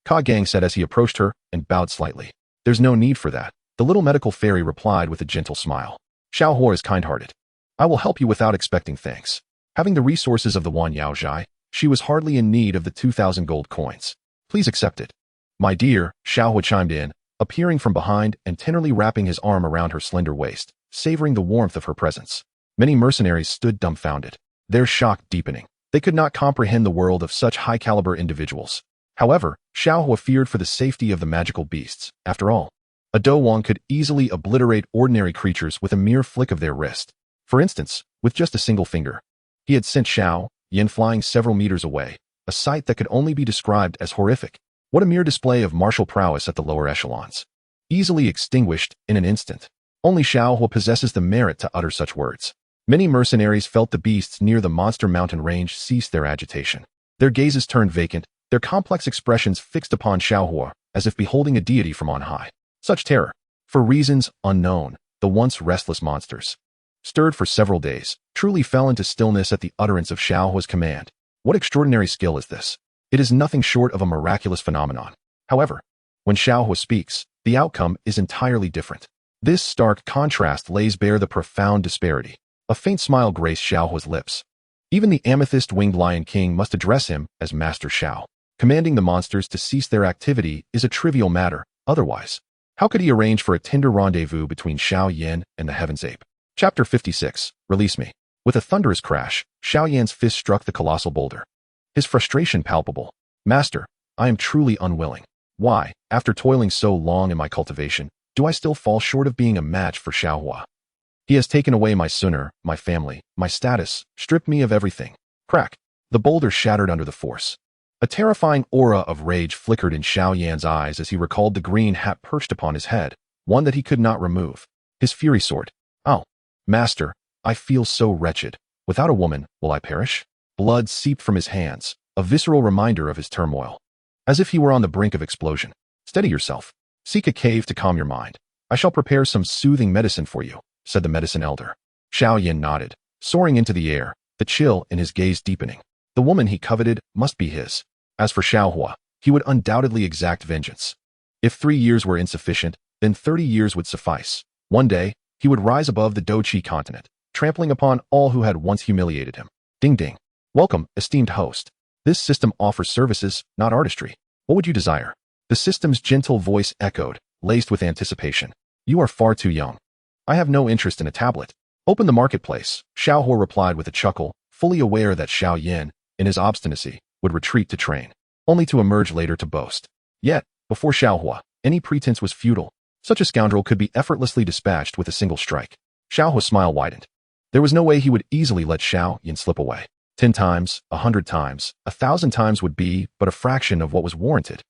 Ka Gang said as he approached her and bowed slightly. There's no need for that, the little medical fairy replied with a gentle smile. Xiao Huo is kind-hearted. I will help you without expecting thanks. Having the resources of the Wan Yao Zhai, she was hardly in need of the 2,000 gold coins. Please accept it. My dear, Xiao Huo chimed in, appearing from behind and tenderly wrapping his arm around her slender waist, savoring the warmth of her presence. Many mercenaries stood dumbfounded, their shock deepening. They could not comprehend the world of such high-caliber individuals. However, Xiao Huo feared for the safety of the magical beasts. After all, a Do Wang could easily obliterate ordinary creatures with a mere flick of their wrist. For instance, with just a single finger. He had sent Xiao Yan flying several meters away, a sight that could only be described as horrific. What a mere display of martial prowess at the lower echelons. Easily extinguished in an instant. Only Xiao Huo possesses the merit to utter such words. Many mercenaries felt the beasts near the monster mountain range cease their agitation. Their gazes turned vacant, their complex expressions fixed upon Xiao Huo, as if beholding a deity from on high. Such terror, for reasons unknown, the once restless monsters, stirred for several days, truly fell into stillness at the utterance of Xiao Huo's command. What extraordinary skill is this? It is nothing short of a miraculous phenomenon. However, when Xiao Huo speaks, the outcome is entirely different. This stark contrast lays bare the profound disparity. A faint smile graced Xiao Huo's lips. Even the amethyst-winged Lion King must address him as Master Xiao. Commanding the monsters to cease their activity is a trivial matter, otherwise. How could he arrange for a tender rendezvous between Xiao Yan and the Heaven's Ape? Chapter 56. Release me. With a thunderous crash, Xiao Yan's fist struck the colossal boulder. His frustration palpable. Master, I am truly unwilling. Why, after toiling so long in my cultivation, do I still fall short of being a match for Xiao Huo? He has taken away my Xun'er, my family, my status, stripped me of everything. Crack. The boulder shattered under the force. A terrifying aura of rage flickered in Xiao Yan's eyes as he recalled the green hat perched upon his head, one that he could not remove. His fury soared. Oh, Master, I feel so wretched. Without a woman, will I perish? Blood seeped from his hands, a visceral reminder of his turmoil. As if he were on the brink of explosion. Steady yourself. Seek a cave to calm your mind. I shall prepare some soothing medicine for you, said the medicine elder. Xiao Yan nodded, soaring into the air, the chill in his gaze deepening. The woman he coveted must be his. As for Xiao Huo, he would undoubtedly exact vengeance. If 3 years were insufficient, then 30 years would suffice. One day, he would rise above the Doqi continent, trampling upon all who had once humiliated him. Ding ding. Welcome, esteemed host. This system offers services, not artistry. What would you desire? The system's gentle voice echoed, laced with anticipation. You are far too young. I have no interest in a tablet. Open the marketplace, Xiao Huo replied with a chuckle, fully aware that Xiao Yan, in his obstinacy, would retreat to train, only to emerge later to boast. Yet, before Xiao Huo, any pretense was futile. Such a scoundrel could be effortlessly dispatched with a single strike. Xiao Huo's smile widened. There was no way he would easily let Xiao Yan slip away. 10 times, 100 times, 1,000 times would be but a fraction of what was warranted.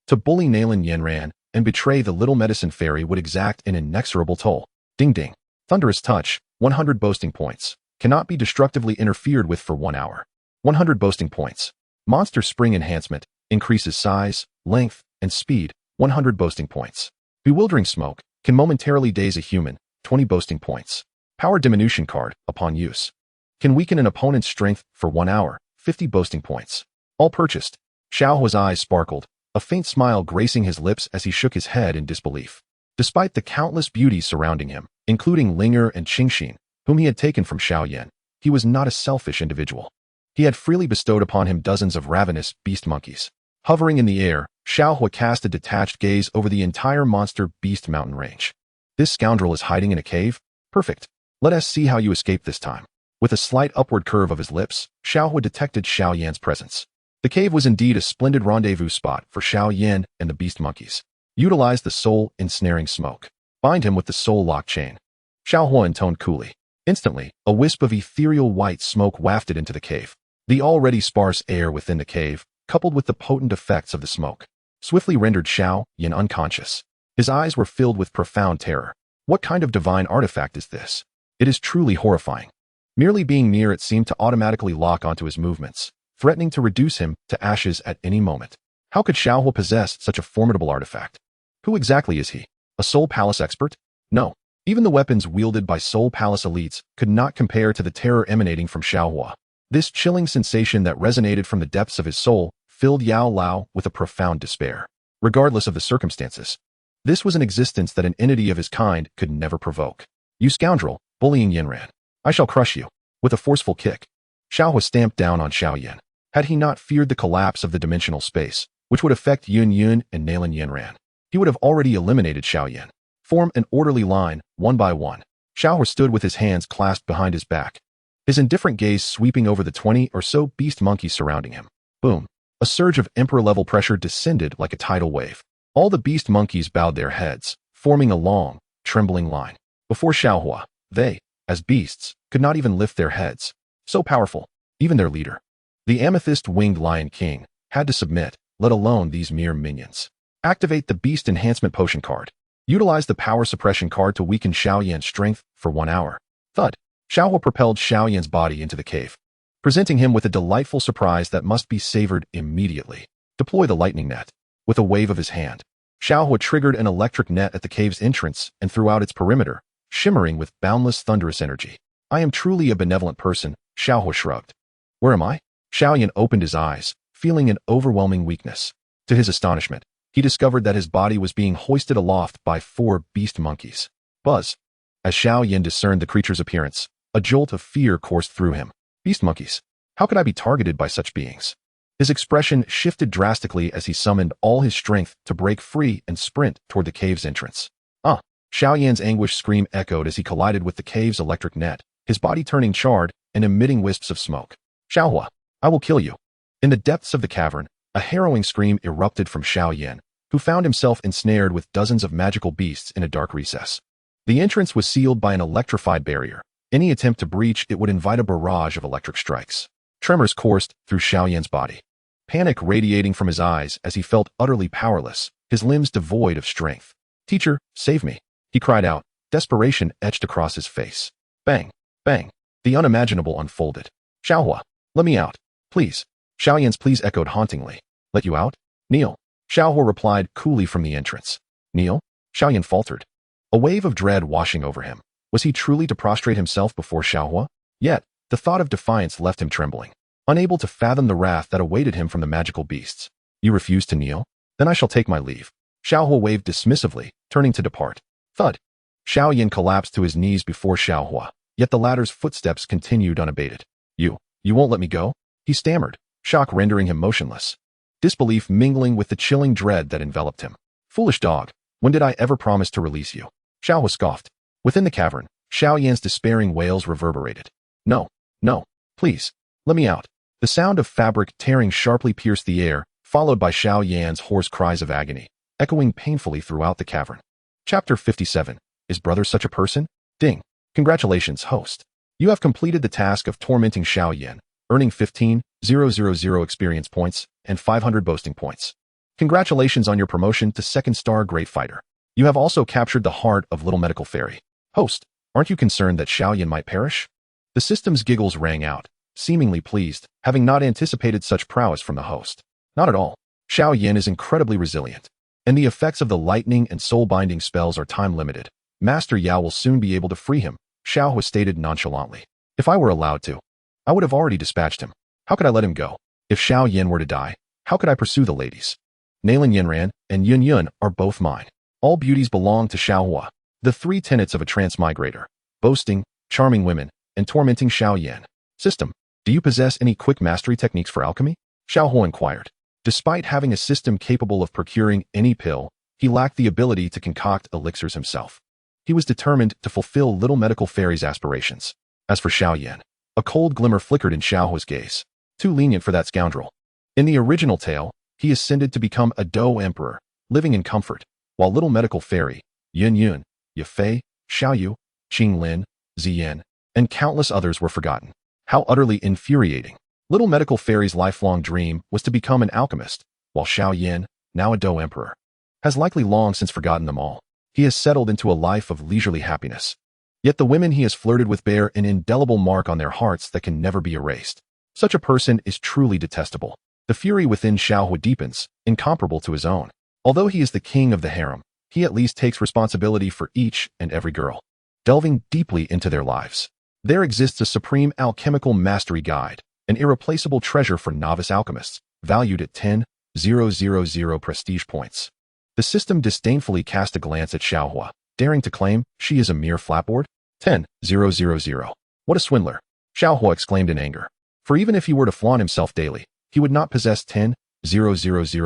To bully Nalan Yanran and betray the little medicine fairy would exact an inexorable toll. Ding ding. Thunderous touch, 100 boasting points. Cannot be destructively interfered with for 1 hour. 100 boasting points. Monster spring enhancement, increases size, length, and speed, 100 boasting points. Bewildering smoke, can momentarily daze a human, 20 boasting points. Power diminution card, upon use. Can weaken an opponent's strength for 1 hour, 50 boasting points. All purchased. Xiao Huo's eyes sparkled, a faint smile gracing his lips as he shook his head in disbelief. Despite the countless beauties surrounding him, including Linger and Qingxin, whom he had taken from Xiao Yan, he was not a selfish individual. He had freely bestowed upon him dozens of ravenous beast monkeys. Hovering in the air, Xiao Huo cast a detached gaze over the entire monster beast mountain range. This scoundrel is hiding in a cave? Perfect. Let us see how you escape this time. With a slight upward curve of his lips, Xiao Huo detected Xiao Yan's presence. The cave was indeed a splendid rendezvous spot for Xiao Yan and the beast monkeys. Utilize the soul-ensnaring smoke. Bind him with the soul lock chain. Xiao Huo intoned coolly. Instantly, a wisp of ethereal white smoke wafted into the cave. The already sparse air within the cave, coupled with the potent effects of the smoke, swiftly rendered Xiao Yan unconscious. His eyes were filled with profound terror. What kind of divine artifact is this? It is truly horrifying. Merely being near it seemed to automatically lock onto his movements, threatening to reduce him to ashes at any moment. How could Xiao Huo possess such a formidable artifact? Who exactly is he? A Soul Palace expert? No. Even the weapons wielded by Soul Palace elites could not compare to the terror emanating from Xiao Huo. This chilling sensation that resonated from the depths of his soul filled Yao Lao with a profound despair. Regardless of the circumstances, this was an existence that an entity of his kind could never provoke. You scoundrel, bullying Yanran. I shall crush you. With a forceful kick, Xiao Huo stamped down on Xiao Yan. Had he not feared the collapse of the dimensional space, which would affect Yun and Nalan Yanran, he would have already eliminated Xiao Yan. Form an orderly line, one by one. Xiao Huo stood with his hands clasped behind his back, his indifferent gaze sweeping over the 20 or so beast monkeys surrounding him. Boom. A surge of emperor-level pressure descended like a tidal wave. All the beast monkeys bowed their heads, forming a long, trembling line. Before Xiao Huo, they, as beasts, could not even lift their heads. So powerful, even their leader. The amethyst-winged Lion King had to submit, let alone these mere minions. Activate the Beast Enhancement Potion card. Utilize the Power Suppression card to weaken Xiao Yan's strength for 1 hour. Thud. Xiao Huo propelled Xiao Yan's body into the cave, presenting him with a delightful surprise that must be savored immediately. Deploy the lightning net. With a wave of his hand, Xiao Huo triggered an electric net at the cave's entrance and throughout its perimeter, shimmering with boundless thunderous energy. I am truly a benevolent person, Xiao Huo shrugged. Where am I? Xiao Yan opened his eyes, feeling an overwhelming weakness. To his astonishment, he discovered that his body was being hoisted aloft by 4 beast monkeys. Buzz. As Xiao Yan discerned the creature's appearance, a jolt of fear coursed through him. Beast monkeys. How could I be targeted by such beings? His expression shifted drastically as he summoned all his strength to break free and sprint toward the cave's entrance. Xiao Yan's anguished scream echoed as he collided with the cave's electric net, his body turning charred and emitting wisps of smoke. Xiao Huo, I will kill you. In the depths of the cavern, a harrowing scream erupted from Xiao Yan, who found himself ensnared with dozens of magical beasts in a dark recess. The entrance was sealed by an electrified barrier. Any attempt to breach it would invite a barrage of electric strikes. Tremors coursed through Xiao Yan's body, panic radiating from his eyes as he felt utterly powerless, his limbs devoid of strength. Teacher, save me, he cried out, desperation etched across his face. Bang, bang, the unimaginable unfolded. Xiao Huo, let me out, please. Xiao Yan's pleas echoed hauntingly. Let you out? Kneel. Xiao Huo replied coolly from the entrance. Kneel? Xiao Yan faltered, a wave of dread washing over him. Was he truly to prostrate himself before Xiao Huo? Yet, the thought of defiance left him trembling, unable to fathom the wrath that awaited him from the magical beasts. You refuse to kneel? Then I shall take my leave. Xiao Huo waved dismissively, turning to depart. Thud. Xiao Yan collapsed to his knees before Xiao Huo, yet the latter's footsteps continued unabated. You won't let me go? He stammered, shock rendering him motionless, disbelief mingling with the chilling dread that enveloped him. Foolish dog, when did I ever promise to release you? Xiao Huo scoffed. Within the cavern, Xiao Yan's despairing wails reverberated. No, please, let me out. The sound of fabric tearing sharply pierced the air, followed by Xiao Yan's hoarse cries of agony, echoing painfully throughout the cavern. Chapter 57. Is brother such a person? Ding. Congratulations, host. You have completed the task of tormenting Xiao Yan, earning 15,000 experience points and 500 boasting points. Congratulations on your promotion to 2nd star Great Fighter. You have also captured the heart of Little Medical Fairy. Host, aren't you concerned that Xiao Yan might perish? The system's giggles rang out, seemingly pleased, having not anticipated such prowess from the host. Not at all. Xiao Yan is incredibly resilient, and the effects of the lightning and soul-binding spells are time-limited. Master Yao will soon be able to free him, Xiao Huo stated nonchalantly. If I were allowed to, I would have already dispatched him. How could I let him go? If Xiao Yan were to die, how could I pursue the ladies? Nalan Yanran and Yun are both mine. All beauties belong to Xiao Huo. The 3 tenets of a transmigrator: boasting, charming women, and tormenting Xiao Yan. System, do you possess any quick mastery techniques for alchemy? Xiao Huo inquired. Despite having a system capable of procuring any pill, he lacked the ability to concoct elixirs himself. He was determined to fulfill Little Medical Fairy's aspirations. As for Xiao Yan, a cold glimmer flickered in Xiao Huo's gaze. Too lenient for that scoundrel. In the original tale, he ascended to become a Dou Emperor, living in comfort, while Little Medical Fairy, Yun, Yafei, Xiao Yu, Qinglin, Ziyan, and countless others were forgotten. How utterly infuriating. Little Medical Fairy's lifelong dream was to become an alchemist, while Xiao Yan, now a Dou Emperor, has likely long since forgotten them all. He has settled into a life of leisurely happiness. Yet the women he has flirted with bear an indelible mark on their hearts that can never be erased. Such a person is truly detestable. The fury within Xiao Huo deepens, incomparable to his own. Although he is the king of the harem, he at least takes responsibility for each and every girl. Delving deeply into their lives, there exists a supreme alchemical mastery guide, an irreplaceable treasure for novice alchemists, valued at 10,000 prestige points. The system disdainfully cast a glance at Xiao Huo, daring to claim she is a mere flatboard. 10,000. What a swindler! Xiao Huo exclaimed in anger. For even if he were to flaunt himself daily, he would not possess 10,000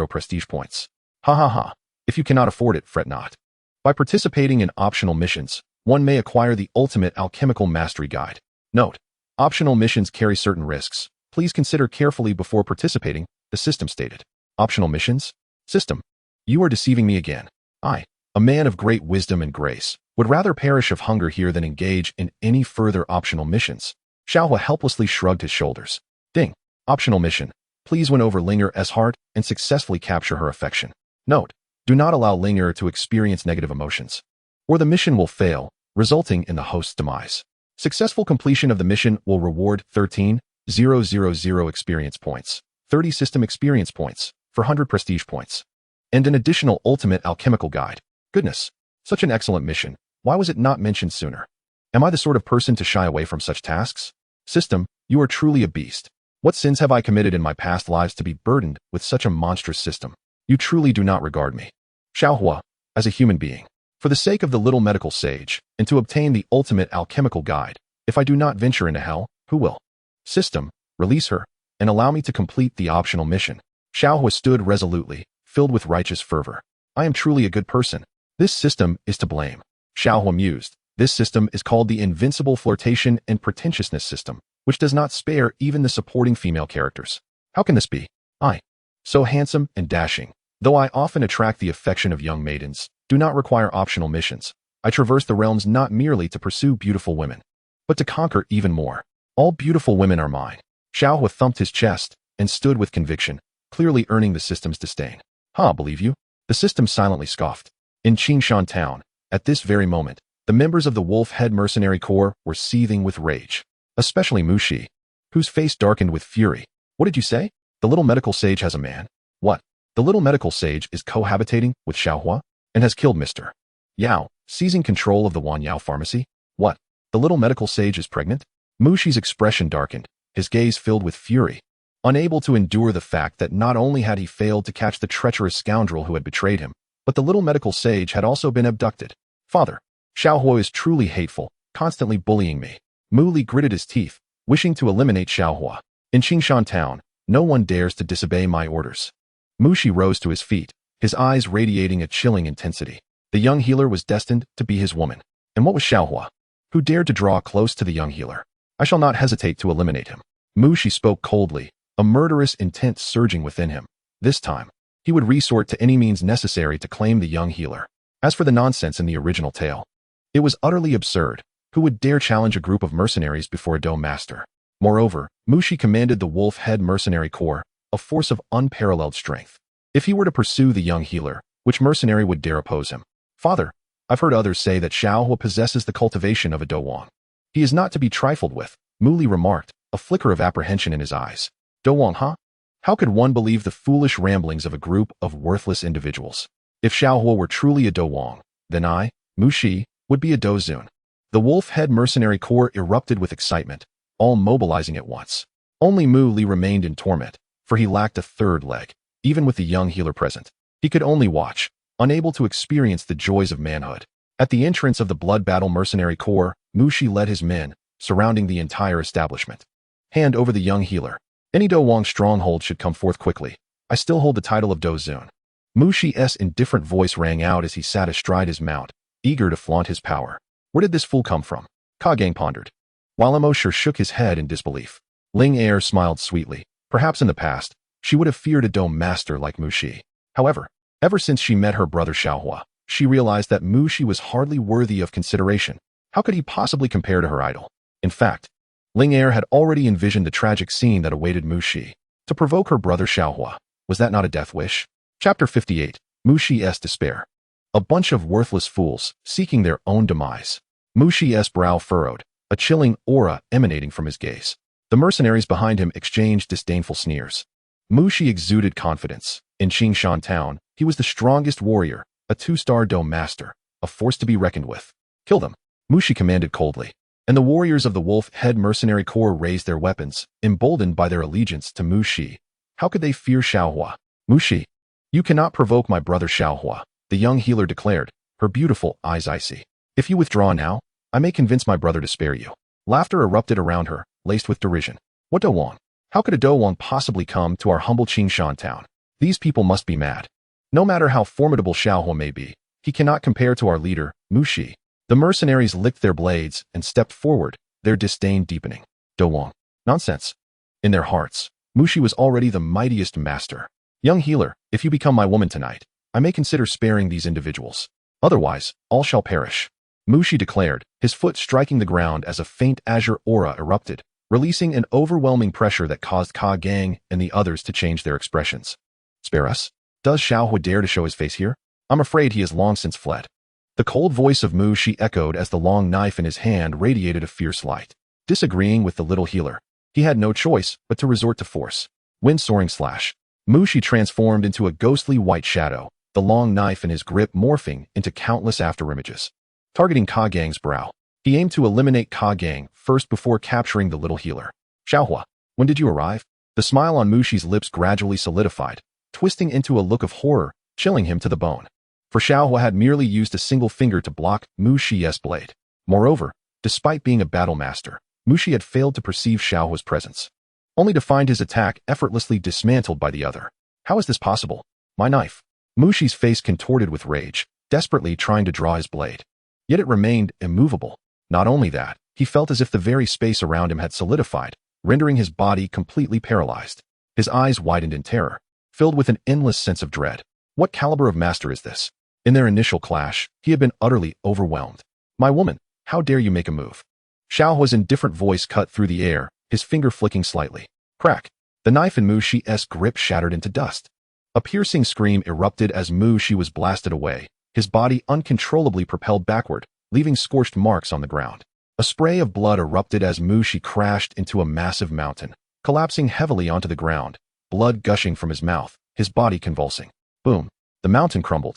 prestige points. Ha ha ha. If you cannot afford it, fret not. By participating in optional missions, one may acquire the ultimate alchemical mastery guide. Note: optional missions carry certain risks. Please consider carefully before participating, the system stated. Optional missions? System, you are deceiving me again. I, a man of great wisdom and grace, would rather perish of hunger here than engage in any further optional missions. Xiao Huo helplessly shrugged his shoulders. Ding. Optional mission. Please win over Linger's heart and successfully capture her affection. Note: do not allow Linger to experience negative emotions, or the mission will fail, resulting in the host's demise. Successful completion of the mission will reward 13,000 experience points, 30 system experience points, 400 prestige points, and an additional ultimate alchemical guide. Goodness, such an excellent mission. Why was it not mentioned sooner? Am I the sort of person to shy away from such tasks? System, you are truly a beast. What sins have I committed in my past lives to be burdened with such a monstrous system? You truly do not regard me, Xiao Huo, as a human being. For the sake of the little medical sage, and to obtain the ultimate alchemical guide, if I do not venture into hell, who will? System, release her, and allow me to complete the optional mission. Xiao Huo stood resolutely, filled with righteous fervor. I am truly a good person. This system is to blame. Xiao Huo mused. This system is called the Invincible Flirtation and Pretentiousness System, which does not spare even the supporting female characters. How can this be? I, so handsome and dashing, though I often attract the affection of young maidens, do not require optional missions. I traverse the realms not merely to pursue beautiful women, but to conquer even more. All beautiful women are mine. Xiao Huo thumped his chest and stood with conviction, clearly earning the system's disdain. Believe you? The system silently scoffed. In Qingshan town, at this very moment, the members of the Wolf-Head Mercenary Corps were seething with rage, especially Mu Shi, whose face darkened with fury. What did you say? The little medical sage has a man? What? The little medical sage is cohabitating with Xiao Huo and has killed Mr. Yao, seizing control of the Wanyao pharmacy? What? The little medical sage is pregnant? Mu Shi's expression darkened, his gaze filled with fury, unable to endure the fact that not only had he failed to catch the treacherous scoundrel who had betrayed him, but the little medical sage had also been abducted. Father, Xiao Huo is truly hateful, constantly bullying me. Mu Li gritted his teeth, wishing to eliminate Xiao Huo. In Qingshan town, no one dares to disobey my orders. Mu Shi rose to his feet, his eyes radiating a chilling intensity. The young healer was destined to be his woman. And what was Xiao Huo? Who dared to draw close to the young healer? I shall not hesitate to eliminate him. Mu Shi spoke coldly, a murderous intent surging within him. This time, he would resort to any means necessary to claim the young healer. As for the nonsense in the original tale, it was utterly absurd. Who would dare challenge a group of mercenaries before a dome master? Moreover, Mu Shi commanded the Wolf-Head Mercenary Corps, a force of unparalleled strength. If he were to pursue the young healer, which mercenary would dare oppose him? Father, I've heard others say that Xiao Huo possesses the cultivation of a Dowang. He is not to be trifled with, Mu Li remarked, a flicker of apprehension in his eyes. Dowang, huh? How could one believe the foolish ramblings of a group of worthless individuals? If Xiao Huo were truly a Dowang, then I, Mu Shi, would be a Dozun. The Wolf-Head Mercenary Corps erupted with excitement, all mobilizing at once. Only Mu Li remained in torment, for he lacked a third leg. Even with the young healer present, he could only watch, unable to experience the joys of manhood. At the entrance of the Blood Battle Mercenary Corps, Mu Shi led his men, surrounding the entire establishment. Hand over the young healer. Any Dowang stronghold should come forth quickly. I still hold the title of Dozun. Mu Shi's indifferent voice rang out as he sat astride his mount, eager to flaunt his power. Where did this fool come from? Kagang pondered, while Mosher shook his head in disbelief. Ling smiled sweetly. Perhaps in the past, she would have feared a dome master like Mu Shi. However, ever since she met her brother Xiao Huo, she realized that Mu Shi was hardly worthy of consideration. How could he possibly compare to her idol? In fact, Ling had already envisioned the tragic scene that awaited Mu Shi. To provoke her brother Xiao Huo, was that not a death wish? Chapter 58, Mu Shi's Despair. A bunch of worthless fools, seeking their own demise. Mu Shi's brow furrowed, a chilling aura emanating from his gaze. The mercenaries behind him exchanged disdainful sneers. Mu Shi exuded confidence. In Qingshan town, he was the strongest warrior, a 2-star dome master, a force to be reckoned with. Kill them, Mu Shi commanded coldly. And the warriors of the Wolf-Head Mercenary Corps raised their weapons, emboldened by their allegiance to Mu Shi. How could they fear Xiao Huo? Mu Shi, you cannot provoke my brother Xiao Huo, the young healer declared, her beautiful eyes icy. If you withdraw now, I may convince my brother to spare you. Laughter erupted around her, laced with derision. What Dowang? How could a Dowang possibly come to our humble Qingshan town? These people must be mad. No matter how formidable Xiao Huo may be, he cannot compare to our leader, Mu Shi. The mercenaries licked their blades and stepped forward, their disdain deepening. Dowang. Nonsense. In their hearts, Mu Shi was already the mightiest master. Young healer, if you become my woman tonight, I may consider sparing these individuals. Otherwise, all shall perish. Mu Shi declared, his foot striking the ground as a faint azure aura erupted, releasing an overwhelming pressure that caused Ka Gang and the others to change their expressions. Spare us? Does Xiao Huo dare to show his face here? I'm afraid he has long since fled. The cold voice of Mu Shi echoed as the long knife in his hand radiated a fierce light. Disagreeing with the little healer, he had no choice but to resort to force. Wind-soaring slash. Mu Shi transformed into a ghostly white shadow, the long knife in his grip morphing into countless afterimages. Targeting Ka Gang's brow, he aimed to eliminate Ka Gang first before capturing the little healer. Xiao Huo, when did you arrive? The smile on Mu Shi's lips gradually solidified, twisting into a look of horror, chilling him to the bone. For Xiao Huo had merely used a single finger to block Mu Shi's blade. Moreover, despite being a battle master, Mu Shi had failed to perceive Xiao Huo's presence, only to find his attack effortlessly dismantled by the other. How is this possible? My knife. Mu Shi's face contorted with rage, desperately trying to draw his blade. Yet it remained immovable. Not only that, he felt as if the very space around him had solidified, rendering his body completely paralyzed. His eyes widened in terror, filled with an endless sense of dread. What caliber of master is this? In their initial clash, he had been utterly overwhelmed. My woman, how dare you make a move? Xiao Huo's indifferent voice cut through the air, his finger flicking slightly. Crack. The knife in Mu Shi's grip shattered into dust. A piercing scream erupted as Mu Shi was blasted away, his body uncontrollably propelled backward, leaving scorched marks on the ground. A spray of blood erupted as Mu Shi crashed into a massive mountain, collapsing heavily onto the ground, blood gushing from his mouth, his body convulsing. Boom. The mountain crumbled,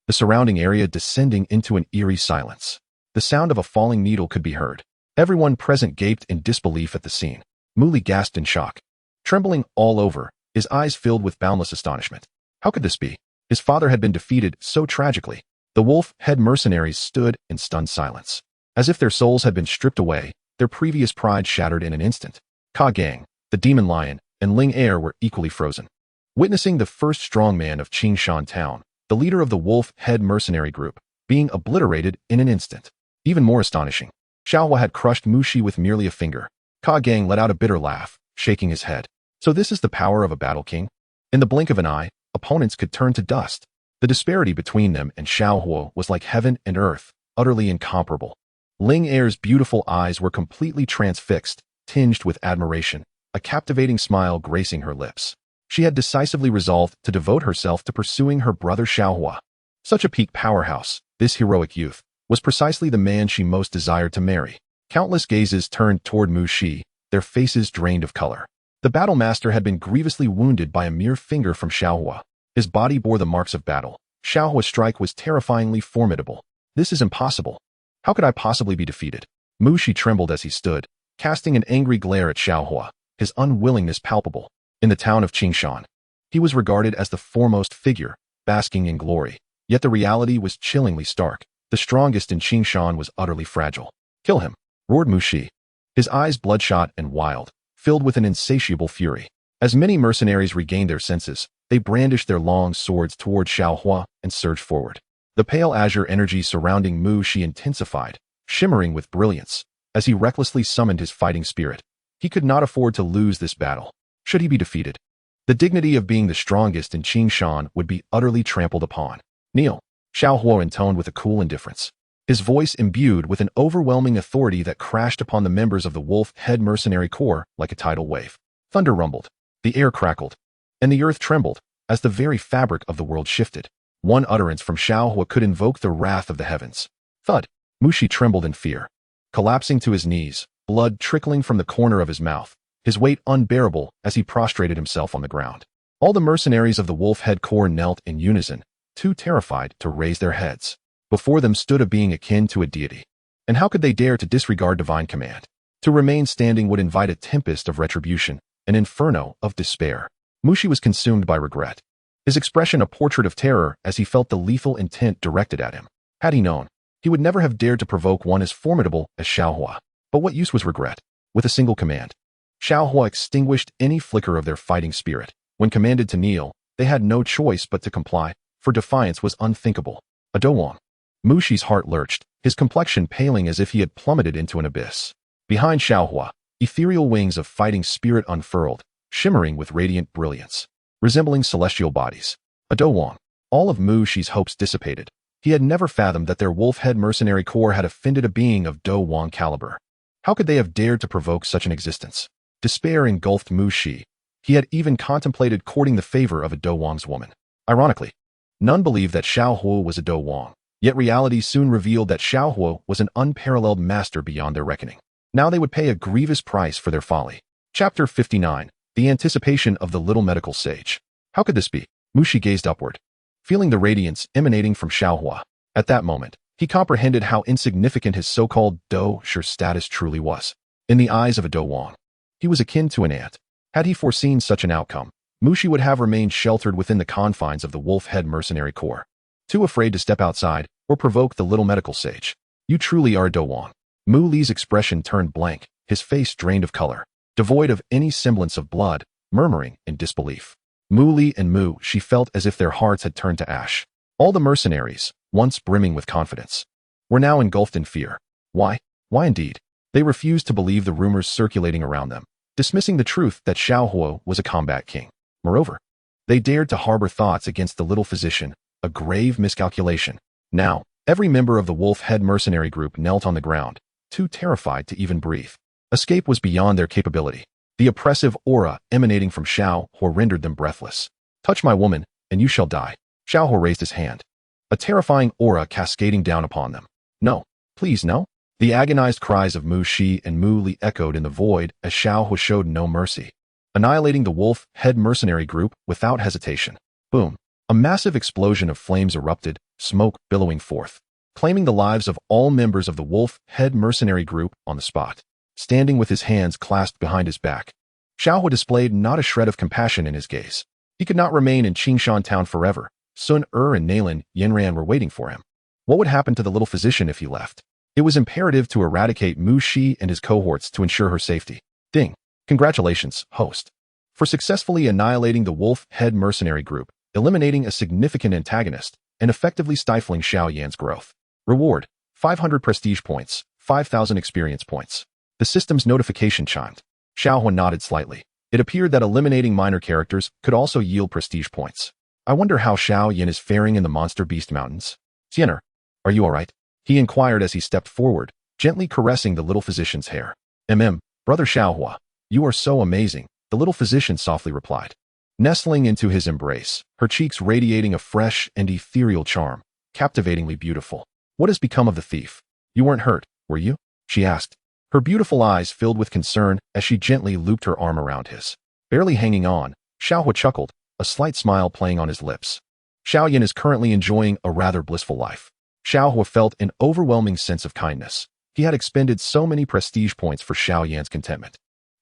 the surrounding area descending into an eerie silence. The sound of a falling needle could be heard. Everyone present gaped in disbelief at the scene. Muli gasped in shock. Trembling all over, his eyes filled with boundless astonishment. How could this be? His father had been defeated so tragically. The wolf-head mercenaries stood in stunned silence. As if their souls had been stripped away, their previous pride shattered in an instant. Ka Gang, the demon lion, and Ling were equally frozen. Witnessing the first strongman of Qingshan town, the leader of the wolf-head mercenary group, being obliterated in an instant. Even more astonishing, Xiao Huo had crushed Mu Shi with merely a finger. Ka Gang let out a bitter laugh, shaking his head. So this is the power of a battle king? In the blink of an eye, opponents could turn to dust. The disparity between them and Xiao Huo was like heaven and earth, utterly incomparable. Ling's beautiful eyes were completely transfixed, tinged with admiration, a captivating smile gracing her lips. She had decisively resolved to devote herself to pursuing her brother Xiao Huo. Such a peak powerhouse, this heroic youth, was precisely the man she most desired to marry. Countless gazes turned toward Mu Shi, their faces drained of color. The battle master had been grievously wounded by a mere finger from Xiao Huo. His body bore the marks of battle. Xiao Huo's strike was terrifyingly formidable. This is impossible. How could I possibly be defeated? Mu Shi trembled as he stood, casting an angry glare at Xiao Huo, his unwillingness palpable. In the town of Qingshan, he was regarded as the foremost figure, basking in glory. Yet the reality was chillingly stark. The strongest in Qingshan was utterly fragile. Kill him, roared Mu Shi, his eyes bloodshot and wild, filled with an insatiable fury. As many mercenaries regained their senses, they brandished their long swords toward Xiao Huo and surged forward. The pale azure energy surrounding Mu Shi intensified, shimmering with brilliance, as he recklessly summoned his fighting spirit. He could not afford to lose this battle. Should he be defeated, the dignity of being the strongest in Qingshan would be utterly trampled upon. Kneel, Xiao Huo intoned with a cool indifference, his voice imbued with an overwhelming authority that crashed upon the members of the wolf-head mercenary corps like a tidal wave. Thunder rumbled, the air crackled, and the earth trembled as the very fabric of the world shifted. One utterance from Xiao Huo could invoke the wrath of the heavens. Thud. Mu Shi trembled in fear, collapsing to his knees, blood trickling from the corner of his mouth, his weight unbearable as he prostrated himself on the ground. All the mercenaries of the wolf-head corps knelt in unison, too terrified to raise their heads. Before them stood a being akin to a deity. And how could they dare to disregard divine command? To remain standing would invite a tempest of retribution, an inferno of despair. Mu Shi was consumed by regret, his expression a portrait of terror as he felt the lethal intent directed at him. Had he known, he would never have dared to provoke one as formidable as Xiao Huo. But what use was regret? With a single command, Xiao Huo extinguished any flicker of their fighting spirit. When commanded to kneel, they had no choice but to comply, for defiance was unthinkable. A Dowang. Mu Shi's heart lurched, his complexion paling as if he had plummeted into an abyss. Behind Xiao Huo, ethereal wings of fighting spirit unfurled, shimmering with radiant brilliance, resembling celestial bodies. A Dowang. All of Mu Shi's hopes dissipated. He had never fathomed that their wolf-head mercenary corps had offended a being of Dowang caliber. How could they have dared to provoke such an existence? Despair engulfed Mu Shi. He had even contemplated courting the favor of a Do Wang's woman. Ironically, none believed that Xiao Huo was a Do Wang, yet reality soon revealed that Xiao Huo was an unparalleled master beyond their reckoning. Now they would pay a grievous price for their folly. Chapter 59. The Anticipation of the Little Medical Sage. How could this be? Mu Shi gazed upward, feeling the radiance emanating from Xiao Huo. At that moment, he comprehended how insignificant his so-called Do Shi status truly was. In the eyes of a Do Wang, he was akin to an ant. Had he foreseen such an outcome, Mu Shi would have remained sheltered within the confines of the Wolf-Head Mercenary Corps, too afraid to step outside or provoke the little medical sage. You truly are Do Wang. Mu Li's expression turned blank, his face drained of color, devoid of any semblance of blood, murmuring in disbelief. Mu Li and Mu Shi felt as if their hearts had turned to ash. All the mercenaries, once brimming with confidence, were now engulfed in fear. Why? Why indeed? They refused to believe the rumors circulating around them, dismissing the truth that Xiao Huo was a combat king. Moreover, they dared to harbor thoughts against the little physician, a grave miscalculation. Now, every member of the Wolf-Head mercenary group knelt on the ground, too terrified to even breathe. Escape was beyond their capability. The oppressive aura emanating from Xiao Huo rendered them breathless. Touch my woman, and you shall die. Xiao Huo raised his hand, a terrifying aura cascading down upon them. No, please no. The agonized cries of Mu Shi and Mu Li echoed in the void as Xiao Huo showed no mercy, annihilating the Wolf-Head mercenary group without hesitation. Boom. A massive explosion of flames erupted, smoke billowing forth, claiming the lives of all members of the Wolf-Head mercenary group on the spot. Standing with his hands clasped behind his back, Xiao Huo displayed not a shred of compassion in his gaze. He could not remain in Qingshan town forever. Xun'er and Nalan Yanran were waiting for him. What would happen to the little physician if he left? It was imperative to eradicate Mu Shi and his cohorts to ensure her safety. Ding. Congratulations, host, for successfully annihilating the Wolf-Head mercenary group, eliminating a significant antagonist, and effectively stifling Xiao Yan's growth. Reward: 500 prestige points, 5,000 experience points. The system's notification chimed. Xiao Huo nodded slightly. It appeared that eliminating minor characters could also yield prestige points. I wonder how Xiao Yan is faring in the Monster Beast Mountains. Xun'er, are you all right? He inquired as he stepped forward, gently caressing the little physician's hair. Brother Xiao Huo, you are so amazing, the little physician softly replied, nestling into his embrace, her cheeks radiating a fresh and ethereal charm, captivatingly beautiful. What has become of the thief? You weren't hurt, were you? She asked, her beautiful eyes filled with concern as she gently looped her arm around his. Barely hanging on, Xiao Huo chuckled, a slight smile playing on his lips. Xiao Yan is currently enjoying a rather blissful life. Xiao Huo felt an overwhelming sense of kindness. He had expended so many prestige points for Xiao Yan's contentment.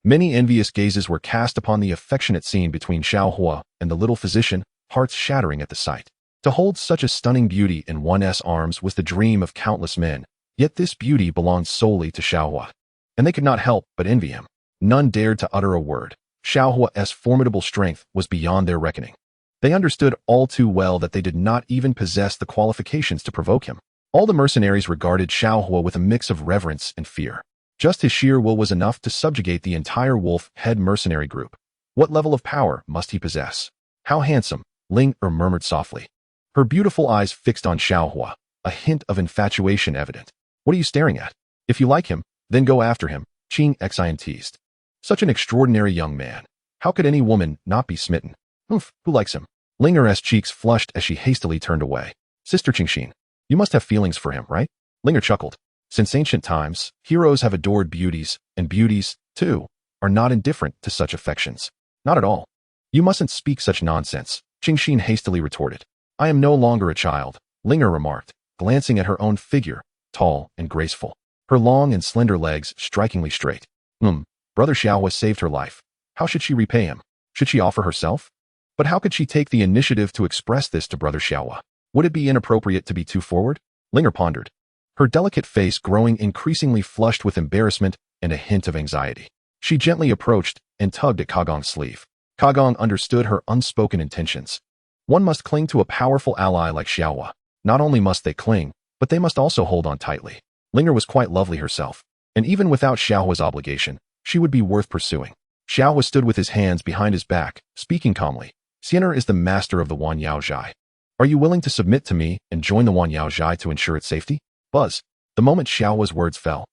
Many envious gazes were cast upon the affectionate scene between Xiao Huo and the little physician, hearts shattering at the sight. To hold such a stunning beauty in one's arms was the dream of countless men, yet this beauty belonged solely to Xiao Huo, and they could not help but envy him. None dared to utter a word. Xiao Huo's formidable strength was beyond their reckoning. They understood all too well that they did not even possess the qualifications to provoke him. All the mercenaries regarded Xiao Huo with a mix of reverence and fear. Just his sheer will was enough to subjugate the entire Wolf-Head mercenary group. What level of power must he possess? How handsome, Ling murmured softly, her beautiful eyes fixed on Xiao Huo, a hint of infatuation evident. What are you staring at? If you like him, then go after him, Xing teased. Such an extraordinary young man. How could any woman not be smitten? Who likes him? Linger's cheeks flushed as she hastily turned away. Sister Qingxin, you must have feelings for him, right? Linger chuckled. Since ancient times, heroes have adored beauties, and beauties, too, are not indifferent to such affections. Not at all. You mustn't speak such nonsense, Qingxin hastily retorted. I am no longer a child, Linger remarked, glancing at her own figure, tall and graceful, her long and slender legs strikingly straight. Brother Xiao Huo saved her life. How should she repay him? Should she offer herself? But how could she take the initiative to express this to Brother Xiao Huo? Would it be inappropriate to be too forward? Linger pondered, her delicate face growing increasingly flushed with embarrassment and a hint of anxiety. She gently approached and tugged at Kagong's sleeve. Kagong understood her unspoken intentions. One must cling to a powerful ally like Xiao Huo. Not only must they cling, but they must also hold on tightly. Linger was quite lovely herself, and even without Xiao Huo's obligation, she would be worth pursuing. Xiao Huo stood with his hands behind his back, speaking calmly. Xun'er is the master of the Wan Yao Zhai. Are you willing to submit to me and join the Wan Yao Zhai to ensure its safety? Buzz. The moment Xiao Huo's words fell,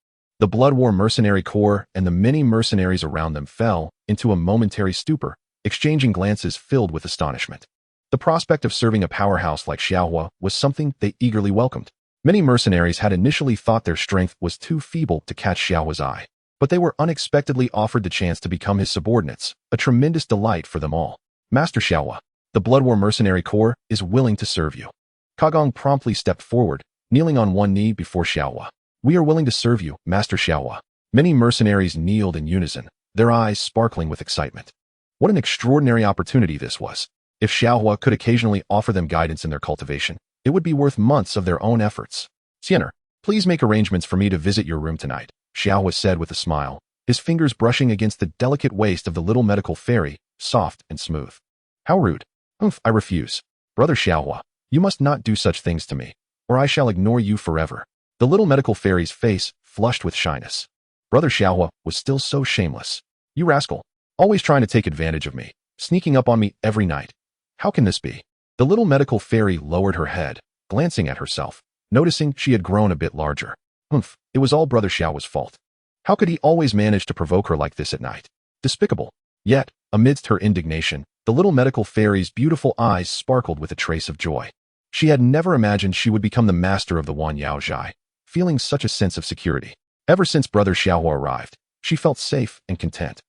The blood war mercenary corps and the many mercenaries around them fell into a momentary stupor, exchanging glances filled with astonishment. The prospect of serving a powerhouse like Xiao Huo was something they eagerly welcomed. Many mercenaries had initially thought their strength was too feeble to catch Xiao Huo's eye, but they were unexpectedly offered the chance to become his subordinates, a tremendous delight for them all. Master Xiao Huo, the blood war mercenary corps is willing to serve you. Kagong promptly stepped forward, kneeling on one knee before Xiao Huo. We are willing to serve you, Master Xiao Huo. Many mercenaries kneeled in unison, their eyes sparkling with excitement. What an extraordinary opportunity this was. If Xiao Huo could occasionally offer them guidance in their cultivation, it would be worth months of their own efforts. Xun'er, please make arrangements for me to visit your room tonight, Xiao Huo said with a smile, his fingers brushing against the delicate waist of the little medical fairy, soft and smooth. How rude. I refuse. Brother Xiao Huo, you must not do such things to me, or I shall ignore you forever. The little medical fairy's face flushed with shyness. Brother Xiao Huo was still so shameless. You rascal, always trying to take advantage of me, sneaking up on me every night. How can this be? The little medical fairy lowered her head, glancing at herself, noticing she had grown a bit larger. It was all Brother Xiao's fault. How could he always manage to provoke her like this at night? Despicable. Yet, amidst her indignation, the little medical fairy's beautiful eyes sparkled with a trace of joy. She had never imagined she would become the master of the Wan Yao Zhai, feeling such a sense of security. Ever since Brother Xiao Huo arrived, she felt safe and content.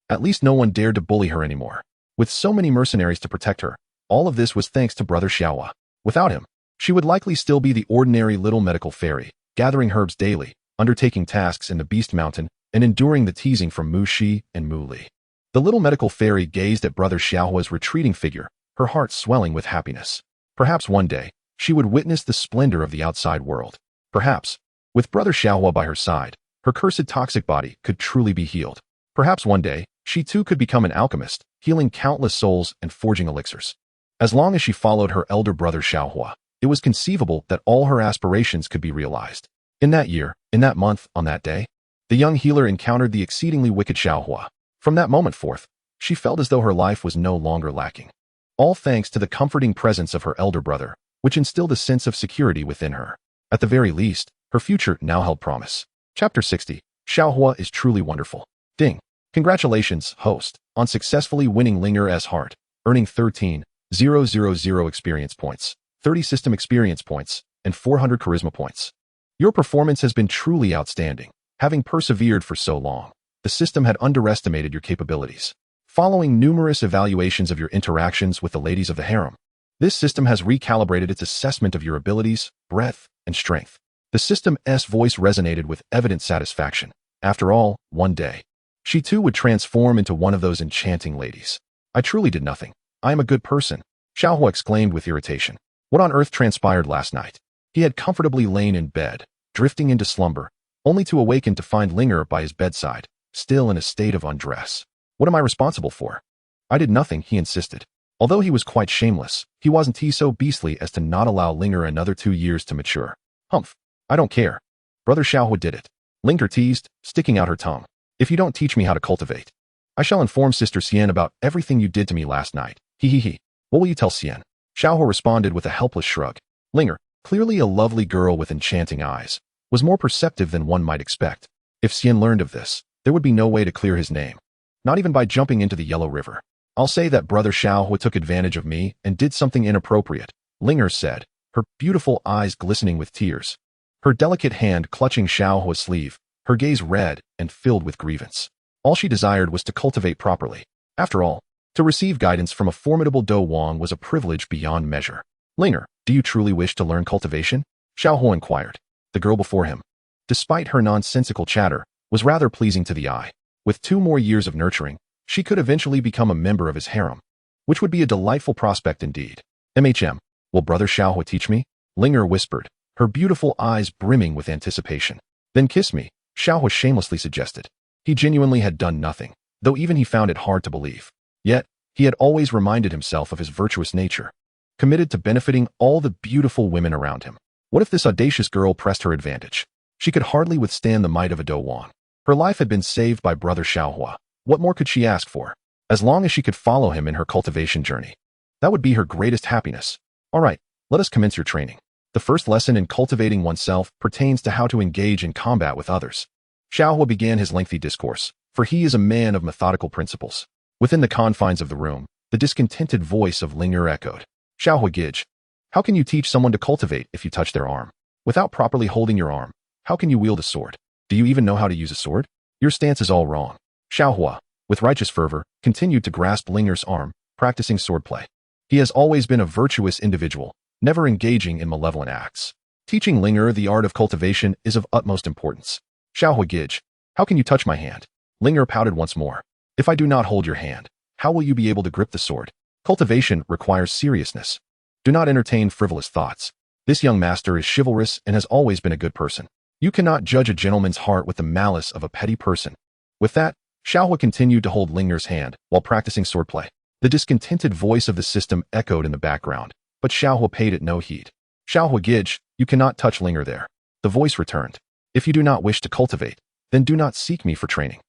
At least no one dared to bully her anymore. With so many mercenaries to protect her, all of this was thanks to Brother Xiao Huo. Without him, she would likely still be the ordinary little medical fairy, gathering herbs daily, undertaking tasks in the Beast Mountain, and enduring the teasing from Mu Shi and Mu Li. The little medical fairy gazed at Brother Xiao Huo's retreating figure, her heart swelling with happiness. Perhaps one day, she would witness the splendor of the outside world. Perhaps, with Brother Xiao Huo by her side, her cursed toxic body could truly be healed. Perhaps one day, she too could become an alchemist, healing countless souls and forging elixirs. As long as she followed her elder brother Xiao Huo, it was conceivable that all her aspirations could be realized. In that year, in that month, on that day, the young healer encountered the exceedingly wicked Xiao Huo. From that moment forth, she felt as though her life was no longer lacking. All thanks to the comforting presence of her elder brother, which instilled a sense of security within her. At the very least, her future now held promise. Chapter 60. Xiao Huo is truly wonderful. Ding. Congratulations, host, on successfully winning Ling's heart, earning 13,000 experience points, 30 system experience points, and 400 charisma points. Your performance has been truly outstanding. Having persevered for so long, the system had underestimated your capabilities. Following numerous evaluations of your interactions with the ladies of the harem, this system has recalibrated its assessment of your abilities, breadth, and strength. The system's voice resonated with evident satisfaction. After all, one day, she too would transform into one of those enchanting ladies. I truly did nothing. I am a good person, Xiao Huo exclaimed with irritation. What on earth transpired last night? He had comfortably lain in bed, drifting into slumber, only to awaken to find Ling by his bedside, still in a state of undress. What am I responsible for? I did nothing, he insisted. Although he was quite shameless, he wasn't so beastly as to not allow Ling another 2 years to mature. Humph. I don't care. Brother Xiao Huo did it. Ling teased, sticking out her tongue. If you don't teach me how to cultivate, I shall inform Sister Xian about everything you did to me last night. He. What will you tell Xian? Xiao Huo responded with a helpless shrug. Ling, clearly a lovely girl with enchanting eyes, was more perceptive than one might expect. If Xian learned of this, there would be no way to clear his name. Not even by jumping into the Yellow River. I'll say that Brother Xiao Huo took advantage of me and did something inappropriate, Ling said, her beautiful eyes glistening with tears. Her delicate hand clutching Xiao Huo's sleeve, her gaze red and filled with grievance. All she desired was to cultivate properly. After all, to receive guidance from a formidable Do Wang was a privilege beyond measure. Ling, do you truly wish to learn cultivation? Xiao Huo inquired. The girl before him, despite her nonsensical chatter, was rather pleasing to the eye. With 2 more years of nurturing, she could eventually become a member of his harem, which would be a delightful prospect indeed. Will Brother Xiao Huo teach me? Ling whispered, her beautiful eyes brimming with anticipation. Then kiss me, Xiao Huo shamelessly suggested. He genuinely had done nothing, though even he found it hard to believe. Yet, he had always reminded himself of his virtuous nature, committed to benefiting all the beautiful women around him. What if this audacious girl pressed her advantage? She could hardly withstand the might of a Do Wang. Her life had been saved by Brother Xiao Huo. What more could she ask for? As long as she could follow him in her cultivation journey, that would be her greatest happiness. All right, let us commence your training. The first lesson in cultivating oneself pertains to how to engage in combat with others. Xiao Huo began his lengthy discourse, for he is a man of methodical principles. Within the confines of the room, the discontented voice of Ling echoed. Xiao Huo, how can you teach someone to cultivate if you touch their arm? Without properly holding your arm, how can you wield a sword? Do you even know how to use a sword? Your stance is all wrong. Xiao Huo, with righteous fervor, continued to grasp Linger's arm, practicing swordplay. He has always been a virtuous individual, never engaging in malevolent acts. Teaching Linger the art of cultivation is of utmost importance. Xiao Huo, how can you touch my hand? Linger pouted once more. If I do not hold your hand, how will you be able to grip the sword? Cultivation requires seriousness. Do not entertain frivolous thoughts. This young master is chivalrous and has always been a good person. You cannot judge a gentleman's heart with the malice of a petty person. With that, Xiao Huo continued to hold Linger's hand while practicing swordplay. The discontented voice of the system echoed in the background, but Xiao Huo paid it no heed. Xiao Huo, you cannot touch Linger there. The voice returned. If you do not wish to cultivate, then do not seek me for training.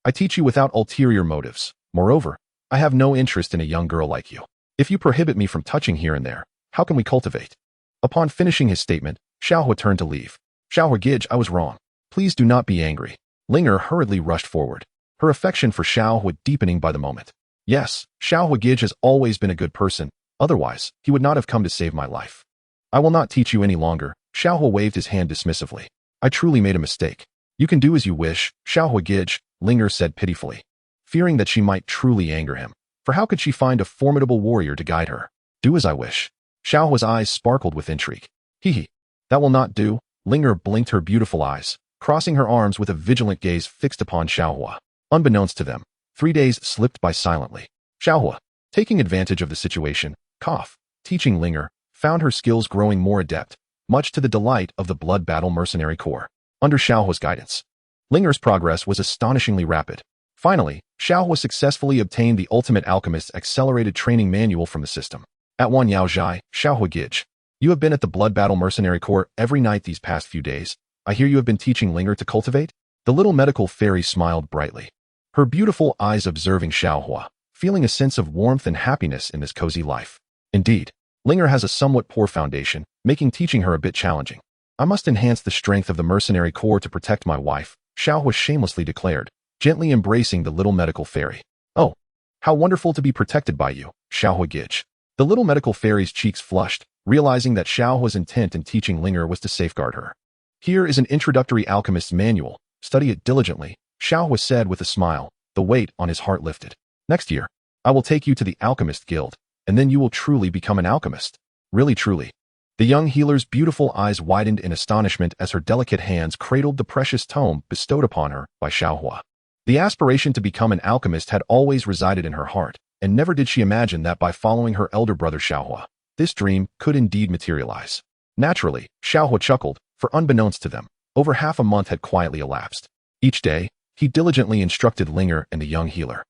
I teach you without ulterior motives. Moreover, I have no interest in a young girl like you. If you prohibit me from touching here and there, how can we cultivate? Upon finishing his statement, Xiao Huo turned to leave. Xiao Huo, I was wrong. Please do not be angry. Linger hurriedly rushed forward, her affection for Xiao Huo deepening by the moment. Yes, Xiao Huo has always been a good person, otherwise, he would not have come to save my life. I will not teach you any longer. Xiao Huo waved his hand dismissively. I truly made a mistake. You can do as you wish, Xiao Huo, Linger said pitifully, fearing that she might truly anger him. For how could she find a formidable warrior to guide her? Do as I wish. Xiao Huo's eyes sparkled with intrigue. Hee. That will not do. Linger blinked her beautiful eyes, crossing her arms with a vigilant gaze fixed upon Xiao Huo. Unbeknownst to them, 3 days slipped by silently. Xiao Huo, taking advantage of the situation, teaching Linger, found her skills growing more adept, much to the delight of the Blood Battle Mercenary Corps. Under Xiao Huo's guidance, Linger's progress was astonishingly rapid. Finally, Xiao Huo successfully obtained the Ultimate Alchemist's Accelerated Training Manual from the system. At one Yao Zhai, Xiao Huo, you have been at the Blood Battle Mercenary Corps every night these past few days. I hear you have been teaching Linger to cultivate? The little medical fairy smiled brightly, her beautiful eyes observing Xiao Huo, feeling a sense of warmth and happiness in this cozy life. Indeed, Linger has a somewhat poor foundation, making teaching her a bit challenging. I must enhance the strength of the Mercenary Corps to protect my wife, Xiao Huo shamelessly declared, gently embracing the little medical fairy. Oh, how wonderful to be protected by you, Xiao Huo. The little medical fairy's cheeks flushed, realizing that Xiao Huo's intent in teaching Linger was to safeguard her. Here is an introductory alchemist's manual. Study it diligently, Xiao Huo said with a smile, the weight on his heart lifted. Next year, I will take you to the Alchemist Guild, and then you will truly become an alchemist. Really truly. The young healer's beautiful eyes widened in astonishment as her delicate hands cradled the precious tome bestowed upon her by Xiao Huo. The aspiration to become an alchemist had always resided in her heart, and never did she imagine that by following her elder brother Xiao Huo, this dream could indeed materialize. Naturally, Xiao Huo chuckled, for unbeknownst to them, over half a month had quietly elapsed. Each day, he diligently instructed Linger and the young healer,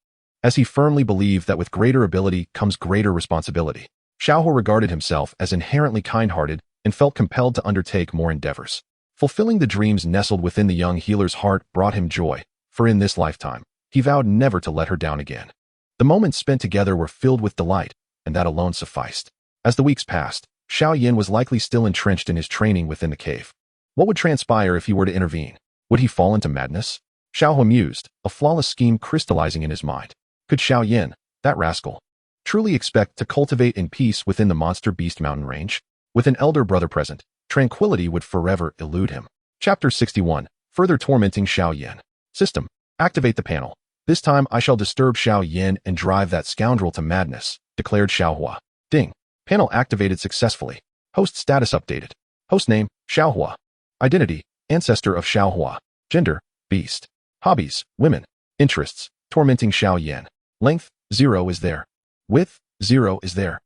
as he firmly believed that with greater ability comes greater responsibility. Xiao Huo regarded himself as inherently kind-hearted and felt compelled to undertake more endeavors. Fulfilling the dreams nestled within the young healer's heart brought him joy, for in this lifetime, he vowed never to let her down again. The moments spent together were filled with delight, and that alone sufficed. As the weeks passed, Xiao Yan was likely still entrenched in his training within the cave. What would transpire if he were to intervene? Would he fall into madness? Xiao Huo mused, a flawless scheme crystallizing in his mind. Could Xiao Yan, that rascal, truly expect to cultivate in peace within the Monster Beast Mountain range? With an elder brother present, tranquility would forever elude him. Chapter 61. Further Tormenting Xiao Yan. System. Activate the panel. This time I shall disturb Xiao Yan and drive that scoundrel to madness, declared Xiao Huo. Ding. Panel activated successfully. Host status updated. Host name, Xiao Huo. Identity, ancestor of Xiao Huo. Gender, beast. Hobbies, women. Interests, tormenting Xiao Yan. Length, 0 is there. Width, 0 is there.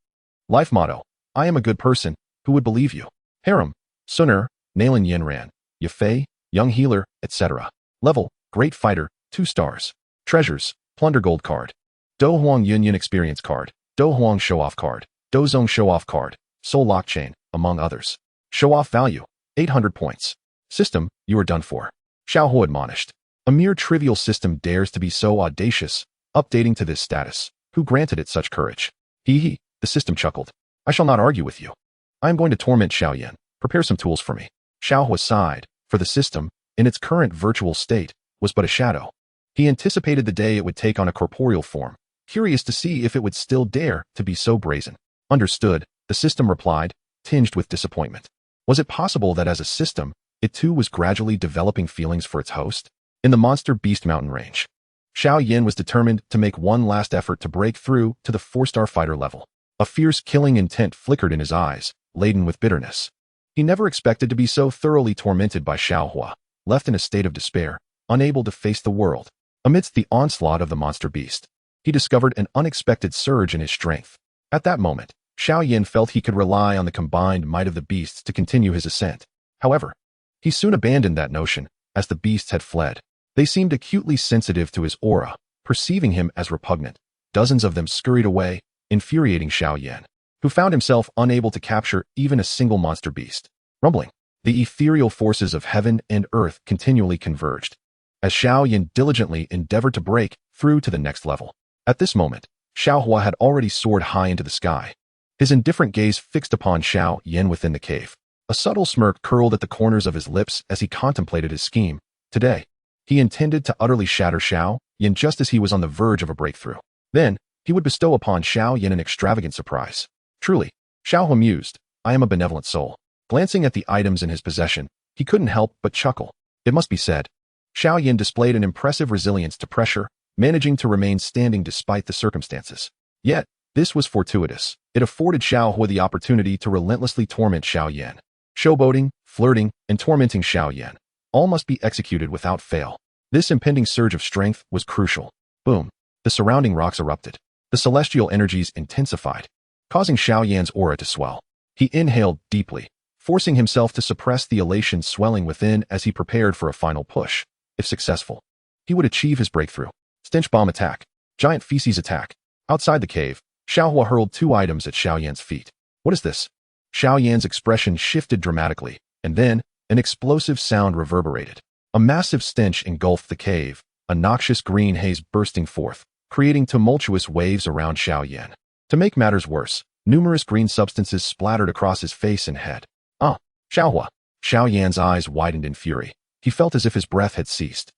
Life motto, I am a good person, who would believe you? Harem, Xun'er, Nalan Yanran, Yafei, Young Healer, etc. Level, Great Fighter, 2 stars. Treasures, Plunder Gold card. Do Huang Yunyan Experience card. Do Huang Show Off card. Do Zong Show Off card. Soul Lock Chain, among others. Show Off value, 800 points. System, you are done for. Xiao Huo admonished. A mere trivial system dares to be so audacious, updating to this status. Who granted it such courage? Hee, the system chuckled. I shall not argue with you. I am going to torment Xiao Yan. Prepare some tools for me. Xiao Huo sighed, for the system, in its current virtual state, was but a shadow. He anticipated the day it would take on a corporeal form, curious to see if it would still dare to be so brazen. Understood, the system replied, tinged with disappointment. Was it possible that as a system, it too was gradually developing feelings for its host? In the monster beast mountain range, Xiao Yan was determined to make one last effort to break through to the 4-star fighter level. A fierce killing intent flickered in his eyes, laden with bitterness. He never expected to be so thoroughly tormented by Xiao Huo, left in a state of despair, unable to face the world. Amidst the onslaught of the monster beast, he discovered an unexpected surge in his strength. At that moment, Xiao Yan felt he could rely on the combined might of the beasts to continue his ascent. However, he soon abandoned that notion, as the beasts had fled. They seemed acutely sensitive to his aura, perceiving him as repugnant. Dozens of them scurried away, infuriating Xiao Yan, who found himself unable to capture even a single monster beast. Rumbling, the ethereal forces of heaven and earth continually converged, as Xiao Yan diligently endeavored to break through to the next level. At this moment, Xiao Huo had already soared high into the sky, his indifferent gaze fixed upon Xiao Yan within the cave. A subtle smirk curled at the corners of his lips as he contemplated his scheme. Today, he intended to utterly shatter Xiao Yan just as he was on the verge of a breakthrough. Then, he would bestow upon Xiao Yan an extravagant surprise. Truly, Xiao Huo mused, I am a benevolent soul. Glancing at the items in his possession, he couldn't help but chuckle. It must be said, Xiao Yan displayed an impressive resilience to pressure, managing to remain standing despite the circumstances. Yet, this was fortuitous. It afforded Xiao Huo the opportunity to relentlessly torment Xiao Yan. Showboating, flirting, and tormenting Xiao Yan, all must be executed without fail. This impending surge of strength was crucial. Boom. The surrounding rocks erupted. The celestial energies intensified, causing Xiao Yan's aura to swell. He inhaled deeply, forcing himself to suppress the elation swelling within as he prepared for a final push. If successful, he would achieve his breakthrough. Stench bomb attack. Giant feces attack. Outside the cave, Xiao Huo hurled 2 items at Xiao Yan's feet. What is this? Xiao Yan's expression shifted dramatically, and then, an explosive sound reverberated. A massive stench engulfed the cave, a noxious green haze bursting forth, creating tumultuous waves around Xiao Yan. To make matters worse, numerous green substances splattered across his face and head. Xiao Huo. Xiao Yan's eyes widened in fury. He felt as if his breath had ceased.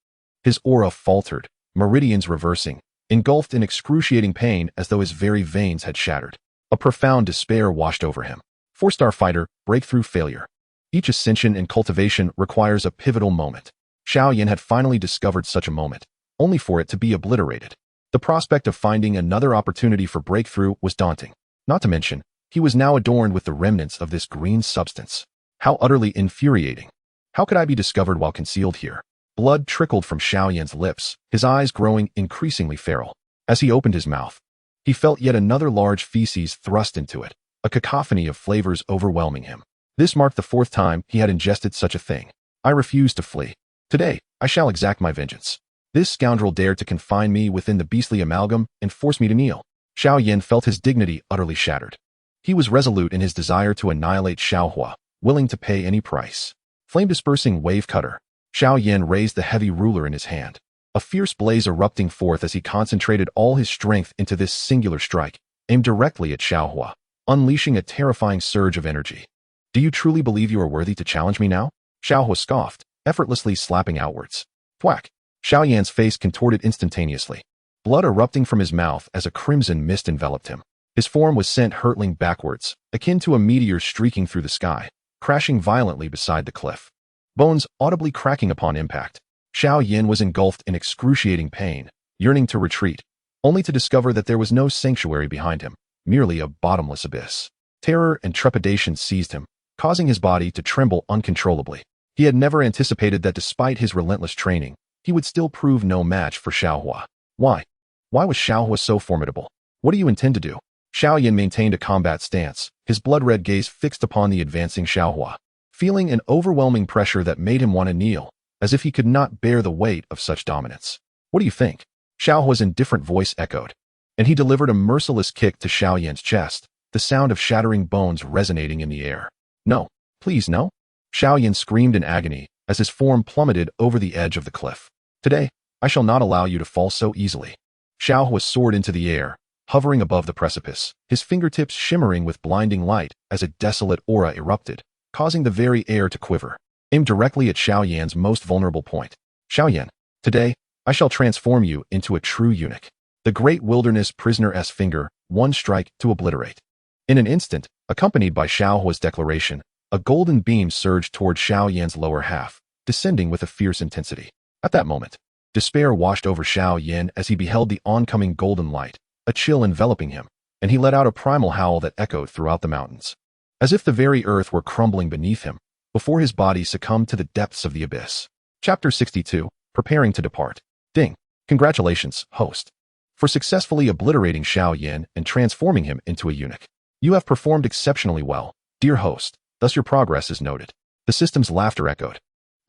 His aura faltered, meridians reversing, engulfed in excruciating pain as though his very veins had shattered. A profound despair washed over him. 4-star fighter, breakthrough failure. Each ascension and cultivation requires a pivotal moment. Xiao Yan had finally discovered such a moment, only for it to be obliterated. The prospect of finding another opportunity for breakthrough was daunting. Not to mention, he was now adorned with the remnants of this green substance. How utterly infuriating. How could I be discovered while concealed here? Blood trickled from Xiao Yan's lips, his eyes growing increasingly feral. As he opened his mouth, he felt yet another large feces thrust into it, a cacophony of flavors overwhelming him. This marked the 4th time he had ingested such a thing. I refuse to flee. Today, I shall exact my vengeance. This scoundrel dared to confine me within the beastly amalgam and force me to kneel. Xiao Yan felt his dignity utterly shattered. He was resolute in his desire to annihilate Xiao Huo, willing to pay any price. Flame-dispersing wave cutter. Xiao Yan raised the heavy ruler in his hand, a fierce blaze erupting forth as he concentrated all his strength into this singular strike, aimed directly at Xiao Huo, unleashing a terrifying surge of energy. Do you truly believe you are worthy to challenge me now? Xiao Huo scoffed, effortlessly slapping outwards. Thwack! Xiao Yan's face contorted instantaneously, blood erupting from his mouth as a crimson mist enveloped him. His form was sent hurtling backwards, akin to a meteor streaking through the sky, crashing violently beside the cliff. Bones audibly cracking upon impact. Xiao Yan was engulfed in excruciating pain, yearning to retreat, only to discover that there was no sanctuary behind him, merely a bottomless abyss. Terror and trepidation seized him, causing his body to tremble uncontrollably. He had never anticipated that despite his relentless training, he would still prove no match for Xiao Huo. Why? Why was Xiao Huo so formidable? What do you intend to do? Xiao Yan maintained a combat stance, his blood-red gaze fixed upon the advancing Xiao Huo, feeling an overwhelming pressure that made him want to kneel, as if he could not bear the weight of such dominance. What do you think? Xiao Huo's indifferent voice echoed, and he delivered a merciless kick to Xiao Yan's chest, the sound of shattering bones resonating in the air. No, please no. Xiao Yan screamed in agony as his form plummeted over the edge of the cliff. Today, I shall not allow you to fall so easily. Xiao Huo soared into the air, hovering above the precipice, his fingertips shimmering with blinding light as a desolate aura erupted, causing the very air to quiver, aimed directly at Xiao Yan's most vulnerable point. Xiao Yan, Today, I shall transform you into a true eunuch. The great wilderness prisoner's finger, one strike to obliterate. In an instant, accompanied by Xiao Huo's declaration, a golden beam surged toward Xiao Yan's lower half, descending with a fierce intensity. At that moment, despair washed over Xiao Yan as he beheld the oncoming golden light, a chill enveloping him, and he let out a primal howl that echoed throughout the mountains. As if the very earth were crumbling beneath him, before his body succumbed to the depths of the abyss. Chapter 62, Preparing to Depart. Ding. Congratulations, host, for successfully obliterating Xiao Yan and transforming him into a eunuch. You have performed exceptionally well, dear host, thus your progress is noted. The system's laughter echoed.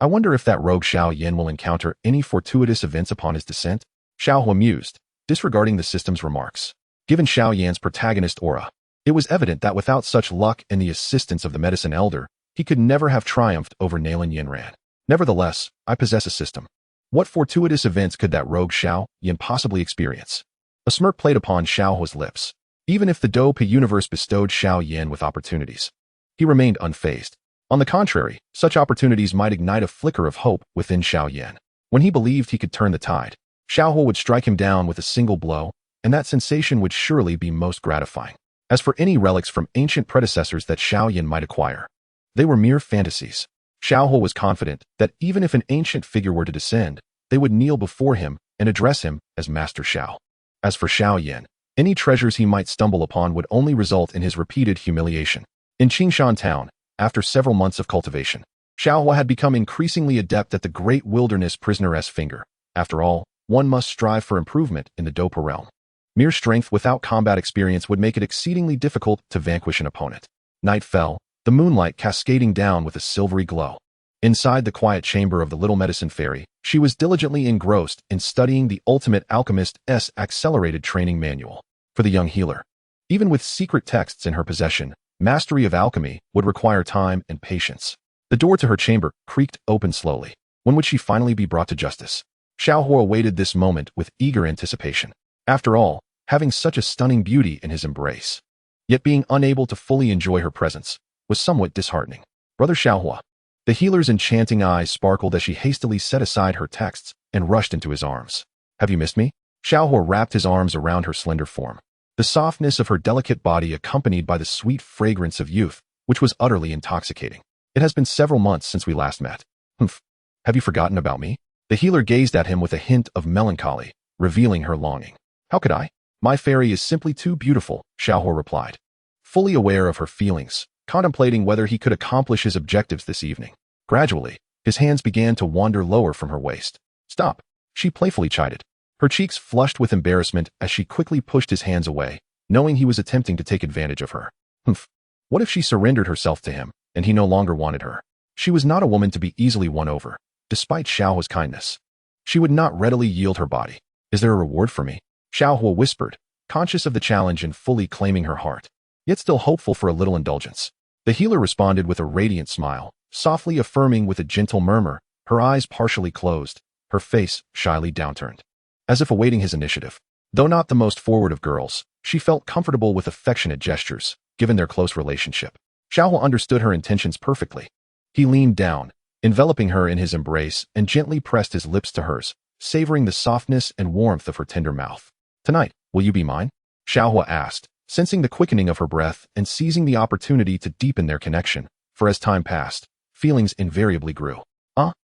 I wonder if that rogue Xiao Yan will encounter any fortuitous events upon his descent? Xiao Huo mused, disregarding the system's remarks. Given Xiao Yan's protagonist aura, it was evident that without such luck and the assistance of the medicine elder, he could never have triumphed over Nalan Yanran. Nevertheless, I possess a system. What fortuitous events could that rogue Xiao Yan possibly experience? A smirk played upon Xiao Huo's lips. Even if the Dope universe bestowed Xiao Yan with opportunities, he remained unfazed. On the contrary, such opportunities might ignite a flicker of hope within Xiao Yan. When he believed he could turn the tide, Xiao Huo would strike him down with a single blow, and that sensation would surely be most gratifying. As for any relics from ancient predecessors that Xiao Yan might acquire, they were mere fantasies. Xiao Huo was confident that even if an ancient figure were to descend, they would kneel before him and address him as Master Xiao. As for Xiao Yan, any treasures he might stumble upon would only result in his repeated humiliation. In Qingshan town, after several months of cultivation, Xiao Huo had become increasingly adept at the great wilderness prisoner's finger. After all, one must strive for improvement in the Dopa realm. Mere strength without combat experience would make it exceedingly difficult to vanquish an opponent. Night fell, the moonlight cascading down with a silvery glow. Inside the quiet chamber of the little medicine fairy, she was diligently engrossed in studying the ultimate alchemist's accelerated training manual. For the young healer, even with secret texts in her possession, mastery of alchemy would require time and patience. The door to her chamber creaked open slowly. When would she finally be brought to justice? Xiao Huo awaited this moment with eager anticipation. After all, having such a stunning beauty in his embrace, yet being unable to fully enjoy her presence, was somewhat disheartening. Brother Xiao Huo. The healer's enchanting eyes sparkled as she hastily set aside her texts and rushed into his arms. Have you missed me? Xiao Huo wrapped his arms around her slender form. The softness of her delicate body accompanied by the sweet fragrance of youth, which was utterly intoxicating. It has been several months since we last met. Humph. Have you forgotten about me? The healer gazed at him with a hint of melancholy, revealing her longing. How could I? My fairy is simply too beautiful, Xiao Huo replied. Fully aware of her feelings, contemplating whether he could accomplish his objectives this evening. Gradually, his hands began to wander lower from her waist. Stop, she playfully chided. Her cheeks flushed with embarrassment as she quickly pushed his hands away, knowing he was attempting to take advantage of her. Humph. What if she surrendered herself to him, and he no longer wanted her? She was not a woman to be easily won over, despite Xiao Huo's kindness. She would not readily yield her body. Is there a reward for me? Xiao Huo whispered, conscious of the challenge and fully claiming her heart, yet still hopeful for a little indulgence. The healer responded with a radiant smile, softly affirming with a gentle murmur, her eyes partially closed, her face shyly downturned, as if awaiting his initiative. Though not the most forward of girls, she felt comfortable with affectionate gestures, given their close relationship. Xiao Huo understood her intentions perfectly. He leaned down, enveloping her in his embrace, and gently pressed his lips to hers, savoring the softness and warmth of her tender mouth. Tonight, will you be mine? Xiao Huo asked, sensing the quickening of her breath and seizing the opportunity to deepen their connection, for as time passed, feelings invariably grew.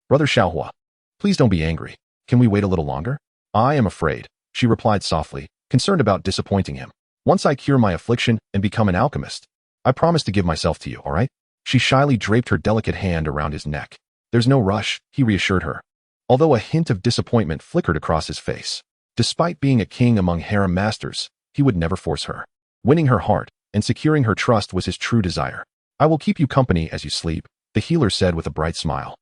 Brother Xiao Huo, please don't be angry. Can we wait a little longer? I am afraid, she replied softly, concerned about disappointing him. Once I cure my affliction and become an alchemist, I promise to give myself to you, all right? She shyly draped her delicate hand around his neck. There's no rush, he reassured her, although a hint of disappointment flickered across his face. Despite being a king among harem masters, he would never force her. Winning her heart and securing her trust was his true desire. I will keep you company as you sleep, the healer said with a bright smile,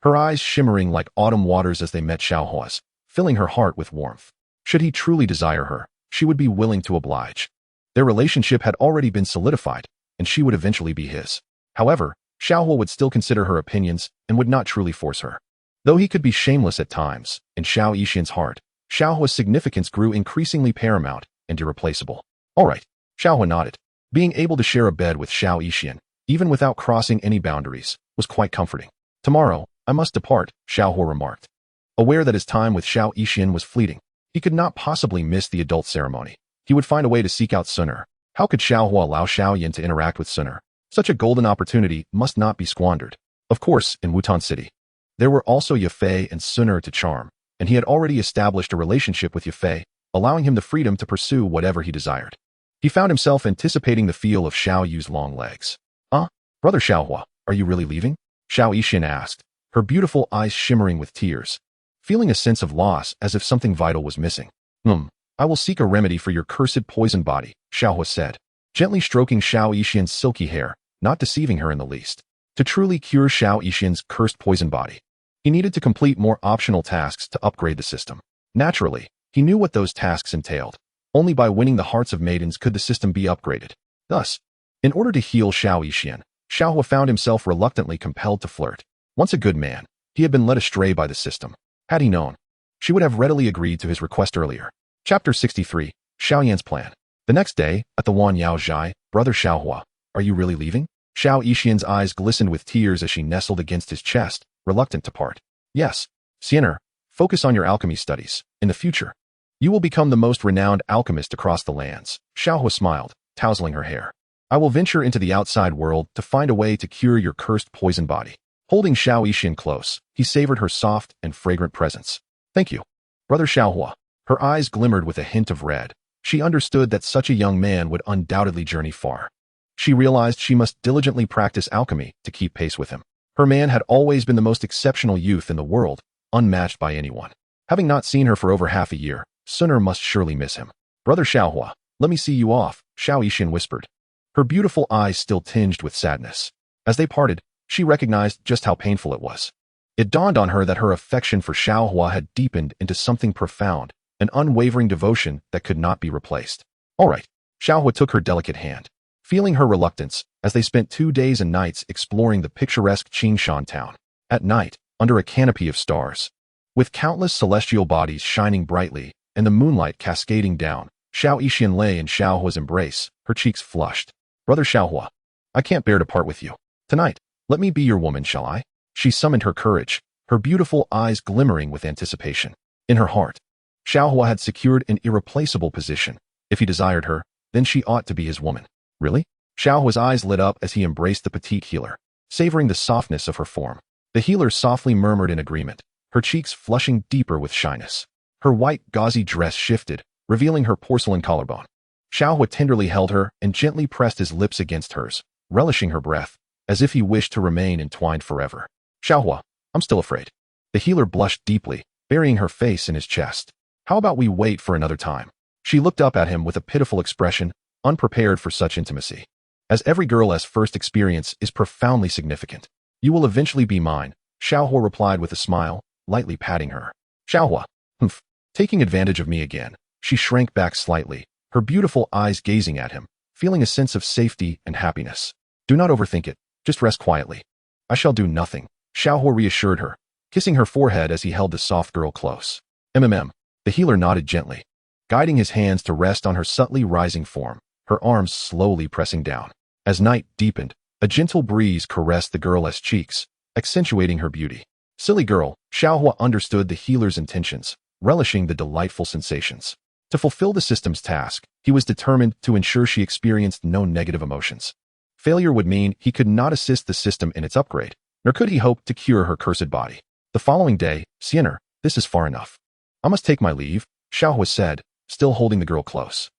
her eyes shimmering like autumn waters as they met Xiao Huo's, filling her heart with warmth. Should he truly desire her, she would be willing to oblige. Their relationship had already been solidified, and she would eventually be his. However, Xiao Huo would still consider her opinions and would not truly force her. Though he could be shameless at times, in Xiao Yixian's heart, Xiao Huo's significance grew increasingly paramount and irreplaceable. All right, Xiao Huo nodded. Being able to share a bed with Xiao Yixian, even without crossing any boundaries, was quite comforting. Tomorrow, I must depart, Xiao Huo remarked. Aware that his time with Xiao Yan was fleeting, he could not possibly miss the adult ceremony. He would find a way to seek out Xun'er. How could Xiao Huo allow Xiao Yan to interact with Xun'er? Such a golden opportunity must not be squandered. Of course, in Wutan City, there were also Yafei and Xun'er to charm, and he had already established a relationship with Yafei, allowing him the freedom to pursue whatever he desired. He found himself anticipating the feel of Xiao Yu's long legs. Brother Xiao Huo, are you really leaving? Xiao Yan asked, her beautiful eyes shimmering with tears, feeling a sense of loss as if something vital was missing. I will seek a remedy for your cursed poison body, Xiao Huo said, gently stroking Xiao Yan's silky hair, not deceiving her in the least. To truly cure Xiao Yan's cursed poison body, he needed to complete more optional tasks to upgrade the system. Naturally, he knew what those tasks entailed. Only by winning the hearts of maidens could the system be upgraded. Thus, in order to heal Xiao Yan, Xiao Huo found himself reluctantly compelled to flirt. Once a good man, he had been led astray by the system. Had he known, she would have readily agreed to his request earlier. Chapter 63, Xiao Yan's Plan. The next day, at the Wan Yao Zhai, Brother Xiao Huo, are you really leaving? Xiao Yan's eyes glistened with tears as she nestled against his chest, reluctant to part. Yes, Xun'er, focus on your alchemy studies. In the future, you will become the most renowned alchemist across the lands. Xiao Huo smiled, tousling her hair. I will venture into the outside world to find a way to cure your cursed poison body. Holding Xiao Yan close, he savored her soft and fragrant presence. Thank you, Brother Xiao Huo. Her eyes glimmered with a hint of red. She understood that such a young man would undoubtedly journey far. She realized she must diligently practice alchemy to keep pace with him. Her man had always been the most exceptional youth in the world, unmatched by anyone. Having not seen her for over half a year, Xun'er must surely miss him. Brother Xiao Huo, let me see you off, Xiao Yan whispered, her beautiful eyes still tinged with sadness. As they parted, she recognized just how painful it was. It dawned on her that her affection for Xiao Huo had deepened into something profound, an unwavering devotion that could not be replaced. All right, Xiao Huo took her delicate hand, feeling her reluctance as they spent 2 days and nights exploring the picturesque Qingshan town. At night, under a canopy of stars, with countless celestial bodies shining brightly and the moonlight cascading down, Xiao Yan lay in Xiao Huo's embrace, her cheeks flushed. Brother Xiao Huo, I can't bear to part with you. Tonight, let me be your woman, shall I? She summoned her courage, her beautiful eyes glimmering with anticipation. In her heart, Xiao Huo had secured an irreplaceable position. If he desired her, then she ought to be his woman. Really? Xiao Huo's eyes lit up as he embraced the petite healer, savoring the softness of her form. The healer softly murmured in agreement, her cheeks flushing deeper with shyness. Her white gauzy dress shifted, revealing her porcelain collarbone. Xiao Huo tenderly held her and gently pressed his lips against hers, relishing her breath, as if he wished to remain entwined forever. Xiao Huo, I'm still afraid. The healer blushed deeply, burying her face in his chest. How about we wait for another time? She looked up at him with a pitiful expression, unprepared for such intimacy. As every girl's first experience is profoundly significant. You will eventually be mine, Xiao Huo replied with a smile, lightly patting her. Xiao Huo, taking advantage of me again. She shrank back slightly, her beautiful eyes gazing at him, feeling a sense of safety and happiness. Do not overthink it, just rest quietly. I shall do nothing, Xiao Huo reassured her, kissing her forehead as he held the soft girl close. The healer nodded gently, guiding his hands to rest on her subtly rising form, her arms slowly pressing down. As night deepened, a gentle breeze caressed the girl's cheeks, accentuating her beauty. Silly girl, Xiao Huo understood the healer's intentions, relishing the delightful sensations. To fulfill the system's task, he was determined to ensure she experienced no negative emotions. Failure would mean he could not assist the system in its upgrade, nor could he hope to cure her cursed body. The following day, Xun'er, this is far enough. I must take my leave, Xiao Huo said, still holding the girl close.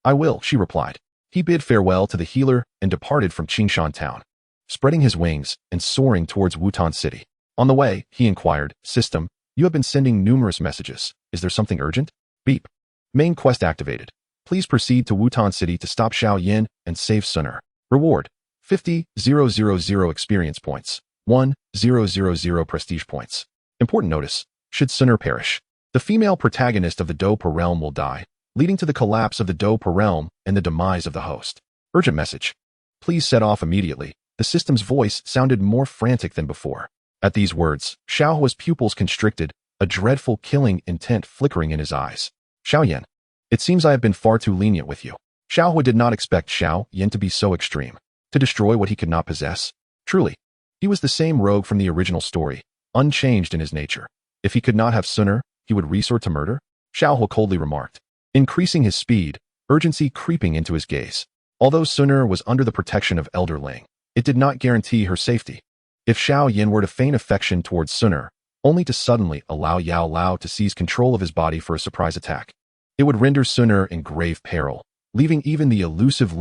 I will, she replied. He bid farewell to the healer and departed from Qingshan town, spreading his wings and soaring towards Wutan City. On the way, he inquired, System, you have been sending numerous messages. Is there something urgent? Beep. Main quest activated. Please proceed to Wutan City to stop Xiao Yan and save Xun'er. Reward: 50,000 experience points, 1,000 prestige points. Important notice: should Xun'er perish, the female protagonist of the Dopa realm will die, leading to the collapse of the Dopa realm and the demise of the host. Urgent message: please set off immediately. The system's voice sounded more frantic than before. At these words, Xiao Huo's pupils constricted, a dreadful killing intent flickering in his eyes. Xiao Yan, it seems I have been far too lenient with you. Xiao Huo did not expect Xiao Yan to be so extreme, to destroy what he could not possess. Truly, he was the same rogue from the original story, unchanged in his nature. If he could not have Xun'er, he would resort to murder? Xiao Huo coldly remarked, increasing his speed, urgency creeping into his gaze. Although Xun'er was under the protection of Elder Ling, it did not guarantee her safety. If Xiao Yan were to feign affection towards Xun'er, only to suddenly allow Yao Lao to seize control of his body for a surprise attack, it would render Xun'er in grave peril, leaving even the elusive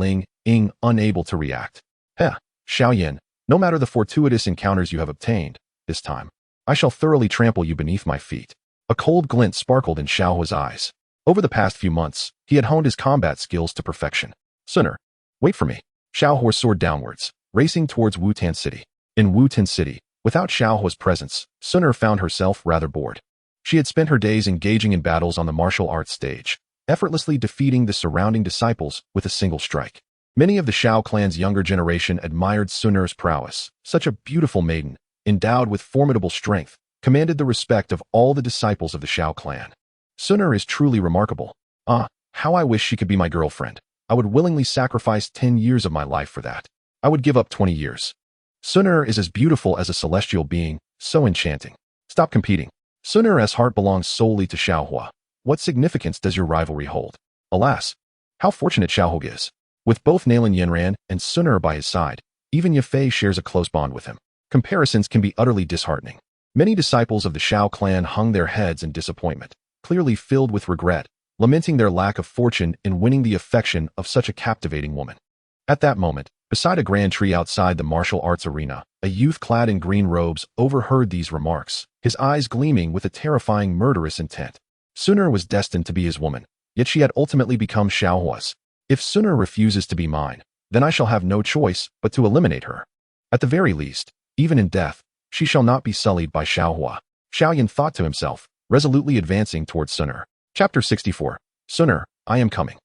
Ying unable to react. Xiao Yan, no matter the fortuitous encounters you have obtained, this time, I shall thoroughly trample you beneath my feet. A cold glint sparkled in Xiao Huo's eyes. Over the past few months, he had honed his combat skills to perfection. Xun'er, wait for me. Xiao Huo soared downwards, racing towards Wutan City. In Wutan City, without Xiao Huo's presence, Xun'er found herself rather bored. She had spent her days engaging in battles on the martial arts stage, effortlessly defeating the surrounding disciples with a single strike. Many of the Xiao clan's younger generation admired Xun'er's prowess. Such a beautiful maiden, endowed with formidable strength, commanded the respect of all the disciples of the Xiao clan. Xun'er is truly remarkable. How I wish she could be my girlfriend. I would willingly sacrifice 10 years of my life for that. I would give up 20 years. Xun'er is as beautiful as a celestial being, so enchanting. Stop competing. Xun'er's heart belongs solely to Xiao Huo. What significance does your rivalry hold? Alas, how fortunate Xiao Huo is. With both Nalan Yanran and Xun'er by his side, even Yafei shares a close bond with him. Comparisons can be utterly disheartening. Many disciples of the Xiao clan hung their heads in disappointment, clearly filled with regret, lamenting their lack of fortune in winning the affection of such a captivating woman. At that moment, beside a grand tree outside the martial arts arena, a youth clad in green robes overheard these remarks, his eyes gleaming with a terrifying murderous intent. Xun'er was destined to be his woman, yet she had ultimately become Xiao Huo's. If Xun'er refuses to be mine, then I shall have no choice but to eliminate her. At the very least, even in death, she shall not be sullied by Xiao Huo. Xiao Yan thought to himself, resolutely advancing towards Xun'er. Chapter 64. Xun'er, I am coming.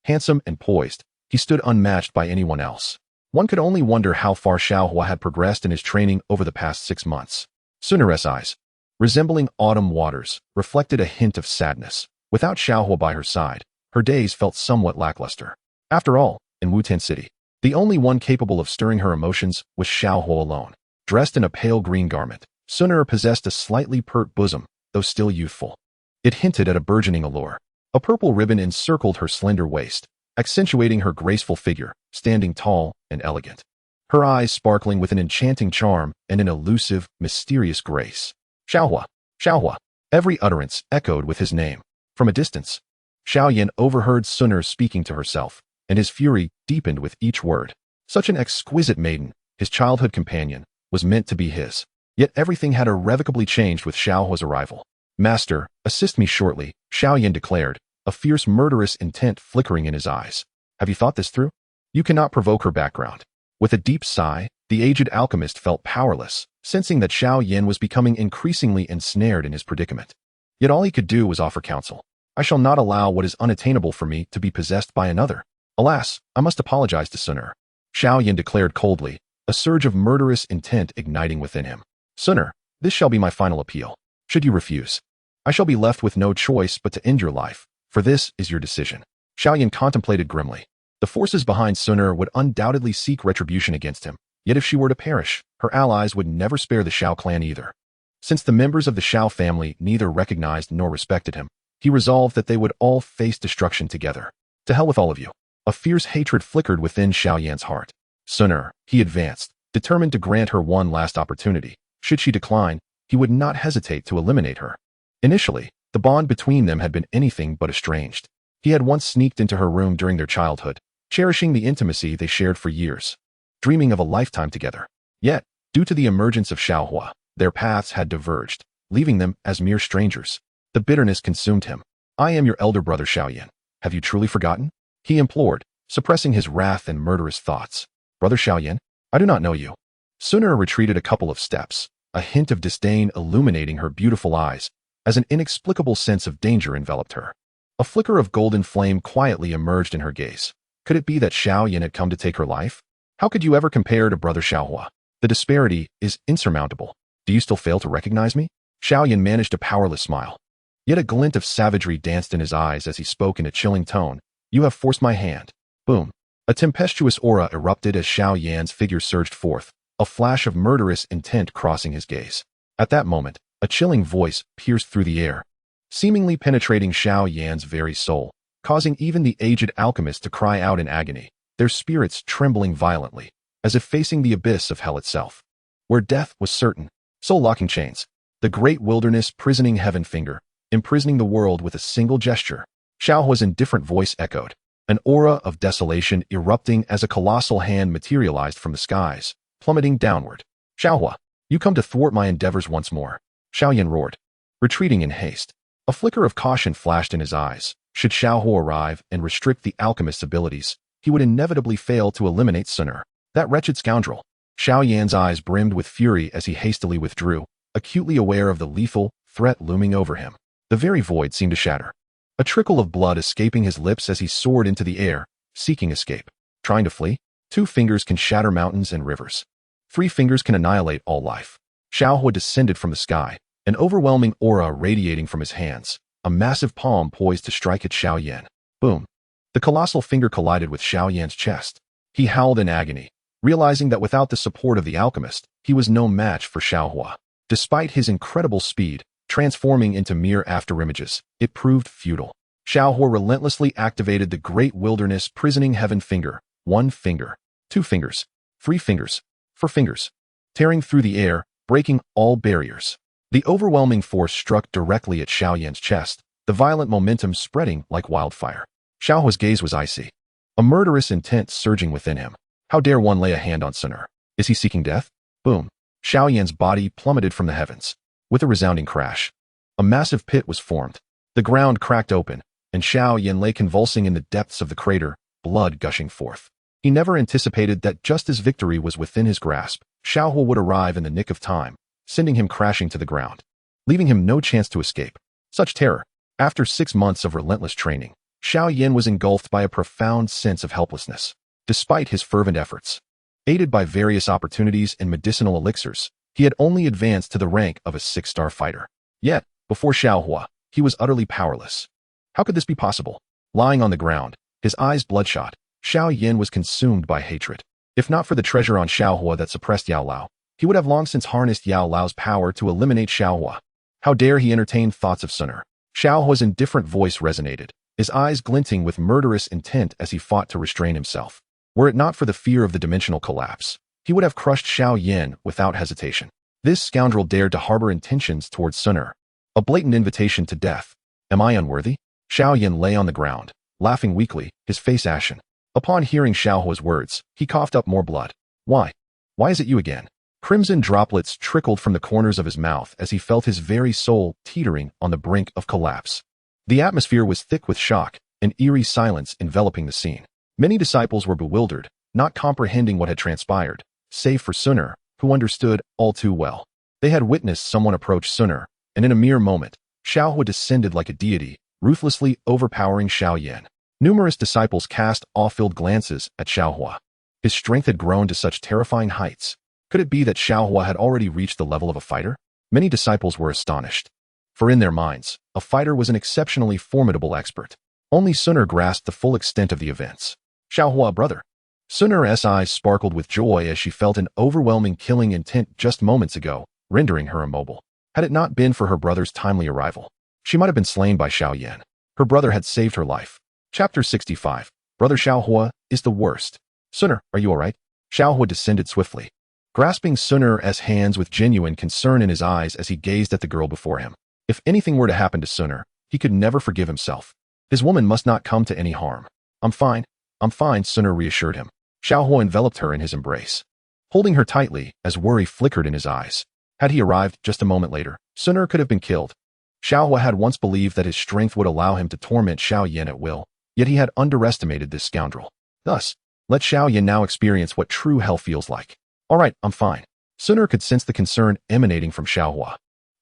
Handsome and poised, he stood unmatched by anyone else. One could only wonder how far Xiao Huo had progressed in his training over the past 6 months. Xun'er's eyes, resembling autumn waters, reflected a hint of sadness. Without Xiao Huo by her side, her days felt somewhat lackluster. After all, in Wutan City, the only one capable of stirring her emotions was Xiao Huo alone. Dressed in a pale green garment, Xun'er possessed a slightly pert bosom, though still youthful. It hinted at a burgeoning allure. A purple ribbon encircled her slender waist, accentuating her graceful figure, standing tall and elegant. Her eyes sparkling with an enchanting charm and an elusive, mysterious grace. Xiao Huo, Xiao Huo. Every utterance echoed with his name. From a distance, Xiao Yan overheard Xun'er speaking to herself, and his fury deepened with each word. Such an exquisite maiden, his childhood companion, was meant to be his. Yet everything had irrevocably changed with Xiao Huo's arrival. Master, assist me shortly, Xiao Yan declared, a fierce murderous intent flickering in his eyes. Have you thought this through? You cannot provoke her background. With a deep sigh, the aged alchemist felt powerless, sensing that Xiao Yan was becoming increasingly ensnared in his predicament. Yet all he could do was offer counsel. I shall not allow what is unattainable for me to be possessed by another. Alas, I must apologize to Xun'er. Xiao Yan declared coldly, a surge of murderous intent igniting within him. Xun'er, this shall be my final appeal. Should you refuse, I shall be left with no choice but to end your life, for this is your decision. Xiao Yan contemplated grimly. The forces behind Xun'er would undoubtedly seek retribution against him, yet if she were to perish, her allies would never spare the Xiao clan either. Since the members of the Xiao family neither recognized nor respected him, he resolved that they would all face destruction together. To hell with all of you. A fierce hatred flickered within Xiao Yan's heart. Xun'er, he advanced, determined to grant her one last opportunity. Should she decline, he would not hesitate to eliminate her. Initially, the bond between them had been anything but estranged. He had once sneaked into her room during their childhood, cherishing the intimacy they shared for years, dreaming of a lifetime together. Yet, due to the emergence of Xiao Huo, their paths had diverged, leaving them as mere strangers. The bitterness consumed him. I am your elder brother Xiao Yan. Have you truly forgotten? He implored, suppressing his wrath and murderous thoughts. Brother Xiao Yan, I do not know you. Xun'er retreated a couple of steps, a hint of disdain illuminating her beautiful eyes, as an inexplicable sense of danger enveloped her. A flicker of golden flame quietly emerged in her gaze. Could it be that Xiao Yan had come to take her life? How could you ever compare to brother Xiao Huo? The disparity is insurmountable. Do you still fail to recognize me? Xiao Yan managed a powerless smile. Yet a glint of savagery danced in his eyes as he spoke in a chilling tone. You have forced my hand. Boom. A tempestuous aura erupted as Xiao Yan's figure surged forth, a flash of murderous intent crossing his gaze. At that moment, A chilling voice pierced through the air, seemingly penetrating Xiao Yan's very soul, causing even the aged alchemist to cry out in agony, their spirits trembling violently, as if facing the abyss of hell itself, where death was certain. Soul-locking chains. The great wilderness prisoning heaven finger, imprisoning the world with a single gesture. Xiao Huo's indifferent voice echoed, an aura of desolation erupting as a colossal hand materialized from the skies, plummeting downward. Xiao Huo, you come to thwart my endeavors once more. Xiao Yan roared, retreating in haste. A flicker of caution flashed in his eyes. Should Xiao Huo arrive and restrict the alchemist's abilities, he would inevitably fail to eliminate Xun'er, that wretched scoundrel. Xiao Yan's eyes brimmed with fury as he hastily withdrew, acutely aware of the lethal threat looming over him. The very void seemed to shatter, a trickle of blood escaping his lips as he soared into the air, seeking escape. Trying to flee? 2 fingers can shatter mountains and rivers. 3 fingers can annihilate all life. Xiao Huo descended from the sky, an overwhelming aura radiating from his hands, a massive palm poised to strike at Xiao Yan. Boom! The colossal finger collided with Xiao Yan's chest. He howled in agony, realizing that without the support of the alchemist, he was no match for Xiao Huo. Despite his incredible speed, transforming into mere afterimages, it proved futile. Xiao Huo relentlessly activated the great wilderness prisoning heaven finger. 1 finger, 2 fingers, 3 fingers, 4 fingers, tearing through the air, breaking all barriers. The overwhelming force struck directly at Xiao Yan's chest, the violent momentum spreading like wildfire. Xiao Huo's gaze was icy, a murderous intent surging within him. How dare one lay a hand on Xun'er? Is he seeking death? Boom! Xiao Yan's body plummeted from the heavens. With a resounding crash, a massive pit was formed. The ground cracked open, and Xiao Yan lay convulsing in the depths of the crater, blood gushing forth. He never anticipated that just as victory was within his grasp, Xiao Huo would arrive in the nick of time, sending him crashing to the ground, leaving him no chance to escape. Such terror. After 6 months of relentless training, Xiao Yan was engulfed by a profound sense of helplessness. Despite his fervent efforts, aided by various opportunities and medicinal elixirs, he had only advanced to the rank of a 6-star fighter. Yet, before Xiao Huo, he was utterly powerless. How could this be possible? Lying on the ground, his eyes bloodshot, Xiao Yan was consumed by hatred. If not for the treasure on Xiao Huo that suppressed Yao Lao, he would have long since harnessed Yao Lao's power to eliminate Xiao Huo. How dare he entertain thoughts of Xun'er? Xiao Huo's indifferent voice resonated, his eyes glinting with murderous intent as he fought to restrain himself. Were it not for the fear of the dimensional collapse, he would have crushed Xiao Yan without hesitation. This scoundrel dared to harbor intentions towards Xun'er, a blatant invitation to death. Am I unworthy? Xiao Yan lay on the ground, laughing weakly, his face ashen. Upon hearing Xiao Huo's words, he coughed up more blood. Why? Why is it you again? Crimson droplets trickled from the corners of his mouth as he felt his very soul teetering on the brink of collapse. The atmosphere was thick with shock, an eerie silence enveloping the scene. Many disciples were bewildered, not comprehending what had transpired, save for Xun'er, who understood all too well. They had witnessed someone approach Xun'er, and in a mere moment, Xiao Huo descended like a deity, ruthlessly overpowering Xiao Yan. Numerous disciples cast awe-filled glances at Xiao Huo. His strength had grown to such terrifying heights. Could it be that Xiao Huo had already reached the level of a fighter? Many disciples were astonished, for in their minds, a fighter was an exceptionally formidable expert. Only Xun'er grasped the full extent of the events. Xiao Huo, brother. Xun'er's eyes sparkled with joy as she felt an overwhelming killing intent just moments ago, rendering her immobile. Had it not been for her brother's timely arrival, she might have been slain by Xiao Yan. Her brother had saved her life. Chapter 65. Brother Xiao Huo is the worst. Xun'er, are you all right? Xiao Huo descended swiftly, grasping Xun'er's hands with genuine concern in his eyes as he gazed at the girl before him. If anything were to happen to Xun'er, he could never forgive himself. His woman must not come to any harm. I'm fine, Xun'er reassured him. Xiao Huo enveloped her in his embrace, holding her tightly as worry flickered in his eyes. Had he arrived just a moment later, Xun'er could have been killed. Xiao Huo had once believed that his strength would allow him to torment Xiao Yan at will, yet he had underestimated this scoundrel. Thus, let Xiao Yan now experience what true hell feels like. All right, I'm fine. Xun'er could sense the concern emanating from Xiao Huo,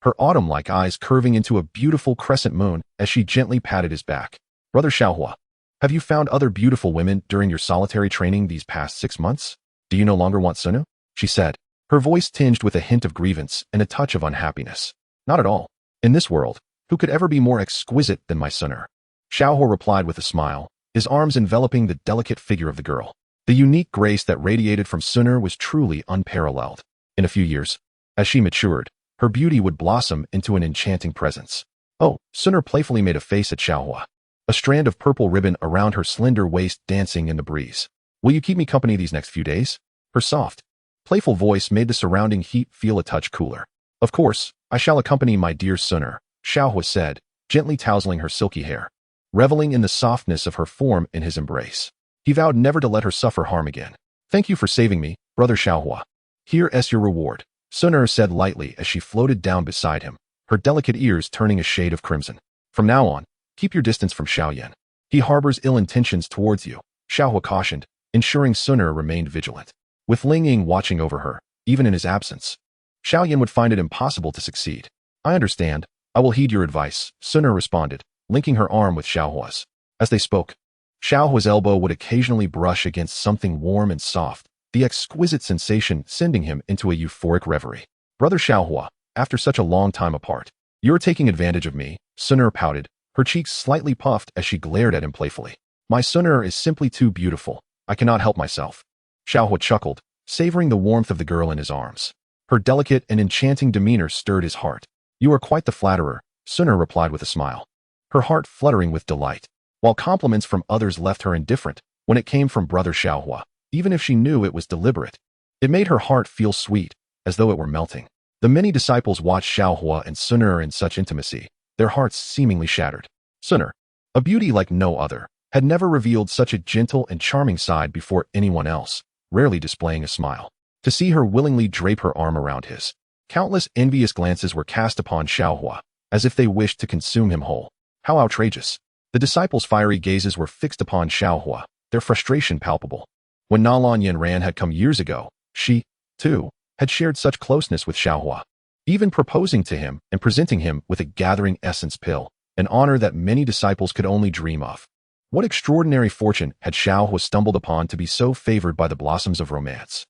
her autumn-like eyes curving into a beautiful crescent moon as she gently patted his back. Brother Xiao Huo, have you found other beautiful women during your solitary training these past 6 months? Do you no longer want Xun'er? She said, her voice tinged with a hint of grievance and a touch of unhappiness. Not at all. In this world, who could ever be more exquisite than my Xun'er? Xiao Huo replied with a smile, his arms enveloping the delicate figure of the girl. The unique grace that radiated from Xun'er was truly unparalleled. In a few years, as she matured, her beauty would blossom into an enchanting presence. Oh, Xun'er playfully made a face at Xiao Huo, a strand of purple ribbon around her slender waist dancing in the breeze. Will you keep me company these next few days? Her soft, playful voice made the surrounding heat feel a touch cooler. Of course, I shall accompany my dear Xun'er, Xiao Huo said, gently tousling her silky hair, reveling in the softness of her form in his embrace. He vowed never to let her suffer harm again. Thank you for saving me, brother Xiao Huo. Here's your reward, Xun'er said lightly as she floated down beside him, her delicate ears turning a shade of crimson. From now on, keep your distance from Xiao Yan. He harbors ill intentions towards you, Xiao Huo cautioned, ensuring Xun'er remained vigilant. With Ling watching over her, even in his absence, Xiao Yan would find it impossible to succeed. I understand. I will heed your advice, Xun'er responded, linking her arm with Xiao Huo's. As they spoke, Xiao Huo's elbow would occasionally brush against something warm and soft, the exquisite sensation sending him into a euphoric reverie. Brother Xiao Huo, after such a long time apart, you're taking advantage of me, Xun'er pouted, her cheeks slightly puffed as she glared at him playfully. My Xun'er is simply too beautiful. I cannot help myself. Xiao Huo chuckled, savoring the warmth of the girl in his arms. Her delicate and enchanting demeanor stirred his heart. You are quite the flatterer, Xun'er replied with a smile, her heart fluttering with delight. While compliments from others left her indifferent, when it came from brother Xiao Huo, even if she knew it was deliberate, it made her heart feel sweet, as though it were melting. The many disciples watched Xiao Huo and Xun'er in such intimacy, their hearts seemingly shattered. Xun'er, a beauty like no other, had never revealed such a gentle and charming side before anyone else, rarely displaying a smile. To see her willingly drape her arm around his, countless envious glances were cast upon Xiao Huo, as if they wished to consume him whole. How outrageous! The disciples' fiery gazes were fixed upon Xiao Huo, their frustration palpable. When Nalan Yanran had come years ago, she, too, had shared such closeness with Xiao Huo, even proposing to him and presenting him with a gathering essence pill, an honor that many disciples could only dream of. What extraordinary fortune had Xiao Huo stumbled upon to be so favored by the blossoms of romance?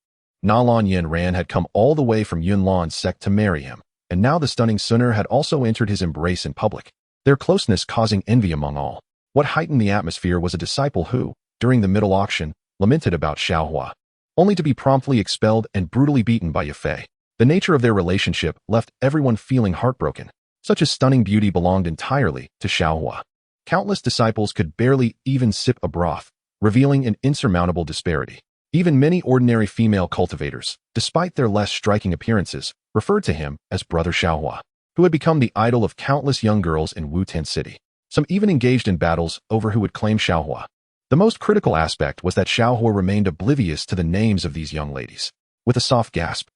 Nalan Yanran had come all the way from Yunlan Sect to marry him, and now the stunning Xun'er had also entered his embrace in public, their closeness causing envy among all. What heightened the atmosphere was a disciple who, during the middle auction, lamented about Xiao Huo, only to be promptly expelled and brutally beaten by Yafei. The nature of their relationship left everyone feeling heartbroken. Such a stunning beauty belonged entirely to Xiao Huo. Countless disciples could barely even sip a broth, revealing an insurmountable disparity. Even many ordinary female cultivators, despite their less striking appearances, referred to him as Brother Xiao Huo, who had become the idol of countless young girls in Wutan City. Some even engaged in battles over who would claim Xiao Huo. The most critical aspect was that Xiao Huo remained oblivious to the names of these young ladies. With a soft gasp,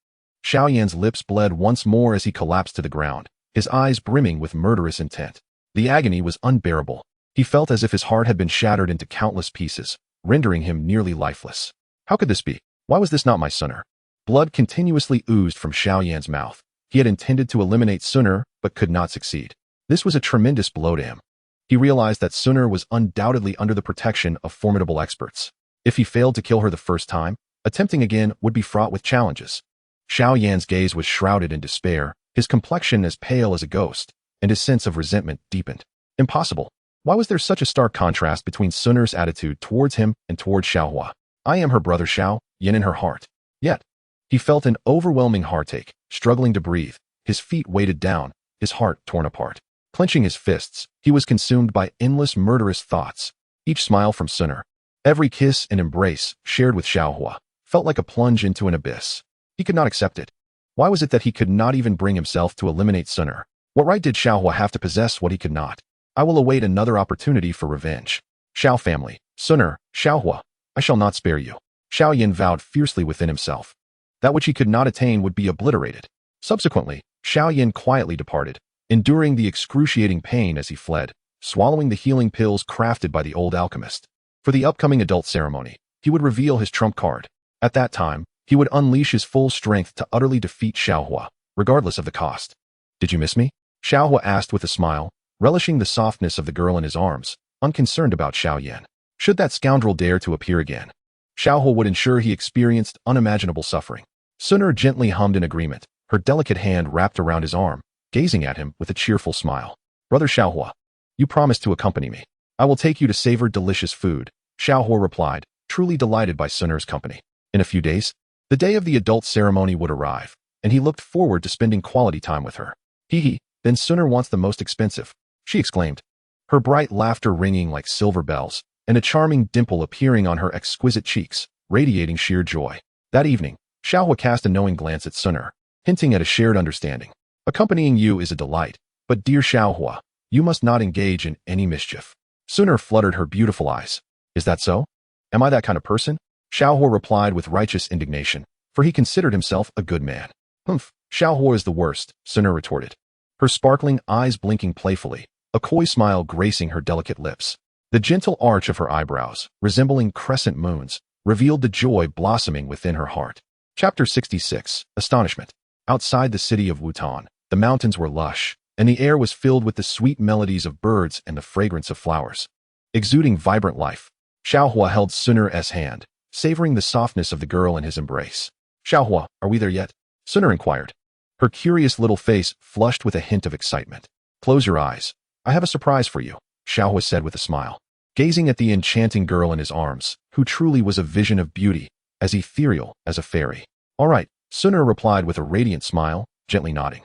Xiao Yan's lips bled once more as he collapsed to the ground, his eyes brimming with murderous intent. The agony was unbearable. He felt as if his heart had been shattered into countless pieces, rendering him nearly lifeless. How could this be? Why was this not my Xun'er? Blood continuously oozed from Xiao Yan's mouth. He had intended to eliminate Xun'er, but could not succeed. This was a tremendous blow to him. He realized that Xun'er was undoubtedly under the protection of formidable experts. If he failed to kill her the first time, attempting again would be fraught with challenges. Xiao Yan's gaze was shrouded in despair, his complexion as pale as a ghost, and his sense of resentment deepened. Impossible. Why was there such a stark contrast between Xun'er's attitude towards him and towards Xiao Huo? I am her brother Xiao Yan in her heart. Yet, he felt an overwhelming heartache, struggling to breathe, his feet weighted down, his heart torn apart. Clenching his fists, he was consumed by endless murderous thoughts. Each smile from Xun'er, every kiss and embrace shared with Xiao Huo, felt like a plunge into an abyss. He could not accept it. Why was it that he could not even bring himself to eliminate Xun'er? What right did Xiao Huo have to possess what he could not? I will await another opportunity for revenge. Xiao family, Xun'er, Xiao Huo, I shall not spare you. Xiao Yan vowed fiercely within himself. That which he could not attain would be obliterated. Subsequently, Xiao Yan quietly departed, enduring the excruciating pain as he fled, swallowing the healing pills crafted by the old alchemist. For the upcoming adult ceremony, he would reveal his trump card. At that time, he would unleash his full strength to utterly defeat Xiao Huo, regardless of the cost. Did you miss me? Xiao Huo asked with a smile, relishing the softness of the girl in his arms, unconcerned about Xiao Yan. Should that scoundrel dare to appear again, Xiao Huo would ensure he experienced unimaginable suffering. Xun'er gently hummed in agreement, her delicate hand wrapped around his arm, gazing at him with a cheerful smile. Brother Xiao Huo, you promised to accompany me. I will take you to savor delicious food, Xiao Huo replied, truly delighted by Xun'er's company. In a few days, the day of the adult ceremony would arrive. and he looked forward to spending quality time with her. Hee, then Xun'er wants the most expensive, she exclaimed, her bright laughter ringing like silver bells, and a charming dimple appearing on her exquisite cheeks, radiating sheer joy. That evening, Xiao Huo cast a knowing glance at Xun'er, hinting at a shared understanding. Accompanying you is a delight, but dear Xiao Huo, you must not engage in any mischief. Xun'er fluttered her beautiful eyes. Is that so? Am I that kind of person? Xiao Huo replied with righteous indignation, for he considered himself a good man. Humph, Xiao Huo is the worst, Xun'er retorted, her sparkling eyes blinking playfully, a coy smile gracing her delicate lips. The gentle arch of her eyebrows, resembling crescent moons, revealed the joy blossoming within her heart. Chapter 66, Astonishment. Outside the city of Wutan, the mountains were lush, and the air was filled with the sweet melodies of birds and the fragrance of flowers. Exuding vibrant life, Xiao Huo held Xun'er's hand, savoring the softness of the girl in his embrace. Xiao Huo, are we there yet? Xun'er inquired. Her curious little face flushed with a hint of excitement. Close your eyes. I have a surprise for you, Xiao Huo said with a smile, gazing at the enchanting girl in his arms, who truly was a vision of beauty, as ethereal as a fairy. All right, Xun'er replied with a radiant smile, gently nodding.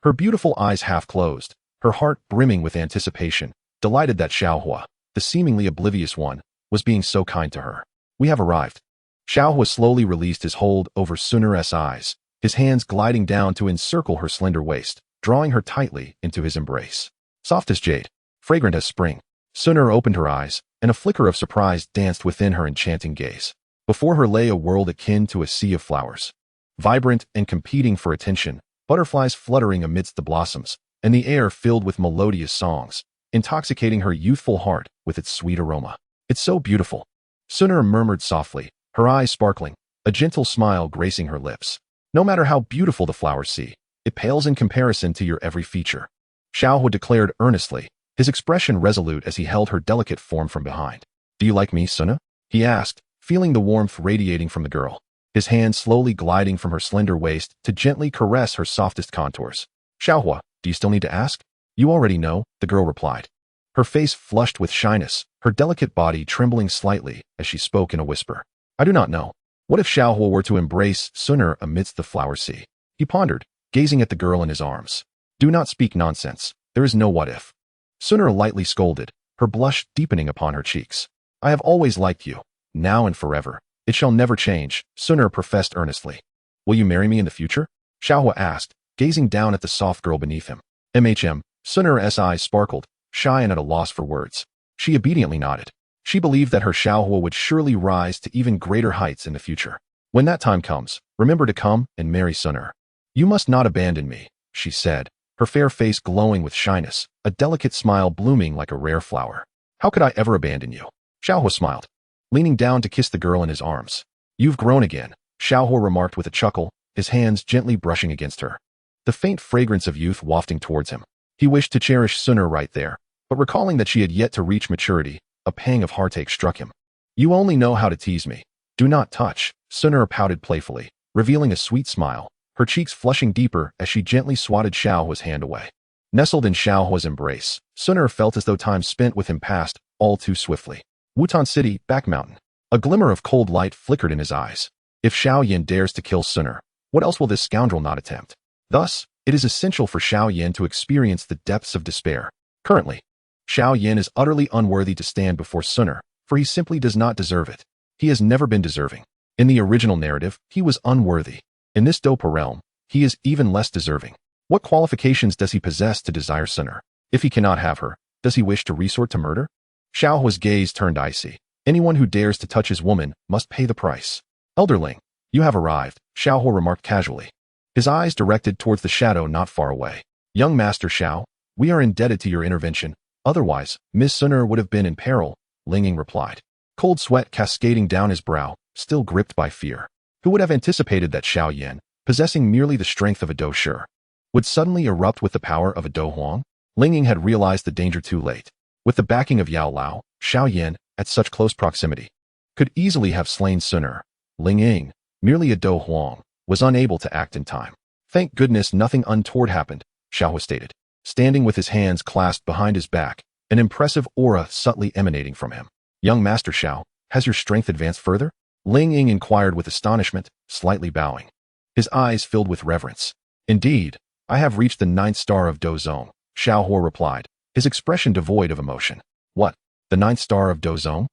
Her beautiful eyes half closed, her heart brimming with anticipation, delighted that Xiao Huo, the seemingly oblivious one, was being so kind to her. We have arrived. Xiao Huo slowly released his hold over Xun'er's eyes, his hands gliding down to encircle her slender waist, drawing her tightly into his embrace. Soft as jade, fragrant as spring, Xun'er opened her eyes, and a flicker of surprise danced within her enchanting gaze. Before her lay a world akin to a sea of flowers. Vibrant and competing for attention, butterflies fluttering amidst the blossoms, and the air filled with melodious songs, intoxicating her youthful heart with its sweet aroma. It's so beautiful, Xun'er murmured softly, her eyes sparkling, a gentle smile gracing her lips. No matter how beautiful the flowers see, it pales in comparison to your every feature. Xiao Huo declared earnestly, his expression resolute as he held her delicate form from behind. Do you like me, Xun'er? He asked, feeling the warmth radiating from the girl, his hand slowly gliding from her slender waist to gently caress her softest contours. Xiao Huo, do you still need to ask? You already know, the girl replied. Her face flushed with shyness, her delicate body trembling slightly as she spoke in a whisper. I do not know. What if Xiao Huo were to embrace Xun'er amidst the flower sea? He pondered, gazing at the girl in his arms. Do not speak nonsense. There is no what if. Xun'er lightly scolded, her blush deepening upon her cheeks. I have always liked you, now and forever. It shall never change, Xun'er professed earnestly. Will you marry me in the future? Xiao Huo asked, gazing down at the soft girl beneath him. Xun'er's eyes sparkled, shy and at a loss for words. She obediently nodded. She believed that her Xiao Huo would surely rise to even greater heights in the future. When that time comes, remember to come and marry Xun'er. You must not abandon me, she said, her fair face glowing with shyness, a delicate smile blooming like a rare flower. How could I ever abandon you? Xiao Huo smiled, leaning down to kiss the girl in his arms. You've grown again, Xiao Huo remarked with a chuckle, his hands gently brushing against her. The faint fragrance of youth wafting towards him. He wished to cherish Xun'er right there, but recalling that she had yet to reach maturity, a pang of heartache struck him. You only know how to tease me. Do not touch, Xun'er pouted playfully, revealing a sweet smile, her cheeks flushing deeper as she gently swatted Xiao Huo's hand away. Nestled in Xiao Huo's embrace, Xun'er felt as though time spent with him passed all too swiftly. Wutan City, back mountain. A glimmer of cold light flickered in his eyes. If Xiao Yan dares to kill Xun'er, what else will this scoundrel not attempt? Thus, it is essential for Xiao Yan to experience the depths of despair. Currently, Xiao Yan is utterly unworthy to stand before Xun'er, for he simply does not deserve it. He has never been deserving. In the original narrative, he was unworthy. In this Dopa realm, he is even less deserving. What qualifications does he possess to desire Xun'er? If he cannot have her, does he wish to resort to murder? Xiao Huo's gaze turned icy. Anyone who dares to touch his woman must pay the price. Elder Ling, you have arrived, Xiao Huo remarked casually, his eyes directed towards the shadow not far away. Young Master Xiao, we are indebted to your intervention. Otherwise, Miss Xun'er would have been in peril, Ling replied, cold sweat cascading down his brow, still gripped by fear. Who would have anticipated that Xiao Yan, possessing merely the strength of a Do Shi, would suddenly erupt with the power of a Do Huang? Ling had realized the danger too late. With the backing of Yao Lao, Xiao Yan, at such close proximity, could easily have slain Xun'er. Ling, merely a Do Huang, was unable to act in time. Thank goodness nothing untoward happened, Xiao Huo stated, standing with his hands clasped behind his back, an impressive aura subtly emanating from him. Young Master Xiao, has your strength advanced further? Ling inquired with astonishment, slightly bowing. his eyes filled with reverence. Indeed, I have reached the 9th star of Dozong, Xiao Huo replied, his expression devoid of emotion. What? The 9th star of Dozong?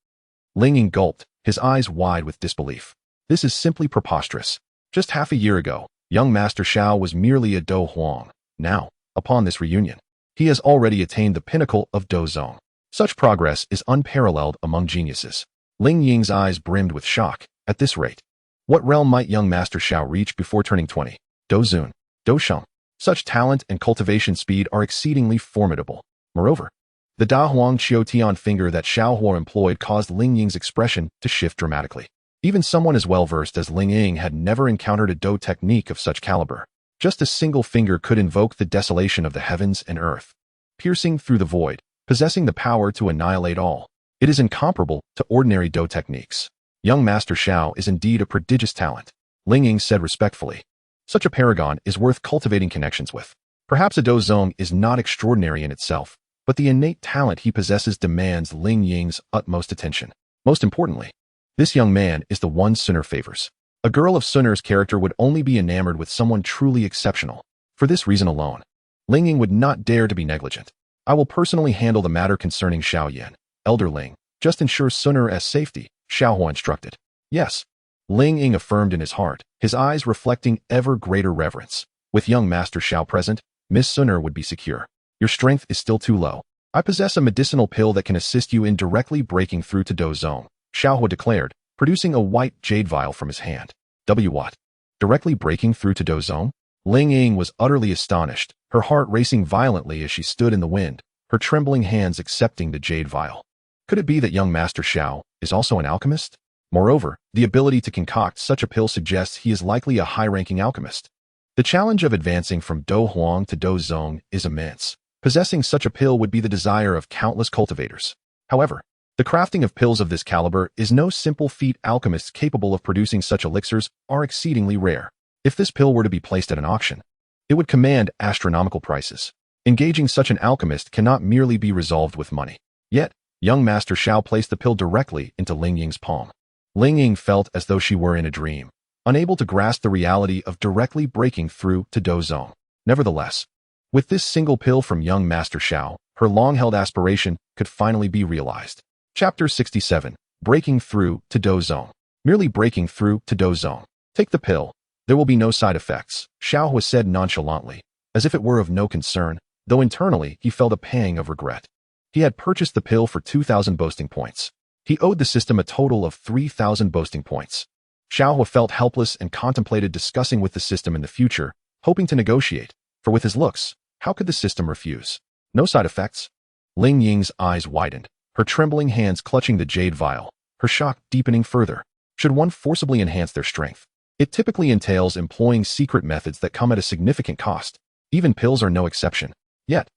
Ling gulped, his eyes wide with disbelief. This is simply preposterous. Just half a year ago, young Master Xiao was merely a Do Huang. Now, upon this reunion, he has already attained the pinnacle of Dozong. Such progress is unparalleled among geniuses. Ling Ying's eyes brimmed with shock. At this rate, what realm might young Master Xiao reach before turning 20? Dozun, Dosheng. Such talent and cultivation speed are exceedingly formidable. Moreover, the Da Huang Qiutian finger that Xiao Huo employed caused Ling Ying's expression to shift dramatically. Even someone as well-versed as Ling Ying had never encountered a Do technique of such caliber. Just a single finger could invoke the desolation of the heavens and earth, piercing through the void, possessing the power to annihilate all. It is incomparable to ordinary Do techniques. Young Master Xiao is indeed a prodigious talent, Ling Ying said respectfully. Such a paragon is worth cultivating connections with. Perhaps a Dozong is not extraordinary in itself, but the innate talent he possesses demands Ling Ying's utmost attention. Most importantly, this young man is the one Xun'er favors. A girl of Xun'er's character would only be enamored with someone truly exceptional. For this reason alone, Ling Ying would not dare to be negligent. I will personally handle the matter concerning Xiao Yan, Elder Ling. Just ensure Xun'er's safety, Xiao Huo instructed. Yes, Ling Ying affirmed in his heart, his eyes reflecting ever greater reverence. With young Master Xiao present, Miss Xun'er would be secure. Your strength is still too low. I possess a medicinal pill that can assist you in directly breaking through to Dozong, Xiao Huo declared, producing a white jade vial from his hand. What? Directly breaking through to Dozong? Ling Ying was utterly astonished, her heart racing violently as she stood in the wind, her trembling hands accepting the jade vial. Could it be that young Master Xiao is also an alchemist? Moreover, the ability to concoct such a pill suggests he is likely a high-ranking alchemist. The challenge of advancing from Do Huang to Dozong is immense. Possessing such a pill would be the desire of countless cultivators. However, the crafting of pills of this caliber is no simple feat. Alchemists capable of producing such elixirs are exceedingly rare. If this pill were to be placed at an auction, it would command astronomical prices. Engaging such an alchemist cannot merely be resolved with money. Yet, young Master Xiao placed the pill directly into Ling Ying's palm. Ling Ying felt as though she were in a dream, unable to grasp the reality of directly breaking through to Dozong. Nevertheless, with this single pill from young Master Xiao, her long-held aspiration could finally be realized. Chapter 67. Breaking through to Dozong. Merely breaking through to Dozong. Take the pill. There will be no side effects, Xiao Huo said nonchalantly, as if it were of no concern, though internally he felt a pang of regret. He had purchased the pill for 2,000 boasting points. He owed the system a total of 3,000 boasting points. Xiao Huo felt helpless and contemplated discussing with the system in the future, hoping to negotiate, for with his looks, how could the system refuse? No side effects? Ling Ying's eyes widened, her trembling hands clutching the jade vial, her shock deepening further. Should one forcibly enhance their strength? It typically entails employing secret methods that come at a significant cost. Even pills are no exception. Yet,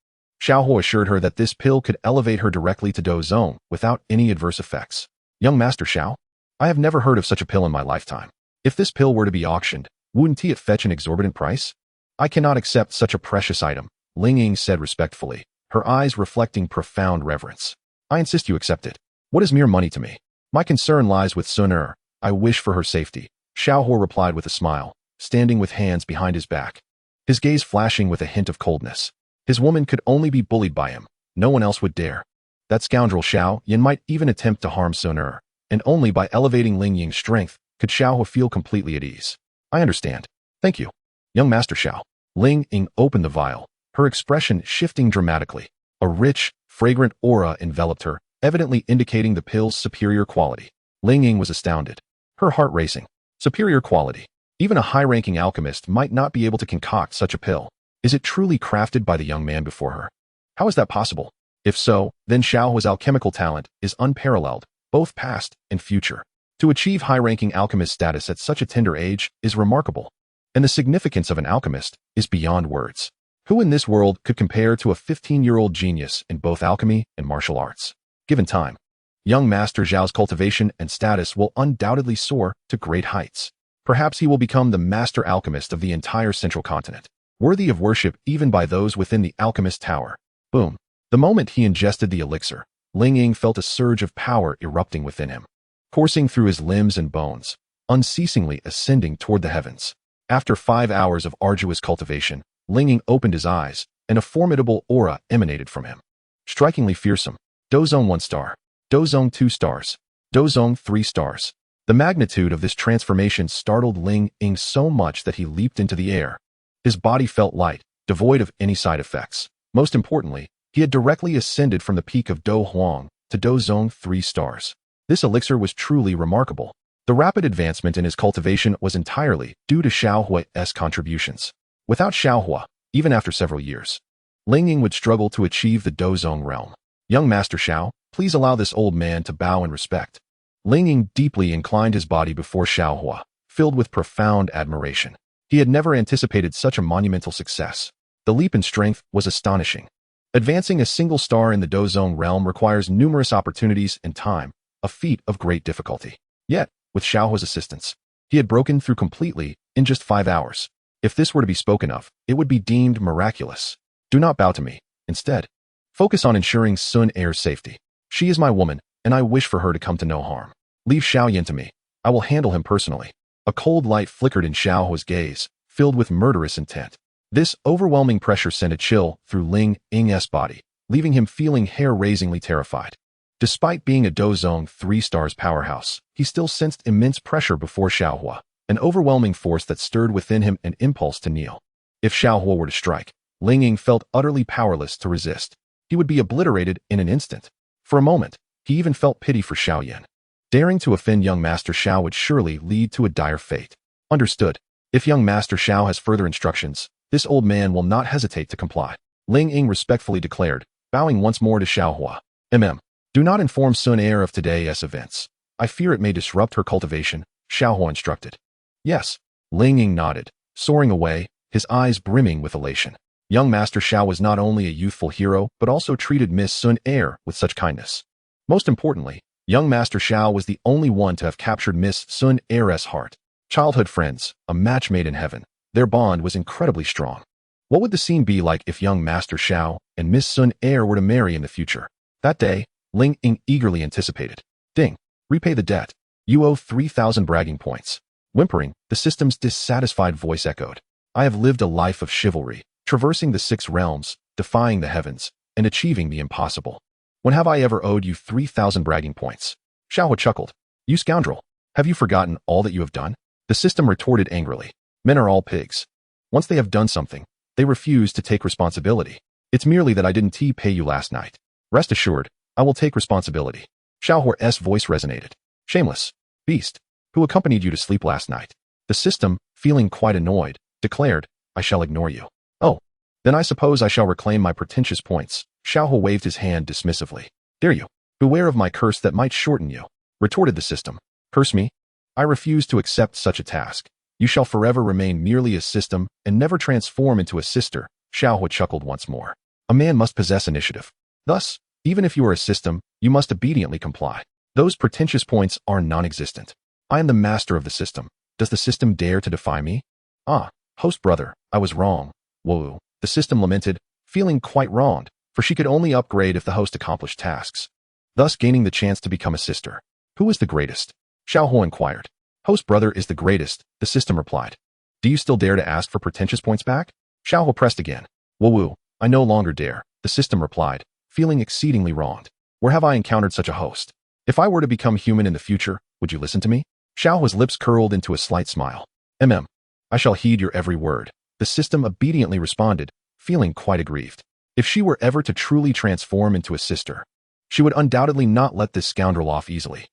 Xiao Huo assured her that this pill could elevate her directly to Dozong without any adverse effects. Young Master Xiao? I have never heard of such a pill in my lifetime. If this pill were to be auctioned, wouldn't it fetch an exorbitant price? I cannot accept such a precious item, Ling Ying said respectfully, her eyes reflecting profound reverence. I insist you accept it. What is mere money to me? My concern lies with Xun'er. I wish for her safety, Xiao Huo replied with a smile, standing with hands behind his back, his gaze flashing with a hint of coldness. His woman could only be bullied by him. No one else would dare. That scoundrel Xiao Yan might even attempt to harm Xun'er, and only by elevating Ling Ying's strength could Xiao Huo feel completely at ease. I understand. Thank you. Young Master Xiao. Ling Ying opened the vial, her expression shifting dramatically. A rich, fragrant aura enveloped her, evidently indicating the pill's superior quality. Ling Ying was astounded, her heart racing. Superior quality. Even a high-ranking alchemist might not be able to concoct such a pill. Is it truly crafted by the young man before her? How is that possible? If so, then Xiao Huo's alchemical talent is unparalleled, both past and future. To achieve high-ranking alchemist status at such a tender age is remarkable, and the significance of an alchemist is beyond words. Who in this world could compare to a 15-year-old genius in both alchemy and martial arts? Given time, young Master Xiao's cultivation and status will undoubtedly soar to great heights. Perhaps he will become the master alchemist of the entire central continent, worthy of worship even by those within the alchemist tower. Boom. The moment he ingested the elixir, Ling Ying felt a surge of power erupting within him, coursing through his limbs and bones, unceasingly ascending toward the heavens. After 5 hours of arduous cultivation, Ling opened his eyes, and a formidable aura emanated from him. Strikingly fearsome. Dozong 1 star. Dozong 2 stars. Dozong 3 stars. The magnitude of this transformation startled Ling so much that he leaped into the air. His body felt light, devoid of any side effects. Most importantly, he had directly ascended from the peak of Do Huang to Dozong 3 stars. This elixir was truly remarkable. The rapid advancement in his cultivation was entirely due to Xiao Huo's contributions. Without Xiao Huo, even after several years, Ling would struggle to achieve the Dozong realm. Young Master Xiao, please allow this old man to bow in respect. Ling deeply inclined his body before Xiao Huo, filled with profound admiration. He had never anticipated such a monumental success. The leap in strength was astonishing. Advancing a single star in the Dozong realm requires numerous opportunities and time, a feat of great difficulty. Yet, with Xiao Huo's assistance, he had broken through completely in just 5 hours. If this were to be spoken of, it would be deemed miraculous. Do not bow to me. Instead, focus on ensuring Xun'er's safety. She is my woman, and I wish for her to come to no harm. Leave Xiao Yan to me. I will handle him personally. A cold light flickered in Xiao Huo's gaze, filled with murderous intent. This overwhelming pressure sent a chill through Ling's body, leaving him feeling hair-raisingly terrified. Despite being a Dozong 3 stars powerhouse, he still sensed immense pressure before Xiao Huo, an overwhelming force that stirred within him an impulse to kneel. If Xiao Huo were to strike, Ling felt utterly powerless to resist. He would be obliterated in an instant. For a moment, he even felt pity for Xiao Yan. Daring to offend young Master Xiao would surely lead to a dire fate. Understood. If young Master Xiao has further instructions, this old man will not hesitate to comply. Ling respectfully declared, bowing once more to Xiao Huo. Do not inform Xun'er of today's events. I fear it may disrupt her cultivation, Xiao Huo instructed. Yes. Ling nodded, soaring away, his eyes brimming with elation. Young Master Xiao was not only a youthful hero, but also treated Miss Xun'er with such kindness. Most importantly, young Master Xiao was the only one to have captured Miss Xun'er's heart. Childhood friends, a match made in heaven. Their bond was incredibly strong. What would the scene be like if young Master Xiao and Miss Xun'er were to marry in the future? That day, Ling eagerly anticipated. Ding. Repay the debt. You owe 3,000 bragging points. Whimpering, the system's dissatisfied voice echoed. I have lived a life of chivalry, traversing the 6 realms, defying the heavens, and achieving the impossible. When have I ever owed you 3,000 bragging points? Xiao Huo chuckled. You scoundrel. Have you forgotten all that you have done? The system retorted angrily. Men are all pigs. Once they have done something, they refuse to take responsibility. It's merely that I didn't pay you last night. Rest assured, I will take responsibility. Xiao Huo's voice resonated. Shameless beast, who accompanied you to sleep last night? The system, feeling quite annoyed, declared, I shall ignore you. Oh, then I suppose I shall reclaim my pretentious points. Xiao Huo waved his hand dismissively. Dare you? Beware of my curse that might shorten you, retorted the system. Curse me? I refuse to accept such a task. You shall forever remain merely a system and never transform into a sister. Xiao Huo chuckled once more. A man must possess initiative. Thus, even if you are a system, you must obediently comply. Those pretentious points are non-existent. I am the master of the system. Does the system dare to defy me? Ah, host brother, I was wrong. Whoa, the system lamented, feeling quite wronged, for she could only upgrade if the host accomplished tasks, thus gaining the chance to become a sister. Who is the greatest? Xiao Huo inquired. Host brother is the greatest, the system replied. Do you still dare to ask for pretentious points back? Xiao Huo pressed again. Woo, I no longer dare, the system replied, feeling exceedingly wronged. Where have I encountered such a host? If I were to become human in the future, would you listen to me? Xiao Huo's lips curled into a slight smile. I shall heed your every word. The system obediently responded, feeling quite aggrieved. If she were ever to truly transform into a sister, she would undoubtedly not let this scoundrel off easily.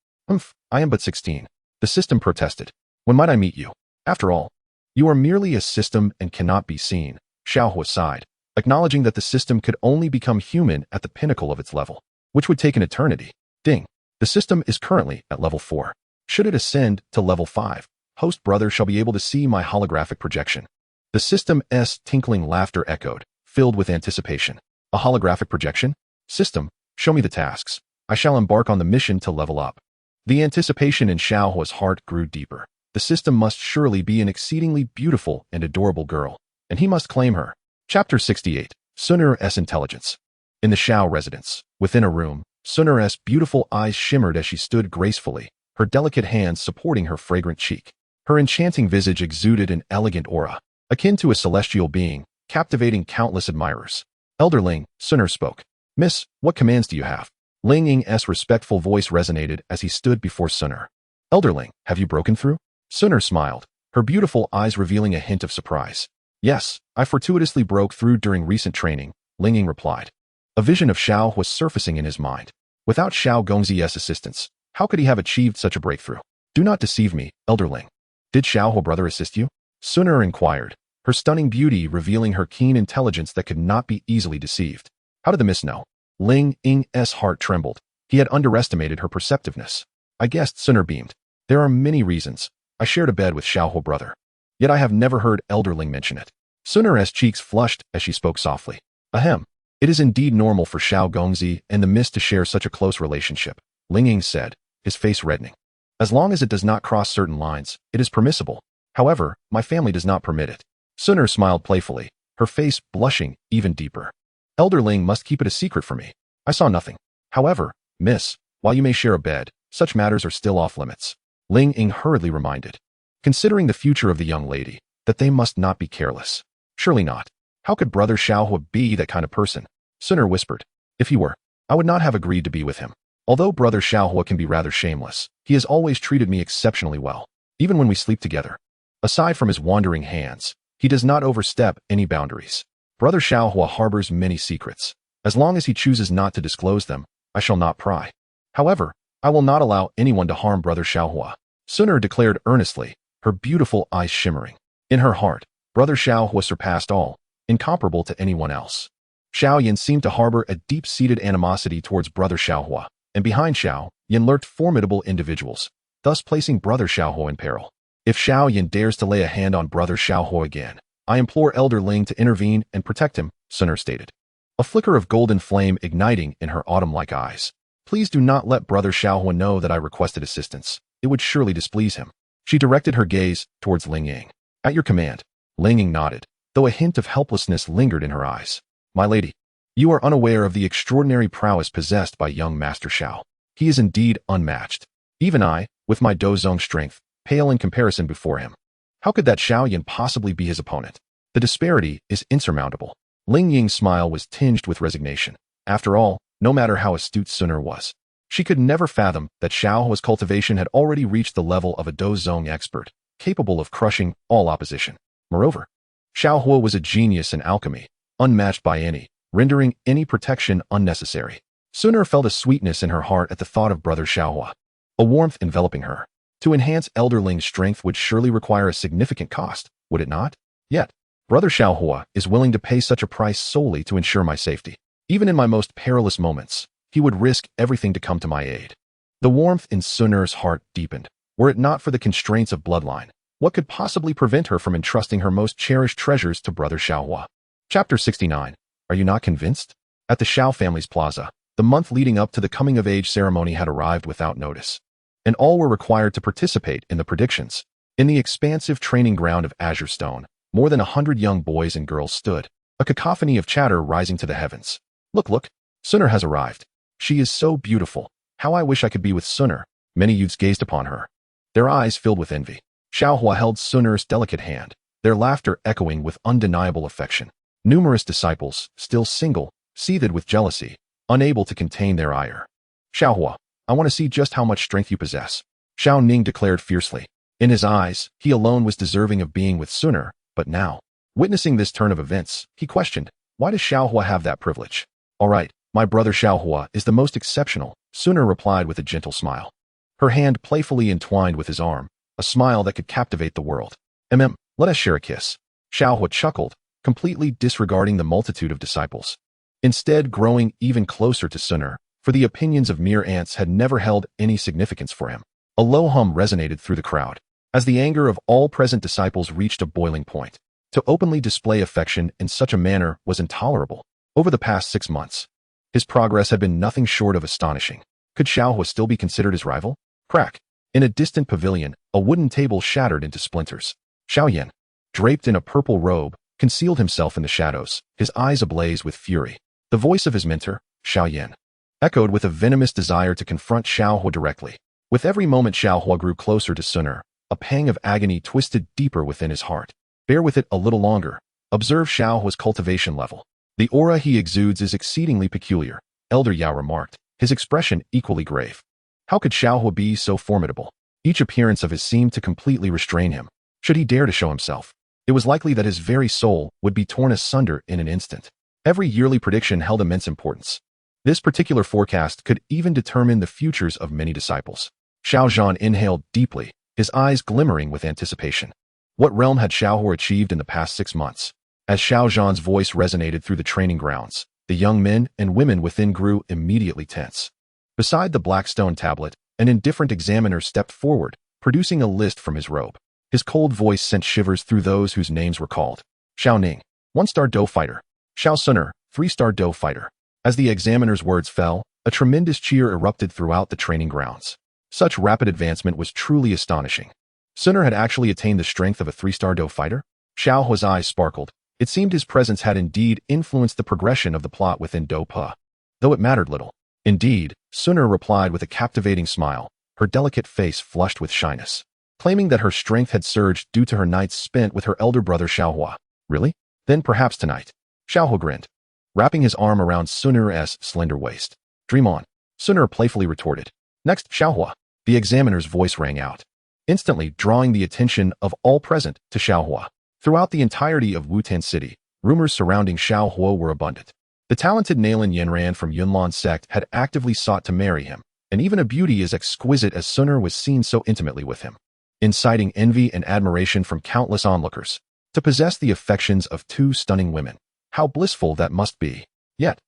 I am but 16. The system protested. When might I meet you? After all, you are merely a system and cannot be seen. Xiao Huo sighed, acknowledging that the system could only become human at the pinnacle of its level, which would take an eternity. Ding. The system is currently at level 4. Should it ascend to level 5, host brother shall be able to see my holographic projection. The system's tinkling laughter echoed, filled with anticipation. A holographic projection? System, show me the tasks. I shall embark on the mission to level up. The anticipation in Xiao Huo's heart grew deeper. The system must surely be an exceedingly beautiful and adorable girl, and he must claim her. Chapter 68. Xun'er's Intelligence. In the Xiao residence, within a room, Xun'er's beautiful eyes shimmered as she stood gracefully, her delicate hands supporting her fragrant cheek. Her enchanting visage exuded an elegant aura, akin to a celestial being, captivating countless admirers. Elder Ling, Xun'er spoke. Miss, what commands do you have? Ling Ying's respectful voice resonated as he stood before Xun'er. Elder Ling, have you broken through? Xun'er smiled, her beautiful eyes revealing a hint of surprise. Yes, I fortuitously broke through during recent training, Ling Ying replied. A vision of Xiao was surfacing in his mind. Without Xiao Gongzi's assistance, how could he have achieved such a breakthrough? Do not deceive me, Elder Ling. Did Xiao Huo brother assist you? Xun'er inquired, her stunning beauty revealing her keen intelligence that could not be easily deceived. How did the miss know? Ling Ying's heart trembled. He had underestimated her perceptiveness. I guessed, Xun'er beamed. There are many reasons. I shared a bed with Xiao Huo brother. Yet I have never heard Elder Ling mention it. Xun'er's cheeks flushed as she spoke softly. Ahem. It is indeed normal for Xiao Gongzi and the miss to share such a close relationship, Ling Ying said, his face reddening. As long as it does not cross certain lines, it is permissible. However, my family does not permit it. Xun'er smiled playfully, her face blushing even deeper. Elder Ling must keep it a secret from me. I saw nothing. However, miss, while you may share a bed, such matters are still off limits. Ling Ying hurriedly reminded. Considering the future of the young lady, that they must not be careless. Surely not. How could brother Xiao Huo be that kind of person? Xun'er whispered. If he were, I would not have agreed to be with him. Although brother Xiao Huo can be rather shameless, he has always treated me exceptionally well, even when we sleep together. Aside from his wandering hands, he does not overstep any boundaries. Brother Xiao Huo harbors many secrets. As long as he chooses not to disclose them, I shall not pry. However, I will not allow anyone to harm brother Xiao Huo. Xun'er declared earnestly, her beautiful eyes shimmering. In her heart, brother Xiao Huo surpassed all, incomparable to anyone else. Xiao Yan seemed to harbor a deep-seated animosity towards brother Xiao Huo, and behind Xiao Yan lurked formidable individuals, thus placing brother Xiao Huo in peril. If Xiao Yan dares to lay a hand on brother Xiao Huo again, I implore Elder Ling to intervene and protect him, Xun'er stated. A flicker of golden flame igniting in her autumn-like eyes. Please do not let brother Xiao Huo know that I requested assistance. It would surely displease him. She directed her gaze towards Ling Ying. At your command. Ling Ying nodded, though a hint of helplessness lingered in her eyes. My lady, you are unaware of the extraordinary prowess possessed by young Master Xiao. He is indeed unmatched. Even I, with my dozong strength, pale in comparison before him. How could that Xiao Yan possibly be his opponent? The disparity is insurmountable. Ling Ying's smile was tinged with resignation. After all, no matter how astute Xun'er was, she could never fathom that Xiao Huo's cultivation had already reached the level of a dozong expert, capable of crushing all opposition. Moreover, Xiao Huo was a genius in alchemy, unmatched by any, rendering any protection unnecessary. Xun'er felt a sweetness in her heart at the thought of brother Xiao Huo, a warmth enveloping her. To enhance Elder Ling's strength would surely require a significant cost, would it not? Yet, brother Xiao Huo is willing to pay such a price solely to ensure my safety. Even in my most perilous moments, he would risk everything to come to my aid. The warmth in Xun'er's heart deepened. Were it not for the constraints of bloodline, what could possibly prevent her from entrusting her most cherished treasures to brother Xiao Huo? Chapter 69. Are you not convinced? At the Xiao family's plaza, the month leading up to the coming-of-age ceremony had arrived without notice, and all were required to participate in the predictions. In the expansive training ground of Azure Stone, more than 100 young boys and girls stood, a cacophony of chatter rising to the heavens. Look, Xun'er has arrived. She is so beautiful. How I wish I could be with Xun'er. Many youths gazed upon her, their eyes filled with envy. Xiao Huo held Xun'er's delicate hand, their laughter echoing with undeniable affection. Numerous disciples, still single, seethed with jealousy, unable to contain their ire. Xiao Huo, I want to see just how much strength you possess, Xiao Ning declared fiercely. In his eyes, he alone was deserving of being with Xun'er, but now, witnessing this turn of events, he questioned, why does Xiao Huo have that privilege? All right, my brother Xiao Huo is the most exceptional, Xun'er replied with a gentle smile. Her hand playfully entwined with his arm, a smile that could captivate the world. Let us share a kiss. Xiao Huo chuckled, completely disregarding the multitude of disciples. Instead growing even closer to Xun'er, for the opinions of mere ants had never held any significance for him. A low hum resonated through the crowd, as the anger of all present disciples reached a boiling point. To openly display affection in such a manner was intolerable. Over the past 6 months, his progress had been nothing short of astonishing. Could Xiao Huo still be considered his rival? Crack. In a distant pavilion, a wooden table shattered into splinters. Xiao Yan, draped in a purple robe, concealed himself in the shadows, his eyes ablaze with fury. The voice of his mentor, Xiao Yan, echoed with a venomous desire to confront Xiao Huo directly. With every moment Xiao Huo grew closer to Xun'er, A pang of agony twisted deeper within his heart. Bear with it a little longer. Observe Xiao Huo's cultivation level. The aura he exudes is exceedingly peculiar, Elder Yao remarked, his expression equally grave. How could Xiao Huo be so formidable? Each appearance of his seemed to completely restrain him. Should he dare to show himself, it was likely that his very soul would be torn asunder in an instant. Every yearly prediction held immense importance. This particular forecast could even determine the futures of many disciples. Xiao Yan inhaled deeply, his eyes glimmering with anticipation. What realm had Xiao Huo achieved in the past 6 months? As Xiao Yan's voice resonated through the training grounds, the young men and women within grew immediately tense. Beside the black stone tablet, an indifferent examiner stepped forward, producing a list from his robe. His cold voice sent shivers through those whose names were called. Xiao Ning, 1-star Do fighter. Xiao Xun'er, 3-star Do fighter. As the examiner's words fell, a tremendous cheer erupted throughout the training grounds. Such rapid advancement was truly astonishing. Xun'er had actually attained the strength of a 3-star Do fighter? Xiao Huo's eyes sparkled. It seemed his presence had indeed influenced the progression of the plot within Do Pa. Though it mattered little. Indeed, Xun'er replied with a captivating smile, her delicate face flushed with shyness, claiming that her strength had surged due to her nights spent with her elder brother Xiao Huo. Really? Then perhaps tonight. Xiao Huo grinned, wrapping his arm around Xun'er's slender waist. Dream on. Xun'er playfully retorted. Next, Xiao Huo. The examiner's voice rang out, instantly drawing the attention of all present to Xiao Huo. Throughout the entirety of Wutan City, rumors surrounding Xiao Huo were abundant. The talented Nalan Yanran from Yunlan Sect had actively sought to marry him, and even a beauty as exquisite as Xun'er was seen so intimately with him, inciting envy and admiration from countless onlookers. To possess the affections of 2 stunning women, how blissful that must be. Yet,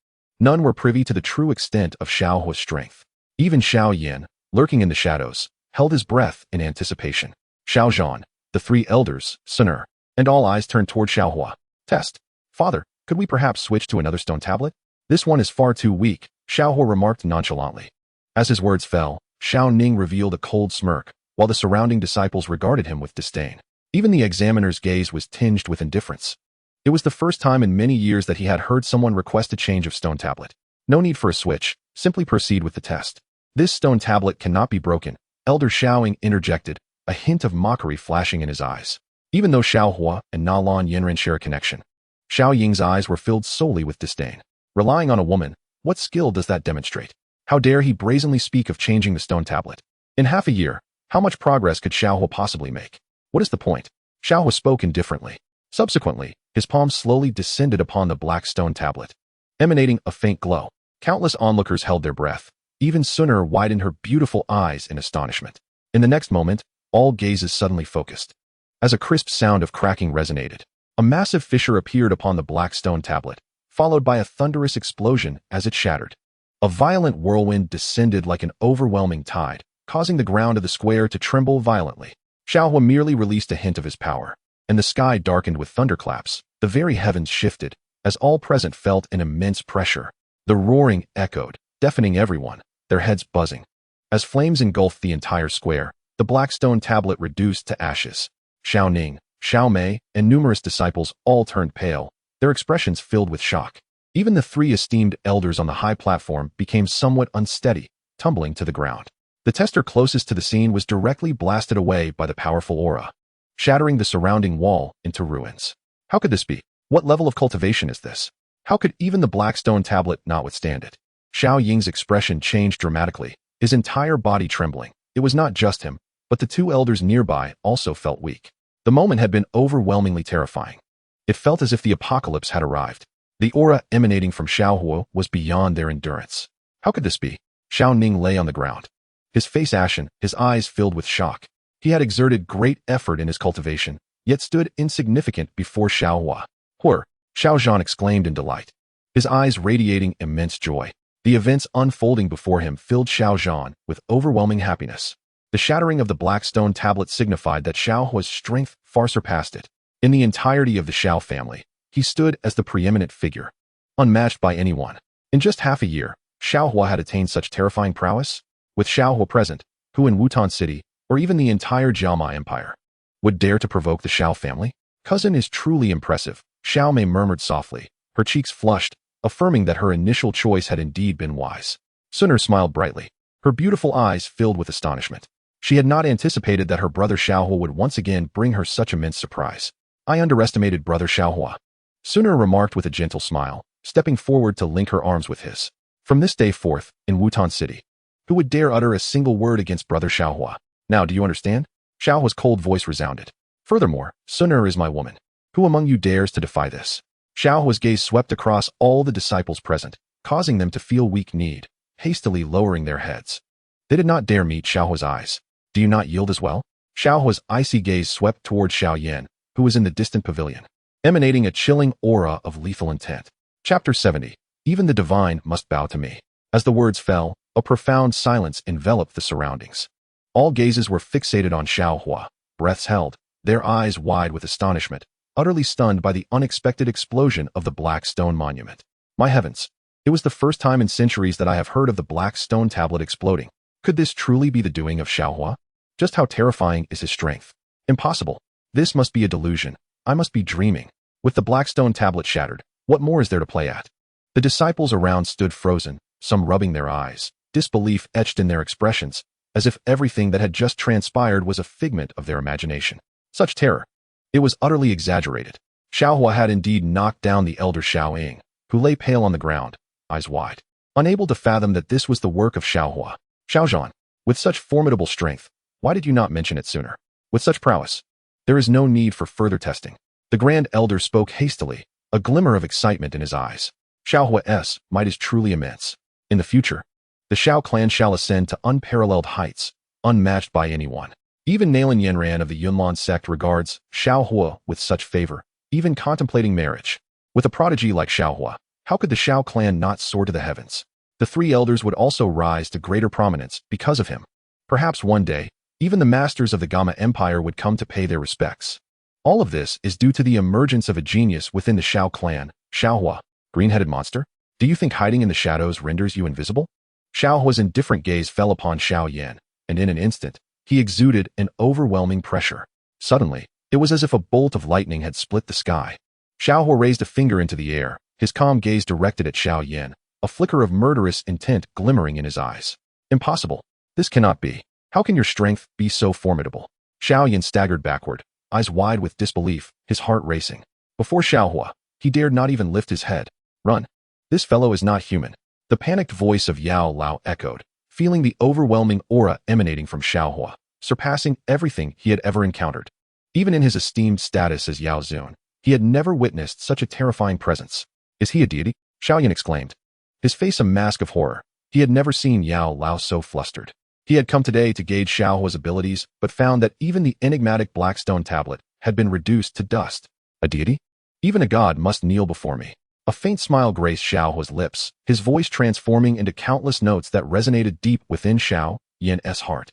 none were privy to the true extent of Xiao Huo's strength. Even Xiao Yan, lurking in the shadows, held his breath in anticipation. Xiao Yan, the 3 elders, Xun'er, and all eyes turned toward Xiao Huo. Test. Father, could we perhaps switch to another stone tablet? This one is far too weak, Xiao Huo remarked nonchalantly. As his words fell, Xiao Ning revealed a cold smirk, while the surrounding disciples regarded him with disdain. Even the examiner's gaze was tinged with indifference. It was the first time in many years that he had heard someone request a change of stone tablet. No need for a switch, simply proceed with the test. This stone tablet cannot be broken, Elder Xiao Ying interjected, a hint of mockery flashing in his eyes. Even though Xiao Huo and Nalan Yanran share a connection, Xiao Ying's eyes were filled solely with disdain. Relying on a woman, what skill does that demonstrate? How dare he brazenly speak of changing the stone tablet? In half a year, how much progress could Xiao Huo possibly make? What is the point? Xiao Huo spoke indifferently. Subsequently, his palm slowly descended upon the black stone tablet, emanating a faint glow. Countless onlookers held their breath. Even Xun'er widened her beautiful eyes in astonishment. In the next moment, all gazes suddenly focused. As a crisp sound of cracking resonated, a massive fissure appeared upon the black stone tablet, followed by a thunderous explosion as it shattered. A violent whirlwind descended like an overwhelming tide, causing the ground of the square to tremble violently. Xiao Huo merely released a hint of his power, and the sky darkened with thunderclaps. The very heavens shifted, as all present felt an immense pressure. The roaring echoed, deafening everyone, their heads buzzing. As flames engulfed the entire square, the black stone tablet reduced to ashes. Xiao Ning, Xiao Mei, and numerous disciples all turned pale, their expressions filled with shock. Even the 3 esteemed elders on the high platform became somewhat unsteady, tumbling to the ground. The tester closest to the scene was directly blasted away by the powerful aura, shattering the surrounding wall into ruins. How could this be? What level of cultivation is this? How could even the black stone tablet not withstand it? Xiao Ying's expression changed dramatically, his entire body trembling. It was not just him, but the 2 elders nearby also felt weak. The moment had been overwhelmingly terrifying. It felt as if the apocalypse had arrived. The aura emanating from Xiao Huo was beyond their endurance. How could this be? Xiao Ning lay on the ground, his face ashen, his eyes filled with shock. He had exerted great effort in his cultivation, yet stood insignificant before Xiao Huo. Horror! Xiao Yan exclaimed in delight, his eyes radiating immense joy. The events unfolding before him filled Xiao Yan with overwhelming happiness. The shattering of the black stone tablet signified that Xiao Huo's strength far surpassed it. In the entirety of the Xiao family, he stood as the preeminent figure, unmatched by anyone. In just half a year, Xiao Huo had attained such terrifying prowess. With Xiao Huo present, who in Wutan City, or even the entire Jiaoma Empire, would dare to provoke the Xiao family? Cousin is truly impressive, Xiao Mei murmured softly, her cheeks flushed, affirming that her initial choice had indeed been wise. Xun'er smiled brightly, her beautiful eyes filled with astonishment. She had not anticipated that her brother Xiao Huo would once again bring her such immense surprise. I underestimated brother Xiao Huo. Xun'er remarked with a gentle smile, stepping forward to link her arms with his. From this day forth, in Wutan City, who would dare utter a single word against brother Xiao Huo? Now, do you understand? Xiao Huo's cold voice resounded. Furthermore, Xun'er is my woman. Who among you dares to defy this? Xiao Huo's gaze swept across all the disciples present, causing them to feel weak-kneed, hastily lowering their heads. They did not dare meet Xiao Huo's eyes. Do you not yield as well? Xiao Huo's icy gaze swept toward Xiao Yan, who was in the distant pavilion, emanating a chilling aura of lethal intent. Chapter 70. Even the divine must bow to me. As the words fell, a profound silence enveloped the surroundings. All gazes were fixated on Xiao Huo, breaths held, their eyes wide with astonishment, utterly stunned by the unexpected explosion of the Black Stone Monument. My heavens! It was the first time in centuries that I have heard of the Black Stone Tablet exploding. Could this truly be the doing of Xiao Huo? Just how terrifying is his strength? Impossible. This must be a delusion. I must be dreaming. With the Black Stone Tablet shattered, what more is there to play at? The disciples around stood frozen, some rubbing their eyes, disbelief etched in their expressions, as if everything that had just transpired was a figment of their imagination. Such terror. It was utterly exaggerated. Xiao Huo had indeed knocked down the elder Xiao Ying, who lay pale on the ground, eyes wide, unable to fathom that this was the work of Xiao Huo. Xiao Yan, with such formidable strength, why did you not mention it sooner? With such prowess, there is no need for further testing. The Grand Elder spoke hastily, a glimmer of excitement in his eyes. Xiao Huo's might is truly immense. In the future, the Xiao clan shall ascend to unparalleled heights, unmatched by anyone. Even Nalan Yanran of the Yunlan Sect regards Xiao Huo with such favor, even contemplating marriage. With a prodigy like Xiao Huo, how could the Xiao clan not soar to the heavens? The three elders would also rise to greater prominence because of him. Perhaps one day, even the masters of the Gamma Empire would come to pay their respects. All of this is due to the emergence of a genius within the Xiao clan. Xiao Huo, green-headed monster? Do you think hiding in the shadows renders you invisible? Xiao Huo's indifferent gaze fell upon Xiao Yan, and in an instant, he exuded an overwhelming pressure. Suddenly, it was as if a bolt of lightning had split the sky. Xiao Huo raised a finger into the air, his calm gaze directed at Xiao Yan, a flicker of murderous intent glimmering in his eyes. Impossible. This cannot be. How can your strength be so formidable? Xiao Yan staggered backward, eyes wide with disbelief, his heart racing. Before Xiao Huo, he dared not even lift his head. Run. This fellow is not human. The panicked voice of Yao Lao echoed, feeling the overwhelming aura emanating from Xiao Huo, surpassing everything he had ever encountered. Even in his esteemed status as Yao Zun, he had never witnessed such a terrifying presence. Is he a deity? Xiao Yan exclaimed, his face a mask of horror. He had never seen Yao Lao so flustered. He had come today to gauge Xiao Huo's abilities, but found that even the enigmatic Blackstone tablet had been reduced to dust. A deity? Even a god must kneel before me. A faint smile graced Xiao Huo's lips, his voice transforming into countless notes that resonated deep within Xiao Yan's heart.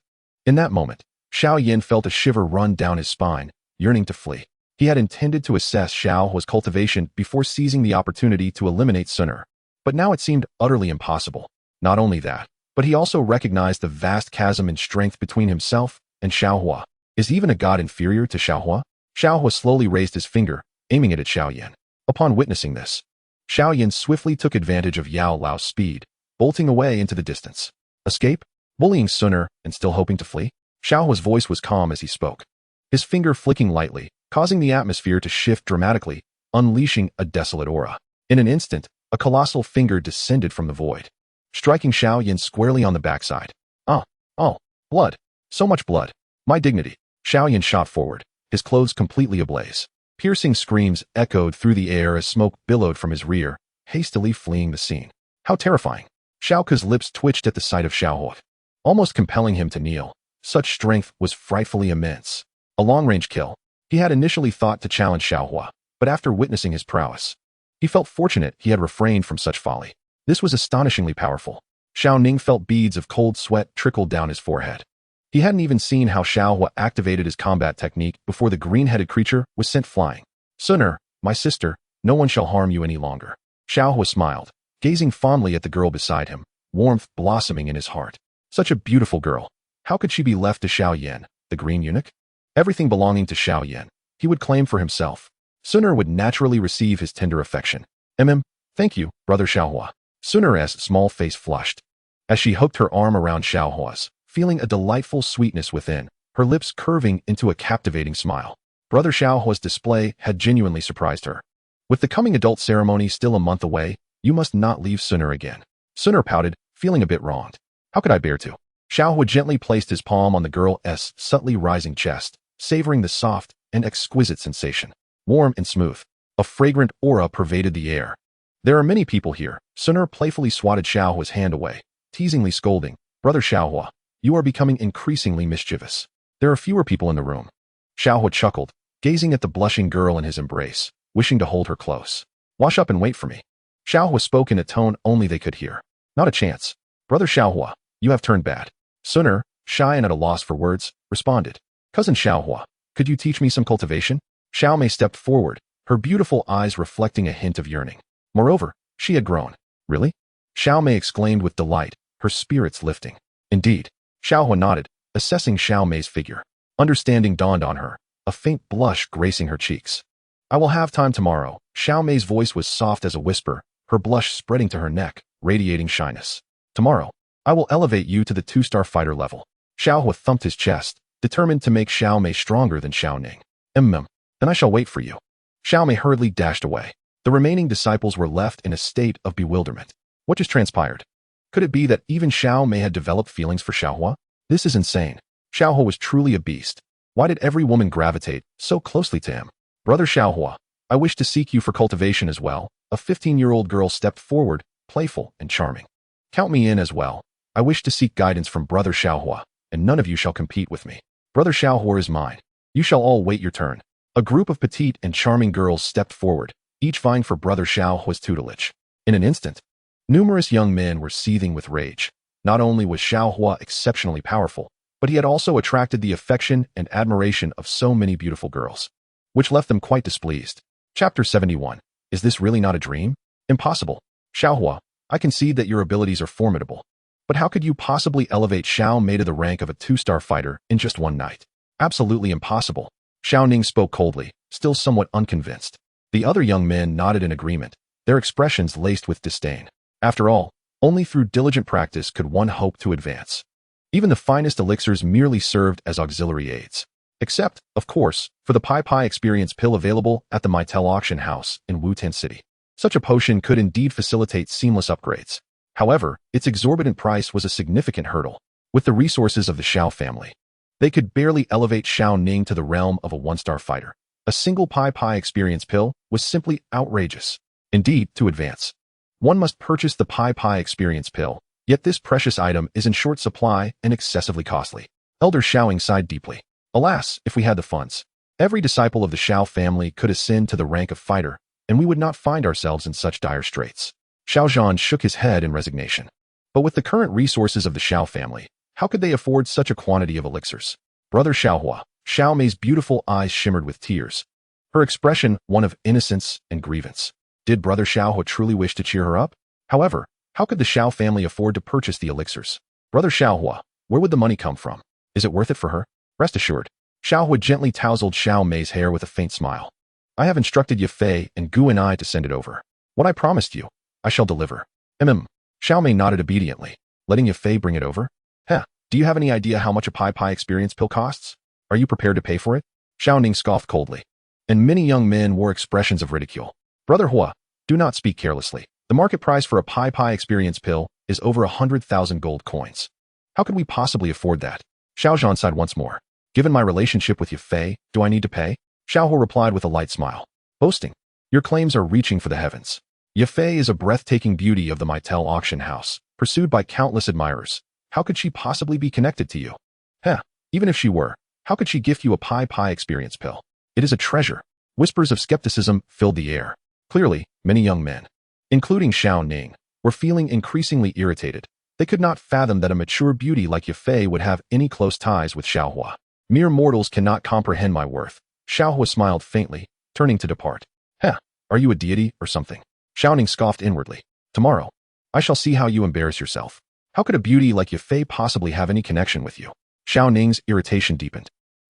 In that moment, Xiao Yan felt a shiver run down his spine, yearning to flee. He had intended to assess Xiao Huo's cultivation before seizing the opportunity to eliminate Xun'er, but now it seemed utterly impossible. Not only that, but he also recognized the vast chasm in strength between himself and Xiao Huo. Is even a god inferior to Xiao Huo? Xiao Huo slowly raised his finger, aiming it at Xiao Yan. Upon witnessing this, Xiao Yan swiftly took advantage of Yao Lao's speed, bolting away into the distance. Escape? Bullying Xun'er and still hoping to flee? Xiao Huo's voice was calm as he spoke, his finger flicking lightly, causing the atmosphere to shift dramatically, unleashing a desolate aura. In an instant, a colossal finger descended from the void, striking Xiao Yan squarely on the backside. Oh, blood. So much blood. My dignity. Xiao Yan shot forward, his clothes completely ablaze. Piercing screams echoed through the air as smoke billowed from his rear, hastily fleeing the scene. How terrifying. Xiao Ke's lips twitched at the sight of Xiao Huo, almost compelling him to kneel. Such strength was frightfully immense. A long-range kill. He had initially thought to challenge Xiao Huo, but after witnessing his prowess, he felt fortunate he had refrained from such folly. This was astonishingly powerful. Xiao Ning felt beads of cold sweat trickle down his forehead. He hadn't even seen how Xiao Huo activated his combat technique before the green-headed creature was sent flying. Xun'er, my sister, no one shall harm you any longer. Xiao Huo smiled, gazing fondly at the girl beside him, warmth blossoming in his heart. Such a beautiful girl. How could she be left to Xiao Yan, the green eunuch? Everything belonging to Xiao Yan, he would claim for himself. Xun'er would naturally receive his tender affection. Thank you, brother Xiao Huo. Xun'er's small face flushed, as she hooked her arm around Xiao Huo's, feeling a delightful sweetness within, her lips curving into a captivating smile. Brother Xiao Huo's display had genuinely surprised her. With the coming adult ceremony still a month away, you must not leave Xun'er again. Xun'er pouted, feeling a bit wronged. How could I bear to? Xiao Huo gently placed his palm on the girl's subtly rising chest, savoring the soft and exquisite sensation. Warm and smooth. A fragrant aura pervaded the air. There are many people here. Xun'er playfully swatted Xiao Huo's hand away, teasingly scolding, Brother Xiao Huo, you are becoming increasingly mischievous. There are fewer people in the room. Xiao Huo chuckled, gazing at the blushing girl in his embrace, wishing to hold her close. Wash up and wait for me. Xiao Huo spoke in a tone only they could hear. Not a chance. Brother Xiao Huo, you have turned bad. Xun'er, shy and at a loss for words, responded. Cousin Xiao Huo, could you teach me some cultivation? Xiao Mei stepped forward, her beautiful eyes reflecting a hint of yearning. Moreover, she had grown. Really? Xiao Mei exclaimed with delight, her spirits lifting. Indeed. Xiao Huo nodded, assessing Xiao Mei's figure. Understanding dawned on her, a faint blush gracing her cheeks. I will have time tomorrow. Xiao Mei's voice was soft as a whisper, her blush spreading to her neck, radiating shyness. Tomorrow, I will elevate you to the 2-star fighter level. Xiao Huo thumped his chest, determined to make Xiao Mei stronger than Xiao Ning. Then I shall wait for you. Xiao Mei hurriedly dashed away. The remaining disciples were left in a state of bewilderment. What just transpired? Could it be that even Xiao Mei had developed feelings for Xiao Huo? This is insane. Xiao Huo was truly a beast. Why did every woman gravitate so closely to him? Brother Xiao Huo, I wish to seek you for cultivation as well. A 15-year-old girl stepped forward, playful and charming. Count me in as well. I wish to seek guidance from Brother Xiao Huo, and none of you shall compete with me. Brother Xiao Huo is mine. You shall all wait your turn. A group of petite and charming girls stepped forward, each vying for Brother Xiao Huo's tutelage. In an instant, numerous young men were seething with rage. Not only was Xiao Huo exceptionally powerful, but he had also attracted the affection and admiration of so many beautiful girls, which left them quite displeased. Chapter 71. Is this really not a dream? Impossible. Xiao Huo, I concede that your abilities are formidable. But how could you possibly elevate Xiao Mei to the rank of a 2-star fighter in just one night? Absolutely impossible. Xiao Ning spoke coldly, still somewhat unconvinced. The other young men nodded in agreement, their expressions laced with disdain. After all, only through diligent practice could one hope to advance. Even the finest elixirs merely served as auxiliary aids. Except, of course, for the Pai experience pill available at the Mitel auction house in Wutan City. Such a potion could indeed facilitate seamless upgrades. However, its exorbitant price was a significant hurdle. With the resources of the Xiao family, they could barely elevate Xiao Ning to the realm of a 1-star fighter. A single Pai experience pill was simply outrageous. Indeed, to advance, one must purchase the Pai experience pill, yet this precious item is in short supply and excessively costly. Elder Xiaoying sighed deeply. Alas, if we had the funds, every disciple of the Xiao family could ascend to the rank of fighter, and we would not find ourselves in such dire straits. Xiao Zhan shook his head in resignation. But with the current resources of the Xiao family, how could they afford such a quantity of elixirs? Brother Xiao Huo, Xiao Mei's beautiful eyes shimmered with tears, her expression one of innocence and grievance. Did Brother Xiao Huo truly wish to cheer her up? However, how could the Xiao family afford to purchase the elixirs? Brother Xiao Huo, where would the money come from? Is it worth it for her? Rest assured. Xiao Huo gently tousled Xiao Mei's hair with a faint smile. I have instructed Ye Fei and Gu and I to send it over. What I promised you, I shall deliver. Xiao Mei nodded obediently, letting Ye Fei bring it over. Do you have any idea how much a Pai experience pill costs? Are you prepared to pay for it? Xiao Ning scoffed coldly, and many young men wore expressions of ridicule. Brother Huo, do not speak carelessly. The market price for a Pai experience pill is over 100,000 gold coins. How could we possibly afford that? Xiao Zhan sighed once more. Given my relationship with Ye Fei, do I need to pay? Xiao Huo replied with a light smile. Boasting. Your claims are reaching for the heavens. Ye Fei is a breathtaking beauty of the Mitel auction house, pursued by countless admirers. How could she possibly be connected to you? Even if she were, how could she gift you a Pai experience pill? It is a treasure. Whispers of skepticism filled the air. Clearly, many young men, including Xiao Ning, were feeling increasingly irritated. They could not fathom that a mature beauty like Ye Fei would have any close ties with Xiao Huo. Mere mortals cannot comprehend my worth. Xiao Huo smiled faintly, turning to depart. Are you a deity or something? Xiao Ning scoffed inwardly. Tomorrow, I shall see how you embarrass yourself. How could a beauty like Ye Fei possibly have any connection with you? Xiao Ning's irritation deepened.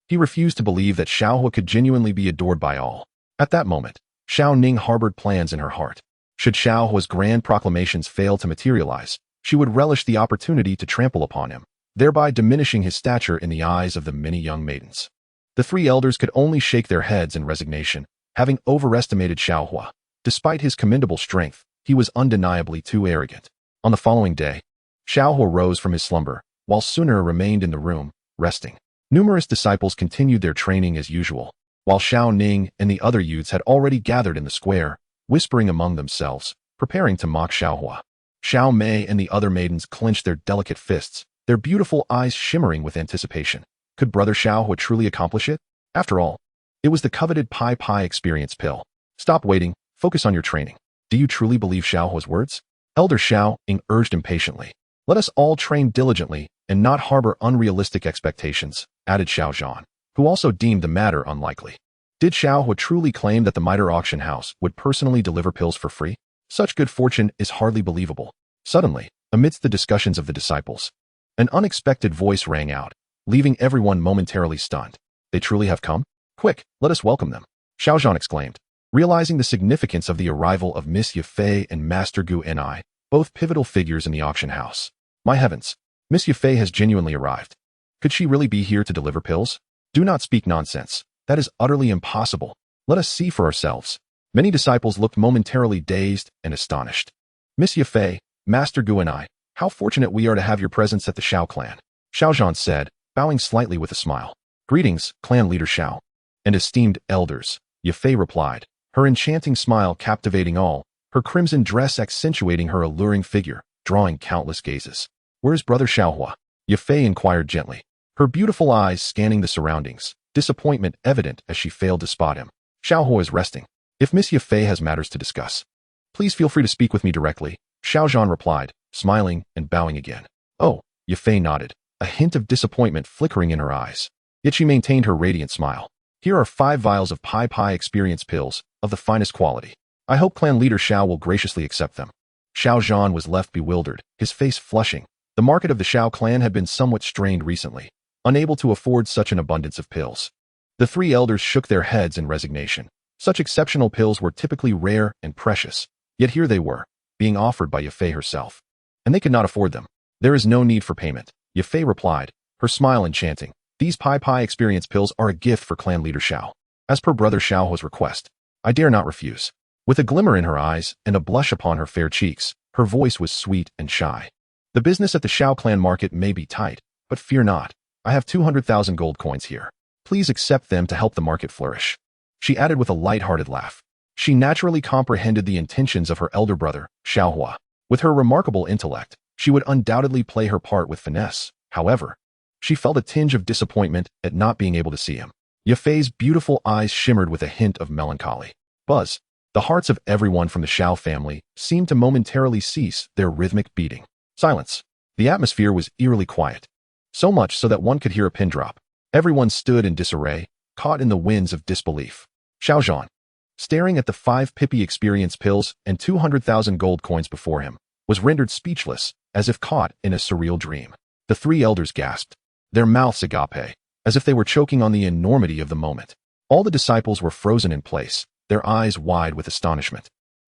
He refused to believe that Xiao Huo could genuinely be adored by all. At that moment, Xiao Ning harbored plans in her heart. Should Xiao Huo's grand proclamations fail to materialize, she would relish the opportunity to trample upon him, thereby diminishing his stature in the eyes of the many young maidens. The three elders could only shake their heads in resignation, having overestimated Xiao Huo. Despite his commendable strength, he was undeniably too arrogant. On the following day, Xiao Huo rose from his slumber, while Xun'er remained in the room, resting. Numerous disciples continued their training as usual, while Xiao Ning and the other youths had already gathered in the square, whispering among themselves, preparing to mock Xiao Huo. Xiao Mei and the other maidens clenched their delicate fists, their beautiful eyes shimmering with anticipation. Could Brother Xiao Huo truly accomplish it? After all, it was the coveted Pi experience pill. Stop waiting, focus on your training. Do you truly believe Xiao Huo's words? Elder Xiao Ying urged impatiently. Let us all train diligently and not harbor unrealistic expectations, added Xiao Zhan, who also deemed the matter unlikely. Did Xiao Huo truly claim that the Mitre auction house would personally deliver pills for free? Such good fortune is hardly believable. Suddenly, amidst the discussions of the disciples, an unexpected voice rang out, leaving everyone momentarily stunned. They truly have come? Quick, let us welcome them, Xiao Zhan exclaimed. Realizing the significance of the arrival of Miss Yafei and Master Gu Ni, both pivotal figures in the auction house. My heavens, Miss Yafei has genuinely arrived. Could she really be here to deliver pills? Do not speak nonsense. That is utterly impossible. Let us see for ourselves. Many disciples looked momentarily dazed and astonished. Miss Yafei, Master Gu Ni, how fortunate we are to have your presence at the Xiao clan, Xiao Zhan said, bowing slightly with a smile. Greetings, clan leader Xiao. And esteemed elders, Yafei replied, her enchanting smile captivating all, her crimson dress accentuating her alluring figure, drawing countless gazes. Where's Brother Xiao Huo? Yafei inquired gently, her beautiful eyes scanning the surroundings, disappointment evident as she failed to spot him. Xiao Huo is resting. If Miss Yafei has matters to discuss, please feel free to speak with me directly, Xiao Zhan replied, smiling and bowing again. Oh, Yafei nodded, a hint of disappointment flickering in her eyes. Yet she maintained her radiant smile. Here are 5 vials of Pi experience pills, of the finest quality. I hope clan leader Xiao will graciously accept them. Xiao Zhan was left bewildered, his face flushing. The market of the Xiao clan had been somewhat strained recently, unable to afford such an abundance of pills. The 3 elders shook their heads in resignation. Such exceptional pills were typically rare and precious, yet here they were, being offered by Yafei herself. And they could not afford them. There is no need for payment, Yafei replied, her smile enchanting. These Pi experience pills are a gift for clan leader Xiao. As per Brother Xiao Huo's request, I dare not refuse. With a glimmer in her eyes and a blush upon her fair cheeks, her voice was sweet and shy. The business at the Xiao clan market may be tight, but fear not. I have 200,000 gold coins here. Please accept them to help the market flourish. She added with a light-hearted laugh. She naturally comprehended the intentions of her elder brother, Xiao Huo. With her remarkable intellect, she would undoubtedly play her part with finesse. However, she felt a tinge of disappointment at not being able to see him. Yafei's beautiful eyes shimmered with a hint of melancholy. Buzz. The hearts of everyone from the Xiao family seemed to momentarily cease their rhythmic beating. Silence. The atmosphere was eerily quiet. So much so that one could hear a pin drop. Everyone stood in disarray, caught in the winds of disbelief. Xiao Zhan, staring at the 5 Pippi experience pills and 200,000 gold coins before him, was rendered speechless, as if caught in a surreal dream. The 3 elders gasped, their mouths agape, as if they were choking on the enormity of the moment. All the disciples were frozen in place, their eyes wide with astonishment.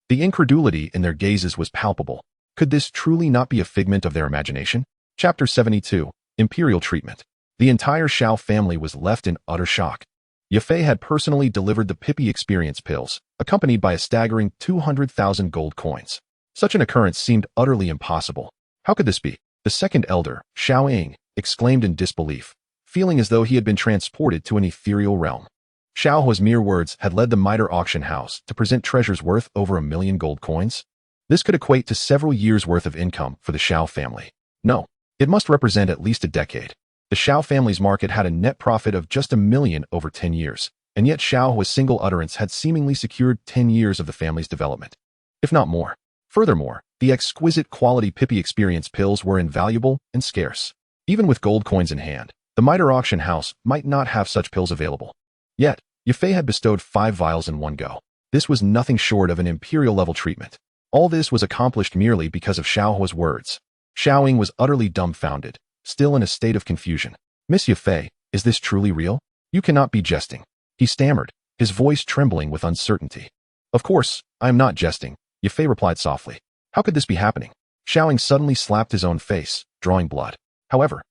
The incredulity in their gazes was palpable. Could this truly not be a figment of their imagination? Chapter 72, Imperial Treatment. The entire Xiao family was left in utter shock. Yafei had personally delivered the Pippi experience pills, accompanied by a staggering 200,000 gold coins. Such an occurrence seemed utterly impossible. How could this be? The second elder, Xiao Ying, exclaimed in disbelief, feeling as though he had been transported to an ethereal realm. Xiao Huo's mere words had led the Mitre auction house to present treasures worth over 1 million gold coins. This could equate to several years' worth of income for the Xiao family. No, it must represent at least a decade. The Xiao family's market had a net profit of just 1 million over 10 years, and yet Xiao Huo's single utterance had seemingly secured 10 years of the family's development, if not more. Furthermore, the exquisite quality Pippi experience pills were invaluable and scarce. Even with gold coins in hand, the Mitre auction house might not have such pills available. Yet, Yafei had bestowed 5 vials in one go. This was nothing short of an imperial-level treatment. All this was accomplished merely because of Xiao Huo's words. Xiao Ying was utterly dumbfounded, still in a state of confusion. Miss Yafei, is this truly real? You cannot be jesting. He stammered, his voice trembling with uncertainty. Of course, I am not jesting, Yafei replied softly. How could this be happening? Xiao Ying suddenly slapped his own face, drawing blood. However,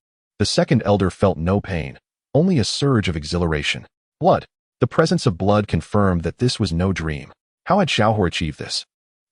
The second elder felt no pain, only a surge of exhilaration. Blood. The presence of blood confirmed that this was no dream. How had Xiao Huo achieved this?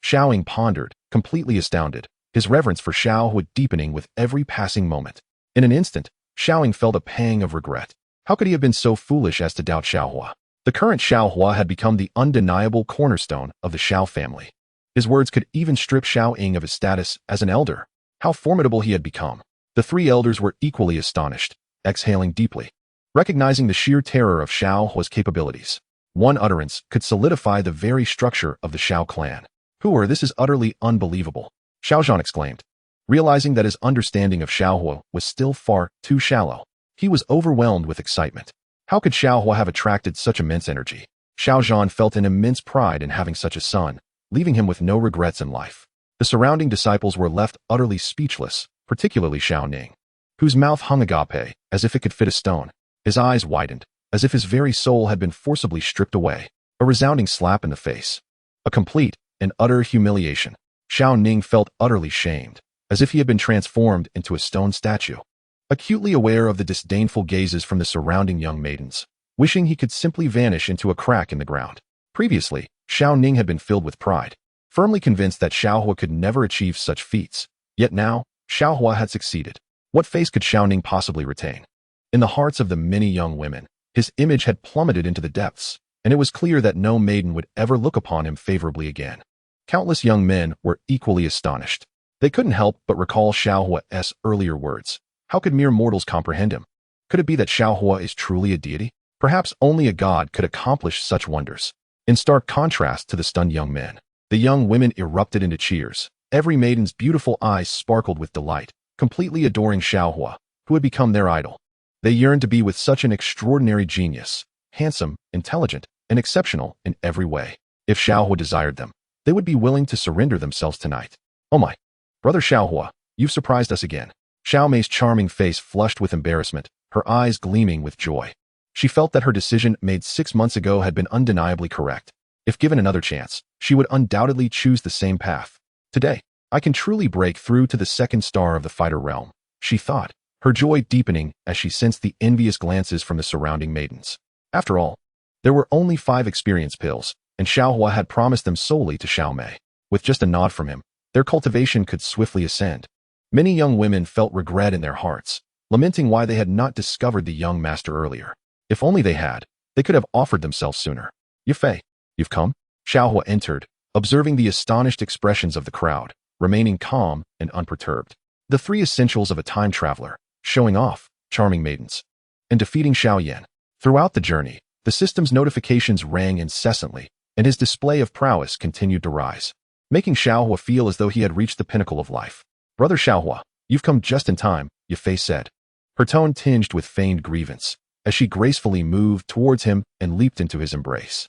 Xiao Ying pondered, completely astounded, his reverence for Xiao Huo deepening with every passing moment. In an instant, Xiao Ying felt a pang of regret. How could he have been so foolish as to doubt Xiao Huo? The current Xiao Huo had become the undeniable cornerstone of the Xiao family. His words could even strip Xiao Ying of his status as an elder. How formidable he had become. The three elders were equally astonished, exhaling deeply, recognizing the sheer terror of Xiao Huo's capabilities. One utterance could solidify the very structure of the Xiao clan. This is utterly unbelievable, Xiao Zhan exclaimed. Realizing that his understanding of Xiao Huo was still far too shallow, he was overwhelmed with excitement. How could Xiao Huo have attracted such immense energy? Xiao Zhan felt an immense pride in having such a son, leaving him with no regrets in life. The surrounding disciples were left utterly speechless, particularly Xiao Ning, whose mouth hung agape, as if it could fit a stone. His eyes widened, as if his very soul had been forcibly stripped away. A resounding slap in the face. A complete and utter humiliation. Xiao Ning felt utterly shamed, as if he had been transformed into a stone statue. Acutely aware of the disdainful gazes from the surrounding young maidens, wishing he could simply vanish into a crack in the ground. Previously, Xiao Ning had been filled with pride, firmly convinced that Xiao Huo could never achieve such feats. Yet now, Xiao Huo had succeeded. What face could Xiao Ning possibly retain? In the hearts of the many young women, his image had plummeted into the depths, and it was clear that no maiden would ever look upon him favorably again. Countless young men were equally astonished. They couldn't help but recall Xiao Huo's earlier words. How could mere mortals comprehend him? Could it be that Xiao Huo is truly a deity? Perhaps only a god could accomplish such wonders. In stark contrast to the stunned young men, the young women erupted into cheers. Every maiden's beautiful eyes sparkled with delight, completely adoring Xiao Huo, who had become their idol. They yearned to be with such an extraordinary genius, handsome, intelligent, and exceptional in every way. If Xiao Huo desired them, they would be willing to surrender themselves tonight. Oh my! Brother Xiao Huo, you've surprised us again. Xiao Mei's charming face flushed with embarrassment, her eyes gleaming with joy. She felt that her decision made 6 months ago had been undeniably correct. If given another chance, she would undoubtedly choose the same path. Today, I can truly break through to the second star of the fighter realm, she thought, her joy deepening as she sensed the envious glances from the surrounding maidens. After all, there were only 5 experience pills, and Xiao Huo had promised them solely to Xiao Mei. With just a nod from him, their cultivation could swiftly ascend. Many young women felt regret in their hearts, lamenting why they had not discovered the young master earlier. If only they had, they could have offered themselves sooner. Yafei, you've come? Xiao Huo entered, observing the astonished expressions of the crowd, remaining calm and unperturbed. The 3 essentials of a time traveler, showing off, charming maidens, and defeating Xiao Yan. Throughout the journey, the system's notifications rang incessantly, and his display of prowess continued to rise, making Xiao Huo feel as though he had reached the pinnacle of life. Brother Xiao Huo, you've come just in time, Yafei said, her tone tinged with feigned grievance, as she gracefully moved towards him and leaped into his embrace.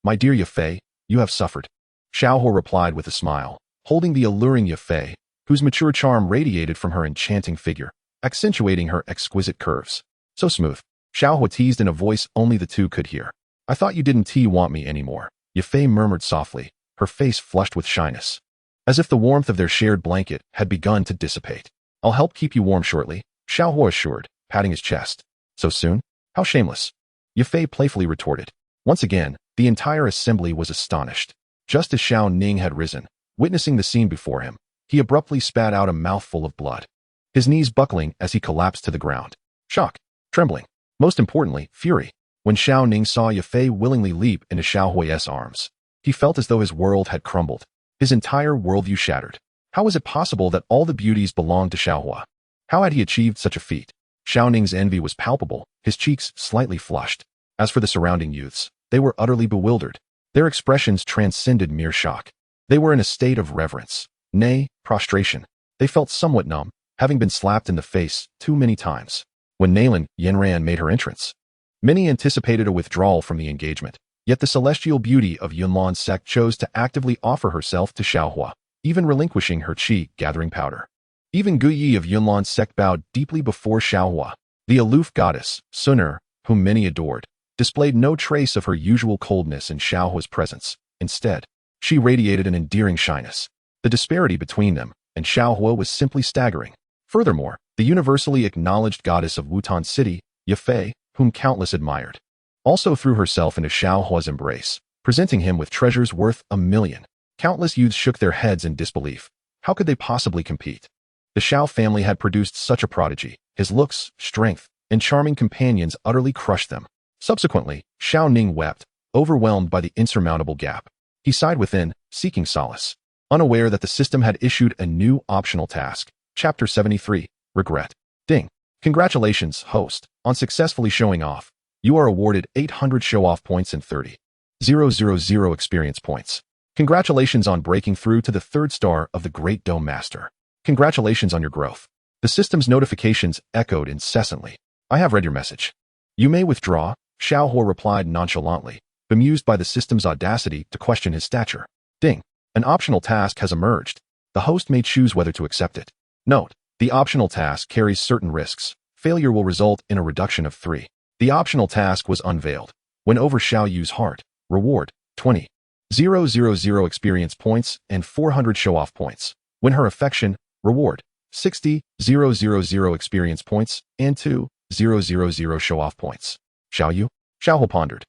My dear Yafei, you have suffered. Xiao Huo replied with a smile, holding the alluring Yafei, whose mature charm radiated from her enchanting figure, accentuating her exquisite curves. So smooth. Xiao Huo teased in a voice only the two could hear. I thought you didn't want me anymore, Yafei murmured softly, her face flushed with shyness, as if the warmth of their shared blanket had begun to dissipate. I'll help keep you warm shortly, Xiao Huo assured, patting his chest. So soon? How shameless. Yafei playfully retorted. Once again, the entire assembly was astonished. Just as Xiao Ning had risen, witnessing the scene before him, he abruptly spat out a mouthful of blood, his knees buckling as he collapsed to the ground. Shock, trembling, most importantly, fury. When Xiao Ning saw Yafei willingly leap into Xiao Huo's arms, he felt as though his world had crumbled, his entire worldview shattered. How was it possible that all the beauties belonged to Xiao Huo? How had he achieved such a feat? Xiao Ning's envy was palpable, his cheeks slightly flushed. As for the surrounding youths, they were utterly bewildered. Their expressions transcended mere shock. They were in a state of reverence, nay, prostration. They felt somewhat numb, having been slapped in the face too many times. When Nalan Yanran made her entrance, many anticipated a withdrawal from the engagement, yet the celestial beauty of Yunlan Sect chose to actively offer herself to Xiao Huo, even relinquishing her chi-gathering powder. Even Guyi of Yunlan Sect bowed deeply before Xiao Huo. The aloof goddess, Xun'er, whom many adored, displayed no trace of her usual coldness in Xiao Huo's presence. Instead, she radiated an endearing shyness. The disparity between them and Xiao Huo was simply staggering. Furthermore, the universally acknowledged goddess of Wutan City, Yafei, whom countless admired, also threw herself into Xiao Huo's embrace, presenting him with treasures worth 1,000,000. Countless youths shook their heads in disbelief. How could they possibly compete? The Xiao family had produced such a prodigy. His looks, strength, and charming companions utterly crushed them. Subsequently, Xiao Ning wept, overwhelmed by the insurmountable gap. He sighed within, seeking solace, unaware that the system had issued a new optional task. Chapter 73, Regret. Ding. Congratulations, host, on successfully showing off. You are awarded 800 show-off points and 30,000 experience points. Congratulations on breaking through to the 3rd star of the Great Dome Master. Congratulations on your growth. The system's notifications echoed incessantly. I have read your message. You may withdraw, Xiao Huo replied nonchalantly, bemused by the system's audacity to question his stature. Ding. An optional task has emerged. The host may choose whether to accept it. Note, the optional task carries certain risks. Failure will result in a reduction of 3. The optional task was unveiled. Win over Xiao Yu's heart. Reward, 20,000 experience points and 400 show-off points. Win her affection. Reward, 60,000 experience points and 2,000 show-off points. Xiao Yu? Xiao Huo pondered.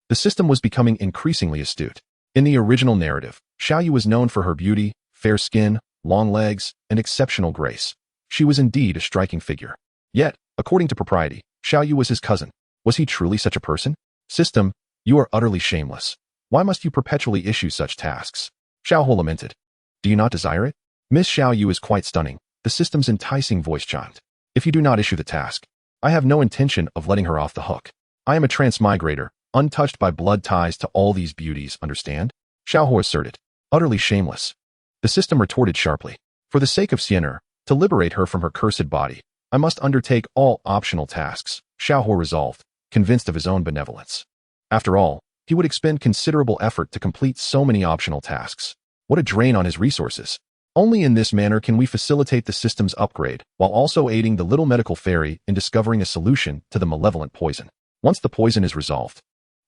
The system was becoming increasingly astute. In the original narrative, Xiao Yu was known for her beauty, fair skin, long legs, and exceptional grace. She was indeed a striking figure. Yet, according to propriety, Xiao Yu was his cousin. Was he truly such a person? System, you are utterly shameless. Why must you perpetually issue such tasks? Xiao Huo lamented. Do you not desire it? Miss Xiao Yu is quite stunning, the system's enticing voice chimed. If you do not issue the task, I have no intention of letting her off the hook. I am a transmigrator, untouched by blood ties to all these beauties, understand? Xiao Huo asserted. Utterly shameless. The system retorted sharply. For the sake of Xun'er, to liberate her from her cursed body, I must undertake all optional tasks, Xiao Huo resolved, convinced of his own benevolence. After all, he would expend considerable effort to complete so many optional tasks. What a drain on his resources. Only in this manner can we facilitate the system's upgrade, while also aiding the little medical fairy in discovering a solution to the malevolent poison. Once the poison is resolved,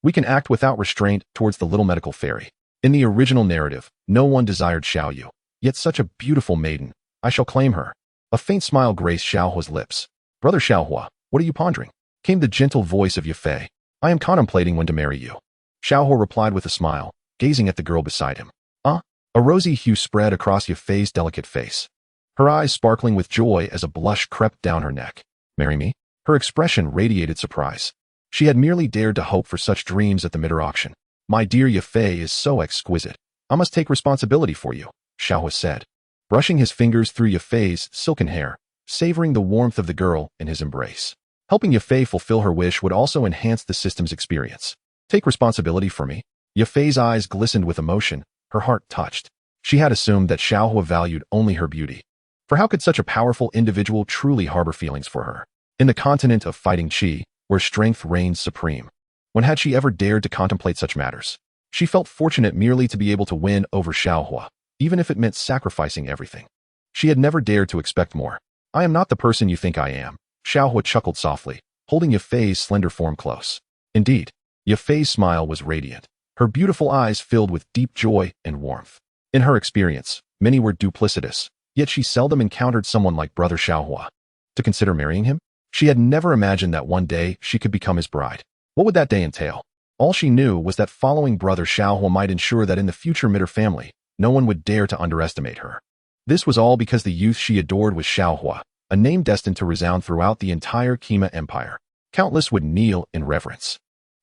we can act without restraint towards the little medical fairy. In the original narrative, no one desired Xiao Yu. Yet such a beautiful maiden. I shall claim her. A faint smile graced Xiao Huo's lips. Brother Xiao Huo, what are you pondering? Came the gentle voice of Yafei. I am contemplating when to marry you. Xiao Huo replied with a smile, gazing at the girl beside him. A rosy hue spread across Yafei's delicate face, her eyes sparkling with joy as a blush crept down her neck. Marry me? Her expression radiated surprise. She had merely dared to hope for such dreams at the mid-auction. My dear Yafei is so exquisite. I must take responsibility for you, Xiao Huo said, brushing his fingers through Yafei's silken hair, savoring the warmth of the girl in his embrace. Helping Yafei fulfill her wish would also enhance the system's experience. Take responsibility for me? Yafei's eyes glistened with emotion, her heart touched. She had assumed that Xiao Huo valued only her beauty. For how could such a powerful individual truly harbor feelings for her? In the continent of fighting Qi, where strength reigns supreme, when had she ever dared to contemplate such matters? She felt fortunate merely to be able to win over Xiao Huo, even if it meant sacrificing everything. She had never dared to expect more. I am not the person you think I am, Xiao Huo chuckled softly, holding Yafei's slender form close. Indeed, Yafei's smile was radiant, her beautiful eyes filled with deep joy and warmth. In her experience, many were duplicitous, yet she seldom encountered someone like Brother Xiao Huo. To consider marrying him? She had never imagined that one day she could become his bride. What would that day entail? All she knew was that following Brother Xiao Huo might ensure that in the future mid her family, no one would dare to underestimate her. This was all because the youth she adored was Xiao Huo, a name destined to resound throughout the entire Qima Empire. Countless would kneel in reverence.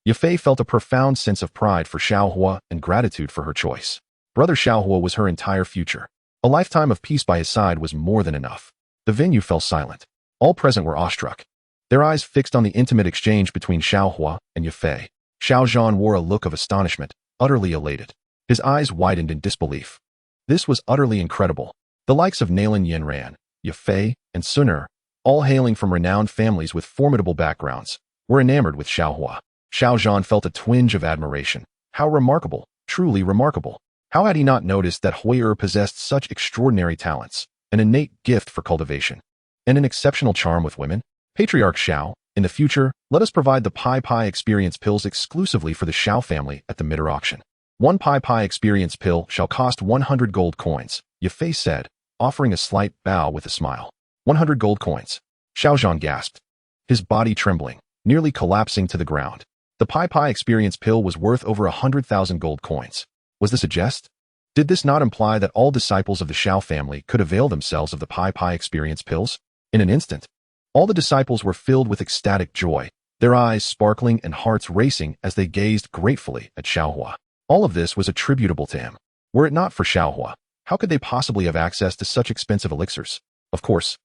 Yafei felt a profound sense of pride for Xiao Huo and gratitude for her choice. Brother Xiao Huo was her entire future. A lifetime of peace by his side was more than enough. The venue fell silent. All present were awestruck, their eyes fixed on the intimate exchange between Xiao Huo and Yafei. Xiao Zhan wore a look of astonishment, utterly elated. His eyes widened in disbelief. This was utterly incredible. The likes of Nalan Yanran, Yafei, and Xun'er, all hailing from renowned families with formidable backgrounds, were enamored with Xiao Huo. Xiao Zhan felt a twinge of admiration. How remarkable, truly remarkable. How had he not noticed that Xun'er possessed such extraordinary talents, an innate gift for cultivation, and an exceptional charm with women? Patriarch Xiao, in the future, let us provide the Pai Pai experience pills exclusively for the Xiao family at the mid-auction. One Pai Pai experience pill shall cost 100 gold coins, Yafei said, offering a slight bow with a smile. 100 gold coins. Xiao Yan gasped, his body trembling, nearly collapsing to the ground. The Pai experience pill was worth over 100,000 gold coins. Was this a jest? Did this not imply that all disciples of the Xiao family could avail themselves of the Pai experience pills? In an instant, all the disciples were filled with ecstatic joy, their eyes sparkling and hearts racing as they gazed gratefully at Xiao Huo. All of this was attributable to him. Were it not for Xiao Huo, how could they possibly have access to such expensive elixirs? Of course,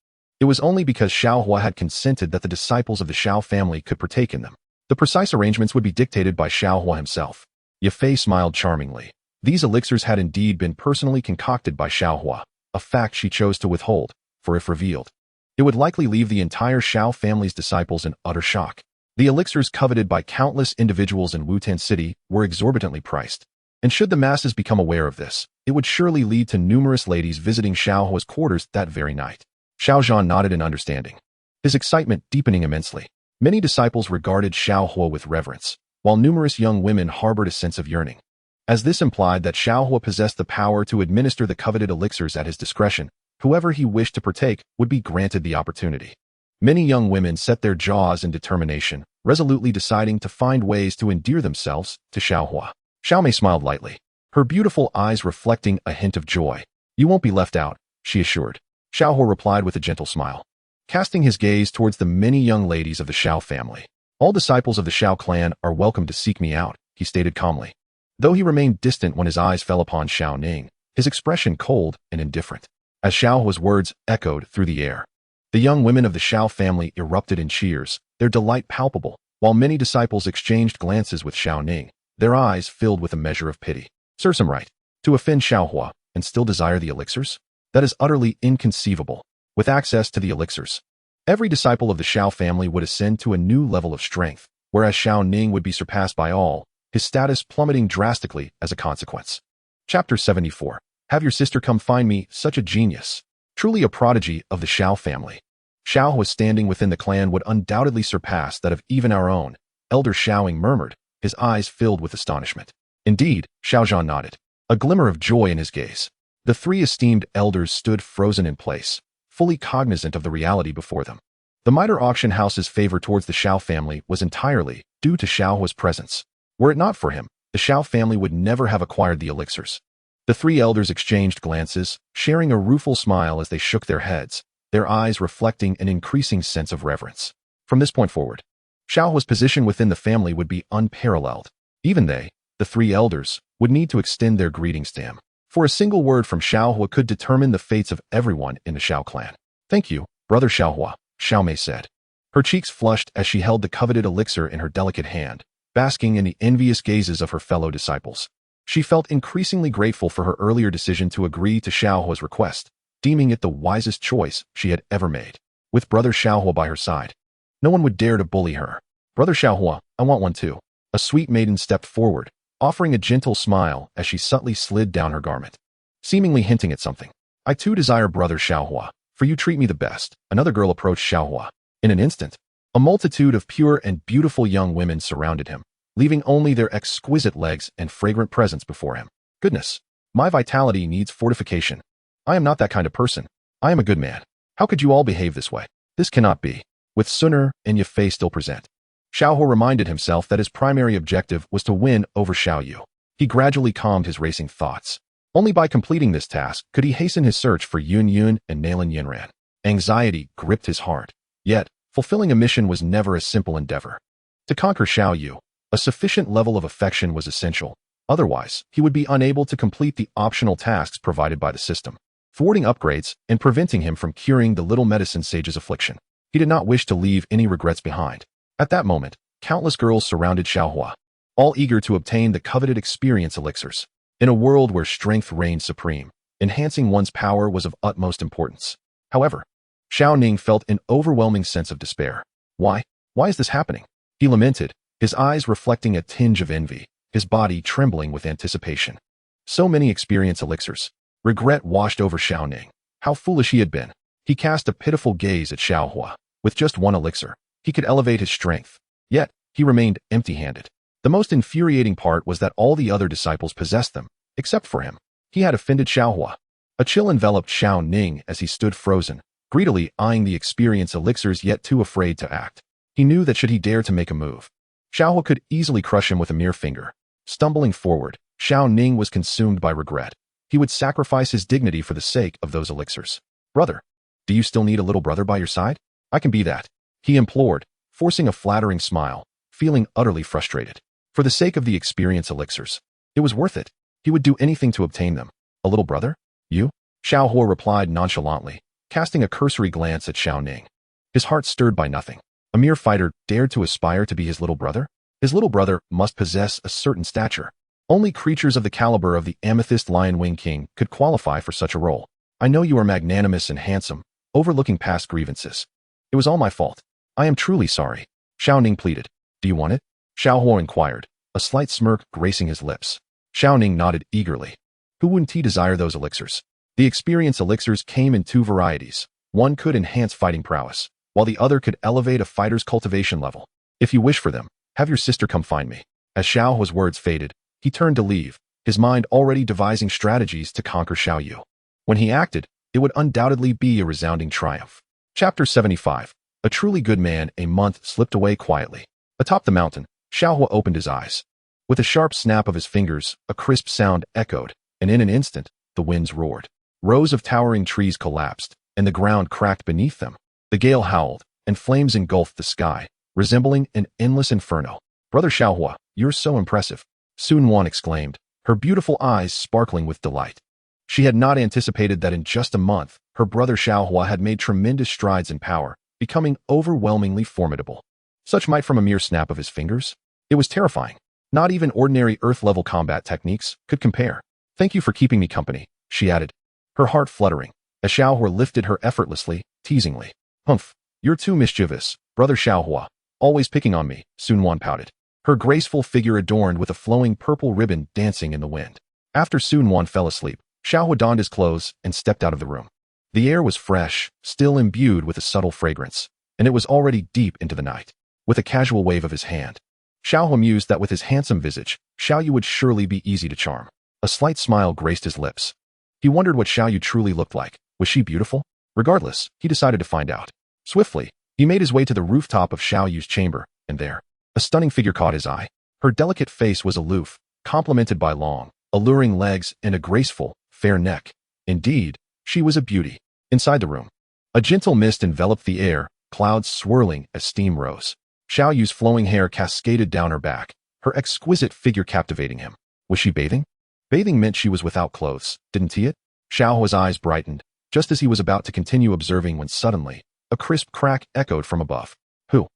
it was only because Xiao Huo had consented that the disciples of the Xiao family could partake in them. The precise arrangements would be dictated by Xiao Huo himself. Yafei smiled charmingly. These elixirs had indeed been personally concocted by Xiao Huo, a fact she chose to withhold, for if revealed, it would likely leave the entire Xiao family's disciples in utter shock. The elixirs coveted by countless individuals in Wutan City were exorbitantly priced, and should the masses become aware of this, it would surely lead to numerous ladies visiting Xiao Huo's quarters that very night. Xiao Yan nodded in understanding, his excitement deepening immensely. Many disciples regarded Xiao Huo with reverence, while numerous young women harbored a sense of yearning, as this implied that Xiao Huo possessed the power to administer the coveted elixirs at his discretion. Whoever he wished to partake would be granted the opportunity. Many young women set their jaws in determination, resolutely deciding to find ways to endear themselves to Xiao Huo. Xiao Mei smiled lightly, her beautiful eyes reflecting a hint of joy. You won't be left out, she assured. Xiao Huo replied with a gentle smile, casting his gaze towards the many young ladies of the Xiao family. All disciples of the Xiao clan are welcome to seek me out, he stated calmly. Though he remained distant when his eyes fell upon Xiao Ning, his expression cold and indifferent. As Xiao Huo's words echoed through the air, the young women of the Xiao family erupted in cheers, their delight palpable, while many disciples exchanged glances with Xiao Ning, their eyes filled with a measure of pity. Serves him right. To offend Xiao Huo and still desire the elixirs? That is utterly inconceivable. With access to the elixirs, every disciple of the Xiao family would ascend to a new level of strength, whereas Xiao Ning would be surpassed by all, his status plummeting drastically as a consequence. Chapter 74. Have your sister come find me, such a genius. Truly a prodigy of the Xiao family. Xiao Huo's standing within the clan would undoubtedly surpass that of even our own, Elder Xiaoing murmured, his eyes filled with astonishment. Indeed, Xiao Yan nodded, a glimmer of joy in his gaze. The three esteemed elders stood frozen in place, fully cognizant of the reality before them. The Mitre auction house's favor towards the Xiao family was entirely due to Xiao Huo's presence. Were it not for him, the Xiao family would never have acquired the elixirs. The three elders exchanged glances, sharing a rueful smile as they shook their heads, their eyes reflecting an increasing sense of reverence. From this point forward, Xiao Huo's position within the family would be unparalleled. Even they, the three elders, would need to extend their greetings to him. For a single word from Xiao Huo could determine the fates of everyone in the Xiao clan. Thank you, brother Xiao Huo, Xiao Mei said. Her cheeks flushed as she held the coveted elixir in her delicate hand, basking in the envious gazes of her fellow disciples. She felt increasingly grateful for her earlier decision to agree to Xiao Huo's request, deeming it the wisest choice she had ever made. With brother Xiao Huo by her side, no one would dare to bully her. Brother Xiao Huo, I want one too. A sweet maiden stepped forward, offering a gentle smile as she subtly slid down her garment, seemingly hinting at something. I too desire brother Xiao Huo, for you treat me the best. Another girl approached Xiao Huo. In an instant, a multitude of pure and beautiful young women surrounded him, leaving only their exquisite legs and fragrant presence before him. Goodness, my vitality needs fortification. I am not that kind of person. I am a good man. How could you all behave this way? This cannot be. With Xun'er and Yafei still present, Xiao Huo reminded himself that his primary objective was to win over Xiao Yu. He gradually calmed his racing thoughts. Only by completing this task could he hasten his search for Yun and Nalan Yanran. Anxiety gripped his heart. Yet, fulfilling a mission was never a simple endeavor. To conquer Xiao Yu, a sufficient level of affection was essential. Otherwise, he would be unable to complete the optional tasks provided by the system, thwarting upgrades and preventing him from curing the little medicine sage's affliction. He did not wish to leave any regrets behind. At that moment, countless girls surrounded Xiao Huo, all eager to obtain the coveted experience elixirs. In a world where strength reigned supreme, enhancing one's power was of utmost importance. However, Xiao Ning felt an overwhelming sense of despair. Why? Why is this happening? He lamented, his eyes reflecting a tinge of envy, his body trembling with anticipation. So many experience elixirs. Regret washed over Xiao Ning. How foolish he had been. He cast a pitiful gaze at Xiao Huo. With just one elixir, he could elevate his strength. Yet, he remained empty-handed. The most infuriating part was that all the other disciples possessed them, except for him. He had offended Xiao Huo. A chill enveloped Xiao Ning as he stood frozen, greedily eyeing the experience elixirs yet too afraid to act. He knew that should he dare to make a move, Xiao Huo could easily crush him with a mere finger. Stumbling forward, Xiao Ning was consumed by regret. He would sacrifice his dignity for the sake of those elixirs. Brother, do you still need a little brother by your side? I can be that, he implored, forcing a flattering smile, feeling utterly frustrated. For the sake of the experience elixirs, it was worth it. He would do anything to obtain them. A little brother? You? Xiao Huo replied nonchalantly, casting a cursory glance at Xiao Ning. His heart stirred by nothing. A mere fighter dared to aspire to be his little brother? His little brother must possess a certain stature. Only creatures of the caliber of the Amethyst Lion Wing King could qualify for such a role. I know you are magnanimous and handsome, overlooking past grievances. It was all my fault. I am truly sorry. Xiao Ning pleaded. Do you want it? Xiao Huo inquired, a slight smirk gracing his lips. Xiao Ning nodded eagerly. Who wouldn't he desire those elixirs? The experience elixirs came in two varieties. One could enhance fighting prowess, while the other could elevate a fighter's cultivation level. If you wish for them, have your sister come find me. As Xiao Huo's words faded, he turned to leave, his mind already devising strategies to conquer Xiao Yu. When he acted, it would undoubtedly be a resounding triumph. Chapter 75. A truly good man. A month slipped away quietly. Atop the mountain, Xiao Huo opened his eyes. With a sharp snap of his fingers, a crisp sound echoed, and in an instant, the winds roared. Rows of towering trees collapsed, and the ground cracked beneath them. The gale howled, and flames engulfed the sky, resembling an endless inferno. Brother Xiao Huo, you're so impressive, Xun'er exclaimed, her beautiful eyes sparkling with delight. She had not anticipated that in just a month, her brother Xiao Huo had made tremendous strides in power, becoming overwhelmingly formidable. Such might from a mere snap of his fingers? It was terrifying. Not even ordinary Earth-level combat techniques could compare. Thank you for keeping me company, she added, her heart fluttering, as Xiao Huo lifted her effortlessly, teasingly. Humph, you're too mischievous, brother Xiao Huo, always picking on me, Xun'er pouted, her graceful figure adorned with a flowing purple ribbon dancing in the wind. After Xun'er fell asleep, Xiao Huo donned his clothes and stepped out of the room. The air was fresh, still imbued with a subtle fragrance, and it was already deep into the night. With a casual wave of his hand, Xiao Huo mused that with his handsome visage, Xiao Yu would surely be easy to charm. A slight smile graced his lips. He wondered what Xiao Yu truly looked like. Was she beautiful? Regardless, he decided to find out. Swiftly, he made his way to the rooftop of Xiao Yu's chamber, and there, a stunning figure caught his eye. Her delicate face was aloof, complemented by long, alluring legs and a graceful, fair neck. Indeed, she was a beauty. Inside the room, a gentle mist enveloped the air, clouds swirling as steam rose. Xiao Yu's flowing hair cascaded down her back, her exquisite figure captivating him. Was she bathing? Bathing meant she was without clothes, didn't he? Xiao Huo's eyes brightened, just as he was about to continue observing when suddenly, a crisp crack echoed from above. Who?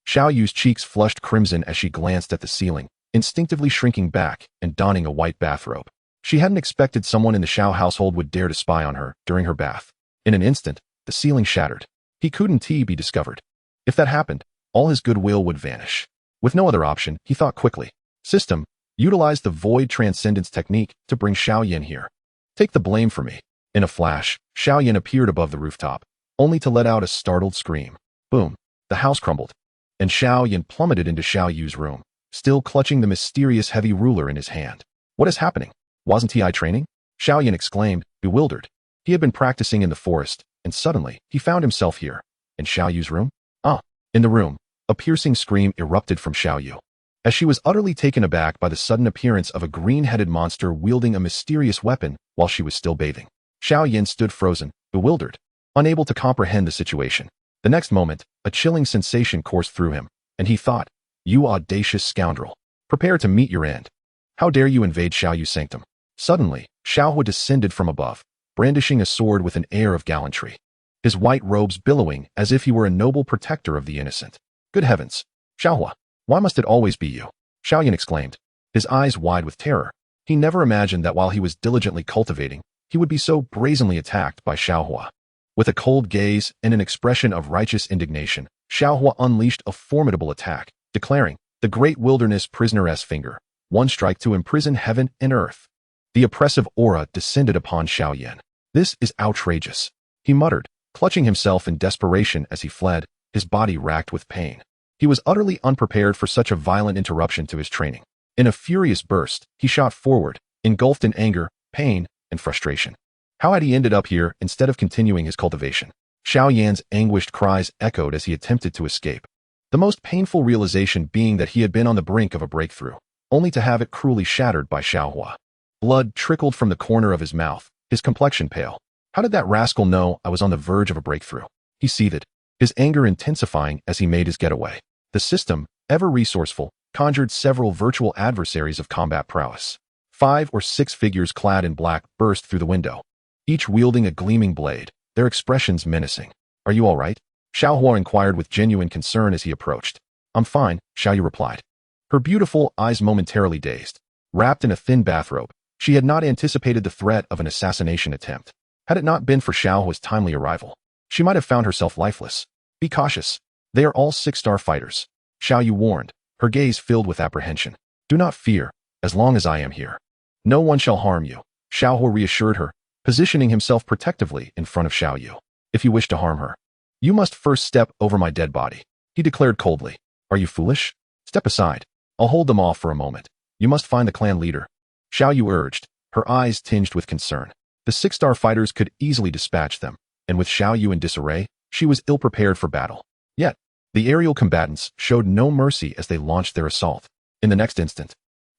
Xiao Yu's cheeks flushed crimson as she glanced at the ceiling, instinctively shrinking back and donning a white bathrobe. She hadn't expected someone in the Xiao household would dare to spy on her during her bath. In an instant, the ceiling shattered. He couldn't be discovered. If that happened, all his goodwill would vanish. With no other option, he thought quickly. System, utilize the void transcendence technique to bring Xiao Yan here. Take the blame for me. In a flash, Xiao Yan appeared above the rooftop, only to let out a startled scream. Boom. The house crumbled, and Xiao Yan plummeted into Xiao Yu's room, still clutching the mysterious heavy ruler in his hand. What is happening? Wasn't he training? Xiao Yan exclaimed, bewildered. He had been practicing in the forest, and suddenly, he found himself here. In Xiao Yu's room? In the room, a piercing scream erupted from Xiao Yu. As she was utterly taken aback by the sudden appearance of a green-headed monster wielding a mysterious weapon while she was still bathing. Xiao Yan stood frozen, bewildered, unable to comprehend the situation. The next moment, a chilling sensation coursed through him, and he thought, you audacious scoundrel. Prepare to meet your end. How dare you invade Xiao Yu's sanctum? Suddenly, Xiao Huo descended from above, brandishing a sword with an air of gallantry, his white robes billowing as if he were a noble protector of the innocent. Good heavens! Xiao Huo, why must it always be you? Xiao Yan exclaimed, his eyes wide with terror. He never imagined that while he was diligently cultivating, he would be so brazenly attacked by Xiao Huo. With a cold gaze and an expression of righteous indignation, Xiao Huo unleashed a formidable attack, declaring, the great wilderness prisoner's finger, one strike to imprison heaven and earth. The oppressive aura descended upon Xiao Yan. This is outrageous, he muttered, clutching himself in desperation as he fled, his body racked with pain. He was utterly unprepared for such a violent interruption to his training. In a furious burst, he shot forward, engulfed in anger, pain, and frustration. How had he ended up here instead of continuing his cultivation? Xiao Yan's anguished cries echoed as he attempted to escape. The most painful realization being that he had been on the brink of a breakthrough, only to have it cruelly shattered by Xiao Huo. Blood trickled from the corner of his mouth, his complexion pale. How did that rascal know I was on the verge of a breakthrough? He seethed, his anger intensifying as he made his getaway. The system, ever resourceful, conjured several virtual adversaries of combat prowess. 5 or 6 figures clad in black burst through the window, each wielding a gleaming blade, their expressions menacing. "Are you all right?" Xiao Huo inquired with genuine concern as he approached. "I'm fine," Xiao Yu replied. Her beautiful eyes momentarily dazed. Wrapped in a thin bathrobe, she had not anticipated the threat of an assassination attempt. Had it not been for Xiao Huo's timely arrival, she might have found herself lifeless. "Be cautious. They are all 6-star fighters," Xiao Yu warned, her gaze filled with apprehension. "Do not fear, as long as I am here. No one shall harm you," Xiao Huo reassured her, positioning himself protectively in front of Xiao Yu. "If you wish to harm her, you must first step over my dead body," he declared coldly. "Are you foolish? Step aside. I'll hold them off for a moment. You must find the clan leader," Xiao Yu urged, her eyes tinged with concern. The 6-star fighters could easily dispatch them, and with Xiao Yu in disarray, she was ill-prepared for battle. Yet, the aerial combatants showed no mercy as they launched their assault. In the next instant,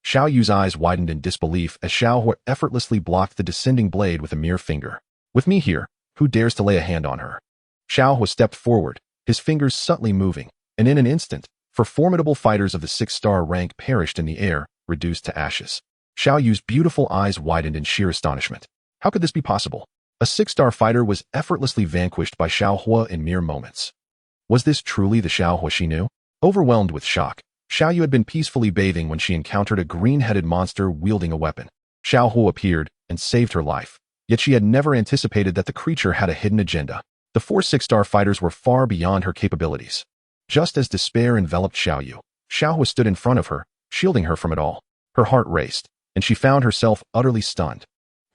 Xiao Yu's eyes widened in disbelief as Xiao Huo effortlessly blocked the descending blade with a mere finger. "With me here, who dares to lay a hand on her?" Xiao Huo stepped forward, his fingers subtly moving, and in an instant, 4 formidable fighters of the 6-star rank perished in the air, reduced to ashes. Xiao Yu's beautiful eyes widened in sheer astonishment. How could this be possible? A 6-star fighter was effortlessly vanquished by Xiao Huo in mere moments. Was this truly the Xiao Huo she knew? Overwhelmed with shock, Xiao Yu had been peacefully bathing when she encountered a green-headed monster wielding a weapon. Xiao Huo appeared and saved her life, yet she had never anticipated that the creature had a hidden agenda. The 4 6-star fighters were far beyond her capabilities. Just as despair enveloped Xiao Yu, Xiao Huo stood in front of her, shielding her from it all. Her heart raced, and she found herself utterly stunned.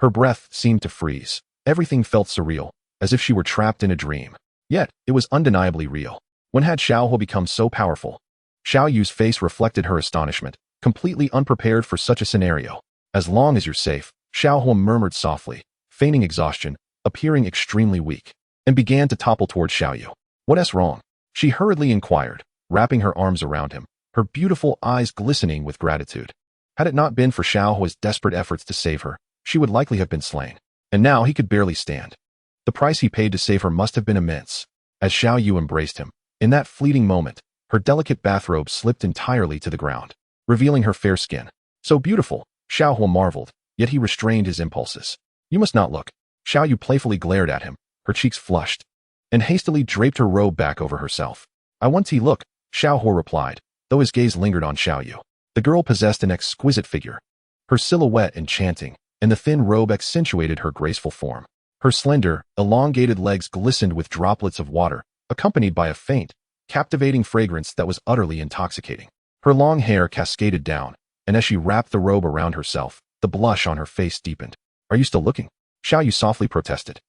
Her breath seemed to freeze. Everything felt surreal, as if she were trapped in a dream. Yet, it was undeniably real. When had Xiao Huo become so powerful? Xiao Yu's face reflected her astonishment, completely unprepared for such a scenario. "As long as you're safe," Xiao Huo murmured softly, feigning exhaustion, appearing extremely weak, and began to topple towards Xiao Yu. "What's wrong?" she hurriedly inquired, wrapping her arms around him, her beautiful eyes glistening with gratitude. Had it not been for Xiao Huo's desperate efforts to save her, she would likely have been slain. And now he could barely stand. The price he paid to save her must have been immense. As Xiao Yu embraced him, in that fleeting moment, her delicate bathrobe slipped entirely to the ground, revealing her fair skin. "So beautiful," Xiao Huo marveled, yet he restrained his impulses. "You must not look." Xiao Yu playfully glared at him, her cheeks flushed, and hastily draped her robe back over herself. "I want to look," Xiao Huo replied, though his gaze lingered on Xiao Yu. The girl possessed an exquisite figure, her silhouette enchanting, and the thin robe accentuated her graceful form. Her slender, elongated legs glistened with droplets of water, accompanied by a faint, captivating fragrance that was utterly intoxicating. Her long hair cascaded down, and as she wrapped the robe around herself, the blush on her face deepened. "Are you still looking?" Xiao Yu softly protested,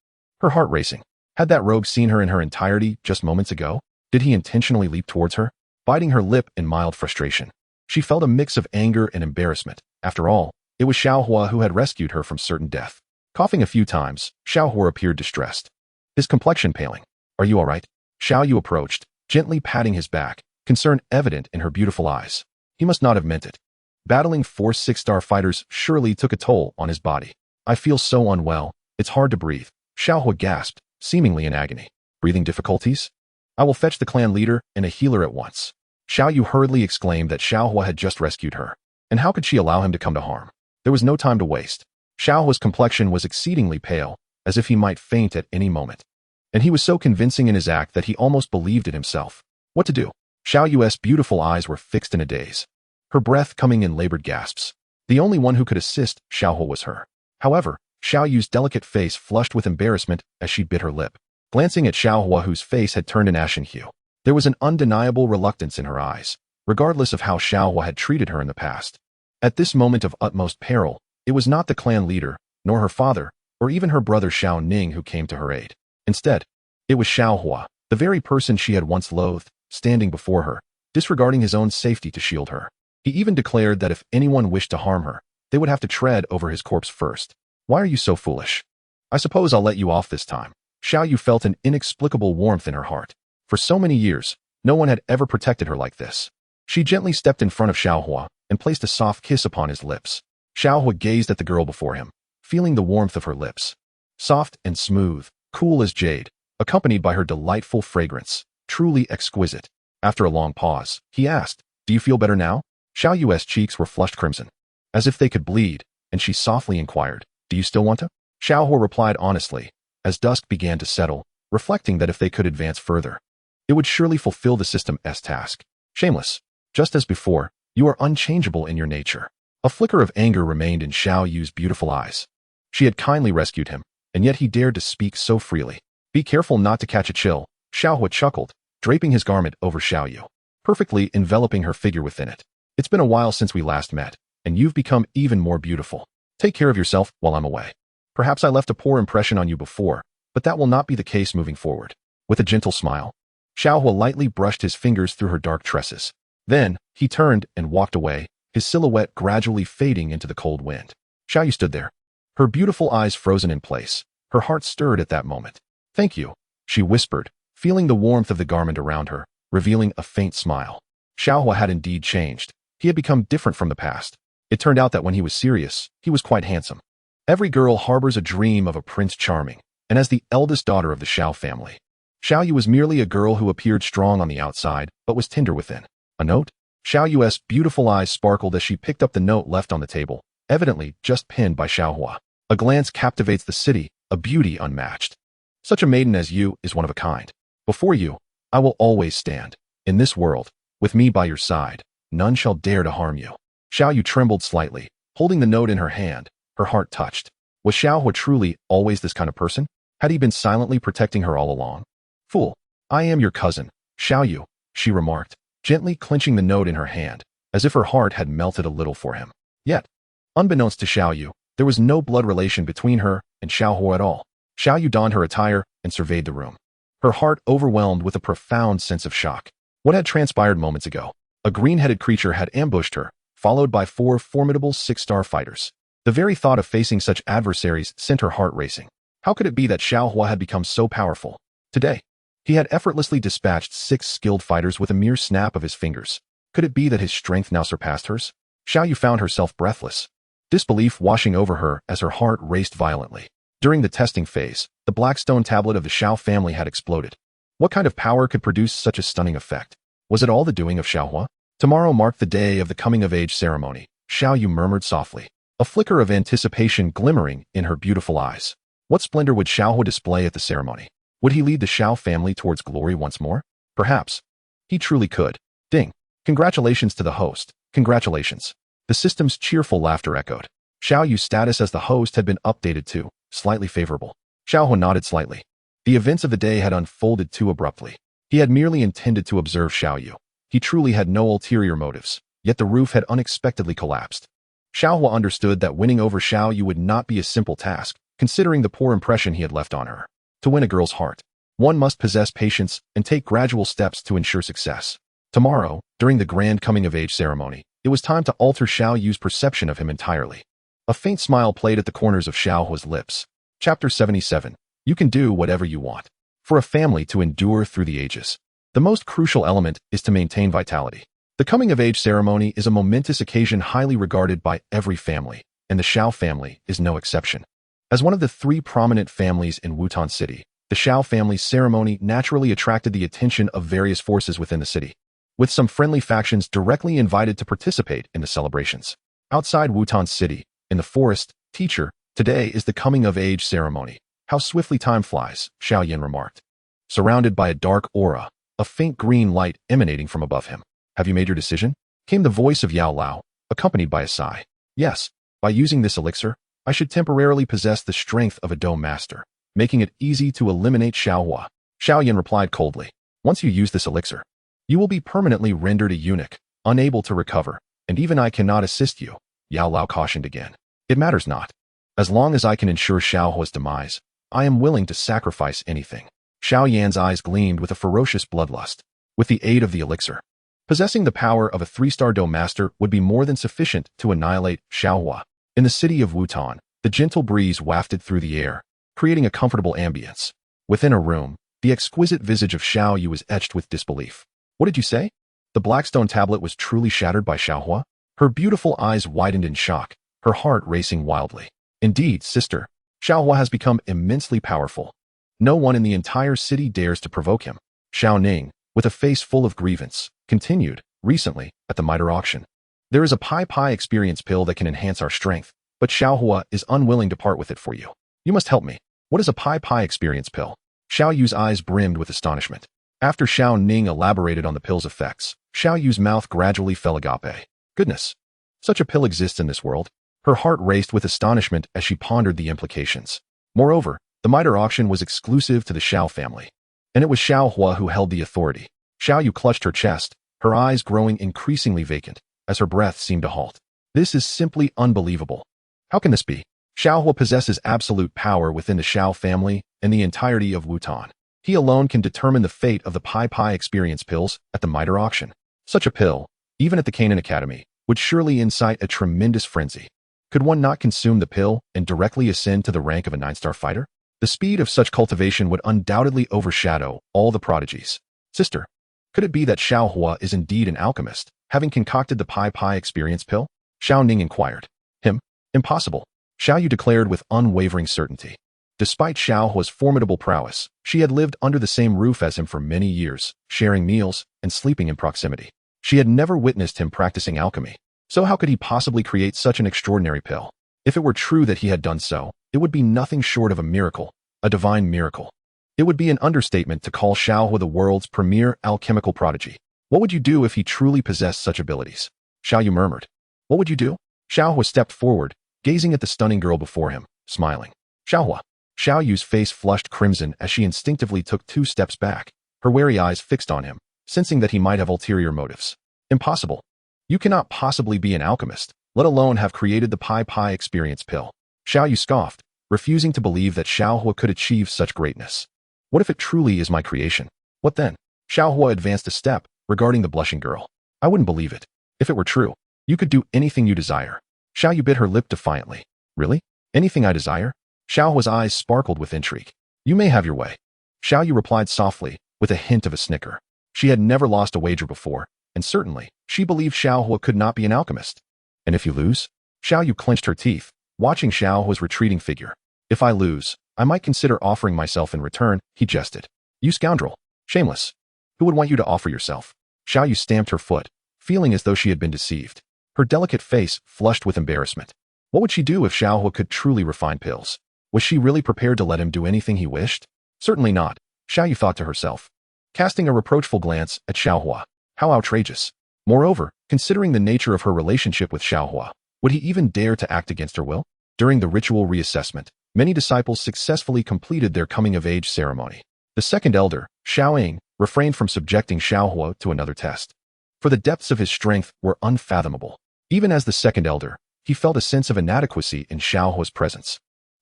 her heart racing. Had that rogue seen her in her entirety just moments ago? Did he intentionally leap towards her, biting her lip in mild frustration? She felt a mix of anger and embarrassment. After all, it was Xiao Huo who had rescued her from certain death. Coughing a few times, Xiao Huo appeared distressed, his complexion paling. "Are you all right?" Xiao Yu approached, gently patting his back, concern evident in her beautiful eyes. He must not have meant it. Battling 4 6-star fighters surely took a toll on his body. "I feel so unwell, it's hard to breathe," Xiao Huo gasped, seemingly in agony. "Breathing difficulties? I will fetch the clan leader and a healer at once." Xiao Yu hurriedly exclaimed that Xiao Huo had just rescued her, and how could she allow him to come to harm? There was no time to waste. Xiao Huo's complexion was exceedingly pale, as if he might faint at any moment. And he was so convincing in his act that he almost believed it himself. What to do? Xiao Yu's beautiful eyes were fixed in a daze, her breath coming in labored gasps. The only one who could assist Xiao Huo was her. However, Xiao Yu's delicate face flushed with embarrassment as she bit her lip. Glancing at Xiao Huo, whose face had turned an ashen hue, there was an undeniable reluctance in her eyes, regardless of how Xiao Huo had treated her in the past. At this moment of utmost peril, it was not the clan leader, nor her father, or even her brother Xiao Ning who came to her aid. Instead, it was Xiao Huo, the very person she had once loathed, standing before her, disregarding his own safety to shield her. He even declared that if anyone wished to harm her, they would have to tread over his corpse first. "Why are you so foolish? I suppose I'll let you off this time," Xiao Yu felt an inexplicable warmth in her heart. For so many years, no one had ever protected her like this. She gently stepped in front of Xiao Huo and placed a soft kiss upon his lips. Xiao Huo gazed at the girl before him, feeling the warmth of her lips. Soft and smooth, cool as jade, accompanied by her delightful fragrance. Truly exquisite. After a long pause, he asked, "Do you feel better now?" Xiao Yu's cheeks were flushed crimson, as if they could bleed, and she softly inquired, "Do you still want to?" Xiao Huo replied honestly, as dusk began to settle, reflecting that if they could advance further, it would surely fulfill the system's task. Shameless. Just as before, you are unchangeable in your nature. A flicker of anger remained in Xiao Yu's beautiful eyes. She had kindly rescued him, and yet he dared to speak so freely. Be careful not to catch a chill, Xiao Huo chuckled, draping his garment over Xiao Yu, perfectly enveloping her figure within it. It's been a while since we last met, and you've become even more beautiful. Take care of yourself while I'm away. Perhaps I left a poor impression on you before, but that will not be the case moving forward. With a gentle smile, Xiao Huo lightly brushed his fingers through her dark tresses. Then, he turned and walked away, his silhouette gradually fading into the cold wind. Xiao Yu stood there, her beautiful eyes frozen in place. Her heart stirred at that moment. "Thank you," she whispered, feeling the warmth of the garment around her, revealing a faint smile. Xiao Huo had indeed changed. He had become different from the past. It turned out that when he was serious, he was quite handsome. Every girl harbors a dream of a Prince Charming, and as the eldest daughter of the Xiao family, Xiao Yu was merely a girl who appeared strong on the outside, but was tender within. A note? Xiao Yu's beautiful eyes sparkled as she picked up the note left on the table, evidently just pinned by Xiao Huo. "A glance captivates the city, a beauty unmatched. Such a maiden as you is one of a kind. Before you, I will always stand. In this world, with me by your side, none shall dare to harm you." Xiao Yu trembled slightly, holding the note in her hand, her heart touched. Was Xiao Huo truly always this kind of person? Had he been silently protecting her all along? "Fool, I am your cousin, Xiao Yu," she remarked, gently clenching the note in her hand, as if her heart had melted a little for him. Yet, unbeknownst to Xiao Yu, there was no blood relation between her and Xiao Huo at all. Xiao Yu donned her attire and surveyed the room, her heart overwhelmed with a profound sense of shock. What had transpired moments ago? A green-headed creature had ambushed her, followed by 4 formidable 6-star fighters. The very thought of facing such adversaries sent her heart racing. How could it be that Xiao Huo had become so powerful? Today, he had effortlessly dispatched 6 skilled fighters with a mere snap of his fingers. Could it be that his strength now surpassed hers? Xiao Yu found herself breathless, disbelief washing over her as her heart raced violently. During the testing phase, the black stone tablet of the Xiao family had exploded. What kind of power could produce such a stunning effect? Was it all the doing of Xiao Huo? Tomorrow marked the day of the coming-of-age ceremony, Xiao Yu murmured softly, a flicker of anticipation glimmering in her beautiful eyes. What splendor would Xiao Huo display at the ceremony? Would he lead the Xiao family towards glory once more? Perhaps. He truly could. Ding. Congratulations to the host. Congratulations. The system's cheerful laughter echoed. Xiao Yu's status as the host had been updated to slightly favorable. Xiao Huo nodded slightly. The events of the day had unfolded too abruptly. He had merely intended to observe Xiao Yu. He truly had no ulterior motives, yet the roof had unexpectedly collapsed. Xiao Huo understood that winning over Xiao Yu would not be a simple task, considering the poor impression he had left on her. To win a girl's heart, one must possess patience and take gradual steps to ensure success. Tomorrow, during the grand coming-of-age ceremony, it was time to alter Xiao Yu's perception of him entirely. A faint smile played at the corners of Xiao Huo's lips. Chapter 77. You can do whatever you want. For a family to endure through the ages, the most crucial element is to maintain vitality. The coming-of-age ceremony is a momentous occasion highly regarded by every family, and the Xiao family is no exception. As one of the 3 prominent families in Wutan City, the Xiao family's ceremony naturally attracted the attention of various forces within the city, with some friendly factions directly invited to participate in the celebrations. Outside Wutan City, in the forest, "Teacher, today is the coming-of-age ceremony. How swiftly time flies," Xiao Yan remarked. Surrounded by a dark aura, a faint green light emanating from above him. "Have you made your decision?" came the voice of Yao Lao, accompanied by a sigh. "Yes, by using this elixir, I should temporarily possess the strength of a Dome Master, making it easy to eliminate Xiao Huo." Xiao Yan replied coldly. "Once you use this elixir, you will be permanently rendered a eunuch, unable to recover, and even I cannot assist you," Yao Lao cautioned again. "It matters not. As long as I can ensure Xiao Huo's demise, I am willing to sacrifice anything." Xiao Yan's eyes gleamed with a ferocious bloodlust. With the aid of the elixir, possessing the power of a 3-star Dome Master would be more than sufficient to annihilate Xiao Huo. In the city of Wutan, the gentle breeze wafted through the air, creating a comfortable ambience. Within a room, the exquisite visage of Xiao Yu was etched with disbelief. What did you say? The Blackstone tablet was truly shattered by Xiao Huo? Her beautiful eyes widened in shock, her heart racing wildly. Indeed, sister, Xiao Huo has become immensely powerful. No one in the entire city dares to provoke him. Xiao Ning, with a face full of grievance, continued, recently, at the miter auction. There is a Pi experience pill that can enhance our strength, but Xiao Huo is unwilling to part with it for you. You must help me. What is a Pi experience pill? Xiao Yu's eyes brimmed with astonishment. After Xiao Ning elaborated on the pill's effects, Xiao Yu's mouth gradually fell agape. Goodness! Such a pill exists in this world? Her heart raced with astonishment as she pondered the implications. Moreover, the miter auction was exclusive to the Xiao family. And it was Xiao Huo who held the authority. Xiao Yu clutched her chest, her eyes growing increasingly vacant, as her breath seemed to halt. This is simply unbelievable. How can this be? Xiao Huo possesses absolute power within the Xiao family and the entirety of Wutan. He alone can determine the fate of the Pi experience pills at the miter auction. Such a pill, even at the Canaan Academy, would surely incite a tremendous frenzy. Could one not consume the pill and directly ascend to the rank of a 9-star fighter? The speed of such cultivation would undoubtedly overshadow all the prodigies. Sister, could it be that Xiao Huo is indeed an alchemist, having concocted the Pi experience pill? Xiao Ning inquired. Him? Impossible, Xiao Yu declared with unwavering certainty. Despite Xiao Huo's formidable prowess, she had lived under the same roof as him for many years, sharing meals and sleeping in proximity. She had never witnessed him practicing alchemy. So how could he possibly create such an extraordinary pill? If it were true that he had done so, it would be nothing short of a miracle, a divine miracle. It would be an understatement to call Xiao Huo the world's premier alchemical prodigy. What would you do if he truly possessed such abilities? Xiao Yu murmured. What would you do? Xiao Huo stepped forward, gazing at the stunning girl before him, smiling. Xiao Huo. Xiao Yu's face flushed crimson as she instinctively took 2 steps back, her wary eyes fixed on him, sensing that he might have ulterior motives. Impossible. You cannot possibly be an alchemist, let alone have created the Pi experience pill. Xiao Yu scoffed, refusing to believe that Xiao Huo could achieve such greatness. What if it truly is my creation? What then? Xiao Huo advanced a step, regarding the blushing girl. I wouldn't believe it. If it were true, you could do anything you desire. Xiao Yu bit her lip defiantly. Really? Anything I desire? Xiao Huo's eyes sparkled with intrigue. You may have your way. Xiao Yu replied softly, with a hint of a snicker. She had never lost a wager before, and certainly, she believed Xiao Huo could not be an alchemist. And if you lose? Xiao Yu clenched her teeth, watching Xiao Huo's retreating figure. If I lose, I might consider offering myself in return, he jested. You scoundrel. Shameless. Who would want you to offer yourself? Xiao Yu stamped her foot, feeling as though she had been deceived. Her delicate face flushed with embarrassment. What would she do if Xiao Huo could truly refine pills? Was she really prepared to let him do anything he wished? Certainly not, Xiao Yu thought to herself, casting a reproachful glance at Xiao Huo. How outrageous. Moreover, considering the nature of her relationship with Xiao Huo, would he even dare to act against her will? During the ritual reassessment, many disciples successfully completed their coming-of-age ceremony. The second elder, Xiao Ying, refrained from subjecting Xiao Huo to another test. For the depths of his strength were unfathomable. Even as the second elder, he felt a sense of inadequacy in Xiao Huo's presence.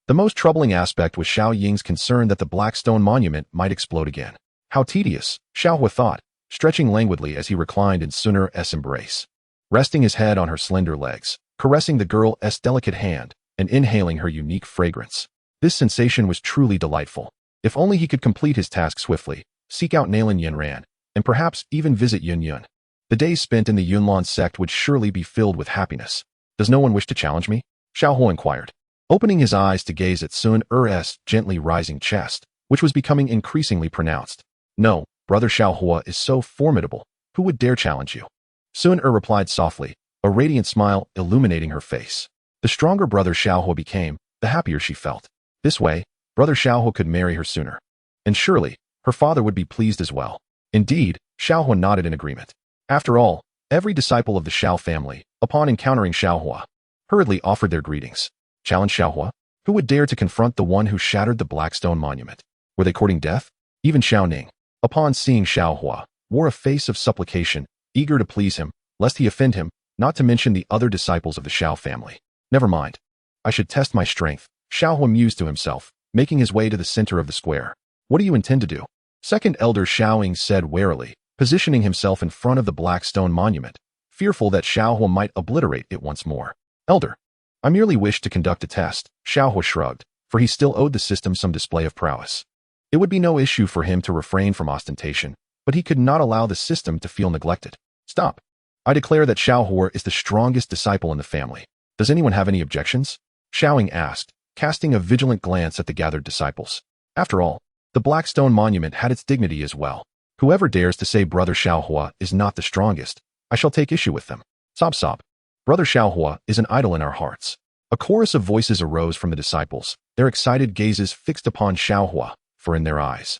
The most troubling aspect was Xiao Ying's concern that the Blackstone monument might explode again. How tedious, Xiao Huo thought, stretching languidly as he reclined in Xun'er's embrace. Resting his head on her slender legs, caressing the girl's delicate hand, and inhaling her unique fragrance. This sensation was truly delightful. If only he could complete his task swiftly, seek out Nalan Yanran, and perhaps even visit Yun. The days spent in the Yunlan Sect would surely be filled with happiness. Does no one wish to challenge me? Xiao Huo inquired, opening his eyes to gaze at Xun'er's gently rising chest, which was becoming increasingly pronounced. No, brother Xiao Huo is so formidable, who would dare challenge you? Xun'er replied softly, a radiant smile illuminating her face. The stronger brother Xiao Huo became, the happier she felt. This way, brother Xiao Huo could marry her sooner. And surely, her father would be pleased as well. Indeed, Xiao Huo nodded in agreement. After all, every disciple of the Xiao family, upon encountering Xiao Huo, hurriedly offered their greetings. Challenge Xiao Huo? Who would dare to confront the one who shattered the Blackstone monument? Were they courting death? Even Xiao Ning, upon seeing Xiao Huo, wore a face of supplication, eager to please him, lest he offend him, not to mention the other disciples of the Xiao family. Never mind. I should test my strength, Xiao Huo mused to himself, making his way to the center of the square. What do you intend to do? Second elder Xiao Ying said warily, positioning himself in front of the Blackstone monument, fearful that Xiao Huo might obliterate it once more. Elder, I merely wished to conduct a test, Xiao Huo shrugged, for he still owed the system some display of prowess. It would be no issue for him to refrain from ostentation, but he could not allow the system to feel neglected. Stop. I declare that Xiao Huo is the strongest disciple in the family. Does anyone have any objections? Xiao Ying asked, casting a vigilant glance at the gathered disciples. After all, the Black Stone Monument had its dignity as well. Whoever dares to say Brother Xiao Huo is not the strongest, I shall take issue with them. Sob sob. Brother Xiao Huo is an idol in our hearts. A chorus of voices arose from the disciples, their excited gazes fixed upon Xiao Huo, for in their eyes,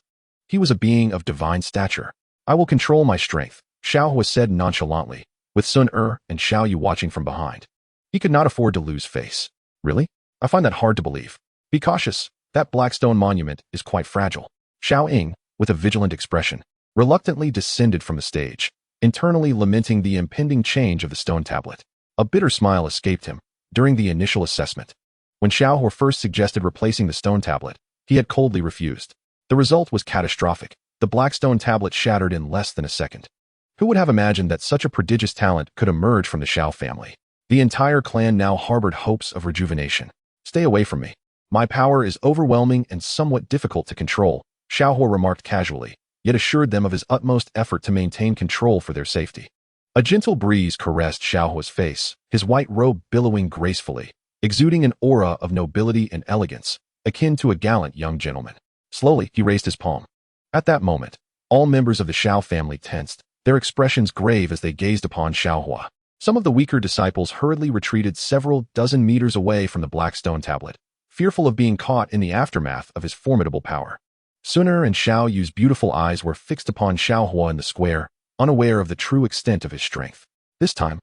he was a being of divine stature. I will control my strength, Xiao Huo said nonchalantly, with Xun'er and Xiao Yu watching from behind. He could not afford to lose face. Really? I find that hard to believe. Be cautious, that Black Stone Monument is quite fragile. Xiao Ying, with a vigilant expression, reluctantly descended from the stage, internally lamenting the impending change of the stone tablet. A bitter smile escaped him during the initial assessment. When Xiao Huo first suggested replacing the stone tablet, he had coldly refused. The result was catastrophic. The Black Stone tablet shattered in less than a second. Who would have imagined that such a prodigious talent could emerge from the Xiao family? The entire clan now harbored hopes of rejuvenation. Stay away from me. My power is overwhelming and somewhat difficult to control, Xiao Huo remarked casually, yet assured them of his utmost effort to maintain control for their safety. A gentle breeze caressed Xiao Huo's face, his white robe billowing gracefully, exuding an aura of nobility and elegance, akin to a gallant young gentleman. Slowly, he raised his palm. At that moment, all members of the Xiao family tensed, their expressions grave as they gazed upon Xiao Huo. Some of the weaker disciples hurriedly retreated several dozen meters away from the Black Stone tablet, fearful of being caught in the aftermath of his formidable power. Xun'er and Xiao Yu's beautiful eyes were fixed upon Xiao Huo in the square, unaware of the true extent of his strength. This time,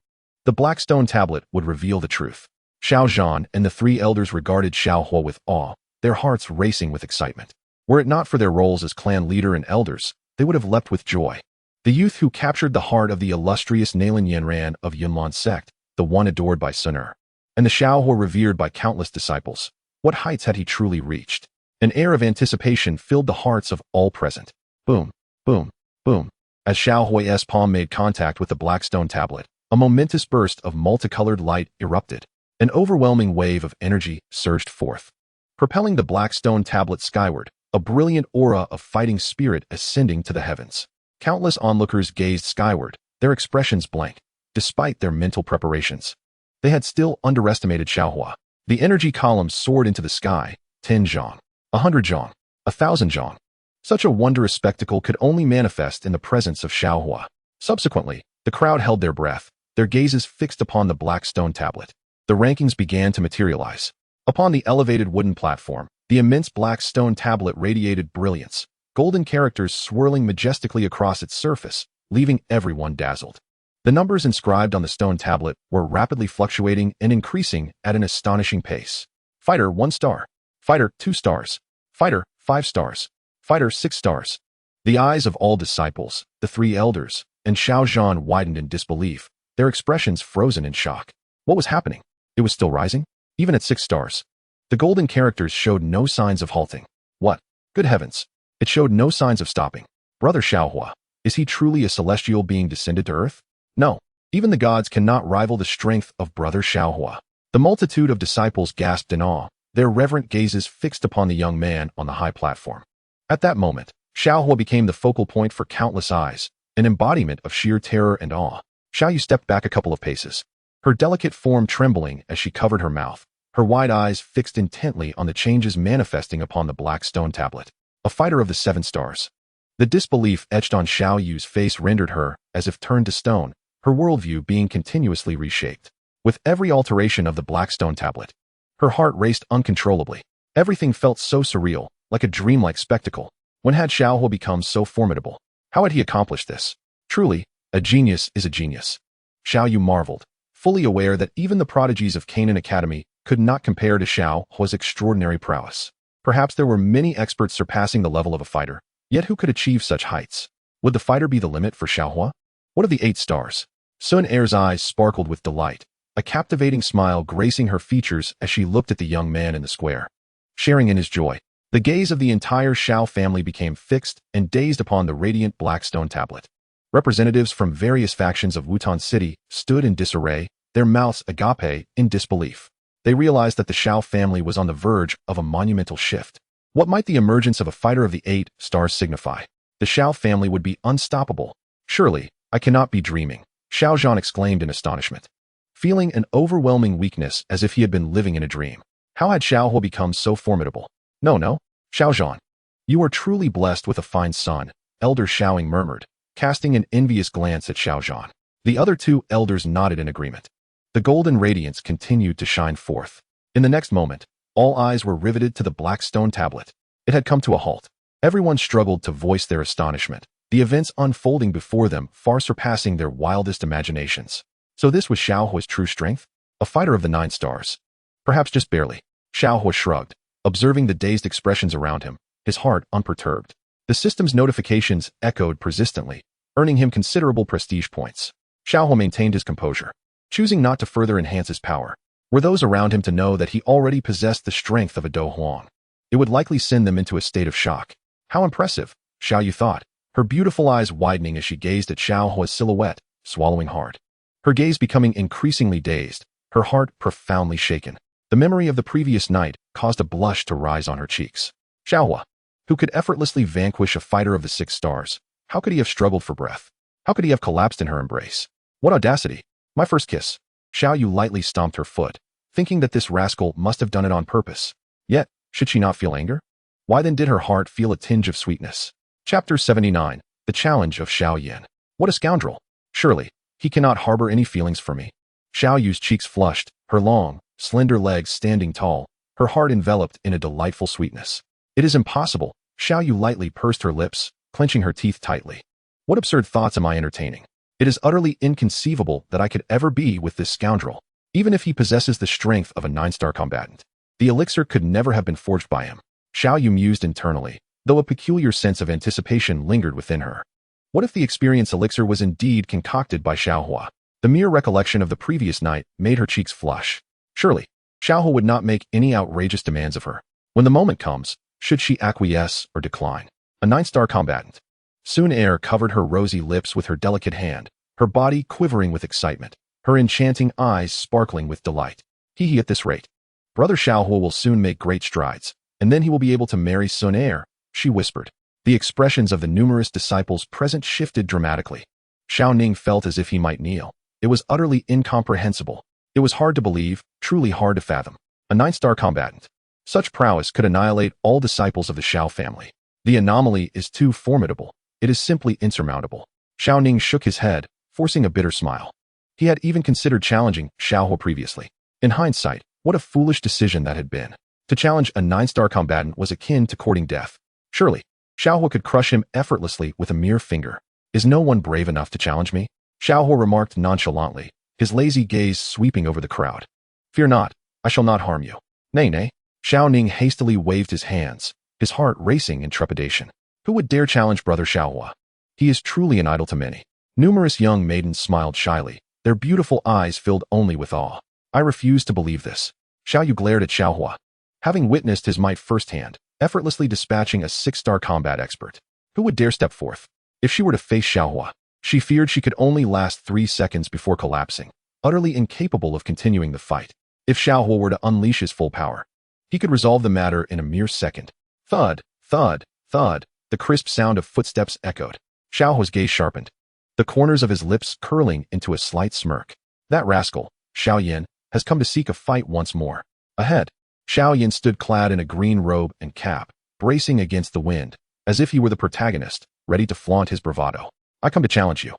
the Black Stone tablet would reveal the truth. Xiao Zhan and the three elders regarded Xiao Huo with awe, their hearts racing with excitement. Were it not for their roles as clan leader and elders, they would have leapt with joy. The youth who captured the heart of the illustrious Nalan Yanran of Yunlan Sect, the one adored by Xun'er, and the Xiao Huo revered by countless disciples. What heights had he truly reached? An air of anticipation filled the hearts of all present. Boom, boom, boom. As Xiao Huo's palm made contact with the Black Stone tablet, a momentous burst of multicolored light erupted. An overwhelming wave of energy surged forth, propelling the Black Stone tablet skyward, a brilliant aura of fighting spirit ascending to the heavens. Countless onlookers gazed skyward, their expressions blank, despite their mental preparations. They had still underestimated Xiao Huo. The energy columns soared into the sky, 10 zhang, 100 zhang, 1,000 zhang. Such a wondrous spectacle could only manifest in the presence of Xiao Huo. Subsequently, the crowd held their breath, their gazes fixed upon the Black Stone tablet. The rankings began to materialize. Upon the elevated wooden platform, the immense Black Stone tablet radiated brilliance, golden characters swirling majestically across its surface, leaving everyone dazzled. The numbers inscribed on the stone tablet were rapidly fluctuating and increasing at an astonishing pace. Fighter 1 star. Fighter 2 stars. Fighter 5 stars. Fighter 6 stars. The eyes of all disciples, the three elders, and Xiao Zhan widened in disbelief, their expressions frozen in shock. What was happening? It was still rising? Even at 6 stars. The golden characters showed no signs of halting. What? Good heavens! It showed no signs of stopping. Brother Xiao Huo, is he truly a celestial being descended to earth? No, even the gods cannot rival the strength of Brother Xiao Huo. The multitude of disciples gasped in awe, their reverent gazes fixed upon the young man on the high platform. At that moment, Xiao Huo became the focal point for countless eyes, an embodiment of sheer terror and awe. Xiao Yu stepped back a couple of paces, her delicate form trembling as she covered her mouth, her wide eyes fixed intently on the changes manifesting upon the Black Stone tablet. A fighter of the 7 stars. The disbelief etched on Xiao Yu's face rendered her, as if turned to stone, her worldview being continuously reshaped. With every alteration of the Black Stone tablet, her heart raced uncontrollably. Everything felt so surreal, like a dreamlike spectacle. When had Xiao Huo become so formidable? How had he accomplished this? Truly, a genius is a genius. Xiao Yu marveled, fully aware that even the prodigies of Canaan Academy could not compare to Xiao Huo's extraordinary prowess. Perhaps there were many experts surpassing the level of a fighter, yet who could achieve such heights? Would the fighter be the limit for Xiao Huo? What of the 8 stars? Xun'er's eyes sparkled with delight, a captivating smile gracing her features as she looked at the young man in the square. Sharing in his joy, the gaze of the entire Xiao family became fixed and dazed upon the radiant Black Stone tablet. Representatives from various factions of Wutan City stood in disarray, their mouths agape in disbelief. They realized that the Xiao family was on the verge of a monumental shift. What might the emergence of a fighter of the 8 stars signify? The Xiao family would be unstoppable. Surely, I cannot be dreaming, Xiao Yan exclaimed in astonishment, feeling an overwhelming weakness as if he had been living in a dream. How had Xiao Huo become so formidable? No, Xiao Yan. You are truly blessed with a fine son, Elder Xiaoying murmured, casting an envious glance at Xiao Yan. The other 2 elders nodded in agreement. The golden radiance continued to shine forth. In the next moment, all eyes were riveted to the black stone tablet. It had come to a halt. Everyone struggled to voice their astonishment, the events unfolding before them far surpassing their wildest imaginations. So this was Xiao Huo's true strength? A fighter of the 9 stars? Perhaps just barely. Xiao Huo shrugged, observing the dazed expressions around him, his heart unperturbed. The system's notifications echoed persistently, earning him considerable prestige points. Xiao Huo maintained his composure, choosing not to further enhance his power. Were those around him to know that he already possessed the strength of a Do Huang, it would likely send them into a state of shock. How impressive, Xiao Yu thought, her beautiful eyes widening as she gazed at Xiao Huo's silhouette, swallowing hard. Her gaze becoming increasingly dazed, her heart profoundly shaken. The memory of the previous night caused a blush to rise on her cheeks. Xiao Huo, who could effortlessly vanquish a fighter of the 6 stars, how could he have struggled for breath? How could he have collapsed in her embrace? What audacity! My first kiss. Xiao Yu lightly stomped her foot, thinking that this rascal must have done it on purpose. Yet, should she not feel anger? Why then did her heart feel a tinge of sweetness? Chapter 79, The Challenge of Xiao Yan. What a scoundrel! Surely, he cannot harbor any feelings for me. Xiao Yu's cheeks flushed, her long, slender legs standing tall, her heart enveloped in a delightful sweetness. It is impossible, Xiao Yu lightly pursed her lips, clenching her teeth tightly. What absurd thoughts am I entertaining? It is utterly inconceivable that I could ever be with this scoundrel, even if he possesses the strength of a 9-star combatant. The elixir could never have been forged by him. Xiao Yu mused internally, though a peculiar sense of anticipation lingered within her. What if the experience elixir was indeed concocted by Xiao Huo? The mere recollection of the previous night made her cheeks flush. Surely, Xiao Huo would not make any outrageous demands of her. When the moment comes, should she acquiesce or decline? A 9-star combatant. Xun'er covered her rosy lips with her delicate hand, her body quivering with excitement, her enchanting eyes sparkling with delight. At this rate. Brother Xiao Huo will soon make great strides, and then he will be able to marry Xun'er, she whispered. The expressions of the numerous disciples present shifted dramatically. Xiao Ning felt as if he might kneel. It was utterly incomprehensible. It was hard to believe, truly hard to fathom. A 9-star combatant. Such prowess could annihilate all disciples of the Xiao family. The anomaly is too formidable. It is simply insurmountable. Xiao Ning shook his head, forcing a bitter smile. He had even considered challenging Xiao Huo previously. In hindsight, what a foolish decision that had been. To challenge a 9-star combatant was akin to courting death. Surely, Xiao Huo could crush him effortlessly with a mere finger. Is no one brave enough to challenge me? Xiao Huo remarked nonchalantly, his lazy gaze sweeping over the crowd. Fear not, I shall not harm you. Nay. Xiao Ning hastily waved his hands, his heart racing in trepidation. Who would dare challenge Brother Xiao Huo? He is truly an idol to many. Numerous young maidens smiled shyly, their beautiful eyes filled only with awe. I refuse to believe this. Xiao Yu glared at Xiao Huo, having witnessed his might firsthand, effortlessly dispatching a 6-star combat expert. Who would dare step forth? If she were to face Xiao Huo, she feared she could only last 3 seconds before collapsing, utterly incapable of continuing the fight. If Xiao Huo were to unleash his full power, he could resolve the matter in a mere second. Thud, thud, thud, the crisp sound of footsteps echoed. Xiao Huo's gaze sharpened, the corners of his lips curling into a slight smirk. That rascal, Xiao Yan, has come to seek a fight once more. Ahead, Xiao Yan stood clad in a green robe and cap, bracing against the wind, as if he were the protagonist, ready to flaunt his bravado. I come to challenge you.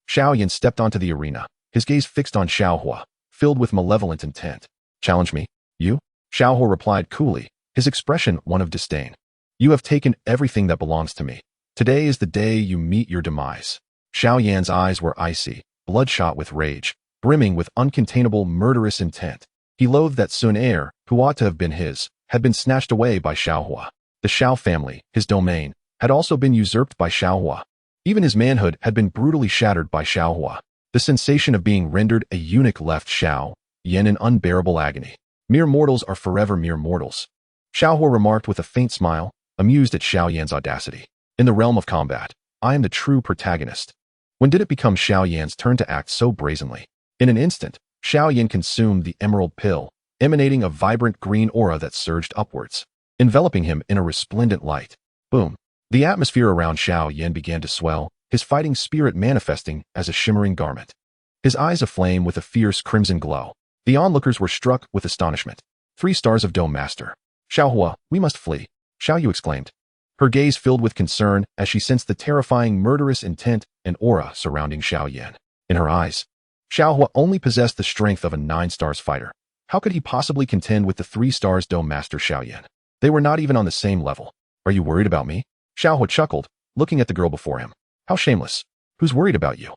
Xiao Yan stepped onto the arena, his gaze fixed on Xiao Huo, filled with malevolent intent. Challenge me? You? Xiao Huo replied coolly, his expression one of disdain. You have taken everything that belongs to me. Today is the day you meet your demise. Xiao Yan's eyes were icy, bloodshot with rage, brimming with uncontainable murderous intent. He loathed that Xun'er, who ought to have been his, had been snatched away by Xiao Huo. The Xiao family, his domain, had also been usurped by Xiao Huo. Even his manhood had been brutally shattered by Xiao Huo. The sensation of being rendered a eunuch left Xiao Yan in unbearable agony. Mere mortals are forever mere mortals. Xiao Huo remarked with a faint smile, amused at Xiao Yan's audacity. In the realm of combat, I am the true protagonist. When did it become Xiao Yan's turn to act so brazenly? In an instant, Xiao Yan consumed the emerald pill, emanating a vibrant green aura that surged upwards. enveloping him in a resplendent light. Boom. The atmosphere around Xiao Yan began to swell, his fighting spirit manifesting as a shimmering garment. His eyes aflame with a fierce crimson glow. The onlookers were struck with astonishment. 3 stars of Dome Master. Xiao Huo, we must flee, Xiao Yu exclaimed. Her gaze filled with concern as she sensed the terrifying murderous intent and aura surrounding Xiao Yan. In her eyes, Xiao Huo only possessed the strength of a 9 stars fighter. How could he possibly contend with the 3 stars Dome Master Xiao Yan? They were not even on the same level. Are you worried about me? Xiao Huo chuckled, looking at the girl before him. How shameless. Who's worried about you?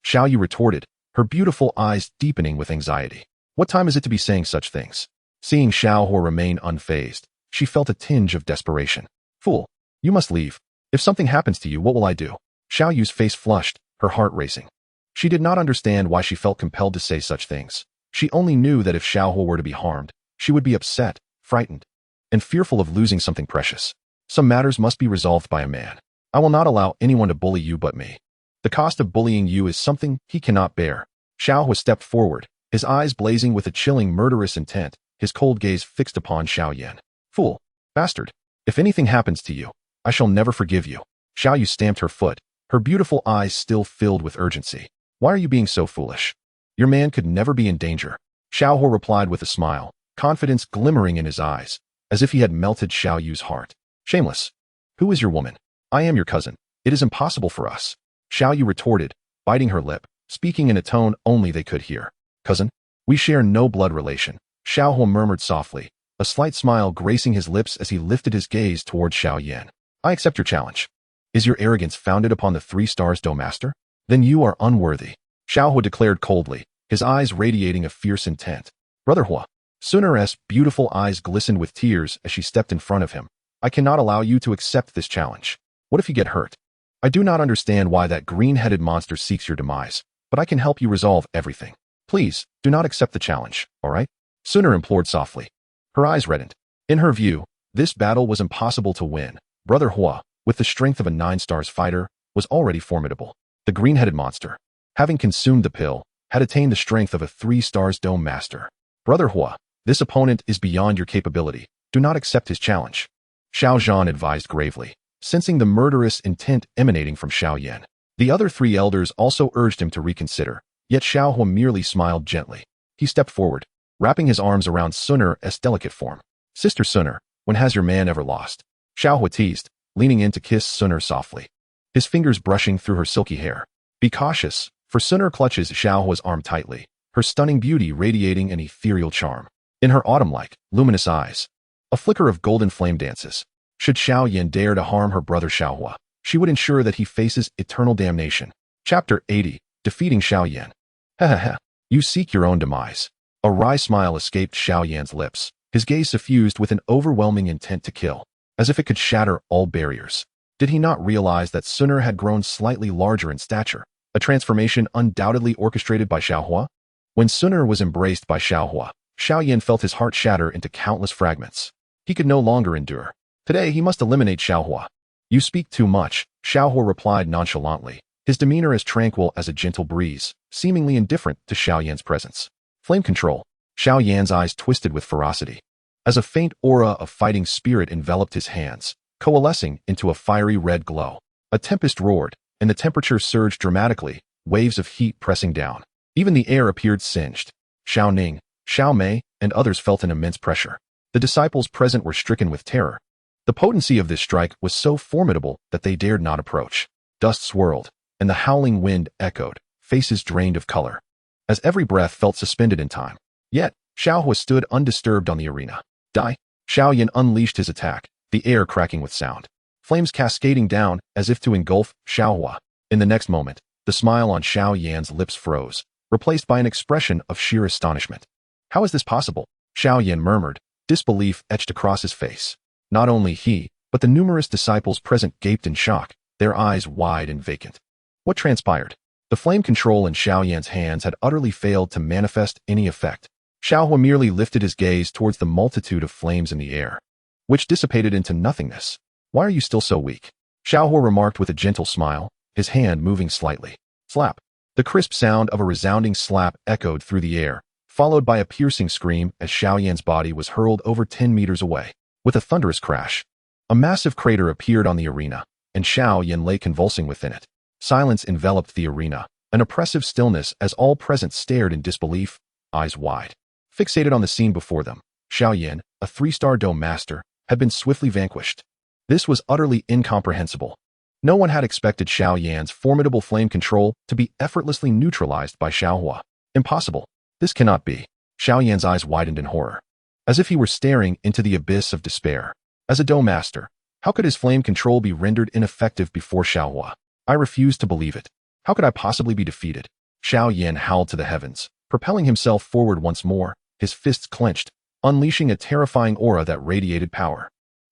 Xiao Yu retorted, her beautiful eyes deepening with anxiety. What time is it to be saying such things? Seeing Xiao Huo remain unfazed, she felt a tinge of desperation. Fool, you must leave. If something happens to you, what will I do? Xiao Yu's face flushed, her heart racing. She did not understand why she felt compelled to say such things. She only knew that if Xiao Huo were to be harmed, she would be upset, frightened, and fearful of losing something precious. Some matters must be resolved by a man. I will not allow anyone to bully you but me. The cost of bullying you is something he cannot bear. Xiao Huo stepped forward, his eyes blazing with a chilling murderous intent, his cold gaze fixed upon Xiao Yan. Fool, bastard, if anything happens to you, I shall never forgive you. Xiao Yu stamped her foot, her beautiful eyes still filled with urgency. Why are you being so foolish? Your man could never be in danger. Xiao Huo replied with a smile, confidence glimmering in his eyes, as if he had melted Xiao Yu's heart. Shameless. Who is your woman? I am your cousin. It is impossible for us. Xiao Yu retorted, biting her lip, speaking in a tone only they could hear. Cousin? We share no blood relation. Xiao Huo murmured softly, a slight smile gracing his lips as he lifted his gaze toward Xiao Yan. I accept your challenge. Is your arrogance founded upon the 3 stars Dome Master? Then you are unworthy. Xiao Huo declared coldly, his eyes radiating a fierce intent. Brother Huo. Xun'er's beautiful eyes glistened with tears as she stepped in front of him. I cannot allow you to accept this challenge. What if you get hurt? I do not understand why that green-headed monster seeks your demise, but I can help you resolve everything. Please, do not accept the challenge, all right? Xun'er implored softly. Her eyes reddened. In her view, this battle was impossible to win. Brother Huo, with the strength of a 9 stars fighter, was already formidable. The green-headed monster, having consumed the pill, had attained the strength of a 3 stars Dome Master. Brother Huo, this opponent is beyond your capability. Do not accept his challenge. Xiao Zhan advised gravely, sensing the murderous intent emanating from Xiao Yan. The other 3 elders also urged him to reconsider, yet Xiao Huo merely smiled gently. He stepped forward, wrapping his arms around Xun'er's delicate form. Sister Xun'er, when has your man ever lost? Xiao Huo teased, leaning in to kiss Xun'er softly, his fingers brushing through her silky hair. Be cautious, for Xun'er clutches Xiao Huo's arm tightly, her stunning beauty radiating an ethereal charm. In her autumn-like, luminous eyes, a flicker of golden flame dances. Should Xiao Yan dare to harm her brother Xiao Huo, she would ensure that he faces eternal damnation. Chapter 80, Defeating Xiao Yan. Ha ha ha, you seek your own demise. A wry smile escaped Xiao Yan's lips, his gaze suffused with an overwhelming intent to kill, as if it could shatter all barriers. Did he not realize that Xun'er had grown slightly larger in stature, a transformation undoubtedly orchestrated by Xiao Huo? When Xun'er was embraced by Xiao Huo, Xiao Yan felt his heart shatter into countless fragments. He could no longer endure. Today he must eliminate Xiao Huo. You speak too much, Xiao Huo replied nonchalantly, his demeanor as tranquil as a gentle breeze, seemingly indifferent to Xiao Yan's presence. Flame control. Xiao Yan's eyes twisted with ferocity, as a faint aura of fighting spirit enveloped his hands, coalescing into a fiery red glow. A tempest roared, and the temperature surged dramatically, waves of heat pressing down. Even the air appeared singed. Xiao Ning, Xiao Mei, and others felt an immense pressure. The disciples present were stricken with terror. The potency of this strike was so formidable that they dared not approach. Dust swirled, and the howling wind echoed, faces drained of color, as every breath felt suspended in time. Yet, Xiao Huo stood undisturbed on the arena. Die! Xiao Yan unleashed his attack, the air cracking with sound. Flames cascading down as if to engulf Xiao Huo. In the next moment, the smile on Xiao Yan's lips froze, replaced by an expression of sheer astonishment. How is this possible? Xiao Yan murmured, disbelief etched across his face. Not only he, but the numerous disciples present gaped in shock, their eyes wide and vacant. What transpired? The flame control in Xiao Yan's hands had utterly failed to manifest any effect. Xiao Huo merely lifted his gaze towards the multitude of flames in the air, which dissipated into nothingness. Why are you still so weak? Xiao Huo remarked with a gentle smile, his hand moving slightly. Slap. The crisp sound of a resounding slap echoed through the air, followed by a piercing scream as Xiao Yan's body was hurled over 10 meters away. With a thunderous crash, a massive crater appeared on the arena, and Xiao Yan lay convulsing within it. Silence enveloped the arena, an oppressive stillness as all present stared in disbelief, eyes wide. Fixated on the scene before them, Xiao Yan, a 3-star dome master, had been swiftly vanquished. This was utterly incomprehensible. No one had expected Xiao Yan's formidable flame control to be effortlessly neutralized by Xiao Huo. Impossible. This cannot be. Xiao Yan's eyes widened in horror, as if he were staring into the abyss of despair. As a dome master, how could his flame control be rendered ineffective before Xiao Huo? I refuse to believe it. How could I possibly be defeated? Xiao Yan howled to the heavens, propelling himself forward once more, his fists clenched, unleashing a terrifying aura that radiated power.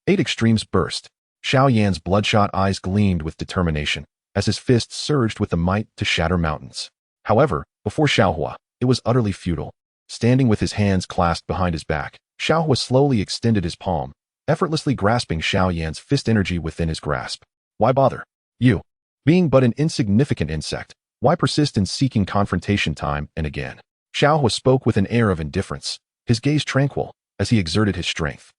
8 extremes burst. Xiao Yan's bloodshot eyes gleamed with determination, as his fists surged with the might to shatter mountains. However, before Xiao Huo, it was utterly futile. Standing with his hands clasped behind his back, Xiao Huo slowly extended his palm, effortlessly grasping Xiao Yan's fist energy within his grasp. Why bother? You, being but an insignificant insect, why persist in seeking confrontation time and again? Xiao Huo spoke with an air of indifference, his gaze tranquil, as he exerted his strength.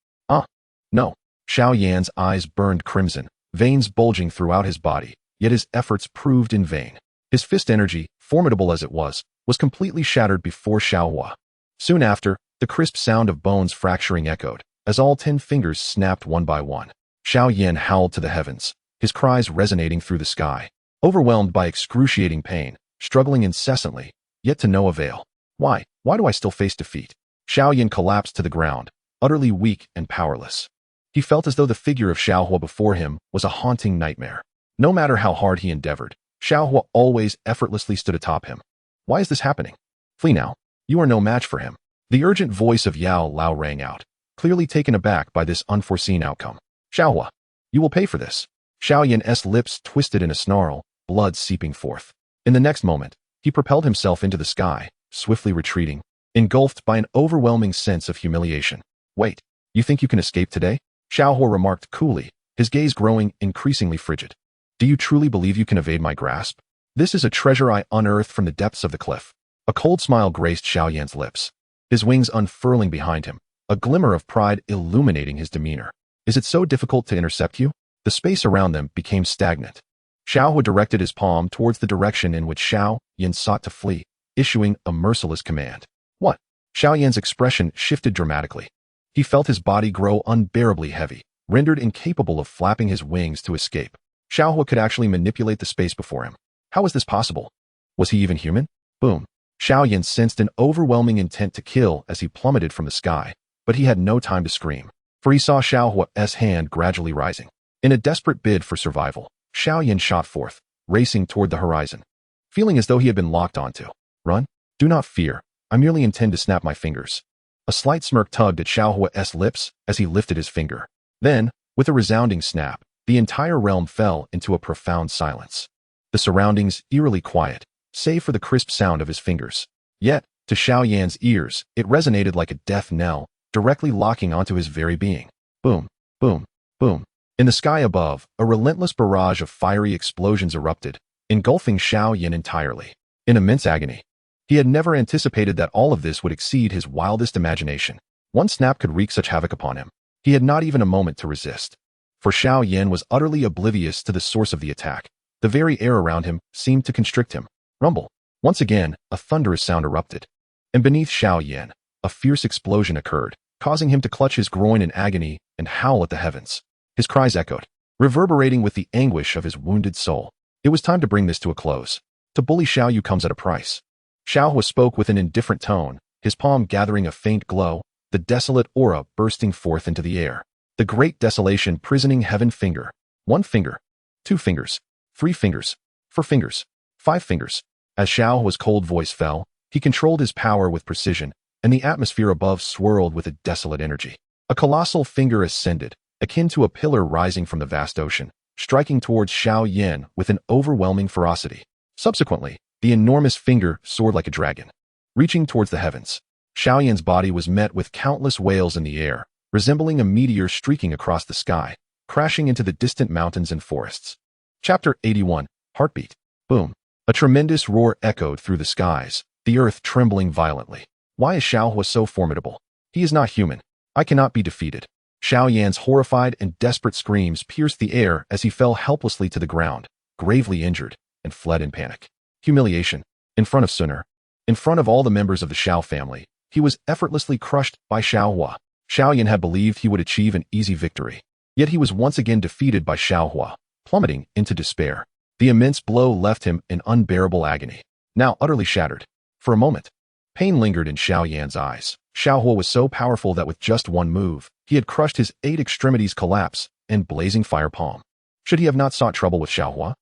No. Xiao Yan's eyes burned crimson, veins bulging throughout his body, yet his efforts proved in vain. His fist energy, formidable as it was completely shattered before Xiao Huo. Soon after, the crisp sound of bones fracturing echoed, as all 10 fingers snapped one by one. Xiao Yan howled to the heavens, his cries resonating through the sky. Overwhelmed by excruciating pain, struggling incessantly, yet to no avail. Why do I still face defeat? Xiao Yan collapsed to the ground, utterly weak and powerless. He felt as though the figure of Xiao Huo before him was a haunting nightmare. No matter how hard he endeavored, Xiao Huo always effortlessly stood atop him. Why is this happening? Flee now. You are no match for him. The urgent voice of Yao Lao rang out, clearly taken aback by this unforeseen outcome. Xiao Huo, you will pay for this. Xiao Yan's lips twisted in a snarl, blood seeping forth. In the next moment, he propelled himself into the sky, swiftly retreating, engulfed by an overwhelming sense of humiliation. Wait, you think you can escape today? Xiao Huo remarked coolly, his gaze growing increasingly frigid. Do you truly believe you can evade my grasp? This is a treasure I unearthed from the depths of the cliff. A cold smile graced Xiao Yan's lips, his wings unfurling behind him, a glimmer of pride illuminating his demeanor. Is it so difficult to intercept you? The space around them became stagnant. Xiao Huo directed his palm towards the direction in which Xiao Yan sought to flee, issuing a merciless command. What? Xiao Yan's expression shifted dramatically. He felt his body grow unbearably heavy, rendered incapable of flapping his wings to escape. Xiao Huo could actually manipulate the space before him. How was this possible? Was he even human? Boom. Xiao Yan sensed an overwhelming intent to kill as he plummeted from the sky, but he had no time to scream, for he saw Xiao Huo's hand gradually rising. In a desperate bid for survival, Xiao Yan shot forth, racing toward the horizon, feeling as though he had been locked onto. Run? Do not fear. I merely intend to snap my fingers. A slight smirk tugged at Xiao Huo's lips as he lifted his finger. Then, with a resounding snap, the entire realm fell into a profound silence. The surroundings eerily quiet, save for the crisp sound of his fingers. Yet, to Xiao Yan's ears, it resonated like a death knell, directly locking onto his very being. Boom, boom, boom. In the sky above, a relentless barrage of fiery explosions erupted, engulfing Xiao Yan entirely. In immense agony, he had never anticipated that all of this would exceed his wildest imagination. One snap could wreak such havoc upon him. He had not even a moment to resist. For Xiao Yan was utterly oblivious to the source of the attack. The very air around him seemed to constrict him. Rumble. Once again, a thunderous sound erupted. And beneath Xiao Yan, a fierce explosion occurred, causing him to clutch his groin in agony and howl at the heavens. His cries echoed, reverberating with the anguish of his wounded soul. It was time to bring this to a close. To bully Xiao Yu comes at a price. Xiao Huo spoke with an indifferent tone, his palm gathering a faint glow, the desolate aura bursting forth into the air. The great desolation prisoning heaven finger. 1 finger. 2 fingers. 3 fingers. 4 fingers. 5 fingers. As Xiao Huo's cold voice fell, he controlled his power with precision, and the atmosphere above swirled with a desolate energy. A colossal finger ascended, akin to a pillar rising from the vast ocean, striking towards Xiao Yan with an overwhelming ferocity. Subsequently, the enormous finger soared like a dragon, reaching towards the heavens. Xiao Yan's body was met with countless wails in the air, resembling a meteor streaking across the sky, crashing into the distant mountains and forests. Chapter 81, Heartbeat. Boom. A tremendous roar echoed through the skies, the earth trembling violently. Why is Xiao Huo so formidable? He is not human. I cannot be defeated. Xiao Yan's horrified and desperate screams pierced the air as he fell helplessly to the ground, gravely injured, and fled in panic. Humiliation. In front of Xun'er. In front of all the members of the Xiao family, he was effortlessly crushed by Xiao Huo. Xiao Yan had believed he would achieve an easy victory. Yet he was once again defeated by Xiao Huo, plummeting into despair. The immense blow left him in unbearable agony. Now utterly shattered. For a moment, pain lingered in Xiao Yan's eyes. Xiao Huo was so powerful that with just one move, he had crushed his 8 extremities collapse in blazing fire palm. Should he have not sought trouble with Xiao Huo?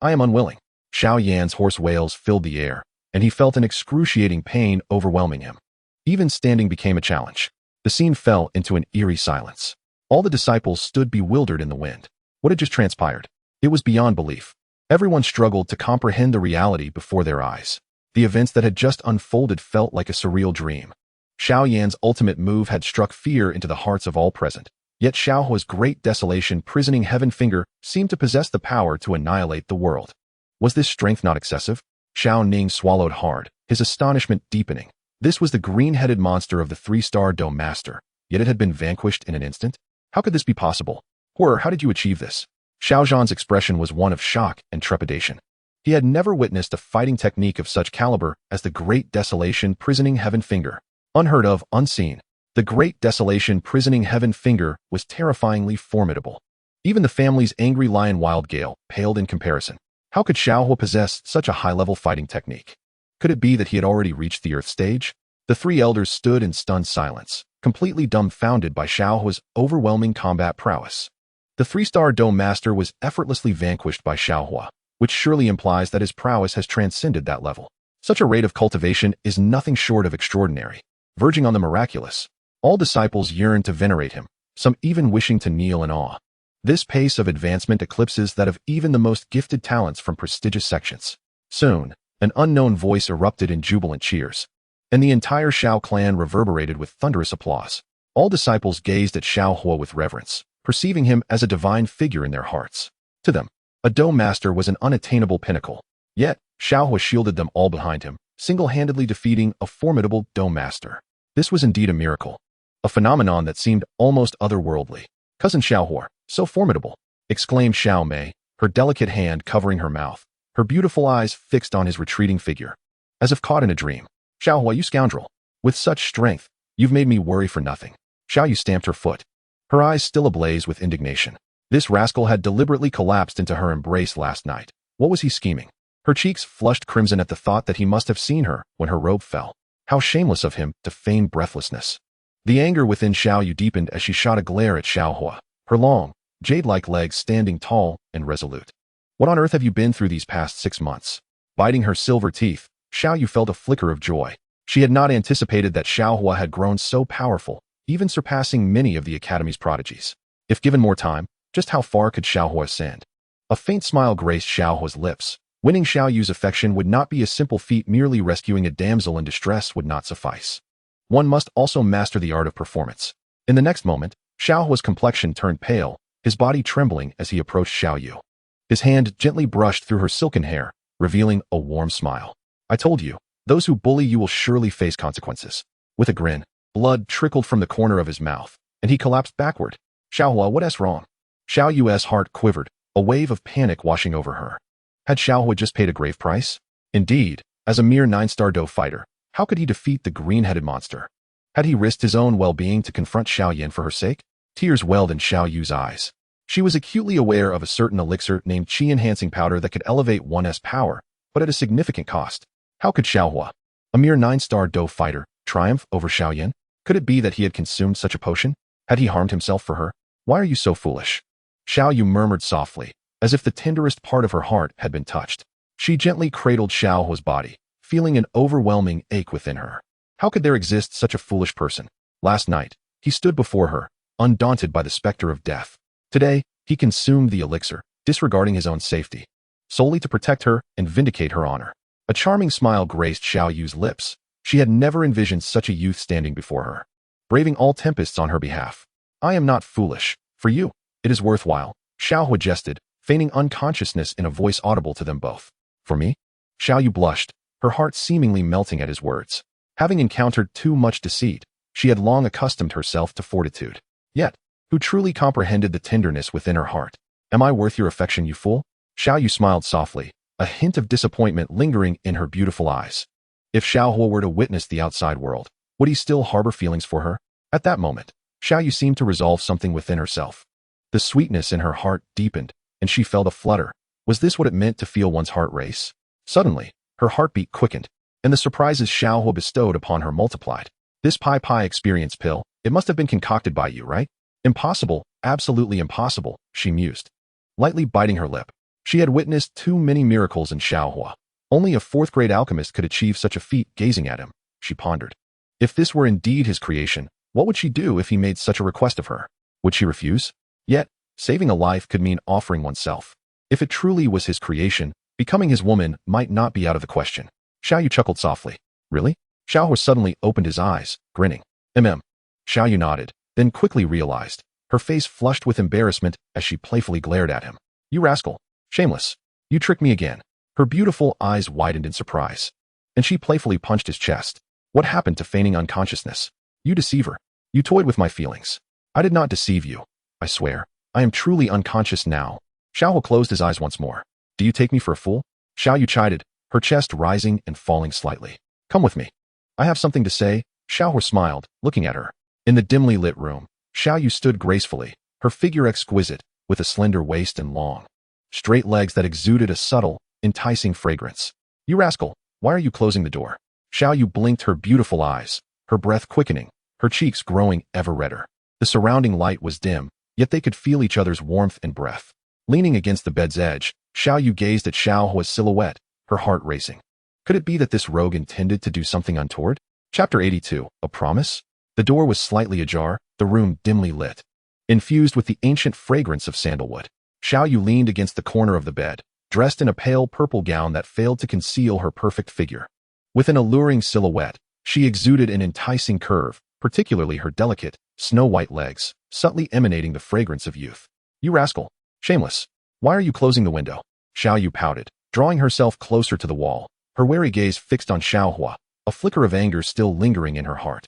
I am unwilling. Xiao Yan's hoarse wails filled the air, and he felt an excruciating pain overwhelming him. Even standing became a challenge. The scene fell into an eerie silence. All the disciples stood bewildered in the wind. What had just transpired? It was beyond belief. Everyone struggled to comprehend the reality before their eyes. The events that had just unfolded felt like a surreal dream. Xiao Yan's ultimate move had struck fear into the hearts of all present. Yet Xiao Huo's great desolation prisoning heaven finger seemed to possess the power to annihilate the world. Was this strength not excessive? Xiao Ning swallowed hard, his astonishment deepening. This was the green-headed monster of the 3-star Dome Master, yet it had been vanquished in an instant? How could this be possible? Horror, how did you achieve this? Xiao Zhan's expression was one of shock and trepidation. He had never witnessed a fighting technique of such caliber as the Great Desolation Prisoning Heaven Finger. Unheard of, unseen. The Great Desolation Prisoning Heaven Finger was terrifyingly formidable. Even the family's angry lion Wild Gale paled in comparison. How could Xiao Huo possess such a high-level fighting technique? Could it be that he had already reached the Earth stage? The 3 elders stood in stunned silence, completely dumbfounded by Xiao Huo's overwhelming combat prowess. The 3-star Dome Master was effortlessly vanquished by Xiao Huo, which surely implies that his prowess has transcended that level. Such a rate of cultivation is nothing short of extraordinary, verging on the miraculous. All disciples yearned to venerate him, some even wishing to kneel in awe. This pace of advancement eclipses that of even the most gifted talents from prestigious sections. Soon, an unknown voice erupted in jubilant cheers, and the entire Xiao clan reverberated with thunderous applause. All disciples gazed at Xiao Huo with reverence, perceiving him as a divine figure in their hearts. To them, a Dome Master was an unattainable pinnacle. Yet, Xiao Huo shielded them all behind him, single-handedly defeating a formidable Dome Master. This was indeed a miracle, a phenomenon that seemed almost otherworldly. Cousin Xiao Huo, so formidable, exclaimed Xiao Mei, her delicate hand covering her mouth, her beautiful eyes fixed on his retreating figure. As if caught in a dream. Xiao Huo, you scoundrel. With such strength, you've made me worry for nothing. Xiao Yu stamped her foot, her eyes still ablaze with indignation. This rascal had deliberately collapsed into her embrace last night. What was he scheming? Her cheeks flushed crimson at the thought that he must have seen her when her robe fell. How shameless of him to feign breathlessness. The anger within Xiao Yu deepened as she shot a glare at Xiao Huo, her long, jade-like legs standing tall and resolute. What on earth have you been through these past 6 months? Biting her silver teeth, Xiao Yu felt a flicker of joy. She had not anticipated that Xiao Huo had grown so powerful, even surpassing many of the Academy's prodigies. If given more time, just how far could Xiao Huo ascend? A faint smile graced Xiao Huo's lips. Winning Xiao Yu's affection would not be a simple feat, merely rescuing a damsel in distress would not suffice. One must also master the art of performance. In the next moment, Xiao Huo's complexion turned pale, his body trembling as he approached Xiao Yu. His hand gently brushed through her silken hair, revealing a warm smile. I told you, those who bully you will surely face consequences. With a grin, blood trickled from the corner of his mouth, and he collapsed backward. Xiao Huo, what's wrong? Xiao Yu's heart quivered, a wave of panic washing over her. Had Xiao Huo just paid a grave price? Indeed, as a mere 9-star Do fighter, how could he defeat the green-headed monster? Had he risked his own well-being to confront Xiao Yan for her sake? Tears welled in Xiao Yu's eyes. She was acutely aware of a certain elixir named Qi-enhancing powder that could elevate one's power, but at a significant cost. How could Xiao Huo, a mere 9-star Do fighter, triumph over Xiao Yan? Could it be that he had consumed such a potion? Had he harmed himself for her? Why are you so foolish? Xiao Yu murmured softly, as if the tenderest part of her heart had been touched. She gently cradled Xiao Huo's body, feeling an overwhelming ache within her. How could there exist such a foolish person? Last night, he stood before her, undaunted by the specter of death. Today, he consumed the elixir, disregarding his own safety, solely to protect her and vindicate her honor. A charming smile graced Xiao Yu's lips. She had never envisioned such a youth standing before her, braving all tempests on her behalf. I am not foolish. For you, it is worthwhile. Xiao Huo jested, feigning unconsciousness in a voice audible to them both. For me? Xiao Yu blushed, her heart seemingly melting at his words. Having encountered too much deceit, she had long accustomed herself to fortitude. yet who truly comprehended the tenderness within her heart. Am I worth your affection, you fool? Xiao Yu smiled softly, a hint of disappointment lingering in her beautiful eyes. If Xiao Huo were to witness the outside world, would he still harbor feelings for her? At that moment, Xiao Yu seemed to resolve something within herself. The sweetness in her heart deepened, and she felt a flutter. Was this what it meant to feel one's heart race? Suddenly, her heartbeat quickened, and the surprises Xiao Huo bestowed upon her multiplied. This Pai experience pill, it must have been concocted by you, right? Impossible, absolutely impossible, she mused, lightly biting her lip. She had witnessed too many miracles in Xiao Huo. Only a fourth-grade alchemist could achieve such a feat. Gazing at him, she pondered. If this were indeed his creation, what would she do if he made such a request of her? Would she refuse? Yet, saving a life could mean offering oneself. If it truly was his creation, becoming his woman might not be out of the question. Xiao Yu chuckled softly. Really? Xiao Huo suddenly opened his eyes, grinning. Xiao Yu nodded, then quickly realized. Her face flushed with embarrassment as she playfully glared at him. You rascal. Shameless. You tricked me again. Her beautiful eyes widened in surprise, and she playfully punched his chest. What happened to feigning unconsciousness? You deceiver. You toyed with my feelings. I did not deceive you. I swear. I am truly unconscious now. Xiao Huo closed his eyes once more. Do you take me for a fool? Xiao Yu chided, her chest rising and falling slightly. Come with me. I have something to say. Xiao Huo smiled, looking at her. In the dimly lit room, Xiao Yu stood gracefully, her figure exquisite, with a slender waist and long, straight legs that exuded a subtle, enticing fragrance. You rascal, why are you closing the door? Xiao Yu blinked her beautiful eyes, her breath quickening, her cheeks growing ever redder. The surrounding light was dim, yet they could feel each other's warmth and breath. Leaning against the bed's edge, Xiao Yu gazed at Xiao Huo's silhouette, her heart racing. Could it be that this rogue intended to do something untoward? Chapter 82, A Promise? The door was slightly ajar, the room dimly lit, infused with the ancient fragrance of sandalwood. Xiao Yu leaned against the corner of the bed, dressed in a pale purple gown that failed to conceal her perfect figure. With an alluring silhouette, she exuded an enticing curve, particularly her delicate, snow-white legs, subtly emanating the fragrance of youth. You rascal. Shameless. Why are you closing the window? Xiao Yu pouted, drawing herself closer to the wall, her wary gaze fixed on Xiao Huo, a flicker of anger still lingering in her heart.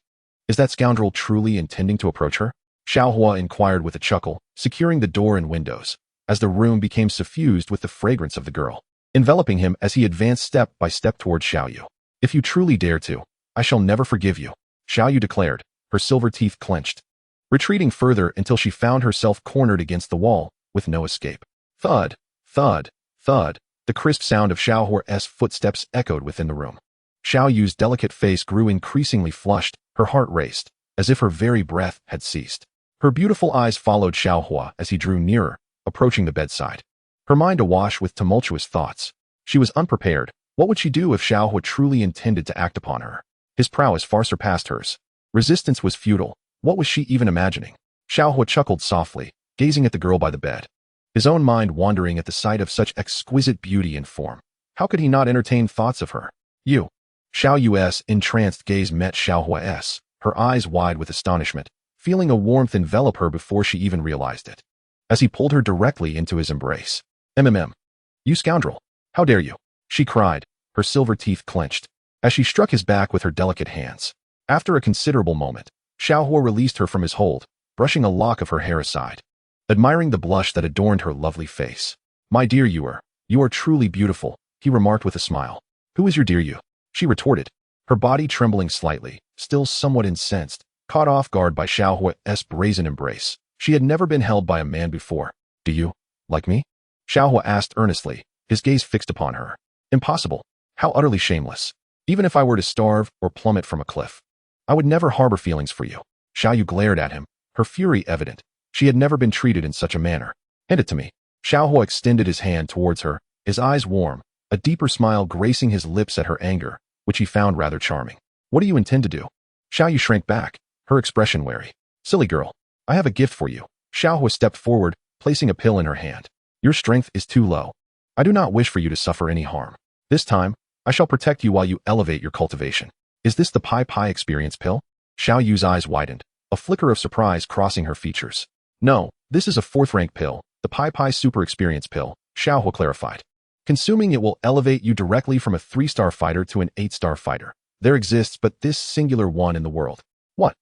Is that scoundrel truly intending to approach her? Xiao Huo inquired with a chuckle, securing the door and windows, as the room became suffused with the fragrance of the girl, enveloping him as he advanced step by step toward Xiao Yu. If you truly dare to, I shall never forgive you, Xiao Yu declared, her silver teeth clenched, retreating further until she found herself cornered against the wall, with no escape. Thud, thud, thud, the crisp sound of Xiao Huo's footsteps echoed within the room. Xiao Yu's delicate face grew increasingly flushed, her heart raced, as if her very breath had ceased. Her beautiful eyes followed Xiao Huo as he drew nearer, approaching the bedside. Her mind awash with tumultuous thoughts. She was unprepared. What would she do if Xiao Huo truly intended to act upon her? His prowess far surpassed hers. Resistance was futile. What was she even imagining? Xiao Huo chuckled softly, gazing at the girl by the bed, his own mind wandering at the sight of such exquisite beauty and form. How could he not entertain thoughts of her? You. Xiao Yu's entranced gaze met Xiao Huo's, her eyes wide with astonishment, feeling a warmth envelop her before she even realized it, as he pulled her directly into his embrace. You scoundrel! How dare you! She cried, her silver teeth clenched, as she struck his back with her delicate hands. After a considerable moment, Xiao Huo released her from his hold, brushing a lock of her hair aside, admiring the blush that adorned her lovely face. My dear you are truly beautiful, he remarked with a smile. Who is your dear you? She retorted, her body trembling slightly, still somewhat incensed, caught off guard by Xiao Huo's brazen embrace. She had never been held by a man before. Do you like me? Xiao Huo asked earnestly, his gaze fixed upon her. Impossible. How utterly shameless. Even if I were to starve or plummet from a cliff, I would never harbor feelings for you. Xiao Yu glared at him, her fury evident. She had never been treated in such a manner. Hand it to me. Xiao Huo extended his hand towards her, his eyes warm, a deeper smile gracing his lips at her anger, which he found rather charming. What do you intend to do? Xiao Yu shrank back, her expression wary. Silly girl. I have a gift for you. Xiao Huo stepped forward, placing a pill in her hand. Your strength is too low. I do not wish for you to suffer any harm. This time, I shall protect you while you elevate your cultivation. Is this the Pai experience pill? Xiao Yu's eyes widened, a flicker of surprise crossing her features. No, this is a fourth-rank pill, the Pai super experience pill, Xiao Huo clarified. Consuming it will elevate you directly from a 3-star fighter to an 8-star fighter. There exists but this singular one in the world. What?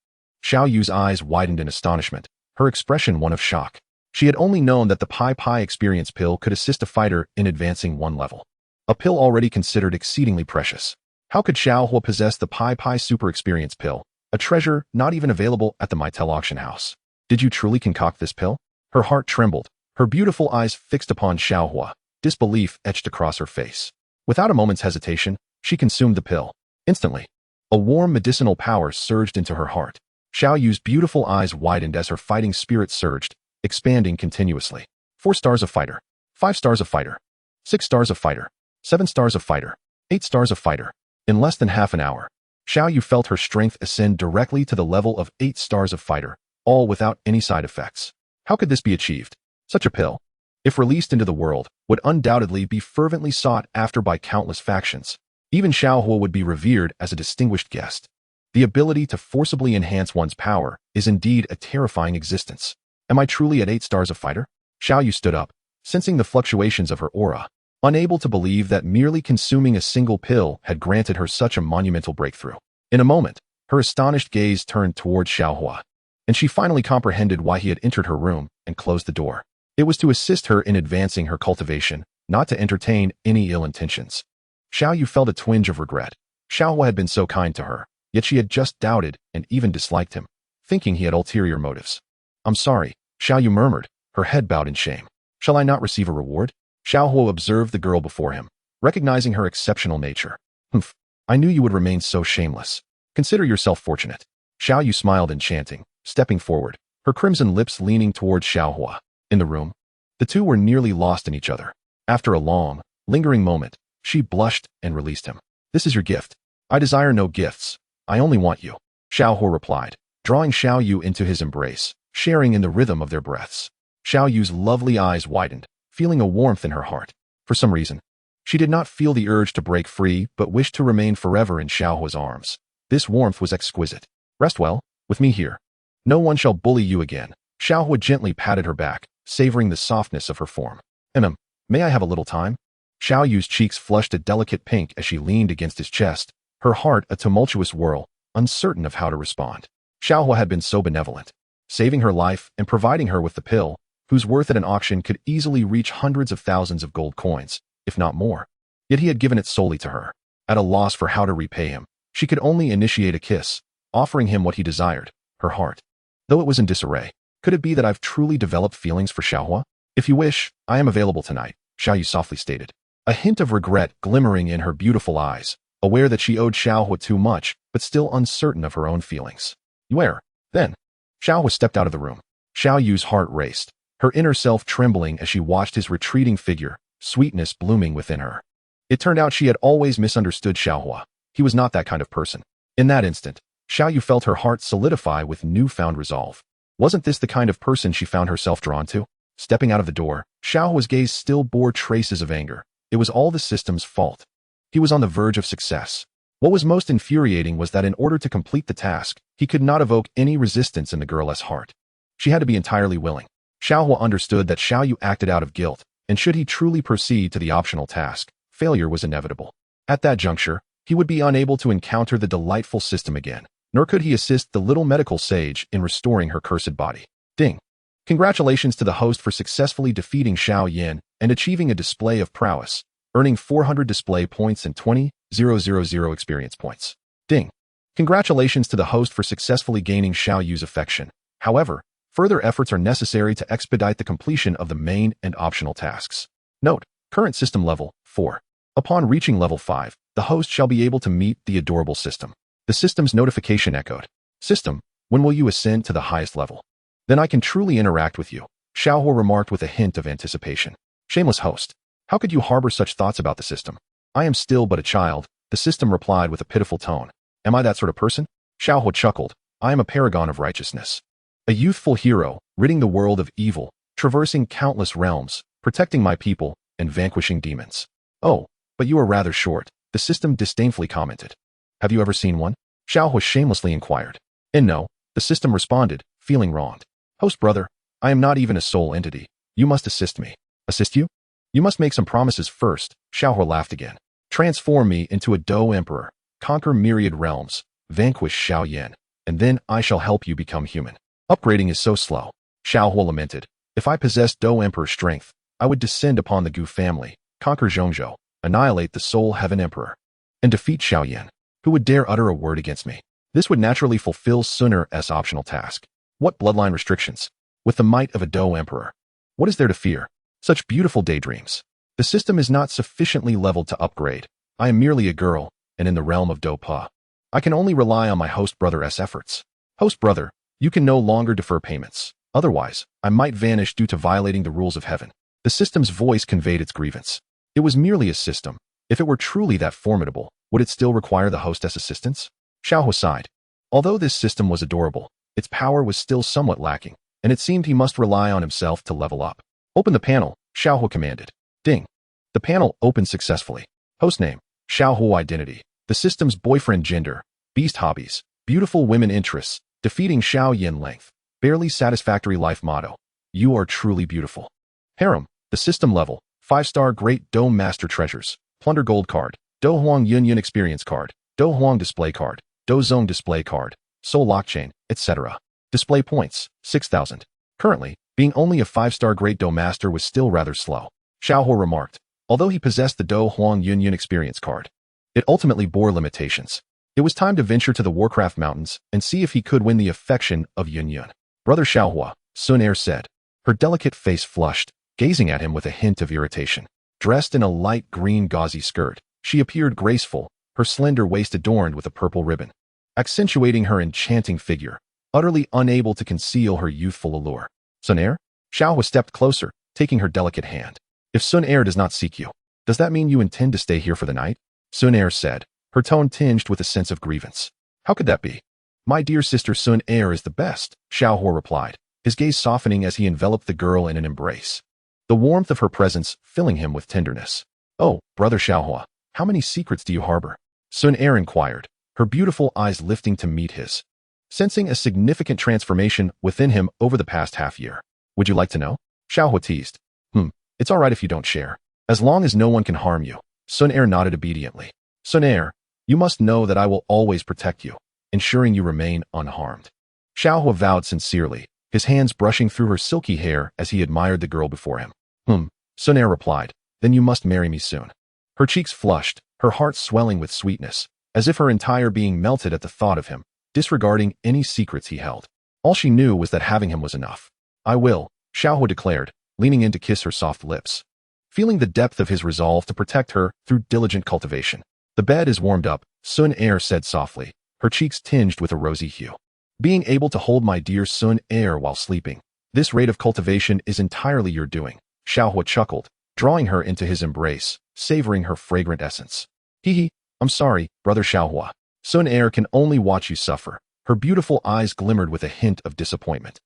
Xiao Yu's eyes widened in astonishment, her expression one of shock. She had only known that the Pi experience pill could assist a fighter in advancing one level. A pill already considered exceedingly precious. How could Xiao Huo possess the Pi super experience pill, a treasure not even available at the Mytel auction house? Did you truly concoct this pill? Her heart trembled, her beautiful eyes fixed upon Xiao Huo, disbelief etched across her face. Without a moment's hesitation, she consumed the pill. Instantly, a warm medicinal power surged into her heart. Xiao Yu's beautiful eyes widened as her fighting spirit surged, expanding continuously. 4 stars of fighter, 5 stars of fighter, 6 stars of fighter, 7 stars of fighter, 8 stars of fighter. In less than half an hour, Xiao Yu felt her strength ascend directly to the level of 8 stars of fighter, all without any side effects. How could this be achieved? Such a pill, if released into the world, would undoubtedly be fervently sought after by countless factions. Even Xiao Huo would be revered as a distinguished guest. The ability to forcibly enhance one's power is indeed a terrifying existence. Am I truly at 8 stars of fighter? Xiao Yu stood up, sensing the fluctuations of her aura, unable to believe that merely consuming a single pill had granted her such a monumental breakthrough. In a moment, her astonished gaze turned toward Xiao Huo, and she finally comprehended why he had entered her room and closed the door. It was to assist her in advancing her cultivation, not to entertain any ill intentions. Xiao Yu felt a twinge of regret. Xiao Huo had been so kind to her, yet she had just doubted and even disliked him, thinking he had ulterior motives. I'm sorry, Xiao Yu murmured, her head bowed in shame. Shall I not receive a reward? Xiao Huo observed the girl before him, recognizing her exceptional nature. Humph, I knew you would remain so shameless. Consider yourself fortunate. Xiao Yu smiled enchanting, stepping forward, her crimson lips leaning towards Xiao Huo. In the room, the two were nearly lost in each other. After a long, lingering moment, she blushed and released him. This is your gift. I desire no gifts. I only want you. Xiao Huo replied, drawing Xiao Yu into his embrace, sharing in the rhythm of their breaths. Xiao Yu's lovely eyes widened, feeling a warmth in her heart. For some reason, she did not feel the urge to break free but wished to remain forever in Xiao Huo's arms. This warmth was exquisite. Rest well, with me here. No one shall bully you again. Xiao Huo gently patted her back, savoring the softness of her form. May I have a little time? Xiao Yu's cheeks flushed a delicate pink as she leaned against his chest, her heart a tumultuous whirl, uncertain of how to respond. Xiao Huo had been so benevolent, saving her life and providing her with the pill, whose worth at an auction could easily reach hundreds of thousands of gold coins, if not more. Yet he had given it solely to her. At a loss for how to repay him, she could only initiate a kiss, offering him what he desired, her heart. Though it was in disarray, could it be that I've truly developed feelings for Xiao Huo? If you wish, I am available tonight, Xiao Yu softly stated, a hint of regret glimmering in her beautiful eyes, aware that she owed Xiao Huo too much, but still uncertain of her own feelings. Where, then? Xiao Huo stepped out of the room. Xiao Yu's heart raced, her inner self trembling as she watched his retreating figure, sweetness blooming within her. It turned out she had always misunderstood Xiao Huo. He was not that kind of person. In that instant, Xiao Yu felt her heart solidify with newfound resolve. Wasn't this the kind of person she found herself drawn to? Stepping out of the door, Xiao Huo's gaze still bore traces of anger. It was all the system's fault. He was on the verge of success. What was most infuriating was that in order to complete the task, he could not evoke any resistance in the girl's heart. She had to be entirely willing. Xiao Huo understood that Xiao Yu acted out of guilt, and should he truly proceed to the optional task, failure was inevitable. At that juncture, he would be unable to encounter the delightful system again, nor could he assist the little medical sage in restoring her cursed body. Ding. Congratulations to the host for successfully defeating Xiao Yan and achieving a display of prowess, earning 400 display points and 20,000 experience points. Ding. Congratulations to the host for successfully gaining Xiao Yu's affection. However, further efforts are necessary to expedite the completion of the main and optional tasks. Note, current system level, 4. Upon reaching level 5, the host shall be able to meet the adorable system. The system's notification echoed. System, when will you ascend to the highest level? Then I can truly interact with you, Xiao Huo remarked with a hint of anticipation. Shameless host. How could you harbor such thoughts about the system? I am still but a child, the system replied with a pitiful tone. Am I that sort of person? Xiao Huo chuckled. I am a paragon of righteousness. A youthful hero, ridding the world of evil, traversing countless realms, protecting my people, and vanquishing demons. Oh, but you are rather short, the system disdainfully commented. Have you ever seen one? Xiao Huo shamelessly inquired. And no, the system responded, feeling wronged. Host brother, I am not even a soul entity. You must assist me. Assist you? You must make some promises first, Xiao Huo laughed again. Transform me into a Dou Emperor, conquer myriad realms, vanquish Xiao Yan, and then I shall help you become human. Upgrading is so slow. Xiao Huo lamented. If I possessed Do Emperor strength, I would descend upon the Gu family, conquer Zhongzhou, annihilate the Soul Heaven Emperor, and defeat Xiao Yan. Who would dare utter a word against me? This would naturally fulfill Xun'er's optional task. What bloodline restrictions? With the might of a Do Emperor. What is there to fear? Such beautiful daydreams. The system is not sufficiently leveled to upgrade. I am merely a girl, and in the realm of Do Pa. I can only rely on my host brother's efforts. Host brother, you can no longer defer payments. Otherwise, I might vanish due to violating the rules of heaven. The system's voice conveyed its grievance. It was merely a system. If it were truly that formidable, would it still require the hostess' assistance? Xiao Huo sighed. Although this system was adorable, its power was still somewhat lacking, and it seemed he must rely on himself to level up. Open the panel, Xiao Huo commanded. Ding. The panel opened successfully. Hostname, Xiao Huo identity, the system's boyfriend gender, beast hobbies, beautiful women interests, defeating Xiao Yan length, barely satisfactory life motto. You are truly beautiful. Harem, the system level, 5-star Great Dome Master Treasures, Plunder Gold card, Do Huang Yun Experience card, Do Huang Display card, Do Zone Display card, Soul Lockchain, etc. Display points, 6,000. Currently, being only a 5-star Great Dome Master was still rather slow. Xiao Huo remarked, although he possessed the Do Huang Yun Experience card. It ultimately bore limitations. It was time to venture to the Warcraft Mountains and see if he could win the affection of Yun. Brother Xiao Huo, Xun'er said. Her delicate face flushed, gazing at him with a hint of irritation. Dressed in a light green gauzy skirt, she appeared graceful, her slender waist adorned with a purple ribbon, accentuating her enchanting figure, utterly unable to conceal her youthful allure. Xun'er? Xiao Huo stepped closer, taking her delicate hand. If Xun'er does not seek you, does that mean you intend to stay here for the night? Xun'er said, her tone tinged with a sense of grievance. How could that be? My dear sister Xun'er is the best, Xiao Huo replied, his gaze softening as he enveloped the girl in an embrace. The warmth of her presence filling him with tenderness. Oh, brother Xiao Huo, how many secrets do you harbor? Xun'er inquired, her beautiful eyes lifting to meet his. Sensing a significant transformation within him over the past half-year. Would you like to know? Xiao Huo teased. It's all right if you don't share. As long as no one can harm you. Xun'er nodded obediently. Xun'er, you must know that I will always protect you, ensuring you remain unharmed. Xiao Huo vowed sincerely, his hands brushing through her silky hair as he admired the girl before him. Xun'er replied, then you must marry me soon. Her cheeks flushed, her heart swelling with sweetness, as if her entire being melted at the thought of him, disregarding any secrets he held. All she knew was that having him was enough. I will, Xiao Huo declared, leaning in to kiss her soft lips. Feeling the depth of his resolve to protect her through diligent cultivation. The bed is warmed up, Xun'er said softly, her cheeks tinged with a rosy hue. Being able to hold my dear Xun'er while sleeping. This rate of cultivation is entirely your doing, Xiao Huo chuckled, drawing her into his embrace, savoring her fragrant essence. Hee, I'm sorry, brother Xiao Huo. Xun'er can only watch you suffer. Her beautiful eyes glimmered with a hint of disappointment.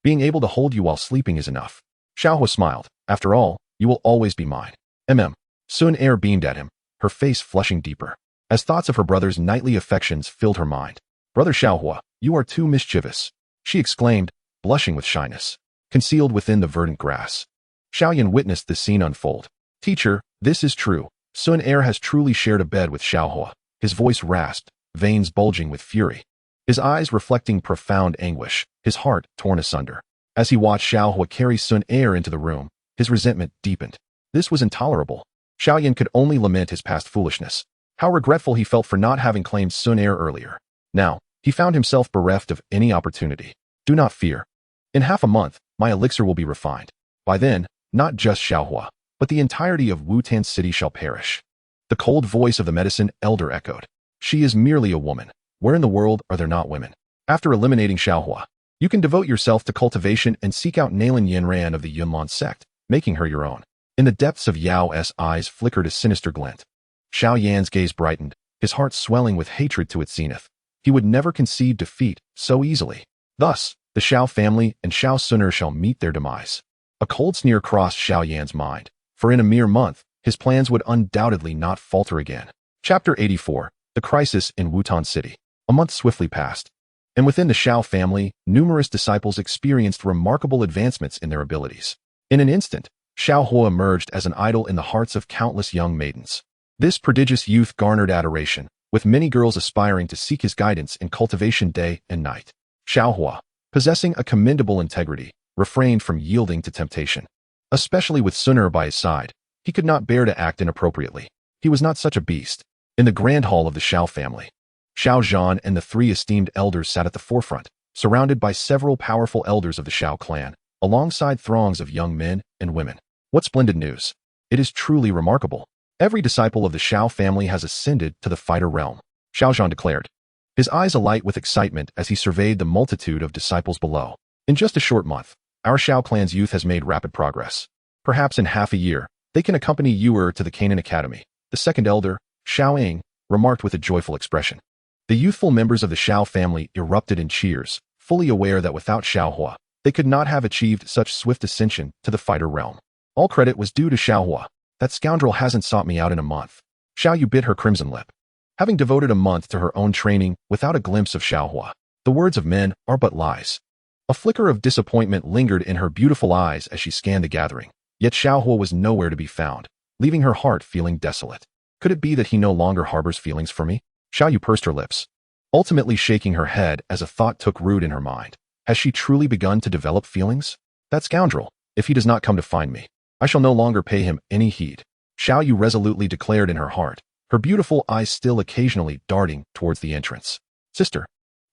Being able to hold you while sleeping is enough. Xiao Huo smiled. After all, you will always be mine. Xun'er beamed at him, her face flushing deeper, as thoughts of her brother's nightly affections filled her mind. Brother Xiao Huo, you are too mischievous, she exclaimed, blushing with shyness, concealed within the verdant grass. Xiao Yan witnessed the scene unfold. Teacher, this is true. Xun'er has truly shared a bed with Xiao Huo. His voice rasped, veins bulging with fury. His eyes reflecting profound anguish, his heart torn asunder. As he watched Xiao Huo carry Xun'er into the room, his resentment deepened. This was intolerable. Xiao Yan could only lament his past foolishness. How regretful he felt for not having claimed Xun'er earlier. Now, he found himself bereft of any opportunity. Do not fear. In half a month, my elixir will be refined. By then, not just Xiao Huo, but the entirety of Wutan city shall perish. The cold voice of the medicine elder echoed. She is merely a woman. Where in the world are there not women? After eliminating Xiao Huo, you can devote yourself to cultivation and seek out Nalan Yanran of the Yunlan Sect, making her your own. In the depths of Yao's eyes flickered a sinister glint. Xiao Yan's gaze brightened, his heart swelling with hatred to its zenith. He would never concede defeat so easily. Thus, the Xiao family and Xiao Xun'er shall meet their demise. A cold sneer crossed Xiao Yan's mind, for in a mere month, his plans would undoubtedly not falter again. Chapter 84, The Crisis in Wutan City. A month swiftly passed, and within the Xiao family, numerous disciples experienced remarkable advancements in their abilities. In an instant, Xiao Huo emerged as an idol in the hearts of countless young maidens. This prodigious youth garnered adoration, with many girls aspiring to seek his guidance in cultivation day and night. Xiao Huo, possessing a commendable integrity, refrained from yielding to temptation. Especially with Xun'er by his side, he could not bear to act inappropriately. He was not such a beast. In the grand hall of the Xiao family, Xiao Yan and the three esteemed elders sat at the forefront, surrounded by several powerful elders of the Xiao clan, alongside throngs of young men and women. What splendid news! It is truly remarkable. Every disciple of the Xiao family has ascended to the fighter realm, Xiao Yan declared, his eyes alight with excitement as he surveyed the multitude of disciples below. In just a short month, our Xiao clan's youth has made rapid progress. Perhaps in half a year, they can accompany Xun'er to the Canaan Academy. The second elder, Xiao Ying, remarked with a joyful expression. The youthful members of the Xiao family erupted in cheers, fully aware that without Xiao Huo, they could not have achieved such swift ascension to the fighter realm. All credit was due to Xiao Huo. That scoundrel hasn't sought me out in a month. Xiao Yu bit her crimson lip. Having devoted a month to her own training without a glimpse of Xiao Huo, the words of men are but lies. A flicker of disappointment lingered in her beautiful eyes as she scanned the gathering, yet Xiao Huo was nowhere to be found, leaving her heart feeling desolate. Could it be that he no longer harbors feelings for me? Xiao Yu pursed her lips, ultimately shaking her head as a thought took root in her mind. Has she truly begun to develop feelings? That scoundrel, if he does not come to find me, I shall no longer pay him any heed, Xiao Yu resolutely declared in her heart, her beautiful eyes still occasionally darting towards the entrance. Sister,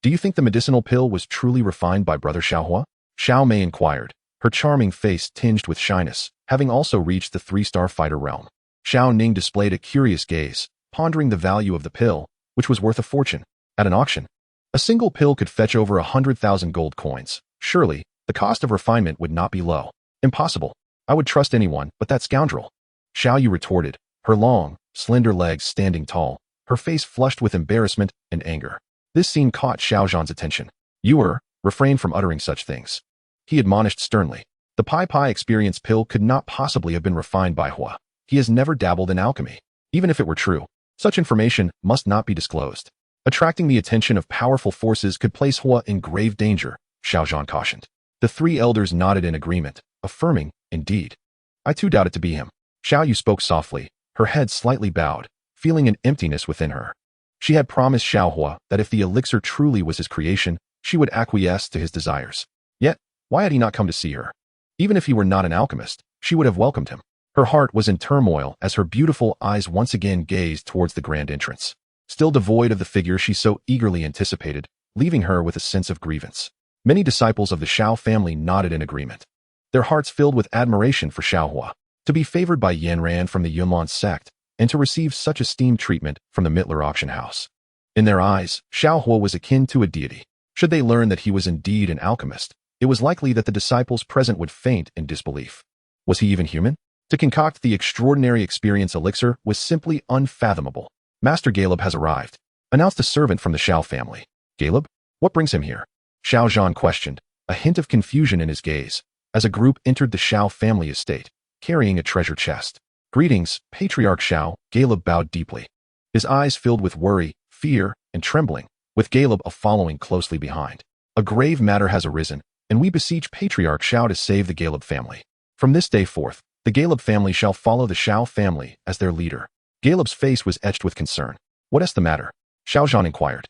do you think the medicinal pill was truly refined by Brother Xiao Huo? Xiao Mei inquired, her charming face tinged with shyness, having also reached the three-star fighter realm. Xiao Ning displayed a curious gaze, pondering the value of the pill, which was worth a fortune. At an auction, a single pill could fetch over 100,000 gold coins. Surely, the cost of refinement would not be low. Impossible. I would trust anyone but that scoundrel. Xiao Yu retorted, her long, slender legs standing tall, her face flushed with embarrassment and anger. This scene caught Xiao Yan's attention. Xun'er, refrain from uttering such things, he admonished sternly. The Pai experience pill could not possibly have been refined by Hua. He has never dabbled in alchemy. Even if it were true, such information must not be disclosed. Attracting the attention of powerful forces could place Hua in grave danger, Xiao Yan cautioned. The three elders nodded in agreement, affirming, indeed. I too doubt it to be him. Xiao Yu spoke softly, her head slightly bowed, feeling an emptiness within her. She had promised Xiao Hua that if the elixir truly was his creation, she would acquiesce to his desires. Yet, why had he not come to see her? Even if he were not an alchemist, she would have welcomed him. Her heart was in turmoil as her beautiful eyes once again gazed towards the grand entrance, still devoid of the figure she so eagerly anticipated, leaving her with a sense of grievance. Many disciples of the Xiao family nodded in agreement, their hearts filled with admiration for Xiao Hua. To be favored by Yanran from the Yunlan Sect, and to receive such esteemed treatment from the Mittler auction house. In their eyes, Xiao Huo was akin to a deity. Should they learn that he was indeed an alchemist, it was likely that the disciples present would faint in disbelief. Was he even human? To concoct the extraordinary experience elixir was simply unfathomable. Master Caleb has arrived, announced a servant from the Xiao family. Caleb? What brings him here? Xiao Yan questioned, a hint of confusion in his gaze, as a group entered the Xiao family estate, carrying a treasure chest. Greetings, Patriarch Xiao, Caleb bowed deeply, his eyes filled with worry, fear, and trembling, with Caleb following closely behind. A grave matter has arisen, and we beseech Patriarch Xiao to save the Caleb family. From this day forth, the Caleb family shall follow the Xiao family as their leader. Caleb's face was etched with concern. What is the matter? Xiao Yan inquired,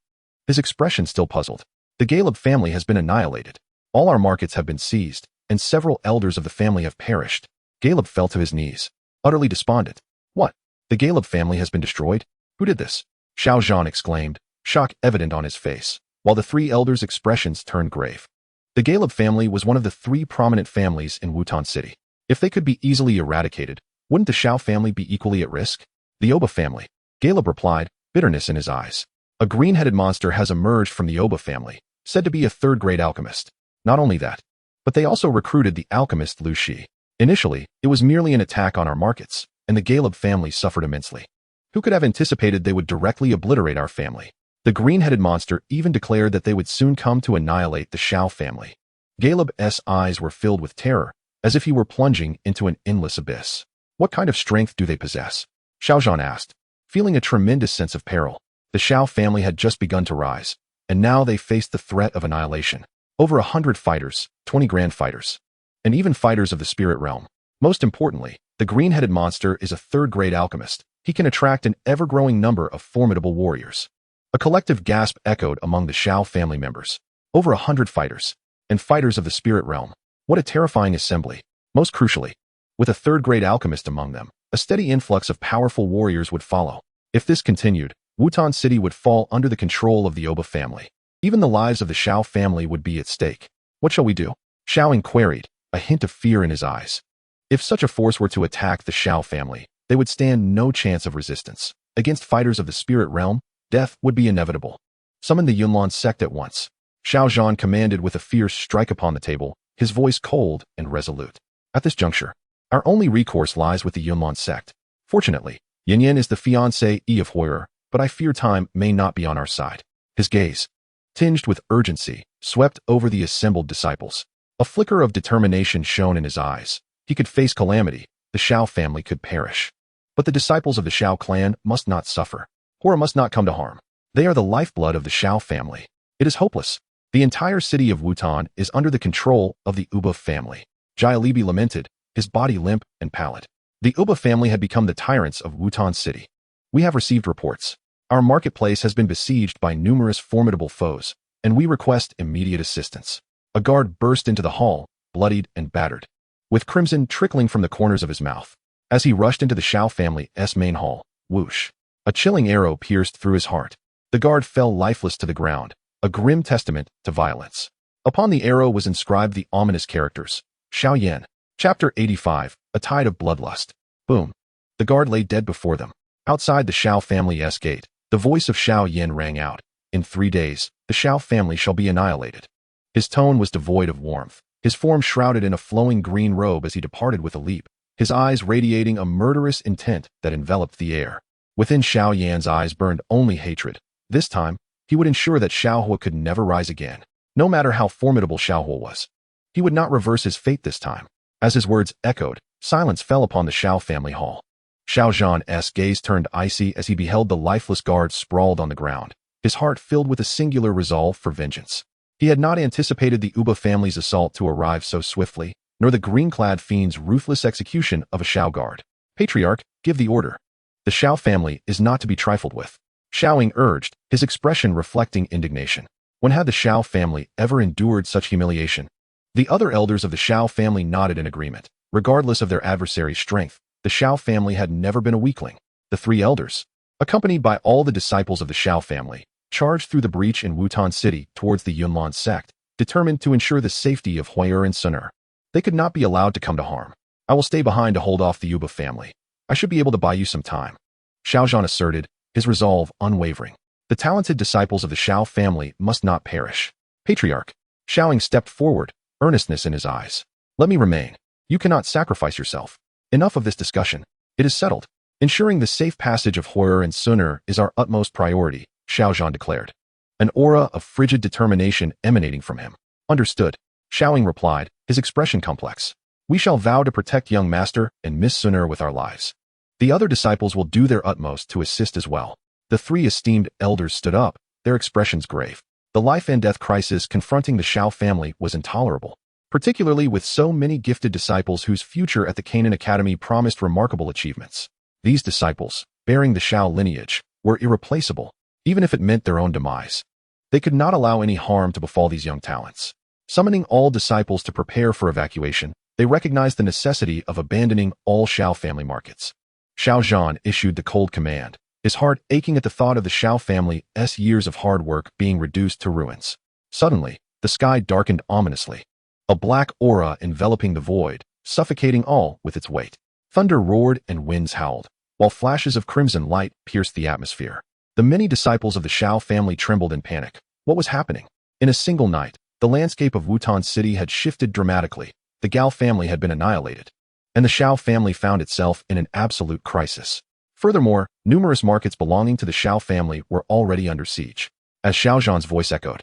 his expression still puzzled. The Caleb family has been annihilated. All our markets have been seized, and several elders of the family have perished. Caleb fell to his knees, utterly despondent. What? The Caleb family has been destroyed? Who did this? Xiao Yan exclaimed, shock evident on his face, while the three elders' expressions turned grave. The Caleb family was one of the three prominent families in Wutan City. If they could be easily eradicated, wouldn't the Xiao family be equally at risk? The Oba family, Caleb replied, bitterness in his eyes. A green-headed monster has emerged from the Oba family, said to be a third-grade alchemist. Not only that, but they also recruited the alchemist Lu Shi. Initially, it was merely an attack on our markets, and the Caleb family suffered immensely. Who could have anticipated they would directly obliterate our family? The green-headed monster even declared that they would soon come to annihilate the Xiao family. Caleb's eyes were filled with terror, as if he were plunging into an endless abyss. What kind of strength do they possess? Xiao Yan asked, feeling a tremendous sense of peril. The Xiao family had just begun to rise, and now they faced the threat of annihilation. Over 100 fighters, 20 grand fighters, and even fighters of the spirit realm. Most importantly, the green-headed monster is a third-grade alchemist. He can attract an ever-growing number of formidable warriors. A collective gasp echoed among the Xiao family members. Over 100 fighters, and fighters of the spirit realm. What a terrifying assembly. Most crucially, with a third-grade alchemist among them, a steady influx of powerful warriors would follow. If this continued, Wutan City would fall under the control of the Oba family. Even the lives of the Xiao family would be at stake. What shall we do? Xiao Ying queried, a hint of fear in his eyes. If such a force were to attack the Xiao family, they would stand no chance of resistance. Against fighters of the spirit realm, death would be inevitable. Summon the Yunlan Sect at once. Xiao Zhan commanded with a fierce strike upon the table, his voice cold and resolute. At this juncture, our only recourse lies with the Yunlan Sect. Fortunately, Yin is the fiancé of Xun'er, but I fear time may not be on our side. His gaze, tinged with urgency, swept over the assembled disciples. A flicker of determination shone in his eyes. He could face calamity, the Xiao family could perish. But the disciples of the Xiao clan must not suffer. Xun'er must not come to harm. They are the lifeblood of the Xiao family. It is hopeless. The entire city of Wutan is under the control of the Uba family. Jialibi lamented, his body limp and pallid. The Uba family had become the tyrants of Wutan City. We have received reports. Our marketplace has been besieged by numerous formidable foes, and we request immediate assistance. A guard burst into the hall, bloodied and battered, with crimson trickling from the corners of his mouth. As he rushed into the Xiao family's main hall, whoosh, a chilling arrow pierced through his heart. The guard fell lifeless to the ground, a grim testament to violence. Upon the arrow was inscribed the ominous characters, Xiao Yan. Chapter 85, A Tide of Bloodlust. Boom. The guard lay dead before them. Outside the Xiao family's gate, the voice of Xiao Yan rang out. In 3 days, the Xiao family shall be annihilated. His tone was devoid of warmth, his form shrouded in a flowing green robe as he departed with a leap, his eyes radiating a murderous intent that enveloped the air. Within Xiao Yan's eyes burned only hatred. This time, he would ensure that Xiao Huo could never rise again, no matter how formidable Xiao Huo was. He would not reverse his fate this time. As his words echoed, silence fell upon the Xiao family hall. Xiao Zhan's gaze turned icy as he beheld the lifeless guard sprawled on the ground, his heart filled with a singular resolve for vengeance. He had not anticipated the Uba family's assault to arrive so swiftly, nor the green-clad fiend's ruthless execution of a Xiao guard. Patriarch, give the order. The Xiao family is not to be trifled with. Xiao Ying urged, his expression reflecting indignation. When had the Xiao family ever endured such humiliation? The other elders of the Xiao family nodded in agreement. Regardless of their adversary's strength, the Xiao family had never been a weakling. The 3 elders, accompanied by all the disciples of the Xiao family, charged through the breach in Wutan City towards the Yunlan Sect, determined to ensure the safety of Xun'er and Xun'er. They could not be allowed to come to harm. I will stay behind to hold off the Uba family. I should be able to buy you some time. Xiao Zhan asserted, his resolve unwavering. The talented disciples of the Xiao family must not perish. Patriarch, Xiao Ying stepped forward, earnestness in his eyes. Let me remain. You cannot sacrifice yourself. Enough of this discussion. It is settled. Ensuring the safe passage of Xun'er and Xun'er is our utmost priority, Xiao Zhan declared. An aura of frigid determination emanating from him. Understood. Xiao Ying replied, his expression complex. We shall vow to protect young master and Miss Xun'er with our lives. The other disciples will do their utmost to assist as well. The 3 esteemed elders stood up, their expressions grave. The life and death crisis confronting the Xiao family was intolerable, particularly with so many gifted disciples whose future at the Canaan Academy promised remarkable achievements. These disciples, bearing the Xiao lineage, were irreplaceable, even if it meant their own demise. They could not allow any harm to befall these young talents. Summoning all disciples to prepare for evacuation, they recognized the necessity of abandoning all Xiao family markets. Xiao Zhan issued the cold command, his heart aching at the thought of the Xiao family's years of hard work being reduced to ruins. Suddenly, the sky darkened ominously. A black aura enveloping the void, suffocating all with its weight. Thunder roared and winds howled, while flashes of crimson light pierced the atmosphere. The many disciples of the Xiao family trembled in panic. What was happening? In a single night, the landscape of Wutan City had shifted dramatically. The Gao family had been annihilated, and the Xiao family found itself in an absolute crisis. Furthermore, numerous markets belonging to the Xiao family were already under siege. As Xiao Zhan's voice echoed,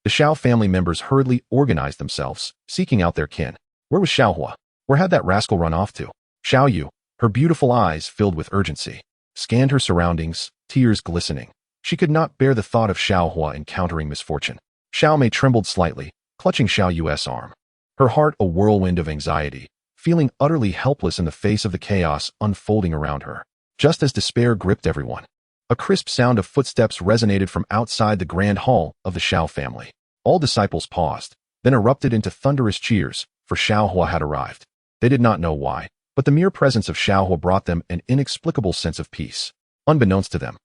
the Xiao family members hurriedly organized themselves, seeking out their kin. Where was Xiao Huo? Where had that rascal run off to? Xiao Yu, her beautiful eyes filled with urgency, scanned her surroundings, tears glistening. She could not bear the thought of Xiao Huo encountering misfortune. Xiao Mei trembled slightly, clutching Xiao Yu's arm. Her heart a whirlwind of anxiety, feeling utterly helpless in the face of the chaos unfolding around her. Just as despair gripped everyone, a crisp sound of footsteps resonated from outside the grand hall of the Xiao family. All disciples paused, then erupted into thunderous cheers, for Xiao Huo had arrived. They did not know why, but the mere presence of Xiao Huo brought them an inexplicable sense of peace. Unbeknownst to them,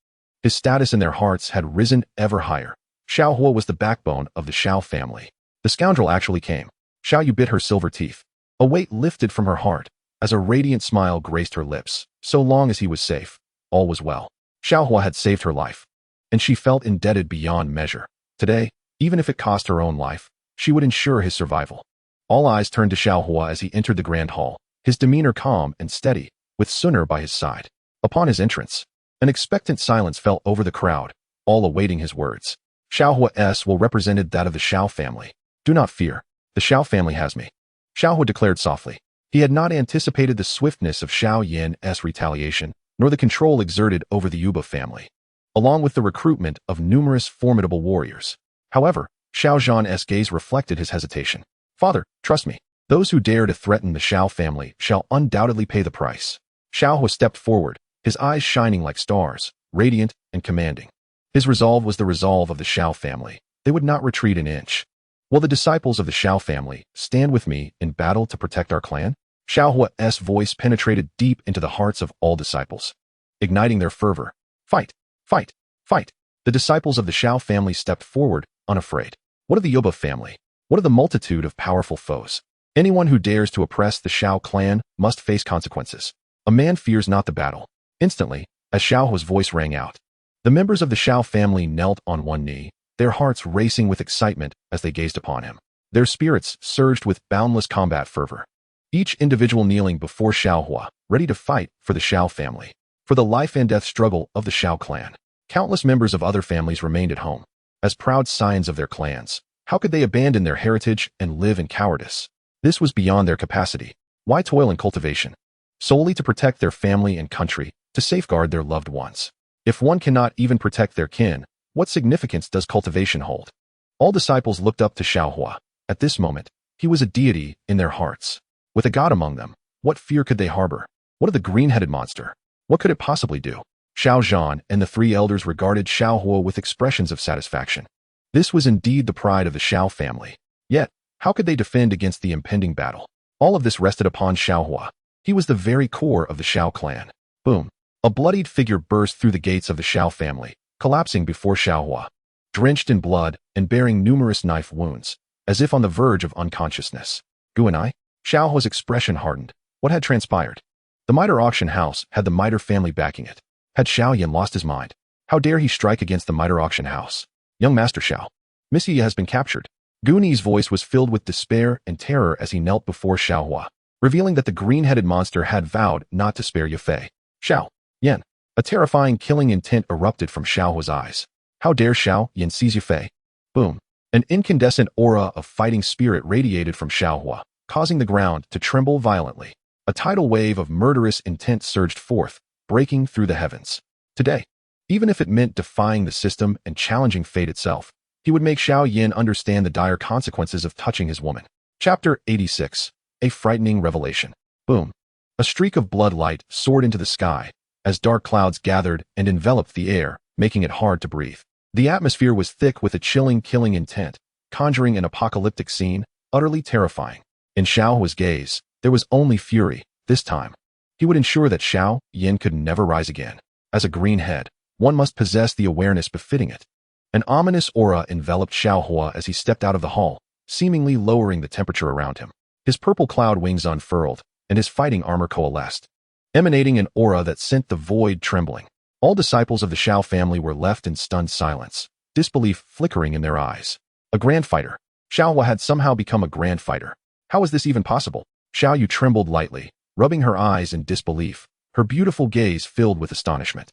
his status in their hearts had risen ever higher. Xiao Huo was the backbone of the Xiao family. The scoundrel actually came. Xiao Yu bit her silver teeth. A weight lifted from her heart as a radiant smile graced her lips. So long as he was safe, all was well. Xiao Huo had saved her life, and she felt indebted beyond measure. Today, even if it cost her own life, she would ensure his survival. All eyes turned to Xiao Huo as he entered the grand hall, his demeanor calm and steady, with Xun'er by his side. Upon his entrance, an expectant silence fell over the crowd, all awaiting his words. Xiao Huo's will represented that of the Xiao family. Do not fear, the Xiao family has me, Xiao Huo declared softly. He had not anticipated the swiftness of Xiao Yan's retaliation, nor the control exerted over the Yuba family, along with the recruitment of numerous formidable warriors. However, Xiao Zhan's gaze reflected his hesitation. Father, trust me. Those who dare to threaten the Xiao family shall undoubtedly pay the price. Xiao Huo stepped forward, his eyes shining like stars, radiant and commanding. His resolve was the resolve of the Xiao family. They would not retreat an inch. Will the disciples of the Xiao family stand with me in battle to protect our clan? Xiao Huo's voice penetrated deep into the hearts of all disciples, igniting their fervor. Fight! Fight! Fight! The disciples of the Xiao family stepped forward, unafraid. What of the Yuba family? What of the multitude of powerful foes? Anyone who dares to oppress the Xiao clan must face consequences. A man fears not the battle. Instantly, as Xiao Huo's voice rang out, the members of the Xiao family knelt on one knee, their hearts racing with excitement as they gazed upon him. Their spirits surged with boundless combat fervor. Each individual kneeling before Xiao Huo, ready to fight for the Xiao family, for the life and death struggle of the Xiao clan. Countless members of other families remained at home, as proud scions of their clans. How could they abandon their heritage and live in cowardice? This was beyond their capacity. Why toil in cultivation? Solely to protect their family and country, to safeguard their loved ones. If one cannot even protect their kin, what significance does cultivation hold? All disciples looked up to Xiao Huo. At this moment, he was a deity in their hearts. With a god among them, what fear could they harbor? What of the green-headed monster? What could it possibly do? Xiao Zhan and the three elders regarded Xiao Huo with expressions of satisfaction. This was indeed the pride of the Xiao family. Yet, how could they defend against the impending battle? All of this rested upon Xiao Huo. He was the very core of the Xiao clan. Boom! A bloodied figure burst through the gates of the Xiao family, collapsing before Xiao Huo, drenched in blood and bearing numerous knife wounds, as if on the verge of unconsciousness. Guanai? Xiao Huo's expression hardened. What had transpired? The Miter auction house had the Miter family backing it. Had Xiao Yan lost his mind? How dare he strike against the Miter auction house? Young Master Xiao, Miss Yi has been captured. Guni's voice was filled with despair and terror as he knelt before Xiao Huo, revealing that the green-headed monster had vowed not to spare Yafei. Xiao Yan. A terrifying killing intent erupted from Xiao Huo's eyes. How dare Xiao Yan seize Yafei? Boom. An incandescent aura of fighting spirit radiated from Xiao Huo, causing the ground to tremble violently. A tidal wave of murderous intent surged forth, breaking through the heavens. Today, even if it meant defying the system and challenging fate itself, he would make Xiao Yan understand the dire consequences of touching his woman. Chapter 86. A frightening revelation. Boom. A streak of blood light soared into the sky, as dark clouds gathered and enveloped the air, making it hard to breathe. The atmosphere was thick with a chilling killing intent, conjuring an apocalyptic scene, utterly terrifying. In Xiao Huo's gaze, there was only fury. This time, he would ensure that Xiao Yan could never rise again. As a green head, one must possess the awareness befitting it. An ominous aura enveloped Xiao Huo as he stepped out of the hall, seemingly lowering the temperature around him. His purple cloud wings unfurled, and his fighting armor coalesced, emanating an aura that sent the void trembling. All disciples of the Xiao family were left in stunned silence, disbelief flickering in their eyes. A grand fighter. Xiao Huo had somehow become a grand fighter. How was this even possible? Xiao Yu trembled lightly, rubbing her eyes in disbelief, her beautiful gaze filled with astonishment.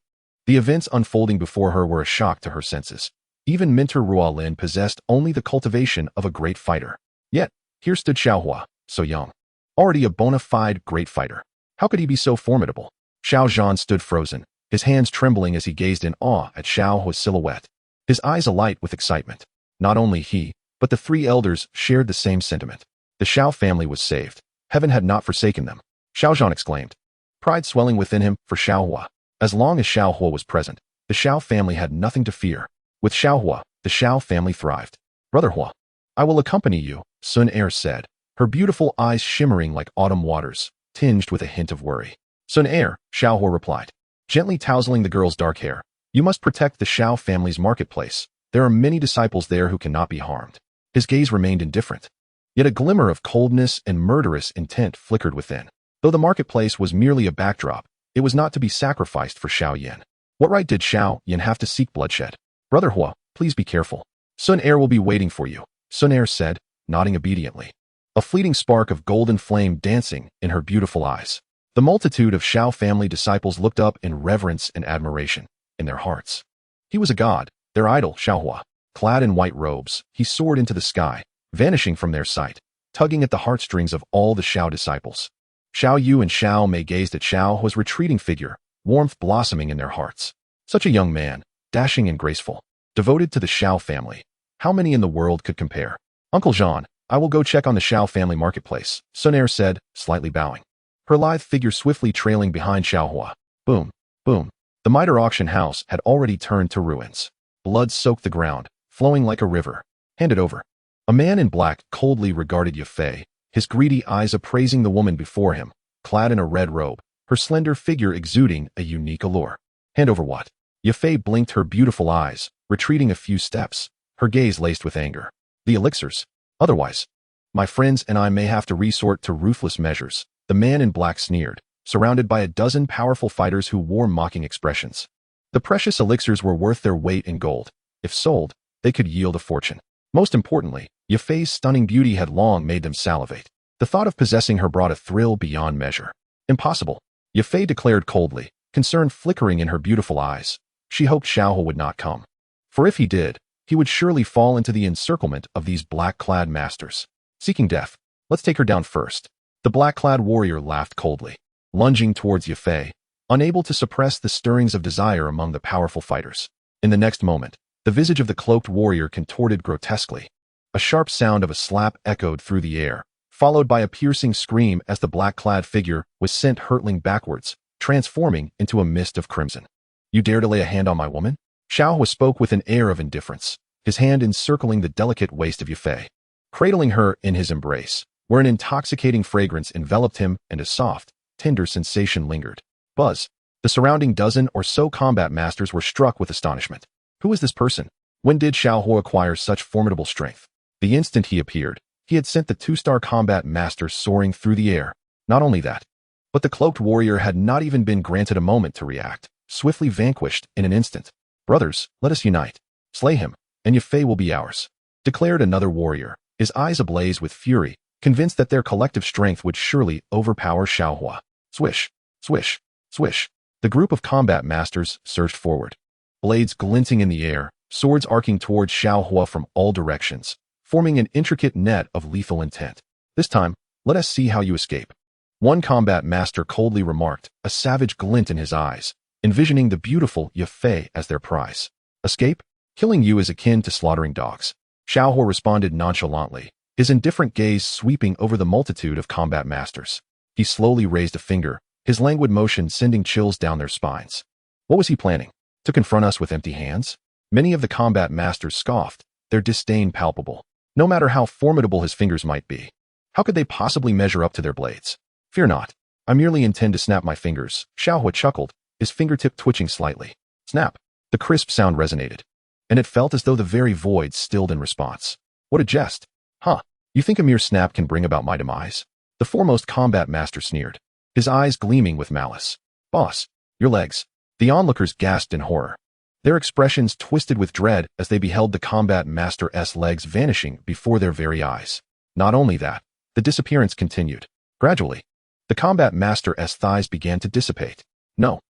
The events unfolding before her were a shock to her senses. Even Mentor Ruolin possessed only the cultivation of a great fighter. Yet, here stood Xiao Huo, so young, already a bona fide great fighter. How could he be so formidable? Xiao Zhan stood frozen, his hands trembling as he gazed in awe at Xiao Huo's silhouette, his eyes alight with excitement. Not only he, but the three elders shared the same sentiment. The Xiao family was saved. Heaven had not forsaken them. Xiao Zhan exclaimed, pride swelling within him for Xiao Huo. As long as Xiao Huo was present, the Xiao family had nothing to fear. With Xiao Huo, the Xiao family thrived. Brother Huo, I will accompany you, Xun'er said, her beautiful eyes shimmering like autumn waters, tinged with a hint of worry. Xun'er, Xiao Huo replied, gently tousling the girl's dark hair. You must protect the Xiao family's marketplace. There are many disciples there who cannot be harmed. His gaze remained indifferent. Yet a glimmer of coldness and murderous intent flickered within. Though the marketplace was merely a backdrop, it was not to be sacrificed for Xiao Yan. What right did Xiao Yan have to seek bloodshed? Brother Huo, please be careful. Xun'er will be waiting for you, Xun'er said, nodding obediently. A fleeting spark of golden flame dancing in her beautiful eyes. The multitude of Xiao family disciples looked up in reverence and admiration in their hearts. He was a god, their idol, Xiao Huo. Clad in white robes, he soared into the sky, vanishing from their sight, tugging at the heartstrings of all the Xiao disciples. Xiao Yu and Xiao Mei gazed at Xiao Huo's retreating figure, warmth blossoming in their hearts. Such a young man, dashing and graceful, devoted to the Xiao family. How many in the world could compare? Uncle Jean, I will go check on the Xiao family marketplace, Xun'er said, slightly bowing. Her lithe figure swiftly trailing behind Xiao Huo. Boom, boom. The mitre auction house had already turned to ruins. Blood soaked the ground, flowing like a river. Hand it over. A man in black coldly regarded Yafei, his greedy eyes appraising the woman before him, clad in a red robe, her slender figure exuding a unique allure. Hand over what? Yafei blinked her beautiful eyes, retreating a few steps, her gaze laced with anger. The elixirs. Otherwise, my friends and I may have to resort to ruthless measures, the man in black sneered, surrounded by a dozen powerful fighters who wore mocking expressions. The precious elixirs were worth their weight in gold. If sold, they could yield a fortune. Most importantly, Yafei's stunning beauty had long made them salivate. The thought of possessing her brought a thrill beyond measure. Impossible, Yafei declared coldly, concern flickering in her beautiful eyes. She hoped Xiao Huo would not come. For if he did, he would surely fall into the encirclement of these black-clad masters. Seeking death, let's take her down first. The black-clad warrior laughed coldly, lunging towards Yafei, unable to suppress the stirrings of desire among the powerful fighters. In the next moment, the visage of the cloaked warrior contorted grotesquely. A sharp sound of a slap echoed through the air, followed by a piercing scream as the black-clad figure was sent hurtling backwards, transforming into a mist of crimson. You dare to lay a hand on my woman? Xiao Huo spoke with an air of indifference, his hand encircling the delicate waist of Yafei, cradling her in his embrace, where an intoxicating fragrance enveloped him and a soft, tender sensation lingered. Buzz. The surrounding dozen or so combat masters were struck with astonishment. Who is this person? When did Xiao Huo acquire such formidable strength? The instant he appeared, he had sent the two-star combat master soaring through the air. Not only that, but the cloaked warrior had not even been granted a moment to react, swiftly vanquished in an instant. Brothers, let us unite. Slay him, and Yafei will be ours, declared another warrior, his eyes ablaze with fury, convinced that their collective strength would surely overpower Xiao Huo. Swish, swish, swish. The group of combat masters surged forward, blades glinting in the air, swords arcing towards Xiao Huo from all directions, forming an intricate net of lethal intent. This time, let us see how you escape. One combat master coldly remarked, a savage glint in his eyes, envisioning the beautiful Yafei as their prize. Escape? Killing you is akin to slaughtering dogs. Xiao Huo responded nonchalantly, his indifferent gaze sweeping over the multitude of combat masters. He slowly raised a finger, his languid motion sending chills down their spines. What was he planning? To confront us with empty hands? Many of the combat masters scoffed, their disdain palpable. No matter how formidable his fingers might be, how could they possibly measure up to their blades? Fear not. I merely intend to snap my fingers, Xiao Huo chuckled, his fingertip twitching slightly. Snap. The crisp sound resonated, and it felt as though the very void stilled in response. What a jest. Huh, you think a mere snap can bring about my demise? The foremost combat master sneered, his eyes gleaming with malice. Boss, your legs. The onlookers gasped in horror, their expressions twisted with dread as they beheld the combat master's legs vanishing before their very eyes. Not only that, the disappearance continued. Gradually, the combat master's thighs began to dissipate. No,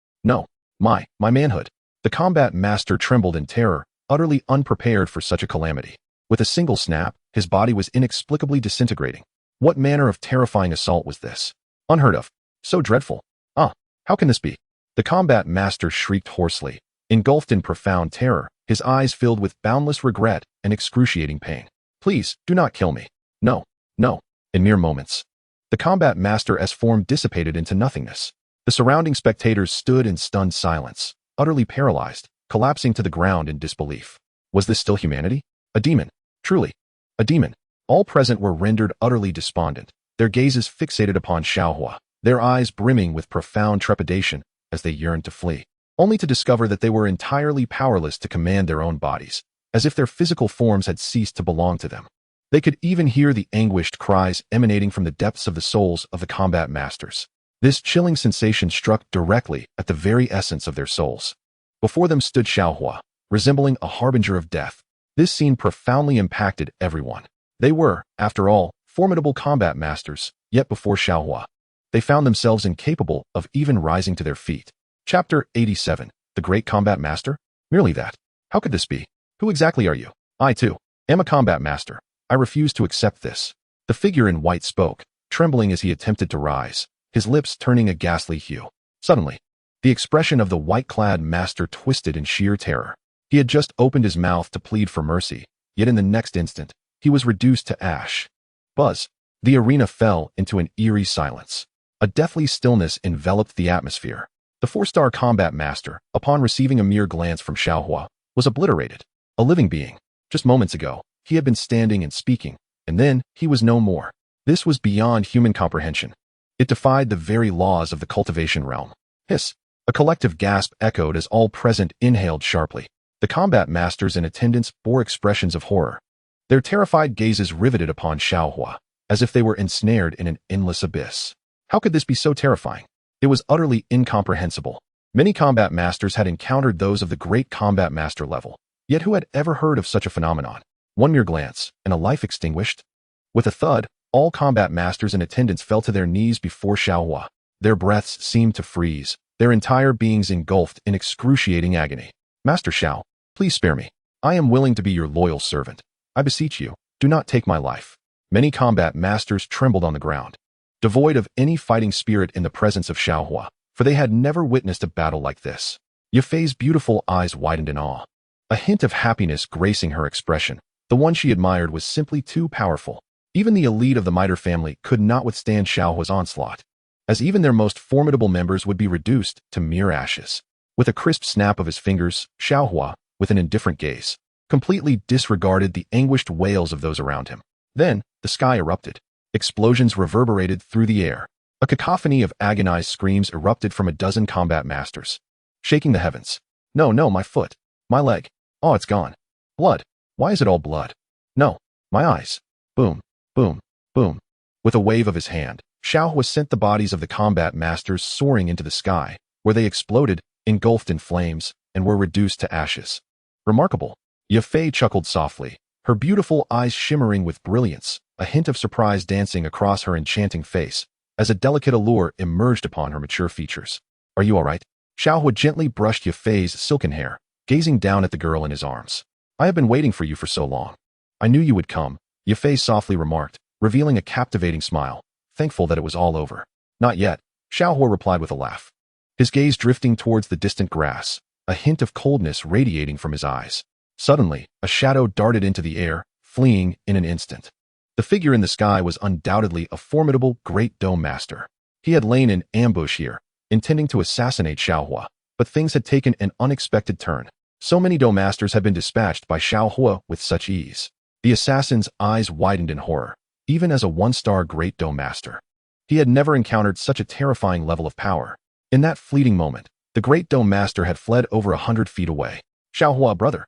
my manhood. The combat master trembled in terror, utterly unprepared for such a calamity. With a single snap, his body was inexplicably disintegrating. What manner of terrifying assault was this? Unheard of. So dreadful. How can this be? The combat master shrieked hoarsely, engulfed in profound terror, his eyes filled with boundless regret and excruciating pain. Please, do not kill me. No. In mere moments, the combat master's form dissipated into nothingness. The surrounding spectators stood in stunned silence, utterly paralyzed, collapsing to the ground in disbelief. Was this still humanity? A demon. Truly, a demon. All present were rendered utterly despondent, their gazes fixated upon Xiao Huo, their eyes brimming with profound trepidation as they yearned to flee, only to discover that they were entirely powerless to command their own bodies, as if their physical forms had ceased to belong to them. They could even hear the anguished cries emanating from the depths of the souls of the combat masters. This chilling sensation struck directly at the very essence of their souls. Before them stood Xiao Huo, resembling a harbinger of death. This scene profoundly impacted everyone. They were, after all, formidable combat masters, yet before Xiao Huo, they found themselves incapable of even rising to their feet. Chapter 87. The Great Combat Master? Merely that. How could this be? Who exactly are you? I, too, am a combat master. I refuse to accept this. The figure in white spoke, trembling as he attempted to rise, his lips turning a ghastly hue. Suddenly, the expression of the white-clad master twisted in sheer terror. He had just opened his mouth to plead for mercy, yet in the next instant, he was reduced to ash. Buzz. The arena fell into an eerie silence. A deathly stillness enveloped the atmosphere. The 4-star combat master, upon receiving a mere glance from Xiao Huo, was obliterated. A living being. Just moments ago, he had been standing and speaking, and then he was no more. This was beyond human comprehension. It defied the very laws of the cultivation realm. Hiss. A collective gasp echoed as all present inhaled sharply. The combat masters in attendance bore expressions of horror. Their terrified gazes riveted upon Xiao Huo, as if they were ensnared in an endless abyss. How could this be so terrifying? It was utterly incomprehensible. Many combat masters had encountered those of the great combat master level, yet who had ever heard of such a phenomenon? One mere glance, and a life extinguished? With a thud, all combat masters in attendance fell to their knees before Xiao Huo. Their breaths seemed to freeze, their entire beings engulfed in excruciating agony. Master Xiao, please spare me. I am willing to be your loyal servant. I beseech you, do not take my life. Many combat masters trembled on the ground, devoid of any fighting spirit in the presence of Xiao Huo, for they had never witnessed a battle like this. Yafei's beautiful eyes widened in awe. A hint of happiness gracing her expression. The one she admired was simply too powerful. Even the elite of the Miter family could not withstand Xiao Huo's onslaught, as even their most formidable members would be reduced to mere ashes. With a crisp snap of his fingers, Xiao Huo, with an indifferent gaze, completely disregarded the anguished wails of those around him. Then, the sky erupted. Explosions reverberated through the air. A cacophony of agonized screams erupted from a dozen combat masters, shaking the heavens. No, my foot. My leg. Oh, it's gone. Blood. Why is it all blood? No. My eyes. Boom, boom, boom. With a wave of his hand, Xiao Huo sent the bodies of the combat masters soaring into the sky, where they exploded, engulfed in flames, and were reduced to ashes. Remarkable. Yafei chuckled softly, her beautiful eyes shimmering with brilliance, a hint of surprise dancing across her enchanting face, as a delicate allure emerged upon her mature features. Are you all right? Xiao Huo gently brushed Yafei's silken hair, gazing down at the girl in his arms. I have been waiting for you for so long. I knew you would come, Yafei softly remarked, revealing a captivating smile, thankful that it was all over. Not yet, Xiao Huo replied with a laugh, his gaze drifting towards the distant grass, a hint of coldness radiating from his eyes. Suddenly, a shadow darted into the air, fleeing in an instant. The figure in the sky was undoubtedly a formidable Great Dome Master. He had lain in ambush here, intending to assassinate Xiao Huo, but things had taken an unexpected turn. So many Dome Masters had been dispatched by Xiao Huo with such ease. The assassin's eyes widened in horror, even as a 1-star Great Dome Master. He had never encountered such a terrifying level of power. In that fleeting moment, the Great Dome Master had fled over 100 feet away. Xiao Huo, brother.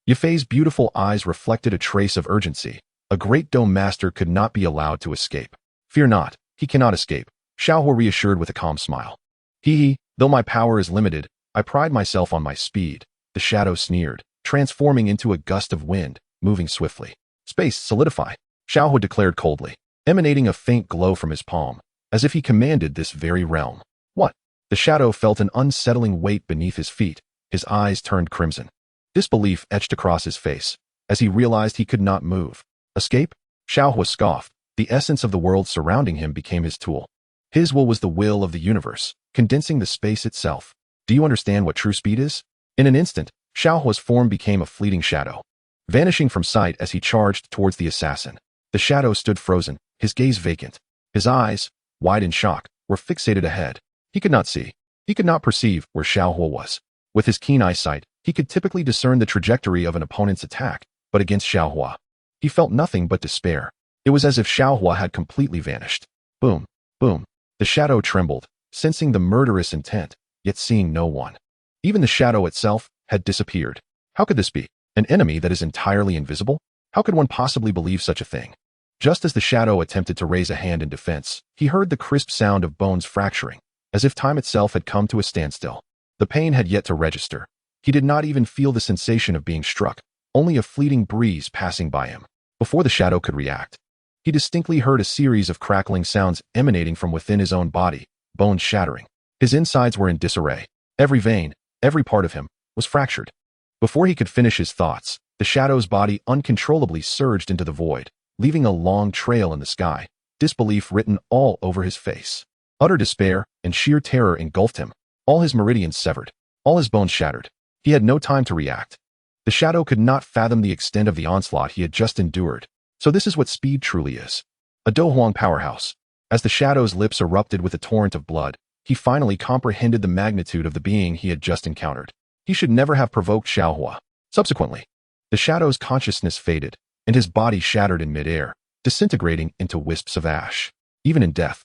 Yafei's beautiful eyes reflected a trace of urgency. A Great Dome Master could not be allowed to escape. Fear not, he cannot escape, Xiao Huo reassured with a calm smile. Though my power is limited, I pride myself on my speed. The shadow sneered, transforming into a gust of wind, moving swiftly. Space, solidify, Xiao Huo declared coldly, emanating a faint glow from his palm, as if he commanded this very realm. What? The shadow felt an unsettling weight beneath his feet, his eyes turned crimson. Disbelief etched across his face, as he realized he could not move. Escape? Xiao Huo scoffed. The essence of the world surrounding him became his tool. His will was the will of the universe, condensing the space itself. Do you understand what true speed is? In an instant, Xiao Huo's form became a fleeting shadow, vanishing from sight as he charged towards the assassin. The shadow stood frozen, his gaze vacant. His eyes, wide in shock, were fixated ahead. He could not see. He could not perceive where Xiao Huo was. With his keen eyesight, he could typically discern the trajectory of an opponent's attack, but against Xiao Huo, he felt nothing but despair. It was as if Xiao Huo had completely vanished. Boom, boom. The shadow trembled, sensing the murderous intent, yet seeing no one. Even the shadow itself had disappeared. How could this be? An enemy that is entirely invisible? How could one possibly believe such a thing? Just as the shadow attempted to raise a hand in defense, he heard the crisp sound of bones fracturing, as if time itself had come to a standstill. The pain had yet to register. He did not even feel the sensation of being struck, only a fleeting breeze passing by him. Before the shadow could react, he distinctly heard a series of crackling sounds emanating from within his own body, bones shattering. His insides were in disarray. Every vein, every part of him, was fractured. Before he could finish his thoughts, the shadow's body uncontrollably surged into the void, leaving a long trail in the sky, disbelief written all over his face. Utter despair and sheer terror engulfed him, all his meridians severed, all his bones shattered. He had no time to react. The shadow could not fathom the extent of the onslaught he had just endured. So this is what speed truly is. A Dohuang powerhouse. As the shadow's lips erupted with a torrent of blood, he finally comprehended the magnitude of the being he had just encountered. He should never have provoked Xiao Huo. Subsequently, the shadow's consciousness faded, and his body shattered in midair, disintegrating into wisps of ash. Even in death,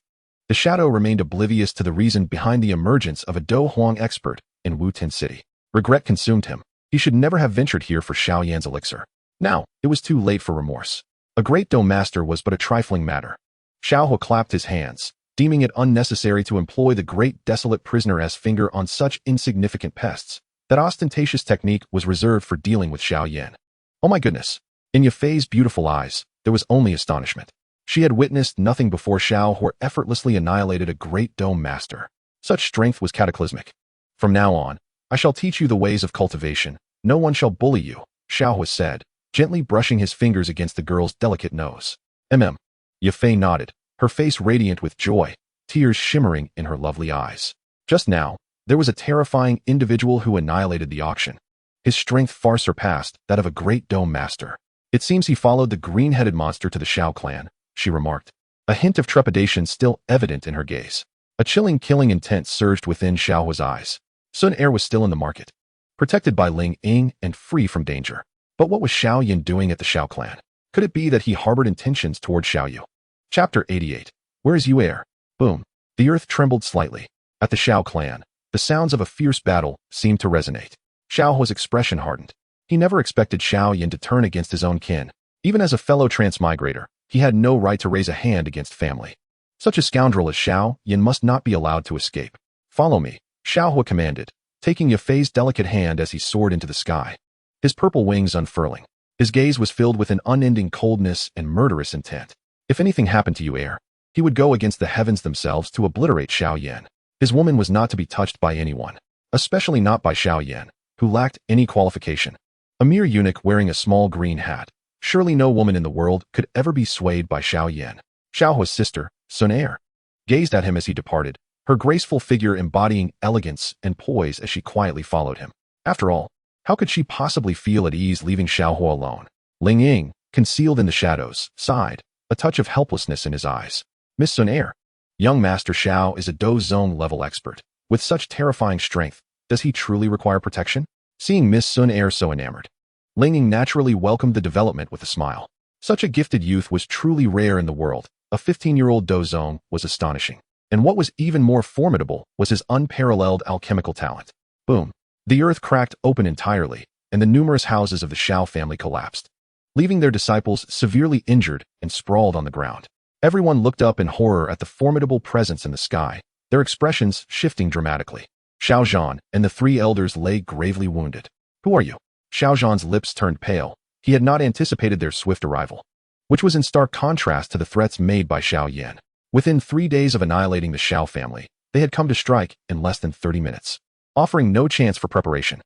the shadow remained oblivious to the reason behind the emergence of a Dohuang expert in Wutan City. Regret consumed him. He should never have ventured here for Xiao Yan's elixir. Now, it was too late for remorse. A great Dome Master was but a trifling matter. Xiao Huo clapped his hands, deeming it unnecessary to employ the great desolate prisoner's finger on such insignificant pests. That ostentatious technique was reserved for dealing with Xiao Yan. Oh my goodness. In Yafei's beautiful eyes, there was only astonishment. She had witnessed nothing before Xiao Huo effortlessly annihilated a great Dome Master. Such strength was cataclysmic. From now on, I shall teach you the ways of cultivation. No one shall bully you, Xiao Huo said, gently brushing his fingers against the girl's delicate nose. Yafei nodded, her face radiant with joy, tears shimmering in her lovely eyes. Just now, there was a terrifying individual who annihilated the auction. His strength far surpassed that of a great Dome Master. It seems he followed the green-headed monster to the Xiao clan, she remarked, a hint of trepidation still evident in her gaze. A chilling killing intent surged within Xiao Huo's eyes. Xun'er was still in the market, protected by Ling, Ying, and free from danger. But what was Xiao Yan doing at the Xiao clan? Could it be that he harbored intentions toward Xiao Yu? Chapter 88. Where is Xun'er? Boom. The earth trembled slightly. At the Xiao clan, the sounds of a fierce battle seemed to resonate. Xiao Huo's expression hardened. He never expected Xiao Yan to turn against his own kin. Even as a fellow transmigrator, he had no right to raise a hand against family. Such a scoundrel as Xiao Yan must not be allowed to escape. Follow me, Xiao Huo commanded, taking Yafei's delicate hand as he soared into the sky. His purple wings unfurling. His gaze was filled with an unending coldness and murderous intent. If anything happened to Xun'er, he would go against the heavens themselves to obliterate Xiao Yan. His woman was not to be touched by anyone, especially not by Xiao Yan, who lacked any qualification. A mere eunuch wearing a small green hat. Surely no woman in the world could ever be swayed by Xiao Yan. Xiao Huo's sister, Xun'er, gazed at him as he departed, her graceful figure embodying elegance and poise as she quietly followed him. After all, how could she possibly feel at ease leaving Xiao Huo alone? Ling Ying, concealed in the shadows, sighed, a touch of helplessness in his eyes. Miss Xun'er, young Master Xiao is a Do Zone level expert. With such terrifying strength, does he truly require protection? Seeing Miss Xun'er so enamored, Ling Ying naturally welcomed the development with a smile. Such a gifted youth was truly rare in the world. A 15-year-old Do Zone was astonishing. And what was even more formidable was his unparalleled alchemical talent. Boom. The earth cracked open entirely, and the numerous houses of the Xiao family collapsed, leaving their disciples severely injured and sprawled on the ground. Everyone looked up in horror at the formidable presence in the sky, their expressions shifting dramatically. Xiao Zhan and the three elders lay gravely wounded. Who are you? Xiao Zhan's lips turned pale. He had not anticipated their swift arrival, which was in stark contrast to the threats made by Xiao Yan. Within 3 days of annihilating the Xiao family, they had come to strike in less than 30 minutes. Offering no chance for preparation.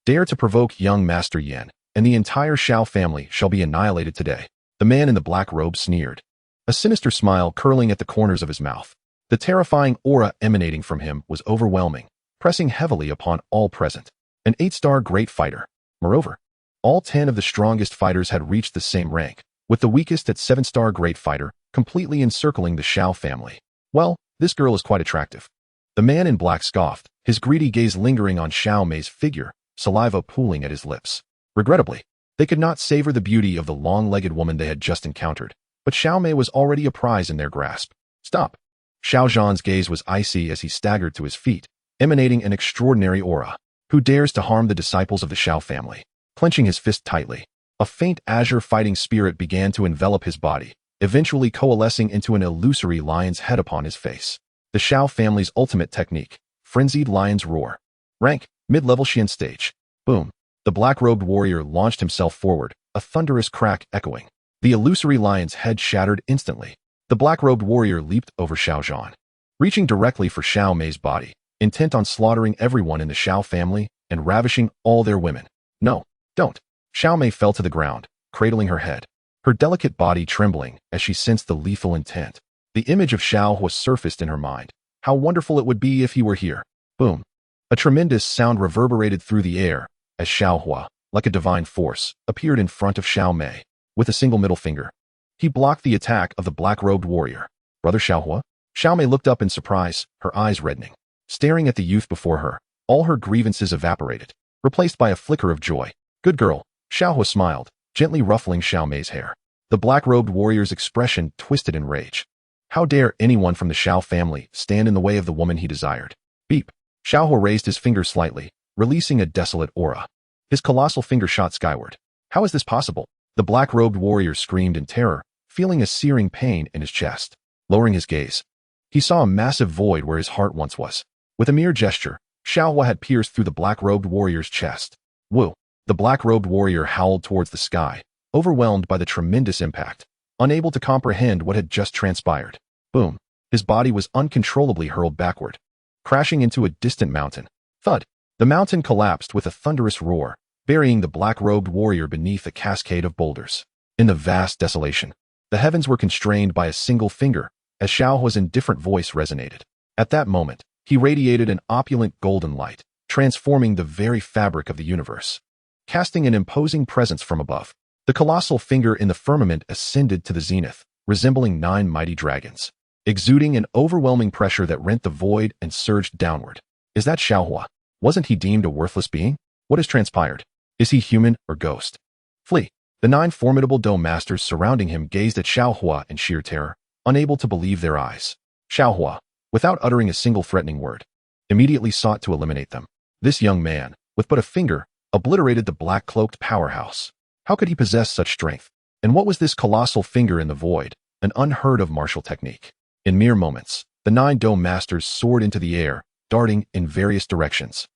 Dare to provoke young Master Yan, and the entire Xiao family shall be annihilated today. The man in the black robe sneered, a sinister smile curling at the corners of his mouth. The terrifying aura emanating from him was overwhelming, pressing heavily upon all present. An 8-star great fighter. Moreover, all 10 of the strongest fighters had reached the same rank, with the weakest at 7-star great fighter, completely encircling the Xiao family. Well, this girl is quite attractive. The man in black scoffed, his greedy gaze lingering on Xiao Mei's figure, saliva pooling at his lips. Regrettably, they could not savor the beauty of the long-legged woman they had just encountered. but Xiao Mei was already a prize in their grasp. Stop! Xiao Zhan's gaze was icy as he staggered to his feet, emanating an extraordinary aura. Who dares to harm the disciples of the Xiao family? Clenching his fist tightly, a faint azure fighting spirit began to envelop his body, eventually coalescing into an illusory lion's head upon his face. The Xiao family's ultimate technique, Frenzied Lion's Roar. Rank, mid-level Xian stage. Boom. The black-robed warrior launched himself forward, a thunderous crack echoing. The illusory lion's head shattered instantly. The black-robed warrior leaped over Xiao Zhan, reaching directly for Xiao Mei's body, intent on slaughtering everyone in the Xiao family and ravishing all their women. No, don't. Xiao Mei fell to the ground, cradling her head, her delicate body trembling as she sensed the lethal intent. The image of Xiao was surfaced in her mind. How wonderful it would be if he were here. Boom. A tremendous sound reverberated through the air as Xiao Huo, like a divine force, appeared in front of Xiao Mei. With a single middle finger, he blocked the attack of the black-robed warrior. Brother Xiao Huo? Xiao Mei looked up in surprise, her eyes reddening. Staring at the youth before her, all her grievances evaporated, replaced by a flicker of joy. Good girl, Xiao Huo smiled, gently ruffling Xiao Mei's hair. The black-robed warrior's expression twisted in rage. How dare anyone from the Xiao family stand in the way of the woman he desired? Beep. Xiao Huo raised his finger slightly, releasing a desolate aura. His colossal finger shot skyward. How is this possible? The black-robed warrior screamed in terror, feeling a searing pain in his chest. Lowering his gaze, he saw a massive void where his heart once was. With a mere gesture, Xiao Huo had pierced through the black-robed warrior's chest. Woo! The black-robed warrior howled towards the sky, overwhelmed by the tremendous impact, unable to comprehend what had just transpired. Boom! His body was uncontrollably hurled backward, crashing into a distant mountain. Thud! The mountain collapsed with a thunderous roar, burying the black-robed warrior beneath a cascade of boulders. In the vast desolation, the heavens were constrained by a single finger, as Xiao Huo's indifferent voice resonated. At that moment, he radiated an opulent golden light, transforming the very fabric of the universe. Casting an imposing presence from above, the colossal finger in the firmament ascended to the zenith, resembling 9 mighty dragons, exuding an overwhelming pressure that rent the void and surged downward. Is that Xiao Huo? Wasn't he deemed a worthless being? What has transpired? Is he human or ghost? Flee! The 9 formidable dome masters surrounding him gazed at Xiao Huo in sheer terror, unable to believe their eyes. Xiao Huo, without uttering a single threatening word, immediately sought to eliminate them. This young man, with but a finger, obliterated the black-cloaked powerhouse. How could he possess such strength? And what was this colossal finger in the void? An unheard-of martial technique. In mere moments, the 9 dome masters soared into the air, darting in various directions.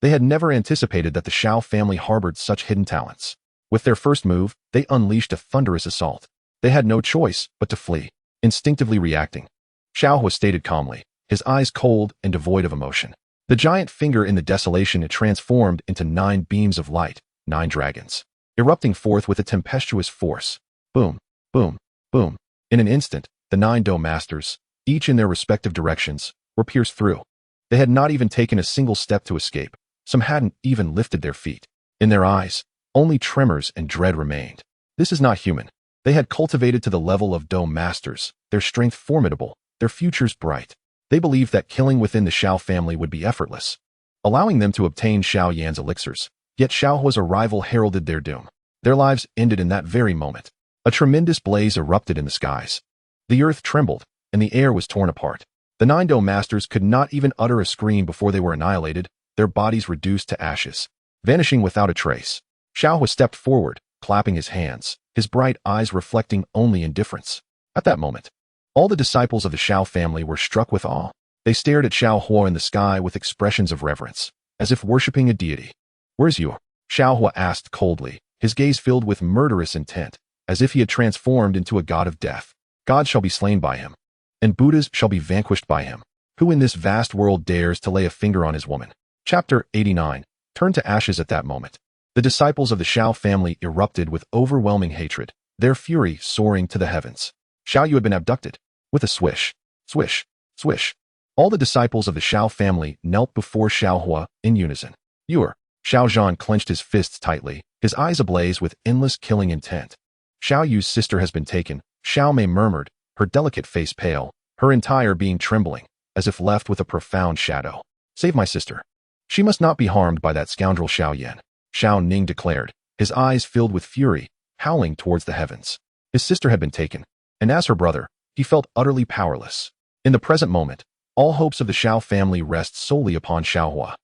They had never anticipated that the Xiao family harbored such hidden talents. With their first move, they unleashed a thunderous assault. They had no choice but to flee, instinctively reacting. Xiao Huo stated calmly, his eyes cold and devoid of emotion. The giant finger in the desolation had transformed into 9 beams of light, 9 dragons, erupting forth with a tempestuous force. Boom, boom, boom. In an instant, the 9 dome masters, each in their respective directions, were pierced through. They had not even taken a single step to escape. Some hadn't even lifted their feet. In their eyes, only tremors and dread remained. This is not human. They had cultivated to the level of dome masters, their strength formidable, their futures bright. They believed that killing within the Xiao family would be effortless, allowing them to obtain Xiao Yan's elixirs. Yet Xiao Huo's arrival heralded their doom. Their lives ended in that very moment. A tremendous blaze erupted in the skies. The earth trembled, and the air was torn apart. The 9 dome masters could not even utter a scream before they were annihilated, their bodies reduced to ashes, vanishing without a trace. Xiao Huo stepped forward, clapping his hands, his bright eyes reflecting only indifference. At that moment, all the disciples of the Xiao family were struck with awe. They stared at Xiao Huo in the sky with expressions of reverence, as if worshipping a deity. Where's you? Xiao Huo asked coldly, his gaze filled with murderous intent, as if he had transformed into a god of death. Gods shall be slain by him, and Buddhas shall be vanquished by him. Who in this vast world dares to lay a finger on his woman? Chapter 89. Turned to ashes at that moment. The disciples of the Xiao family erupted with overwhelming hatred, their fury soaring to the heavens. Xiao Yu had been abducted. With a swish, swish, swish, all the disciples of the Xiao family knelt before Xiao Huo in unison. Xiao Zhan clenched his fists tightly, his eyes ablaze with endless killing intent. Xiao Yu's sister has been taken, Xiao Mei murmured, her delicate face pale, her entire being trembling, as if left with a profound shadow. Save my sister. She must not be harmed by that scoundrel Xiao Yan, Xiao Ning declared, his eyes filled with fury, howling towards the heavens. His sister had been taken, and as her brother, he felt utterly powerless. In the present moment, all hopes of the Xiao family rest solely upon Xiao Huo,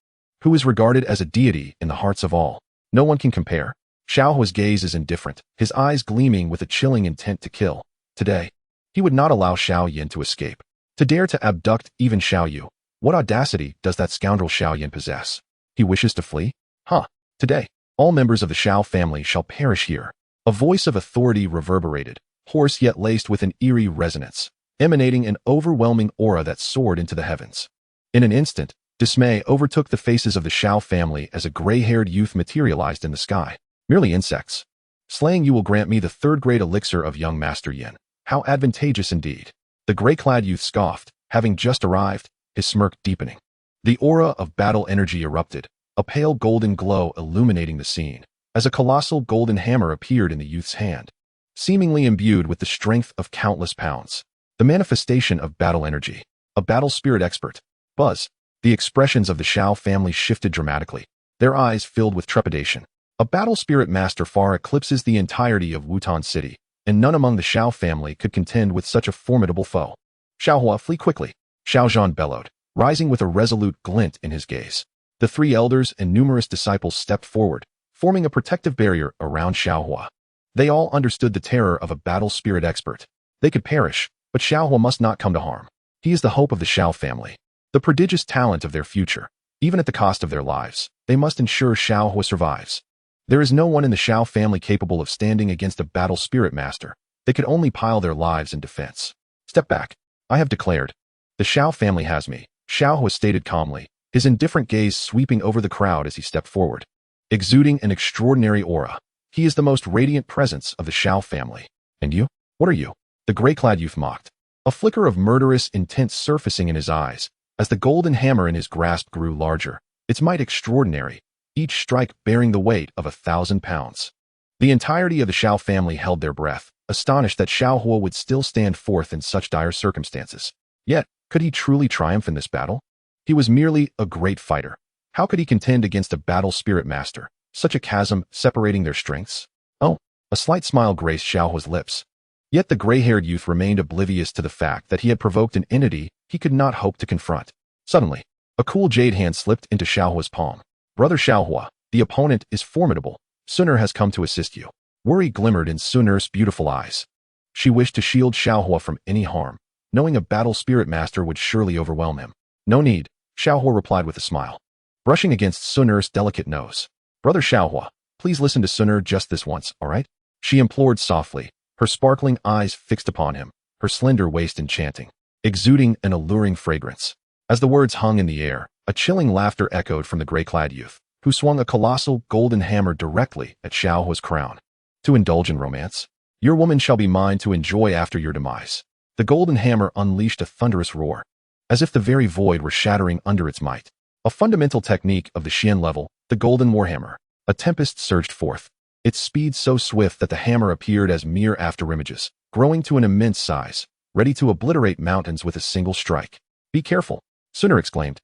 who is regarded as a deity in the hearts of all. No one can compare. Xiao Huo's gaze is indifferent, his eyes gleaming with a chilling intent to kill. Today, he would not allow Xiao Yan to escape. To dare to abduct even Xiao Yu. What audacity does that scoundrel Xiao Yan possess? He wishes to flee? Huh. Today, all members of the Xiao family shall perish here. A voice of authority reverberated, hoarse yet laced with an eerie resonance, emanating an overwhelming aura that soared into the heavens. In an instant, dismay overtook the faces of the Xiao family as a gray-haired youth materialized in the sky. Merely insects. Slaying you will grant me the third-grade elixir of young Master Yin. How advantageous indeed. The gray-clad youth scoffed, having just arrived, his smirk deepening. The aura of battle energy erupted, a pale golden glow illuminating the scene, as a colossal golden hammer appeared in the youth's hand, seemingly imbued with the strength of countless pounds. The manifestation of battle energy. A battle spirit expert. Buzz. The expressions of the Xiao family shifted dramatically, their eyes filled with trepidation. A battle spirit master far eclipses the entirety of Wutan City, and none among the Xiao family could contend with such a formidable foe. Xiao Huo, flee quickly, Xiao Zhan bellowed, rising with a resolute glint in his gaze. The three elders and numerous disciples stepped forward, forming a protective barrier around Xiao Huo. They all understood the terror of a battle spirit expert. They could perish, but Xiao Huo must not come to harm. He is the hope of the Xiao family, the prodigious talent of their future. Even at the cost of their lives, they must ensure Xiao Huo survives. There is no one in the Xiao family capable of standing against a battle spirit master. They could only pile their lives in defense. Step back. I have declared. The Xiao family has me, Xiao Huo stated calmly, his indifferent gaze sweeping over the crowd as he stepped forward. Exuding an extraordinary aura, he is the most radiant presence of the Xiao family. And you? What are you? The gray-clad youth mocked, a flicker of murderous intent surfacing in his eyes, as the golden hammer in his grasp grew larger, its might extraordinary, each strike bearing the weight of 1,000 pounds. The entirety of the Xiao family held their breath, astonished that Xiao Huo would still stand forth in such dire circumstances. Yet, could he truly triumph in this battle? He was merely a great fighter. How could he contend against a battle spirit master, such a chasm separating their strengths? Oh, a slight smile graced Xiao Huo's lips. Yet the gray-haired youth remained oblivious to the fact that he had provoked an entity he could not hope to confront. Suddenly, a cool jade hand slipped into Xiao Huo's palm. Brother Xiao Huo, the opponent is formidable. Xun'er has come to assist you. Worry glimmered in Xun'er's beautiful eyes. She wished to shield Xiao Huo from any harm, knowing a battle spirit master would surely overwhelm him. No need, Xiao Huo replied with a smile, brushing against Xun'er's delicate nose. Brother Xiao Huo, please listen to Xun'er just this once, all right? She implored softly, her sparkling eyes fixed upon him, her slender waist enchanting, exuding an alluring fragrance. As the words hung in the air, a chilling laughter echoed from the gray-clad youth, who swung a colossal golden hammer directly at Xiao Huo's crown. To indulge in romance? Your woman shall be mine to enjoy after your demise. The golden hammer unleashed a thunderous roar, as if the very void were shattering under its might. A fundamental technique of the Xian level, the golden warhammer. A tempest surged forth, its speed so swift that the hammer appeared as mere afterimages, growing to an immense size, ready to obliterate mountains with a single strike. Be careful, Xun'er exclaimed,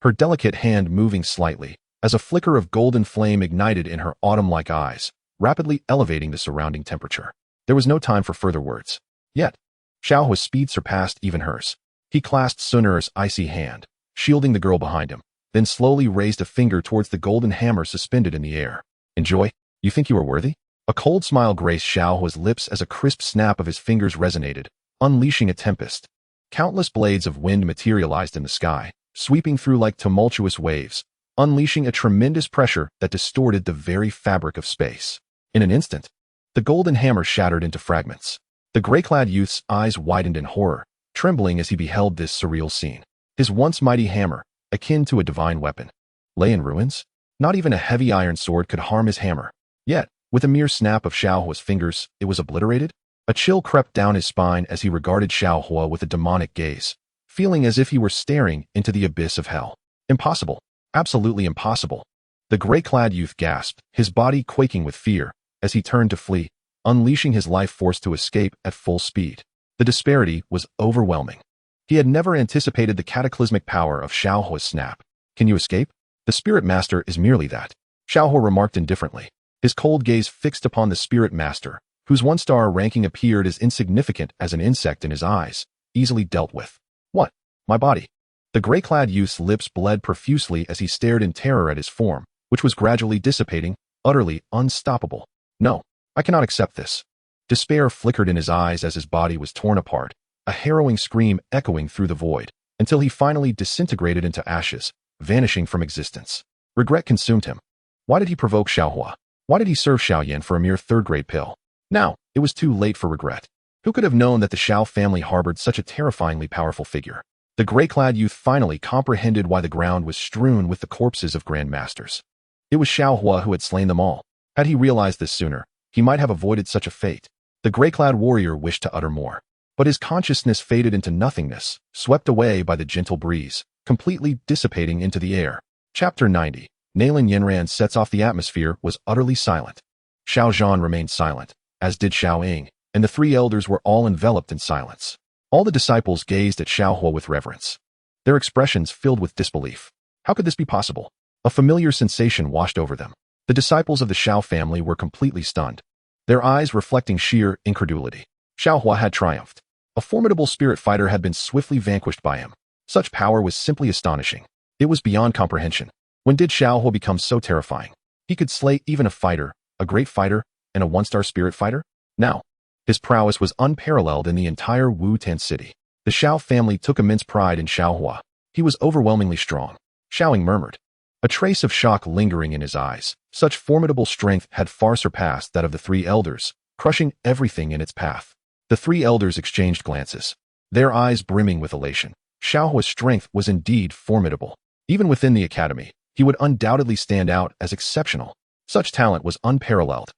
her delicate hand moving slightly, as a flicker of golden flame ignited in her autumn-like eyes, rapidly elevating the surrounding temperature. There was no time for further words. Yet, Xiao Huo's speed surpassed even hers. He clasped Xun'er's icy hand, shielding the girl behind him, then slowly raised a finger towards the golden hammer suspended in the air. Enjoy? You think you are worthy? A cold smile graced Xiao Huo's lips as a crisp snap of his fingers resonated, unleashing a tempest. Countless blades of wind materialized in the sky, sweeping through like tumultuous waves, unleashing a tremendous pressure that distorted the very fabric of space. In an instant, the golden hammer shattered into fragments. The gray-clad youth's eyes widened in horror, trembling as he beheld this surreal scene. His once mighty hammer, akin to a divine weapon, lay in ruins. Not even a heavy iron sword could harm his hammer. Yet, with a mere snap of Xiao Huo's fingers, it was obliterated. A chill crept down his spine as he regarded Xiao Huo with a demonic gaze, feeling as if he were staring into the abyss of hell. Impossible. Absolutely impossible. The gray-clad youth gasped, his body quaking with fear, as he turned to flee, unleashing his life force to escape at full speed. The disparity was overwhelming. He had never anticipated the cataclysmic power of Xiao Huo's snap. Can you escape? The spirit master is merely that, Xiao Huo remarked indifferently, his cold gaze fixed upon the spirit master, whose one-star ranking appeared as insignificant as an insect in his eyes, easily dealt with. What? My body. The gray-clad youth's lips bled profusely as he stared in terror at his form, which was gradually dissipating, utterly unstoppable. No, I cannot accept this. Despair flickered in his eyes as his body was torn apart, a harrowing scream echoing through the void, until he finally disintegrated into ashes, vanishing from existence. Regret consumed him. Why did he provoke Xiao Huo? Why did he serve Xiao Yan for a mere third-grade pill? Now, it was too late for regret. Who could have known that the Xiao family harbored such a terrifyingly powerful figure? The gray-clad youth finally comprehended why the ground was strewn with the corpses of grandmasters. It was Xiao Huo who had slain them all. Had he realized this sooner, he might have avoided such a fate. The gray-clad warrior wished to utter more, but his consciousness faded into nothingness, swept away by the gentle breeze, completely dissipating into the air. Chapter 90. Nalan Yanran sets off the atmosphere was utterly silent. Xiao Zhan remained silent, as did Xiao Ying, and the three elders were all enveloped in silence. All the disciples gazed at Xiao Huo with reverence, their expressions filled with disbelief. How could this be possible? A familiar sensation washed over them. The disciples of the Xiao family were completely stunned, their eyes reflecting sheer incredulity. Xiao Huo had triumphed. A formidable spirit fighter had been swiftly vanquished by him. Such power was simply astonishing. It was beyond comprehension. When did Xiao Huo become so terrifying? He could slay even a fighter, a great fighter, and a one-star spirit fighter? Now, his prowess was unparalleled in the entire Wutan city. The Xiao family took immense pride in Xiao Huo. He was overwhelmingly strong. Xiao Ying murmured, a trace of shock lingering in his eyes. Such formidable strength had far surpassed that of the three elders, crushing everything in its path. The three elders exchanged glances, their eyes brimming with elation. Xiao Huo's strength was indeed formidable. Even within the academy, he would undoubtedly stand out as exceptional. Such talent was unparalleled.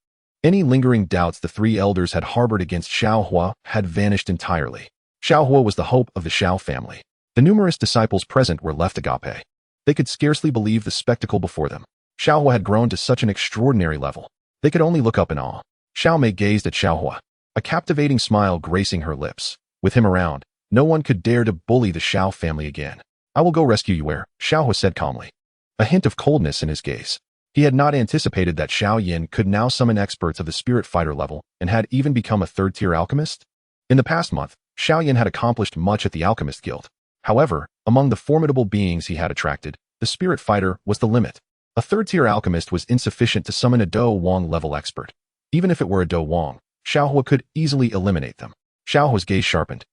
Any lingering doubts the three elders had harbored against Xiao Huo had vanished entirely. Xiao Huo was the hope of the Xiao family. The numerous disciples present were left agape. They could scarcely believe the spectacle before them. Xiao Huo had grown to such an extraordinary level. They could only look up in awe. Xiao Mei gazed at Xiao Huo, a captivating smile gracing her lips. With him around, no one could dare to bully the Xiao family again. I will go rescue Xun'er, Xiao Huo said calmly, a hint of coldness in his gaze. He had not anticipated that Xiao Yan could now summon experts of the spirit fighter level and had even become a third-tier alchemist. In the past month, Xiao Yan had accomplished much at the Alchemist Guild. However, among the formidable beings he had attracted, the spirit fighter was the limit. A third-tier alchemist was insufficient to summon a Do Wong level expert. Even if it were a Do Wong, Xiao Huo could easily eliminate them. Xiao Huo's gaze sharpened,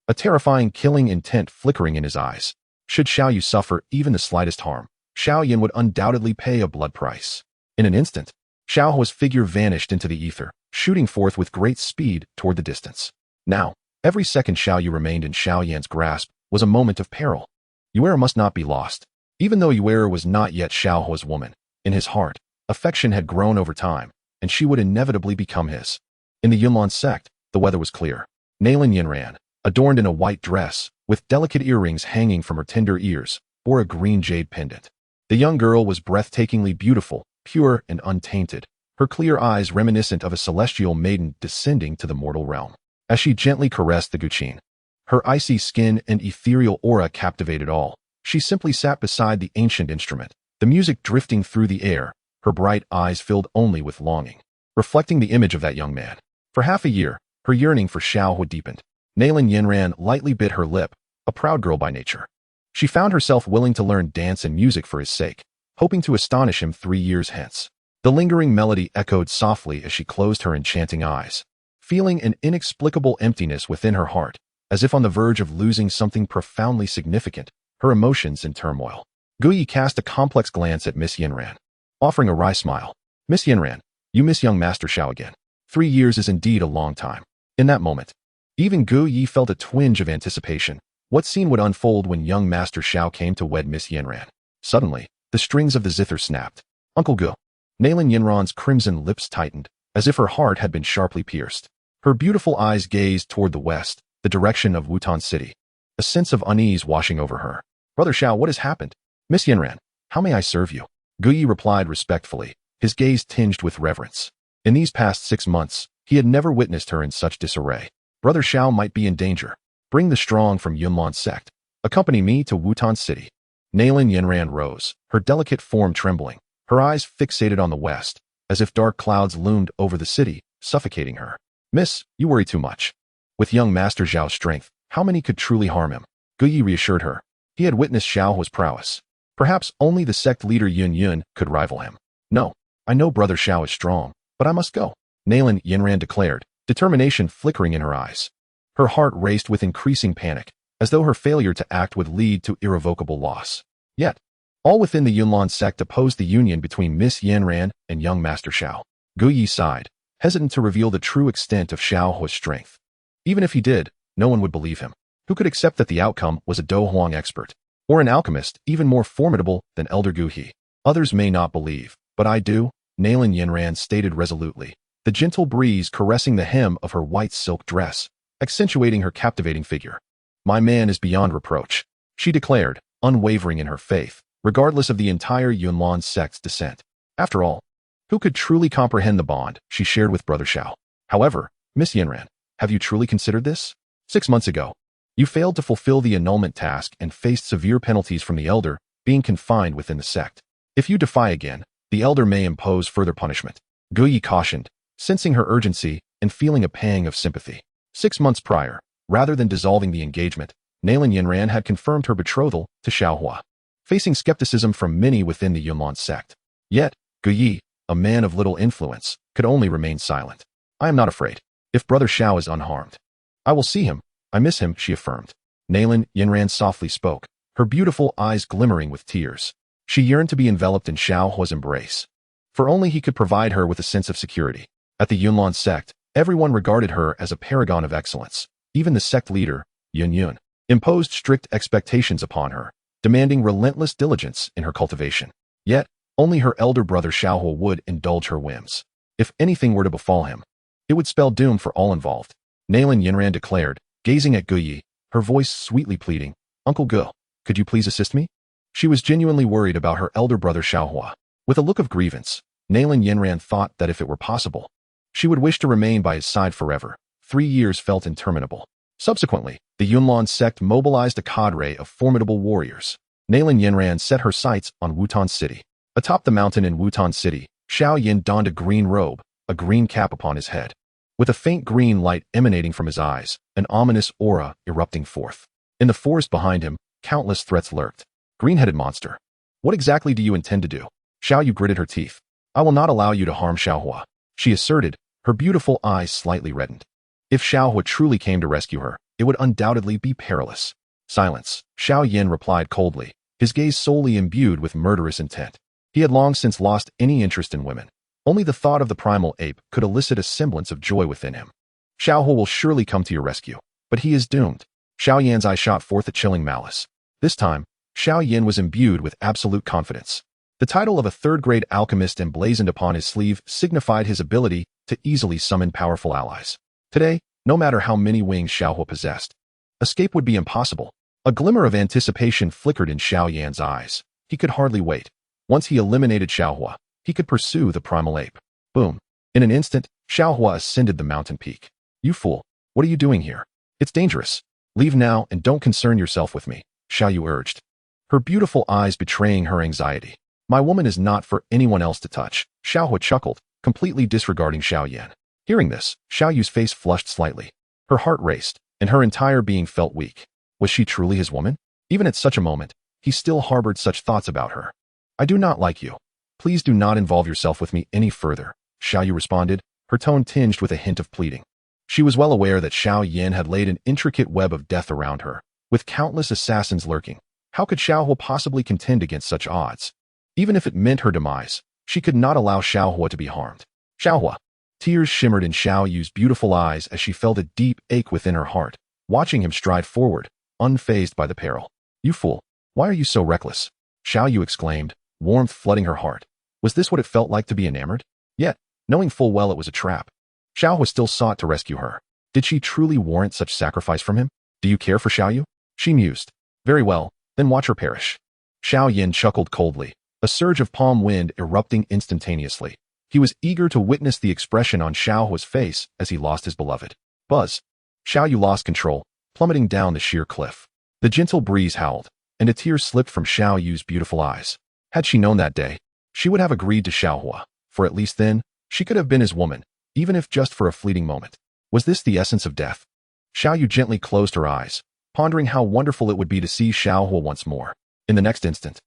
a terrifying killing intent flickering in his eyes. Should Xiao Yu suffer even the slightest harm, Xiao Yan would undoubtedly pay a blood price. In an instant, Xiao Huo's figure vanished into the ether, shooting forth with great speed toward the distance. Now, every second Xiao Yu remained in Xiao Yan's grasp was a moment of peril. Xun'er must not be lost. Even though Xun'er was not yet Xiao Huo's woman, in his heart, affection had grown over time, and she would inevitably become his. In the Yunlan Sect, the weather was clear. Nalan Yanran, adorned in a white dress, with delicate earrings hanging from her tender ears, bore a green jade pendant. The young girl was breathtakingly beautiful, pure and untainted, her clear eyes reminiscent of a celestial maiden descending to the mortal realm. As she gently caressed the guqin, her icy skin and ethereal aura captivated all. She simply sat beside the ancient instrument, the music drifting through the air, her bright eyes filled only with longing, reflecting the image of that young man. For half a year, her yearning for Xiao Huo deepened. Nalan Yanran lightly bit her lip, a proud girl by nature. She found herself willing to learn dance and music for his sake, hoping to astonish him 3 years hence. The lingering melody echoed softly as she closed her enchanting eyes, feeling an inexplicable emptiness within her heart, as if on the verge of losing something profoundly significant, her emotions in turmoil. Guyi cast a complex glance at Miss Yanran, offering a wry smile. Miss Yanran, you miss young Master Xiao again. 3 years is indeed a long time. In that moment, even Guyi felt a twinge of anticipation. What scene would unfold when young Master Xiao came to wed Miss Yanran? Suddenly, the strings of the zither snapped. Uncle Gu. Nalan Yanran's crimson lips tightened, as if her heart had been sharply pierced. Her beautiful eyes gazed toward the west, the direction of Wutan City. A sense of unease washing over her. Brother Xiao, what has happened? Miss Yanran, how may I serve you? Guyi replied respectfully, his gaze tinged with reverence. In these past 6 months, he had never witnessed her in such disarray. Brother Xiao might be in danger. Bring the strong from Yunlan Sect. Accompany me to Wutan City. Nalan Yanran rose, her delicate form trembling, her eyes fixated on the west, as if dark clouds loomed over the city, suffocating her. Miss, you worry too much. With young Master Xiao's strength, how many could truly harm him? Guyi reassured her. He had witnessed Xiao Huo's prowess. Perhaps only the sect leader Yun could rival him. No, I know Brother Xiao is strong, but I must go, Nalan Yanran declared, determination flickering in her eyes. Her heart raced with increasing panic, as though her failure to act would lead to irrevocable loss. Yet, all within the Yunlan Sect opposed the union between Miss Yanran and young Master Xiao. Guyi sighed, hesitant to reveal the true extent of Xiao Huo's strength. Even if he did, no one would believe him. Who could accept that the outcome was a Douhuang expert, or an alchemist even more formidable than Elder Guhi? Others may not believe, but I do, Nalan Yanran stated resolutely, the gentle breeze caressing the hem of her white silk dress, accentuating her captivating figure. My man is beyond reproach, she declared, unwavering in her faith, regardless of the entire Yunlan Sect's descent. After all, who could truly comprehend the bond she shared with Brother Xiao? However, Miss Yanran, have you truly considered this? 6 months ago, you failed to fulfill the annulment task and faced severe penalties from the Elder, being confined within the sect. If you defy again, the Elder may impose further punishment. Guyi cautioned, sensing her urgency and feeling a pang of sympathy. 6 months prior, rather than dissolving the engagement, Nalan Yanran had confirmed her betrothal to Xiao Huo, facing skepticism from many within the Yunlan Sect. Yet, Guyi, a man of little influence, could only remain silent. I am not afraid. If Brother Xiao is unharmed, I will see him. I miss him, she affirmed. Nalan Yanran softly spoke, her beautiful eyes glimmering with tears. She yearned to be enveloped in Xiao Huo's embrace, for only he could provide her with a sense of security. At the Yunlan Sect, everyone regarded her as a paragon of excellence. Even the sect leader, Yun, imposed strict expectations upon her, demanding relentless diligence in her cultivation. Yet, only her elder brother Xiao Huo would indulge her whims. If anything were to befall him, it would spell doom for all involved. Nalan Yanran declared, gazing at Guyi, her voice sweetly pleading, Uncle Gu, could you please assist me? She was genuinely worried about her elder brother Xiao Huo. With a look of grievance, Nalan Yanran thought that if it were possible, she would wish to remain by his side forever. 3 years felt interminable. Subsequently, the Yunlan Sect mobilized a cadre of formidable warriors. Nalan Yanran set her sights on Wutan City. Atop the mountain in Wutan City, Xiao Yan donned a green robe, a green cap upon his head. With a faint green light emanating from his eyes, an ominous aura erupting forth. In the forest behind him, countless threats lurked. Green-headed monster. What exactly do you intend to do? Xiao Yu gritted her teeth. I will not allow you to harm Xiao Huo, she asserted, her beautiful eyes slightly reddened. If Xiao Huo truly came to rescue her, it would undoubtedly be perilous. Silence, Xiao Yan replied coldly, his gaze solely imbued with murderous intent. He had long since lost any interest in women. Only the thought of the primal ape could elicit a semblance of joy within him. Xiao Huo will surely come to your rescue, but he is doomed. Xiao Yan's eye shot forth a chilling malice. This time, Xiao Yan was imbued with absolute confidence. The title of a third-grade alchemist emblazoned upon his sleeve signified his ability to easily summon powerful allies. Today, no matter how many wings Xiao Huo possessed, escape would be impossible. A glimmer of anticipation flickered in Xiao Yan's eyes. He could hardly wait. Once he eliminated Xiao Huo, he could pursue the primal ape. Boom. In an instant, Xiao Huo ascended the mountain peak. You fool, what are you doing here? It's dangerous. Leave now and don't concern yourself with me, Xiao Yu urged, her beautiful eyes betraying her anxiety. My woman is not for anyone else to touch, Xiao Huo chuckled, completely disregarding Xiao Yan. Hearing this, Xiao Yu's face flushed slightly. Her heart raced, and her entire being felt weak. Was she truly his woman? Even at such a moment, he still harbored such thoughts about her. I do not like you. Please do not involve yourself with me any further, Xiao Yu responded, her tone tinged with a hint of pleading. She was well aware that Xiao Yan had laid an intricate web of death around her, with countless assassins lurking. How could Xiao Huo possibly contend against such odds? Even if it meant her demise, she could not allow Xiao Huo to be harmed. Xiao Huo. Tears shimmered in Xiao Yu's beautiful eyes as she felt a deep ache within her heart, watching him stride forward, unfazed by the peril. You fool, why are you so reckless? Xiao Yu exclaimed, warmth flooding her heart. Was this what it felt like to be enamored? Yet, knowing full well it was a trap, Xiao Huo still sought to rescue her. Did she truly warrant such sacrifice from him? Do you care for Xiao Yu? She mused. Very well, then watch her perish. Xiao Yan chuckled coldly, a surge of palm wind erupting instantaneously. He was eager to witness the expression on Xiao Huo's face as he lost his beloved. Buzz. Xiao Yu lost control, plummeting down the sheer cliff. The gentle breeze howled, and a tear slipped from Xiao Yu's beautiful eyes. Had she known that day, she would have agreed to Xiao Huo, for at least then, she could have been his woman, even if just for a fleeting moment. Was this the essence of death? Xiao Yu gently closed her eyes, pondering how wonderful it would be to see Xiao Huo once more. In the next instant,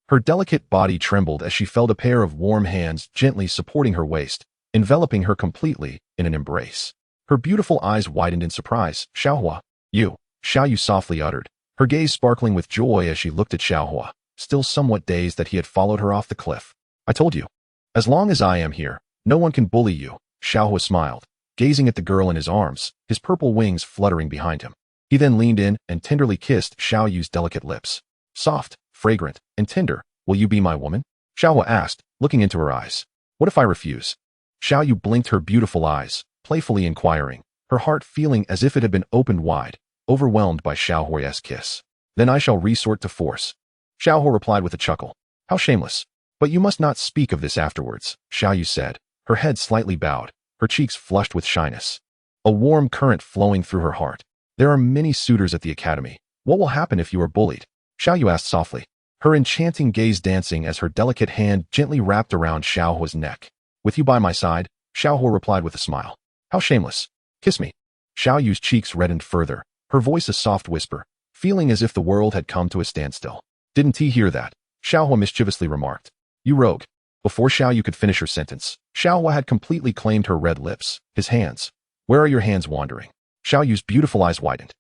her delicate body trembled as she felt a pair of warm hands gently supporting her waist, enveloping her completely in an embrace. Her beautiful eyes widened in surprise. Xiao Huo, you, Xiao Yu softly uttered, her gaze sparkling with joy as she looked at Xiao Huo, still somewhat dazed that he had followed her off the cliff. I told you. As long as I am here, no one can bully you, Xiao Huo smiled, gazing at the girl in his arms, his purple wings fluttering behind him. He then leaned in and tenderly kissed Xiao Yu's delicate lips. Soft, fragrant, and tender, will you be my woman? Xiao Huo asked, looking into her eyes. What if I refuse? Xiao Yu blinked her beautiful eyes, playfully inquiring, her heart feeling as if it had been opened wide, overwhelmed by Xiao Huo's kiss. Then I shall resort to force. Xiao Huo replied with a chuckle. How shameless. But you must not speak of this afterwards, Xiao Yu said, her head slightly bowed, her cheeks flushed with shyness. A warm current flowing through her heart. There are many suitors at the academy. What will happen if you are bullied? Xiao Yu asked softly, her enchanting gaze dancing as her delicate hand gently wrapped around Xiao Huo's neck. With you by my side, Xiao Huo replied with a smile. How shameless. Kiss me. Xiao Yu's cheeks reddened further, her voice a soft whisper, feeling as if the world had come to a standstill. Didn't he hear that? Xiao Huo mischievously remarked. You rogue. Before Xiao Yu could finish her sentence, Xiao Huo had completely claimed her red lips, his hands. Where are your hands wandering? Xiao Yu's beautiful eyes widened,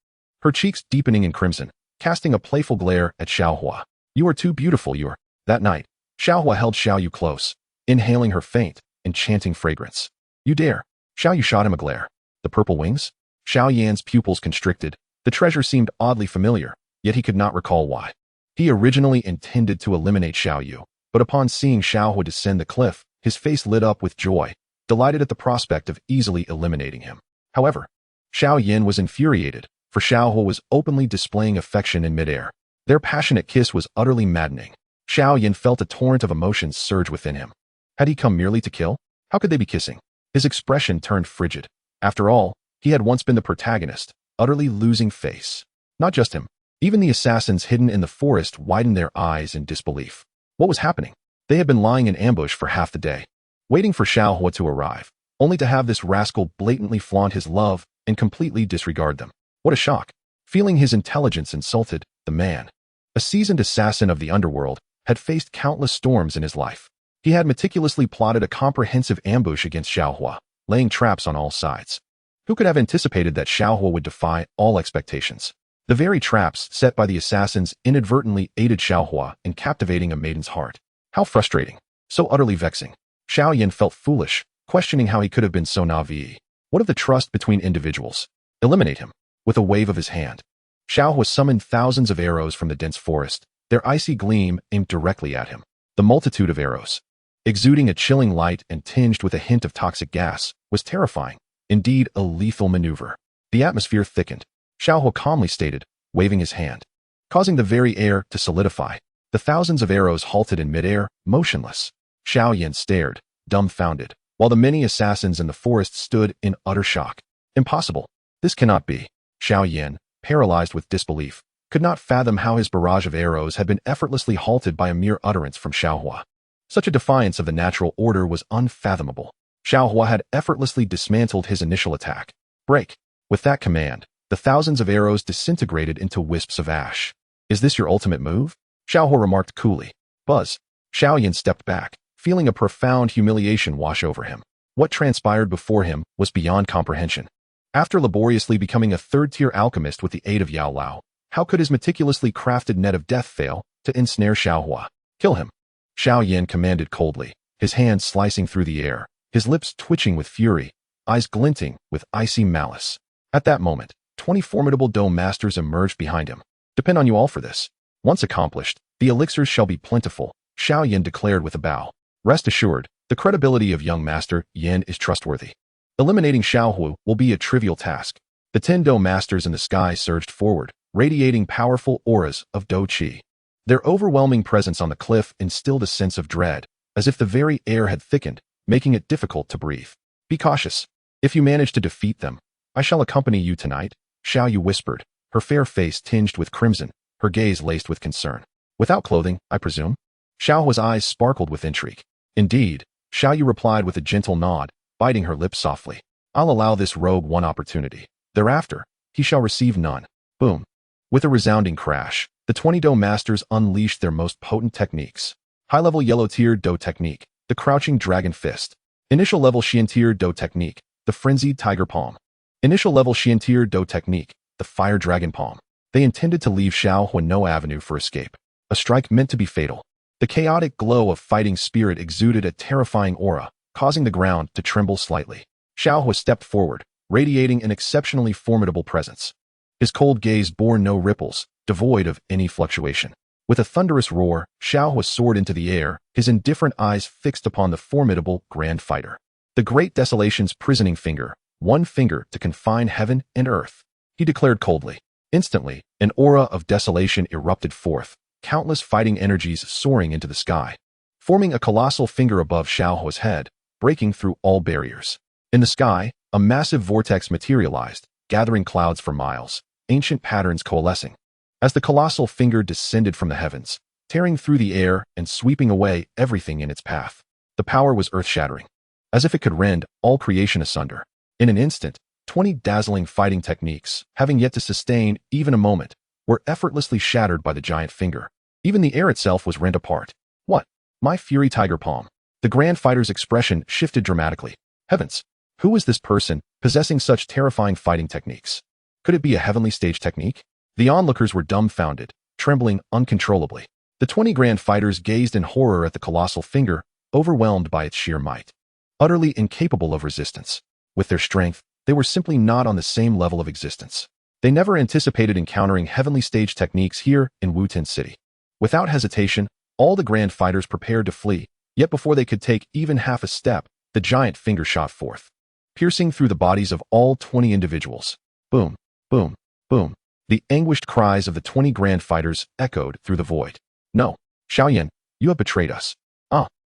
her cheeks deepening in crimson, casting a playful glare at Xiao Huo. You are too beautiful, you are. That night, Xiao Huo held Xiao Yu close, inhaling her faint, enchanting fragrance. You dare. Xiao Yu shot him a glare. The purple wings? Xiao Yan's pupils constricted. The treasure seemed oddly familiar, yet he could not recall why. He originally intended to eliminate Xiao Yu, but upon seeing Xiao Huo descend the cliff, his face lit up with joy, delighted at the prospect of easily eliminating him. However, Xiao Yan was infuriated, for Xiao Huo was openly displaying affection in midair. Their passionate kiss was utterly maddening. Xiao Yan felt a torrent of emotions surge within him. Had he come merely to kill? How could they be kissing? His expression turned frigid. After all, he had once been the protagonist, utterly losing face. Not just him. Even the assassins hidden in the forest widened their eyes in disbelief. What was happening? They had been lying in ambush for half the day, waiting for Xiao Huo to arrive, only to have this rascal blatantly flaunt his love and completely disregard them. What a shock. Feeling his intelligence insulted, the man, a seasoned assassin of the underworld, had faced countless storms in his life. He had meticulously plotted a comprehensive ambush against Xiao Huo, laying traps on all sides. Who could have anticipated that Xiao Huo would defy all expectations? The very traps set by the assassins inadvertently aided Xiao Huo in captivating a maiden's heart. How frustrating. So utterly vexing. Xiao Yan felt foolish, questioning how he could have been so naive. What of the trust between individuals? Eliminate him. With a wave of his hand, Xiao Huo summoned thousands of arrows from the dense forest, their icy gleam aimed directly at him. The multitude of arrows, exuding a chilling light and tinged with a hint of toxic gas, was terrifying. Indeed, a lethal maneuver. The atmosphere thickened. Xiao Huo calmly stated, waving his hand, causing the very air to solidify. The thousands of arrows halted in midair, motionless. Xiao Yan stared, dumbfounded, while the many assassins in the forest stood in utter shock. Impossible. This cannot be. Xiao Yan, paralyzed with disbelief, could not fathom how his barrage of arrows had been effortlessly halted by a mere utterance from Xiao Huo. Such a defiance of the natural order was unfathomable. Xiao Huo had effortlessly dismantled his initial attack. Break. With that command, the thousands of arrows disintegrated into wisps of ash. Is this your ultimate move? Xiao Huo remarked coolly. Buzz. Xiao Yan stepped back, feeling a profound humiliation wash over him. What transpired before him was beyond comprehension. After laboriously becoming a third-tier alchemist with the aid of Yao Lao, how could his meticulously crafted net of death fail to ensnare Xiao Huo? Kill him. Xiao Yan commanded coldly, his hands slicing through the air, his lips twitching with fury, eyes glinting with icy malice. At that moment, 20 formidable dome masters emerged behind him. Depend on you all for this. Once accomplished, the elixirs shall be plentiful, Xiao Yan declared with a bow. Rest assured, the credibility of young master Yan is trustworthy. Eliminating Xiao Huo will be a trivial task. The 10 dome masters in the sky surged forward, radiating powerful auras of Do Qi. Their overwhelming presence on the cliff instilled a sense of dread, as if the very air had thickened, making it difficult to breathe. Be cautious. If you manage to defeat them, I shall accompany you tonight, Xiao Yu whispered, her fair face tinged with crimson, her gaze laced with concern. Without clothing, I presume? Xiao Huo's eyes sparkled with intrigue. Indeed, Xiao Yu replied with a gentle nod, biting her lips softly. I'll allow this rogue one opportunity. Thereafter, he shall receive none. Boom. With a resounding crash, the 20 Do Masters unleashed their most potent techniques. High-level Yellow-Tier Do Technique, the Crouching Dragon Fist. Initial level Xian-Tier Do Technique, the Frenzied Tiger Palm. Initial level Xian-Tier Do Technique, the Fire Dragon Palm. They intended to leave Xiao Huo no avenue for escape. A strike meant to be fatal. The chaotic glow of fighting spirit exuded a terrifying aura, causing the ground to tremble slightly. Xiao Huo stepped forward, radiating an exceptionally formidable presence. His cold gaze bore no ripples, devoid of any fluctuation. With a thunderous roar, Xiao Huo soared into the air, his indifferent eyes fixed upon the formidable Grand Fighter. The Great Desolation's prisoning finger, one finger to confine heaven and earth. He declared coldly. Instantly, an aura of desolation erupted forth, countless fighting energies soaring into the sky, forming a colossal finger above Xiao Huo's head, breaking through all barriers. In the sky, a massive vortex materialized, gathering clouds for miles, ancient patterns coalescing. As the colossal finger descended from the heavens, tearing through the air and sweeping away everything in its path, the power was earth-shattering. As if it could rend all creation asunder. In an instant, 20 dazzling fighting techniques, having yet to sustain even a moment, were effortlessly shattered by the giant finger. Even the air itself was rent apart. What? My Fury Tiger Palm. The Grand Fighter's expression shifted dramatically. Heavens! Who is this person, possessing such terrifying fighting techniques? Could it be a heavenly stage technique? The onlookers were dumbfounded, trembling uncontrollably. The 20 Grand Fighters gazed in horror at the colossal finger, overwhelmed by its sheer might. Utterly incapable of resistance. With their strength, they were simply not on the same level of existence. They never anticipated encountering heavenly stage techniques here in Wutan City. Without hesitation, all the Grand Fighters prepared to flee, yet before they could take even half a step, the giant finger shot forth, piercing through the bodies of all 20 individuals. Boom, boom, boom. The anguished cries of the 20 Grand Fighters echoed through the void. No, Xiao Yan, you have betrayed us.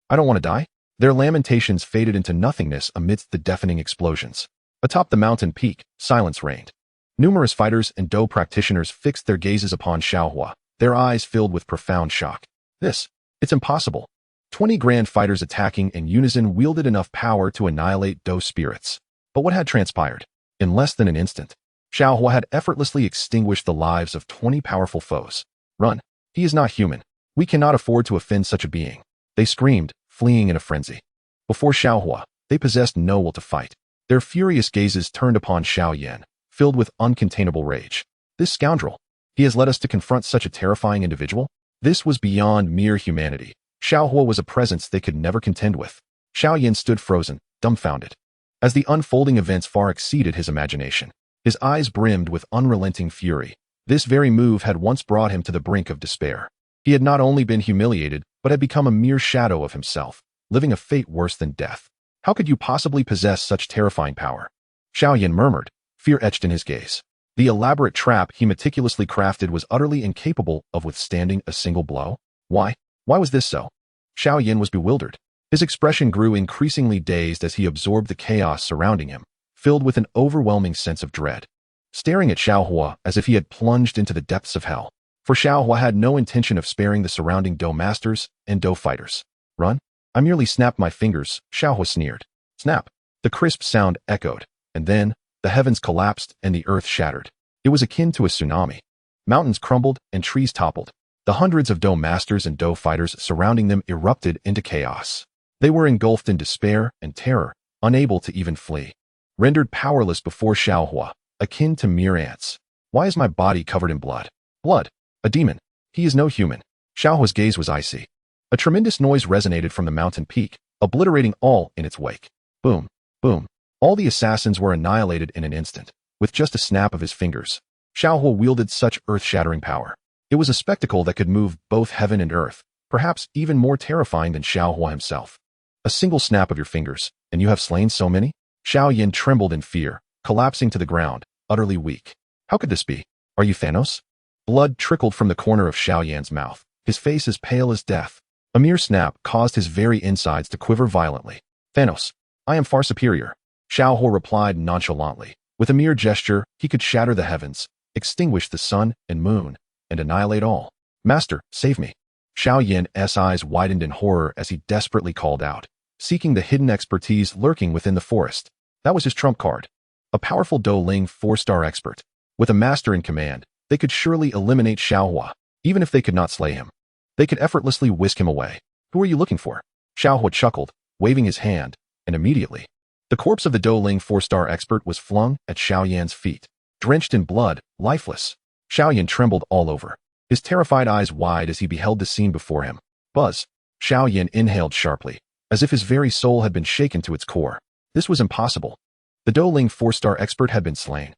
I don't want to die. Their lamentations faded into nothingness amidst the deafening explosions. Atop the mountain peak, silence reigned. Numerous fighters and Do practitioners fixed their gazes upon Xiao Huo, their eyes filled with profound shock. It's impossible. 20 Grand Fighters attacking in unison wielded enough power to annihilate Do spirits. But what had transpired? In less than an instant, Xiao Huo had effortlessly extinguished the lives of 20 powerful foes. Run. He is not human. We cannot afford to offend such a being. They screamed, fleeing in a frenzy. Before Xiao Huo, they possessed no will to fight. Their furious gazes turned upon Xiao Yan, filled with uncontainable rage. This scoundrel. He has led us to confront such a terrifying individual? This was beyond mere humanity. Xiao Huo was a presence they could never contend with. Xiao Yan stood frozen, dumbfounded. As the unfolding events far exceeded his imagination, his eyes brimmed with unrelenting fury. This very move had once brought him to the brink of despair. He had not only been humiliated, but had become a mere shadow of himself, living a fate worse than death. How could you possibly possess such terrifying power? Xiao Yan murmured, fear etched in his gaze. The elaborate trap he meticulously crafted was utterly incapable of withstanding a single blow. Why? Why was this so? Xiao Yan was bewildered. His expression grew increasingly dazed as he absorbed the chaos surrounding him, filled with an overwhelming sense of dread. Staring at Xiao Huo as if he had plunged into the depths of hell. For Xiao Huo had no intention of sparing the surrounding Do Masters and Do Fighters. Run? I merely snapped my fingers, Xiao Huo sneered. Snap. The crisp sound echoed, and then, the heavens collapsed and the earth shattered. It was akin to a tsunami. Mountains crumbled and trees toppled. The hundreds of Do Masters and Do Fighters surrounding them erupted into chaos. They were engulfed in despair and terror, unable to even flee. Rendered powerless before Xiao Huo, akin to mere ants. Why is my body covered in blood? Blood. A demon. He is no human. Xiao Huo's gaze was icy. A tremendous noise resonated from the mountain peak, obliterating all in its wake. Boom. Boom. All the assassins were annihilated in an instant, with just a snap of his fingers. Xiao Huo wielded such earth-shattering power. It was a spectacle that could move both heaven and earth, perhaps even more terrifying than Xiao Huo himself. A single snap of your fingers, and you have slain so many? Xiao Yan trembled in fear, collapsing to the ground, utterly weak. How could this be? Are you Thanos? Blood trickled from the corner of Xiao Yan's mouth, his face as pale as death. A mere snap caused his very insides to quiver violently. Thanos, I am far superior. Xiao Huo replied nonchalantly. With a mere gesture, he could shatter the heavens, extinguish the sun and moon, and annihilate all. Master, save me. Xiao Yan's eyes widened in horror as he desperately called out, seeking the hidden expertise lurking within the forest. That was his trump card. A powerful Ling 4-star expert. With a master in command, they could surely eliminate Xiao Huo, even if they could not slay him. They could effortlessly whisk him away. Who are you looking for? Xiao Huo chuckled, waving his hand, and immediately, the corpse of the Ling 4-star expert was flung at Xiao Yan's feet. Drenched in blood, lifeless. Xiao Yan trembled all over, his terrified eyes wide as he beheld the scene before him. Buzz. Xiao Yan inhaled sharply, as if his very soul had been shaken to its core. This was impossible. The Ling 4-star expert had been slain.